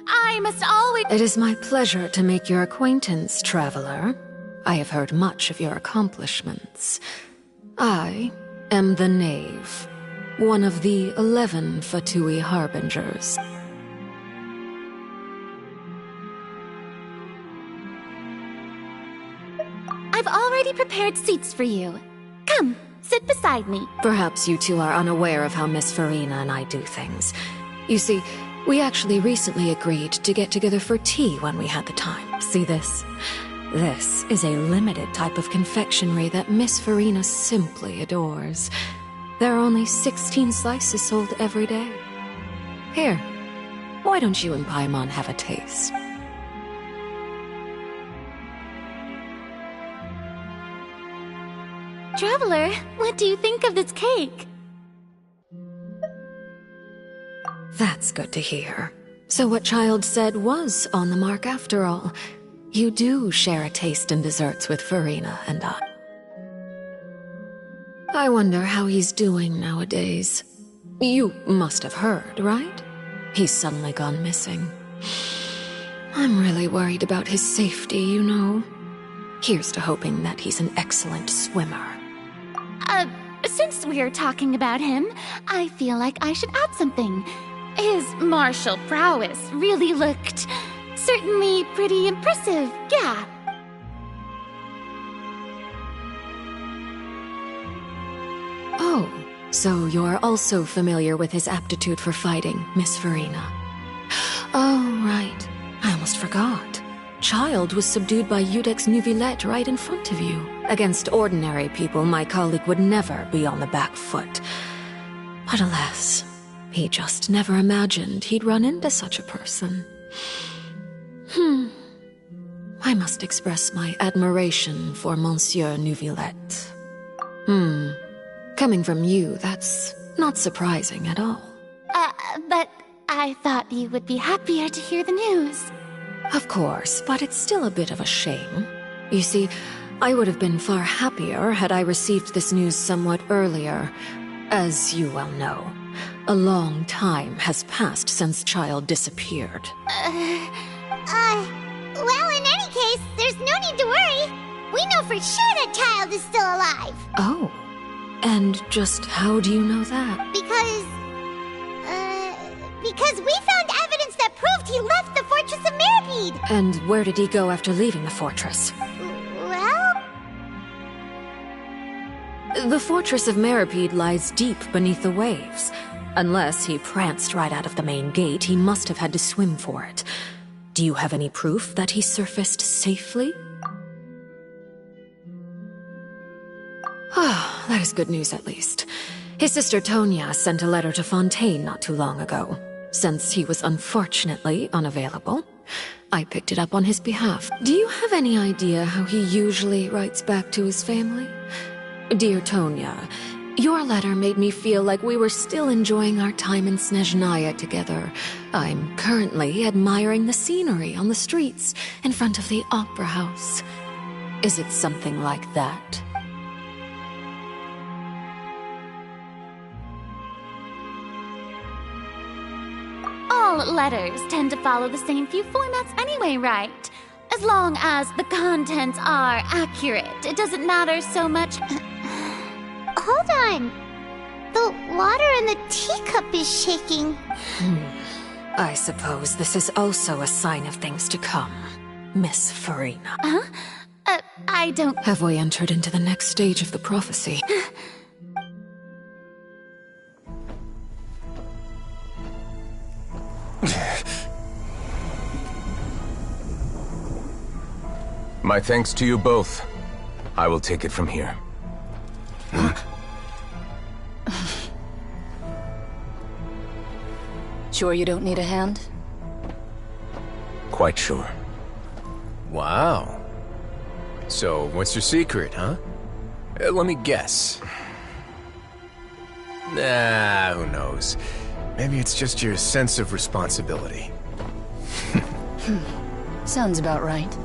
I must always— It is my pleasure to make your acquaintance, traveler. I have heard much of your accomplishments. I am the Knave, one of the 11 Fatui Harbingers. I've already prepared seats for you. Come, sit beside me. Perhaps you two are unaware of how Miss Farina and I do things. You see, we actually recently agreed to get together for tea when we had the time. See this? This is a limited type of confectionery that Miss Farina simply adores. There are only 16 slices sold every day. Here, why don't you and Paimon have a taste? Traveler, what do you think of this cake? That's good to hear. So what Child said was on the mark after all. You do share a taste in desserts with Farina and I. I wonder how he's doing nowadays. You must have heard, right? He's suddenly gone missing. I'm really worried about his safety, you know. Here's to hoping that he's an excellent swimmer. Since we're talking about him, I feel like I should add something. His martial prowess really looked certainly pretty impressive, yeah. Oh, so you're also familiar with his aptitude for fighting, Miss Farina. Oh, right. I almost forgot. Child was subdued by Eudex Neuvillette right in front of you. Against ordinary people, my colleague would never be on the back foot. But alas, he just never imagined he'd run into such a person. I must express my admiration for Monsieur Neuvillette. Coming from you, that's not surprising at all. But I thought you would be happier to hear the news. Of course, but it's still a bit of a shame. You see, I would have been far happier had I received this news somewhat earlier. As you well know, a long time has passed since Child disappeared. Well, in any case, there's no need to worry. We know for sure that Child is still alive. Oh, and just how do you know that? Because we found evidence that proved he left the Fortress of Mirapede. And where did he go after leaving the fortress? Well? The Fortress of Mirapede lies deep beneath the waves. Unless he pranced right out of the main gate, he must have had to swim for it. Do you have any proof that he surfaced safely? Ah, that is good news at least. His sister Tonya sent a letter to Fontaine not too long ago. Since he was unfortunately unavailable, I picked it up on his behalf. Do you have any idea how he usually writes back to his family? Dear Tonya, your letter made me feel like we were still enjoying our time in Snezhnaya together. I'm currently admiring the scenery on the streets in front of the opera house. Is it something like that? All letters tend to follow the same few formats anyway, right? As long as the contents are accurate, it doesn't matter so much. Hold on. The water in the teacup is shaking. I suppose this is also a sign of things to come, Miss Farina. Huh? I don't— Have we entered into the next stage of the prophecy? My thanks to you both. I will take it from here. Sure you don't need a hand? Quite sure. Wow. So, what's your secret, huh? Let me guess. Nah, who knows? Maybe it's just your sense of responsibility. Sounds about right.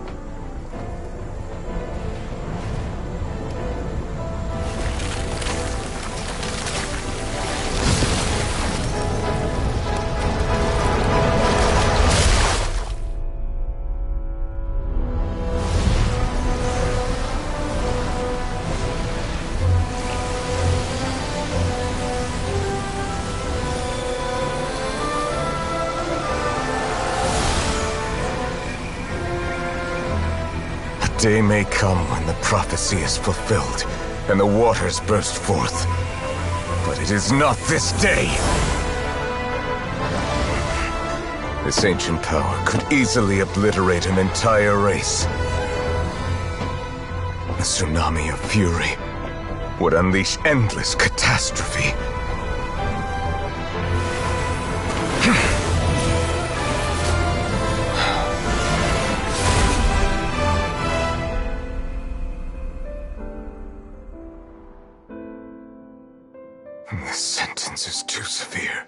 day may come when the prophecy is fulfilled and the waters burst forth. But it is not this day! This ancient power could easily obliterate an entire race. A tsunami of fury would unleash endless catastrophe. This sentence is too severe.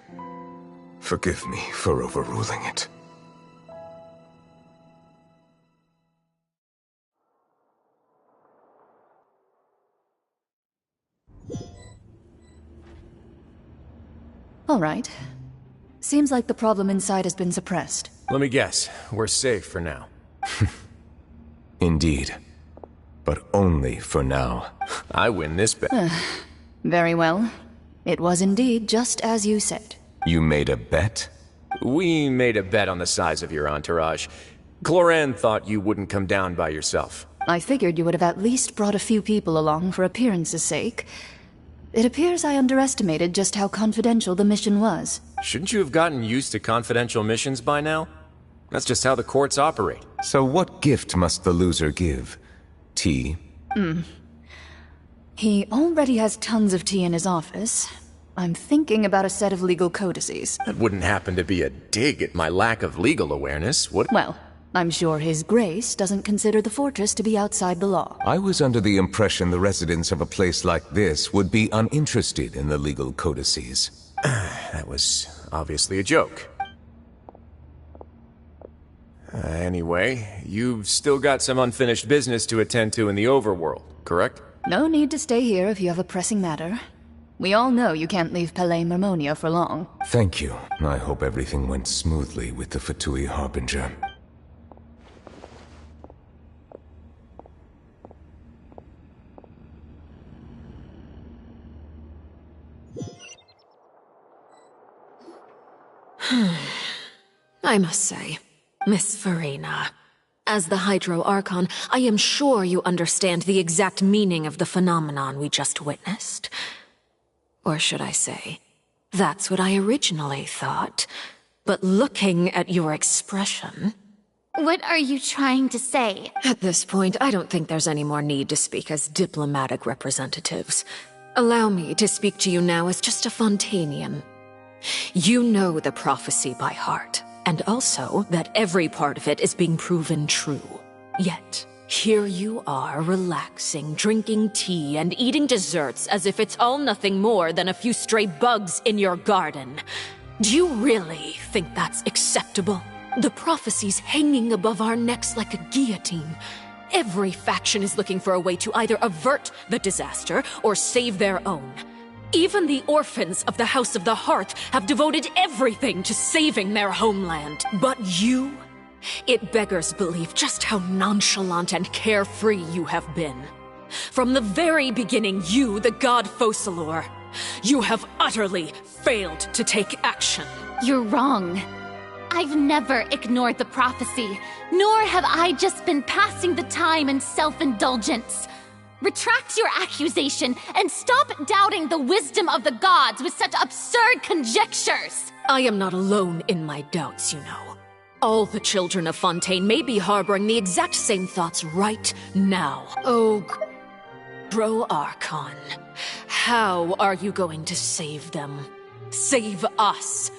Forgive me for overruling it. All right. Seems like the problem inside has been suppressed. Let me guess. We're safe for now. Indeed. But only for now. I win this bet. Very well. It was indeed just as you said. You made a bet? We made a bet on the size of your entourage. Cloran thought you wouldn't come down by yourself. I figured you would have at least brought a few people along for appearance's sake. It appears I underestimated just how confidential the mission was. Shouldn't you have gotten used to confidential missions by now? That's just how the courts operate. So what gift must the loser give? Tea? He already has tons of tea in his office. I'm thinking about a set of legal codices. That wouldn't happen to be a dig at my lack of legal awareness, would it? Well, I'm sure His Grace doesn't consider the fortress to be outside the law. I was under the impression the residents of a place like this would be uninterested in the legal codices. That was obviously a joke. Anyway, you've still got some unfinished business to attend to in the overworld, correct? No need to stay here if you have a pressing matter. We all know you can't leave Palais Mermonia for long. Thank you. I hope everything went smoothly with the Fatui Harbinger. I must say, Miss Farina, as the Hydro Archon, I am sure you understand the exact meaning of the phenomenon we just witnessed. Or should I say, that's what I originally thought. But looking at your expression... What are you trying to say? At this point, I don't think there's any more need to speak as diplomatic representatives. Allow me to speak to you now as just a Fontainian. You know the prophecy by heart, and also that every part of it is being proven true. Yet, here you are relaxing, drinking tea, and eating desserts as if it's all nothing more than a few stray bugs in your garden. Do you really think that's acceptable? The prophecy's hanging above our necks like a guillotine. Every faction is looking for a way to either avert the disaster or save their own. Even the orphans of the House of the Hearth have devoted everything to saving their homeland. But you? It beggars belief just how nonchalant and carefree you have been. From the very beginning, you, the god Focalor, you have utterly failed to take action. You're wrong. I've never ignored the prophecy, nor have I just been passing the time in self-indulgence. Retract your accusation and stop doubting the wisdom of the gods with such absurd conjectures! I am not alone in my doubts, you know. All the children of Fontaine may be harboring the exact same thoughts right now. Oh, Bro Archon, how are you going to save them? Save us?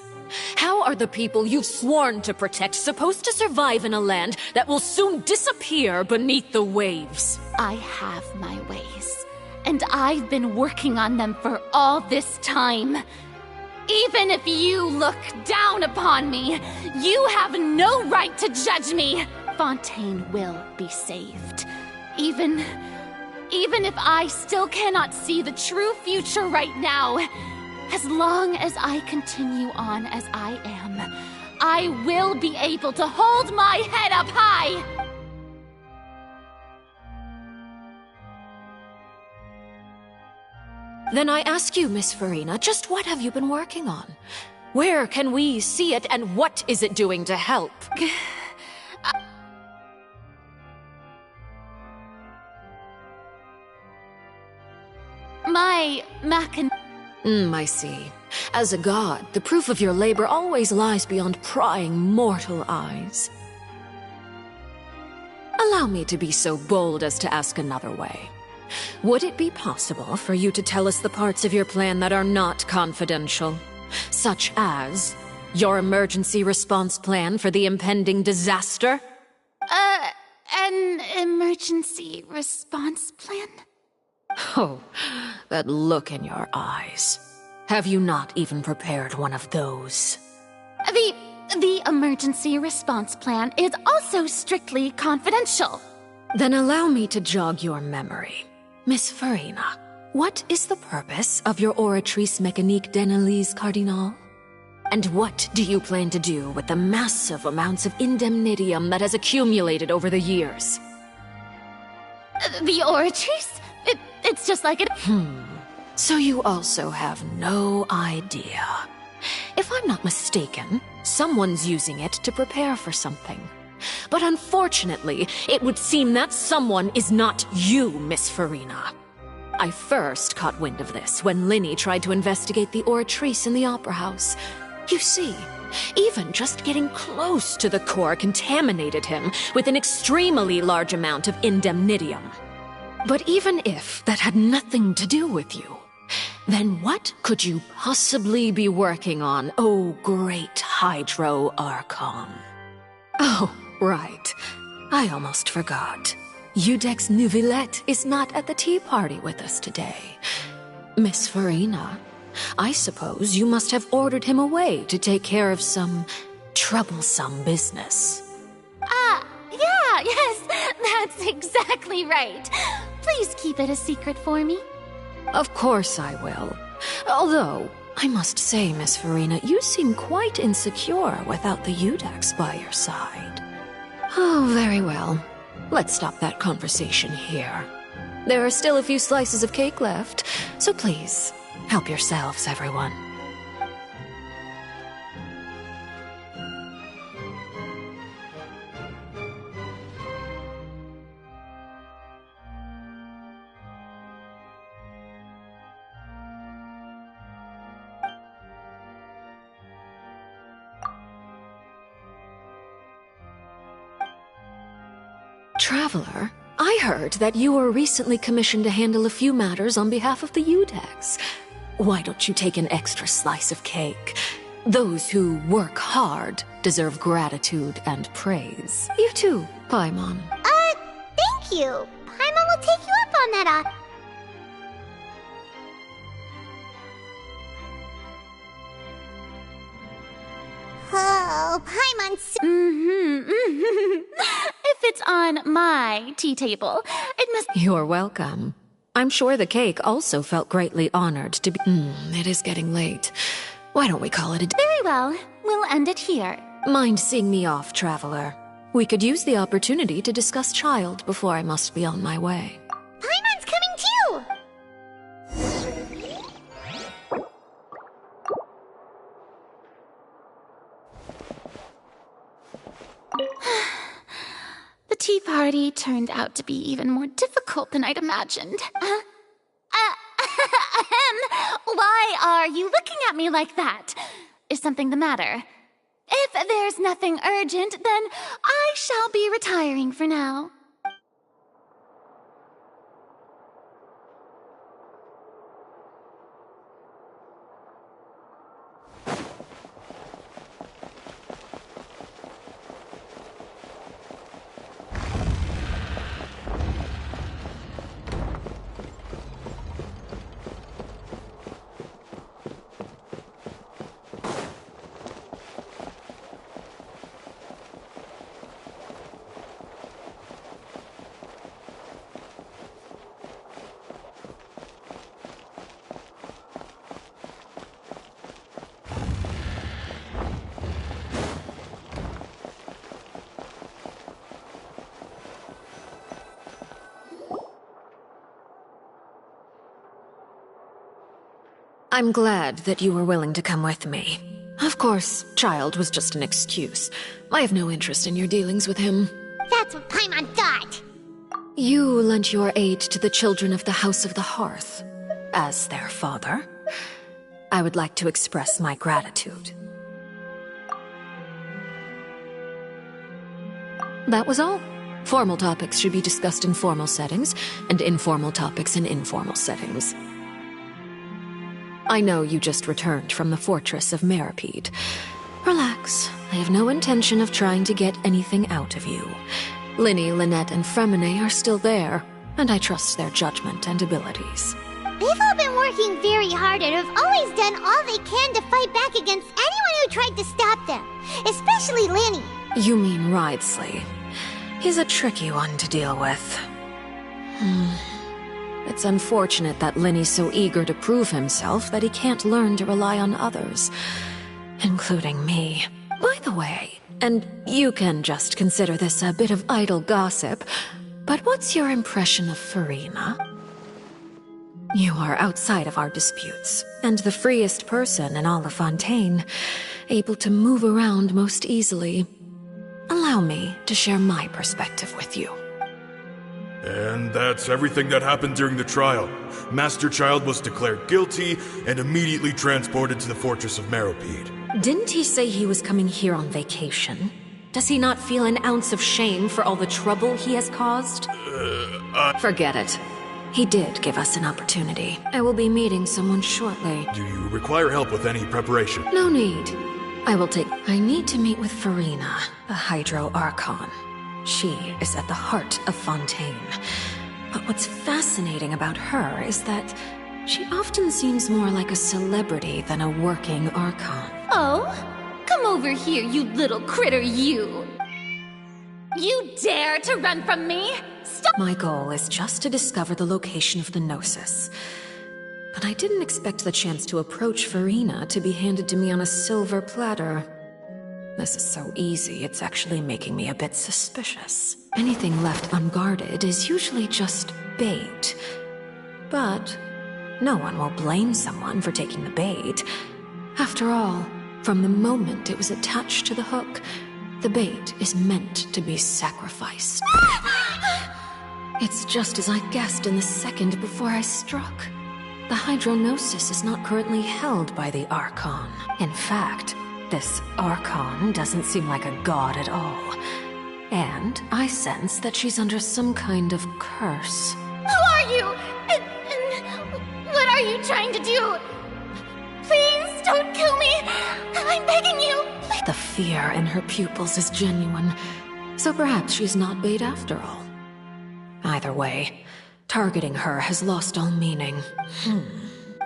How are the people you've sworn to protect supposed to survive in a land that will soon disappear beneath the waves? I have my ways, and I've been working on them for all this time. Even if you look down upon me, you have no right to judge me. Fontaine will be saved. Even if I still cannot see the true future right now, as long as I continue on as I am, I will be able to hold my head up high! Then I ask you, Miss Farina, just what have you been working on? Where can we see it, and what is it doing to help? my I see. As a god, the proof of your labor always lies beyond prying mortal eyes. Allow me to be so bold as to ask another way. Would it be possible for you to tell us the parts of your plan that are not confidential? Such as your emergency response plan for the impending disaster? An emergency response plan? Oh, that look in your eyes. Have you not even prepared one of those? The emergency response plan is also strictly confidential. Then allow me to jog your memory. Miss Farina, what is the purpose of your Oratrice Mécanique d'Analyse Cardinal? And what do you plan to do with the massive amounts of indemnitium that has accumulated over the years? The Oratrice? It's just like it. So you also have no idea. If I'm not mistaken, someone's using it to prepare for something. But unfortunately, it would seem that someone is not you, Miss Farina. I first caught wind of this when Linny tried to investigate the Oratrice in the Opera House. You see, even just getting close to the core contaminated him with an extremely large amount of indemnitium. But even if that had nothing to do with you, then what could you possibly be working on, oh great Hydro Archon? Oh, right. I almost forgot. Udex Neuvillette is not at the tea party with us today. Miss Farina, I suppose you must have ordered him away to take care of some troublesome business. Yeah, yes, that's exactly right. Please keep it a secret for me. Of course I will. Although, I must say, Miss Farina, you seem quite insecure without the Udex by your side. Oh, very well. Let's stop that conversation here. There are still a few slices of cake left, so please, help yourselves, everyone. Traveler, I heard that you were recently commissioned to handle a few matters on behalf of the Udex. Why don't you take an extra slice of cake? Those who work hard deserve gratitude and praise. You too, Paimon. Thank you. Paimon will take you up on that. Oh, Paimon's. If it's on my tea table, it must. You're welcome. I'm sure the cake also felt greatly honored to be. It is getting late. Why don't we call it a day? Very well. We'll end it here. Mind seeing me off, Traveler? We could use the opportunity to discuss Child before I must be on my way. Paimon's coming too! The tea party turned out to be even more difficult than I'd imagined. Why are you looking at me like that? Is something the matter? If there's nothing urgent, then I shall be retiring for now. I'm glad that you were willing to come with me. Of course, Child was just an excuse. I have no interest in your dealings with him. That's what Paimon thought! You lent your aid to the children of the House of the Hearth. as their father, I would like to express my gratitude. That was all. Formal topics should be discussed in formal settings, and informal topics in informal settings. I know you just returned from the fortress of Meripede. Relax. I have no intention of trying to get anything out of you. Linny, Lynette, and Fremine are still there, and I trust their judgment and abilities. They've all been working very hard and have always done all they can to fight back against anyone who tried to stop them. Especially Linny. You mean Wriothesley. He's a tricky one to deal with. It's unfortunate that Linny's so eager to prove himself that he can't learn to rely on others, including me. By the way, and you can just consider this a bit of idle gossip, but what's your impression of Farina? You are outside of our disputes, and the freest person in all of Fontaine, able to move around most easily. Allow me to share my perspective with you. And that's everything that happened during the trial. Master Child was declared guilty and immediately transported to the Fortress of Meripede. Didn't he say he was coming here on vacation? Does he not feel an ounce of shame for all the trouble he has caused? Forget it. He did give us an opportunity. I will be meeting someone shortly. Do you require help with any preparation? No need. I need to meet with Farina, the Hydro Archon. She is at the heart of Fontaine. But what's fascinating about her is that she often seems more like a celebrity than a working Archon. Oh? Come over here, you little critter, you! You dare to run from me? Stop! My goal is just to discover the location of the Gnosis. But I didn't expect the chance to approach Farina to be handed to me on a silver platter. This is so easy, it's actually making me a bit suspicious. Anything left unguarded is usually just bait. But no one will blame someone for taking the bait. After all, from the moment it was attached to the hook, the bait is meant to be sacrificed. It's just as I guessed in the second before I struck. The Hydronosis is not currently held by the Archon. In fact, this Archon doesn't seem like a god at all. And I sense that she's under some kind of curse. Who are you? And what are you trying to do? Please don't kill me! I'm begging you! The fear in her pupils is genuine, so perhaps she's not bait after all. Either way, targeting her has lost all meaning.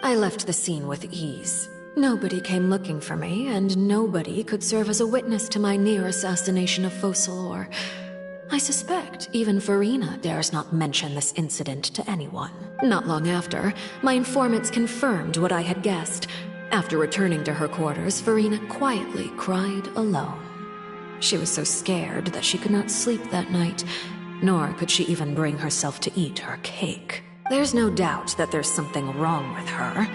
I left the scene with ease. Nobody came looking for me, and nobody could serve as a witness to my near assassination of Focalor. I suspect even Farina dares not mention this incident to anyone. Not long after, my informants confirmed what I had guessed. After returning to her quarters, Farina quietly cried alone. She was so scared that she could not sleep that night, nor could she even bring herself to eat her cake. There's no doubt that there's something wrong with her.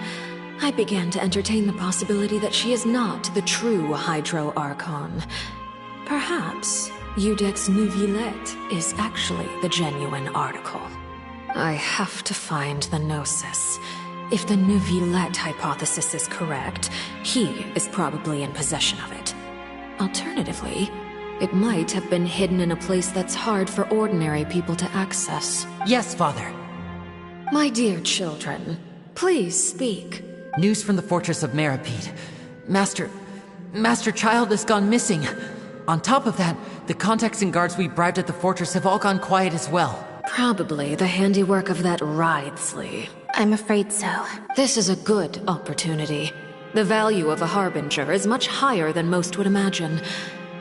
I began to entertain the possibility that she is not the true Hydro Archon. Perhaps Iudex Neuvillette is actually the genuine article. I have to find the Gnosis. If the Neuvillette hypothesis is correct, he is probably in possession of it. Alternatively, it might have been hidden in a place that's hard for ordinary people to access. Yes, Father. My dear children, please speak. News from the Fortress of Meripede. Master Child has gone missing. On top of that, the contacts and guards we bribed at the fortress have all gone quiet as well. Probably the handiwork of that Wriothesley. I'm afraid so. This is a good opportunity. The value of a Harbinger is much higher than most would imagine.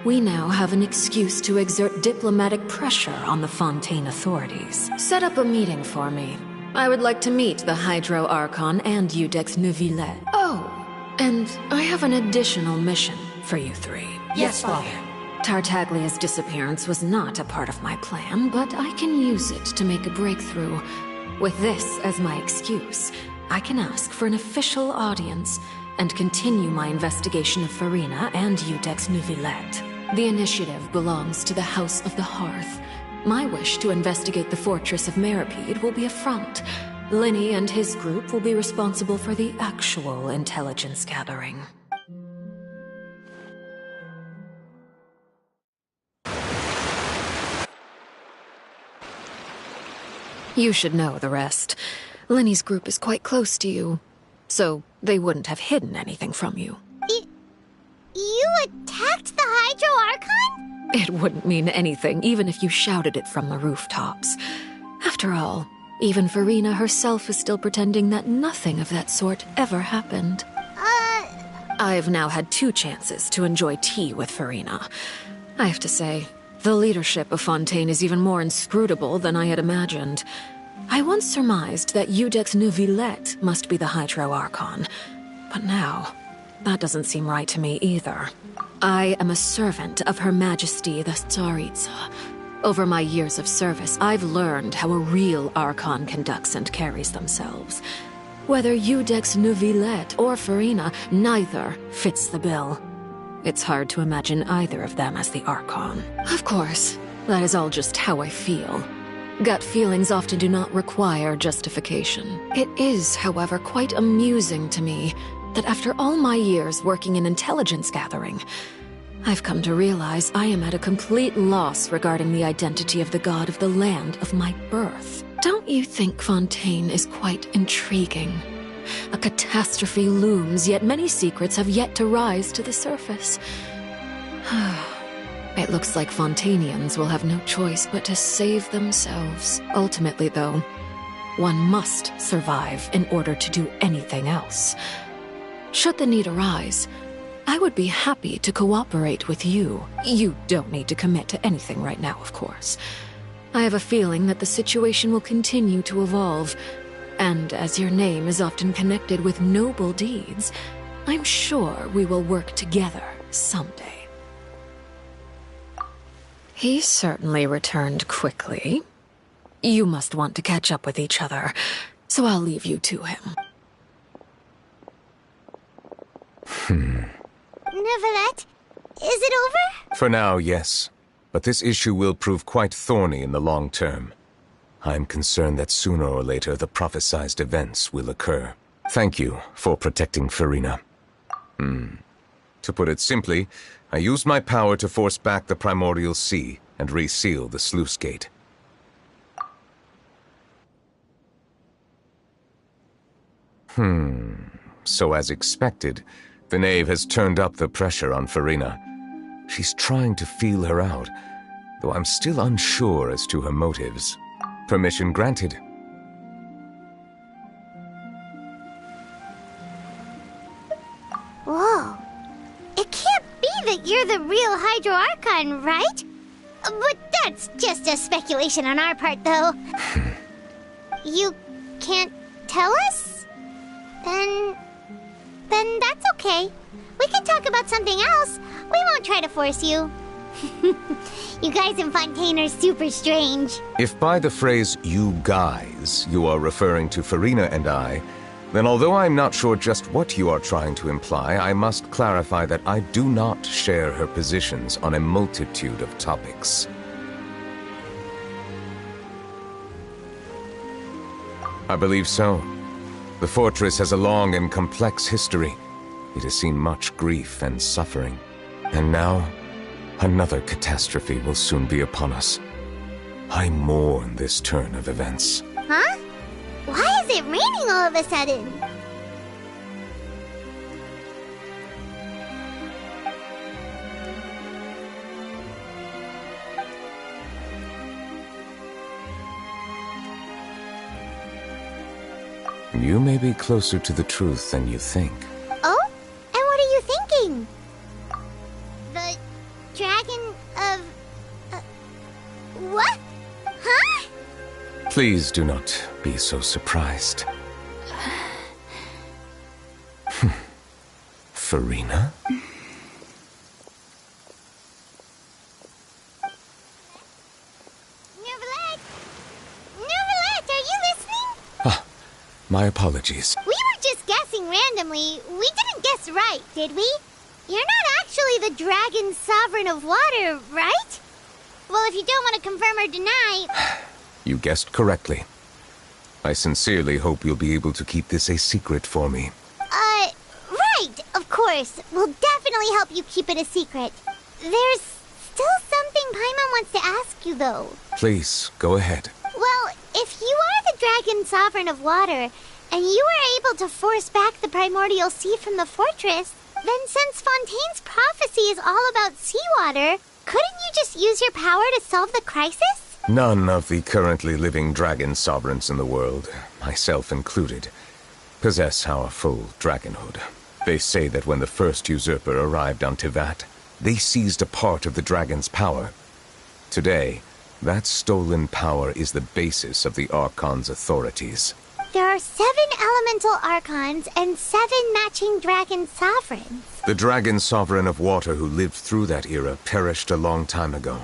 We now have an excuse to exert diplomatic pressure on the Fontaine authorities. Set up a meeting for me. I would like to meet the Hydro Archon and Iudex Neuvillette. Oh, and I have an additional mission for you three. Yes, Father. Tartaglia's disappearance was not a part of my plan, but I can use it to make a breakthrough. With this as my excuse, I can ask for an official audience and continue my investigation of Farina and Iudex Neuvillette. The initiative belongs to the House of the Hearth. My wish to investigate the Fortress of Meripede will be a front, Lenny and his group will be responsible for the actual intelligence gathering. You should know the rest. Lenny's group is quite close to you, so they wouldn't have hidden anything from you. You attacked the Hydro Archon? It wouldn't mean anything, even if you shouted it from the rooftops. After all, even Farina herself is still pretending that nothing of that sort ever happened. I've now had 2 chances to enjoy tea with Farina. I have to say, the leadership of Fontaine is even more inscrutable than I had imagined. I once surmised that Iudex Neuvillette must be the Hydro Archon, but now, that doesn't seem right to me either. I am a servant of Her Majesty the Tsaritsa. Over my years of service, I've learned how a real Archon conducts and carries themselves. Whether Iudex Neuvillette or Farina, neither fits the bill. It's hard to imagine either of them as the Archon. Of course, that is all just how I feel. Gut feelings often do not require justification. It is, however, quite amusing to me that after all my years working in intelligence gathering, I've come to realize I am at a complete loss regarding the identity of the god of the land of my birth. Don't you think Fontaine is quite intriguing? A catastrophe looms, yet many secrets have yet to rise to the surface. It looks like Fontainians will have no choice but to save themselves. Ultimately, though, one must survive in order to do anything else. Should the need arise, I would be happy to cooperate with you. You don't need to commit to anything right now, of course. I have a feeling that the situation will continue to evolve, and as your name is often connected with noble deeds, I'm sure we will work together someday. He certainly returned quickly. You must want to catch up with each other, so I'll leave you to him. Neuvillette, is it over? For now, yes. But this issue will prove quite thorny in the long term. I'm concerned that sooner or later the prophesized events will occur. Thank you for protecting Farina. To put it simply, I used my power to force back the Primordial Sea and reseal the sluice gate. So as expected, the knave has turned up the pressure on Farina. She's trying to feel her out, though I'm still unsure as to her motives. Permission granted. Whoa. It can't be that you're the real Hydro Archon, right? But that's just a speculation on our part, though. You can't tell us? Then that's okay. We can talk about something else. We won't try to force you. You guys in Fontaine are super strange. If by the phrase, "you guys," you are referring to Farina and I, then although I'm not sure just what you are trying to imply, I must clarify that I do not share her positions on a multitude of topics. I believe so. The fortress has a long and complex history. It has seen much grief and suffering. And now, another catastrophe will soon be upon us. I mourn this turn of events. Huh? Why is it raining all of a sudden? You may be closer to the truth than you think. Oh? And what are you thinking? The dragon of... what? Huh? Please do not be so surprised. Farina? Neuvillette, are you listening? My apologies. We were just guessing randomly. We didn't guess right, did we? You're not actually the dragon sovereign of water, right? Well, if you don't want to confirm or deny... You guessed correctly. I sincerely hope you'll be able to keep this a secret for me. Right, of course. We'll definitely help you keep it a secret. There's still something Paimon wants to ask you, though. Please, go ahead. Well, if you are the Dragon Sovereign of Water, and you were able to force back the primordial sea from the fortress, then since Fontaine's prophecy is all about seawater, couldn't you just use your power to solve the crisis? None of the currently living dragon sovereigns in the world, myself included, possess our full dragonhood. They say that when the first usurper arrived on Tivat, they seized a part of the dragon's power. Today, that stolen power is the basis of the Archon's authorities. There are 7 elemental Archons and 7 matching dragon sovereigns. The dragon sovereign of water who lived through that era perished a long time ago.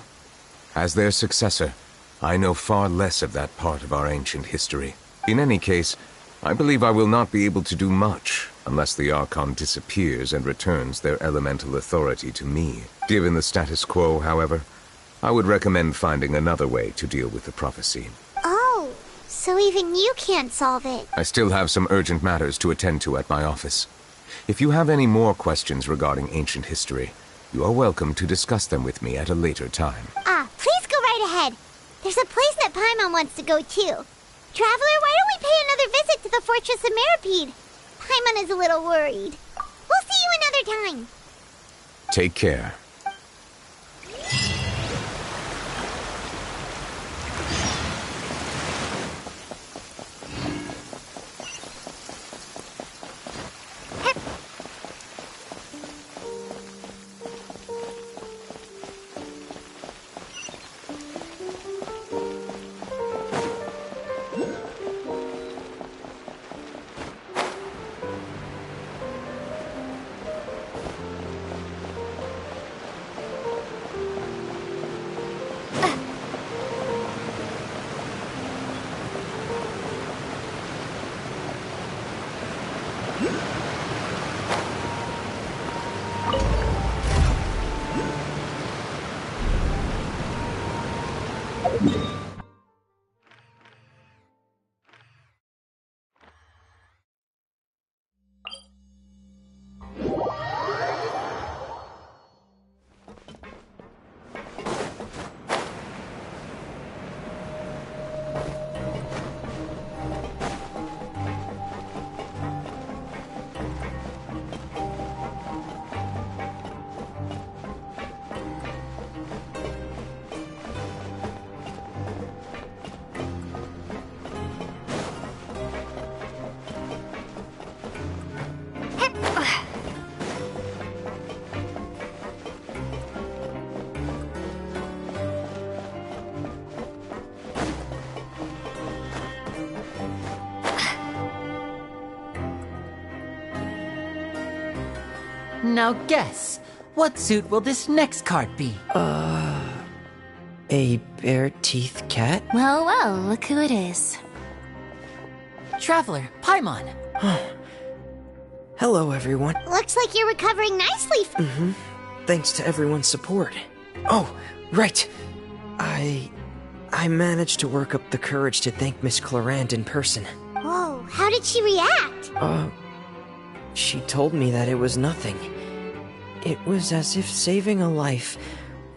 As their successor, I know far less of that part of our ancient history. In any case, I believe I will not be able to do much unless the Archon disappears and returns their elemental authority to me. Given the status quo, however, I would recommend finding another way to deal with the prophecy. Oh, so even you can't solve it. I still have some urgent matters to attend to at my office. If you have any more questions regarding ancient history, you are welcome to discuss them with me at a later time. Please go right ahead. There's a place that Paimon wants to go too. Traveler, why don't we pay another visit to the Fortress of Meripede? Paimon is a little worried. We'll see you another time. Take care. Now guess, what suit will this next card be? A bare-teeth cat? Well, well, look who it is. Traveler, Paimon. Hello, everyone. Looks like you're recovering nicely. Thanks to everyone's support. Oh, right. I managed to work up the courage to thank Miss Clarant in person. Whoa, how did she react? She told me that it was nothing. It was as if saving a life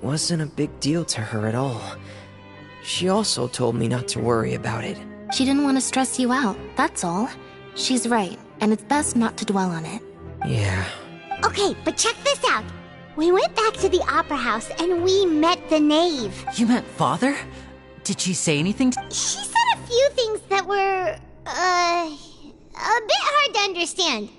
wasn't a big deal to her at all. She also told me not to worry about it. She didn't want to stress you out, that's all. She's right, and it's best not to dwell on it. Yeah. Okay, but check this out. We went back to the Opera House and we met the knave. You met Father? Did she say anything? She said a few things that were, a bit hard to understand.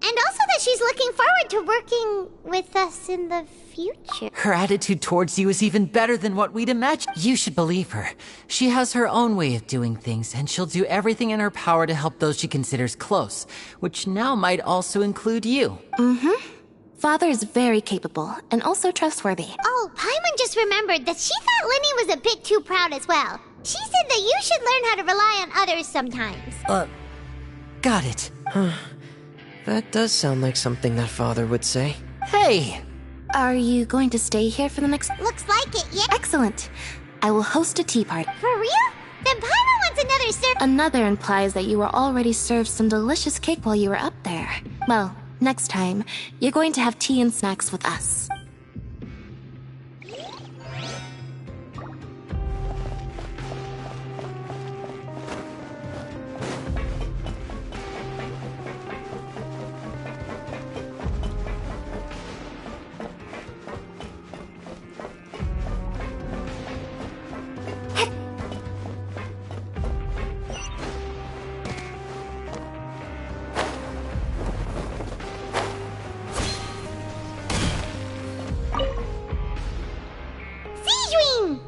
And also that she's looking forward to working with us in the future. Her attitude towards you is even better than what we'd imagined. You should believe her. She has her own way of doing things, and she'll do everything in her power to help those she considers close, which now might also include you. Father is very capable, and also trustworthy. Oh, Paimon just remembered that she thought Linny was a bit too proud as well. She said that you should learn how to rely on others sometimes. Got it. That does sound like something that Father would say. Hey! Are you going to stay here for the next... Looks like it, yeah. Excellent. I will host a tea party. For real? Then Paimon wants another sir. Another implies that you were already served some delicious cake while you were up there. Well, next time, you're going to have tea and snacks with us.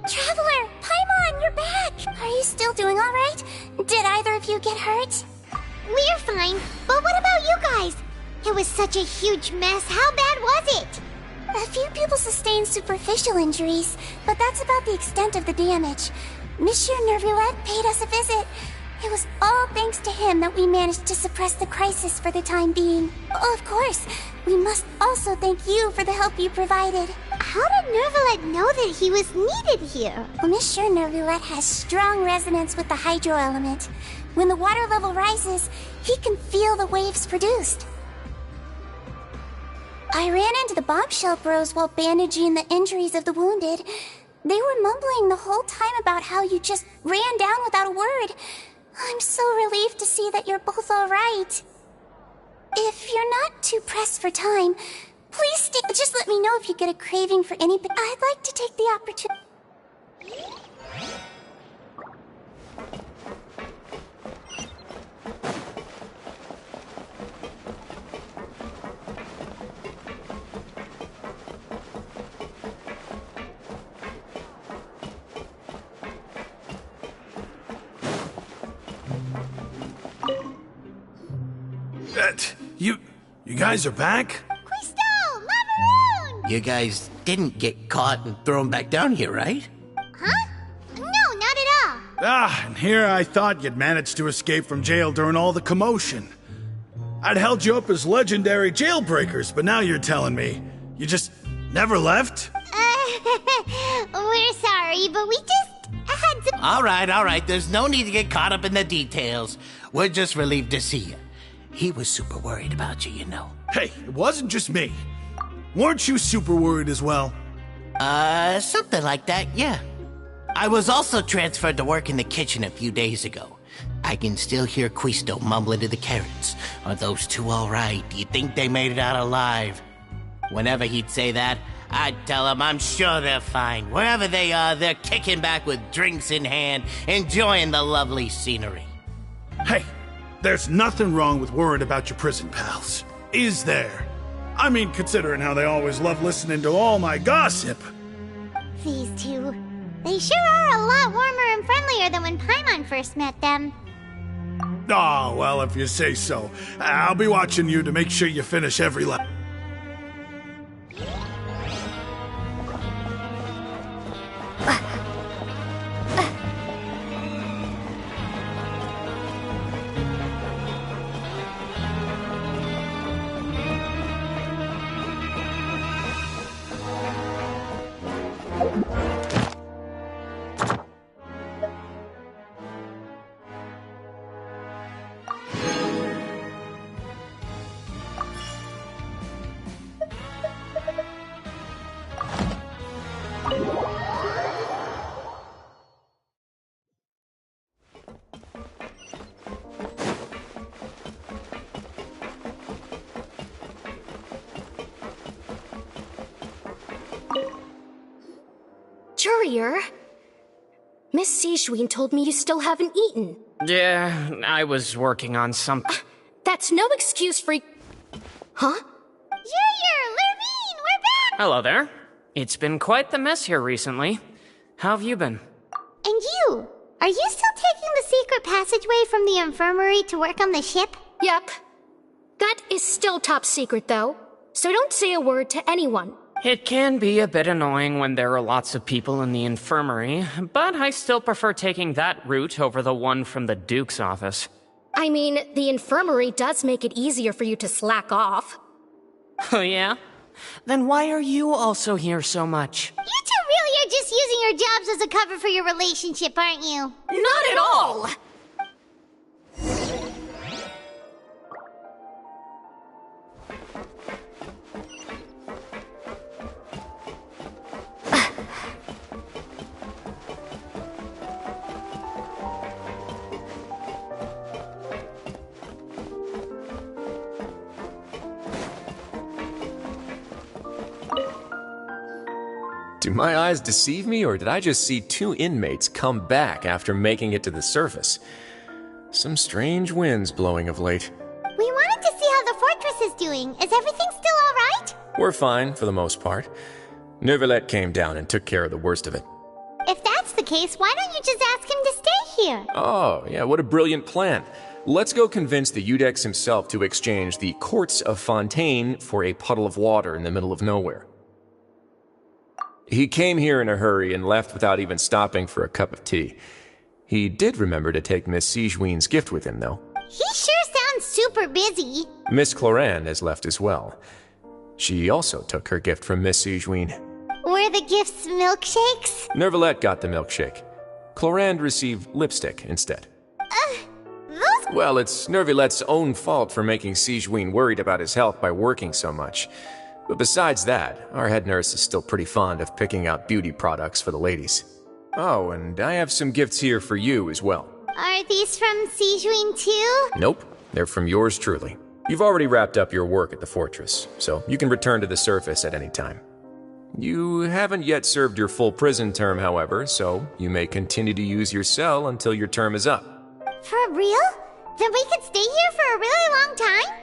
Traveler! Paimon, you're back! Are you still doing alright? Did either of you get hurt? We're fine, but what about you guys? It was such a huge mess. How bad was it? A few people sustained superficial injuries, but that's about the extent of the damage. Monsieur Nervulette paid us a visit. It was all thanks to him that we managed to suppress the crisis for the time being. Of course, we must also thank you for the help you provided. How did Nervulette know that he was needed here? Well, Monsieur Nervulette has strong resonance with the hydro element. When the water level rises, he can feel the waves produced. I ran into the bombshell bros while bandaging the injuries of the wounded. They were mumbling the whole time about how you just ran down without a word. I'm so relieved to see that you're both alright. If you're not too pressed for time, please stay. Just let me know if you get a craving for anything. I'd like to take the opportunity. You guys are back? You guys didn't get caught and thrown back down here, right? Huh? No, not at all. Ah, and here I thought you'd managed to escape from jail during all the commotion. I'd held you up as legendary jailbreakers, but now you're telling me you just never left? We're sorry, but we just had to... All right. There's no need to get caught up in the details. We're just relieved to see you. He was super worried about you, you know. Hey, it wasn't just me. Weren't you super worried as well? Something like that, yeah. I was also transferred to work in the kitchen a few days ago. I can still hear Quisto mumbling to the carrots. Are those two all right? Do you think they made it out alive? Whenever he'd say that, I'd tell him I'm sure they're fine. Wherever they are, they're kicking back with drinks in hand, enjoying the lovely scenery. Hey, there's nothing wrong with worrying about your prison pals. Is there? I mean, considering how they always love listening to all my gossip. These two. They sure are a lot warmer and friendlier than when Paimon first met them. Oh, well, if you say so. I'll be watching you to make sure you finish every lap. Courier? Miss Sijouin told me you still haven't eaten. Yeah, I was working on something. That's no excuse for... Huh? Courier! Lurvine! We're back! Hello there. It's been quite the mess here recently. How have you been? And you? Are you still taking the secret passageway from the infirmary to work on the ship? Yep. That is still top secret, though. So don't say a word to anyone. It can be a bit annoying when there are lots of people in the infirmary, but I still prefer taking that route over the one from the Duke's office. I mean, the infirmary does make it easier for you to slack off. Oh yeah? Then why are you also here so much? You two really are just using your jobs as a cover for your relationship, aren't you? Not at all! Do my eyes deceive me, or did I just see 2 inmates come back after making it to the surface? Some strange winds blowing of late. We wanted to see how the fortress is doing. Is everything still alright? We're fine, for the most part. Neuvillette came down and took care of the worst of it. If that's the case, why don't you just ask him to stay here? Oh, yeah, what a brilliant plan. Let's go convince the Eudex himself to exchange the Courts of Fontaine for a puddle of water in the middle of nowhere. He came here in a hurry and left without even stopping for a cup of tea. He did remember to take Miss Sigewinne's gift with him, though. He sure sounds super busy. Miss Clorinde has left as well. She also took her gift from Miss Sigewinne. Were the gifts milkshakes? Neuvillette got the milkshake. Clorinde received lipstick instead. Those... Well, it's Neuvillette's own fault for making Sigewinne worried about his health by working so much. But besides that, our head nurse is still pretty fond of picking out beauty products for the ladies. Oh, and I have some gifts here for you as well. Are these from Sigewinne too? Nope, they're from yours truly. You've already wrapped up your work at the fortress, so you can return to the surface at any time. You haven't yet served your full prison term, however, so you may continue to use your cell until your term is up. For real? Then we could stay here for a really long time?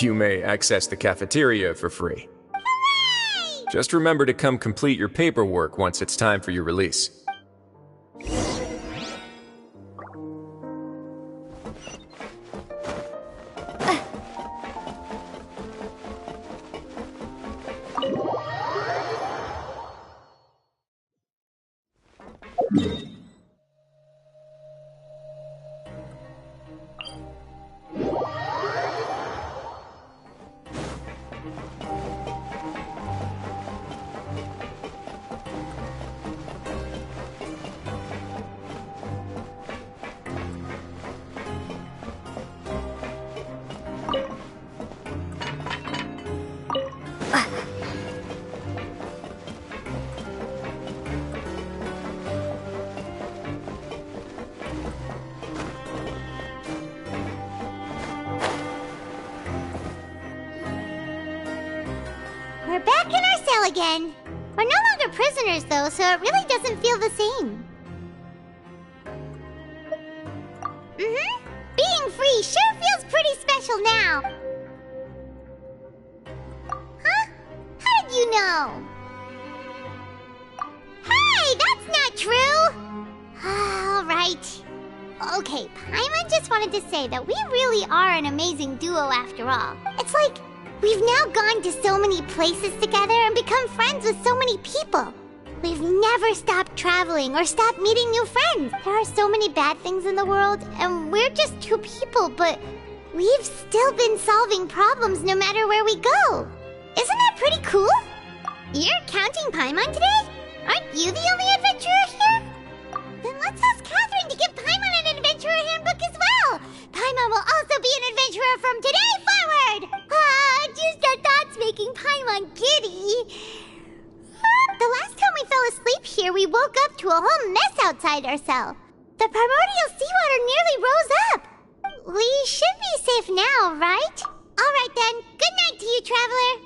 You may access the cafeteria for free. Hooray! Just remember to come complete your paperwork once it's time for your release. We're back in our cell again. We're no longer prisoners, though, so it really doesn't feel the same. Being free sure feels pretty special now. Huh? How did you know? Hey, that's not true! All right. Okay, Paimon just wanted to say that we really are an amazing duo after all. It's like we've now gone to so many places together and become friends with so many people. We've never stopped traveling or stopped meeting new friends. There are so many bad things in the world, and we're just 2 people, but we've still been solving problems no matter where we go. Isn't that pretty cool? You're counting Paimon today? Aren't you the only adventurer here? Then let's ask Catherine to give Paimon an adventurer handbook as well. Paimon will also be an adventurer from today forward. Just our thoughts making Paimon giddy. The last time we fell asleep here, we woke up to a whole mess outside our cell. The primordial seawater nearly rose up. We should be safe now, right? All right then. Good night to you, traveler.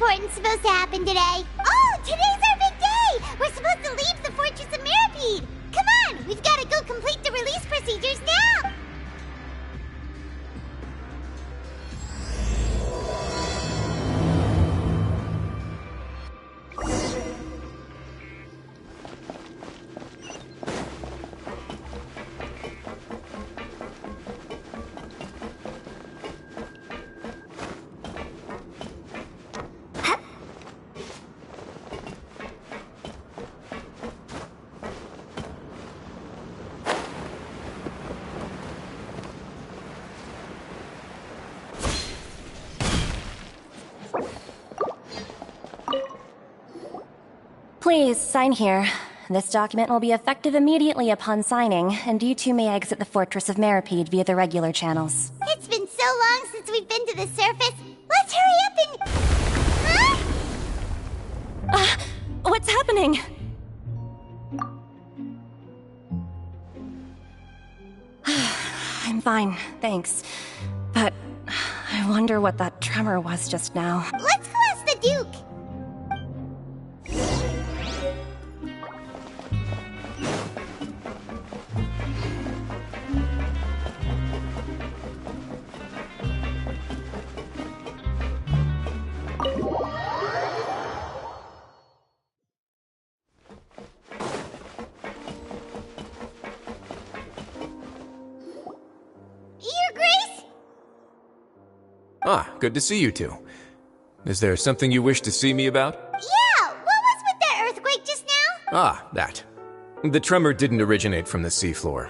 important's supposed to happen today? Oh, today's our big day! We're supposed to leave the Fortress of Mirapede! Come on, we've got to go complete the release procedures now! Please, sign here. This document will be effective immediately upon signing, and you two may exit the Fortress of Mirapede via the regular channels. It's been so long since we've been to the surface. Let's hurry up and... Huh? What's happening? I'm fine, thanks. But I wonder what that tremor was just now. Let's go ask the Duke! Ah, good to see you two. Is there something you wish to see me about? Yeah, what was with that earthquake just now? Ah, that. The tremor didn't originate from the seafloor.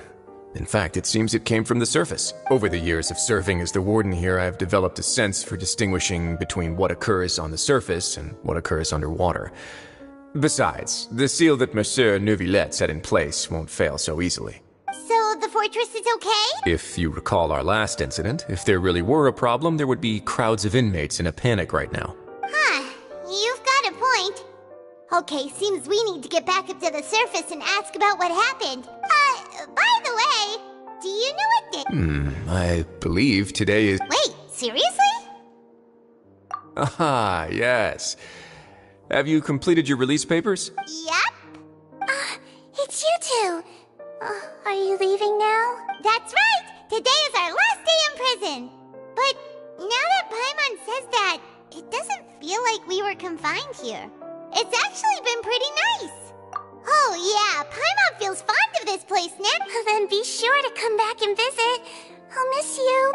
In fact, it seems it came from the surface. Over the years of serving as the warden here, I have developed a sense for distinguishing between what occurs on the surface and what occurs underwater. Besides, the seal that Monsieur Neuvillette set in place won't fail so easily. So the fortress is okay? If you recall our last incident, if there really were a problem, there would be crowds of inmates in a panic right now. Huh, you've got a point. Okay, seems we need to get back up to the surface and ask about what happened. By the way, do you know what day? I believe today is... Wait, seriously? Ah, yes. Have you completed your release papers? Yep. It's you two. Are you leaving now? That's right! Today is our last day in prison! But now that Paimon says that, it doesn't feel like we were confined here. It's actually been pretty nice. Oh yeah, Paimon feels fond of this place now. Then be sure to come back and visit. I'll miss you.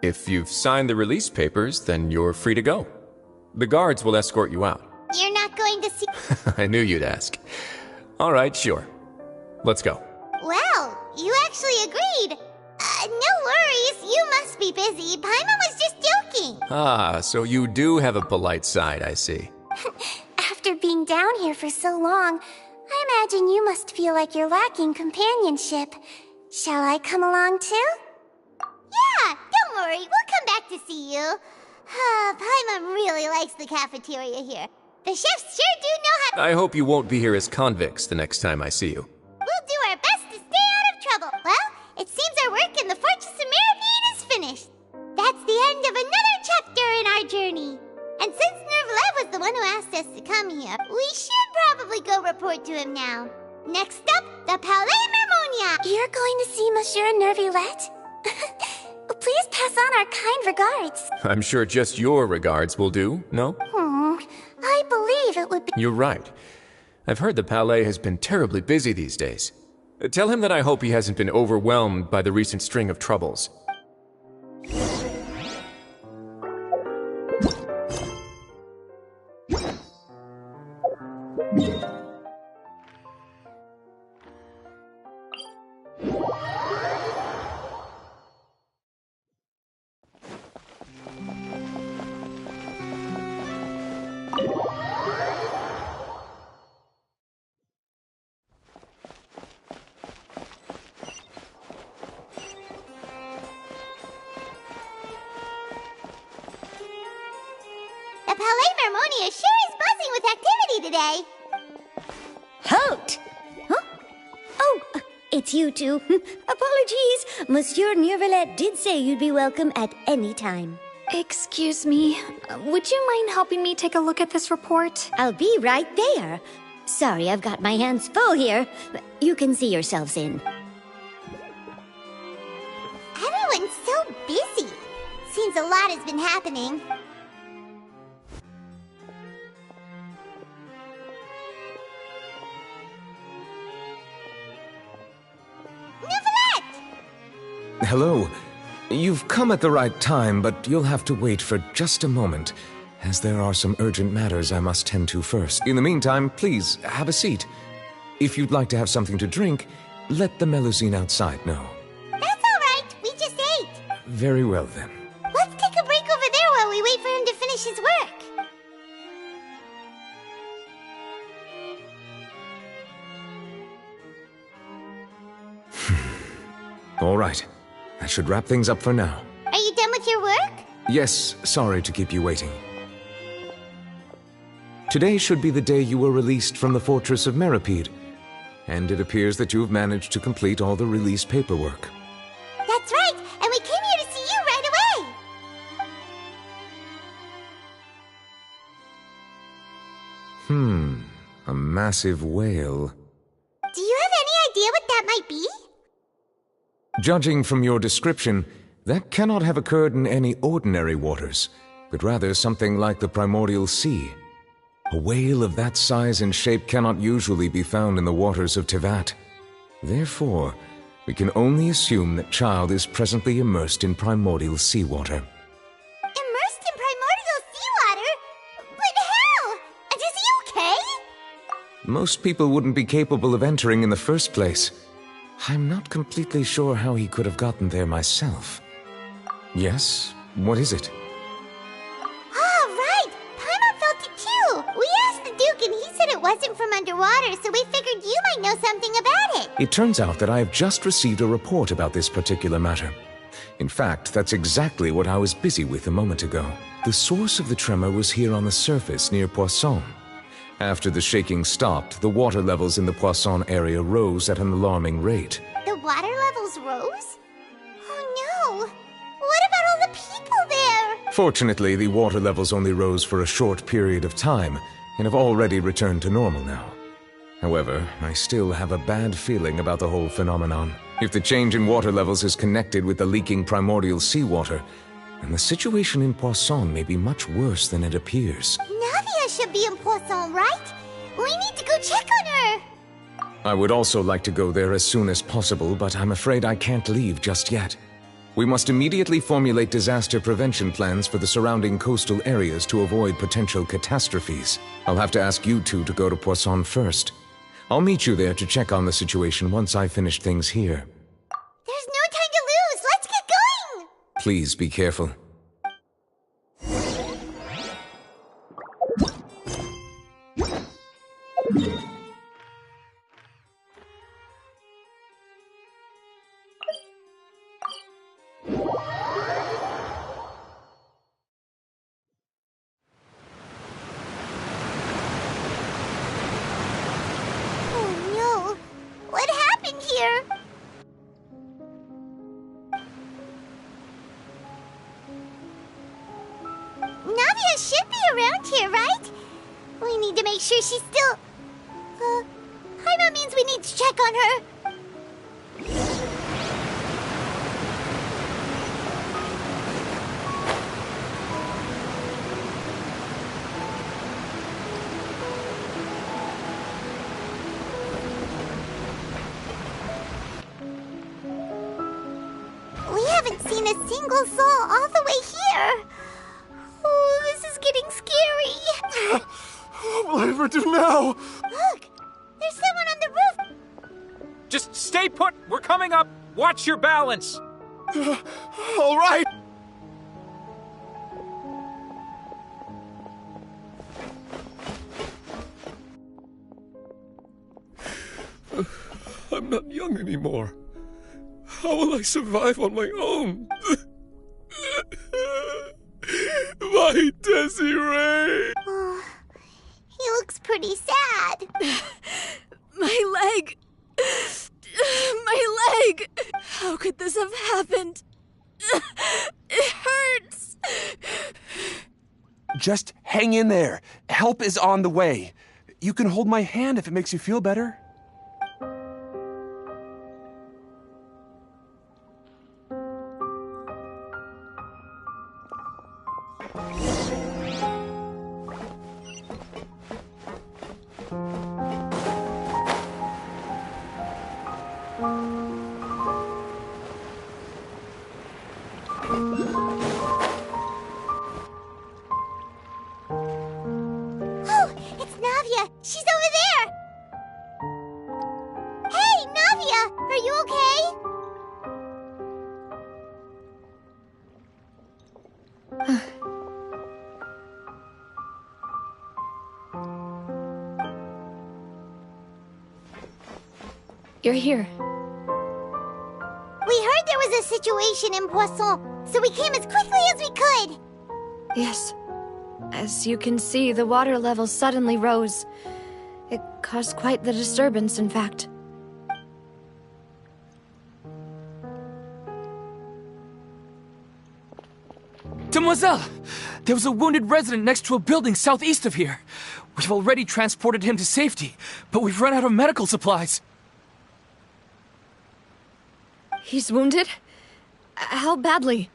If you've signed the release papers, then you're free to go. The guards will escort you out. You're not going to see... I knew you'd ask. All right, sure. Let's go. Well, you actually agreed. No worries, you must be busy. Paimon was just joking. Ah, so you do have a polite side, I see. After being down here for so long, I imagine you must feel like you're lacking companionship. Shall I come along too? Yeah, don't worry, we'll come back to see you. Paimon really likes the cafeteria here. The chefs sure do know how... I hope you won't be here as convicts the next time I see you. We'll do our best to stay out of trouble. Well, it seems our work in the Fortress of Mirapede is finished. That's the end of another chapter in our journey. And since Neuvillette was the one who asked us to come here, we should probably go report to him now. Next up, the Palais Mermonia. You're going to see Monsieur Neuvillette? Please pass on our kind regards. I'm sure just your regards will do, no? I believe it would be... You're right. I've heard the Palais has been terribly busy these days. Tell him that I hope he hasn't been overwhelmed by the recent string of troubles. The Palais Mermonia sure is buzzing with activity today. Halt! Huh? Oh, it's you two. Apologies. Monsieur Neuvillette did say you'd be welcome at any time. Excuse me, would you mind helping me take a look at this report? I'll be right there. Sorry, I've got my hands full here. You can see yourselves in. Everyone's so busy. Seems a lot has been happening. Hello. You've come at the right time, but you'll have to wait for just a moment, as there are some urgent matters I must tend to first. In the meantime, please, have a seat. If you'd like to have something to drink, let the Melusine outside know. That's all right. We just ate. Very well, then. Let's take a break over there while we wait for him to finish his work. All right. That should wrap things up for now. Are you done with your work? Yes, sorry to keep you waiting. Today should be the day you were released from the Fortress of Meripede, and it appears that you have managed to complete all the release paperwork. That's right, and we came here to see you right away. A massive whale. Do you have any idea what that might be? Judging from your description, that cannot have occurred in any ordinary waters, but rather something like the primordial sea. A whale of that size and shape cannot usually be found in the waters of Tevat. Therefore, we can only assume that Child is presently immersed in primordial seawater. Immersed in primordial seawater? But how? And is he okay? Most people wouldn't be capable of entering in the first place. I'm not completely sure how he could have gotten there myself. Yes? What is it? Ah, right! Paimon felt it too! We asked the Duke and he said it wasn't from underwater, so we figured you might know something about it! It turns out that I have just received a report about this particular matter. In fact, that's exactly what I was busy with a moment ago. The source of the tremor was here on the surface near Poisson. After the shaking stopped, the water levels in the Poisson area rose at an alarming rate. The water levels rose? Oh no! What about all the people there? Fortunately, the water levels only rose for a short period of time, and have already returned to normal now. However, I still have a bad feeling about the whole phenomenon. If the change in water levels is connected with the leaking primordial seawater, then the situation in Poisson may be much worse than it appears. Navia should be in Poisson, right? We need to go check on her! I would also like to go there as soon as possible, but I'm afraid I can't leave just yet. We must immediately formulate disaster prevention plans for the surrounding coastal areas to avoid potential catastrophes. I'll have to ask you two to go to Poisson first. I'll meet you there to check on the situation once I finish things here. There's no time to lose! Let's get going! Please be careful. Navia should be around here, right? We need to make sure she's still... Paimon means we need to check on her. We haven't seen a single soul all the way here. Oh, this is getting scary. What will I ever do now? Look, there's someone on the roof. Just stay put. We're coming up. Watch your balance. All right. I'm not young anymore. How will I survive on my own? My Desiree! Oh, he looks pretty sad. My leg! My leg! How could this have happened? It hurts! Just hang in there. Help is on the way. You can hold my hand if it makes you feel better. She's over there! Hey, Navia! Are you okay? You're here. We heard there was a situation in Poisson, so we came as quickly as we could! Yes. As you can see, the water level suddenly rose. It caused quite the disturbance, in fact. Demoiselle! There was a wounded resident next to a building southeast of here. We've already transported him to safety, but we've run out of medical supplies. He's wounded? How badly?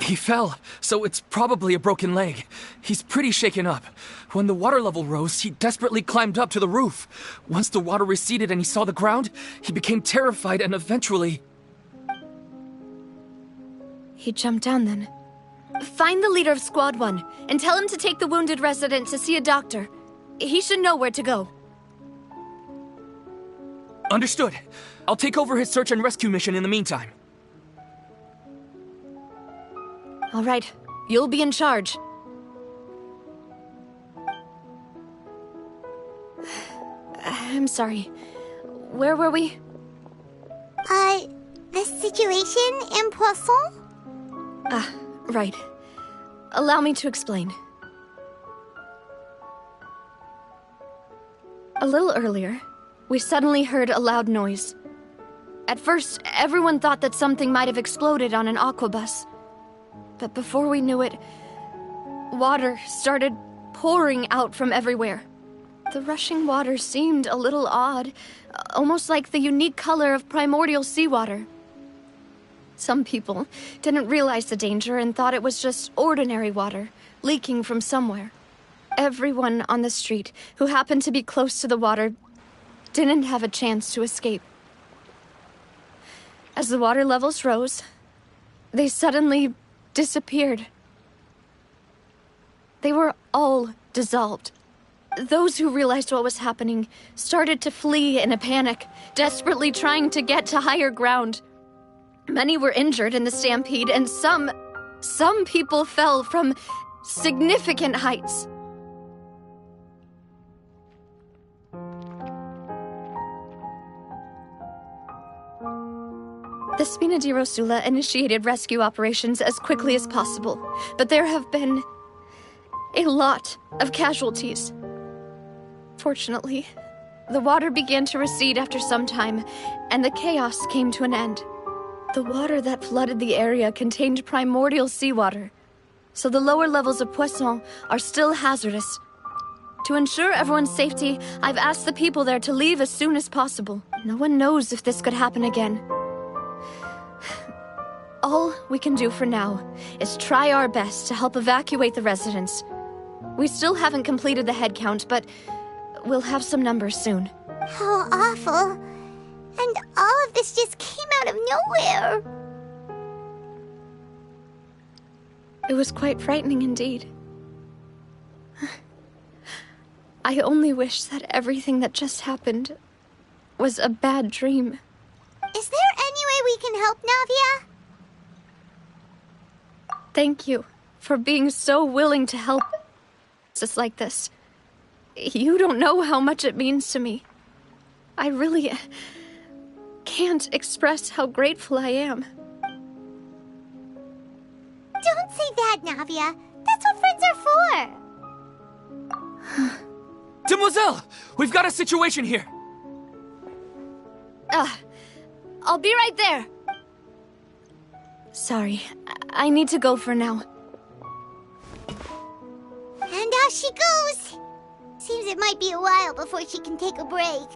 He fell, so it's probably a broken leg. He's pretty shaken up. When the water level rose, he desperately climbed up to the roof. Once the water receded and he saw the ground, he became terrified and eventually... He jumped down then. Find the leader of Squad 1 and tell him to take the wounded resident to see a doctor. He should know where to go. Understood. I'll take over his search and rescue mission in the meantime. All right, you'll be in charge. I'm sorry. Where were we? The situation in Poisson? Ah, right. Allow me to explain. A little earlier, we suddenly heard a loud noise. At first, everyone thought that something might have exploded on an aquabus. But before we knew it, water started pouring out from everywhere. The rushing water seemed a little odd, almost like the unique color of primordial seawater. Some people didn't realize the danger and thought it was just ordinary water, leaking from somewhere. Everyone on the street who happened to be close to the water didn't have a chance to escape. As the water levels rose, they suddenly disappeared. They were all dissolved. Those who realized what was happening started to flee in a panic, desperately trying to get to higher ground. Many were injured in the stampede, and some people fell from significant heights. The Spina di Rosula initiated rescue operations as quickly as possible, but there have been a lot of casualties. Fortunately, the water began to recede after some time, and the chaos came to an end. The water that flooded the area contained primordial seawater, so the lower levels of Poisson are still hazardous. To ensure everyone's safety, I've asked the people there to leave as soon as possible. No one knows if this could happen again. All we can do for now is try our best to help evacuate the residents. We still haven't completed the head count, but we'll have some numbers soon. How awful. And all of this just came out of nowhere. It was quite frightening indeed. I only wish that everything that just happened was a bad dream. Is there any way we can help, Navia? Thank you for being so willing to help just like this. You don't know how much it means to me. I really can't express how grateful I am. Don't say that, Navia. That's what friends are for. Demoiselle! We've got a situation here! I'll be right there. Sorry, I need to go for now. There she goes! Seems it might be a while before she can take a break.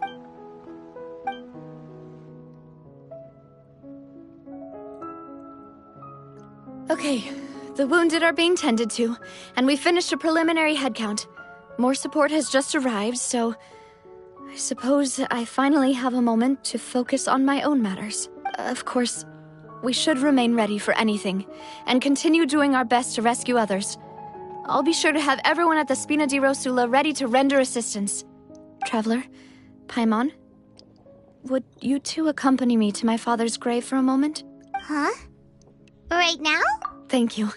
Okay, the wounded are being tended to, and we finished a preliminary head count. More support has just arrived, so I suppose I finally have a moment to focus on my own matters. Of course, we should remain ready for anything, and continue doing our best to rescue others. I'll be sure to have everyone at the Spina di Rosula ready to render assistance. Traveler, Paimon, would you two accompany me to my father's grave for a moment? Huh? Right now? Thank you.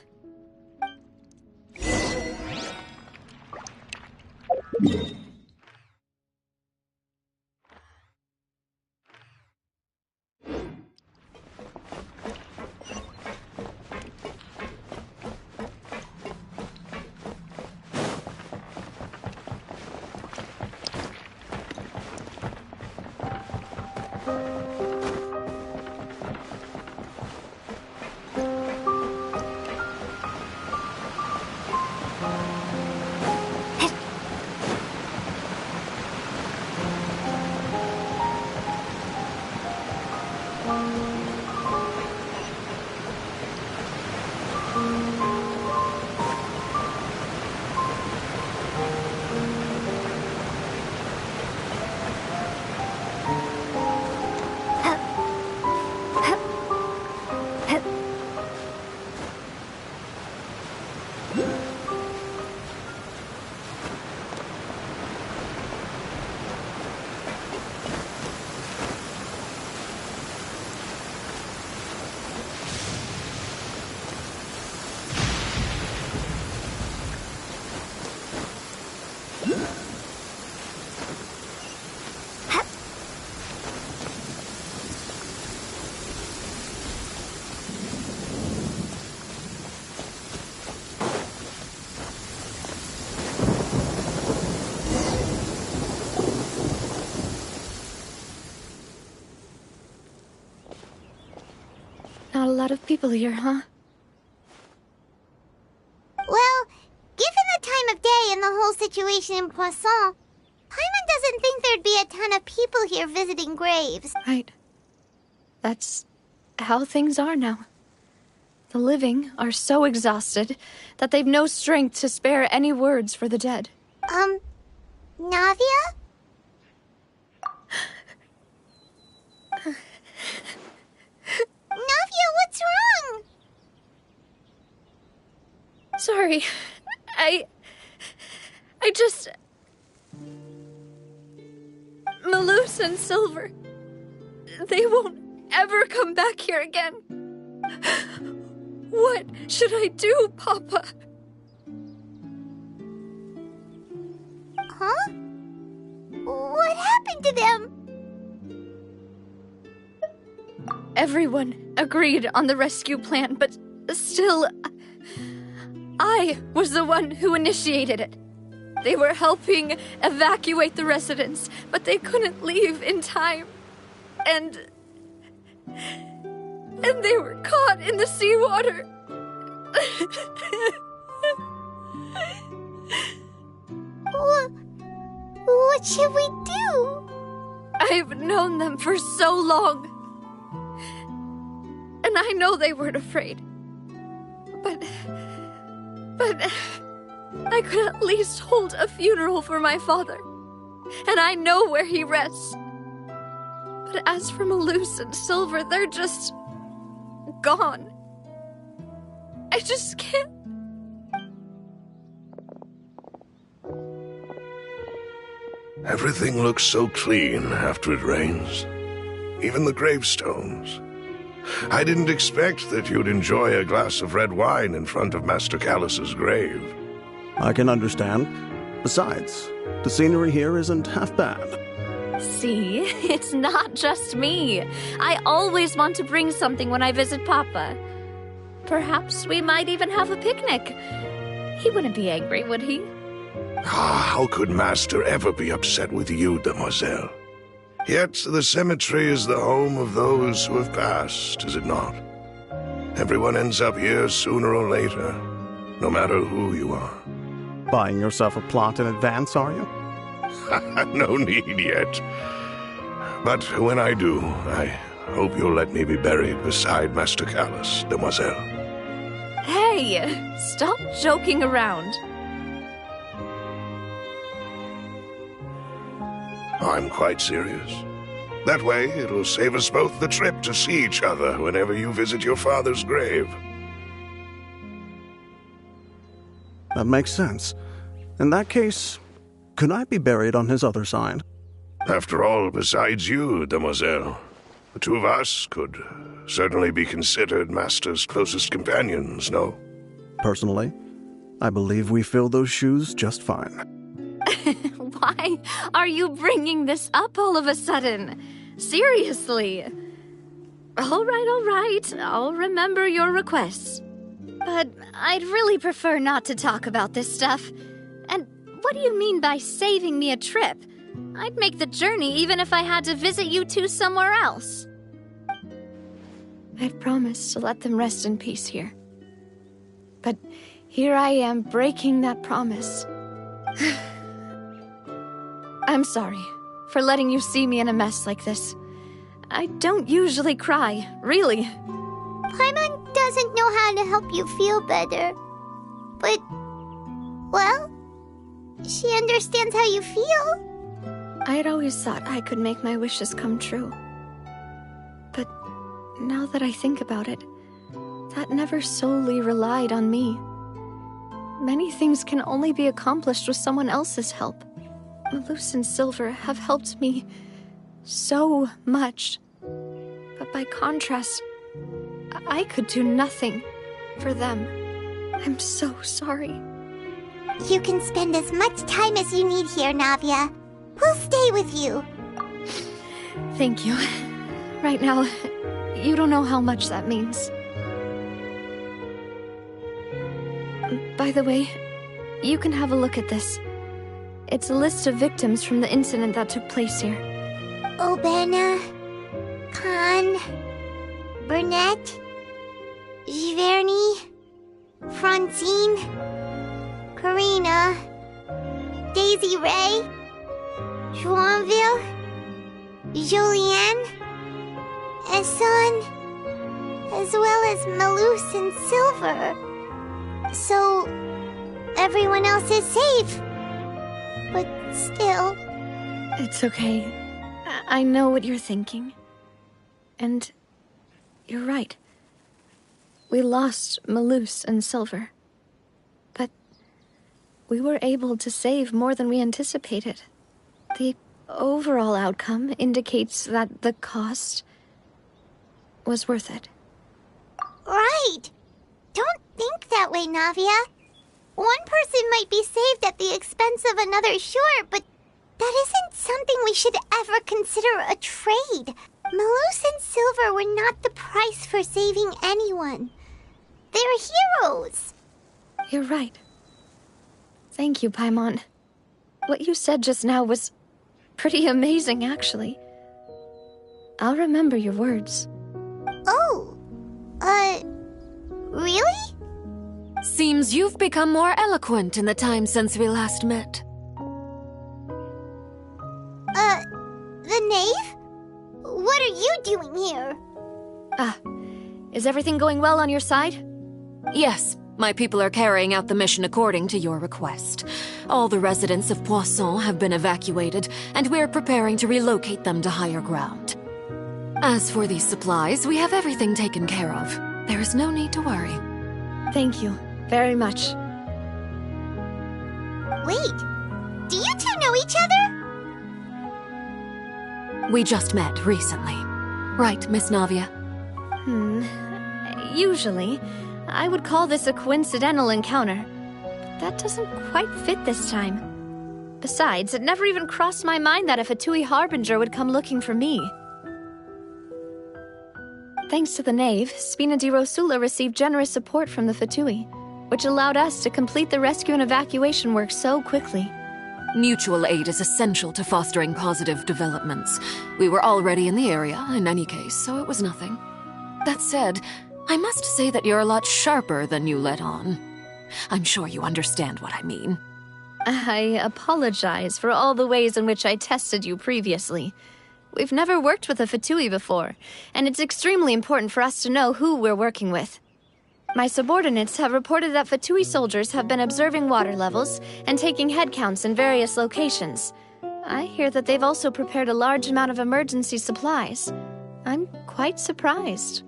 Not a lot of people here, huh? Well, given the time of day and the whole situation in Poisson, Paimon doesn't think there'd be a ton of people here visiting graves. Right. That's how things are now. The living are so exhausted that they've no strength to spare any words for the dead. Navia? Navia, what's wrong? Sorry. I just... Malus and Silver... They won't ever come back here again. What should I do, Papa? Huh? What happened to them? Everyone agreed on the rescue plan, but still... I was the one who initiated it. They were helping evacuate the residents, but they couldn't leave in time. And they were caught in the seawater. What should we do? I've known them for so long. And I know they weren't afraid. But I could at least hold a funeral for my father. And I know where he rests. But as for Malus and Silver, they're just... gone. I just can't... Everything looks so clean after it rains. Even the gravestones. I didn't expect that you'd enjoy a glass of red wine in front of Master Callus's grave. I can understand. Besides, the scenery here isn't half bad. See, it's not just me. I always want to bring something when I visit Papa. Perhaps we might even have a picnic. He wouldn't be angry, would he? How could Master ever be upset with you, demoiselle? Yet the cemetery is the home of those who have passed, is it not? Everyone ends up here sooner or later, no matter who you are. Buying yourself a plot in advance, are you? No need yet. But when I do, I hope you'll let me be buried beside Master Callus, Demoiselle. Hey, stop joking around. I'm quite serious. That way, it'll save us both the trip to see each other whenever you visit your father's grave. That makes sense. In that case, could I be buried on his other side? After all, besides you, Demoiselle, the two of us could certainly be considered Master's closest companions, no? Personally, I believe we fill those shoes just fine. Why are you bringing this up all of a sudden? Seriously. All right. I'll remember your requests. But I'd really prefer not to talk about this stuff. And what do you mean by saving me a trip? I'd make the journey even if I had to visit you two somewhere else. I'd promised to let them rest in peace here. But here I am breaking that promise. I'm sorry for letting you see me in a mess like this. I don't usually cry, really. Paimon doesn't know how to help you feel better. But, well, she understands how you feel. I had always thought I could make my wishes come true. But now that I think about it, that never solely relied on me. Many things can only be accomplished with someone else's help. Malus and Silver have helped me so much. But by contrast, I could do nothing for them. I'm so sorry. You can spend as much time as you need here, Navia. We'll stay with you. Thank you. Right now, you don't know how much that means. By the way, you can have a look at this. It's a list of victims from the incident that took place here. Obena, Khan, Burnett, Giverny, Francine, Karina, Daisy Ray, Joinville, Julianne, Esson, as well as Malus and Silver. So, everyone else is safe. But still... It's okay. I know what you're thinking. And you're right. We lost Malus and Silver. But we were able to save more than we anticipated. The overall outcome indicates that the cost was worth it. Right! Don't think that way, Navia. One person might be saved at the expense of another, sure, but that isn't something we should ever consider a trade. Malus and Silver were not the price for saving anyone. They're heroes. You're right. Thank you, Paimon. What you said just now was pretty amazing, actually. I'll remember your words. Oh, really? Seems you've become more eloquent in the time since we last met. The knave? What are you doing here? Is everything going well on your side? Yes, my people are carrying out the mission according to your request. All the residents of Poisson have been evacuated, and we're preparing to relocate them to higher ground. As for these supplies, we have everything taken care of. There is no need to worry. Thank you very much. Wait, do you two know each other? We just met recently. Right, Miss Navia? Usually, I would call this a coincidental encounter. But that doesn't quite fit this time. Besides, it never even crossed my mind that a Fatui Harbinger would come looking for me. Thanks to the Knave, Spina di Rosula received generous support from the Fatui, which allowed us to complete the rescue and evacuation work so quickly. Mutual aid is essential to fostering positive developments. We were already in the area, in any case, so it was nothing. That said, I must say that you're a lot sharper than you let on. I'm sure you understand what I mean. I apologize for all the ways in which I tested you previously. We've never worked with a Fatui before, and it's extremely important for us to know who we're working with. My subordinates have reported that Fatui soldiers have been observing water levels and taking head counts in various locations. I hear that they've also prepared a large amount of emergency supplies. I'm quite surprised.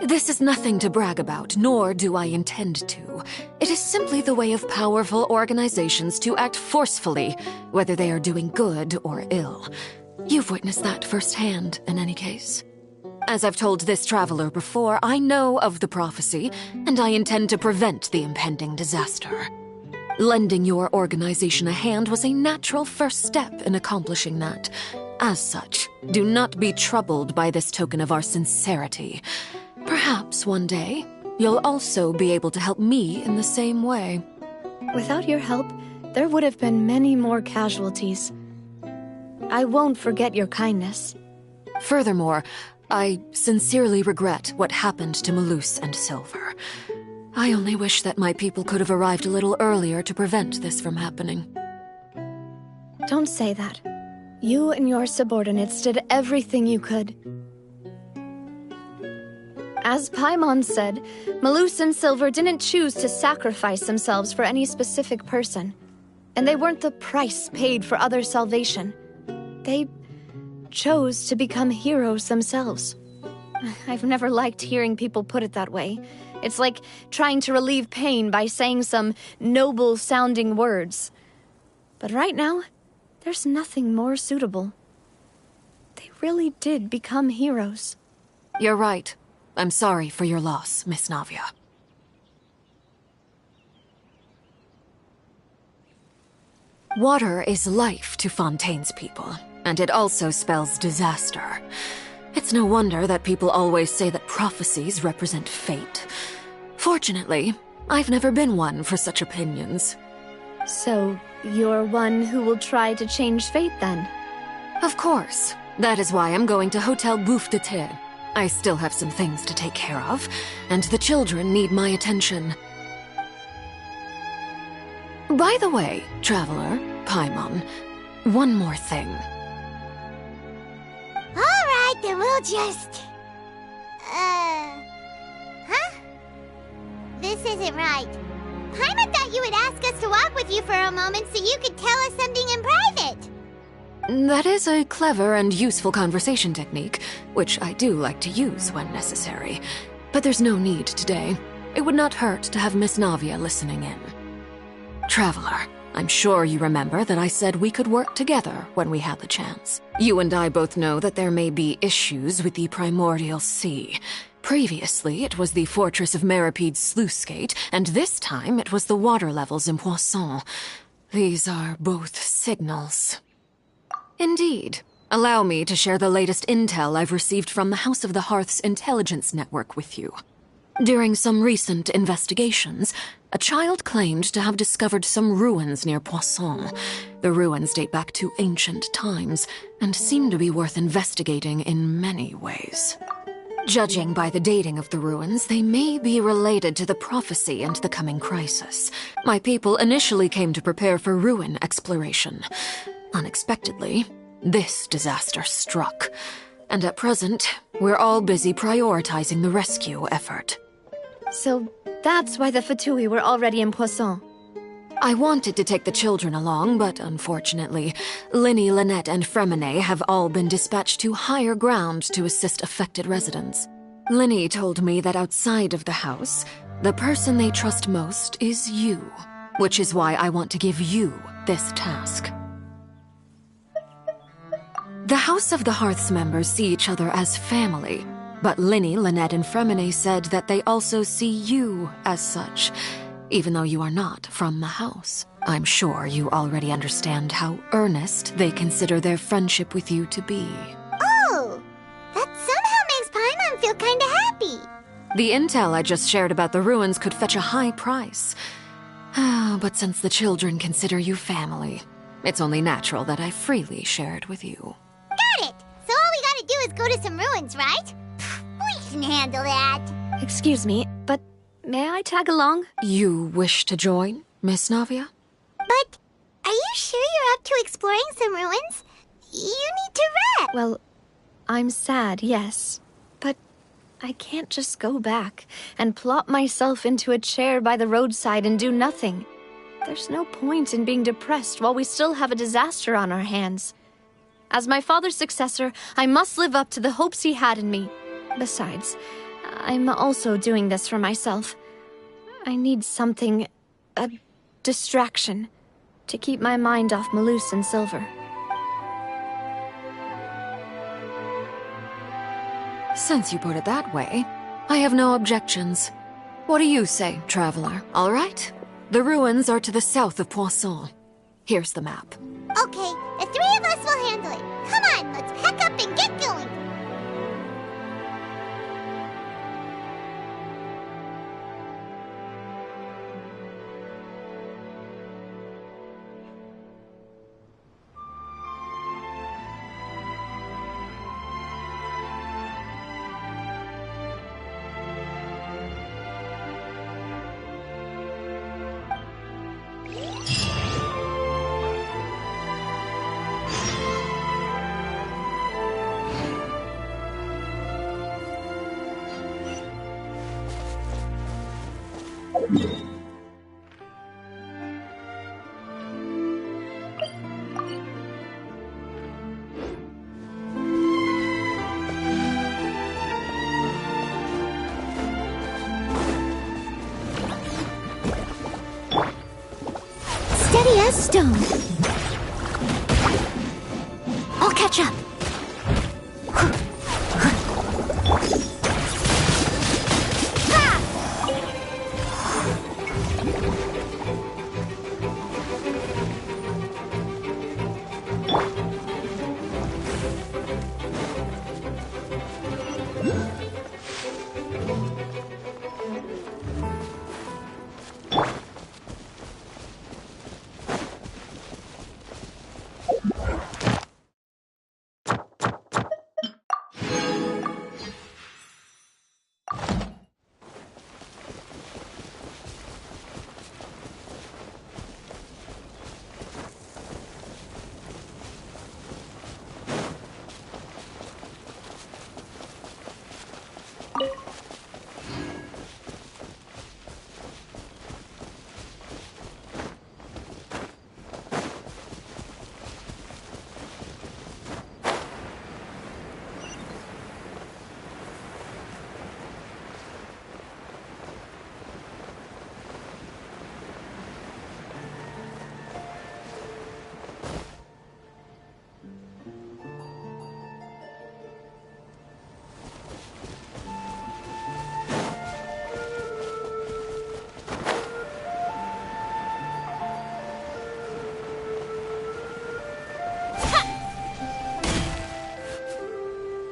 This is nothing to brag about, nor do I intend to. It is simply the way of powerful organizations to act forcefully, whether they are doing good or ill. You've witnessed that firsthand, in any case. As I've told this traveler before, I know of the prophecy, and I intend to prevent the impending disaster. Lending your organization a hand was a natural first step in accomplishing that. As such, do not be troubled by this token of our sincerity. Perhaps one day, you'll also be able to help me in the same way. Without your help, there would have been many more casualties. I won't forget your kindness. Furthermore, I sincerely regret what happened to Malus and Silver. I only wish that my people could have arrived a little earlier to prevent this from happening. Don't say that. You and your subordinates did everything you could. As Paimon said, Malus and Silver didn't choose to sacrifice themselves for any specific person. And they weren't the price paid for other salvation. They chose to become heroes themselves. I've never liked hearing people put it that way. It's like trying to relieve pain by saying some noble-sounding words. But right now, there's nothing more suitable. They really did become heroes. You're right. I'm sorry for your loss, Miss Navia. Water is life to Fontaine's people, and it also spells disaster. It's no wonder that people always say that prophecies represent fate. Fortunately, I've never been one for such opinions. So, you're one who will try to change fate, then? Of course. That is why I'm going to Hotel Bouffe de Terre. I still have some things to take care of, and the children need my attention. By the way, traveler, Paimon, one more thing. Alright, then we'll just... Huh? This isn't right. Paimon thought you would ask us to walk with you for a moment so you could tell us something in private. That is a clever and useful conversation technique, which I do like to use when necessary. But there's no need today. It would not hurt to have Miss Navia listening in. Traveler, I'm sure you remember that I said we could work together when we had the chance. You and I both know that there may be issues with the Primordial Sea. Previously, it was the Fortress of Meripede's sluice gate, and this time it was the water levels in Poisson. These are both signals. Indeed. Allow me to share the latest intel I've received from the House of the Hearth's intelligence network with you. During some recent investigations, a child claimed to have discovered some ruins near Poisson. The ruins date back to ancient times, and seem to be worth investigating in many ways. Judging by the dating of the ruins, they may be related to the prophecy and the coming crisis. My people initially came to prepare for ruin exploration. Unexpectedly, this disaster struck, and at present, we're all busy prioritizing the rescue effort. So that's why the Fatui were already in Poisson. I wanted to take the children along, but unfortunately, Linny, Lynette, and Fremine have all been dispatched to higher ground to assist affected residents. Linny told me that outside of the house, the person they trust most is you, which is why I want to give you this task. The House of the Hearth's members see each other as family, but Linny, Lynette, and Fremine said that they also see you as such, even though you are not from the house. I'm sure you already understand how earnest they consider their friendship with you to be. Oh! That somehow makes Paimon feel kinda happy. The intel I just shared about the ruins could fetch a high price. But since the children consider you family, it's only natural that I freely share it with you. Got it! So all we gotta do is go to some ruins, right? We can handle that. Excuse me, but may I tag along? You wish to join, Miss Navia? But forward to exploring some ruins. You need to rest. Well, I'm sad, yes. But I can't just go back and plop myself into a chair by the roadside and do nothing. There's no point in being depressed while we still have a disaster on our hands. As my father's successor, I must live up to the hopes he had in me. Besides, I'm also doing this for myself. I need something, a distraction, to keep my mind off Malus and Silver. Since you put it that way, I have no objections. What do you say, traveler? All right? The ruins are to the south of Poisson. Here's the map. Okay, the three of us will handle it. Come on, let's pack up and get going. Steady as stone. I'll catch up.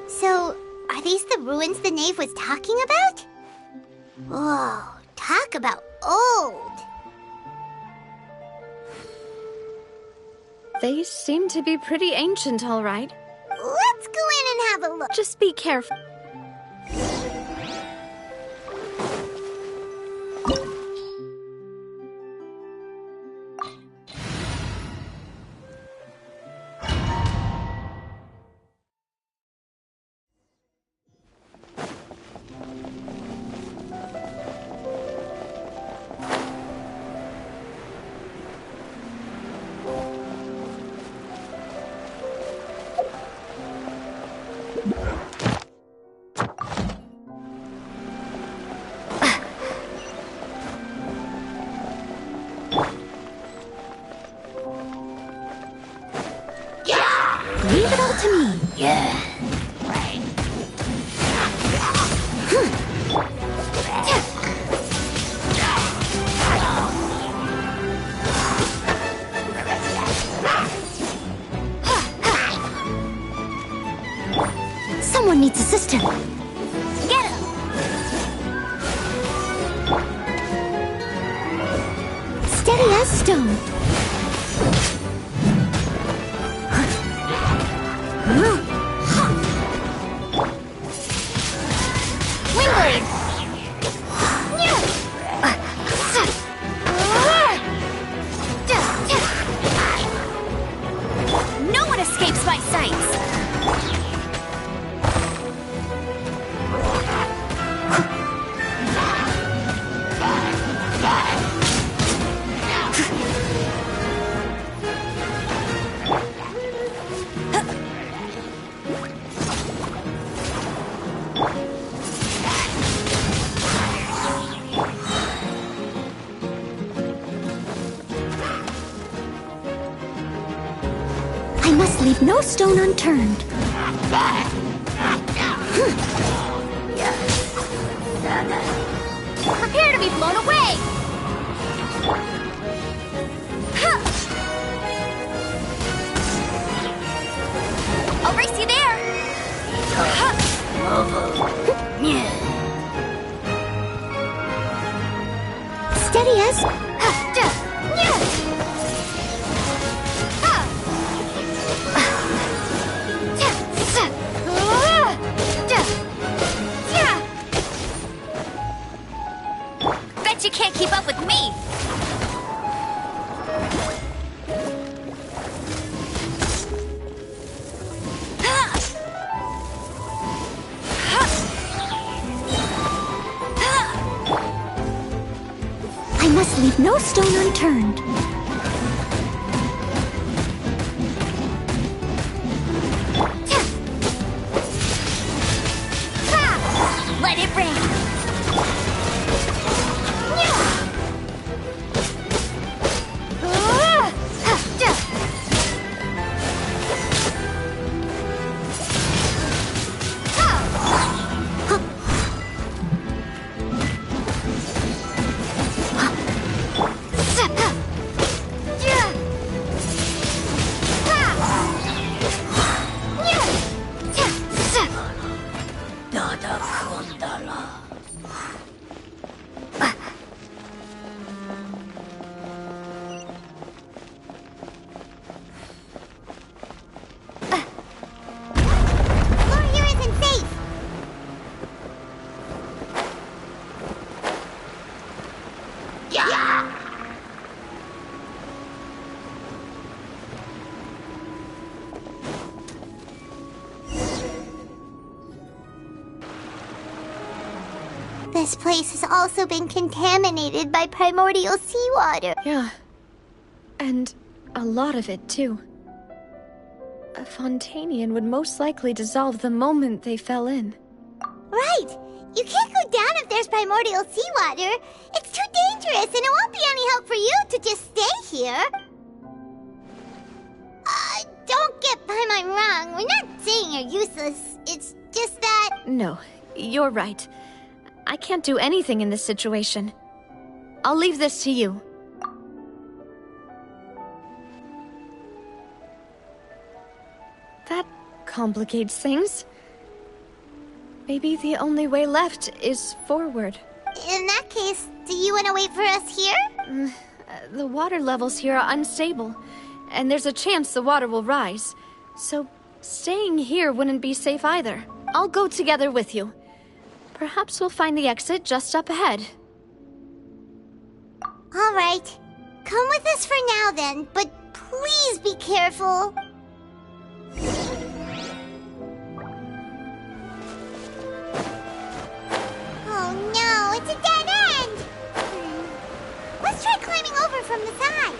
So, are these the ruins the knave was talking about? Whoa, talk about old. They seem to be pretty ancient, all right. Let's go in and have a look. Just be careful. Leave it all to me. Yeah. Someone needs a system. Get him! Steady as stone. Wingblade! I must leave no stone unturned. Prepare to be blown away! I'll race you there! Steady as... Bet you can't keep up with me! I must leave no stone unturned. Let it rain! This place has also been contaminated by primordial seawater. Yeah. And a lot of it, too. A Fontanian would most likely dissolve the moment they fell in. Right! You can't go down if there's primordial seawater. It's too dangerous, and it won't be any help for you to just stay here. Don't get Paimon wrong. We're not saying you're useless. It's just that... No, you're right. I can't do anything in this situation. I'll leave this to you. That complicates things. Maybe the only way left is forward. In that case, do you want to wait for us here? The water levels here are unstable, and there's a chance the water will rise. So, staying here wouldn't be safe either. I'll go together with you. Perhaps we'll find the exit just up ahead. All right. Come with us for now then, but please be careful. Oh no, it's a dead end! Let's try climbing over from the side.